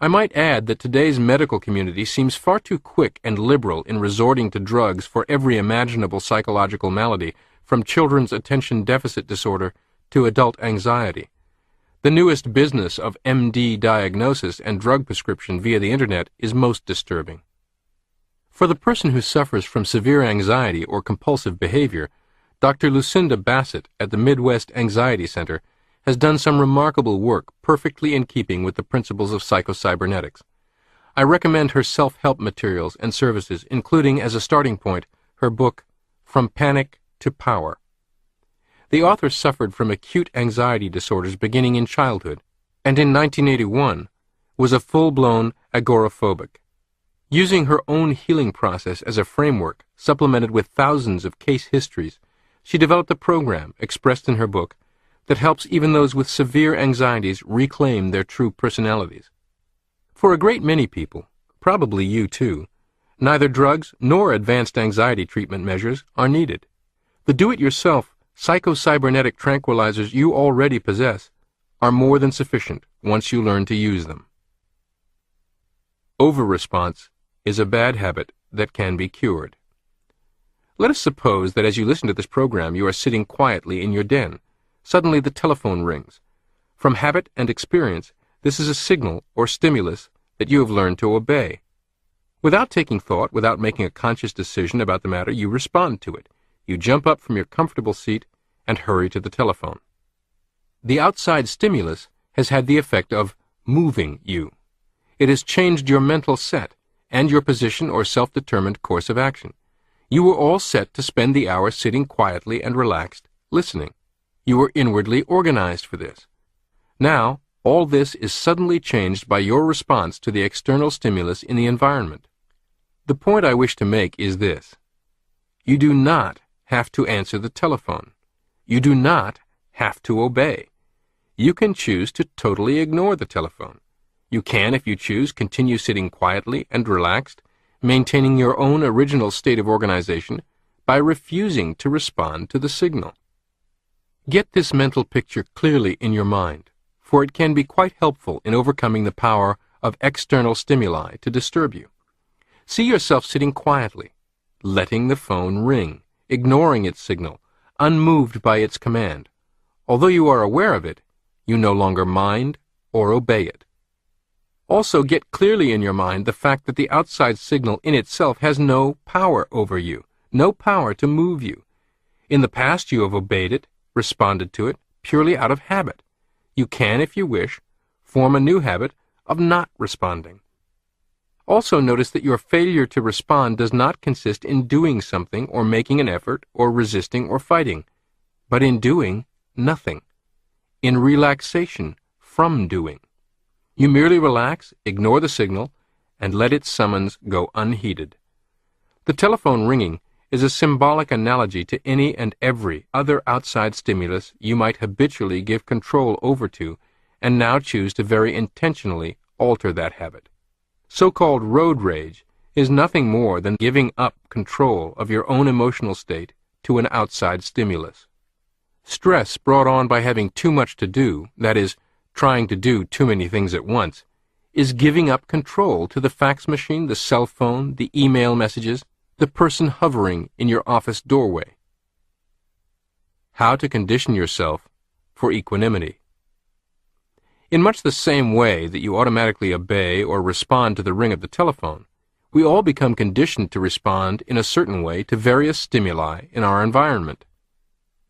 I might add that today's medical community seems far too quick and liberal in resorting to drugs for every imaginable psychological malady, from children's attention deficit disorder to adult anxiety. The newest business of MD diagnosis and drug prescription via the Internet is most disturbing. For the person who suffers from severe anxiety or compulsive behavior, Dr. Lucinda Bassett at the Midwest Anxiety Center has done some remarkable work perfectly in keeping with the principles of Psycho-Cybernetics. I recommend her self-help materials and services, including, as a starting point, her book, From Panic to Power. The author suffered from acute anxiety disorders beginning in childhood, and in 1981 was a full-blown agoraphobic. Using her own healing process as a framework, supplemented with thousands of case histories, she developed a program, expressed in her book, that helps even those with severe anxieties reclaim their true personalities. For a great many people, probably you too, neither drugs nor advanced anxiety treatment measures are needed. The do-it-yourself psycho-cybernetic tranquilizers you already possess are more than sufficient once you learn to use them. Over-response is a bad habit that can be cured. Let us suppose that as you listen to this program you are sitting quietly in your den. Suddenly the telephone rings. From habit and experience, this is a signal or stimulus that you have learned to obey. Without taking thought, without making a conscious decision about the matter, you respond to it. You jump up from your comfortable seat and hurry to the telephone. The outside stimulus has had the effect of moving you. It has changed your mental set and your position or self-determined course of action. You were all set to spend the hour sitting quietly and relaxed, listening. You were inwardly organized for this. Now, all this is suddenly changed by your response to the external stimulus in the environment. The point I wish to make is this. You do not have to answer the telephone. You do not have to obey. You can choose to totally ignore the telephone. You can, if you choose, continue sitting quietly and relaxed, maintaining your own original state of organization by refusing to respond to the signal. Get this mental picture clearly in your mind, for it can be quite helpful in overcoming the power of external stimuli to disturb you. See yourself sitting quietly, letting the phone ring, ignoring its signal, unmoved by its command. Although you are aware of it, you no longer mind or obey it. Also, get clearly in your mind the fact that the outside signal in itself has no power over you, no power to move you. In the past, you have obeyed it, responded to it, purely out of habit. You can, if you wish, form a new habit of not responding. Also notice that your failure to respond does not consist in doing something or making an effort or resisting or fighting, but in doing nothing, in relaxation from doing. You merely relax, ignore the signal, and let its summons go unheeded. The telephone ringing is a symbolic analogy to any and every other outside stimulus you might habitually give control over to and now choose to very intentionally alter that habit. So-called road rage is nothing more than giving up control of your own emotional state to an outside stimulus. Stress brought on by having too much to do, that is, trying to do too many things at once, is giving up control to the fax machine, the cell phone, the email messages, the person hovering in your office doorway. How to condition yourself for equanimity. In much the same way that you automatically obey or respond to the ring of the telephone, we all become conditioned to respond in a certain way to various stimuli in our environment.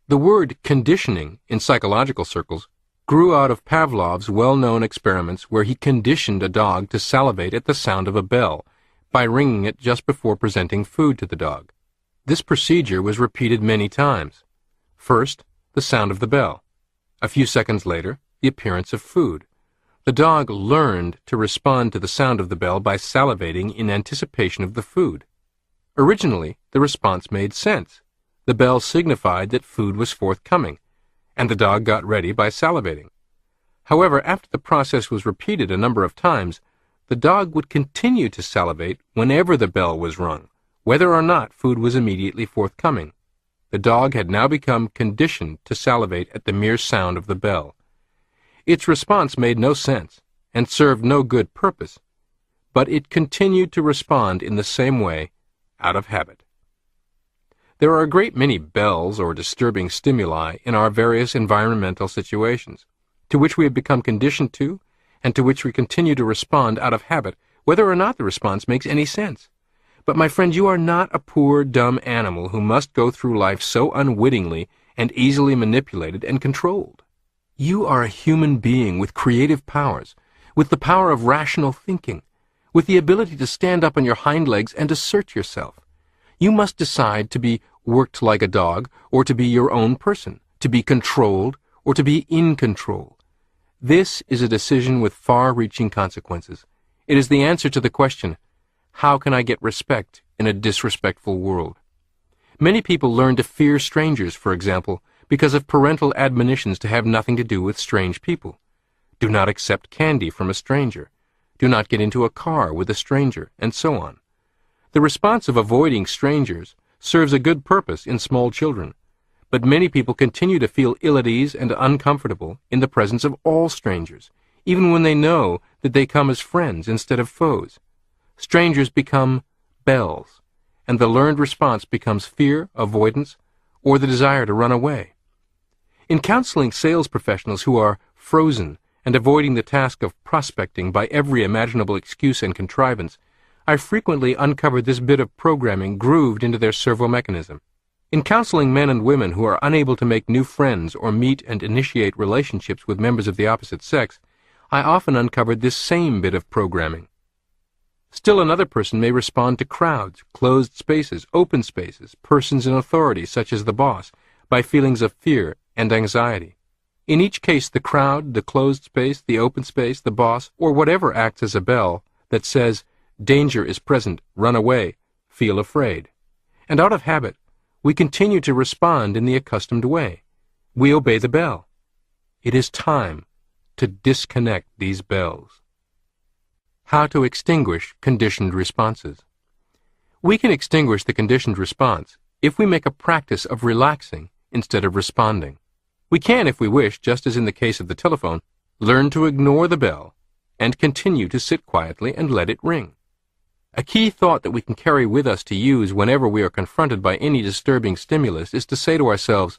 The word conditioning in psychological circles grew out of Pavlov's well-known experiments where he conditioned a dog to salivate at the sound of a bell by ringing it just before presenting food to the dog. This procedure was repeated many times. First, the sound of the bell. A few seconds later, the appearance of food. The dog learned to respond to the sound of the bell by salivating in anticipation of the food. Originally, the response made sense. The bell signified that food was forthcoming, and the dog got ready by salivating. However, after the process was repeated a number of times, the dog would continue to salivate whenever the bell was rung, whether or not food was immediately forthcoming. The dog had now become conditioned to salivate at the mere sound of the bell. Its response made no sense and served no good purpose, but it continued to respond in the same way out of habit. There are a great many bells or disturbing stimuli in our various environmental situations, to which we have become conditioned to, and to which we continue to respond out of habit, whether or not the response makes any sense. But, my friend, you are not a poor, dumb animal who must go through life so unwittingly and easily manipulated and controlled. You are a human being with creative powers, with the power of rational thinking, with the ability to stand up on your hind legs and assert yourself. You must decide to be worked like a dog, or to be your own person, to be controlled, or to be in control. This is a decision with far-reaching consequences. It is the answer to the question, how can I get respect in a disrespectful world? Many people learn to fear strangers, for example, because of parental admonitions to have nothing to do with strange people. Do not accept candy from a stranger. Do not get into a car with a stranger, and so on. The response of avoiding strangers serves a good purpose in small children, but many people continue to feel ill at ease and uncomfortable in the presence of all strangers, even when they know that they come as friends instead of foes. Strangers become bells, and the learned response becomes fear, avoidance, or the desire to run away. In counseling sales professionals who are frozen and avoiding the task of prospecting by every imaginable excuse and contrivance, I frequently uncovered this bit of programming grooved into their servo mechanism. In counseling men and women who are unable to make new friends or meet and initiate relationships with members of the opposite sex, I often uncovered this same bit of programming. Still another person may respond to crowds, closed spaces, open spaces, persons in authority such as the boss, by feelings of fear and anxiety. In each case, the crowd, the closed space, the open space, the boss, or whatever acts as a bell that says, danger is present, run away, feel afraid. And out of habit, we continue to respond in the accustomed way. We obey the bell. It is time to disconnect these bells. How to extinguish conditioned responses. We can extinguish the conditioned response if we make a practice of relaxing instead of responding. We can, if we wish, just as in the case of the telephone, learn to ignore the bell and continue to sit quietly and let it ring. A key thought that we can carry with us to use whenever we are confronted by any disturbing stimulus is to say to ourselves,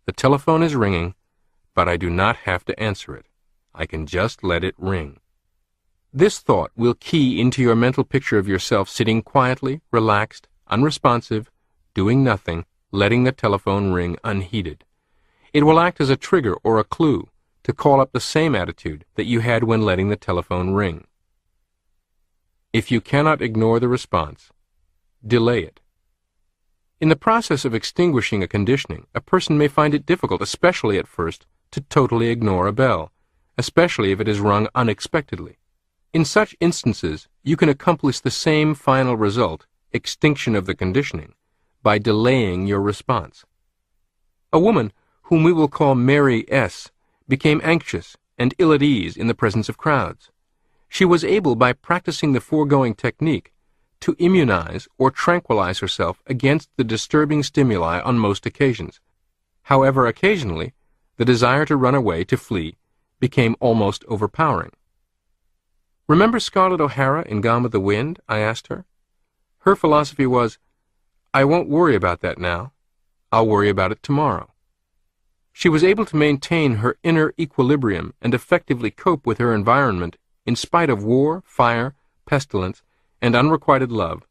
the telephone is ringing, but I do not have to answer it. I can just let it ring. This thought will key into your mental picture of yourself sitting quietly, relaxed, unresponsive, doing nothing, letting the telephone ring unheeded. It will act as a trigger or a clue to call up the same attitude that you had when letting the telephone ring. If you cannot ignore the response, delay it. In the process of extinguishing a conditioning, a person may find it difficult, especially at first, to totally ignore a bell, especially if it is rung unexpectedly. In such instances, you can accomplish the same final result, extinction of the conditioning, by delaying your response. A woman, whom we will call Mary S., became anxious and ill at ease in the presence of crowds. She was able, by practicing the foregoing technique, to immunize or tranquilize herself against the disturbing stimuli on most occasions. However, occasionally, the desire to run away, to flee, became almost overpowering. Remember Scarlett O'Hara in Gone with the Wind? I asked her. Her philosophy was, I won't worry about that now. I'll worry about it tomorrow. She was able to maintain her inner equilibrium and effectively cope with her environment in spite of war, fire, pestilence, and unrequited love,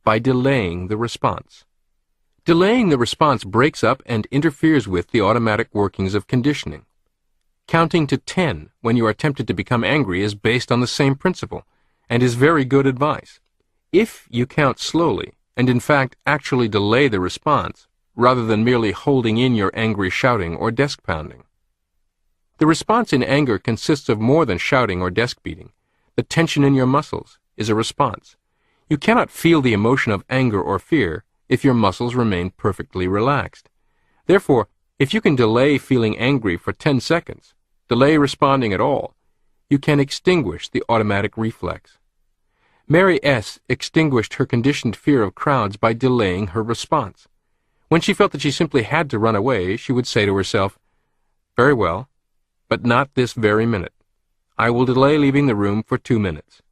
by delaying the response. Delaying the response breaks up and interferes with the automatic workings of conditioning. Counting to 10 when you are tempted to become angry is based on the same principle, and is very good advice. If you count slowly, and in fact actually delay the response, rather than merely holding in your angry shouting or desk pounding. The response in anger consists of more than shouting or desk beating. The tension in your muscles is a response. You cannot feel the emotion of anger or fear if your muscles remain perfectly relaxed. Therefore, if you can delay feeling angry for 10 seconds, delay responding at all, you can extinguish the automatic reflex. Mary S. extinguished her conditioned fear of crowds by delaying her response. When she felt that she simply had to run away, she would say to herself, "Very well, but not this very minute. I will delay leaving the room for 2 minutes.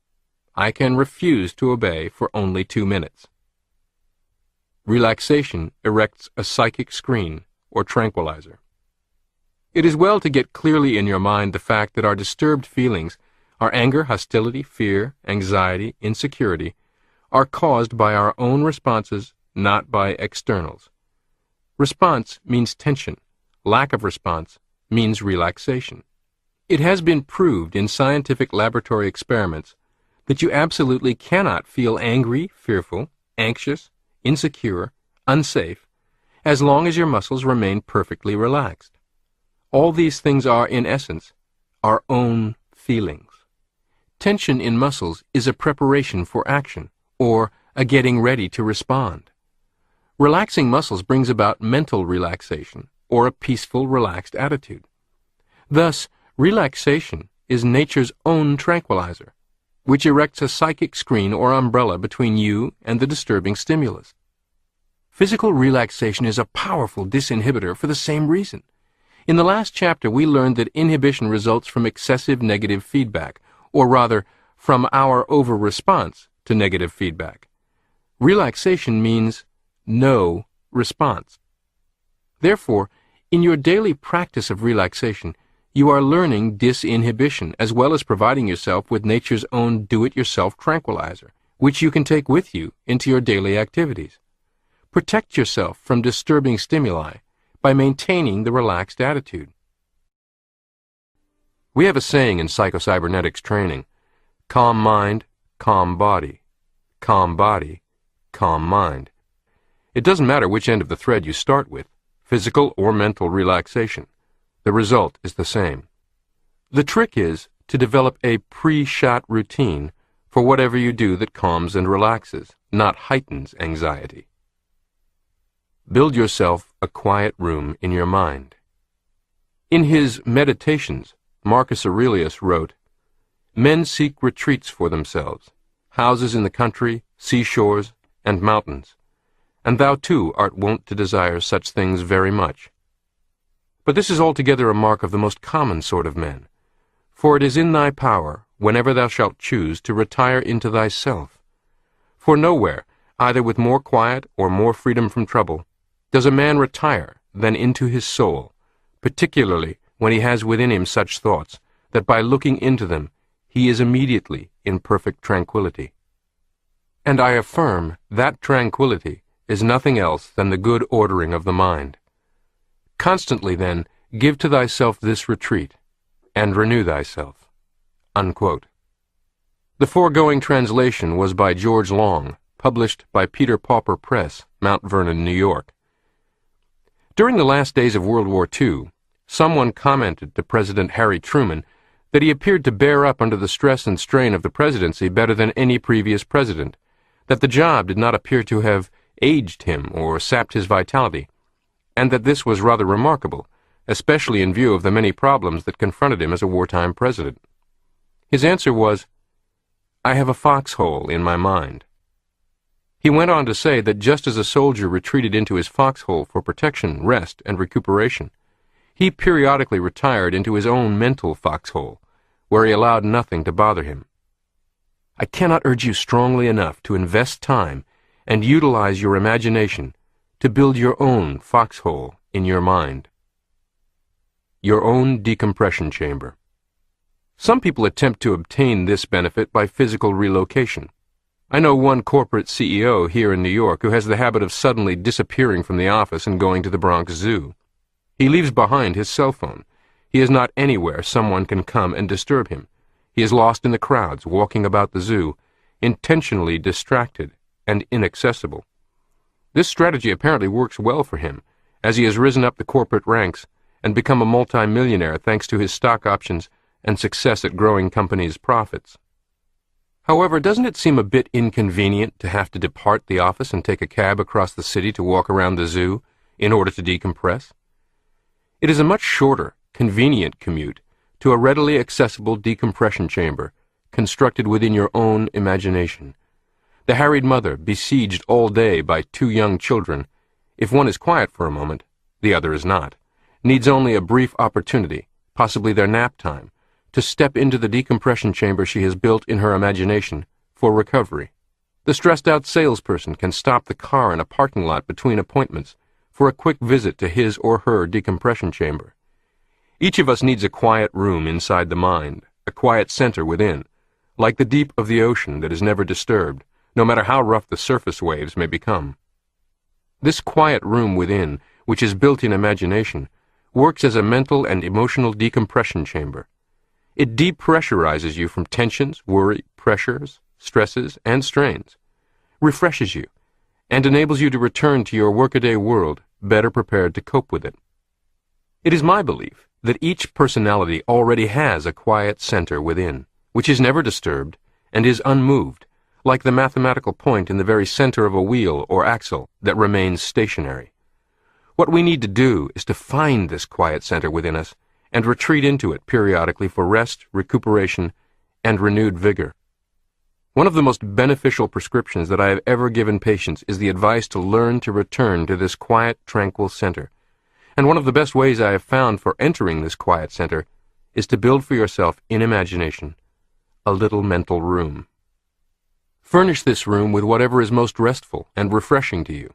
I can refuse to obey for only 2 minutes." Relaxation erects a psychic screen or tranquilizer. It is well to get clearly in your mind the fact that our disturbed feelings, our anger, hostility, fear, anxiety, insecurity, are caused by our own responses, not by externals. Response means tension. Lack of response means relaxation. It has been proved in scientific laboratory experiments that you absolutely cannot feel angry, fearful, anxious, insecure, unsafe, as long as your muscles remain perfectly relaxed. All these things are, in essence, our own feelings. Tension in muscles is a preparation for action, or a getting ready to respond. Relaxing muscles brings about mental relaxation, or a peaceful, relaxed attitude. Thus, relaxation is nature's own tranquilizer, which erects a psychic screen or umbrella between you and the disturbing stimulus. Physical relaxation is a powerful disinhibitor for the same reason. In the last chapter, we learned that inhibition results from excessive negative feedback, or rather, from our over-response to negative feedback. Relaxation means no response. Therefore, in your daily practice of relaxation, you are learning disinhibition as well as providing yourself with nature's own do-it-yourself tranquilizer, which you can take with you into your daily activities. Protect yourself from disturbing stimuli by maintaining the relaxed attitude. We have a saying in Psycho-Cybernetics training: calm mind, calm body. Calm body, calm mind. It doesn't matter which end of the thread you start with, physical or mental relaxation. The result is the same. The trick is to develop a pre-shot routine for whatever you do that calms and relaxes, not heightens anxiety. Build yourself a quiet room in your mind. In his Meditations, Marcus Aurelius wrote, "Men seek retreats for themselves, houses in the country, seashores, and mountains, and thou too art wont to desire such things very much. But this is altogether a mark of the most common sort of men, for it is in thy power, whenever thou shalt choose, to retire into thyself. For nowhere, either with more quiet or more freedom from trouble, does a man retire than into his soul, particularly when he has within him such thoughts, that by looking into them he is immediately in perfect tranquillity. And I affirm that tranquillity is nothing else than the good ordering of the mind. Constantly, then, give to thyself this retreat, and renew thyself." Unquote. The foregoing translation was by George Long, published by Peter Pauper Press, Mount Vernon, New York. During the last days of World War II, someone commented to President Harry Truman that he appeared to bear up under the stress and strain of the presidency better than any previous president, that the job did not appear to have aged him or sapped his vitality, and that this was rather remarkable, especially in view of the many problems that confronted him as a wartime president. His answer was, "I have a foxhole in my mind." He went on to say that just as a soldier retreated into his foxhole for protection, rest, and recuperation, he periodically retired into his own mental foxhole, where he allowed nothing to bother him. I cannot urge you strongly enough to invest time and utilize your imagination to build your own foxhole in your mind. Your own decompression chamber. Some people attempt to obtain this benefit by physical relocation. I know one corporate CEO here in New York who has the habit of suddenly disappearing from the office and going to the Bronx Zoo. He leaves behind his cell phone. He is not anywhere someone can come and disturb him. He is lost in the crowds walking about the zoo, intentionally distracted and inaccessible. This strategy apparently works well for him, as he has risen up the corporate ranks and become a multimillionaire thanks to his stock options and success at growing companies' profits. However, doesn't it seem a bit inconvenient to have to depart the office and take a cab across the city to walk around the zoo in order to decompress? It is a much shorter, convenient commute to a readily accessible decompression chamber constructed within your own imagination. The harried mother, besieged all day by two young children, if one is quiet for a moment, the other is not, needs only a brief opportunity, possibly their nap time, to step into the decompression chamber she has built in her imagination for recovery. The stressed-out salesperson can stop the car in a parking lot between appointments for a quick visit to his or her decompression chamber. Each of us needs a quiet room inside the mind, a quiet center within, like the deep of the ocean that is never disturbed, no matter how rough the surface waves may become. This quiet room within, which is built in imagination, works as a mental and emotional decompression chamber. It depressurizes you from tensions, worry, pressures, stresses, and strains, refreshes you, and enables you to return to your workaday world better prepared to cope with it. It is my belief that each personality already has a quiet center within, which is never disturbed and is unmoved, like the mathematical point in the very center of a wheel or axle that remains stationary. What we need to do is to find this quiet center within us and retreat into it periodically for rest, recuperation, and renewed vigor. One of the most beneficial prescriptions that I have ever given patients is the advice to learn to return to this quiet, tranquil center. And one of the best ways I have found for entering this quiet center is to build for yourself in imagination a little mental room. Furnish this room with whatever is most restful and refreshing to you.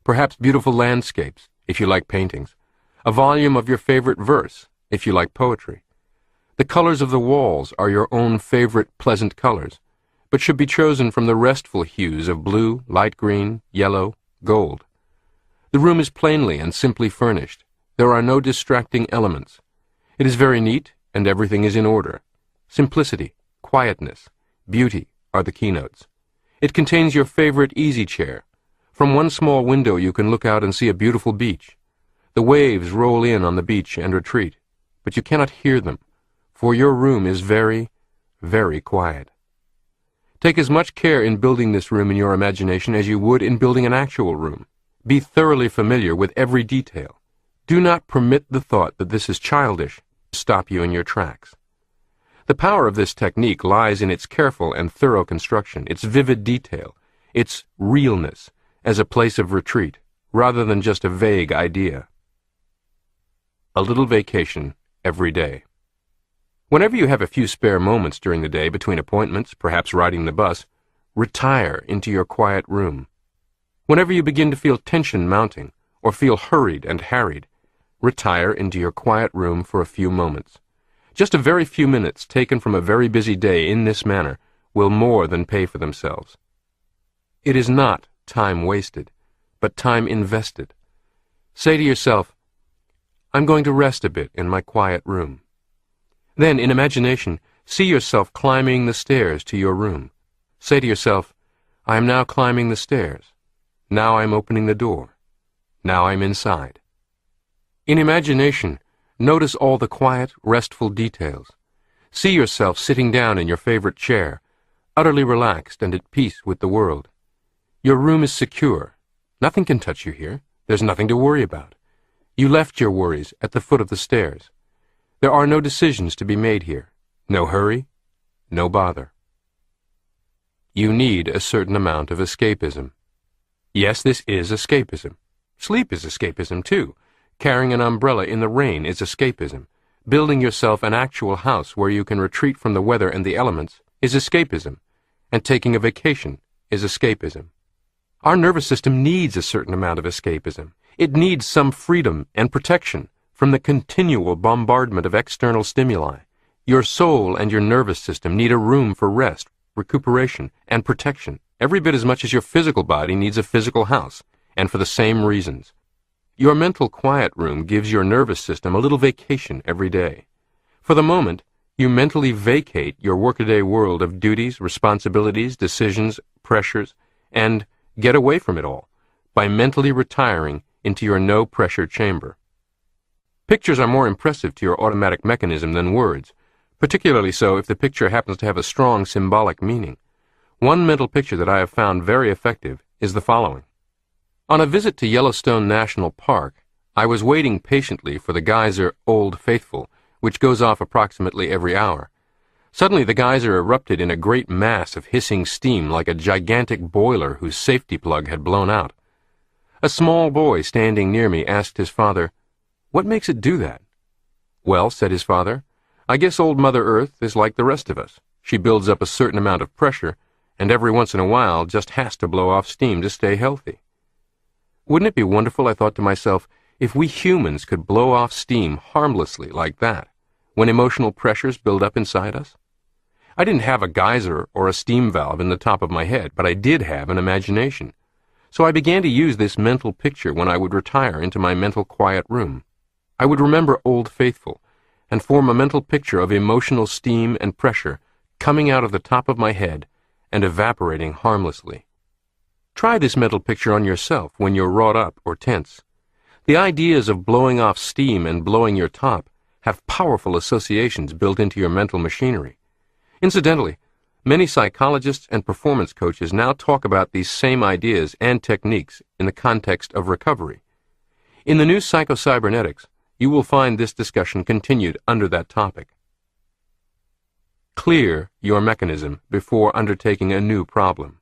Perhaps beautiful landscapes, if you like paintings, a volume of your favorite verse, if you like poetry. The colors of the walls are your own favorite pleasant colors, but should be chosen from the restful hues of blue, light green, yellow, gold. The room is plainly and simply furnished. There are no distracting elements. It is very neat, and everything is in order. Simplicity, quietness, beauty are the keynotes. It contains your favorite easy chair. From one small window you can look out and see a beautiful beach. The waves roll in on the beach and retreat, but you cannot hear them, for your room is very, very quiet. Take as much care in building this room in your imagination as you would in building an actual room. Be thoroughly familiar with every detail. Do not permit the thought that this is childish to stop you in your tracks. The power of this technique lies in its careful and thorough construction, its vivid detail, its realness as a place of retreat, rather than just a vague idea. A little vacation every day. Whenever you have a few spare moments during the day between appointments, perhaps riding the bus, retire into your quiet room. Whenever you begin to feel tension mounting, or feel hurried and harried, retire into your quiet room for a few moments. Just a very few minutes taken from a very busy day in this manner will more than pay for themselves. It is not time wasted, but time invested. Say to yourself, I'm going to rest a bit in my quiet room. Then, in imagination, see yourself climbing the stairs to your room. Say to yourself, I am now climbing the stairs. Now I'm opening the door. Now I'm inside. In imagination, notice all the quiet, restful details. See yourself sitting down in your favorite chair, utterly relaxed and at peace with the world. Your room is secure. Nothing can touch you here. There's nothing to worry about. You left your worries at the foot of the stairs. There are no decisions to be made here. No hurry, no bother. You need a certain amount of escapism. Yes, this is escapism. Sleep is escapism, too. Carrying an umbrella in the rain is escapism. Building yourself an actual house where you can retreat from the weather and the elements is escapism. And taking a vacation is escapism. Our nervous system needs a certain amount of escapism. It needs some freedom and protection from the continual bombardment of external stimuli. Your soul and your nervous system need a room for rest, recuperation, and protection, every bit as much as your physical body needs a physical house, and for the same reasons. Your mental quiet room gives your nervous system a little vacation every day. For the moment, you mentally vacate your workaday world of duties, responsibilities, decisions, pressures, and get away from it all by mentally retiring into your no-pressure chamber. Pictures are more impressive to your automatic mechanism than words. particularly so if the picture happens to have a strong symbolic meaning. One mental picture that I have found very effective is the following. On a visit to Yellowstone National Park, I was waiting patiently for the geyser Old Faithful, which goes off approximately every hour. Suddenly the geyser erupted in a great mass of hissing steam like a gigantic boiler whose safety plug had blown out. A small boy standing near me asked his father, "What makes it do that?" "Well," said his father, "I guess old Mother Earth is like the rest of us. She builds up a certain amount of pressure, and every once in a while just has to blow off steam to stay healthy." Wouldn't it be wonderful, I thought to myself, if we humans could blow off steam harmlessly like that, when emotional pressures build up inside us? I didn't have a geyser or a steam valve in the top of my head, but I did have an imagination. So I began to use this mental picture when I would retire into my mental quiet room. I would remember Old Faithful and form a mental picture of emotional steam and pressure coming out of the top of my head and evaporating harmlessly. Try this mental picture on yourself when you're wrought up or tense. The ideas of blowing off steam and blowing your top have powerful associations built into your mental machinery. Incidentally, many psychologists and performance coaches now talk about these same ideas and techniques in the context of recovery. In the new Psycho-Cybernetics, you will find this discussion continued under that topic. Clear your mechanism before undertaking a new problem.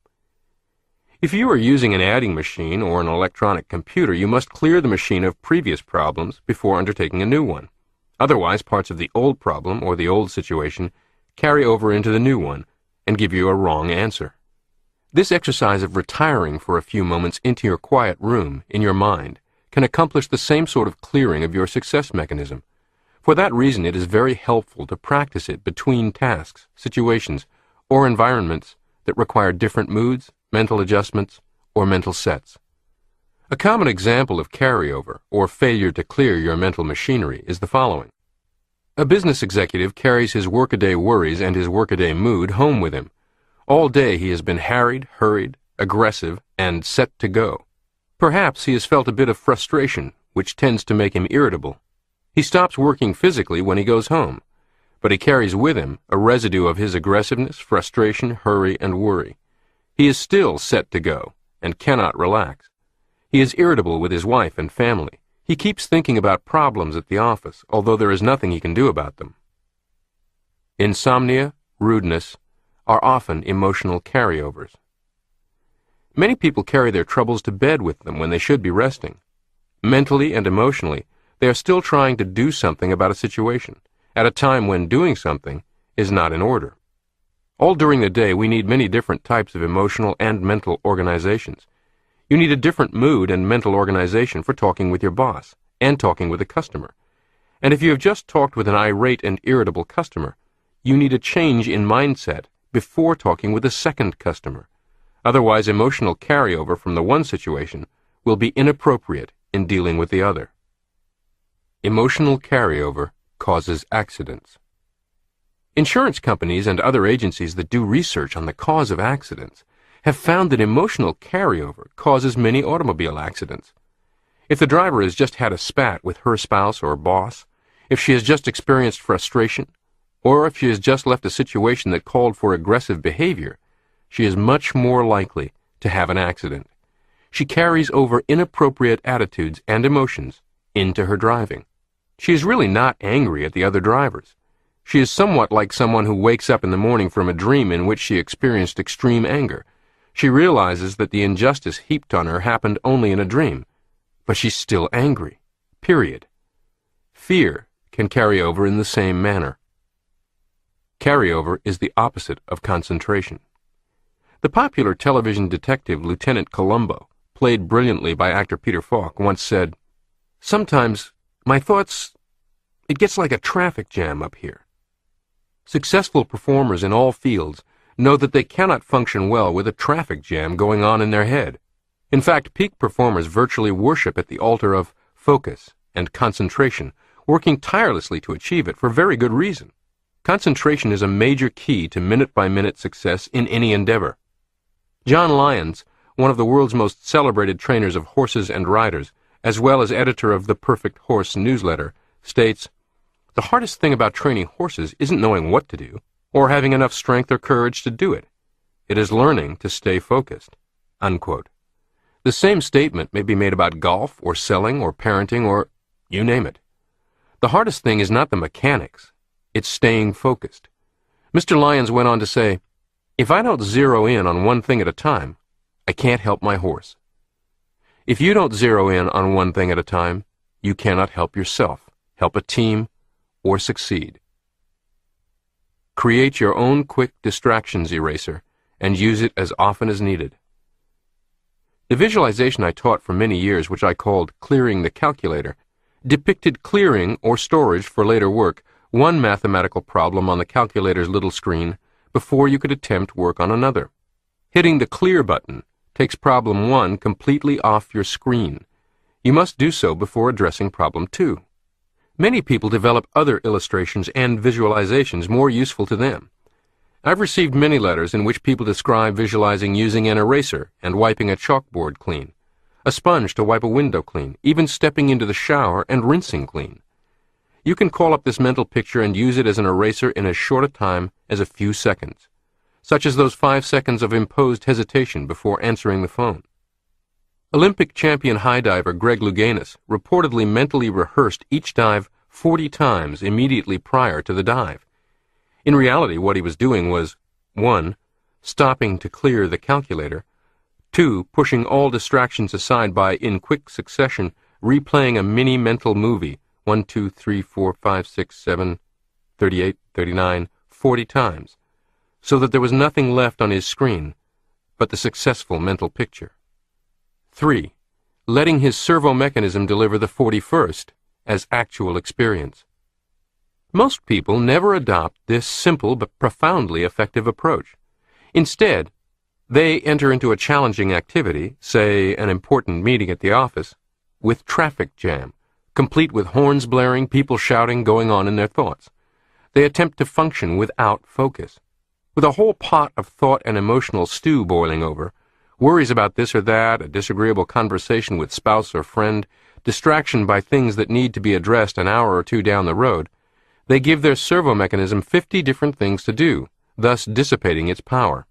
If you are using an adding machine or an electronic computer, you must clear the machine of previous problems before undertaking a new one. Otherwise, parts of the old problem or the old situation carry over into the new one and give you a wrong answer. This exercise of retiring for a few moments into your quiet room in your mind can accomplish the same sort of clearing of your success mechanism. For that reason, it is very helpful to practice it between tasks, situations, or environments that require different moods, mental adjustments, or mental sets. A common example of carryover, or failure to clear your mental machinery, is the following. A business executive carries his workaday worries and his workaday mood home with him. All day he has been harried, hurried, aggressive, and set to go. Perhaps he has felt a bit of frustration, which tends to make him irritable. He stops working physically when he goes home, but he carries with him a residue of his aggressiveness, frustration, hurry, and worry. He is still set to go and cannot relax. He is irritable with his wife and family. He keeps thinking about problems at the office, although there is nothing he can do about them. Insomnia, rudeness, are often emotional carryovers. Many people carry their troubles to bed with them when they should be resting. Mentally and emotionally, they are still trying to do something about a situation, at a time when doing something is not in order. All during the day, we need many different types of emotional and mental organizations. You need a different mood and mental organization for talking with your boss and talking with a customer. And if you have just talked with an irate and irritable customer, you need a change in mindset before talking with a second customer. Otherwise, emotional carryover from the one situation will be inappropriate in dealing with the other. Emotional carryover causes accidents. Insurance companies and other agencies that do research on the cause of accidents have found that emotional carryover causes many automobile accidents. If the driver has just had a spat with her spouse or boss, if she has just experienced frustration, or if she has just left a situation that called for aggressive behavior, she is much more likely to have an accident. She carries over inappropriate attitudes and emotions into her driving. She is really not angry at the other drivers. She is somewhat like someone who wakes up in the morning from a dream in which she experienced extreme anger. She realizes that the injustice heaped on her happened only in a dream, but she's still angry, period. Fear can carry over in the same manner. Carryover is the opposite of concentration. The popular television detective Lieutenant Columbo, played brilliantly by actor Peter Falk, once said, "Sometimes my thoughts, it gets like a traffic jam up here." Successful performers in all fields know that they cannot function well with a traffic jam going on in their head. In fact, peak performers virtually worship at the altar of focus and concentration, working tirelessly to achieve it for very good reason. Concentration is a major key to minute-by-minute success in any endeavor. John Lyons, one of the world's most celebrated trainers of horses and riders, as well as editor of the Perfect Horse newsletter, states, The hardest thing about training horses isn't knowing what to do, or having enough strength or courage to do it. It is learning to stay focused." Unquote. The same statement may be made about golf, or selling, or parenting, or you name it. The hardest thing is not the mechanics. It's staying focused. Mr. Lyons went on to say, "If I don't zero in on one thing at a time, I can't help my horse. If you don't zero in on one thing at a time, you cannot help yourself, help a team, or succeed." Create your own quick distractions eraser and use it as often as needed. The visualization I taught for many years, which I called clearing the calculator, depicted clearing or storage for later work one mathematical problem on the calculator's little screen before you could attempt work on another. Hitting the clear button takes problem 1 completely off your screen. You must do so before addressing problem 2. Many people develop other illustrations and visualizations more useful to them. I've received many letters in which people describe visualizing using an eraser and wiping a chalkboard clean, a sponge to wipe a window clean, even stepping into the shower and rinsing clean. You can call up this mental picture and use it as an eraser in as short a time as a few seconds, such as those 5 seconds of imposed hesitation before answering the phone. Olympic champion high diver Greg Louganis reportedly mentally rehearsed each dive 40 times immediately prior to the dive. In reality, what he was doing was 1. Stopping to clear the calculator, 2. Pushing all distractions aside by, in quick succession, replaying a mini mental movie 1, 2, 3, 4, 5, 6, 7, 38, 39, 40 times, so that there was nothing left on his screen but the successful mental picture. 3. Letting his servo mechanism deliver the 41st as actual experience. Most people never adopt this simple but profoundly effective approach. Instead, they enter into a challenging activity, say an important meeting at the office, with traffic jam, complete with horns blaring, people shouting, going on in their thoughts. They attempt to function without focus. With a whole pot of thought and emotional stew boiling over, worries about this or that, a disagreeable conversation with spouse or friend, distraction by things that need to be addressed an hour or two down the road, they give their servo mechanism 50 different things to do, thus dissipating its power.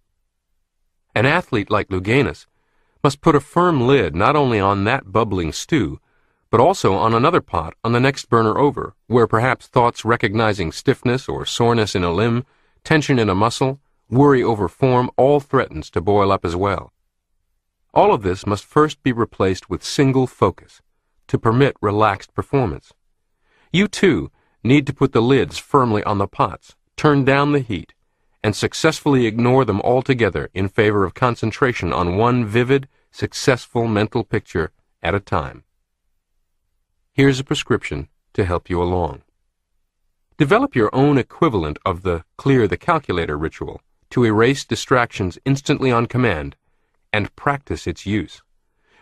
An athlete like Louganis must put a firm lid not only on that bubbling stew, but also on another pot on the next burner over, where perhaps thoughts recognizing stiffness or soreness in a limb, tension in a muscle, worry over form, all threatens to boil up as well. All of this must first be replaced with single focus to permit relaxed performance. You, too, need to put the lids firmly on the pots, turn down the heat, and successfully ignore them altogether in favor of concentration on one vivid, successful mental picture at a time. Here's a prescription to help you along. Develop your own equivalent of the clear the calculator ritual to erase distractions instantly on command and practice its use.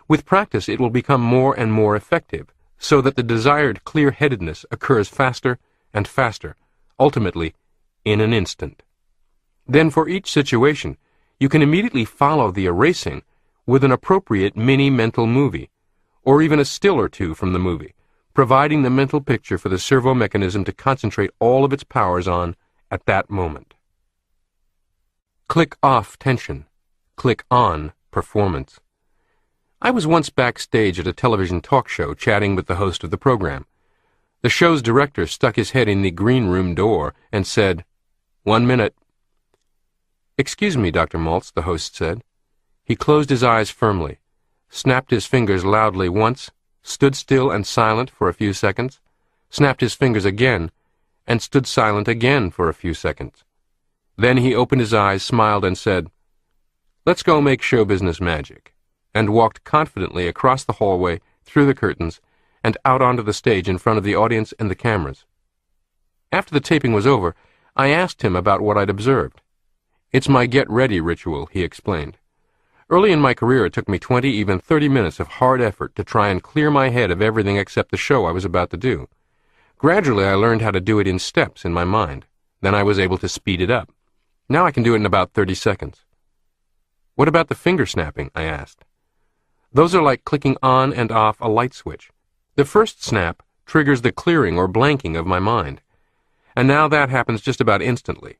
With practice, it will become more and more effective, so that the desired clear-headedness occurs faster and faster, ultimately in an instant. Then for each situation, you can immediately follow the erasing with an appropriate mini mental movie, or even a still or two from the movie, providing the mental picture for the servo mechanism to concentrate all of its powers on at that moment. Click off tension. Click on performance. I was once backstage at a television talk show chatting with the host of the program. The show's director stuck his head in the green room door and said, "1 minute." "Excuse me, Dr. Maltz," the host said. He closed his eyes firmly, snapped his fingers loudly once, stood still and silent for a few seconds, snapped his fingers again, and stood silent again for a few seconds. Then he opened his eyes, smiled, and said, "Let's go make show business magic," and walked confidently across the hallway, through the curtains, and out onto the stage in front of the audience and the cameras. After the taping was over, I asked him about what I'd observed. "It's my get-ready ritual," he explained. "Early in my career, it took me 20, even 30 minutes of hard effort to try and clear my head of everything except the show I was about to do. Gradually, I learned how to do it in steps in my mind. Then I was able to speed it up. Now I can do it in about 30 seconds. "What about the finger snapping?" I asked. "Those are like clicking on and off a light switch. The first snap triggers the clearing or blanking of my mind. and now that happens just about instantly.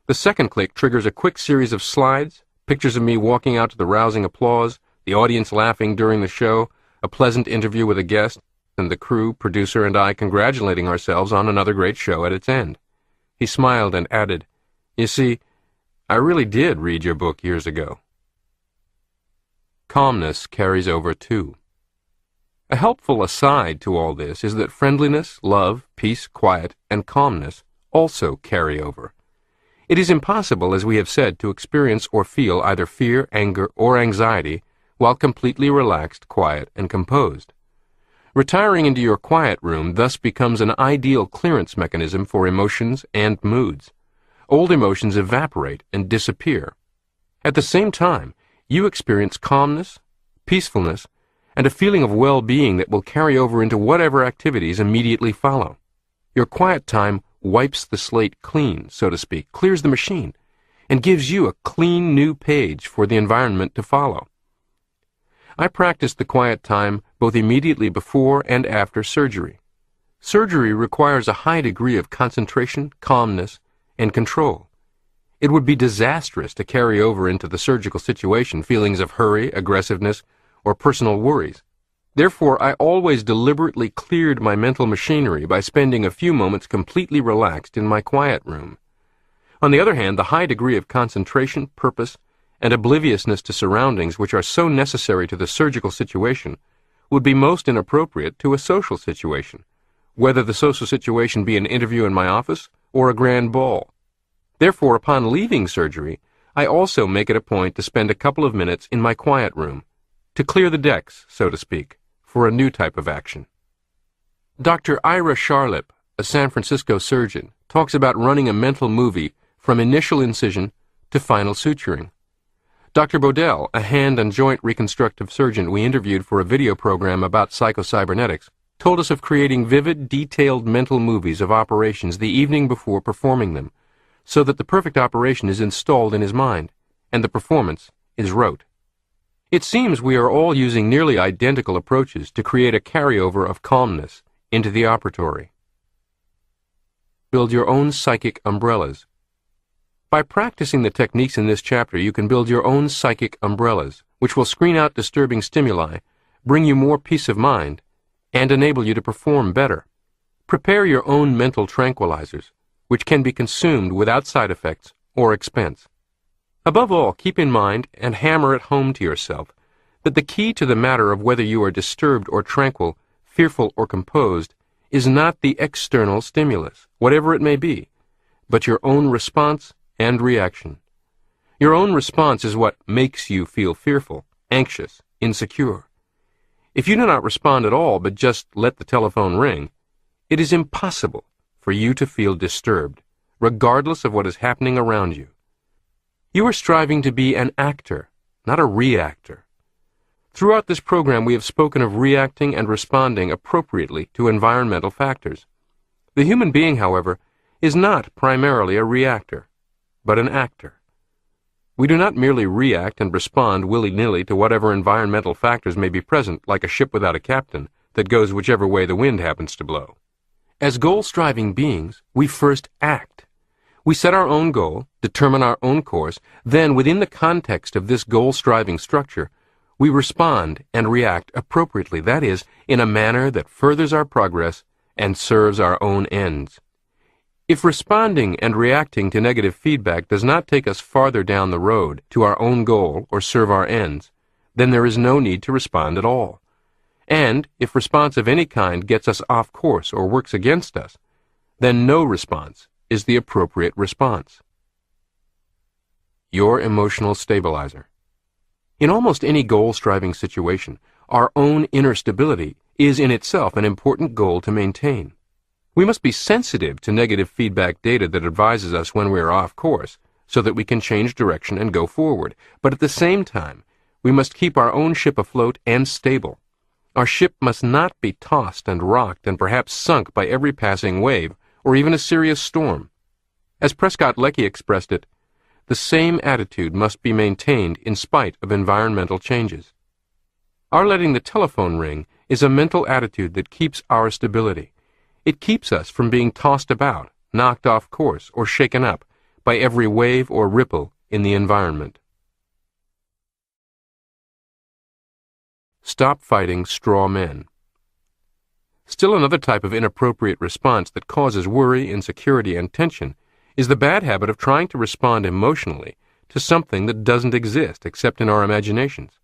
The second click triggers a quick series of slides, pictures of me walking out to the rousing applause, the audience laughing during the show, a pleasant interview with a guest, and the crew, producer, and I congratulating ourselves on another great show at its end. He smiled and added, "You see, I really did read your book years ago." Calmness carries over too. A helpful aside to all this is that friendliness, love, peace, quiet, and calmness also carry over. It is impossible, as we have said, to experience or feel either fear, anger, or anxiety while completely relaxed, quiet, and composed. Retiring into your quiet room thus becomes an ideal clearance mechanism for emotions and moods. Old emotions evaporate and disappear. At the same time, you experience calmness, peacefulness, and a feeling of well-being that will carry over into whatever activities immediately follow. Your quiet time wipes the slate clean, so to speak, clears the machine, and gives you a clean new page for the environment to follow. I practice the quiet time both immediately before and after surgery. Surgery requires a high degree of concentration, calmness, and control. It would be disastrous to carry over into the surgical situation feelings of hurry, aggressiveness, or personal worries. Therefore, I always deliberately cleared my mental machinery by spending a few moments completely relaxed in my quiet room. On the other hand, the high degree of concentration, purpose, and obliviousness to surroundings which are so necessary to the surgical situation would be most inappropriate to a social situation, whether the social situation be an interview in my office or a grand ball. Therefore, upon leaving surgery, I also make it a point to spend a couple of minutes in my quiet room, to clear the decks, so to speak, for a new type of action. Dr. Ira Charlip, a San Francisco surgeon, talks about running a mental movie from initial incision to final suturing. Dr. Bodell, a hand and joint reconstructive surgeon we interviewed for a video program about Psycho-Cybernetics, told us of creating vivid, detailed mental movies of operations the evening before performing them, so that the perfect operation is installed in his mind, and the performance is rote. It seems we are all using nearly identical approaches to create a carryover of calmness into the operatory. Build your own psychic umbrellas. By practicing the techniques in this chapter, you can build your own psychic umbrellas, which will screen out disturbing stimuli, bring you more peace of mind, and enable you to perform better. Prepare your own mental tranquilizers, which can be consumed without side effects or expense. Above all, keep in mind and hammer it home to yourself that the key to the matter of whether you are disturbed or tranquil, fearful or composed, is not the external stimulus, whatever it may be, but your own response and reaction. Your own response is what makes you feel fearful, anxious, insecure. If you do not respond at all but just let the telephone ring, it is impossible for you to feel disturbed, regardless of what is happening around you. You are striving to be an actor, not a reactor. Throughout this program, we have spoken of reacting and responding appropriately to environmental factors. The human being, however, is not primarily a reactor, but an actor. We do not merely react and respond willy-nilly to whatever environmental factors may be present, like a ship without a captain that goes whichever way the wind happens to blow. As goal-striving beings, we first act. We set our own goal, determine our own course, then within the context of this goal-striving structure, we respond and react appropriately, that is, in a manner that furthers our progress and serves our own ends. If responding and reacting to negative feedback does not take us farther down the road to our own goal or serve our ends, then there is no need to respond at all. And if response of any kind gets us off course or works against us, then no response is the appropriate response. Your emotional stabilizer. In almost any goal-striving situation, our own inner stability is in itself an important goal to maintain. We must be sensitive to negative feedback data that advises us when we are off course, so that we can change direction and go forward. But at the same time, we must keep our own ship afloat and stable. Our ship must not be tossed and rocked and perhaps sunk by every passing wave or even a serious storm. As Prescott Leckie expressed it, the same attitude must be maintained in spite of environmental changes. Our letting the telephone ring is a mental attitude that keeps our stability. It keeps us from being tossed about, knocked off course, or shaken up by every wave or ripple in the environment. Stop fighting straw men. Still another type of inappropriate response that causes worry, insecurity, and tension is the bad habit of trying to respond emotionally to something that doesn't exist except in our imaginations.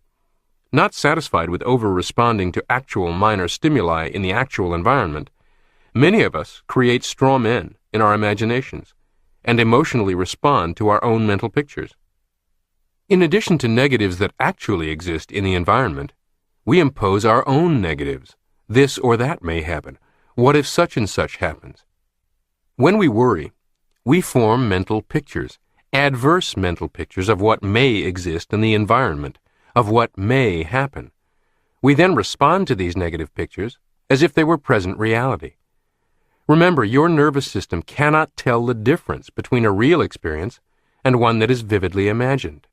Not satisfied with over-responding to actual minor stimuli in the actual environment, many of us create straw men in our imaginations and emotionally respond to our own mental pictures. In addition to negatives that actually exist in the environment, we impose our own negatives. This or that may happen. What if such and such happens? When we worry, we form mental pictures, adverse mental pictures of what may exist in the environment, of what may happen. We then respond to these negative pictures as if they were present reality. Remember, your nervous system cannot tell the difference between a real experience and one that is vividly imagined.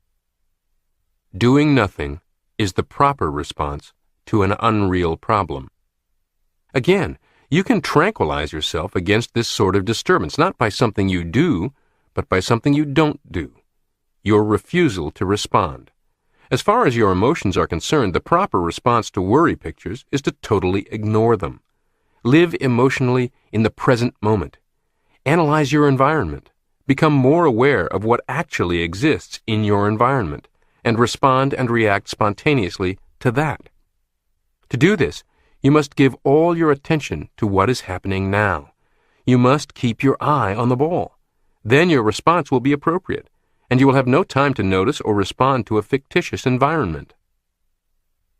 Doing nothing is the proper response to an unreal problem. Again, you can tranquilize yourself against this sort of disturbance, not by something you do, but by something you don't do. Your refusal to respond. As far as your emotions are concerned, the proper response to worry pictures is to totally ignore them. Live emotionally in the present moment. Analyze your environment. Become more aware of what actually exists in your environment, and respond and react spontaneously to that. To do this, you must give all your attention to what is happening now. You must keep your eye on the ball. Then your response will be appropriate, and you will have no time to notice or respond to a fictitious environment.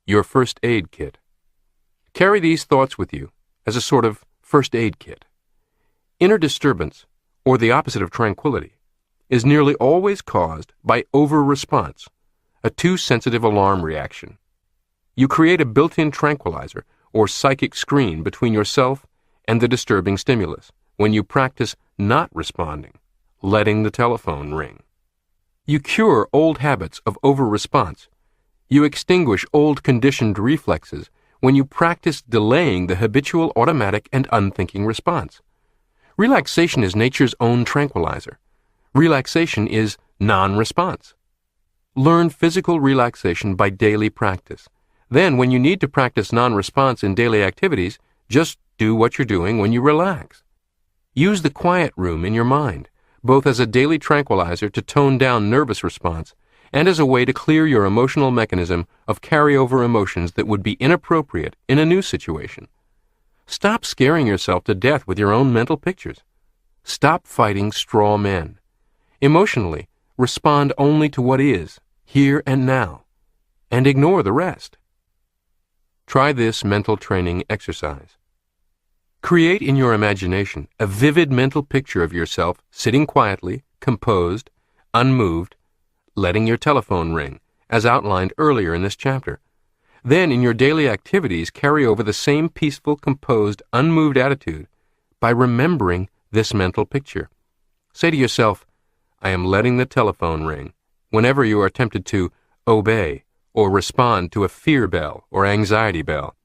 Your first aid kit. Carry these thoughts with you as a sort of first aid kit. Inner disturbance, or the opposite of tranquility, is nearly always caused by over-response, a too sensitive alarm reaction. You create a built-in tranquilizer or psychic screen between yourself and the disturbing stimulus when you practice not responding, letting the telephone ring. You cure old habits of over-response. You extinguish old conditioned reflexes when you practice delaying the habitual automatic and unthinking response. Relaxation is nature's own tranquilizer. Relaxation is non-response. Learn physical relaxation by daily practice. Then, when you need to practice non-response in daily activities, just do what you're doing when you relax. Use the quiet room in your mind, both as a daily tranquilizer to tone down nervous response and as a way to clear your emotional mechanism of carryover emotions that would be inappropriate in a new situation. Stop scaring yourself to death with your own mental pictures. Stop fighting straw men. Emotionally, respond only to what is, here and now, and ignore the rest. Try this mental training exercise. Create in your imagination a vivid mental picture of yourself sitting quietly, composed, unmoved, letting your telephone ring, as outlined earlier in this chapter. Then, in your daily activities, carry over the same peaceful, composed, unmoved attitude by remembering this mental picture. Say to yourself, I am letting the telephone ring, whenever you are tempted to obey or respond to a fear bell or anxiety bell.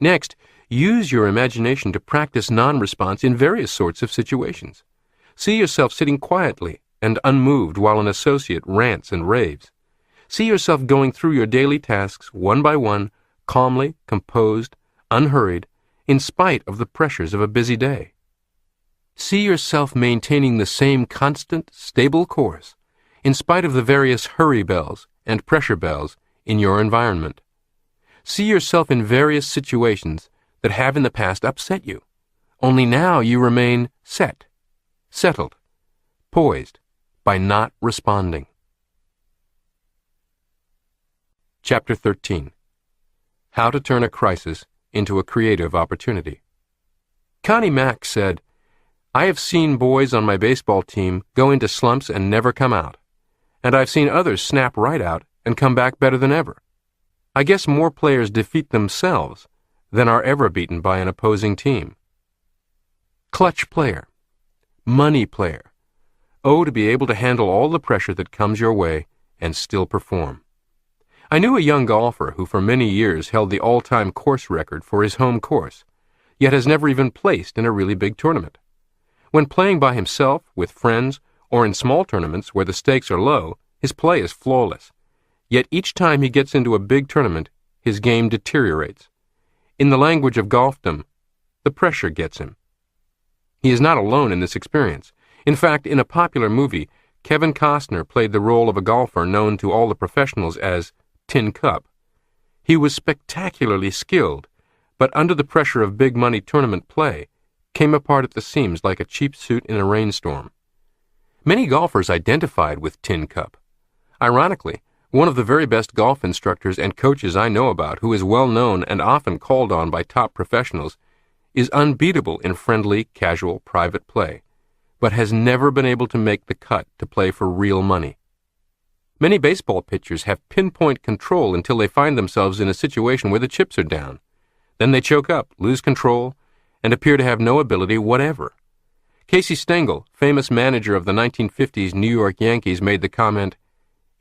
Next, use your imagination to practice non-response in various sorts of situations. See yourself sitting quietly and unmoved while an associate rants and raves. See yourself going through your daily tasks one by one, calmly, composed, unhurried, in spite of the pressures of a busy day. See yourself maintaining the same constant, stable course, in spite of the various hurry bells and pressure bells in your environment. See yourself in various situations that have in the past upset you, only now you remain settled, poised, by not responding. Chapter 13. How to Turn a Crisis into a Creative Opportunity. Connie Mack said, I have seen boys on my baseball team go into slumps and never come out, and I've seen others snap right out and come back better than ever. I guess more players defeat themselves than are ever beaten by an opposing team. Clutch player. Money player. Oh, to be able to handle all the pressure that comes your way and still perform. I knew a young golfer who for many years held the all-time course record for his home course, yet has never even placed in a really big tournament. When playing by himself, with friends, or in small tournaments where the stakes are low, his play is flawless. Yet each time he gets into a big tournament, his game deteriorates. In the language of golfdom, the pressure gets him. He is not alone in this experience. In fact, in a popular movie, Kevin Costner played the role of a golfer known to all the professionals as Tin Cup. He was spectacularly skilled, but under the pressure of big money tournament play, came apart at the seams like a cheap suit in a rainstorm. Many golfers identified with Tin Cup. Ironically, one of the very best golf instructors and coaches I know about, who is well known and often called on by top professionals, is unbeatable in friendly, casual, private play, but has never been able to make the cut to play for real money. Many baseball pitchers have pinpoint control until they find themselves in a situation where the chips are down. Then they choke up, lose control, and appear to have no ability whatever. Casey Stengel, famous manager of the 1950s New York Yankees, made the comment,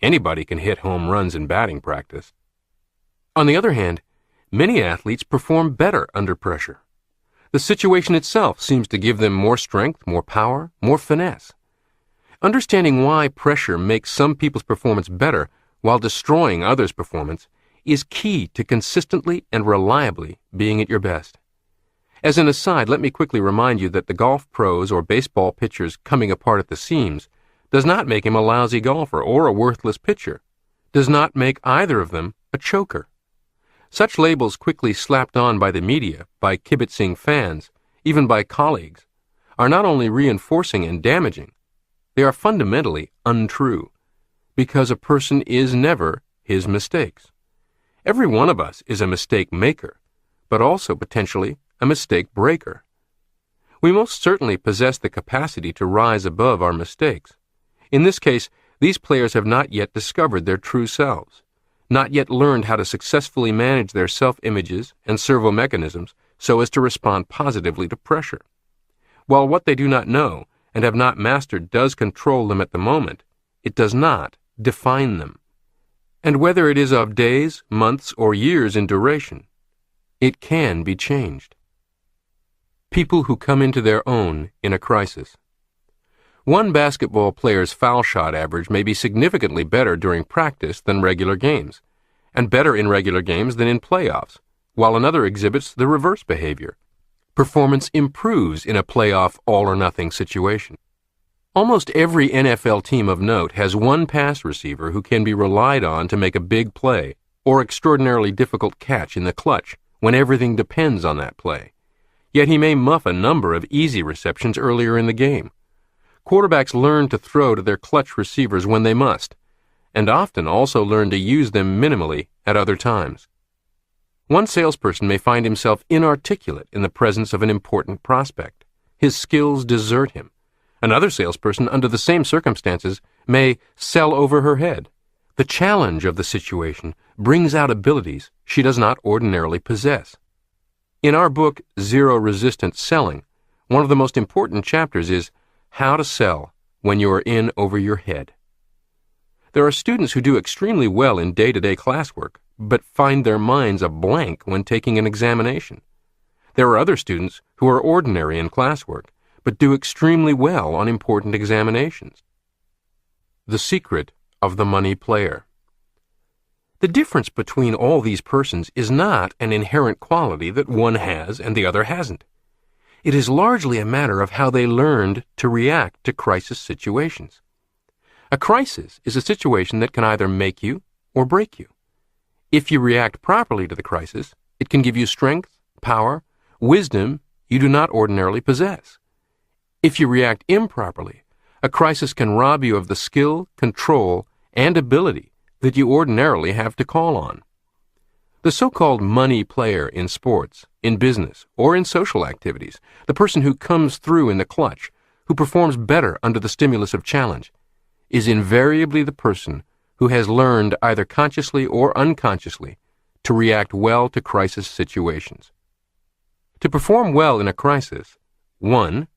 "Anybody can hit home runs in batting practice." On the other hand, many athletes perform better under pressure. The situation itself seems to give them more strength, more power, more finesse. Understanding why pressure makes some people's performance better while destroying others' performance is key to consistently and reliably being at your best. As an aside, let me quickly remind you that the golf pros or baseball pitchers coming apart at the seams does not make him a lousy golfer or a worthless pitcher, does not make either of them a choker. Such labels quickly slapped on by the media, by kibitzing fans, even by colleagues, are not only reinforcing and damaging, they are fundamentally untrue, because a person is never his mistakes. Every one of us is a mistake maker, but also potentially a mistake breaker. We most certainly possess the capacity to rise above our mistakes. In this case, these players have not yet discovered their true selves, not yet learned how to successfully manage their self-images and servo mechanisms so as to respond positively to pressure. While what they do not know and have not mastered does control them at the moment, it does not define them. And whether it is of days, months, or years in duration, it can be changed. People who come into their own in a crisis. One basketball player's foul shot average may be significantly better during practice than regular games, and better in regular games than in playoffs, while another exhibits the reverse behavior. Performance improves in a playoff all-or-nothing situation. Almost every NFL team of note has one pass receiver who can be relied on to make a big play or extraordinarily difficult catch in the clutch when everything depends on that play. Yet he may muff a number of easy receptions earlier in the game. Quarterbacks learn to throw to their clutch receivers when they must, and often also learn to use them minimally at other times. One salesperson may find himself inarticulate in the presence of an important prospect. His skills desert him. Another salesperson, under the same circumstances, may sell over her head. The challenge of the situation brings out abilities she does not ordinarily possess. In our book, Zero Resistance Selling, one of the most important chapters is How to Sell When You Are In Over Your Head. There are students who do extremely well in day-to-day classwork, but find their minds a blank when taking an examination. There are other students who are ordinary in classwork, but do extremely well on important examinations. The secret of the money player. The difference between all these persons is not an inherent quality that one has and the other hasn't. It is largely a matter of how they learned to react to crisis situations. A crisis is a situation that can either make you or break you. If you react properly to the crisis, it can give you strength, power, wisdom you do not ordinarily possess. If you react improperly, a crisis can rob you of the skill, control, and ability that you ordinarily have to call on. The so-called money player in sports, in business, or in social activities, the person who comes through in the clutch, who performs better under the stimulus of challenge, is invariably the person who has learned either consciously or unconsciously to react well to crisis situations. To perform well in a crisis, 1.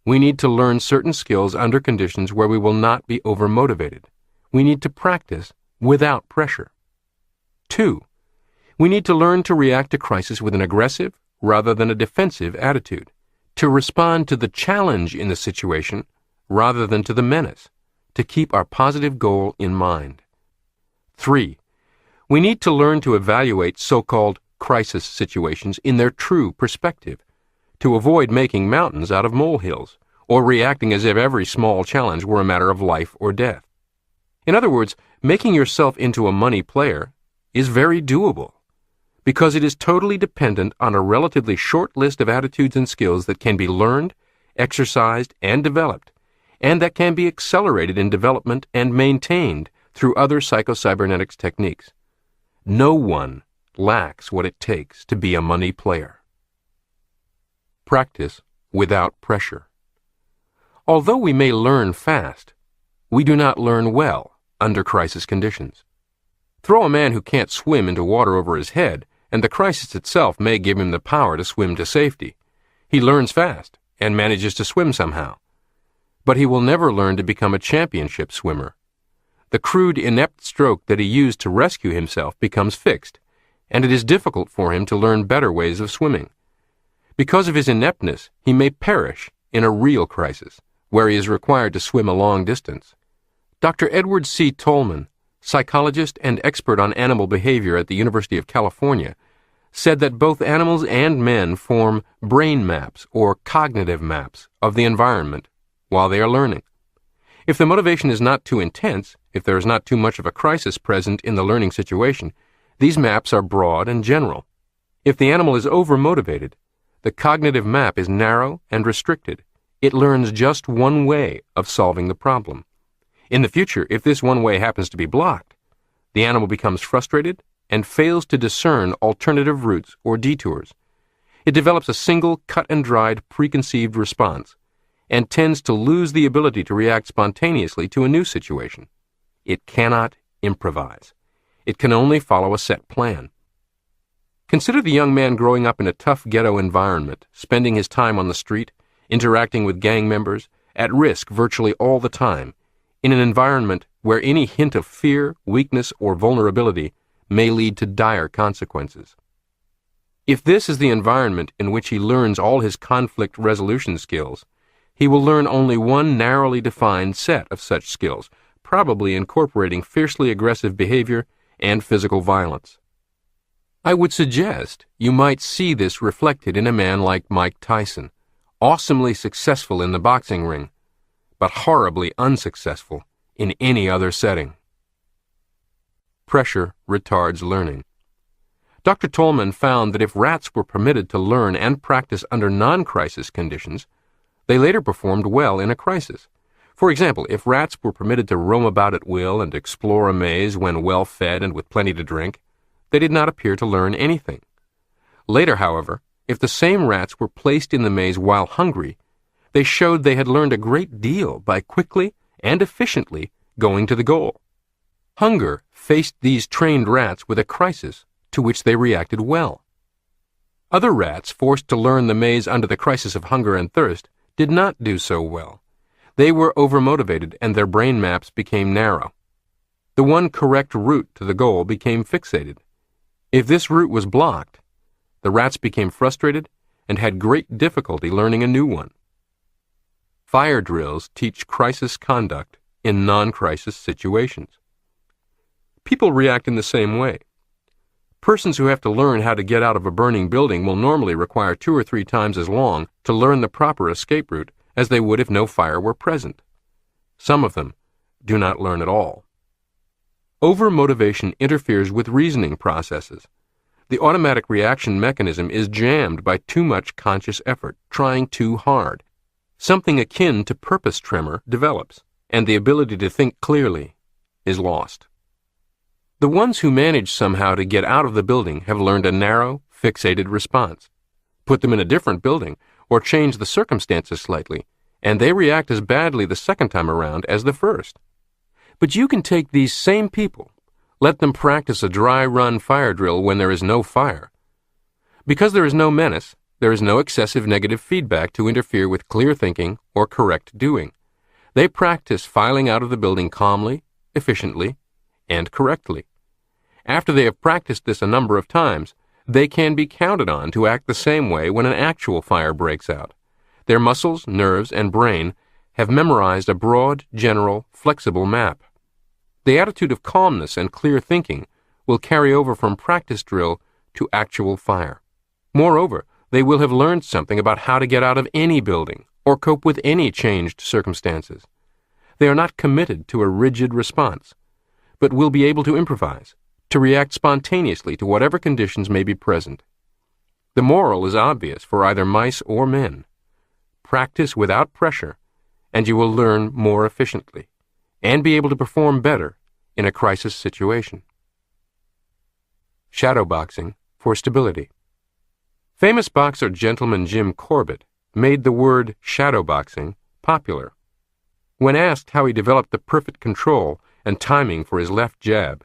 We need to learn certain skills under conditions where we will not be overmotivated. We need to practice without pressure. 2. We need to learn to react to crisis with an aggressive rather than a defensive attitude, to respond to the challenge in the situation rather than to the menace, to keep our positive goal in mind. 3. We need to learn to evaluate so-called crisis situations in their true perspective, to avoid making mountains out of molehills, or reacting as if every small challenge were a matter of life or death. In other words, making yourself into a money player is very doable, because it is totally dependent on a relatively short list of attitudes and skills that can be learned, exercised, and developed, and that can be accelerated in development and maintained through other psycho-cybernetics techniques. No one lacks what it takes to be a money player. Practice without pressure. Although we may learn fast, we do not learn well under crisis conditions. Throw a man who can't swim into water over his head, and the crisis itself may give him the power to swim to safety. He learns fast and manages to swim somehow. But he will never learn to become a championship swimmer. The crude, inept stroke that he used to rescue himself becomes fixed, and it is difficult for him to learn better ways of swimming. Because of his ineptness, he may perish in a real crisis, where he is required to swim a long distance. Dr. Edward C. Tolman, psychologist and expert on animal behavior at the University of California, said that both animals and men form brain maps or cognitive maps of the environment while they are learning. If the motivation is not too intense, if there is not too much of a crisis present in the learning situation, these maps are broad and general. If the animal is overmotivated, the cognitive map is narrow and restricted. It learns just one way of solving the problem. In the future, if this one way happens to be blocked, the animal becomes frustrated and fails to discern alternative routes or detours. It develops a single cut-and-dried preconceived response and tends to lose the ability to react spontaneously to a new situation. It cannot improvise. It can only follow a set plan. Consider the young man growing up in a tough ghetto environment, spending his time on the street, interacting with gang members, at risk virtually all the time, in an environment where any hint of fear, weakness, or vulnerability may lead to dire consequences. If this is the environment in which he learns all his conflict resolution skills, he will learn only one narrowly defined set of such skills, probably incorporating fiercely aggressive behavior and physical violence. I would suggest you might see this reflected in a man like Mike Tyson, awesomely successful in the boxing ring, but horribly unsuccessful in any other setting. Pressure retards learning. Dr. Tolman found that if rats were permitted to learn and practice under non-crisis conditions, they later performed well in a crisis. For example, if rats were permitted to roam about at will and explore a maze when well fed and with plenty to drink, they did not appear to learn anything. Later, however, if the same rats were placed in the maze while hungry, they showed they had learned a great deal by quickly and efficiently going to the goal. Hunger faced these trained rats with a crisis to which they reacted well. Other rats forced to learn the maze under the crisis of hunger and thirst did not do so well. They were overmotivated and their brain maps became narrow. The one correct route to the goal became fixated. If this route was blocked, the rats became frustrated and had great difficulty learning a new one. Fire drills teach crisis conduct in non-crisis situations. People react in the same way. Persons who have to learn how to get out of a burning building will normally require 2 or 3 times as long to learn the proper escape route as they would if no fire were present. Some of them do not learn at all. Overmotivation interferes with reasoning processes. The automatic reaction mechanism is jammed by too much conscious effort, trying too hard. Something akin to purpose tremor develops, and the ability to think clearly is lost. The ones who manage somehow to get out of the building have learned a narrow, fixated response. Put them in a different building, or change the circumstances slightly, and they react as badly the second time around as the first. But you can take these same people, let them practice a dry-run fire drill when there is no fire. Because there is no menace, there is no excessive negative feedback to interfere with clear thinking or correct doing. They practice filing out of the building calmly, efficiently, and correctly. After they have practiced this a number of times, they can be counted on to act the same way when an actual fire breaks out. Their muscles, nerves, and brain have memorized a broad, general, flexible map. The attitude of calmness and clear thinking will carry over from practice drill to actual fire. Moreover, they will have learned something about how to get out of any building or cope with any changed circumstances. They are not committed to a rigid response, but will be able to improvise, to react spontaneously to whatever conditions may be present. The moral is obvious for either mice or men. Practice without pressure, and you will learn more efficiently, and be able to perform better in a crisis situation. Shadowboxing for stability. Famous boxer gentleman Jim Corbett made the word shadowboxing popular. When asked how he developed the perfect control and timing for his left jab,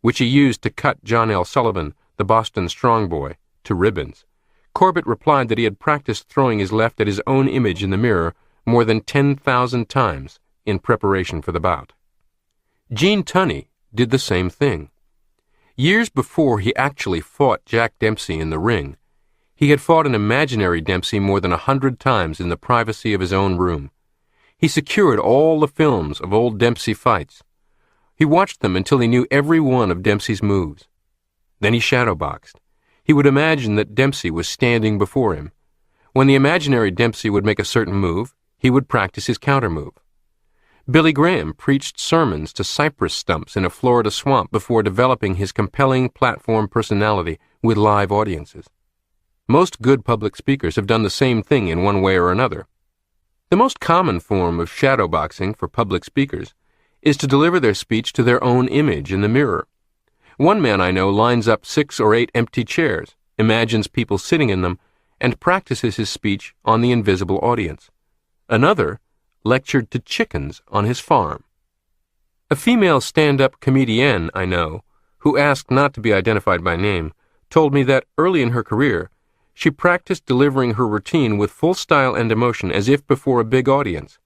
which he used to cut John L. Sullivan, the Boston strong boy, to ribbons, Corbett replied that he had practiced throwing his left at his own image in the mirror more than 10,000 times in preparation for the bout. Gene Tunney did the same thing. Years before he actually fought Jack Dempsey in the ring, he had fought an imaginary Dempsey more than 100 times in the privacy of his own room. He secured all the films of old Dempsey fights. He watched them until he knew every one of Dempsey's moves. Then he shadowboxed. He would imagine that Dempsey was standing before him. When the imaginary Dempsey would make a certain move, he would practice his countermove. Billy Graham preached sermons to cypress stumps in a Florida swamp before developing his compelling platform personality with live audiences. Most good public speakers have done the same thing in one way or another. The most common form of shadowboxing for public speakers is to deliver their speech to their own image in the mirror. One man I know lines up 6 or 8 empty chairs, imagines people sitting in them, and practices his speech on the invisible audience. Another lectured to chickens on his farm. A female stand-up comedienne I know, who asked not to be identified by name, told me that early in her career, she practiced delivering her routine with full style and emotion as if before a big audience,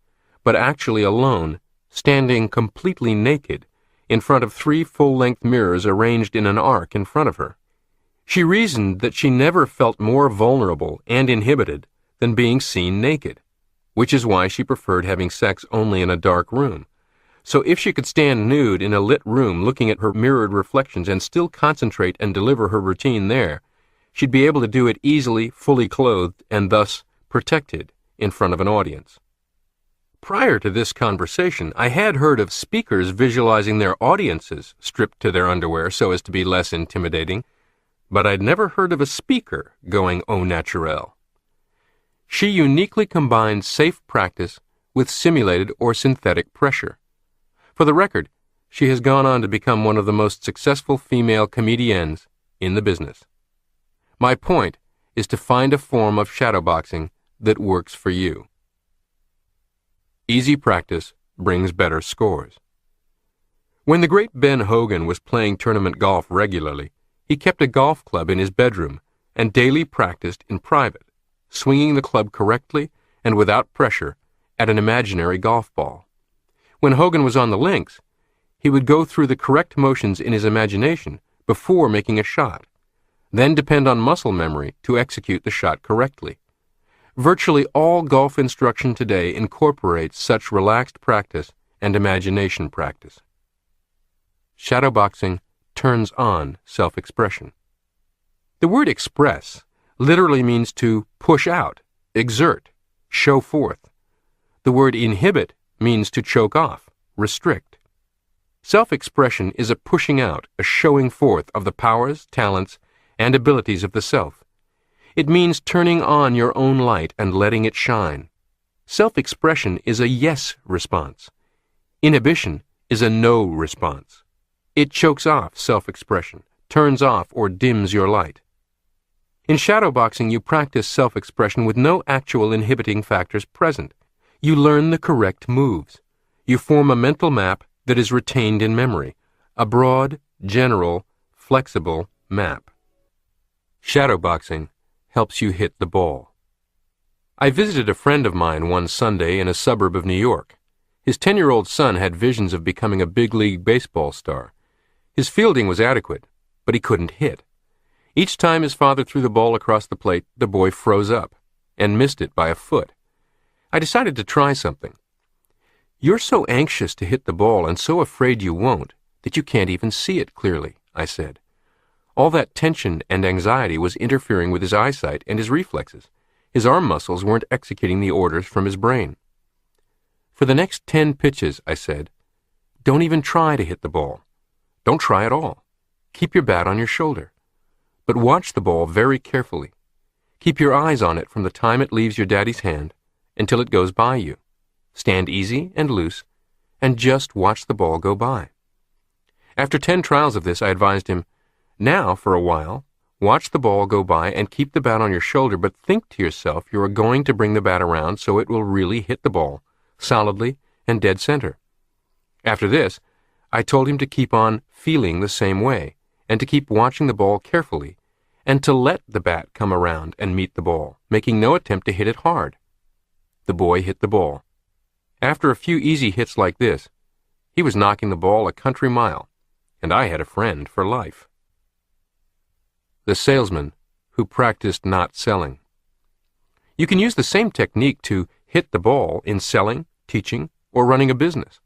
but actually alone, standing completely naked, in front of 3 full-length mirrors arranged in an arc in front of her. She reasoned that she never felt more vulnerable and inhibited than being seen naked, which is why she preferred having sex only in a dark room. So if she could stand nude in a lit room looking at her mirrored reflections and still concentrate and deliver her routine there, she'd be able to do it easily, fully clothed, and thus protected in front of an audience. Prior to this conversation, I had heard of speakers visualizing their audiences stripped to their underwear so as to be less intimidating, but I'd never heard of a speaker going au naturel. She uniquely combined safe practice with simulated or synthetic pressure. For the record, she has gone on to become one of the most successful female comediennes in the business. My point is to find a form of shadowboxing that works for you. Easy practice brings better scores. When the great Ben Hogan was playing tournament golf regularly, he kept a golf club in his bedroom and daily practiced in private, swinging the club correctly and without pressure at an imaginary golf ball. When Hogan was on the links, he would go through the correct motions in his imagination before making a shot, then depend on muscle memory to execute the shot correctly. Virtually all golf instruction today incorporates such relaxed practice and imagination practice. Shadowboxing turns on self-expression. The word express literally means to push out, exert, show forth. The word inhibit means to choke off, restrict. Self-expression is a pushing out, a showing forth of the powers, talents, and abilities of the self. It means turning on your own light and letting it shine. Self-expression is a yes response. Inhibition is a no response. It chokes off self-expression, turns off or dims your light. In shadowboxing, you practice self-expression with no actual inhibiting factors present. You learn the correct moves. You form a mental map that is retained in memory, a broad, general, flexible map. Shadowboxing helps you hit the ball. I visited a friend of mine one Sunday in a suburb of New York. His 10-year-old son had visions of becoming a big league baseball star. His fielding was adequate, but he couldn't hit. Each time his father threw the ball across the plate, the boy froze up and missed it by a foot. I decided to try something. "You're so anxious to hit the ball and so afraid you won't that you can't even see it clearly," I said. All that tension and anxiety was interfering with his eyesight and his reflexes. His arm muscles weren't executing the orders from his brain. "For the next 10 pitches," I said, "don't even try to hit the ball. Don't try at all. Keep your bat on your shoulder. But watch the ball very carefully. Keep your eyes on it from the time it leaves your daddy's hand until it goes by you. Stand easy and loose, and just watch the ball go by." After 10 trials of this, I advised him, "Now, for a while, watch the ball go by and keep the bat on your shoulder, but think to yourself you are going to bring the bat around so it will really hit the ball, solidly and dead center." After this, I told him to keep on feeling the same way, and to keep watching the ball carefully, and to let the bat come around and meet the ball, making no attempt to hit it hard. The boy hit the ball. After a few easy hits like this, he was knocking the ball a country mile, and I had a friend for life. The salesman who practiced not selling. You can use the same technique to hit the ball in selling, teaching, or running a business.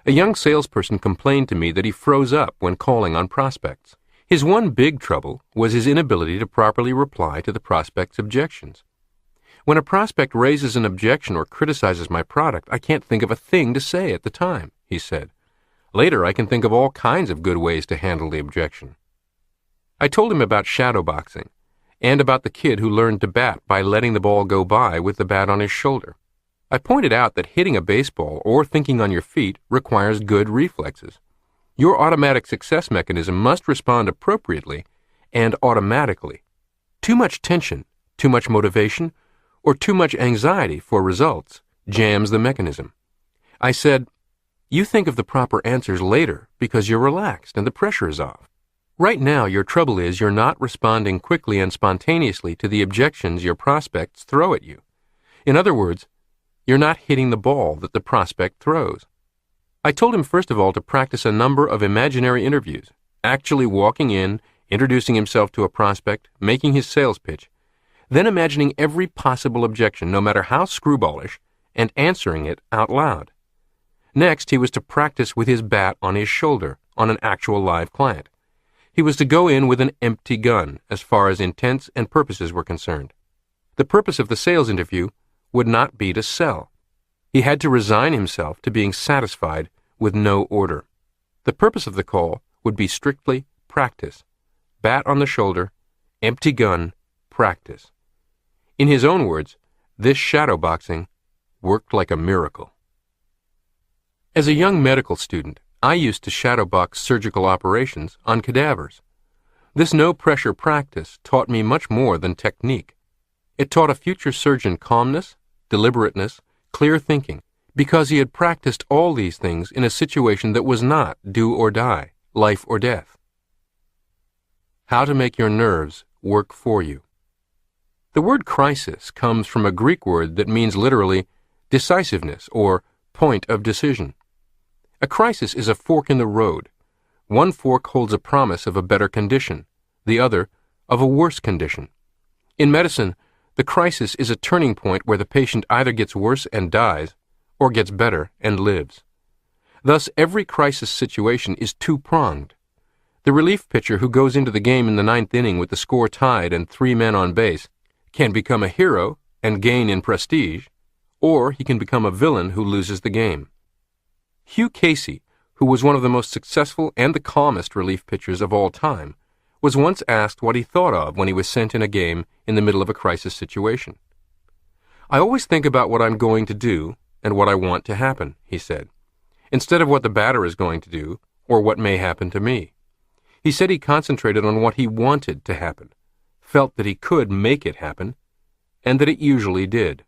A young salesperson complained to me that he froze up when calling on prospects. His one big trouble was his inability to properly reply to the prospect's objections. "When a prospect raises an objection or criticizes my product, I can't think of a thing to say at the time," he said. "Later, I can think of all kinds of good ways to handle the objection." I told him about shadowboxing and about the kid who learned to bat by letting the ball go by with the bat on his shoulder. I pointed out that hitting a baseball or thinking on your feet requires good reflexes. Your automatic success mechanism must respond appropriately and automatically. Too much tension, too much motivation, or too much anxiety for results jams the mechanism. I said, "You think of the proper answers later because you're relaxed and the pressure is off. Right now, your trouble is you're not responding quickly and spontaneously to the objections your prospects throw at you. In other words, you're not hitting the ball that the prospect throws." I told him first of all to practice a number of imaginary interviews, actually walking in, introducing himself to a prospect, making his sales pitch, then imagining every possible objection, no matter how screwballish, and answering it out loud. Next, he was to practice with his bat on his shoulder on an actual live client. He was to go in with an empty gun as far as intents and purposes were concerned. The purpose of the sales interview would not be to sell. He had to resign himself to being satisfied with no order. The purpose of the call would be strictly practice. Bat on the shoulder, empty gun, practice. In his own words, this shadowboxing worked like a miracle. As a young medical student, I used to shadowbox surgical operations on cadavers. This no-pressure practice taught me much more than technique. It taught a future surgeon calmness, deliberateness, clear thinking, because he had practiced all these things in a situation that was not do or die, life or death. How to make your nerves work for you. The word crisis comes from a Greek word that means literally decisiveness or point of decision. A crisis is a fork in the road. One fork holds a promise of a better condition, the other of a worse condition. In medicine, the crisis is a turning point where the patient either gets worse and dies or gets better and lives. Thus, every crisis situation is two-pronged. The relief pitcher who goes into the game in the 9th inning with the score tied and 3 men on base can become a hero and gain in prestige, or he can become a villain who loses the game. Hugh Casey, who was one of the most successful and the calmest relief pitchers of all time, was once asked what he thought of when he was sent in a game in the middle of a crisis situation. "I always think about what I'm going to do and what I want to happen," he said, "instead of what the batter is going to do or what may happen to me." He said he concentrated on what he wanted to happen, felt that he could make it happen, and that it usually did.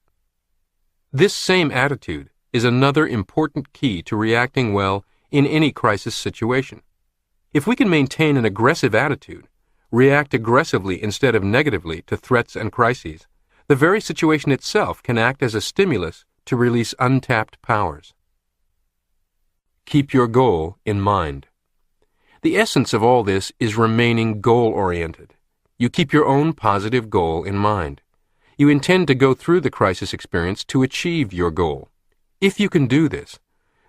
This same attitude is another important key to reacting well in any crisis situation. If we can maintain an aggressive attitude, react aggressively instead of negatively to threats and crises, the very situation itself can act as a stimulus to release untapped powers. Keep your goal in mind. The essence of all this is remaining goal-oriented. You keep your own positive goal in mind. You intend to go through the crisis experience to achieve your goal. If you can do this,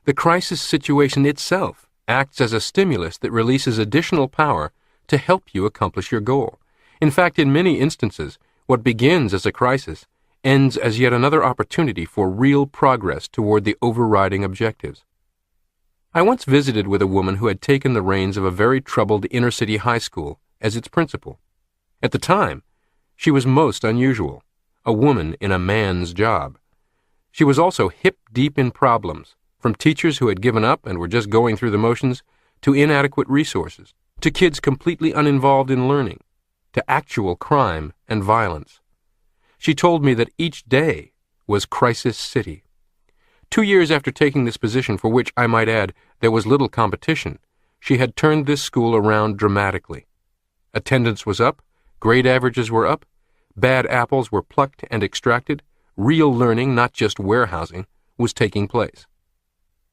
the crisis situation itself acts as a stimulus that releases additional power to help you accomplish your goal. In fact, in many instances, what begins as a crisis ends as yet another opportunity for real progress toward the overriding objectives. I once visited with a woman who had taken the reins of a very troubled inner-city high school as its principal. At the time, she was most unusual, a woman in a man's job. She was also hip-deep in problems, from teachers who had given up and were just going through the motions, to inadequate resources, to kids completely uninvolved in learning, to actual crime and violence. She told me that each day was Crisis City. 2 years after taking this position, for which, I might add, there was little competition, she had turned this school around dramatically. Attendance was up, grade averages were up, bad apples were plucked and extracted, real learning, not just warehousing, was taking place.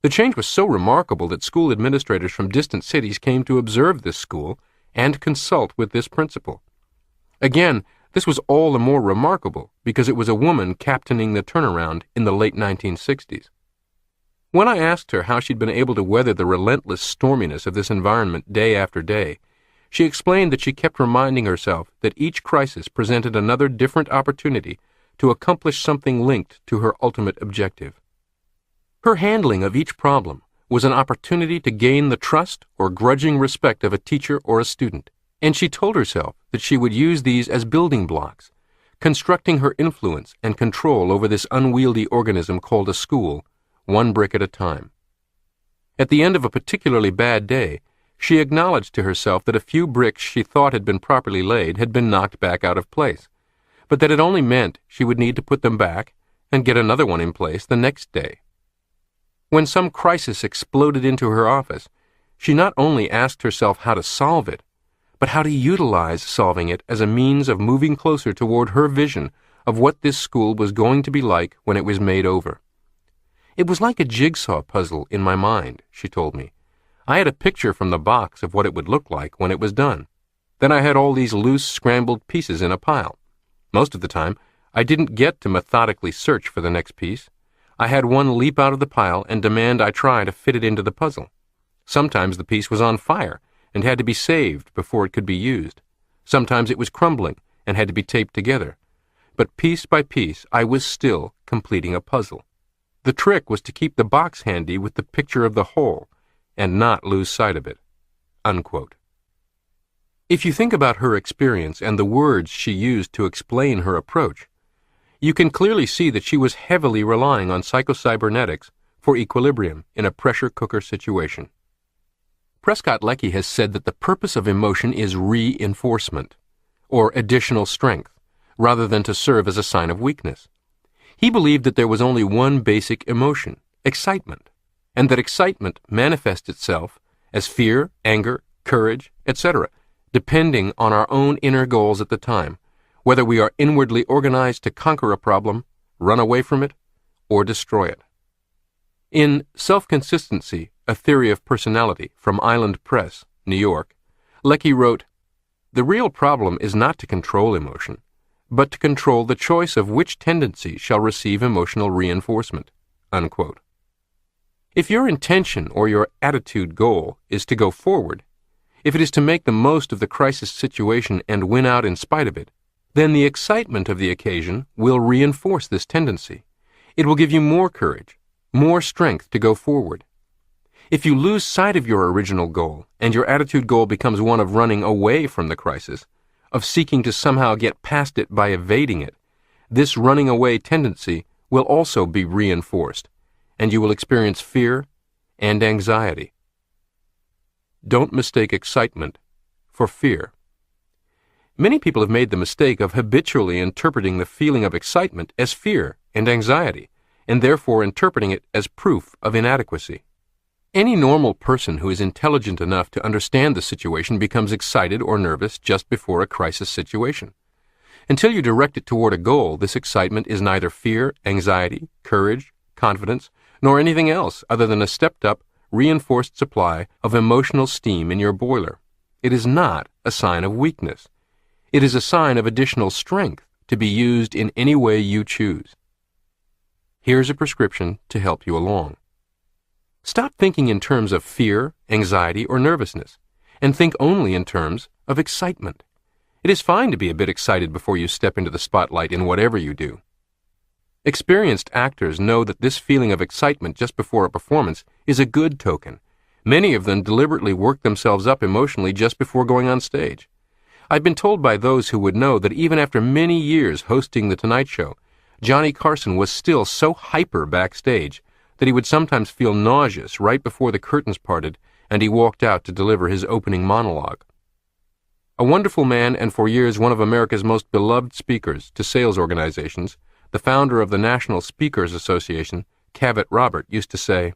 The change was so remarkable that school administrators from distant cities came to observe this school and consult with this principal. Again, this was all the more remarkable because it was a woman captaining the turnaround in the late 1960s. When I asked her how she'd been able to weather the relentless storminess of this environment day after day, she explained that she kept reminding herself that each crisis presented another different opportunity to accomplish something linked to her ultimate objective. Her handling of each problem was an opportunity to gain the trust or grudging respect of a teacher or a student, and she told herself that she would use these as building blocks, constructing her influence and control over this unwieldy organism called a school, one brick at a time. At the end of a particularly bad day, she acknowledged to herself that a few bricks she thought had been properly laid had been knocked back out of place, but that it only meant she would need to put them back and get another one in place the next day. When some crisis exploded into her office, she not only asked herself how to solve it, but how to utilize solving it as a means of moving closer toward her vision of what this school was going to be like when it was made over. It was like a jigsaw puzzle in my mind, she told me. I had a picture from the box of what it would look like when it was done. Then I had all these loose, scrambled pieces in a pile. Most of the time, I didn't get to methodically search for the next piece. I had one leap out of the pile and demand I try to fit it into the puzzle. Sometimes the piece was on fire and had to be saved before it could be used. Sometimes it was crumbling and had to be taped together. But piece by piece, I was still completing a puzzle. The trick was to keep the box handy with the picture of the whole and not lose sight of it." Unquote. If you think about her experience and the words she used to explain her approach, you can clearly see that she was heavily relying on psycho-cybernetics for equilibrium in a pressure cooker situation. Prescott Leckie has said that the purpose of emotion is reinforcement, or additional strength, rather than to serve as a sign of weakness. He believed that there was only one basic emotion, excitement, and that excitement manifests itself as fear, anger, courage, etc., depending on our own inner goals at the time, whether we are inwardly organized to conquer a problem, run away from it, or destroy it. In Self-Consistency, A Theory of Personality from Island Press, New York, Leckie wrote, "The real problem is not to control emotion, but to control the choice of which tendency shall receive emotional reinforcement." Unquote. If your intention or your attitude goal is to go forward, if it is to make the most of the crisis situation and win out in spite of it, then the excitement of the occasion will reinforce this tendency. It will give you more courage, more strength to go forward. If you lose sight of your original goal and your attitude goal becomes one of running away from the crisis, of seeking to somehow get past it by evading it, this running away tendency will also be reinforced, and you will experience fear and anxiety. Don't mistake excitement for fear. Many people have made the mistake of habitually interpreting the feeling of excitement as fear and anxiety, and therefore interpreting it as proof of inadequacy. Any normal person who is intelligent enough to understand the situation becomes excited or nervous just before a crisis situation. Until you direct it toward a goal, this excitement is neither fear, anxiety, courage, confidence, nor anything else other than a stepped-up, reinforced supply of emotional steam in your boiler. It is not a sign of weakness. It is a sign of additional strength to be used in any way you choose. Here's a prescription to help you along. Stop thinking in terms of fear, anxiety, or nervousness, and think only in terms of excitement. It is fine to be a bit excited before you step into the spotlight in whatever you do. Experienced actors know that this feeling of excitement just before a performance is a good token. Many of them deliberately work themselves up emotionally just before going on stage. I've been told by those who would know that even after many years hosting The Tonight Show, Johnny Carson was still so hyper backstage that he would sometimes feel nauseous right before the curtains parted and he walked out to deliver his opening monologue. A wonderful man and for years one of America's most beloved speakers to sales organizations, the founder of the National Speakers Association, Cavett Robert, used to say,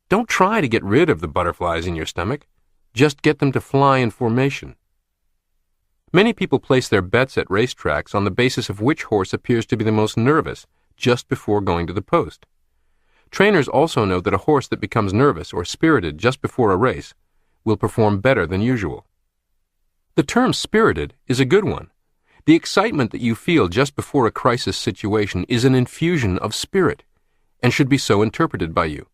"Don't try to get rid of the butterflies in your stomach. Just get them to fly in formation." Many people place their bets at racetracks on the basis of which horse appears to be the most nervous just before going to the post. Trainers also know that a horse that becomes nervous or spirited just before a race will perform better than usual. The term spirited is a good one. The excitement that you feel just before a crisis situation is an infusion of spirit and should be so interpreted by you.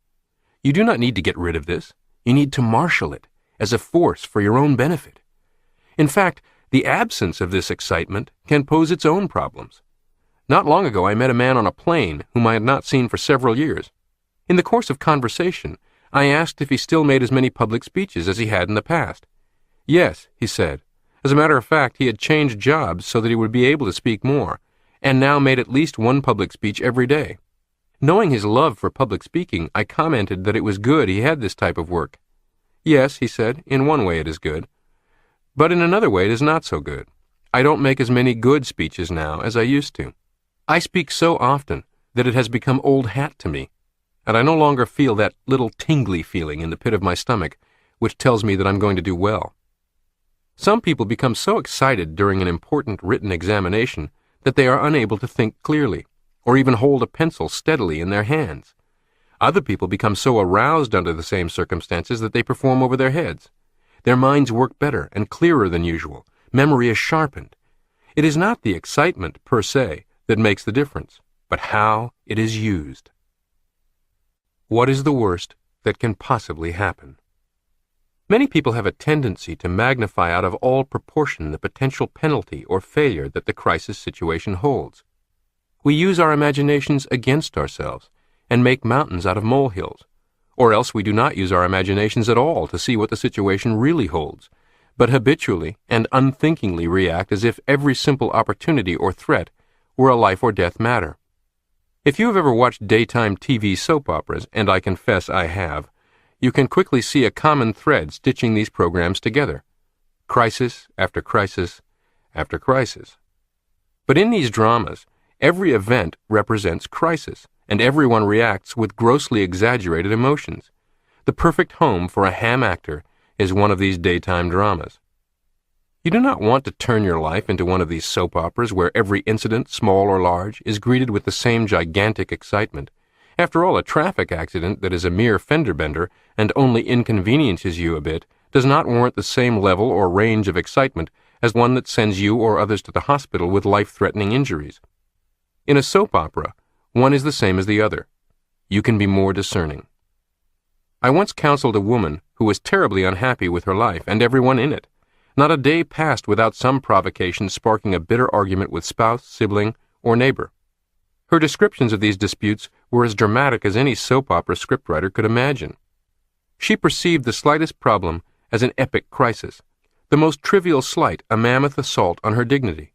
You do not need to get rid of this. You need to marshal it as a force for your own benefit. In fact, the absence of this excitement can pose its own problems. Not long ago, I met a man on a plane whom I had not seen for several years. In the course of conversation, I asked if he still made as many public speeches as he had in the past. Yes, he said. As a matter of fact, he had changed jobs so that he would be able to speak more, and now made at least one public speech every day. Knowing his love for public speaking, I commented that it was good he had this type of work. Yes, he said, in one way it is good. But in another way it is not so good. I don't make as many good speeches now as I used to. I speak so often that it has become old hat to me, and I no longer feel that little tingly feeling in the pit of my stomach which tells me that I'm going to do well. Some people become so excited during an important written examination that they are unable to think clearly, or even hold a pencil steadily in their hands. Other people become so aroused under the same circumstances that they perform over their heads. Their minds work better and clearer than usual. Memory is sharpened. It is not the excitement, per se, that makes the difference, but how it is used. What is the worst that can possibly happen? Many people have a tendency to magnify out of all proportion the potential penalty or failure that the crisis situation holds. We use our imaginations against ourselves and make mountains out of molehills, or else we do not use our imaginations at all to see what the situation really holds, but habitually and unthinkingly react as if every simple opportunity or threat were a life or death matter. If you have ever watched daytime TV soap operas, and I confess I have, you can quickly see a common thread stitching these programs together. Crisis after crisis after crisis. But in these dramas, every event represents crisis, and everyone reacts with grossly exaggerated emotions. The perfect home for a ham actor is one of these daytime dramas. You do not want to turn your life into one of these soap operas where every incident, small or large, is greeted with the same gigantic excitement. After all, a traffic accident that is a mere fender-bender and only inconveniences you a bit does not warrant the same level or range of excitement as one that sends you or others to the hospital with life-threatening injuries. In a soap opera, one is the same as the other. You can be more discerning. I once counseled a woman who was terribly unhappy with her life and everyone in it. Not a day passed without some provocation sparking a bitter argument with spouse, sibling, or neighbor. Her descriptions of these disputes were as dramatic as any soap opera scriptwriter could imagine. She perceived the slightest problem as an epic crisis, the most trivial slight a mammoth assault on her dignity.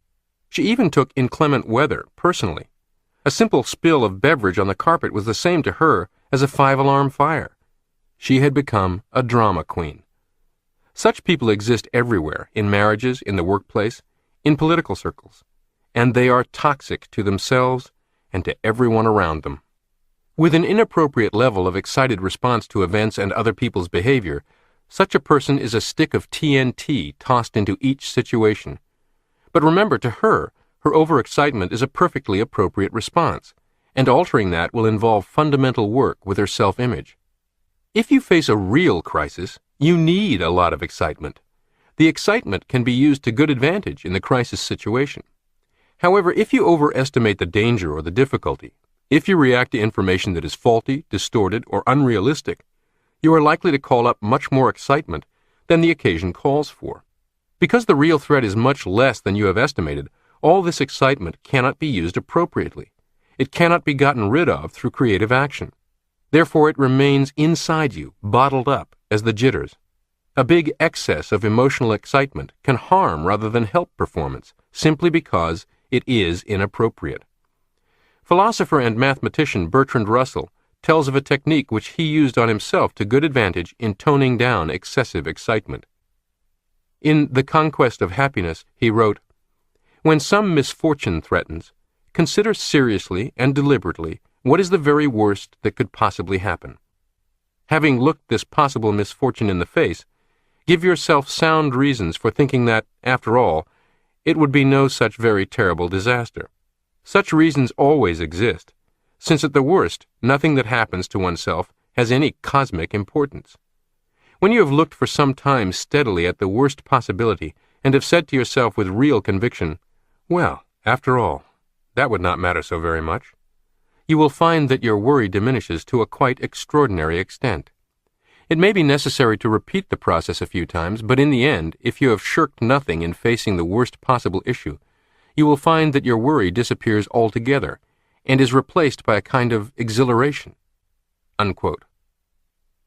She even took inclement weather personally. A simple spill of beverage on the carpet was the same to her as a 5-alarm fire. She had become a drama queen. Such people exist everywhere, in marriages, in the workplace, in political circles, and they are toxic to themselves and to everyone around them. With an inappropriate level of excited response to events and other people's behavior, such a person is a stick of TNT tossed into each situation. But remember, to her overexcitement is a perfectly appropriate response, and altering that will involve fundamental work with her self-image. If you face a real crisis, you need a lot of excitement. The excitement can be used to good advantage in the crisis situation. However, if you overestimate the danger or the difficulty, if you react to information that is faulty, distorted, or unrealistic, you are likely to call up much more excitement than the occasion calls for. Because the real threat is much less than you have estimated, all this excitement cannot be used appropriately. It cannot be gotten rid of through creative action. Therefore, it remains inside you, bottled up as the jitters. A big excess of emotional excitement can harm rather than help performance, simply because it is inappropriate. Philosopher and mathematician Bertrand Russell tells of a technique which he used on himself to good advantage in toning down excessive excitement. In The Conquest of Happiness, he wrote, "When some misfortune threatens, consider seriously and deliberately what is the very worst that could possibly happen. Having looked this possible misfortune in the face, give yourself sound reasons for thinking that, after all, it would be no such very terrible disaster. Such reasons always exist, since at the worst, nothing that happens to oneself has any cosmic importance. When you have looked for some time steadily at the worst possibility and have said to yourself with real conviction, 'Well, after all, that would not matter so very much,' you will find that your worry diminishes to a quite extraordinary extent. It may be necessary to repeat the process a few times, but in the end, if you have shirked nothing in facing the worst possible issue, you will find that your worry disappears altogether and is replaced by a kind of exhilaration." Unquote.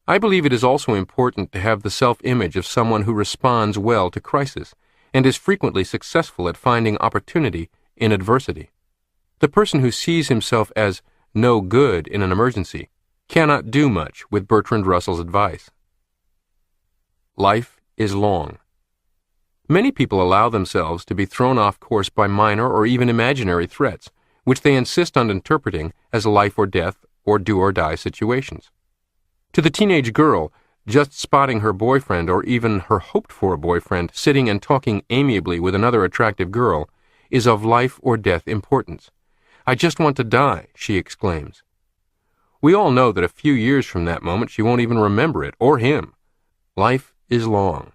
I believe it is also important to have the self-image of someone who responds well to crisis and is frequently successful at finding opportunity in adversity. The person who sees himself as no good in an emergency cannot do much with Bertrand Russell's advice. Life is long. Many people allow themselves to be thrown off course by minor or even imaginary threats, which they insist on interpreting as life or death or do-or-die situations. To the teenage girl, just spotting her boyfriend or even her hoped-for boyfriend sitting and talking amiably with another attractive girl is of life or death importance. "I just want to die," she exclaims. We all know that a few years from that moment she won't even remember it, or him. Life is long.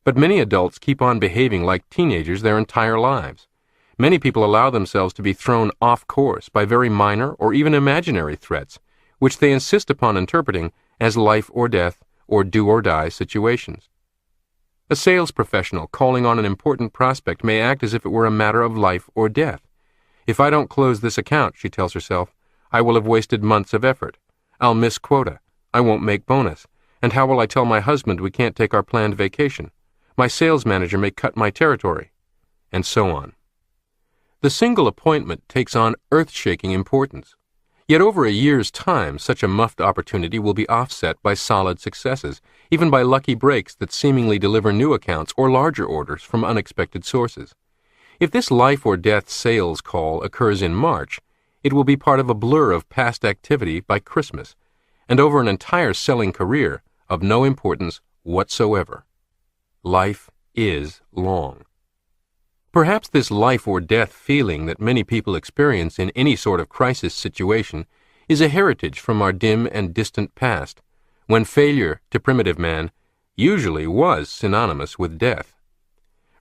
But many adults keep on behaving like teenagers their entire lives. Many people allow themselves to be thrown off course by very minor or even imaginary threats, which they insist upon interpreting as life or death or do-or-die situations. A sales professional calling on an important prospect may act as if it were a matter of life or death. "If I don't close this account," she tells herself, "I will have wasted months of effort. I'll miss quota. I won't make bonus. And how will I tell my husband we can't take our planned vacation? My sales manager may cut my territory." And so on. The single appointment takes on earth-shaking importance. Yet over a year's time, such a muffed opportunity will be offset by solid successes, even by lucky breaks that seemingly deliver new accounts or larger orders from unexpected sources. If this life or death sales call occurs in March, it will be part of a blur of past activity by Christmas, and over an entire selling career of no importance whatsoever. Life is long. Perhaps this life or death feeling that many people experience in any sort of crisis situation is a heritage from our dim and distant past, when failure to primitive man usually was synonymous with death.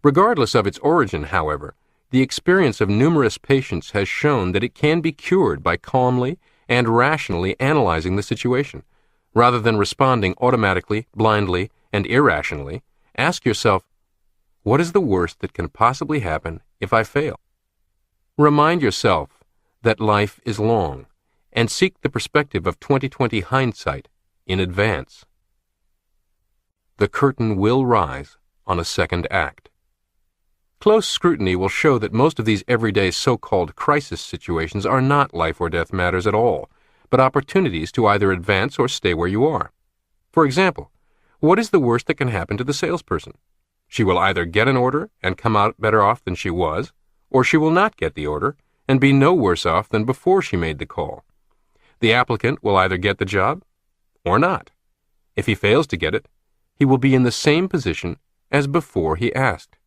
Regardless of its origin, however, the experience of numerous patients has shown that it can be cured by calmly and rationally analyzing the situation. Rather than responding automatically, blindly, and irrationally, ask yourself, what is the worst that can possibly happen if I fail? Remind yourself that life is long, and seek the perspective of 20/20 hindsight in advance. The curtain will rise on a second act. Close scrutiny will show that most of these everyday so-called crisis situations are not life or death matters at all, but opportunities to either advance or stay where you are. For example, what is the worst that can happen to the salesperson? She will either get an order and come out better off than she was, or she will not get the order and be no worse off than before she made the call. The applicant will either get the job or not. If he fails to get it, he will be in the same position as before he asked.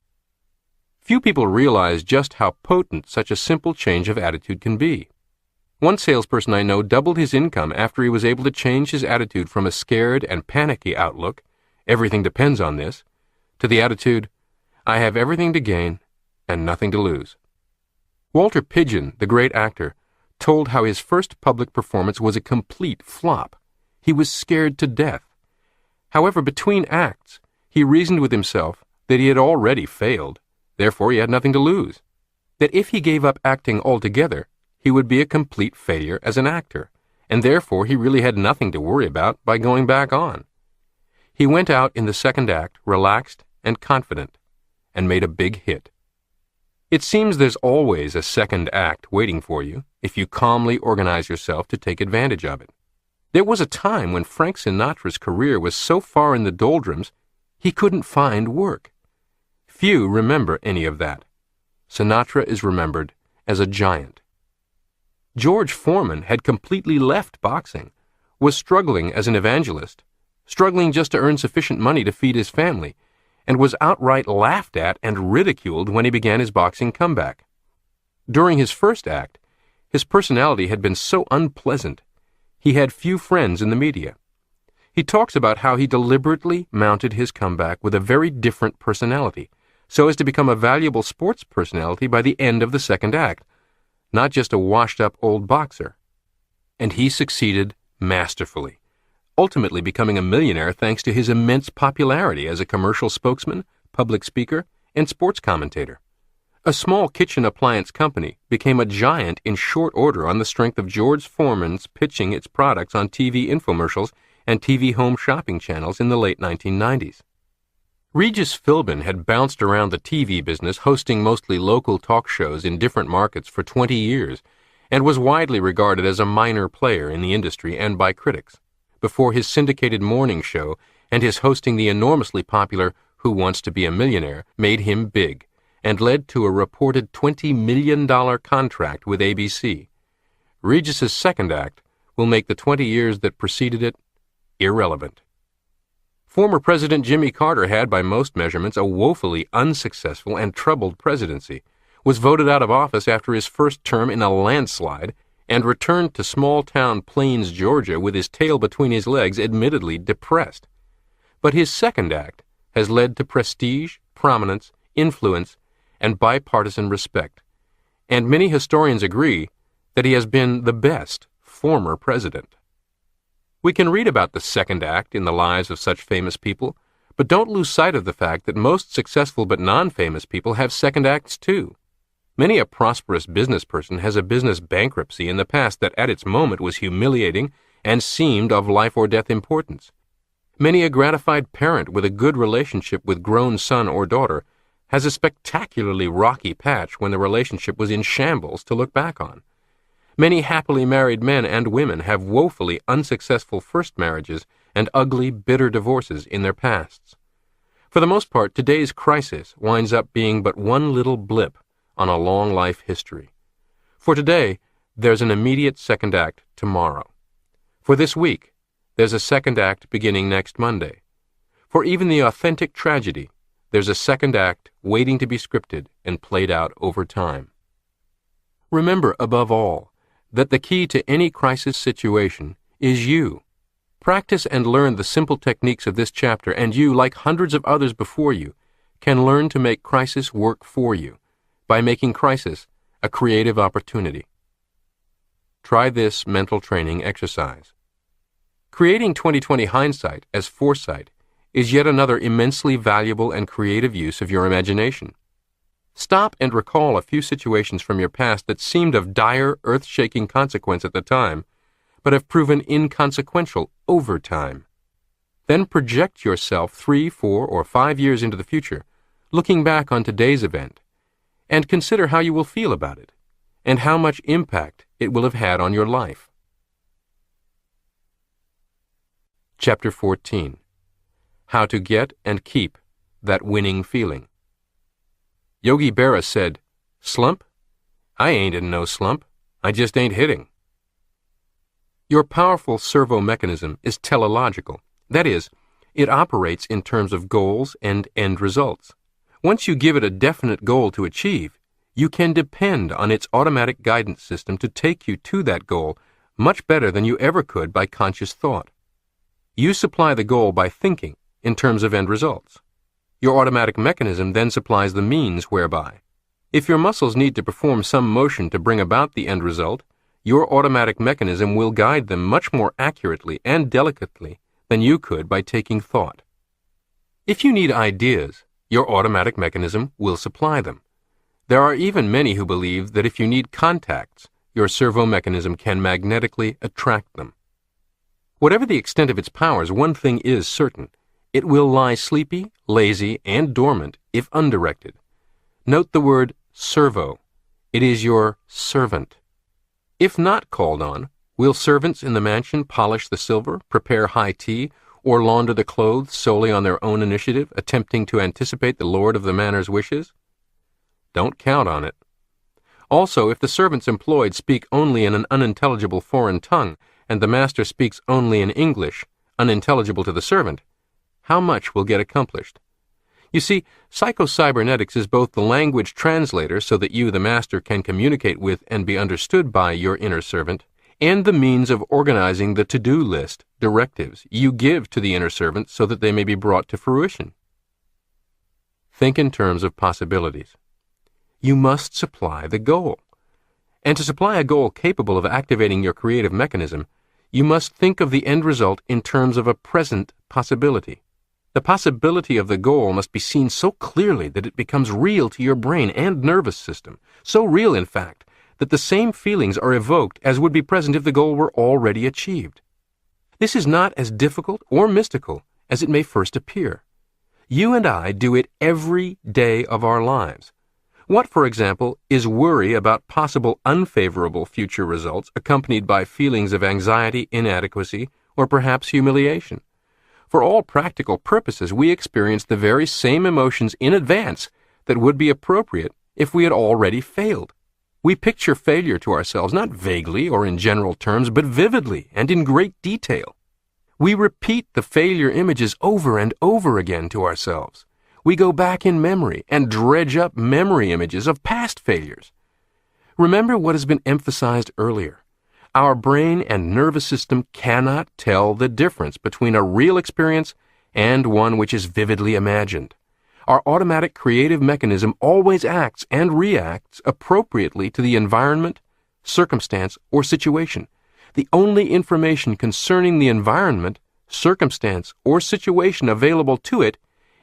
Few people realize just how potent such a simple change of attitude can be. One salesperson I know doubled his income after he was able to change his attitude from a scared and panicky outlook, "Everything depends on this," to the attitude, "I have everything to gain and nothing to lose." Walter Pidgeon, the great actor, told how his first public performance was a complete flop. He was scared to death. However, between acts, he reasoned with himself that he had already failed, therefore he had nothing to lose. That if he gave up acting altogether, he would be a complete failure as an actor, and therefore he really had nothing to worry about by going back on. He went out in the second act relaxed and confident, and made a big hit. It seems there's always a second act waiting for you if you calmly organize yourself to take advantage of it. There was a time when Frank Sinatra's career was so far in the doldrums he couldn't find work. Few remember any of that. Sinatra is remembered as a giant. George Foreman had completely left boxing, was struggling as an evangelist, struggling just to earn sufficient money to feed his family, and was outright laughed at and ridiculed when he began his boxing comeback. During his first act, his personality had been so unpleasant, he had few friends in the media. He talks about how he deliberately mounted his comeback with a very different personality, so as to become a valuable sports personality by the end of the second act, not just a washed-up old boxer. And he succeeded masterfully, ultimately becoming a millionaire thanks to his immense popularity as a commercial spokesman, public speaker, and sports commentator. A small kitchen appliance company became a giant in short order on the strength of George Foreman's pitching its products on TV infomercials and TV home shopping channels in the late 1990s. Regis Philbin had bounced around the TV business hosting mostly local talk shows in different markets for 20 years and was widely regarded as a minor player in the industry and by critics, before his syndicated morning show and his hosting the enormously popular Who Wants to Be a Millionaire made him big and led to a reported $20 million contract with ABC. Regis's second act will make the 20 years that preceded it irrelevant. Former President Jimmy Carter had, by most measurements, a woefully unsuccessful and troubled presidency, was voted out of office after his first term in a landslide, and returned to small-town Plains, Georgia, with his tail between his legs, admittedly depressed. But his second act has led to prestige, prominence, influence, and bipartisan respect, and many historians agree that he has been the best former president. We can read about the second act in the lives of such famous people, but don't lose sight of the fact that most successful but non-famous people have second acts too. Many a prosperous business person has a business bankruptcy in the past that at its moment was humiliating and seemed of life or death importance. Many a gratified parent with a good relationship with grown son or daughter has a spectacularly rocky patch when the relationship was in shambles to look back on. Many happily married men and women have woefully unsuccessful first marriages and ugly, bitter divorces in their pasts. For the most part, today's crisis winds up being but one little blip on a long life history. For today, there's an immediate second act tomorrow. For this week, there's a second act beginning next Monday. For even the authentic tragedy, there's a second act waiting to be scripted and played out over time. Remember, above all, that the key to any crisis situation is you. Practice and learn the simple techniques of this chapter, and you, like hundreds of others before you, can learn to make crisis work for you by making crisis a creative opportunity. Try this mental training exercise. Creating 20/20 hindsight as foresight is yet another immensely valuable and creative use of your imagination. Stop and recall a few situations from your past that seemed of dire, earth-shaking consequence at the time, but have proven inconsequential over time. Then project yourself 3, 4, or 5 years into the future, looking back on today's event, and consider how you will feel about it, and how much impact it will have had on your life. Chapter 14. How to Get and Keep That Winning Feeling. Yogi Berra said, "Slump? I ain't in no slump. I just ain't hitting." Your powerful servo mechanism is teleological. That is, it operates in terms of goals and end results. Once you give it a definite goal to achieve, you can depend on its automatic guidance system to take you to that goal much better than you ever could by conscious thought. You supply the goal by thinking in terms of end results. Your automatic mechanism then supplies the means whereby. If your muscles need to perform some motion to bring about the end result, your automatic mechanism will guide them much more accurately and delicately than you could by taking thought. If you need ideas, your automatic mechanism will supply them. There are even many who believe that if you need contacts, your servo mechanism can magnetically attract them. Whatever the extent of its powers, one thing is certain. It will lie sleepy, lazy, and dormant if undirected. Note the word servo. It is your servant. If not called on, will servants in the mansion polish the silver, prepare high tea, or launder the clothes solely on their own initiative, attempting to anticipate the lord of the manor's wishes? Don't count on it. Also, if the servants employed speak only in an unintelligible foreign tongue, and the master speaks only in English, unintelligible to the servant, how much will get accomplished? You see, Psycho-Cybernetics is both the language translator so that you, the master, can communicate with and be understood by your inner servant, and the means of organizing the to-do list, directives, you give to the inner servant so that they may be brought to fruition. Think in terms of possibilities. You must supply the goal. And to supply a goal capable of activating your creative mechanism, you must think of the end result in terms of a present possibility. The possibility of the goal must be seen so clearly that it becomes real to your brain and nervous system, so real, in fact, that the same feelings are evoked as would be present if the goal were already achieved. This is not as difficult or mystical as it may first appear. You and I do it every day of our lives. What, for example, is worry about possible unfavorable future results accompanied by feelings of anxiety, inadequacy, or perhaps humiliation? For all practical purposes, we experience the very same emotions in advance that would be appropriate if we had already failed. We picture failure to ourselves not vaguely or in general terms, but vividly and in great detail. We repeat the failure images over and over again to ourselves. We go back in memory and dredge up memory images of past failures. Remember what has been emphasized earlier. Our brain and nervous system cannot tell the difference between a real experience and one which is vividly imagined. Our automatic creative mechanism always acts and reacts appropriately to the environment, circumstance, or situation. The only information concerning the environment, circumstance, or situation available to it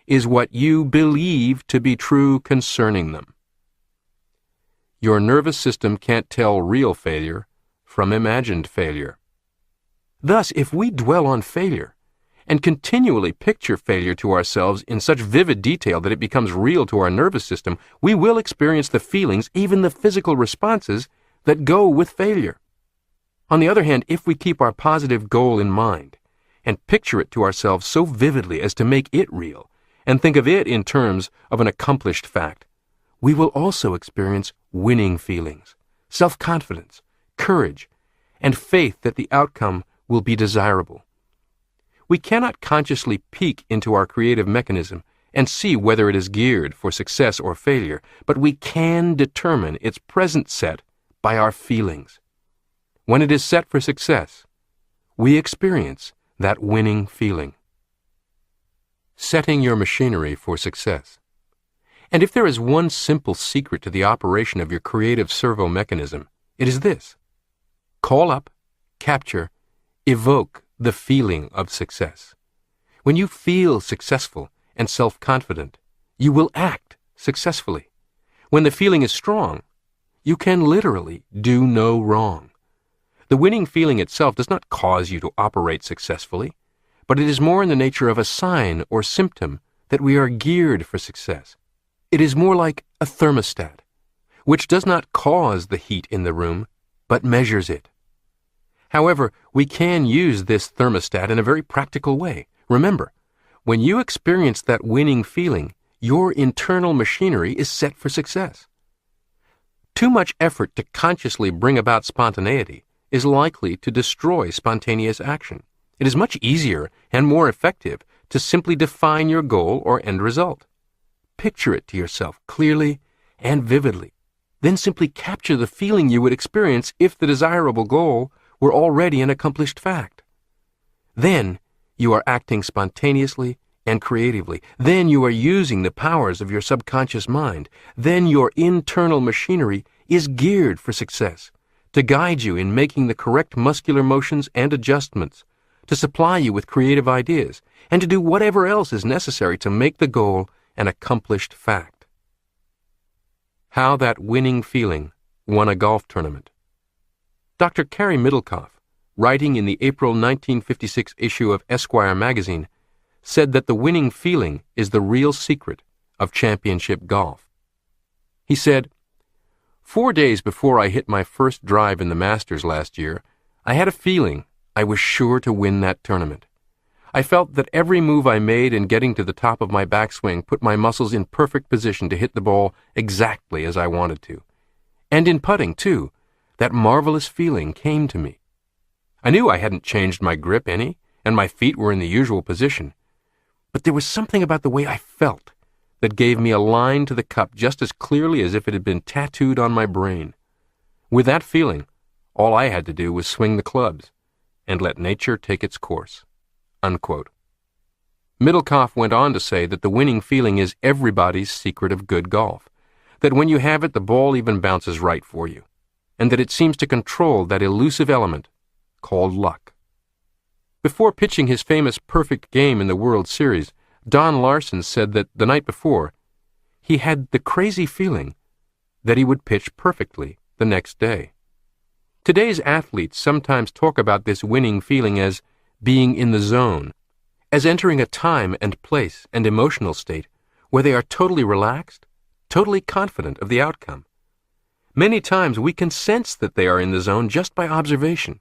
is what you believe to be true concerning them. Your nervous system can't tell real failure from imagined failure. Thus, if we dwell on failure and continually picture failure to ourselves in such vivid detail that it becomes real to our nervous system, we will experience the feelings, even the physical responses, that go with failure. On the other hand, if we keep our positive goal in mind and picture it to ourselves so vividly as to make it real, and think of it in terms of an accomplished fact, we will also experience winning feelings, self-confidence, courage, and faith that the outcome will be desirable. We cannot consciously peek into our creative mechanism and see whether it is geared for success or failure, but we can determine its present set by our feelings. When it is set for success, we experience that winning feeling. Setting your machinery for success. And if there is one simple secret to the operation of your creative servo mechanism, it is this. Call up, capture, evoke the feeling of success. When you feel successful and self-confident, you will act successfully. When the feeling is strong, you can literally do no wrong. The winning feeling itself does not cause you to operate successfully, but it is more in the nature of a sign or symptom that we are geared for success. It is more like a thermostat, which does not cause the heat in the room, but measures it. However, we can use this thermostat in a very practical way. Remember, when you experience that winning feeling, your internal machinery is set for success. Too much effort to consciously bring about spontaneity is likely to destroy spontaneous action. It is much easier and more effective to simply define your goal or end result. Picture it to yourself clearly and vividly. Then simply capture the feeling you would experience if the desirable goal were already an accomplished fact. Then you are acting spontaneously and creatively. Then you are using the powers of your subconscious mind. Then your internal machinery is geared for success, to guide you in making the correct muscular motions and adjustments, to supply you with creative ideas, and to do whatever else is necessary to make the goal an accomplished fact. How that winning feeling won a golf tournament. Dr. Carey Middlecoff, writing in the April 1956 issue of Esquire magazine, said that the winning feeling is the real secret of championship golf. He said, 4 days before I hit my first drive in the Masters last year, I had a feeling I was sure to win that tournament. I felt that every move I made in getting to the top of my backswing put my muscles in perfect position to hit the ball exactly as I wanted to. And in putting, too, that marvelous feeling came to me. I knew I hadn't changed my grip any, and my feet were in the usual position. But there was something about the way I felt that gave me a line to the cup just as clearly as if it had been tattooed on my brain. With that feeling, all I had to do was swing the clubs and let nature take its course." Unquote. Middlecoff went on to say that the winning feeling is everybody's secret of good golf, that when you have it, the ball even bounces right for you, and that it seems to control that elusive element called luck. Before pitching his famous perfect game in the World Series, Don Larson said that the night before, he had the crazy feeling that he would pitch perfectly the next day. Today's athletes sometimes talk about this winning feeling as being in the zone, as entering a time and place and emotional state where they are totally relaxed, totally confident of the outcome. Many times we can sense that they are in the zone just by observation.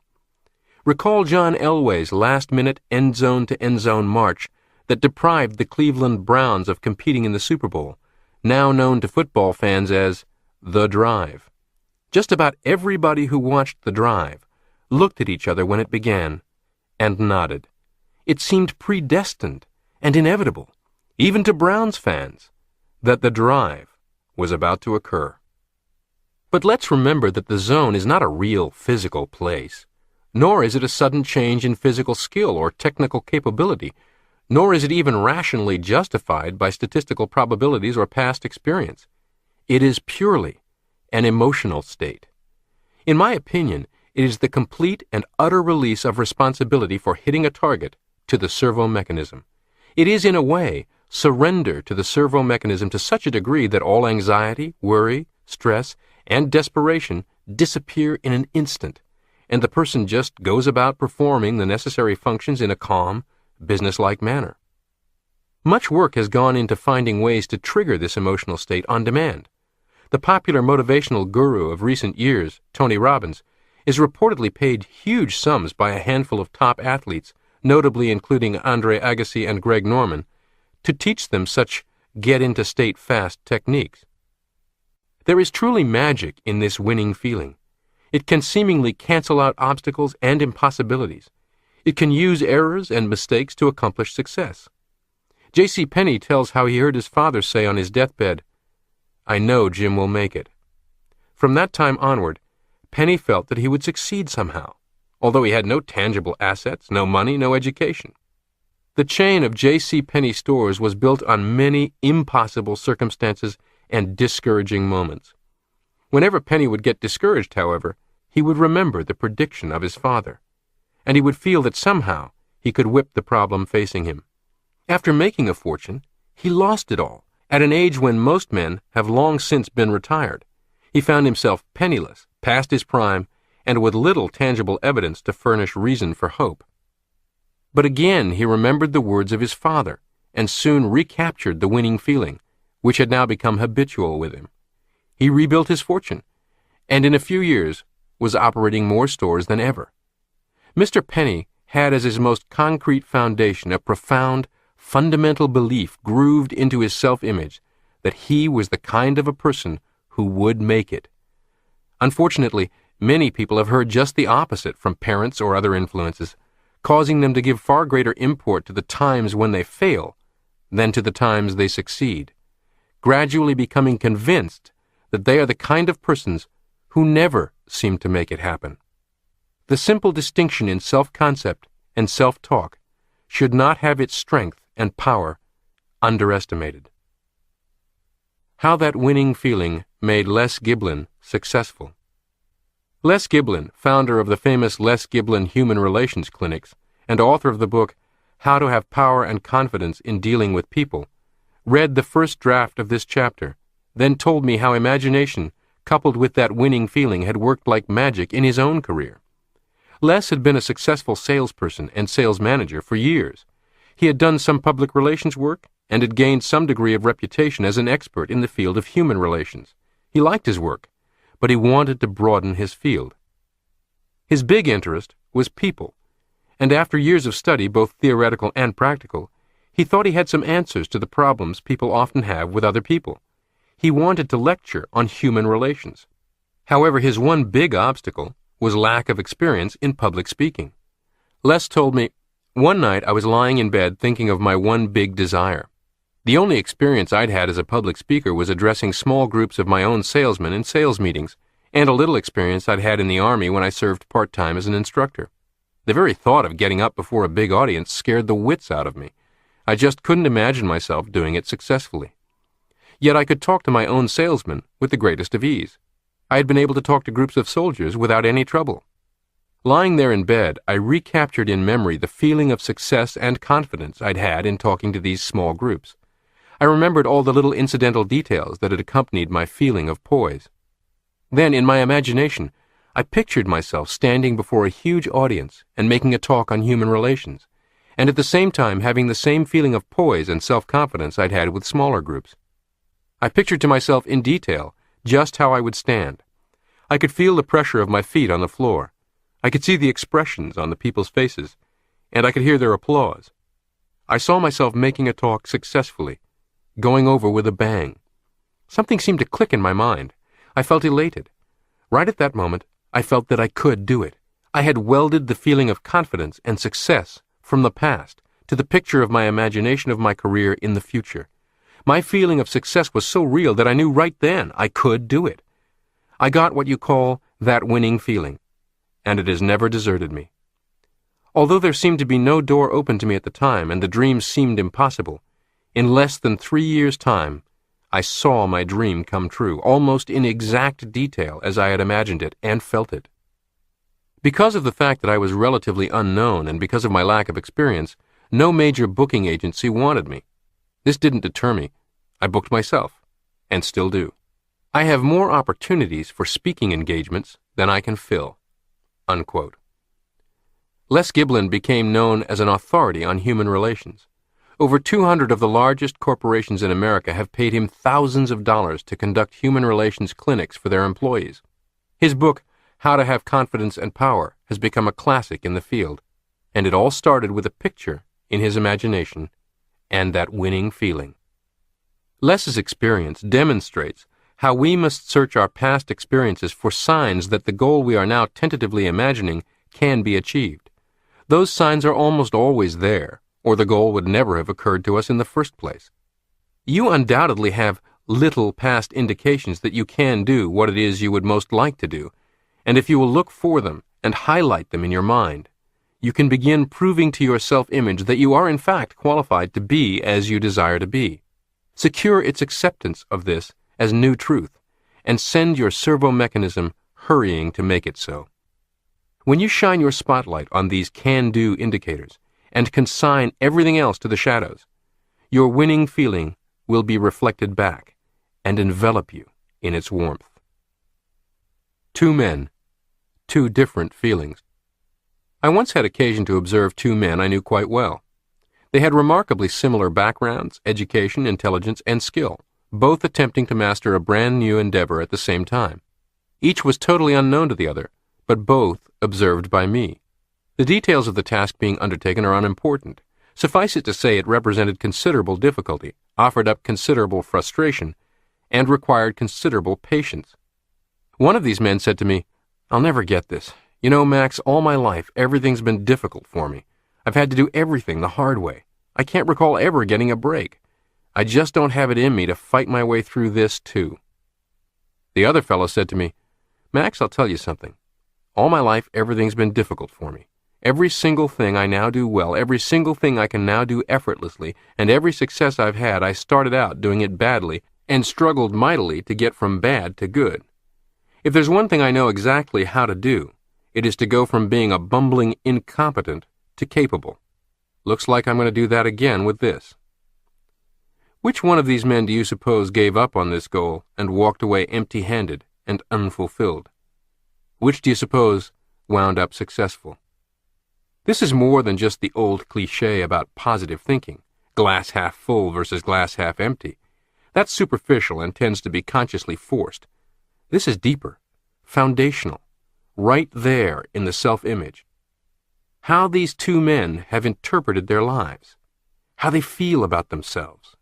Recall John Elway's last-minute end-zone-to-end-zone march that deprived the Cleveland Browns of competing in the Super Bowl, now known to football fans as The Drive. Just about everybody who watched The Drive looked at each other when it began and nodded. It seemed predestined and inevitable, even to Browns fans, that The Drive was about to occur. But let's remember that the zone is not a real physical place, nor is it a sudden change in physical skill or technical capability, nor is it even rationally justified by statistical probabilities or past experience. It is purely an emotional state. In my opinion, it is the complete and utter release of responsibility for hitting a target to the servo mechanism. It is, in a way, surrender to the servo mechanism to such a degree that all anxiety, worry, stress, and desperation disappear in an instant, and the person just goes about performing the necessary functions in a calm, businesslike manner. Much work has gone into finding ways to trigger this emotional state on demand. The popular motivational guru of recent years, Tony Robbins, is reportedly paid huge sums by a handful of top athletes, notably including Andre Agassi and Greg Norman, to teach them such get-into-state-fast techniques. There is truly magic in this winning feeling. It can seemingly cancel out obstacles and impossibilities. It can use errors and mistakes to accomplish success. J.C. Penney tells how he heard his father say on his deathbed, "I know Jim will make it." From that time onward, Penney felt that he would succeed somehow, although he had no tangible assets, no money, no education. The chain of J.C. Penney stores was built on many impossible circumstances and discouraging moments. Whenever Penney would get discouraged, however, he would remember the prediction of his father, and he would feel that somehow he could whip the problem facing him. After making a fortune, he lost it all, at an age when most men have long since been retired. He found himself penniless, past his prime, and with little tangible evidence to furnish reason for hope. But again he remembered the words of his father, and soon recaptured the winning feeling, which had now become habitual with him. He rebuilt his fortune, and in a few years was operating more stores than ever. Mr. Penney had as his most concrete foundation a profound, fundamental belief grooved into his self-image that he was the kind of a person who would make it. Unfortunately, many people have heard just the opposite from parents or other influences, causing them to give far greater import to the times when they fail than to the times they succeed, gradually becoming convinced that they are the kind of persons who never seem to make it happen. The simple distinction in self-concept and self-talk should not have its strength and power underestimated. How that winning feeling made Les Giblin successful. Les Giblin, founder of the famous Les Giblin Human Relations Clinics and author of the book How to Have Power and Confidence in Dealing with People, read the first draft of this chapter, then told me how imagination, coupled with that winning feeling, had worked like magic in his own career. Les had been a successful salesperson and sales manager for years. He had done some public relations work and had gained some degree of reputation as an expert in the field of human relations. He liked his work, but he wanted to broaden his field. His big interest was people, and after years of study, both theoretical and practical, he thought he had some answers to the problems people often have with other people. He wanted to lecture on human relations. However, his one big obstacle was lack of experience in public speaking. Les told me, "One night I was lying in bed thinking of my one big desire. The only experience I'd had as a public speaker was addressing small groups of my own salesmen in sales meetings, and a little experience I'd had in the Army when I served part-time as an instructor. The very thought of getting up before a big audience scared the wits out of me. I just couldn't imagine myself doing it successfully. Yet I could talk to my own salesmen with the greatest of ease. I had been able to talk to groups of soldiers without any trouble. Lying there in bed, I recaptured in memory the feeling of success and confidence I'd had in talking to these small groups. I remembered all the little incidental details that had accompanied my feeling of poise. Then, in my imagination, I pictured myself standing before a huge audience and making a talk on human relations, and at the same time having the same feeling of poise and self-confidence I'd had with smaller groups. I pictured to myself in detail just how I would stand. I could feel the pressure of my feet on the floor. I could see the expressions on the people's faces, and I could hear their applause. I saw myself making a talk successfully, going over with a bang. Something seemed to click in my mind. I felt elated. Right at that moment, I felt that I could do it. I had welded the feeling of confidence and success from the past to the picture of my imagination of my career in the future. My feeling of success was so real that I knew right then I could do it. I got what you call that winning feeling, and it has never deserted me. Although there seemed to be no door open to me at the time and the dream seemed impossible, in less than 3 years' time, I saw my dream come true, almost in exact detail as I had imagined it and felt it. Because of the fact that I was relatively unknown and because of my lack of experience, no major booking agency wanted me. This didn't deter me. I booked myself, and still do. I have more opportunities for speaking engagements than I can fill." Unquote. Les Giblin became known as an authority on human relations. Over 200 of the largest corporations in America have paid him thousands of dollars to conduct human relations clinics for their employees. His book, How to Have Confidence and Power, has become a classic in the field, and it all started with a picture in his imagination and that winning feeling. Les's experience demonstrates how we must search our past experiences for signs that the goal we are now tentatively imagining can be achieved. Those signs are almost always there, or the goal would never have occurred to us in the first place. You undoubtedly have little past indications that you can do what it is you would most like to do, and if you will look for them and highlight them in your mind, you can begin proving to your self-image that you are in fact qualified to be as you desire to be. Secure its acceptance of this as new truth, and send your servo mechanism hurrying to make it so. When you shine your spotlight on these can-do indicators, and consign everything else to the shadows, your winning feeling will be reflected back and envelop you in its warmth. Two men, two different feelings. I once had occasion to observe two men I knew quite well. They had remarkably similar backgrounds, education, intelligence, and skill, both attempting to master a brand new endeavor at the same time. Each was totally unknown to the other, but both observed by me. The details of the task being undertaken are unimportant. Suffice it to say it represented considerable difficulty, offered up considerable frustration, and required considerable patience. One of these men said to me, "I'll never get this. You know, Max, all my life, everything's been difficult for me. I've had to do everything the hard way. I can't recall ever getting a break. I just don't have it in me to fight my way through this, too." The other fellow said to me, "Max, I'll tell you something. All my life, everything's been difficult for me. Every single thing I now do well, every single thing I can now do effortlessly, and every success I've had, I started out doing it badly and struggled mightily to get from bad to good. If there's one thing I know exactly how to do, it is to go from being a bumbling incompetent to capable. Looks like I'm going to do that again with this. Which one of these men do you suppose gave up on this goal and walked away empty-handed and unfulfilled? Which do you suppose wound up successful? This is more than just the old cliché about positive thinking, glass half full versus glass half empty. That's superficial and tends to be consciously forced. This is deeper, foundational, right there in the self-image. How these two men have interpreted their lives, how they feel about themselves.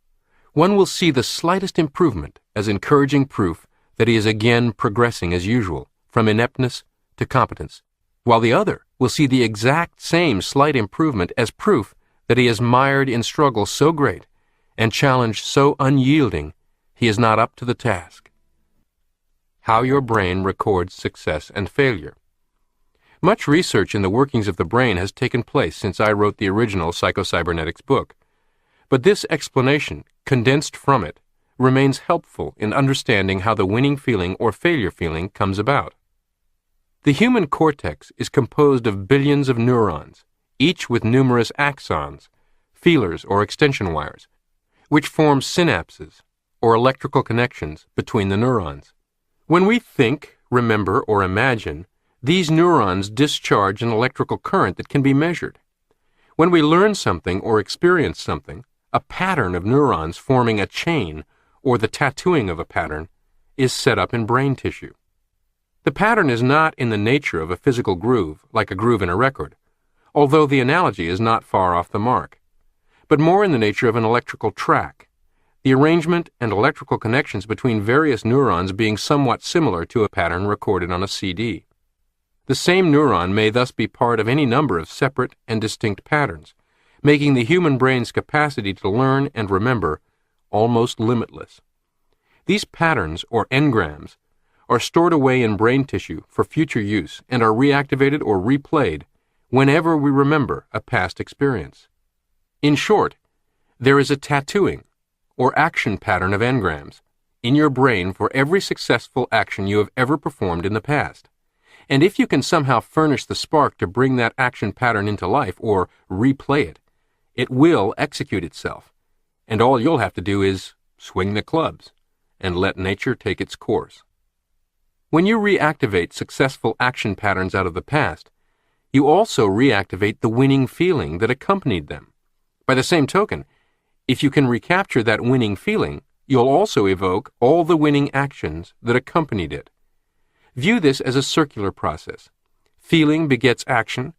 One will see the slightest improvement as encouraging proof that he is again progressing as usual, from ineptness to competence, while the other will see the exact same slight improvement as proof that he is mired in struggle so great and challenge so unyielding he is not up to the task. How your brain records success and failure. Much research in the workings of the brain has taken place since I wrote the original Psycho-Cybernetics book, but this explanation, condensed from it, remains helpful in understanding how the winning feeling or failure feeling comes about. The human cortex is composed of billions of neurons, each with numerous axons, feelers or extension wires, which form synapses, or electrical connections, between the neurons. When we think, remember, or imagine, these neurons discharge an electrical current that can be measured. When we learn something or experience something, a pattern of neurons forming a chain, or the tattooing of a pattern, is set up in brain tissue. The pattern is not in the nature of a physical groove, like a groove in a record, although the analogy is not far off the mark, but more in the nature of an electrical track, the arrangement and electrical connections between various neurons being somewhat similar to a pattern recorded on a CD. The same neuron may thus be part of any number of separate and distinct patterns, making the human brain's capacity to learn and remember almost limitless. These patterns, or engrams, are stored away in brain tissue for future use and are reactivated or replayed whenever we remember a past experience. In short, there is a tattooing, or action pattern of engrams, in your brain for every successful action you have ever performed in the past. And if you can somehow furnish the spark to bring that action pattern into life or replay it, it will execute itself, and all you'll have to do is swing the clubs and let nature take its course. When you reactivate successful action patterns out of the past, you also reactivate the winning feeling that accompanied them. By the same token, if you can recapture that winning feeling, you'll also evoke all the winning actions that accompanied it. View this as a circular process. Feeling begets action,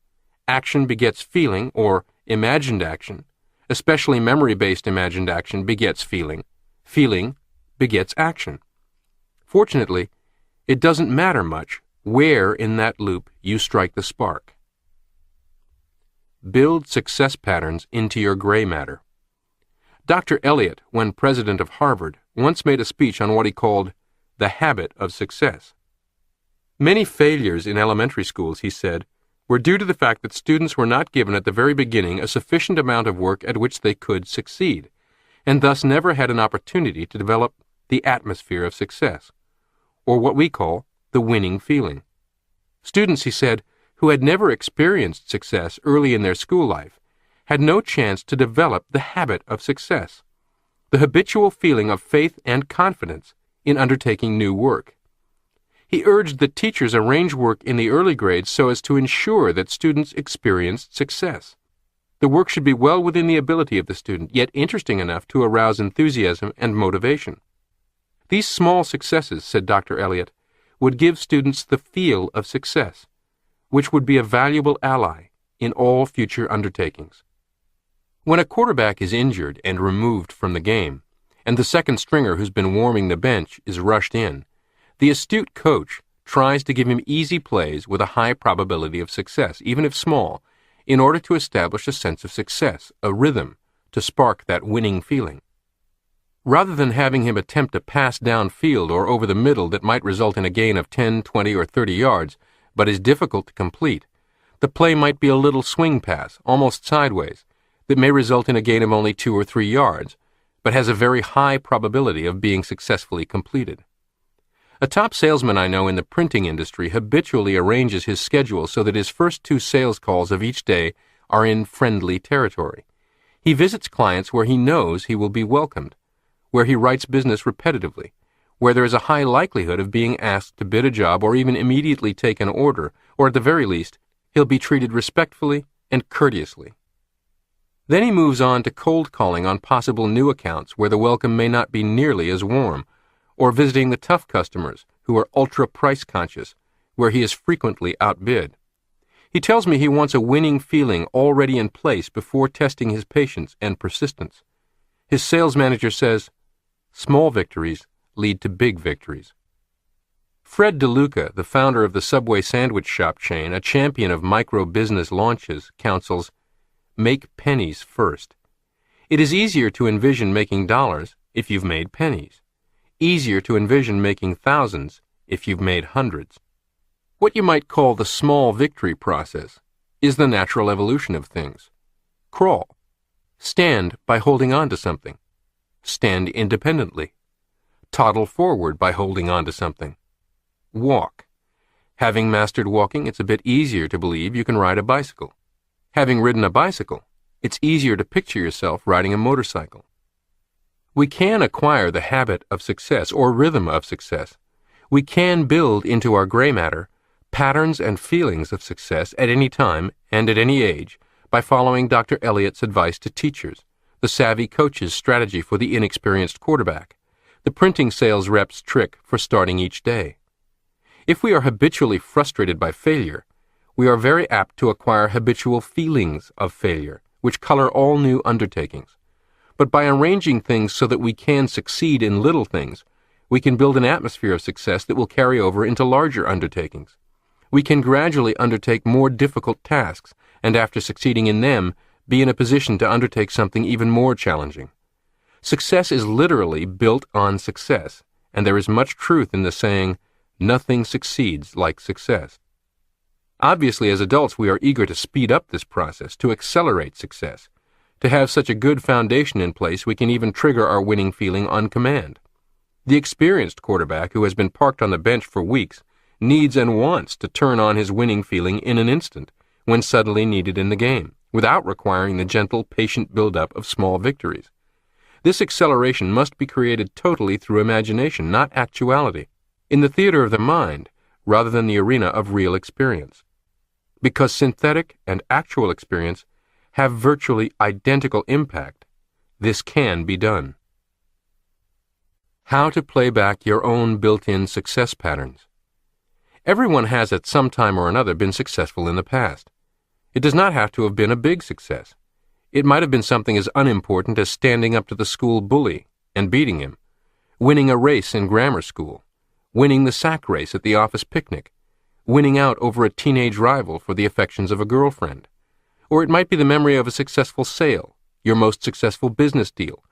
action begets feeling or imagined action, especially memory-based imagined action begets feeling, feeling begets action. Fortunately, it doesn't matter much where in that loop you strike the spark. Build success patterns into your gray matter. Dr. Eliot, when president of Harvard, once made a speech on what he called the habit of success. Many failures in elementary schools, he said, were due to the fact that students were not given at the very beginning a sufficient amount of work at which they could succeed, and thus never had an opportunity to develop the atmosphere of success, or what we call the winning feeling. Students, he said, who had never experienced success early in their school life had no chance to develop the habit of success, the habitual feeling of faith and confidence in undertaking new work. He urged that teachers arrange work in the early grades so as to ensure that students experienced success. The work should be well within the ability of the student, yet interesting enough to arouse enthusiasm and motivation. These small successes, said Dr. Eliot, would give students the feel of success, which would be a valuable ally in all future undertakings. When a quarterback is injured and removed from the game, and the second stringer who's been warming the bench is rushed in, the astute coach tries to give him easy plays with a high probability of success, even if small, in order to establish a sense of success, a rhythm, to spark that winning feeling. Rather than having him attempt a pass downfield or over the middle that might result in a gain of 10, 20, or 30 yards, but is difficult to complete, The play might be a little swing pass, almost sideways, that may result in a gain of only 2 or 3 yards, but has a very high probability of being successfully completed. A top salesman I know in the printing industry habitually arranges his schedule so that his first 2 sales calls of each day are in friendly territory. He visits clients where he knows he will be welcomed, where he writes business repetitively, where there is a high likelihood of being asked to bid a job or even immediately take an order, or at the very least, he'll be treated respectfully and courteously. Then he moves on to cold calling on possible new accounts where the welcome may not be nearly as warm, or visiting the tough customers who are ultra price conscious, where he is frequently outbid. He tells me he wants a winning feeling already in place before testing his patience and persistence. His sales manager says, "Small victories lead to big victories." Fred DeLuca, the founder of the Subway sandwich shop chain, a champion of micro-business launches, counsels, "Make pennies first." It is easier to envision making dollars if you've made pennies. Easier to envision making thousands if you've made hundreds. What you might call the small victory process is the natural evolution of things. Crawl. Stand by holding on to something. Stand independently. Toddle forward by holding on to something. Walk. Having mastered walking, it's a bit easier to believe you can ride a bicycle. Having ridden a bicycle, it's easier to picture yourself riding a motorcycle. We can acquire the habit of success or rhythm of success. We can build into our gray matter patterns and feelings of success at any time and at any age by following Dr. Elliott's advice to teachers, the savvy coach's strategy for the inexperienced quarterback, the printing sales rep's trick for starting each day. If we are habitually frustrated by failure, we are very apt to acquire habitual feelings of failure, which color all new undertakings. But by arranging things so that we can succeed in little things, we can build an atmosphere of success that will carry over into larger undertakings. We can gradually undertake more difficult tasks, and after succeeding in them, be in a position to undertake something even more challenging. Success is literally built on success, and there is much truth in the saying, "Nothing succeeds like success." Obviously, as adults, we are eager to speed up this process, to accelerate success. To have such a good foundation in place, we can even trigger our winning feeling on command. The experienced quarterback who has been parked on the bench for weeks needs and wants to turn on his winning feeling in an instant, when suddenly needed in the game, without requiring the gentle, patient build-up of small victories. This acceleration must be created totally through imagination, not actuality, in the theater of the mind, rather than the arena of real experience. Because synthetic and actual experience have virtually identical impact, this can be done. How to play back your own built-in success patterns. Everyone has at some time or another been successful in the past. It does not have to have been a big success. It might have been something as unimportant as standing up to the school bully and beating him, winning a race in grammar school, winning the sack race at the office picnic, winning out over a teenage rival for the affections of a girlfriend. Or it might be the memory of a successful sale, your most successful business deal,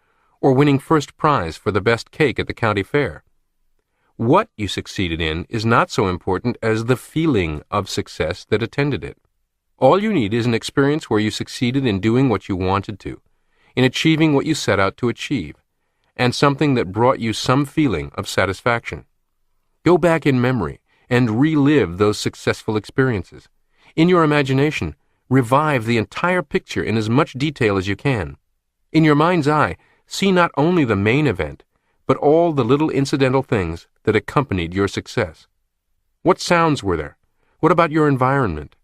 or winning first prize for the best cake at the county fair. What you succeeded in is not so important as the feeling of success that attended it. All you need is an experience where you succeeded in doing what you wanted to, in achieving what you set out to achieve, and something that brought you some feeling of satisfaction. Go back in memory and relive those successful experiences. In your imagination, revive the entire picture in as much detail as you can. In your mind's eye, see not only the main event, but all the little incidental things that accompanied your success. What sounds were there? What about your environment?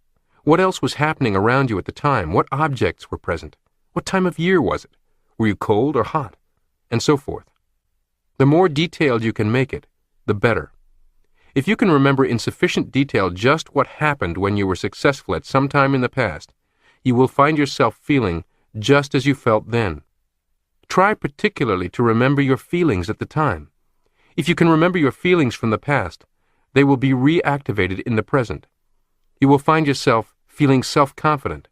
What else was happening around you at the time? What objects were present? What time of year was it? Were you cold or hot? And so forth. The more detailed you can make it, the better. If you can remember in sufficient detail just what happened when you were successful at some time in the past, you will find yourself feeling just as you felt then. Try particularly to remember your feelings at the time. If you can remember your feelings from the past, they will be reactivated in the present. You will find yourself feeling self-confident,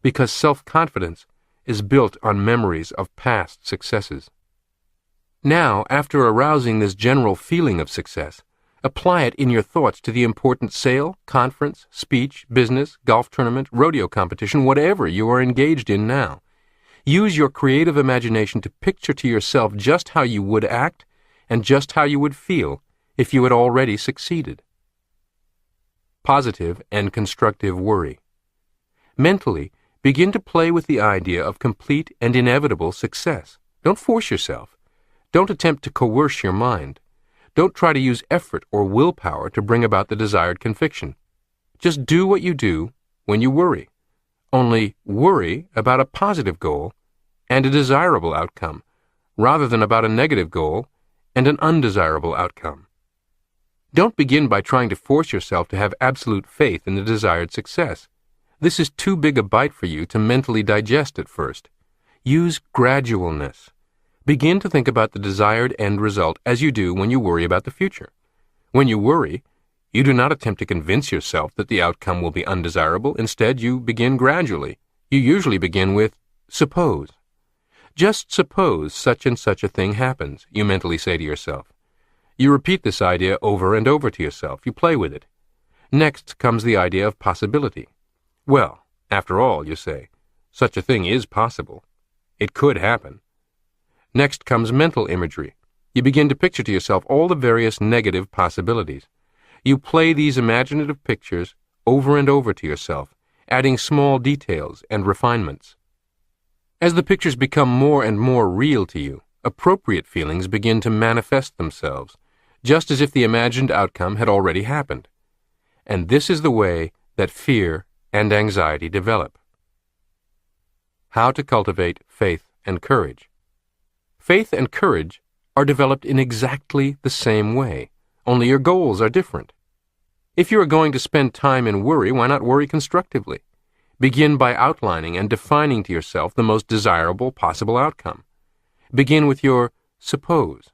because self-confidence is built on memories of past successes. Now, after arousing this general feeling of success, Apply it in your thoughts to the important sale, conference, speech, business, golf tournament, rodeo competition, whatever you are engaged in now. Use your creative imagination to picture to yourself just how you would act and just how you would feel if you had already succeeded. Positive and constructive worry. Mentally, begin to play with the idea of complete and inevitable success. Don't force yourself. Don't attempt to coerce your mind. Don't try to use effort or willpower to bring about the desired conviction. Just do what you do when you worry. Only worry about a positive goal and a desirable outcome, rather than about a negative goal and an undesirable outcome. Don't begin by trying to force yourself to have absolute faith in the desired success. This is too big a bite for you to mentally digest at first. Use gradualness. Begin to think about the desired end result as you do when you worry about the future. When you worry, you do not attempt to convince yourself that the outcome will be undesirable. Instead, you begin gradually. You usually begin with, suppose. Just suppose such and such a thing happens, you mentally say to yourself. You repeat this idea over and over to yourself. You play with it. Next comes the idea of possibility. Well, after all, you say, such a thing is possible. It could happen. Next comes mental imagery. You begin to picture to yourself all the various negative possibilities. You play these imaginative pictures over and over to yourself, adding small details and refinements. As the pictures become more and more real to you, appropriate feelings begin to manifest themselves, just as if the imagined outcome had already happened. And this is the way that fear and anxiety develop. How to cultivate faith and courage. Faith and courage are developed in exactly the same way, only your goals are different. If you are going to spend time in worry, why not worry constructively? Begin by outlining and defining to yourself the most desirable possible outcome. Begin with your suppose.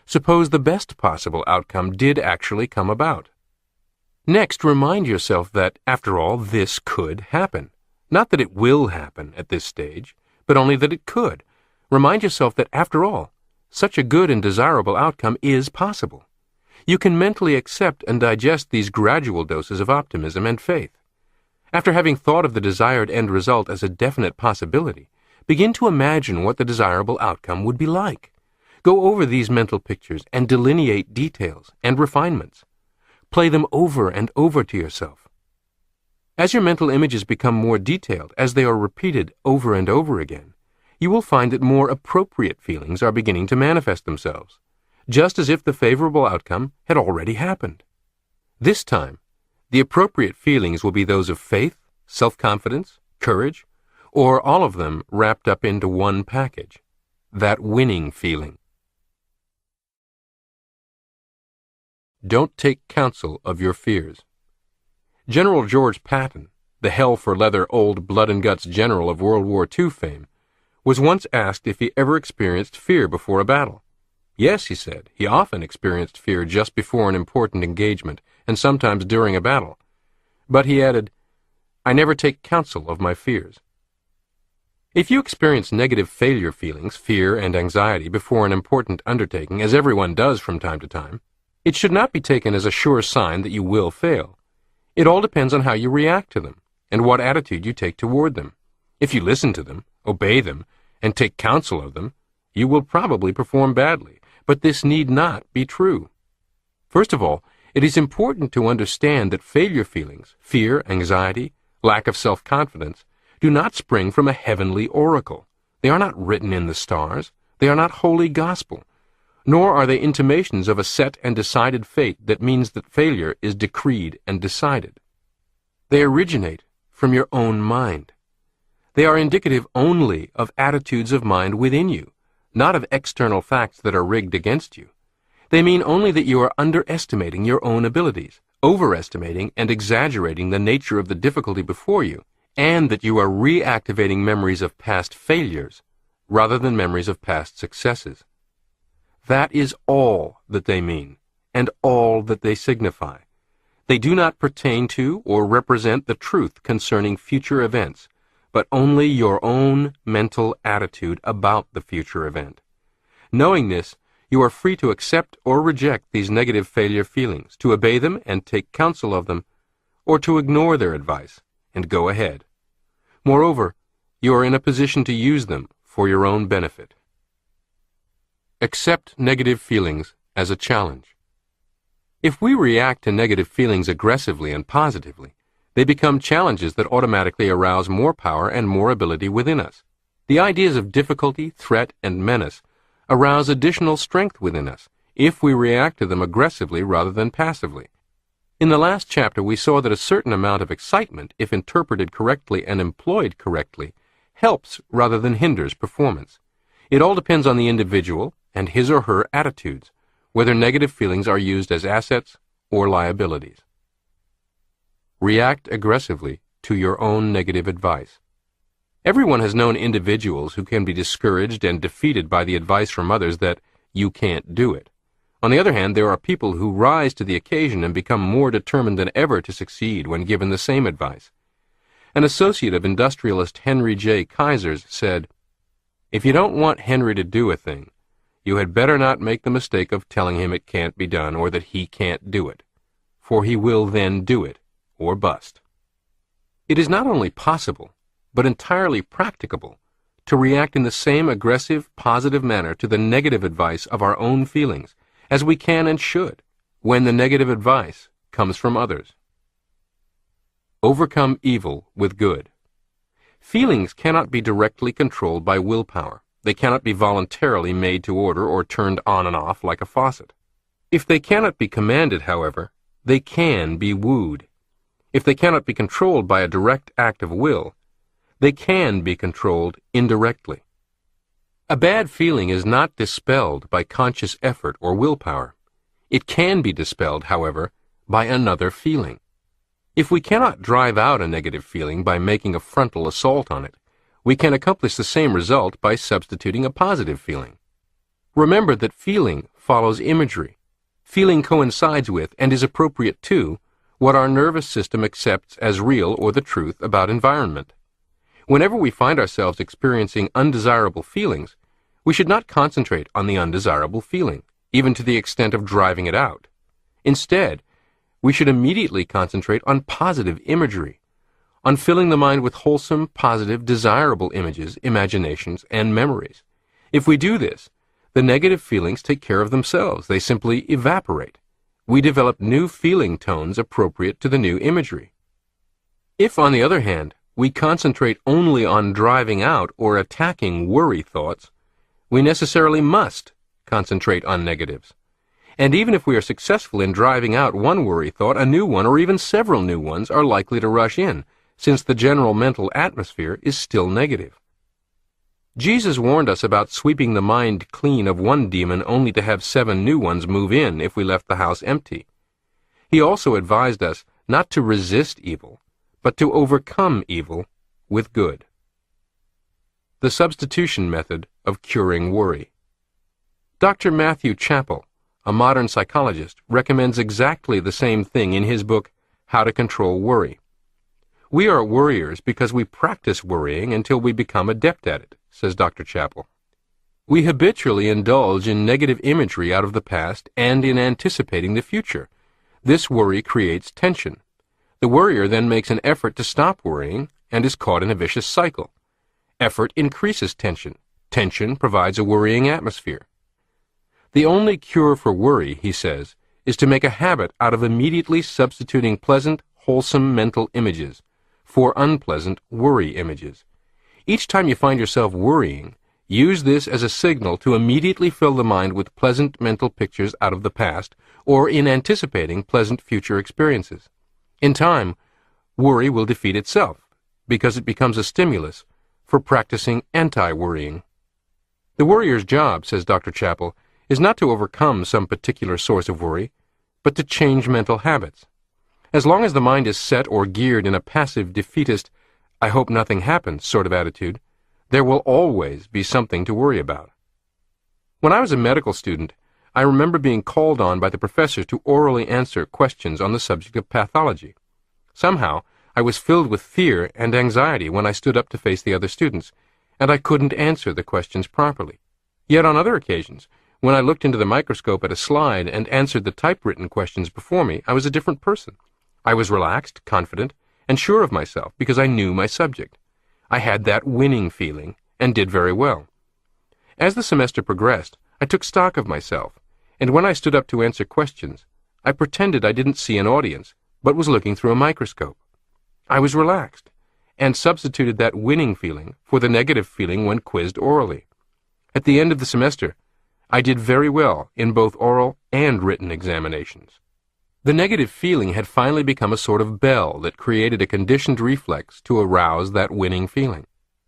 Suppose the best possible outcome did actually come about. Next, remind yourself that, after all, this could happen. Not that it will happen at this stage, but only that it could. Remind yourself that, after all, such a good and desirable outcome is possible. You can mentally accept and digest these gradual doses of optimism and faith. After having thought of the desired end result as a definite possibility, begin to imagine what the desirable outcome would be like. Go over these mental pictures and delineate details and refinements. Play them over and over to yourself. As your mental images become more detailed, as they are repeated over and over again, you will find that more appropriate feelings are beginning to manifest themselves, just as if the favorable outcome had already happened. This time, the appropriate feelings will be those of faith, self-confidence, courage, or all of them wrapped up into one package, that winning feeling. Don't take counsel of your fears. General George Patton, the hell-for-leather old blood-and-guts general of World War II fame, was once asked if he ever experienced fear before a battle. Yes, he said, he often experienced fear just before an important engagement, and sometimes during a battle. But he added, I never take counsel of my fears. If you experience negative failure feelings, fear and anxiety, before an important undertaking, as everyone does from time to time, it should not be taken as a sure sign that you will fail. It all depends on how you react to them, and what attitude you take toward them. If you listen to them, obey them, and take counsel of them, you will probably perform badly, but this need not be true. First of all, it is important to understand that failure feelings, fear, anxiety, lack of self-confidence, do not spring from a heavenly oracle. They are not written in the stars. They are not holy gospel. Nor are they intimations of a set and decided fate that means that failure is decreed and decided. They originate from your own mind. They are indicative only of attitudes of mind within you, not of external facts that are rigged against you. They mean only that you are underestimating your own abilities, overestimating and exaggerating the nature of the difficulty before you, and that you are reactivating memories of past failures rather than memories of past successes. That is all that they mean, and all that they signify. They do not pertain to or represent the truth concerning future events, but only your own mental attitude about the future event. Knowing this, You are free to accept or reject these negative failure feelings, to obey them and take counsel of them, or to ignore their advice and go ahead. Moreover, you are in a position to use them for your own benefit. Accept negative feelings as a challenge. If we react to negative feelings aggressively and positively, they become challenges that automatically arouse more power and more ability within us. The ideas of difficulty, threat, and menace arouse additional strength within us if we react to them aggressively rather than passively. In the last chapter, we saw that a certain amount of excitement, if interpreted correctly and employed correctly, helps rather than hinders performance. It all depends on the individual and his or her attitudes, whether negative feelings are used as assets or liabilities. React aggressively to your own negative advice. Everyone has known individuals who can be discouraged and defeated by the advice from others that you can't do it. On the other hand, there are people who rise to the occasion and become more determined than ever to succeed when given the same advice. An associate of industrialist Henry J. Kaiser's said, "If you don't want Henry to do a thing, you had better not make the mistake of telling him it can't be done or that he can't do it, for he will then do it, or bust." It is not only possible, but entirely practicable, to react in the same aggressive, positive manner to the negative advice of our own feelings, as we can and should, when the negative advice comes from others. Overcome evil with good. Feelings cannot be directly controlled by willpower. They cannot be voluntarily made to order or turned on and off like a faucet. If they cannot be commanded, however, they can be wooed. If they cannot be controlled by a direct act of will, they can be controlled indirectly. A bad feeling is not dispelled by conscious effort or willpower. It can be dispelled, however, by another feeling. If we cannot drive out a negative feeling by making a frontal assault on it, we can accomplish the same result by substituting a positive feeling. Remember that feeling follows imagery. Feeling coincides with and is appropriate to what our nervous system accepts as real or the truth about environment. Whenever we find ourselves experiencing undesirable feelings, we should not concentrate on the undesirable feeling, even to the extent of driving it out. Instead, we should immediately concentrate on positive imagery, on filling the mind with wholesome, positive, desirable images, imaginations, and memories. If we do this, the negative feelings take care of themselves. They simply evaporate. We develop new feeling tones appropriate to the new imagery. If, on the other hand, we concentrate only on driving out or attacking worry thoughts, we necessarily must concentrate on negatives. And even if we are successful in driving out one worry thought, a new one or even several new ones are likely to rush in, since the general mental atmosphere is still negative. Jesus warned us about sweeping the mind clean of one demon only to have 7 new ones move in if we left the house empty. He also advised us not to resist evil, but to overcome evil with good. The substitution method of curing worry. Dr. Matthew Chappell, a modern psychologist, recommends exactly the same thing in his book, How to Control Worry. We are worriers because we practice worrying until we become adept at it, says Dr. Chappell. We habitually indulge in negative imagery out of the past and in anticipating the future. This worry creates tension. The worrier then makes an effort to stop worrying and is caught in a vicious cycle. Effort increases tension. Tension provides a worrying atmosphere. The only cure for worry, he says, is to make a habit out of immediately substituting pleasant, wholesome mental images for unpleasant worry images. Each time you find yourself worrying, use this as a signal to immediately fill the mind with pleasant mental pictures out of the past or in anticipating pleasant future experiences. In time, worry will defeat itself because it becomes a stimulus for practicing anti-worrying. The worrier's job, says Dr. Chappell, is not to overcome some particular source of worry, but to change mental habits. As long as the mind is set or geared in a passive, defeatist, I hope nothing happens sort of attitude, there will always be something to worry about. When I was a medical student, I remember being called on by the professor to orally answer questions on the subject of pathology. Somehow, I was filled with fear and anxiety when I stood up to face the other students, and I couldn't answer the questions properly. Yet on other occasions, When I looked into the microscope at a slide and answered the typewritten questions before me, I was a different person. I was relaxed, confident, and sure of myself because I knew my subject. I had that winning feeling and did very well. As the semester progressed, I took stock of myself, and when I stood up to answer questions, I pretended I didn't see an audience, but was looking through a microscope. I was relaxed, and substituted that winning feeling for the negative feeling when quizzed orally. At the end of the semester, I did very well in both oral and written examinations. The negative feeling had finally become a sort of bell that created a conditioned reflex to arouse that winning feeling.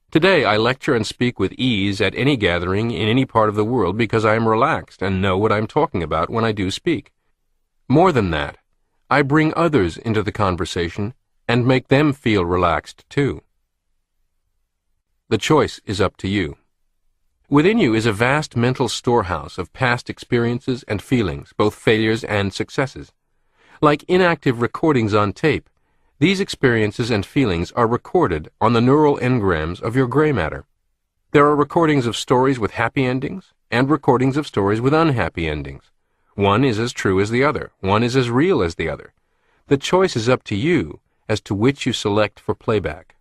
Today, I lecture and speak with ease at any gathering in any part of the world because I am relaxed and know what I am talking about when I do speak. More than that, I bring others into the conversation and make them feel relaxed too. The choice is up to you. Within you is a vast mental storehouse of past experiences and feelings, both failures and successes. Like inactive recordings on tape, these experiences and feelings are recorded on the neural engrams of your gray matter. There are recordings of stories with happy endings and recordings of stories with unhappy endings. One is as true as the other. One is as real as the other. The choice is up to you as to which you select for playback.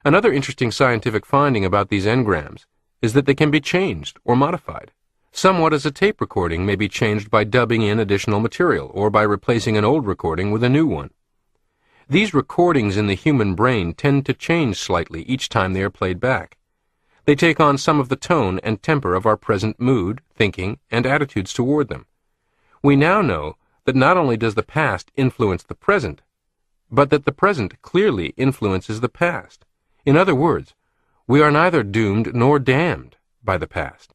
Another interesting scientific finding about these engrams is that they can be changed or modified. Somewhat as a tape recording may be changed by dubbing in additional material or by replacing an old recording with a new one. These recordings in the human brain tend to change slightly each time they are played back. They take on some of the tone and temper of our present mood, thinking, and attitudes toward them. We now know that not only does the past influence the present, but that the present clearly influences the past. In other words, we are neither doomed nor damned by the past.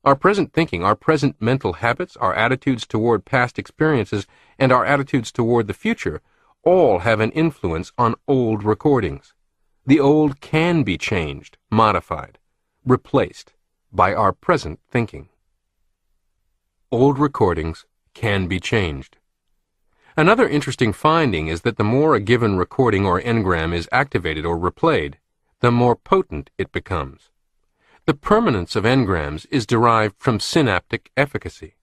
Our present thinking, our present mental habits, our attitudes toward past experiences, and our attitudes toward the future all have an influence on old recordings. The old can be changed, modified, replaced by our present thinking. Old recordings can be changed. Another interesting finding is that the more a given recording or engram is activated or replayed, the more potent it becomes. The permanence of engrams is derived from synaptic efficacy,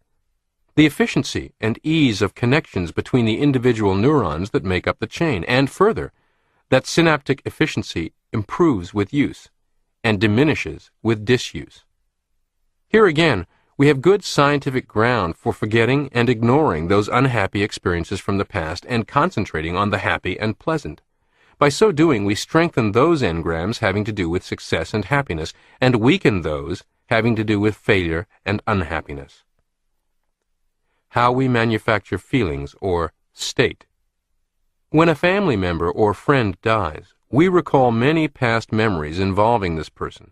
the efficiency and ease of connections between the individual neurons that make up the chain, and further, that synaptic efficiency improves with use and diminishes with disuse. Here again, we have good scientific ground for forgetting and ignoring those unhappy experiences from the past and concentrating on the happy and pleasant. By so doing, we strengthen those engrams having to do with success and happiness, and weaken those having to do with failure and unhappiness. How we manufacture feelings, or state. When a family member or friend dies, we recall many past memories involving this person.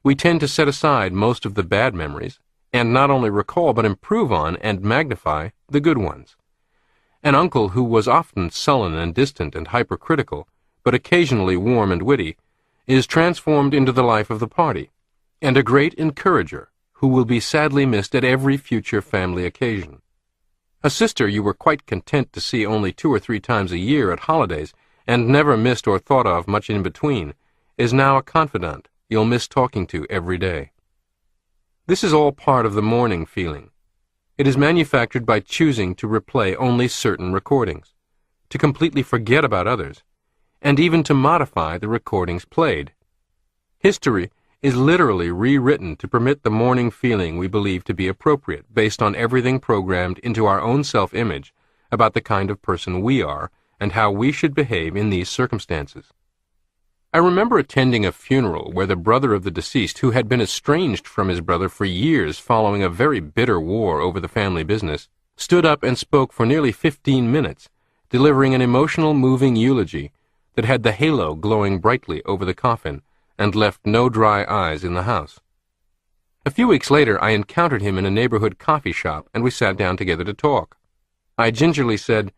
We tend to set aside most of the bad memories, and not only recall but improve on and magnify the good ones. An uncle who was often sullen and distant and hypercritical, but occasionally warm and witty, is transformed into the life of the party, and a great encourager who will be sadly missed at every future family occasion. A sister you were quite content to see only 2 or 3 times a year at holidays, and never missed or thought of much in between, is now a confidant you'll miss talking to every day. This is all part of the mourning feeling. It is manufactured by choosing to replay only certain recordings, to completely forget about others, and even to modify the recordings played. History is literally rewritten to permit the mourning feeling we believe to be appropriate, based on everything programmed into our own self-image about the kind of person we are and how we should behave in these circumstances. I remember attending a funeral where the brother of the deceased, who had been estranged from his brother for years following a very bitter war over the family business, stood up and spoke for nearly 15 minutes, delivering an emotional, moving eulogy that had the halo glowing brightly over the coffin and left no dry eyes in the house. A few weeks later, I encountered him in a neighborhood coffee shop, and we sat down together to talk. I gingerly said,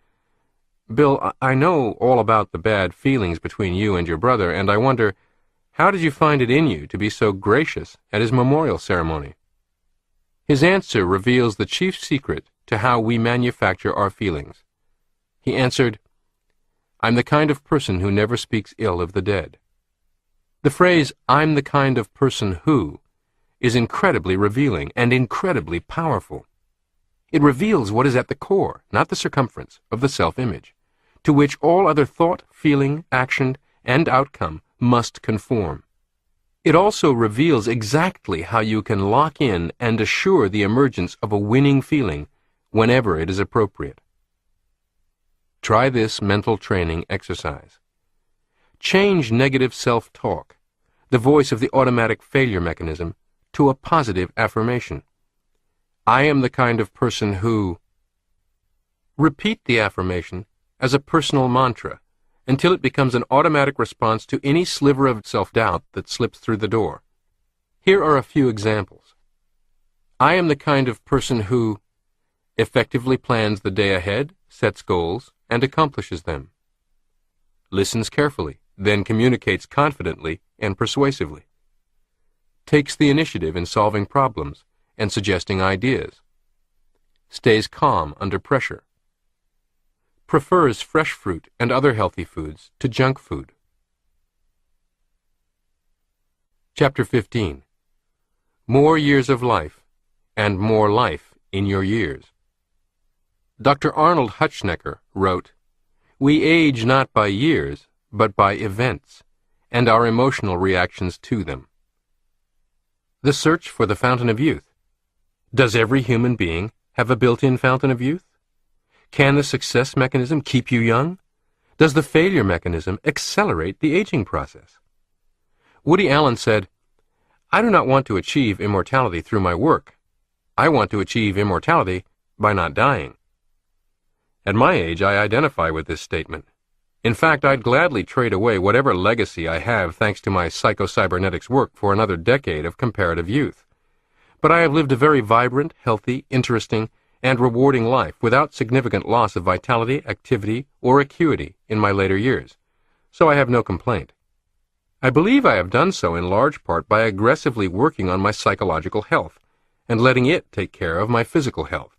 "Bill, I know all about the bad feelings between you and your brother, and I wonder, how did you find it in you to be so gracious at his memorial ceremony?" His answer reveals the chief secret to how we manufacture our feelings. He answered, "I'm the kind of person who never speaks ill of the dead." The phrase, "I'm the kind of person who," is incredibly revealing and incredibly powerful. It reveals what is at the core, not the circumference, of the self-image, to which all other thought, feeling, action, and outcome must conform. It also reveals exactly how you can lock in and assure the emergence of a winning feeling whenever it is appropriate. Try this mental training exercise. Change negative self-talk, the voice of the automatic failure mechanism, to a positive affirmation. I am the kind of person who... Repeat the affirmation as a personal mantra until it becomes an automatic response to any sliver of self-doubt that slips through the door. Here are a few examples. I am the kind of person who effectively plans the day ahead, sets goals, and accomplishes them. Listens carefully, then communicates confidently and persuasively. Takes the initiative in solving problems and suggesting ideas. Stays calm under pressure. Prefers fresh fruit and other healthy foods to junk food. Chapter 15. More years of life, and more life in your years. Dr. Arnold Hutschnecker wrote, "We age not by years, but by events, and our emotional reactions to them." The search for the fountain of youth. Does every human being have a built-in fountain of youth? Can the success mechanism keep you young? Does the failure mechanism accelerate the aging process? Woody Allen said, "I do not want to achieve immortality through my work. I want to achieve immortality by not dying." At my age, I identify with this statement. In fact, I'd gladly trade away whatever legacy I have thanks to my Psycho-Cybernetics work for another decade of comparative youth. But I have lived a very vibrant, healthy, interesting, and rewarding life without significant loss of vitality, activity, or acuity in my later years, so I have no complaint. I believe I have done so in large part by aggressively working on my psychological health and letting it take care of my physical health.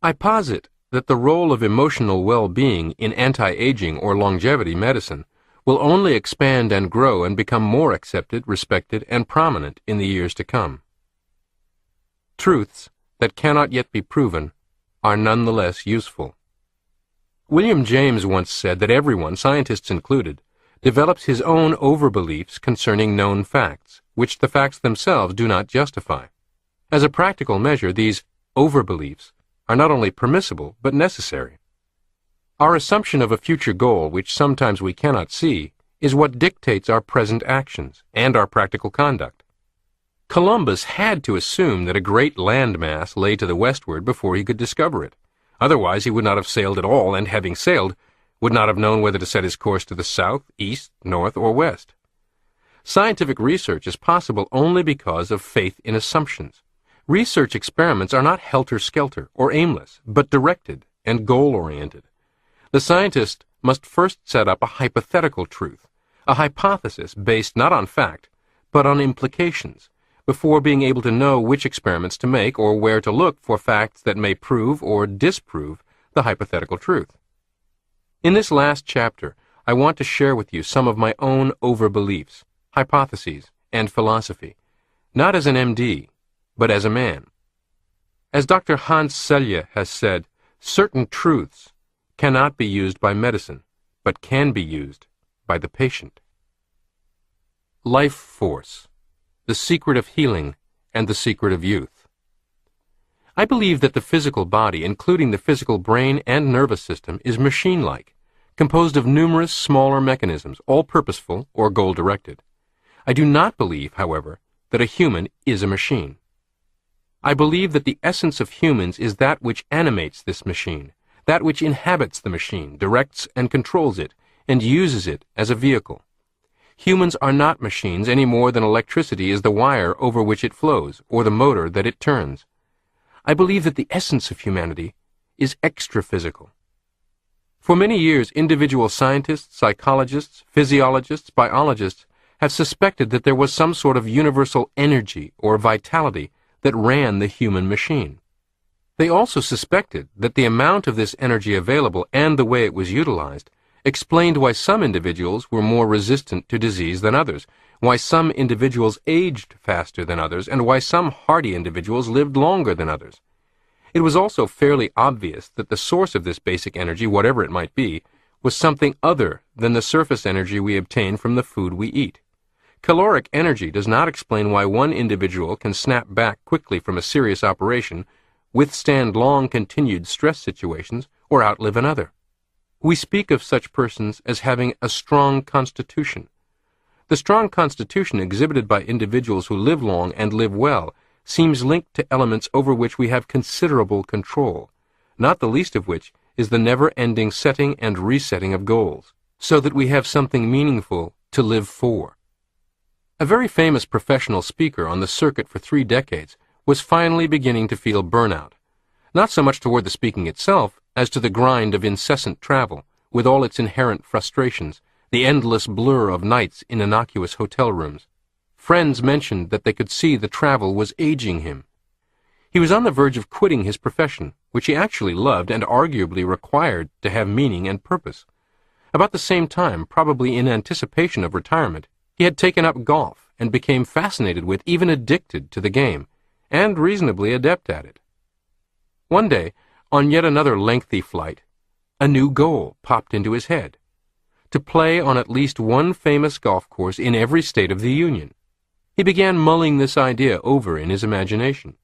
I posit that the role of emotional well-being in anti-aging or longevity medicine will only expand and grow and become more accepted, respected, and prominent in the years to come. Truths that cannot yet be proven are nonetheless useful. William James once said that everyone, scientists included, develops his own overbeliefs concerning known facts, which the facts themselves do not justify. As a practical measure, these overbeliefs are not only permissible but necessary. Our assumption of a future goal, which sometimes we cannot see, is what dictates our present actions and our practical conduct. Columbus had to assume that a great landmass lay to the westward before he could discover it. Otherwise, he would not have sailed at all, and having sailed, would not have known whether to set his course to the south, east, north, or west. Scientific research is possible only because of faith in assumptions. Research experiments are not helter-skelter or aimless, but directed and goal-oriented. The scientist must first set up a hypothetical truth, a hypothesis based not on fact, but on implications, before being able to know which experiments to make or where to look for facts that may prove or disprove the hypothetical truth. In this last chapter, I want to share with you some of my own overbeliefs, hypotheses, and philosophy, not as an MD, but as a man. As Dr. Hans Selye has said, certain truths cannot be used by medicine, but can be used by the patient. Life force. The secret of healing, and the secret of youth. I believe that the physical body, including the physical brain and nervous system, is machine-like, composed of numerous smaller mechanisms, all purposeful or goal-directed. I do not believe, however, that a human is a machine. I believe that the essence of humans is that which animates this machine, that which inhabits the machine, directs and controls it, and uses it as a vehicle. Humans are not machines any more than electricity is the wire over which it flows, or the motor that it turns. I believe that the essence of humanity is extra-physical. For many years, individual scientists, psychologists, physiologists, biologists have suspected that there was some sort of universal energy or vitality that ran the human machine. They also suspected that the amount of this energy available and the way it was utilized explained why some individuals were more resistant to disease than others, why some individuals aged faster than others, and why some hardy individuals lived longer than others. It was also fairly obvious that the source of this basic energy, whatever it might be, was something other than the surface energy we obtain from the food we eat. Caloric energy does not explain why one individual can snap back quickly from a serious operation, withstand long continued stress situations, or outlive another. We speak of such persons as having a strong constitution. The strong constitution exhibited by individuals who live long and live well seems linked to elements over which we have considerable control, not the least of which is the never-ending setting and resetting of goals, so that we have something meaningful to live for. A very famous professional speaker on the circuit for 3 decades was finally beginning to feel burnout, not so much toward the speaking itself as to the grind of incessant travel, with all its inherent frustrations, the endless blur of nights in innocuous hotel rooms. Friends mentioned that they could see the travel was aging him. He was on the verge of quitting his profession, which he actually loved and arguably required to have meaning and purpose. About the same time, probably in anticipation of retirement, he had taken up golf and became fascinated with, even addicted to the game, and reasonably adept at it. One day, on yet another lengthy flight, a new goal popped into his head: to play on at least one famous golf course in every state of the Union. He began mulling this idea over in his imagination,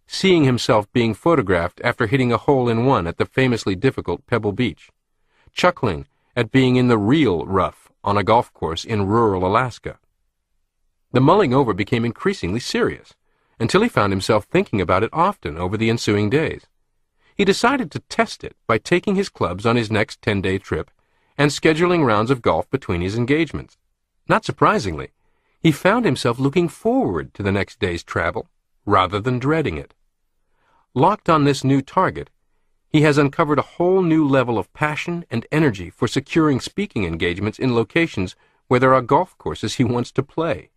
seeing himself being photographed after hitting a hole-in-one at the famously difficult Pebble Beach, chuckling at being in the real rough on a golf course in rural Alaska. The mulling over became increasingly serious, until he found himself thinking about it often over the ensuing days. He decided to test it by taking his clubs on his next 10-day trip and scheduling rounds of golf between his engagements. Not surprisingly, he found himself looking forward to the next day's travel rather than dreading it. Locked on this new target, he has uncovered a whole new level of passion and energy for securing speaking engagements in locations where there are golf courses he wants to play.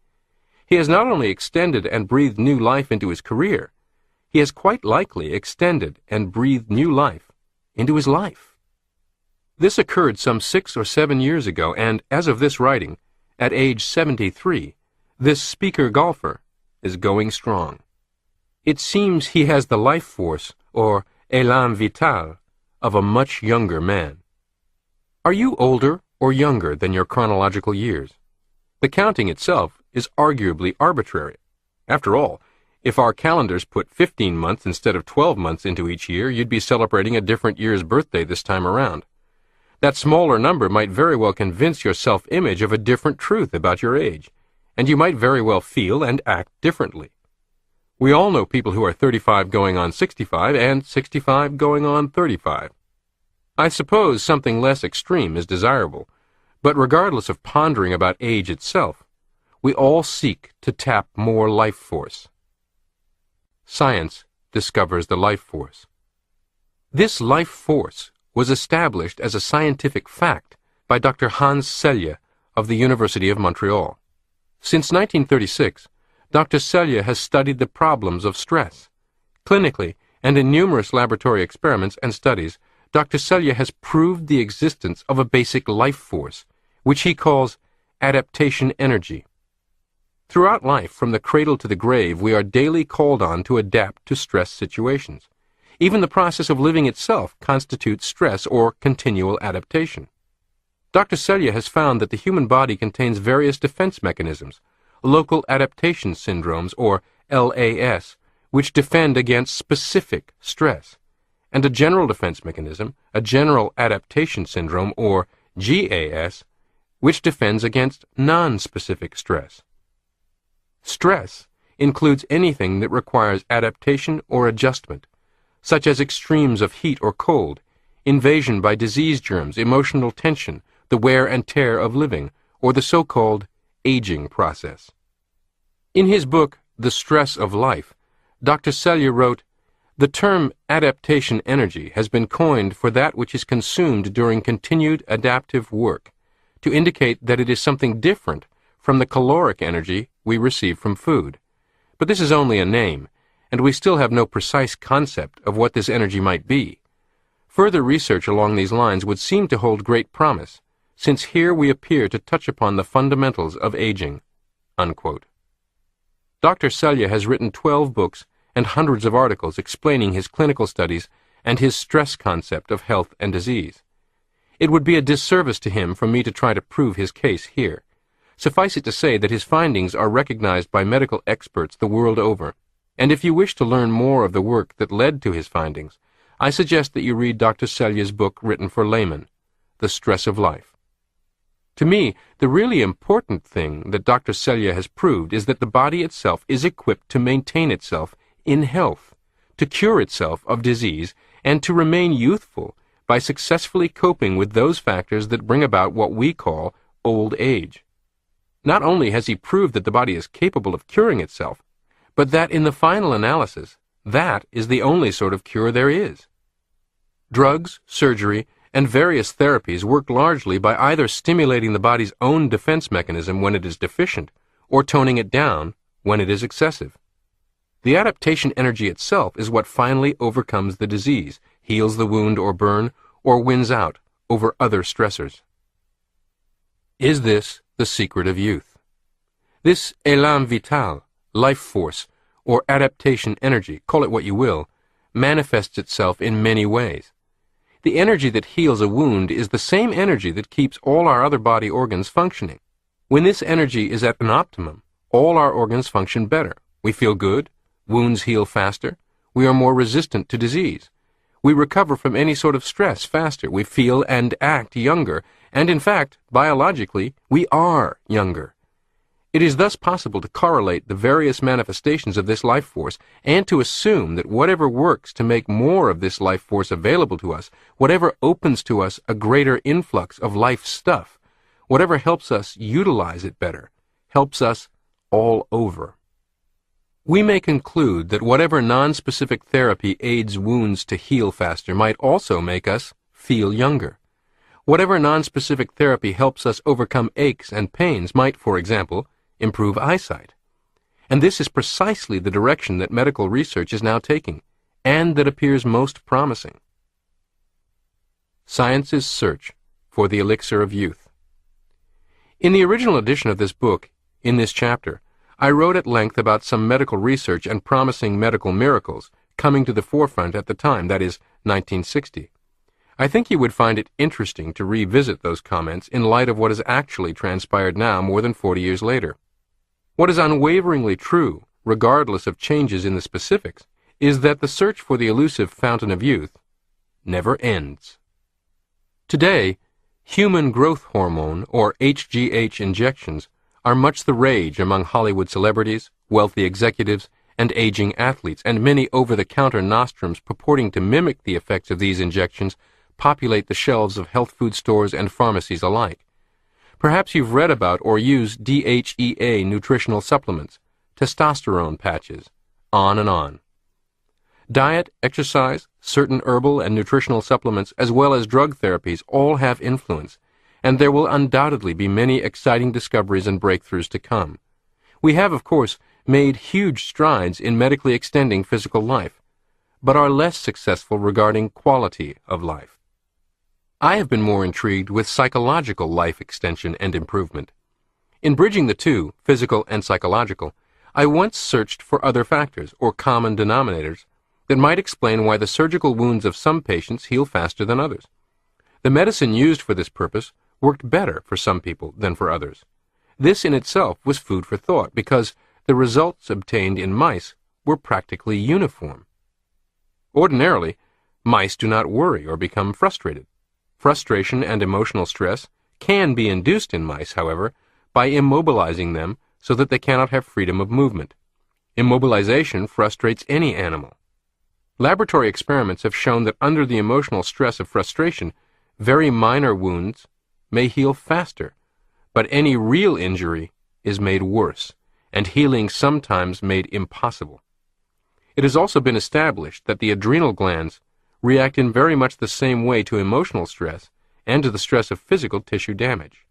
He has not only extended and breathed new life into his career, he has quite likely extended and breathed new life into his life. This occurred some 6 or 7 years ago, and as of this writing, at age 73, this speaker golfer is going strong. It seems he has the life force, or élan vital, of a much younger man. Are you older or younger than your chronological years? The counting itself is arguably arbitrary. After all, if our calendars put 15 months instead of 12 months into each year, you'd be celebrating a different year's birthday this time around. That smaller number might very well convince your self-image of a different truth about your age, and you might very well feel and act differently. We all know people who are 35 going on 65 and 65 going on 35. I suppose something less extreme is desirable, but regardless of pondering about age itself, we all seek to tap more life force. Science discovers the life force. This life force was established as a scientific fact by Dr. Hans Selye of the University of Montreal. Since 1936, Dr. Selye has studied the problems of stress. Clinically, and in numerous laboratory experiments and studies, Dr. Selye has proved the existence of a basic life force, which he calls adaptation energy. Throughout life, from the cradle to the grave, we are daily called on to adapt to stress situations. Even the process of living itself constitutes stress or continual adaptation. Dr. Selye has found that the human body contains various defense mechanisms, local adaptation syndromes, or LAS, which defend against specific stress, and a general defense mechanism, a general adaptation syndrome, or GAS, which defends against non-specific stress. Stress includes anything that requires adaptation or adjustment, such as extremes of heat or cold, invasion by disease germs, emotional tension, the wear and tear of living, or the so-called aging process. In his book, The Stress of Life, Dr. Selye wrote, "The term adaptation energy has been coined for that which is consumed during continued adaptive work, to indicate that it is something different from the caloric energy we receive from food. But this is only a name, and we still have no precise concept of what this energy might be. Further research along these lines would seem to hold great promise, since here we appear to touch upon the fundamentals of aging." unquote. Dr. Selye has written 12 books and hundreds of articles explaining his clinical studies and his stress concept of health and disease. It would be a disservice to him for me to try to prove his case here. Suffice it to say that his findings are recognized by medical experts the world over, and if you wish to learn more of the work that led to his findings, I suggest that you read Dr. Selye's book written for laymen, The Stress of Life. To me, the really important thing that Dr. Selye has proved is that the body itself is equipped to maintain itself in health, to cure itself of disease, and to remain youthful by successfully coping with those factors that bring about what we call old age. Not only has he proved that the body is capable of curing itself, but that in the final analysis, that is the only sort of cure there is. Drugs, surgery, and various therapies work largely by either stimulating the body's own defense mechanism when it is deficient, or toning it down when it is excessive. The adaptation energy itself is what finally overcomes the disease, heals the wound or burn, or wins out over other stressors. Is this the secret of youth? This élan vital, life force, or adaptation energy, call it what you will, manifests itself in many ways. The energy that heals a wound is the same energy that keeps all our other body organs functioning. When this energy is at an optimum, all our organs function better. We feel good, wounds heal faster, we are more resistant to disease. We recover from any sort of stress faster, we feel and act younger, and in fact, biologically, we are younger. It is thus possible to correlate the various manifestations of this life force and to assume that whatever works to make more of this life force available to us, whatever opens to us a greater influx of life stuff, whatever helps us utilize it better, helps us all over. We may conclude that whatever non-specific therapy aids wounds to heal faster might also make us feel younger. Whatever non-specific therapy helps us overcome aches and pains might, for example, improve eyesight. And this is precisely the direction that medical research is now taking, and that appears most promising. Science's Search for the Elixir of Youth. In the original edition of this book, in this chapter, I wrote at length about some medical research and promising medical miracles coming to the forefront at the time, that is, 1960. I think you would find it interesting to revisit those comments in light of what has actually transpired now more than 40 years later. What is unwaveringly true, regardless of changes in the specifics, is that the search for the elusive fountain of youth never ends. Today, human growth hormone, or HGH injections, are much the rage among Hollywood celebrities, wealthy executives, and aging athletes, and many over-the-counter nostrums purporting to mimic the effects of these injections populate the shelves of health food stores and pharmacies alike. Perhaps you've read about or used DHEA nutritional supplements, testosterone patches, on and on. Diet, exercise, certain herbal and nutritional supplements, as well as drug therapies, all have influence, and there will undoubtedly be many exciting discoveries and breakthroughs to come. We have, of course, made huge strides in medically extending physical life, but are less successful regarding quality of life. I have been more intrigued with psychological life extension and improvement. In bridging the two, physical and psychological, I once searched for other factors, or common denominators, that might explain why the surgical wounds of some patients heal faster than others. The medicine used for this purpose worked better for some people than for others. This in itself was food for thought, because the results obtained in mice were practically uniform. Ordinarily, mice do not worry or become frustrated. Frustration and emotional stress can be induced in mice, however, by immobilizing them so that they cannot have freedom of movement. Immobilization frustrates any animal. Laboratory experiments have shown that under the emotional stress of frustration, very minor wounds may heal faster, but any real injury is made worse, and healing sometimes made impossible. It has also been established that the adrenal glands react in very much the same way to emotional stress and to the stress of physical tissue damage.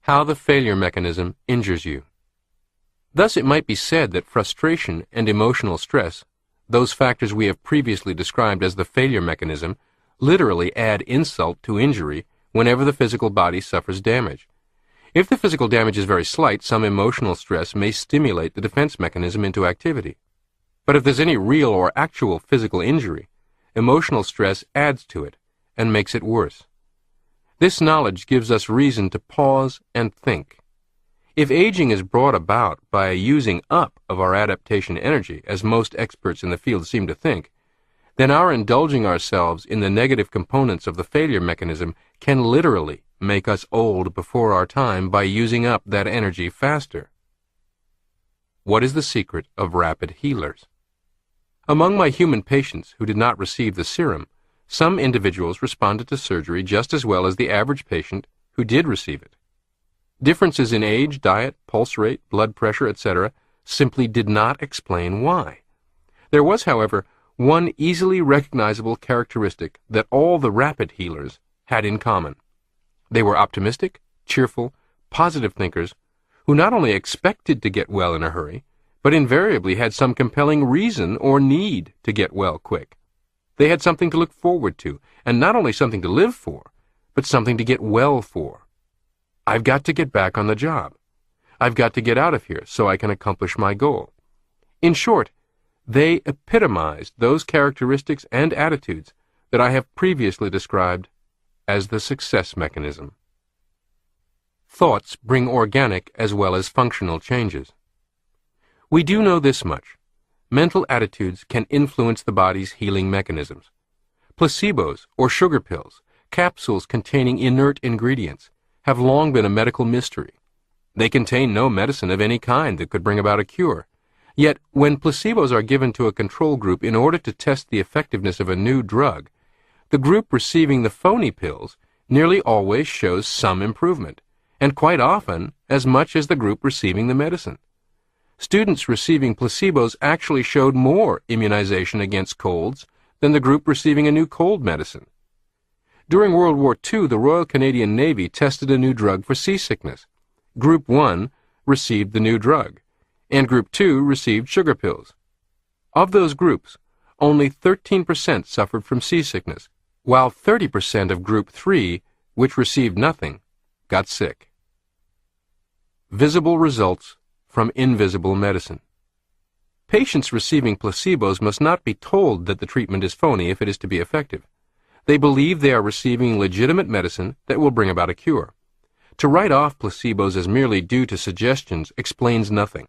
How the failure mechanism injures you. Thus it might be said that frustration and emotional stress, those factors we have previously described as the failure mechanism, literally add insult to injury whenever the physical body suffers damage. If the physical damage is very slight, some emotional stress may stimulate the defense mechanism into activity. But if there's any real or actual physical injury, emotional stress adds to it and makes it worse. This knowledge gives us reason to pause and think. If aging is brought about by a using up of our adaptation energy, as most experts in the field seem to think, then our indulging ourselves in the negative components of the failure mechanism can literally make us old before our time by using up that energy faster. What is the secret of rapid healers? Among my human patients who did not receive the serum, some individuals responded to surgery just as well as the average patient who did receive it. Differences in age, diet, pulse rate, blood pressure, etc. simply did not explain why. There was, however, one easily recognizable characteristic that all the rapid healers had in common. They were optimistic, cheerful, positive thinkers who not only expected to get well in a hurry, but invariably had some compelling reason or need to get well quick. They had something to look forward to, and not only something to live for, but something to get well for. I've got to get back on the job. I've got to get out of here so I can accomplish my goal. In short, they epitomized those characteristics and attitudes that I have previously described as the success mechanism. Thoughts bring organic as well as functional changes. We do know this much. Mental attitudes can influence the body's healing mechanisms. Placebos or sugar pills, capsules containing inert ingredients, have long been a medical mystery. They contain no medicine of any kind that could bring about a cure. Yet, when placebos are given to a control group in order to test the effectiveness of a new drug, the group receiving the phony pills nearly always shows some improvement, and quite often as much as the group receiving the medicine. Students receiving placebos actually showed more immunization against colds than the group receiving a new cold medicine. During World War II, the Royal Canadian Navy tested a new drug for seasickness. Group 1 received the new drug, and Group 2 received sugar pills. Of those groups, only 13% suffered from seasickness, while 30% of Group 3, which received nothing, got sick. Visible results from invisible medicine. Patients receiving placebos must not be told that the treatment is phony if it is to be effective. They believe they are receiving legitimate medicine that will bring about a cure. To write off placebos as merely due to suggestions explains nothing.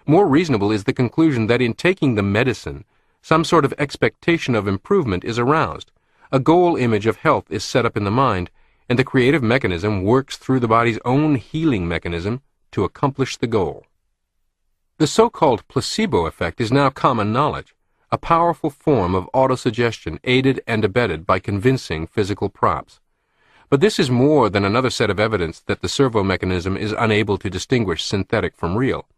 More reasonable is the conclusion that in taking the medicine, some sort of expectation of improvement is aroused, a goal image of health is set up in the mind, and the creative mechanism works through the body's own healing mechanism to accomplish the goal. The so-called placebo effect is now common knowledge, a powerful form of autosuggestion aided and abetted by convincing physical props. But this is more than another set of evidence that the servo mechanism is unable to distinguish synthetic from real.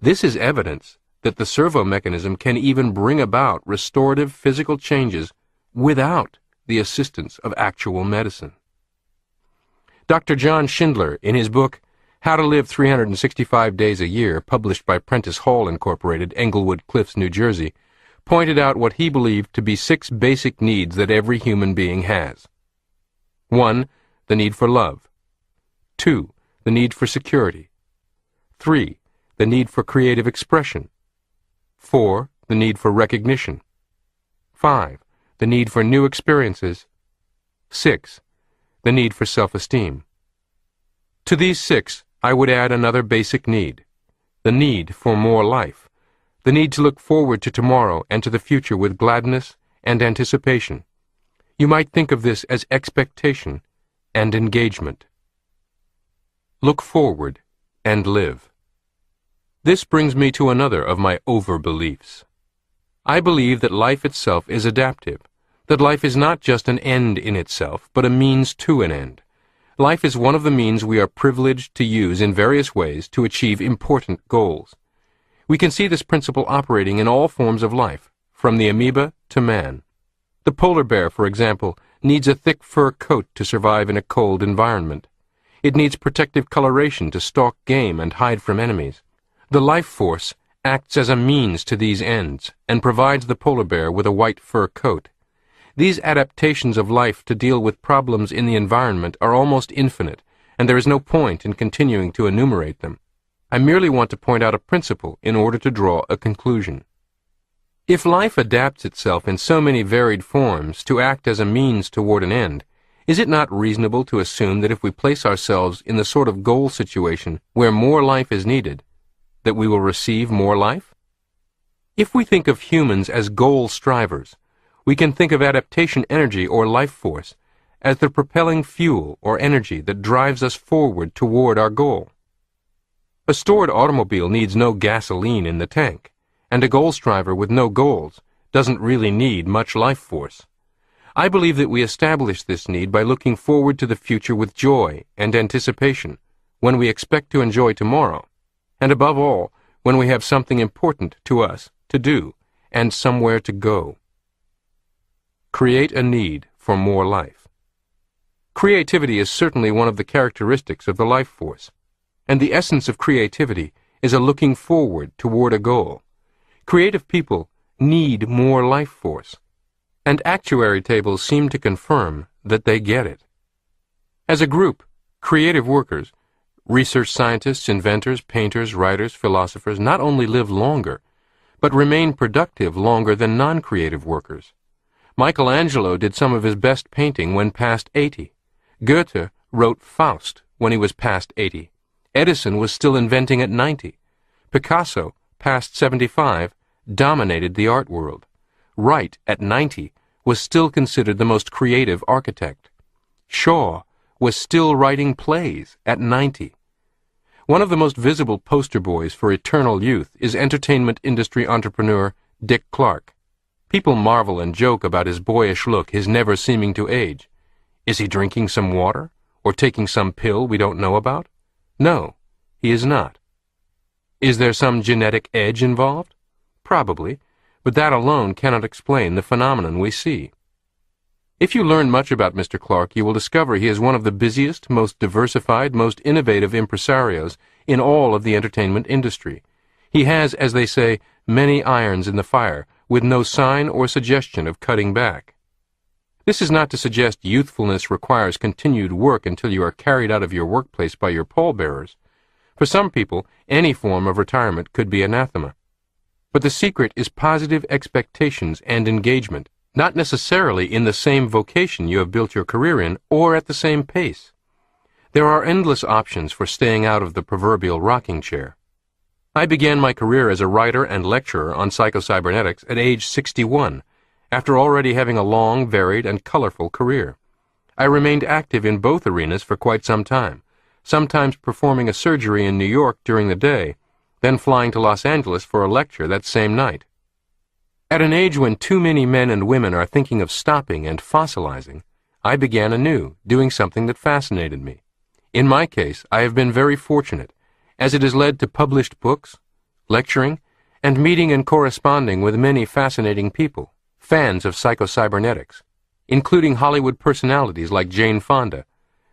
This is evidence that the servo mechanism can even bring about restorative physical changes without the assistance of actual medicine. Dr. John Schindler, in his book How to Live 365 Days a Year, published by Prentice Hall Incorporated, Englewood Cliffs, New Jersey, pointed out what he believed to be 6 basic needs that every human being has. 1. The need for love. 2. The need for security. 3. The need for creative expression. 4. The need for recognition. 5. The need for new experiences. 6. The need for self-esteem. To these 6, I would add another basic need, the need for more life, the need to look forward to tomorrow and to the future with gladness and anticipation. You might think of this as expectation and engagement. Look forward and live. This brings me to another of my over-beliefs. I believe that life itself is adaptive, that life is not just an end in itself, but a means to an end. Life is one of the means we are privileged to use in various ways to achieve important goals. We can see this principle operating in all forms of life, from the amoeba to man. The polar bear, for example, needs a thick fur coat to survive in a cold environment. It needs protective coloration to stalk game and hide from enemies. The life force acts as a means to these ends and provides the polar bear with a white fur coat. These adaptations of life to deal with problems in the environment are almost infinite, and there is no point in continuing to enumerate them. I merely want to point out a principle in order to draw a conclusion. If life adapts itself in so many varied forms to act as a means toward an end, is it not reasonable to assume that if we place ourselves in the sort of goal situation where more life is needed, that we will receive more life? If we think of humans as goal strivers, we can think of adaptation energy or life force as the propelling fuel or energy that drives us forward toward our goal. A stored automobile needs no gasoline in the tank, and a goal striver with no goals doesn't really need much life force. I believe that we establish this need by looking forward to the future with joy and anticipation, when we expect to enjoy tomorrow, and above all, when we have something important to us to do and somewhere to go. Create a need for more life. Creativity is certainly one of the characteristics of the life force, and the essence of creativity is a looking forward toward a goal. Creative people need more life force, and actuary tables seem to confirm that they get it. As a group, creative workers, research scientists, inventors, painters, writers, philosophers, not only live longer, but remain productive longer than non-creative workers. Michelangelo did some of his best painting when past 80. Goethe wrote Faust when he was past 80. Edison was still inventing at 90. Picasso, past 75, dominated the art world. Wright, at 90, was still considered the most creative architect. Shaw was still writing plays at 90. One of the most visible poster boys for eternal youth is entertainment industry entrepreneur Dick Clark. People marvel and joke about his boyish look, his never seeming to age. Is he drinking some water, or taking some pill we don't know about? No, he is not. Is there some genetic edge involved? Probably, but that alone cannot explain the phenomenon we see. If you learn much about Mr. Clark, you will discover he is one of the busiest, most diversified, most innovative impresarios in all of the entertainment industry. He has, as they say, many irons in the fire, with no sign or suggestion of cutting back. This is not to suggest youthfulness requires continued work until you are carried out of your workplace by your pallbearers. For some people, any form of retirement could be anathema. But the secret is positive expectations and engagement, not necessarily in the same vocation you have built your career in or at the same pace. There are endless options for staying out of the proverbial rocking chair. I began my career as a writer and lecturer on Psycho-Cybernetics at age 61, after already having a long, varied, and colorful career. I remained active in both arenas for quite some time, sometimes performing a surgery in New York during the day, then flying to Los Angeles for a lecture that same night. At an age when too many men and women are thinking of stopping and fossilizing, I began anew, doing something that fascinated me. In my case, I have been very fortunate, as it has led to published books, lecturing, and meeting and corresponding with many fascinating people, fans of Psycho-Cybernetics, including Hollywood personalities like Jane Fonda,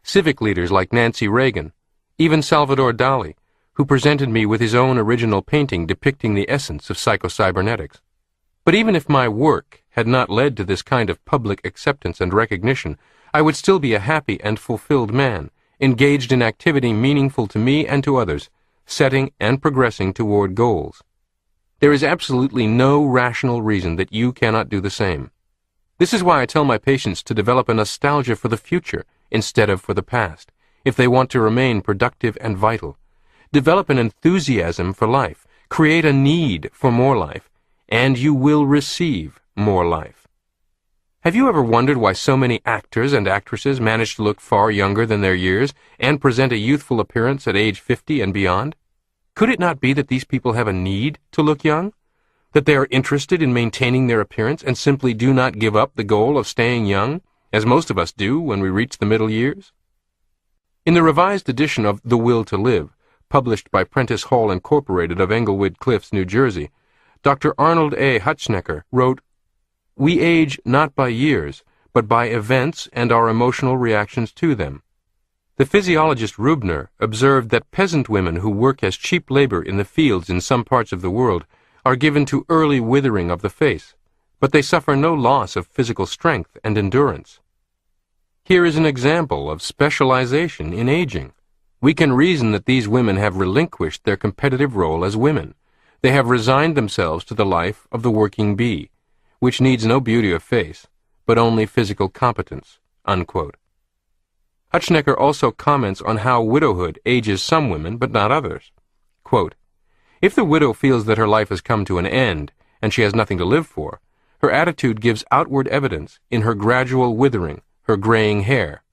civic leaders like Nancy Reagan, even Salvador Dali, who presented me with his own original painting depicting the essence of Psycho-Cybernetics. But even if my work had not led to this kind of public acceptance and recognition, I would still be a happy and fulfilled man, engaged in activity meaningful to me and to others, setting and progressing toward goals. There is absolutely no rational reason that you cannot do the same. This is why I tell my patients to develop a nostalgia for the future instead of for the past, if they want to remain productive and vital. Develop an enthusiasm for life, create a need for more life, and you will receive more life. Have you ever wondered why so many actors and actresses manage to look far younger than their years and present a youthful appearance at age 50 and beyond? Could it not be that these people have a need to look young? That they are interested in maintaining their appearance and simply do not give up the goal of staying young, as most of us do when we reach the middle years? In the revised edition of The Will to Live, published by Prentice Hall Incorporated of Englewood Cliffs, New Jersey, Dr. Arnold A. Hutschnecker wrote, "We age not by years, but by events and our emotional reactions to them." The physiologist Rubner observed that peasant women who work as cheap labor in the fields in some parts of the world are given to early withering of the face, but they suffer no loss of physical strength and endurance. Here is an example of specialization in aging. We can reason that these women have relinquished their competitive role as women. They have resigned themselves to the life of the working bee, which needs no beauty of face, but only physical competence." Unquote. Hutschnecker also comments on how widowhood ages some women, but not others. Quote, "If the widow feels that her life has come to an end, and she has nothing to live for, her attitude gives outward evidence in her gradual withering, her graying hair.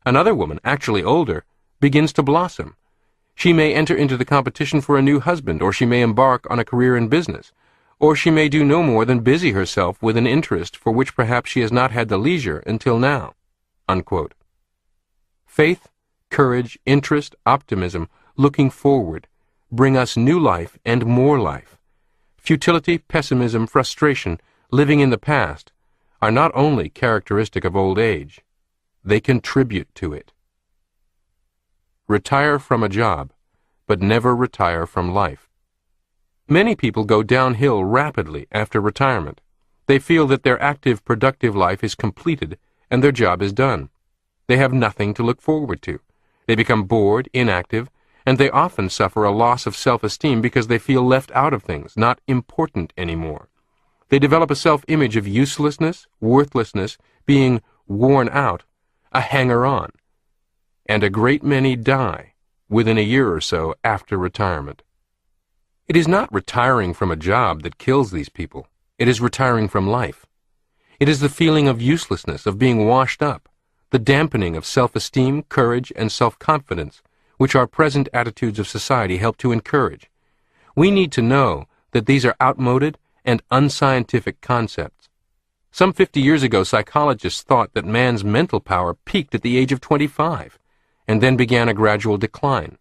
Another woman, actually older, begins to blossom. She may enter into the competition for a new husband, or she may embark on a career in business, or she may do no more than busy herself with an interest for which perhaps she has not had the leisure until now." Unquote. Faith, courage, interest, optimism, looking forward, bring us new life and more life. Futility, pessimism, frustration, living in the past, are not only characteristic of old age, they contribute to it. Retire from a job, but never retire from life. Many people go downhill rapidly after retirement. They feel that their active, productive life is completed and their job is done. They have nothing to look forward to. They become bored, inactive, and they often suffer a loss of self-esteem because they feel left out of things, not important anymore. They develop a self-image of uselessness, worthlessness, being worn out, a hanger-on. And a great many die within a year or so after retirement. It is not retiring from a job that kills these people. It is retiring from life. It is the feeling of uselessness, of being washed up, the dampening of self-esteem, courage, and self-confidence, which our present attitudes of society help to encourage. We need to know that these are outmoded and unscientific concepts. Some 50 years ago, psychologists thought that man's mental power peaked at the age of 25, and then began a gradual decline.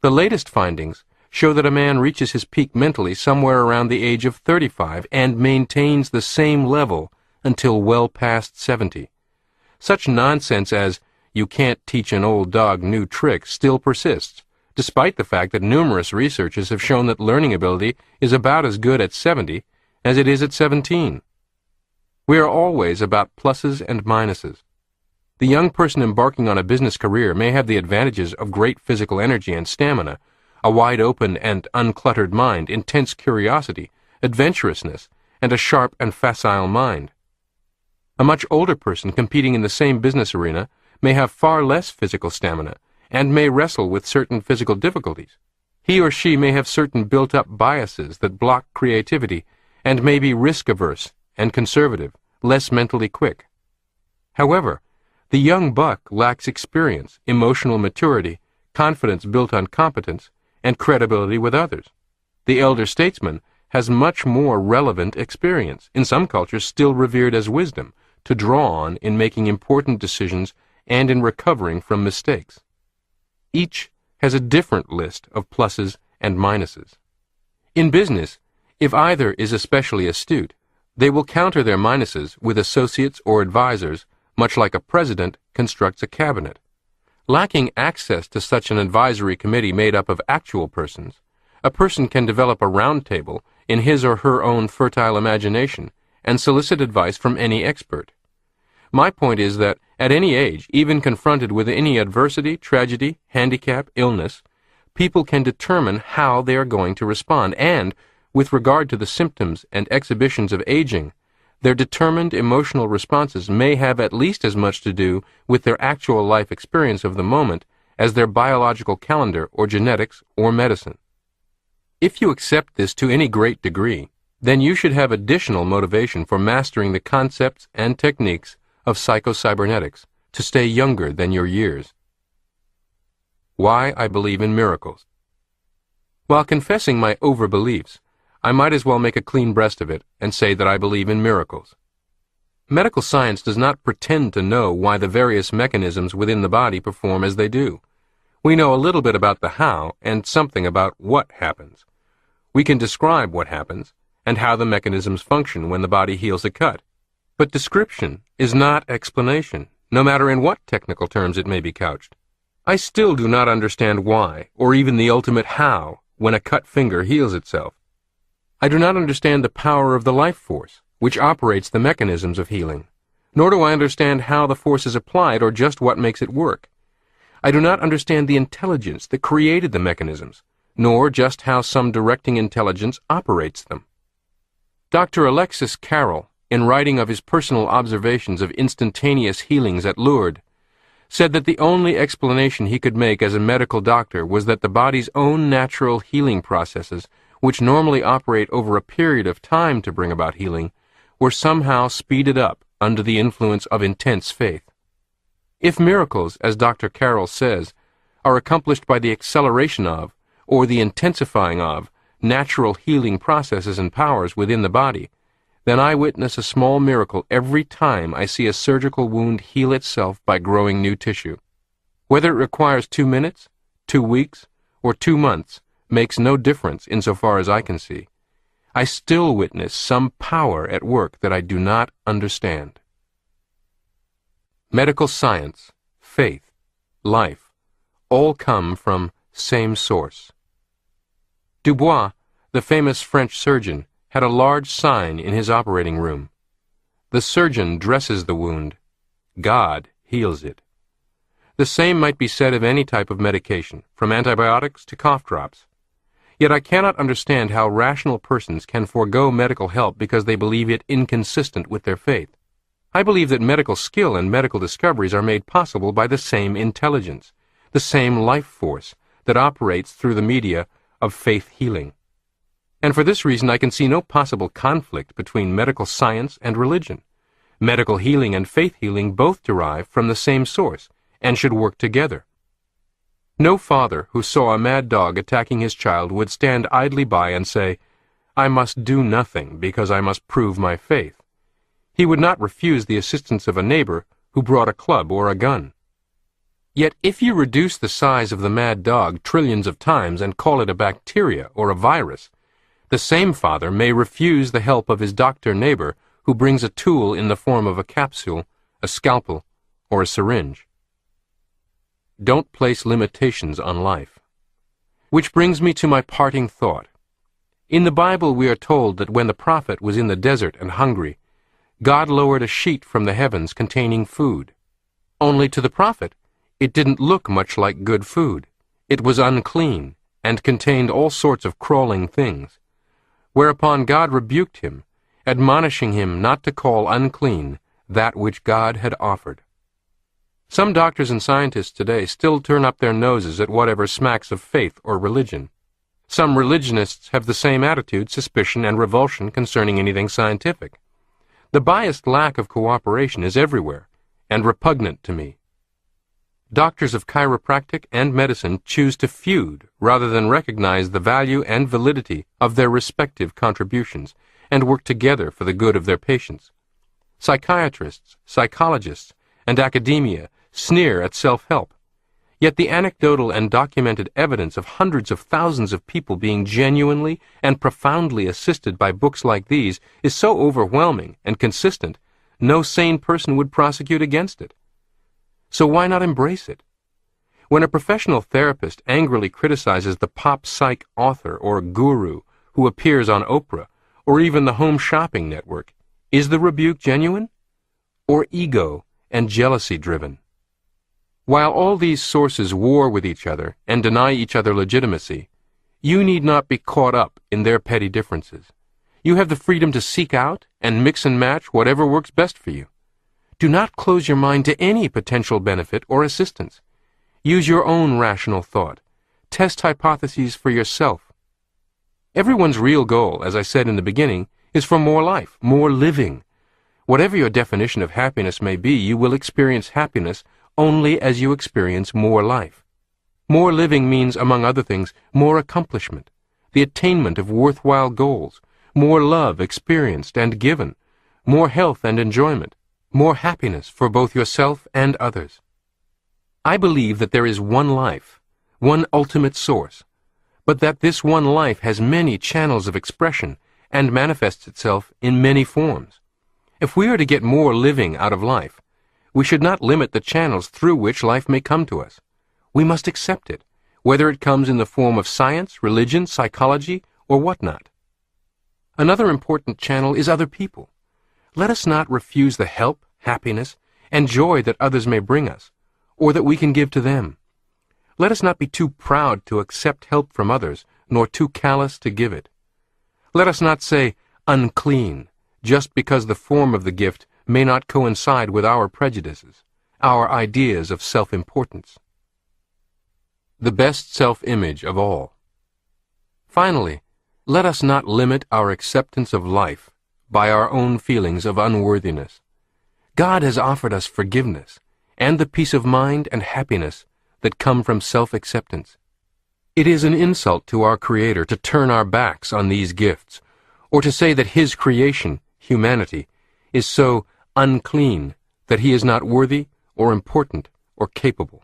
The latest findings show that a man reaches his peak mentally somewhere around the age of 35 and maintains the same level until well past 70. Such nonsense as, "You can't teach an old dog new tricks," still persists, despite the fact that numerous researchers have shown that learning ability is about as good at 70 as it is at 17. We are always about pluses and minuses. The young person embarking on a business career may have the advantages of great physical energy and stamina, a wide-open and uncluttered mind, intense curiosity, adventurousness, and a sharp and facile mind. A much older person competing in the same business arena may have far less physical stamina and may wrestle with certain physical difficulties. He or she may have certain built-up biases that block creativity and may be risk-averse and conservative, less mentally quick. However, the young buck lacks experience, emotional maturity, confidence built on competence, and credibility with others. The elder statesman has much more relevant experience, in some cultures still revered as wisdom, to draw on in making important decisions and in recovering from mistakes. Each has a different list of pluses and minuses. In business, if either is especially astute, they will counter their minuses with associates or advisors, much like a president constructs a cabinet. Lacking access to such an advisory committee made up of actual persons, a person can develop a round table in his or her own fertile imagination and solicit advice from any expert. My point is that at any age, even confronted with any adversity, tragedy, handicap, illness, people can determine how they are going to respond, and, with regard to the symptoms and exhibitions of aging, their determined emotional responses may have at least as much to do with their actual life experience of the moment as their biological calendar or genetics or medicine. If you accept this to any great degree, then you should have additional motivation for mastering the concepts and techniques of psycho-cybernetics to stay younger than your years. Why I believe in miracles. While confessing my overbeliefs, I might as well make a clean breast of it and say that I believe in miracles. Medical science does not pretend to know why the various mechanisms within the body perform as they do. We know a little bit about the how and something about what happens. We can describe what happens and how the mechanisms function when the body heals a cut. But description is not explanation, no matter in what technical terms it may be couched. I still do not understand why, or even the ultimate how, when a cut finger heals itself. I do not understand the power of the life force, which operates the mechanisms of healing. nor do I understand how the force is applied or just what makes it work. I do not understand the intelligence that created the mechanisms, nor just how some directing intelligence operates them. Dr. Alexis Carrel, in writing of his personal observations of instantaneous healings at Lourdes, said that the only explanation he could make as a medical doctor was that the body's own natural healing processes, which normally operate over a period of time to bring about healing, were somehow speeded up under the influence of intense faith. If miracles, as Dr. Carrel says, are accomplished by the acceleration of, or the intensifying of, natural healing processes and powers within the body, then I witness a small miracle every time I see a surgical wound heal itself by growing new tissue. Whether it requires 2 minutes, 2 weeks, or 2 months makes no difference insofar as I can see. I still witness some power at work that I do not understand. Medical science, faith, life, all come from same source. Dubois, the famous French surgeon, had a large sign in his operating room. The surgeon dresses the wound. God heals it. The same might be said of any type of medication, from antibiotics to cough drops. Yet I cannot understand how rational persons can forego medical help because they believe it inconsistent with their faith. I believe that medical skill and medical discoveries are made possible by the same intelligence, the same life force that operates through the media of faith healing. And for this reason I can see no possible conflict between medical science and religion. Medical healing and faith healing both derive from the same source and should work together. No father who saw a mad dog attacking his child would stand idly by and say, "I must do nothing because I must prove my faith." He would not refuse the assistance of a neighbor who brought a club or a gun. Yet if you reduce the size of the mad dog trillions of times and call it a bacteria or a virus, the same father may refuse the help of his doctor neighbor who brings a tool in the form of a capsule, a scalpel, or a syringe. Don't place limitations on life. Which brings me to my parting thought. In the Bible we are told that when the prophet was in the desert and hungry, God lowered a sheet from the heavens containing food. Only to the prophet, it didn't look much like good food. It was unclean and contained all sorts of crawling things. Whereupon God rebuked him, admonishing him not to call unclean that which God had offered. Some doctors and scientists today still turn up their noses at whatever smacks of faith or religion. Some religionists have the same attitude, suspicion, and revulsion concerning anything scientific. The biased lack of cooperation is everywhere and repugnant to me. Doctors of chiropractic and medicine choose to feud rather than recognize the value and validity of their respective contributions and work together for the good of their patients. Psychiatrists, psychologists, and academia sneer at self-help. Yet the anecdotal and documented evidence of hundreds of thousands of people being genuinely and profoundly assisted by books like these is so overwhelming and consistent, no sane person would prosecute against it. So why not embrace it? When a professional therapist angrily criticizes the pop psych author or guru who appears on Oprah or even the Home Shopping Network, is the rebuke genuine or ego and jealousy driven? While all these sources war with each other and deny each other legitimacy, you need not be caught up in their petty differences. You have the freedom to seek out and mix and match whatever works best for you. Do not close your mind to any potential benefit or assistance. Use your own rational thought. Test hypotheses for yourself. Everyone's real goal, as I said in the beginning, is for more life, more living. Whatever your definition of happiness may be, you will experience happiness only as you experience more life. More living means, among other things, more accomplishment, the attainment of worthwhile goals, more love experienced and given, more health and enjoyment, more happiness for both yourself and others. I believe that there is one life, one ultimate source, but that this one life has many channels of expression and manifests itself in many forms. If we are to get more living out of life, we should not limit the channels through which life may come to us. We must accept it, whether it comes in the form of science, religion, psychology, or whatnot. Another important channel is other people. Let us not refuse the help, happiness, and joy that others may bring us, or that we can give to them. Let us not be too proud to accept help from others, nor too callous to give it. Let us not say, unclean, just because the form of the gift may not coincide with our prejudices, our ideas of self-importance. The best self-image of all. Finally, let us not limit our acceptance of life by our own feelings of unworthiness. God has offered us forgiveness and the peace of mind and happiness that come from self-acceptance. It is an insult to our Creator to turn our backs on these gifts, or to say that His creation, humanity, is so unclean that He is not worthy or important or capable.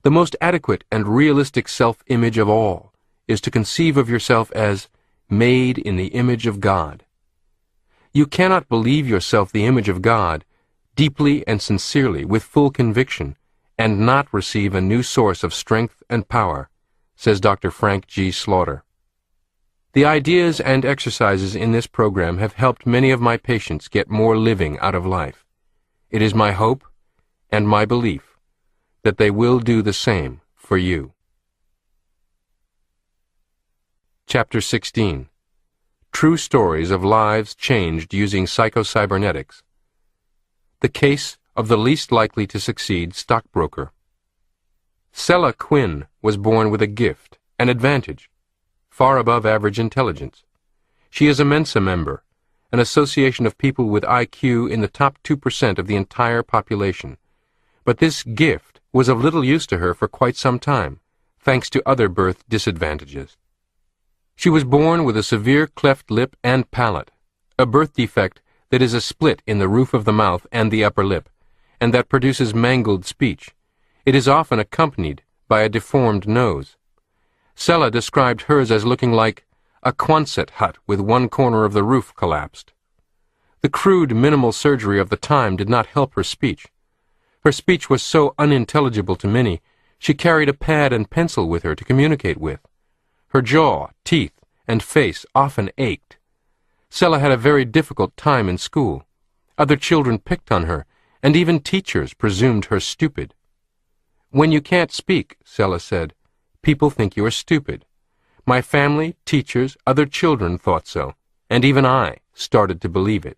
The most adequate and realistic self-image of all is to conceive of yourself as made in the image of God. You cannot believe yourself the image of God deeply and sincerely with full conviction and not receive a new source of strength and power, says Dr. Frank G. Slaughter. The ideas and exercises in this program have helped many of my patients get more living out of life. It is my hope and my belief that they will do the same for you. Chapter 16. True Stories of Lives Changed Using Psycho-Cybernetics. The Case of the Least Likely to Succeed Stockbroker. Sella Quinn was born with a gift, an advantage, far above average intelligence. She is a Mensa member, an association of people with IQ in the top 2% of the entire population. But this gift was of little use to her for quite some time, thanks to other birth disadvantages. She was born with a severe cleft lip and palate, a birth defect that is a split in the roof of the mouth and the upper lip, and that produces mangled speech. It is often accompanied by a deformed nose. Sella described hers as looking like a Quonset hut with one corner of the roof collapsed. The crude, minimal surgery of the time did not help her speech. Her speech was so unintelligible to many, she carried a pad and pencil with her to communicate with. Her jaw, teeth, and face often ached. Sella had a very difficult time in school. Other children picked on her, and even teachers presumed her stupid. "When you can't speak," Sella said, "people think you are stupid. My family, teachers, other children thought so, and even I started to believe it."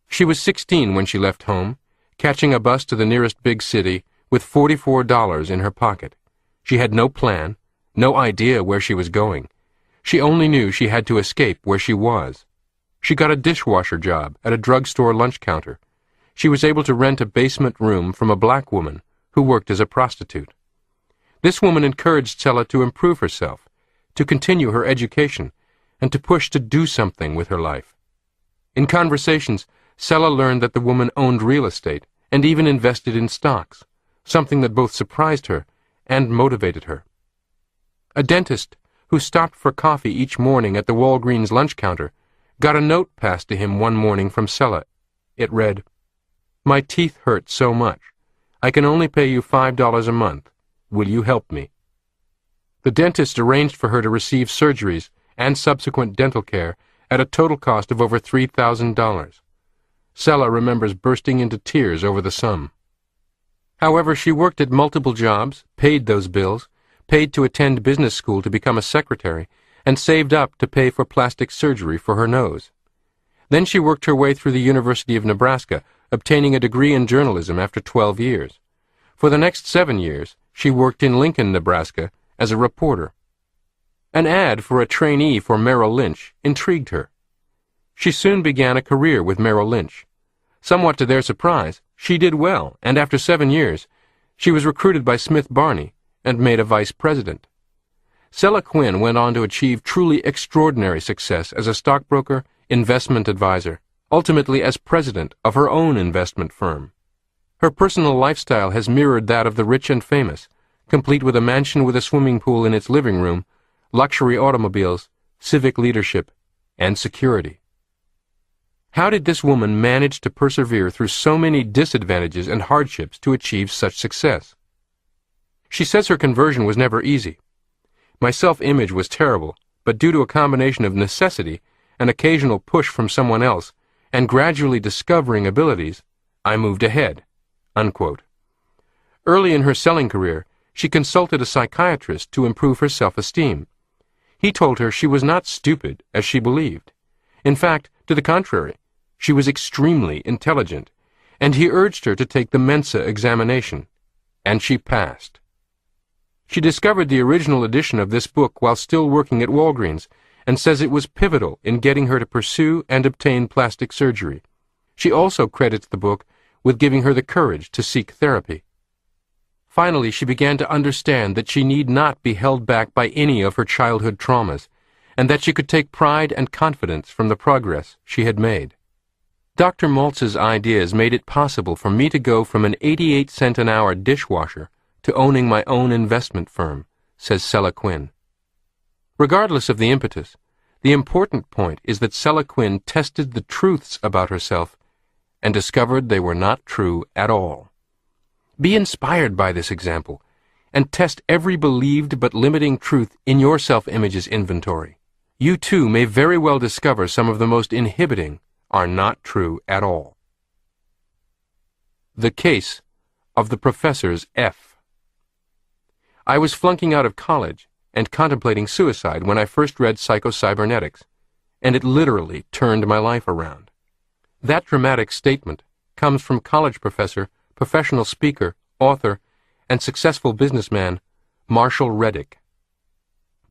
She was 16 when she left home, catching a bus to the nearest big city with $44 in her pocket. She had no plan, no idea where she was going. She only knew she had to escape where she was. She got a dishwasher job at a drugstore lunch counter. She was able to rent a basement room from a black woman who worked as a prostitute. This woman encouraged Sella to improve herself, to continue her education, and to push to do something with her life. In conversations, Sella learned that the woman owned real estate and even invested in stocks, something that both surprised her and motivated her. A dentist who stopped for coffee each morning at the Walgreens lunch counter got a note passed to him one morning from Sella. It read, "My teeth hurt so much. I can only pay you $5 a month. Will you help me?" The dentist arranged for her to receive surgeries and subsequent dental care at a total cost of over $3,000. Sella remembers bursting into tears over the sum. However, she worked at multiple jobs, paid those bills, paid to attend business school to become a secretary, and saved up to pay for plastic surgery for her nose. Then she worked her way through the University of Nebraska, obtaining a degree in journalism after 12 years. For the next 7 years, she worked in Lincoln, Nebraska, as a reporter. An ad for a trainee for Merrill Lynch intrigued her. She soon began a career with Merrill Lynch. Somewhat to their surprise, she did well, and after 7 years, she was recruited by Smith Barney and made a vice president. Sella Quinn went on to achieve truly extraordinary success as a stockbroker, investment advisor, ultimately as president of her own investment firm. Her personal lifestyle has mirrored that of the rich and famous, complete with a mansion with a swimming pool in its living room, luxury automobiles, civic leadership, and security. How did this woman manage to persevere through so many disadvantages and hardships to achieve such success? She says her conversion was never easy. "My self-image was terrible, but due to a combination of necessity, an occasional push from someone else, and gradually discovering abilities, I moved ahead." Unquote. Early in her selling career, she consulted a psychiatrist to improve her self-esteem. He told her she was not stupid, as she believed. In fact, to the contrary, she was extremely intelligent, and he urged her to take the Mensa examination, and she passed. She discovered the original edition of this book while still working at Walgreens, and says it was pivotal in getting her to pursue and obtain plastic surgery. She also credits the book with giving her the courage to seek therapy. Finally, she began to understand that she need not be held back by any of her childhood traumas, and that she could take pride and confidence from the progress she had made. Dr. Maltz's ideas made it possible for me to go from an 88-cent-an-hour dishwasher to owning my own investment firm, says Sella Quinn. Regardless of the impetus, the important point is that Sella Quinn tested the truths about herself and discovered they were not true at all. Be inspired by this example, and test every believed but limiting truth in your self-image's inventory. You too may very well discover some of the most inhibiting are not true at all. The case of the professor's F. I was flunking out of college and contemplating suicide when I first read Psycho-Cybernetics, and it literally turned my life around. That dramatic statement comes from college professor, professional speaker, author, and successful businessman Marshall Reddick.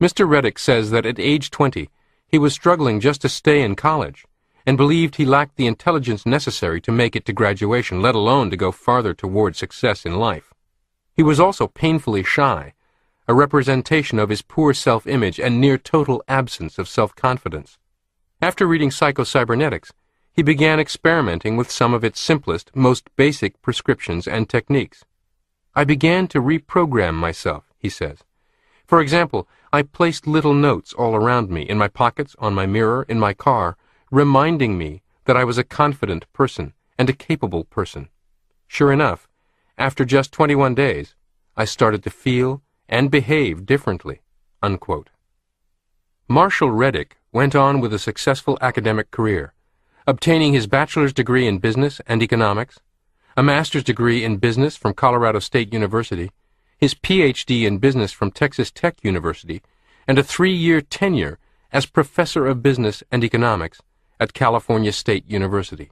Mr. Reddick says that at age 20, he was struggling just to stay in college and believed he lacked the intelligence necessary to make it to graduation, let alone to go farther toward success in life. He was also painfully shy, a representation of his poor self-image and near total absence of self-confidence. After reading Psycho-Cybernetics, he began experimenting with some of its simplest, most basic prescriptions and techniques. I began to reprogram myself, he says. For example, I placed little notes all around me, in my pockets, on my mirror, in my car, reminding me that I was a confident person and a capable person. Sure enough, after just 21 days, I started to feel and behave differently." Unquote. Marshall Reddick went on with a successful academic career, obtaining his bachelor's degree in business and economics, a master's degree in business from Colorado State University, his Ph.D. in business from Texas Tech University, and a 3-year tenure as professor of business and economics at California State University.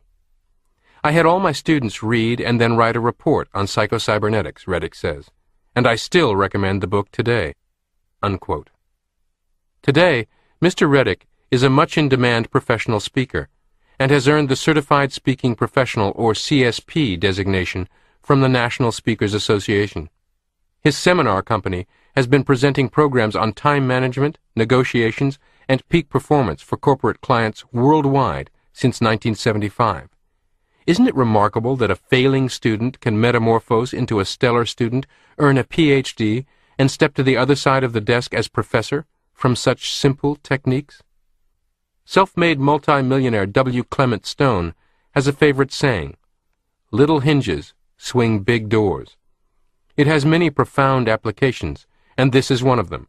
I had all my students read and then write a report on Psycho-Cybernetics, Reddick says, and I still recommend the book today. Unquote. Today, Mr. Reddick is a much-in-demand professional speaker and has earned the Certified Speaking Professional, or CSP, designation from the National Speakers Association. His seminar company has been presenting programs on time management, negotiations, and peak performance for corporate clients worldwide since 1975. Isn't it remarkable that a failing student can metamorphose into a stellar student, earn a Ph.D., and step to the other side of the desk as professor from such simple techniques? Self-made multi-millionaire W. Clement Stone has a favorite saying, "Little hinges swing big doors." It has many profound applications, and this is one of them,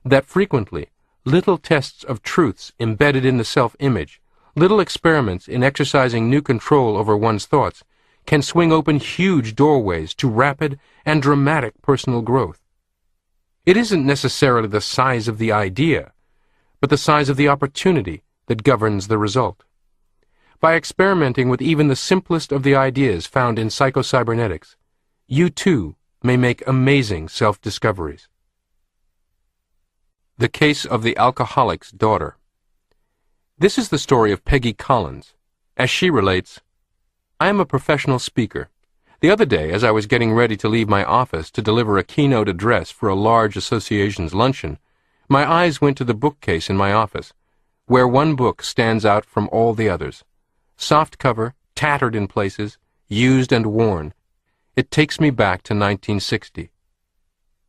that frequently little tests of truths embedded in the self-image, little experiments in exercising new control over one's thoughts, can swing open huge doorways to rapid and dramatic personal growth. It isn't necessarily the size of the idea, but the size of the opportunity that governs the result. By experimenting with even the simplest of the ideas found in Psycho-Cybernetics, you too may make amazing self-discoveries. The case of the alcoholic's daughter. This is the story of Peggy Collins. As she relates, "I am a professional speaker. The other day, as I was getting ready to leave my office to deliver a keynote address for a large association's luncheon, my eyes went to the bookcase in my office, where one book stands out from all the others. Soft cover, tattered in places, used and worn. It takes me back to 1960.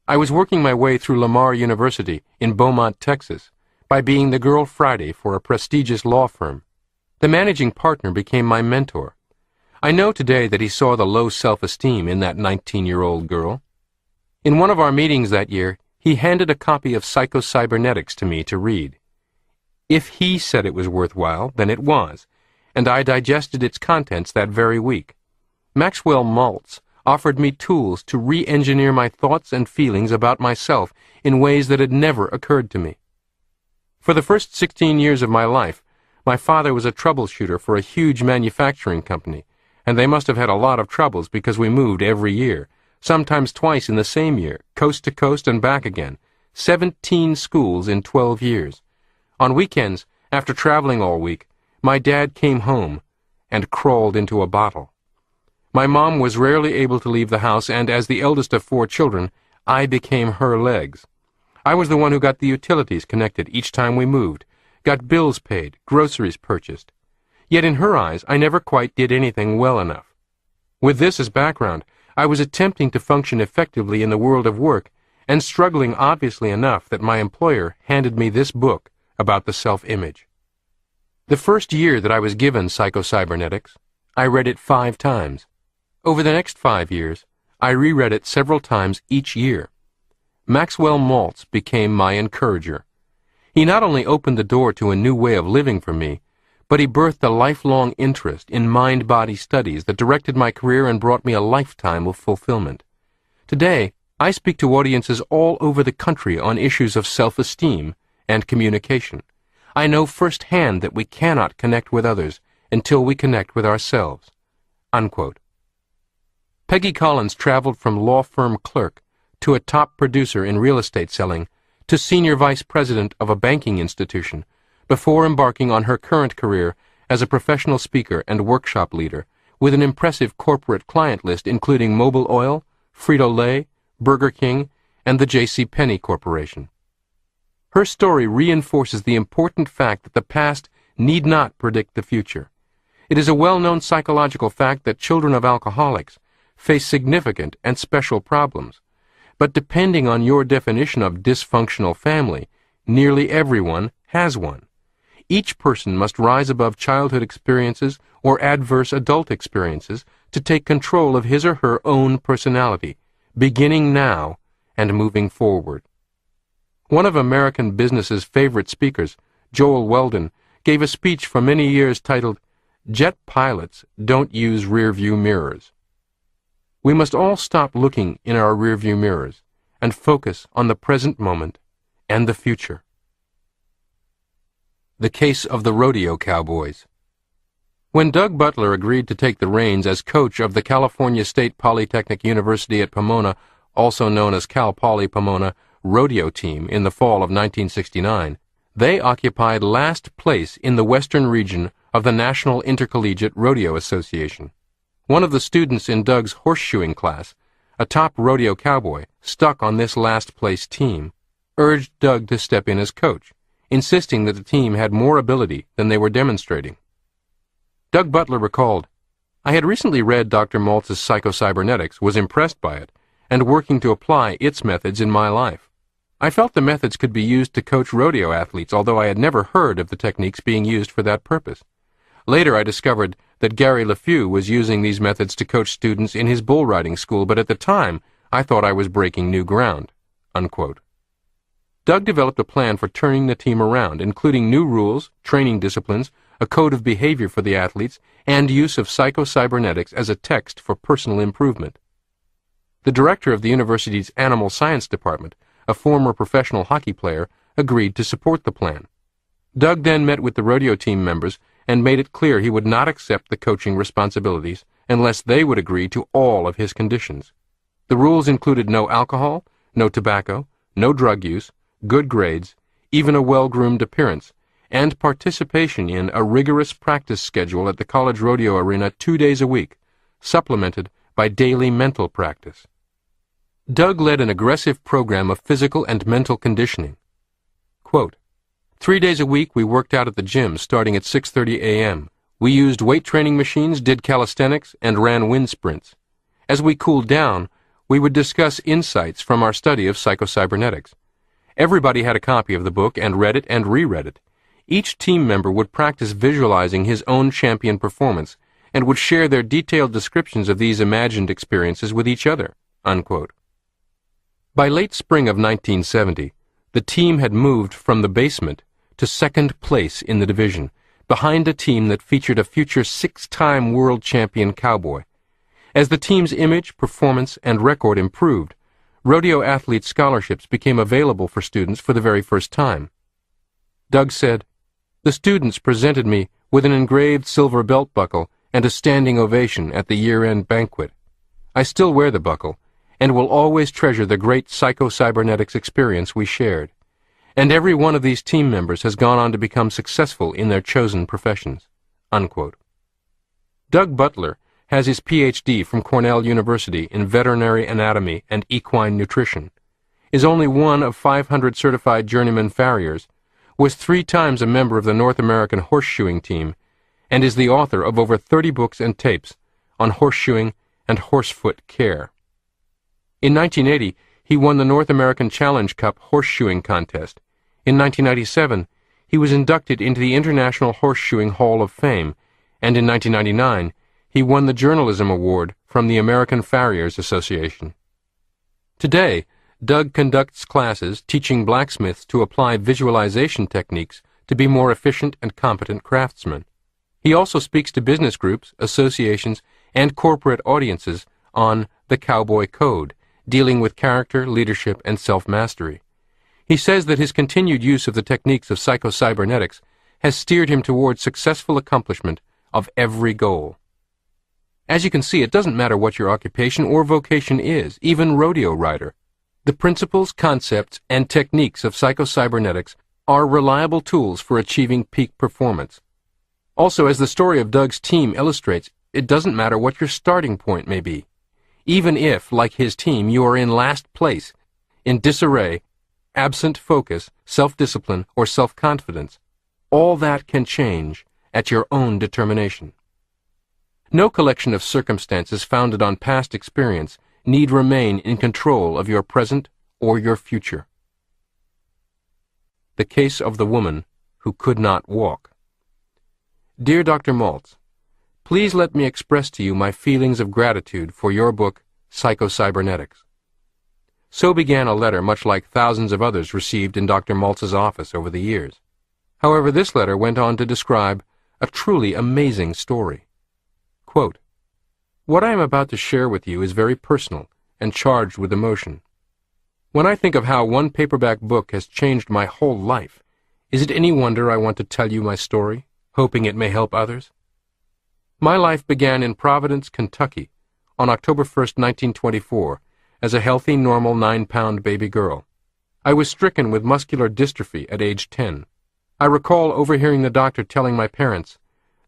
I was working my way through Lamar University in Beaumont, Texas, by being the girl Friday for a prestigious law firm. The managing partner became my mentor. I know today that he saw the low self-esteem in that 19-year-old girl. In one of our meetings that year, he handed a copy of Psycho-Cybernetics to me to read. If he said it was worthwhile, then it was, and I digested its contents that very week. Maxwell Maltz offered me tools to re-engineer my thoughts and feelings about myself in ways that had never occurred to me. For the first 16 years of my life, my father was a troubleshooter for a huge manufacturing company, and they must have had a lot of troubles because we moved every year, sometimes twice in the same year, coast to coast and back again, 17 schools in 12 years. On weekends, after traveling all week, my dad came home and crawled into a bottle. My mom was rarely able to leave the house, and as the eldest of 4 children, I became her legs. I was the one who got the utilities connected each time we moved, got bills paid, groceries purchased. Yet in her eyes, I never quite did anything well enough. With this as background, I was attempting to function effectively in the world of work, and struggling obviously enough that my employer handed me this book about the self-image. The first year that I was given Psycho-Cybernetics, I read it 5 times. Over the next 5 years, I reread it several times each year. Maxwell Maltz became my encourager. He not only opened the door to a new way of living for me, but he birthed a lifelong interest in mind-body studies that directed my career and brought me a lifetime of fulfillment. Today, I speak to audiences all over the country on issues of self-esteem and communication. I know firsthand that we cannot connect with others until we connect with ourselves." Unquote. Peggy Collins traveled from law firm clerk to a top producer in real estate selling to senior vice president of a banking institution before embarking on her current career as a professional speaker and workshop leader with an impressive corporate client list including Mobil Oil, Frito-Lay, Burger King, and the J.C. Penney Corporation. Her story reinforces the important fact that the past need not predict the future. It is a well-known psychological fact that children of alcoholics face significant and special problems. But depending on your definition of dysfunctional family, nearly everyone has one. Each person must rise above childhood experiences or adverse adult experiences to take control of his or her own personality, beginning now and moving forward. One of American business's favorite speakers, Joel Weldon, gave a speech for many years titled, "Jet Pilots Don't Use Rearview Mirrors." We must all stop looking in our rearview mirrors and focus on the present moment and the future. The Case of the Rodeo Cowboys. When Doug Butler agreed to take the reins as coach of the California State Polytechnic University at Pomona, also known as Cal Poly Pomona, rodeo team in the fall of 1969, they occupied last place in the western region of the National Intercollegiate Rodeo Association. One of the students in Doug's horseshoeing class, a top rodeo cowboy stuck on this last-place team, urged Doug to step in as coach, insisting that the team had more ability than they were demonstrating. Doug Butler recalled, "I had recently read Dr. Maltz's Psycho-Cybernetics, was impressed by it, and working to apply its methods in my life. I felt the methods could be used to coach rodeo athletes, although I had never heard of the techniques being used for that purpose. Later I discovered that Gary LeFew was using these methods to coach students in his bull riding school, but at the time I thought I was breaking new ground." Unquote. Doug developed a plan for turning the team around, including new rules, training disciplines, a code of behavior for the athletes, and use of Psycho-Cybernetics as a text for personal improvement. The director of the university's Animal Science Department, a former professional hockey player, agreed to support the plan. Doug then met with the rodeo team members and made it clear he would not accept the coaching responsibilities unless they would agree to all of his conditions. The rules included no alcohol, no tobacco, no drug use, good grades, even a well-groomed appearance, and participation in a rigorous practice schedule at the college rodeo arena 2 days a week, supplemented by daily mental practice. Doug led an aggressive program of physical and mental conditioning. Quote, 3 days a week we worked out at the gym starting at 6:30 a.m. We used weight training machines, did calisthenics, and ran wind sprints. As we cooled down, we would discuss insights from our study of Psycho-Cybernetics. Everybody had a copy of the book and read it and reread it. Each team member would practice visualizing his own champion performance and would share their detailed descriptions of these imagined experiences with each other." Unquote. By late spring of 1970, the team had moved from the basement to second place in the division, behind a team that featured a future 6-time world champion cowboy. As the team's image, performance, and record improved, rodeo athlete scholarships became available for students for the very first time. Doug said, "The students presented me with an engraved silver belt buckle and a standing ovation at the year-end banquet. I still wear the buckle, and will always treasure the great Psycho-Cybernetics experience we shared. And every one of these team members has gone on to become successful in their chosen professions." Unquote. Doug Butler has his Ph.D. from Cornell University in veterinary anatomy and equine nutrition, is only one of 500 certified journeyman farriers, was 3 times a member of the North American horseshoeing team, and is the author of over 30 books and tapes on horseshoeing and horsefoot care. In 1980, he won the North American Challenge Cup horseshoeing contest. In 1997, he was inducted into the International Horseshoeing Hall of Fame, and in 1999, he won the Journalism Award from the American Farriers Association. Today, Doug conducts classes teaching blacksmiths to apply visualization techniques to be more efficient and competent craftsmen. He also speaks to business groups, associations, and corporate audiences on the Cowboy Code, dealing with character, leadership, and self-mastery. He says that his continued use of the techniques of Psycho-Cybernetics has steered him towards successful accomplishment of every goal. As you can see, it doesn't matter what your occupation or vocation is, even rodeo rider. The principles, concepts, and techniques of Psycho-Cybernetics are reliable tools for achieving peak performance. Also, as the story of Doug's team illustrates, it doesn't matter what your starting point may be. Even if, like his team, you are in last place, in disarray, absent focus, self-discipline, or self-confidence, all that can change at your own determination. No collection of circumstances founded on past experience need remain in control of your present or your future. The Case of the Woman Who Could Not Walk. Dear Dr. Maltz, please let me express to you my feelings of gratitude for your book, Psycho-Cybernetics. So began a letter much like thousands of others received in Dr. Maltz's office over the years. However, this letter went on to describe a truly amazing story. Quote, "What I am about to share with you is very personal and charged with emotion. When I think of how one paperback book has changed my whole life, is it any wonder I want to tell you my story, hoping it may help others? My life began in Providence, Kentucky, on October 1st, 1924, as a healthy, normal 9-pound baby girl. I was stricken with muscular dystrophy at age 10. I recall overhearing the doctor telling my parents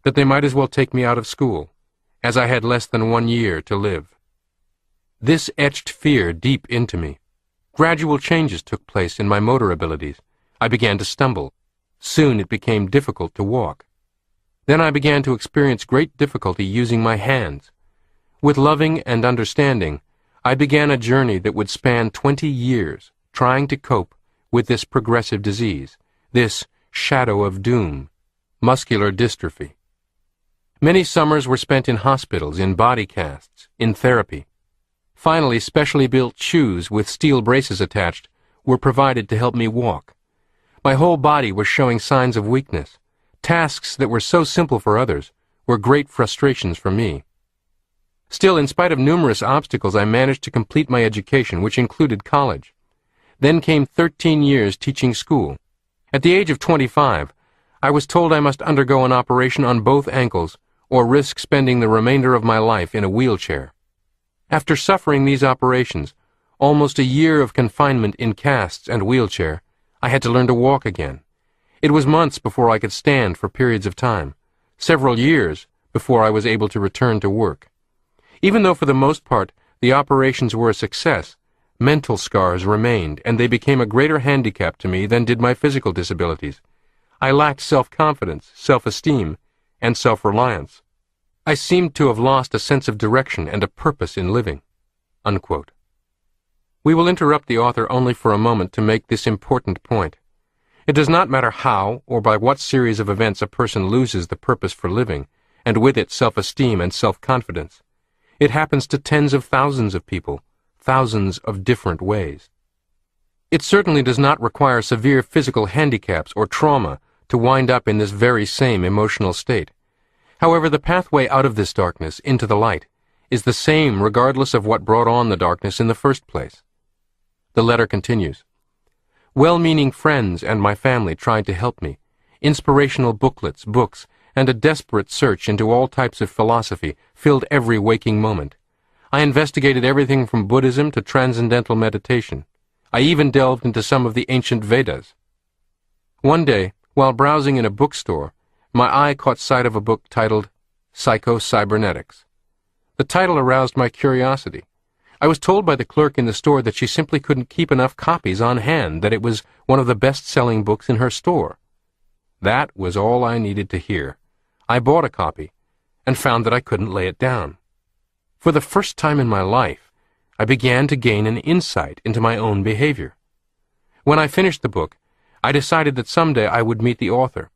that they might as well take me out of school, as I had less than 1 year to live. This etched fear deep into me. Gradual changes took place in my motor abilities. I began to stumble. Soon it became difficult to walk. Then I began to experience great difficulty using my hands. With loving and understanding, I began a journey that would span 20 years, trying to cope with this progressive disease, this shadow of doom, muscular dystrophy. Many summers were spent in hospitals, in body casts, in therapy. Finally, specially built shoes with steel braces attached were provided to help me walk. My whole body was showing signs of weakness. Tasks that were so simple for others were great frustrations for me. Still, in spite of numerous obstacles, I managed to complete my education, which included college. Then came 13 years teaching school. At the age of 25, I was told I must undergo an operation on both ankles or risk spending the remainder of my life in a wheelchair. After suffering these operations, almost a year of confinement in casts and wheelchair, I had to learn to walk again. It was months before I could stand for periods of time, several years before I was able to return to work. Even though for the most part the operations were a success, mental scars remained, and they became a greater handicap to me than did my physical disabilities. I lacked self-confidence, self-esteem, and self-reliance. I seemed to have lost a sense of direction and a purpose in living." Unquote. We will interrupt the author only for a moment to make this important point. It does not matter how or by what series of events a person loses the purpose for living, and with it self-esteem and self-confidence. It happens to tens of thousands of people, thousands of different ways. It certainly does not require severe physical handicaps or trauma to wind up in this very same emotional state. However, the pathway out of this darkness into the light is the same regardless of what brought on the darkness in the first place. The letter continues. Well-meaning friends and my family tried to help me. Inspirational booklets, books, and a desperate search into all types of philosophy filled every waking moment. I investigated everything from Buddhism to transcendental meditation. I even delved into some of the ancient Vedas. One day, while browsing in a bookstore, my eye caught sight of a book titled Psycho-Cybernetics. The title aroused my curiosity. I was told by the clerk in the store that she simply couldn't keep enough copies on hand, that it was one of the best-selling books in her store. That was all I needed to hear. I bought a copy and found that I couldn't lay it down. For the first time in my life, I began to gain an insight into my own behavior. When I finished the book, I decided that someday I would meet the author.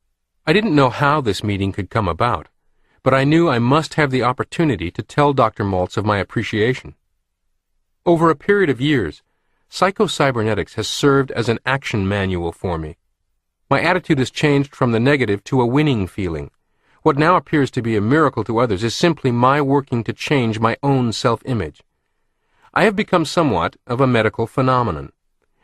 I didn't know how this meeting could come about, but I knew I must have the opportunity to tell Dr. Maltz of my appreciation. Over a period of years, Psycho-Cybernetics has served as an action manual for me. My attitude has changed from the negative to a winning feeling. What now appears to be a miracle to others is simply my working to change my own self-image. I have become somewhat of a medical phenomenon.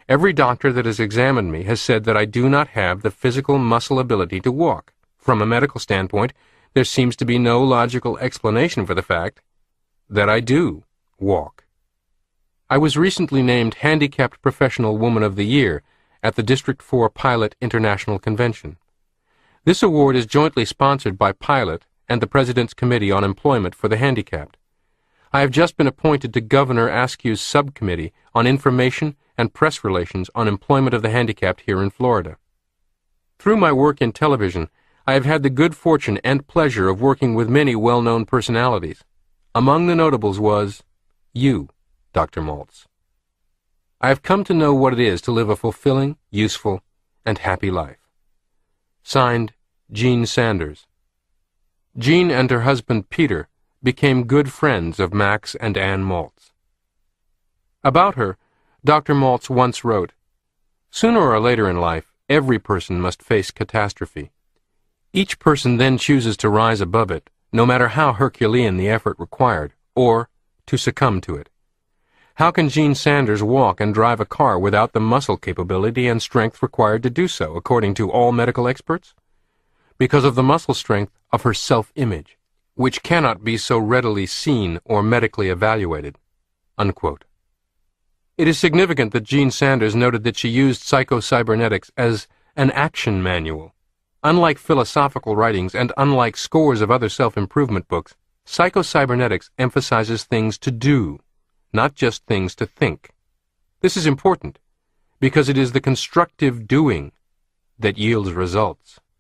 Every doctor that has examined me has said that I do not have the physical muscle ability to walk. From a medical standpoint, there seems to be no logical explanation for the fact that I do walk. I was recently named Handicapped Professional Woman of the Year at the District 4 Pilot International Convention. This award is jointly sponsored by Pilot and the President's Committee on Employment for the Handicapped. I have just been appointed to Governor Askew's subcommittee on information and press relations on employment of the handicapped here in Florida. Through my work in television, I have had the good fortune and pleasure of working with many well-known personalities. Among the notables was you, Dr. Maltz. I have come to know what it is to live a fulfilling, useful, and happy life. Signed, Jean Sanders. Jean and her husband Peter became good friends of Max and Ann Maltz. About her, Dr. Maltz once wrote, "Sooner or later in life, every person must face catastrophe. Each person then chooses to rise above it, no matter how Herculean the effort required, or to succumb to it. How can Jean Sanders walk and drive a car without the muscle capability and strength required to do so, according to all medical experts? Because of the muscle strength of her self-image, which cannot be so readily seen or medically evaluated." Unquote. It is significant that Jean Sanders noted that she used Psycho-Cybernetics as an action manual. Unlike philosophical writings and unlike scores of other self-improvement books, Psycho-Cybernetics emphasizes things to do, not just things to think. This is important because it is the constructive doing that yields results.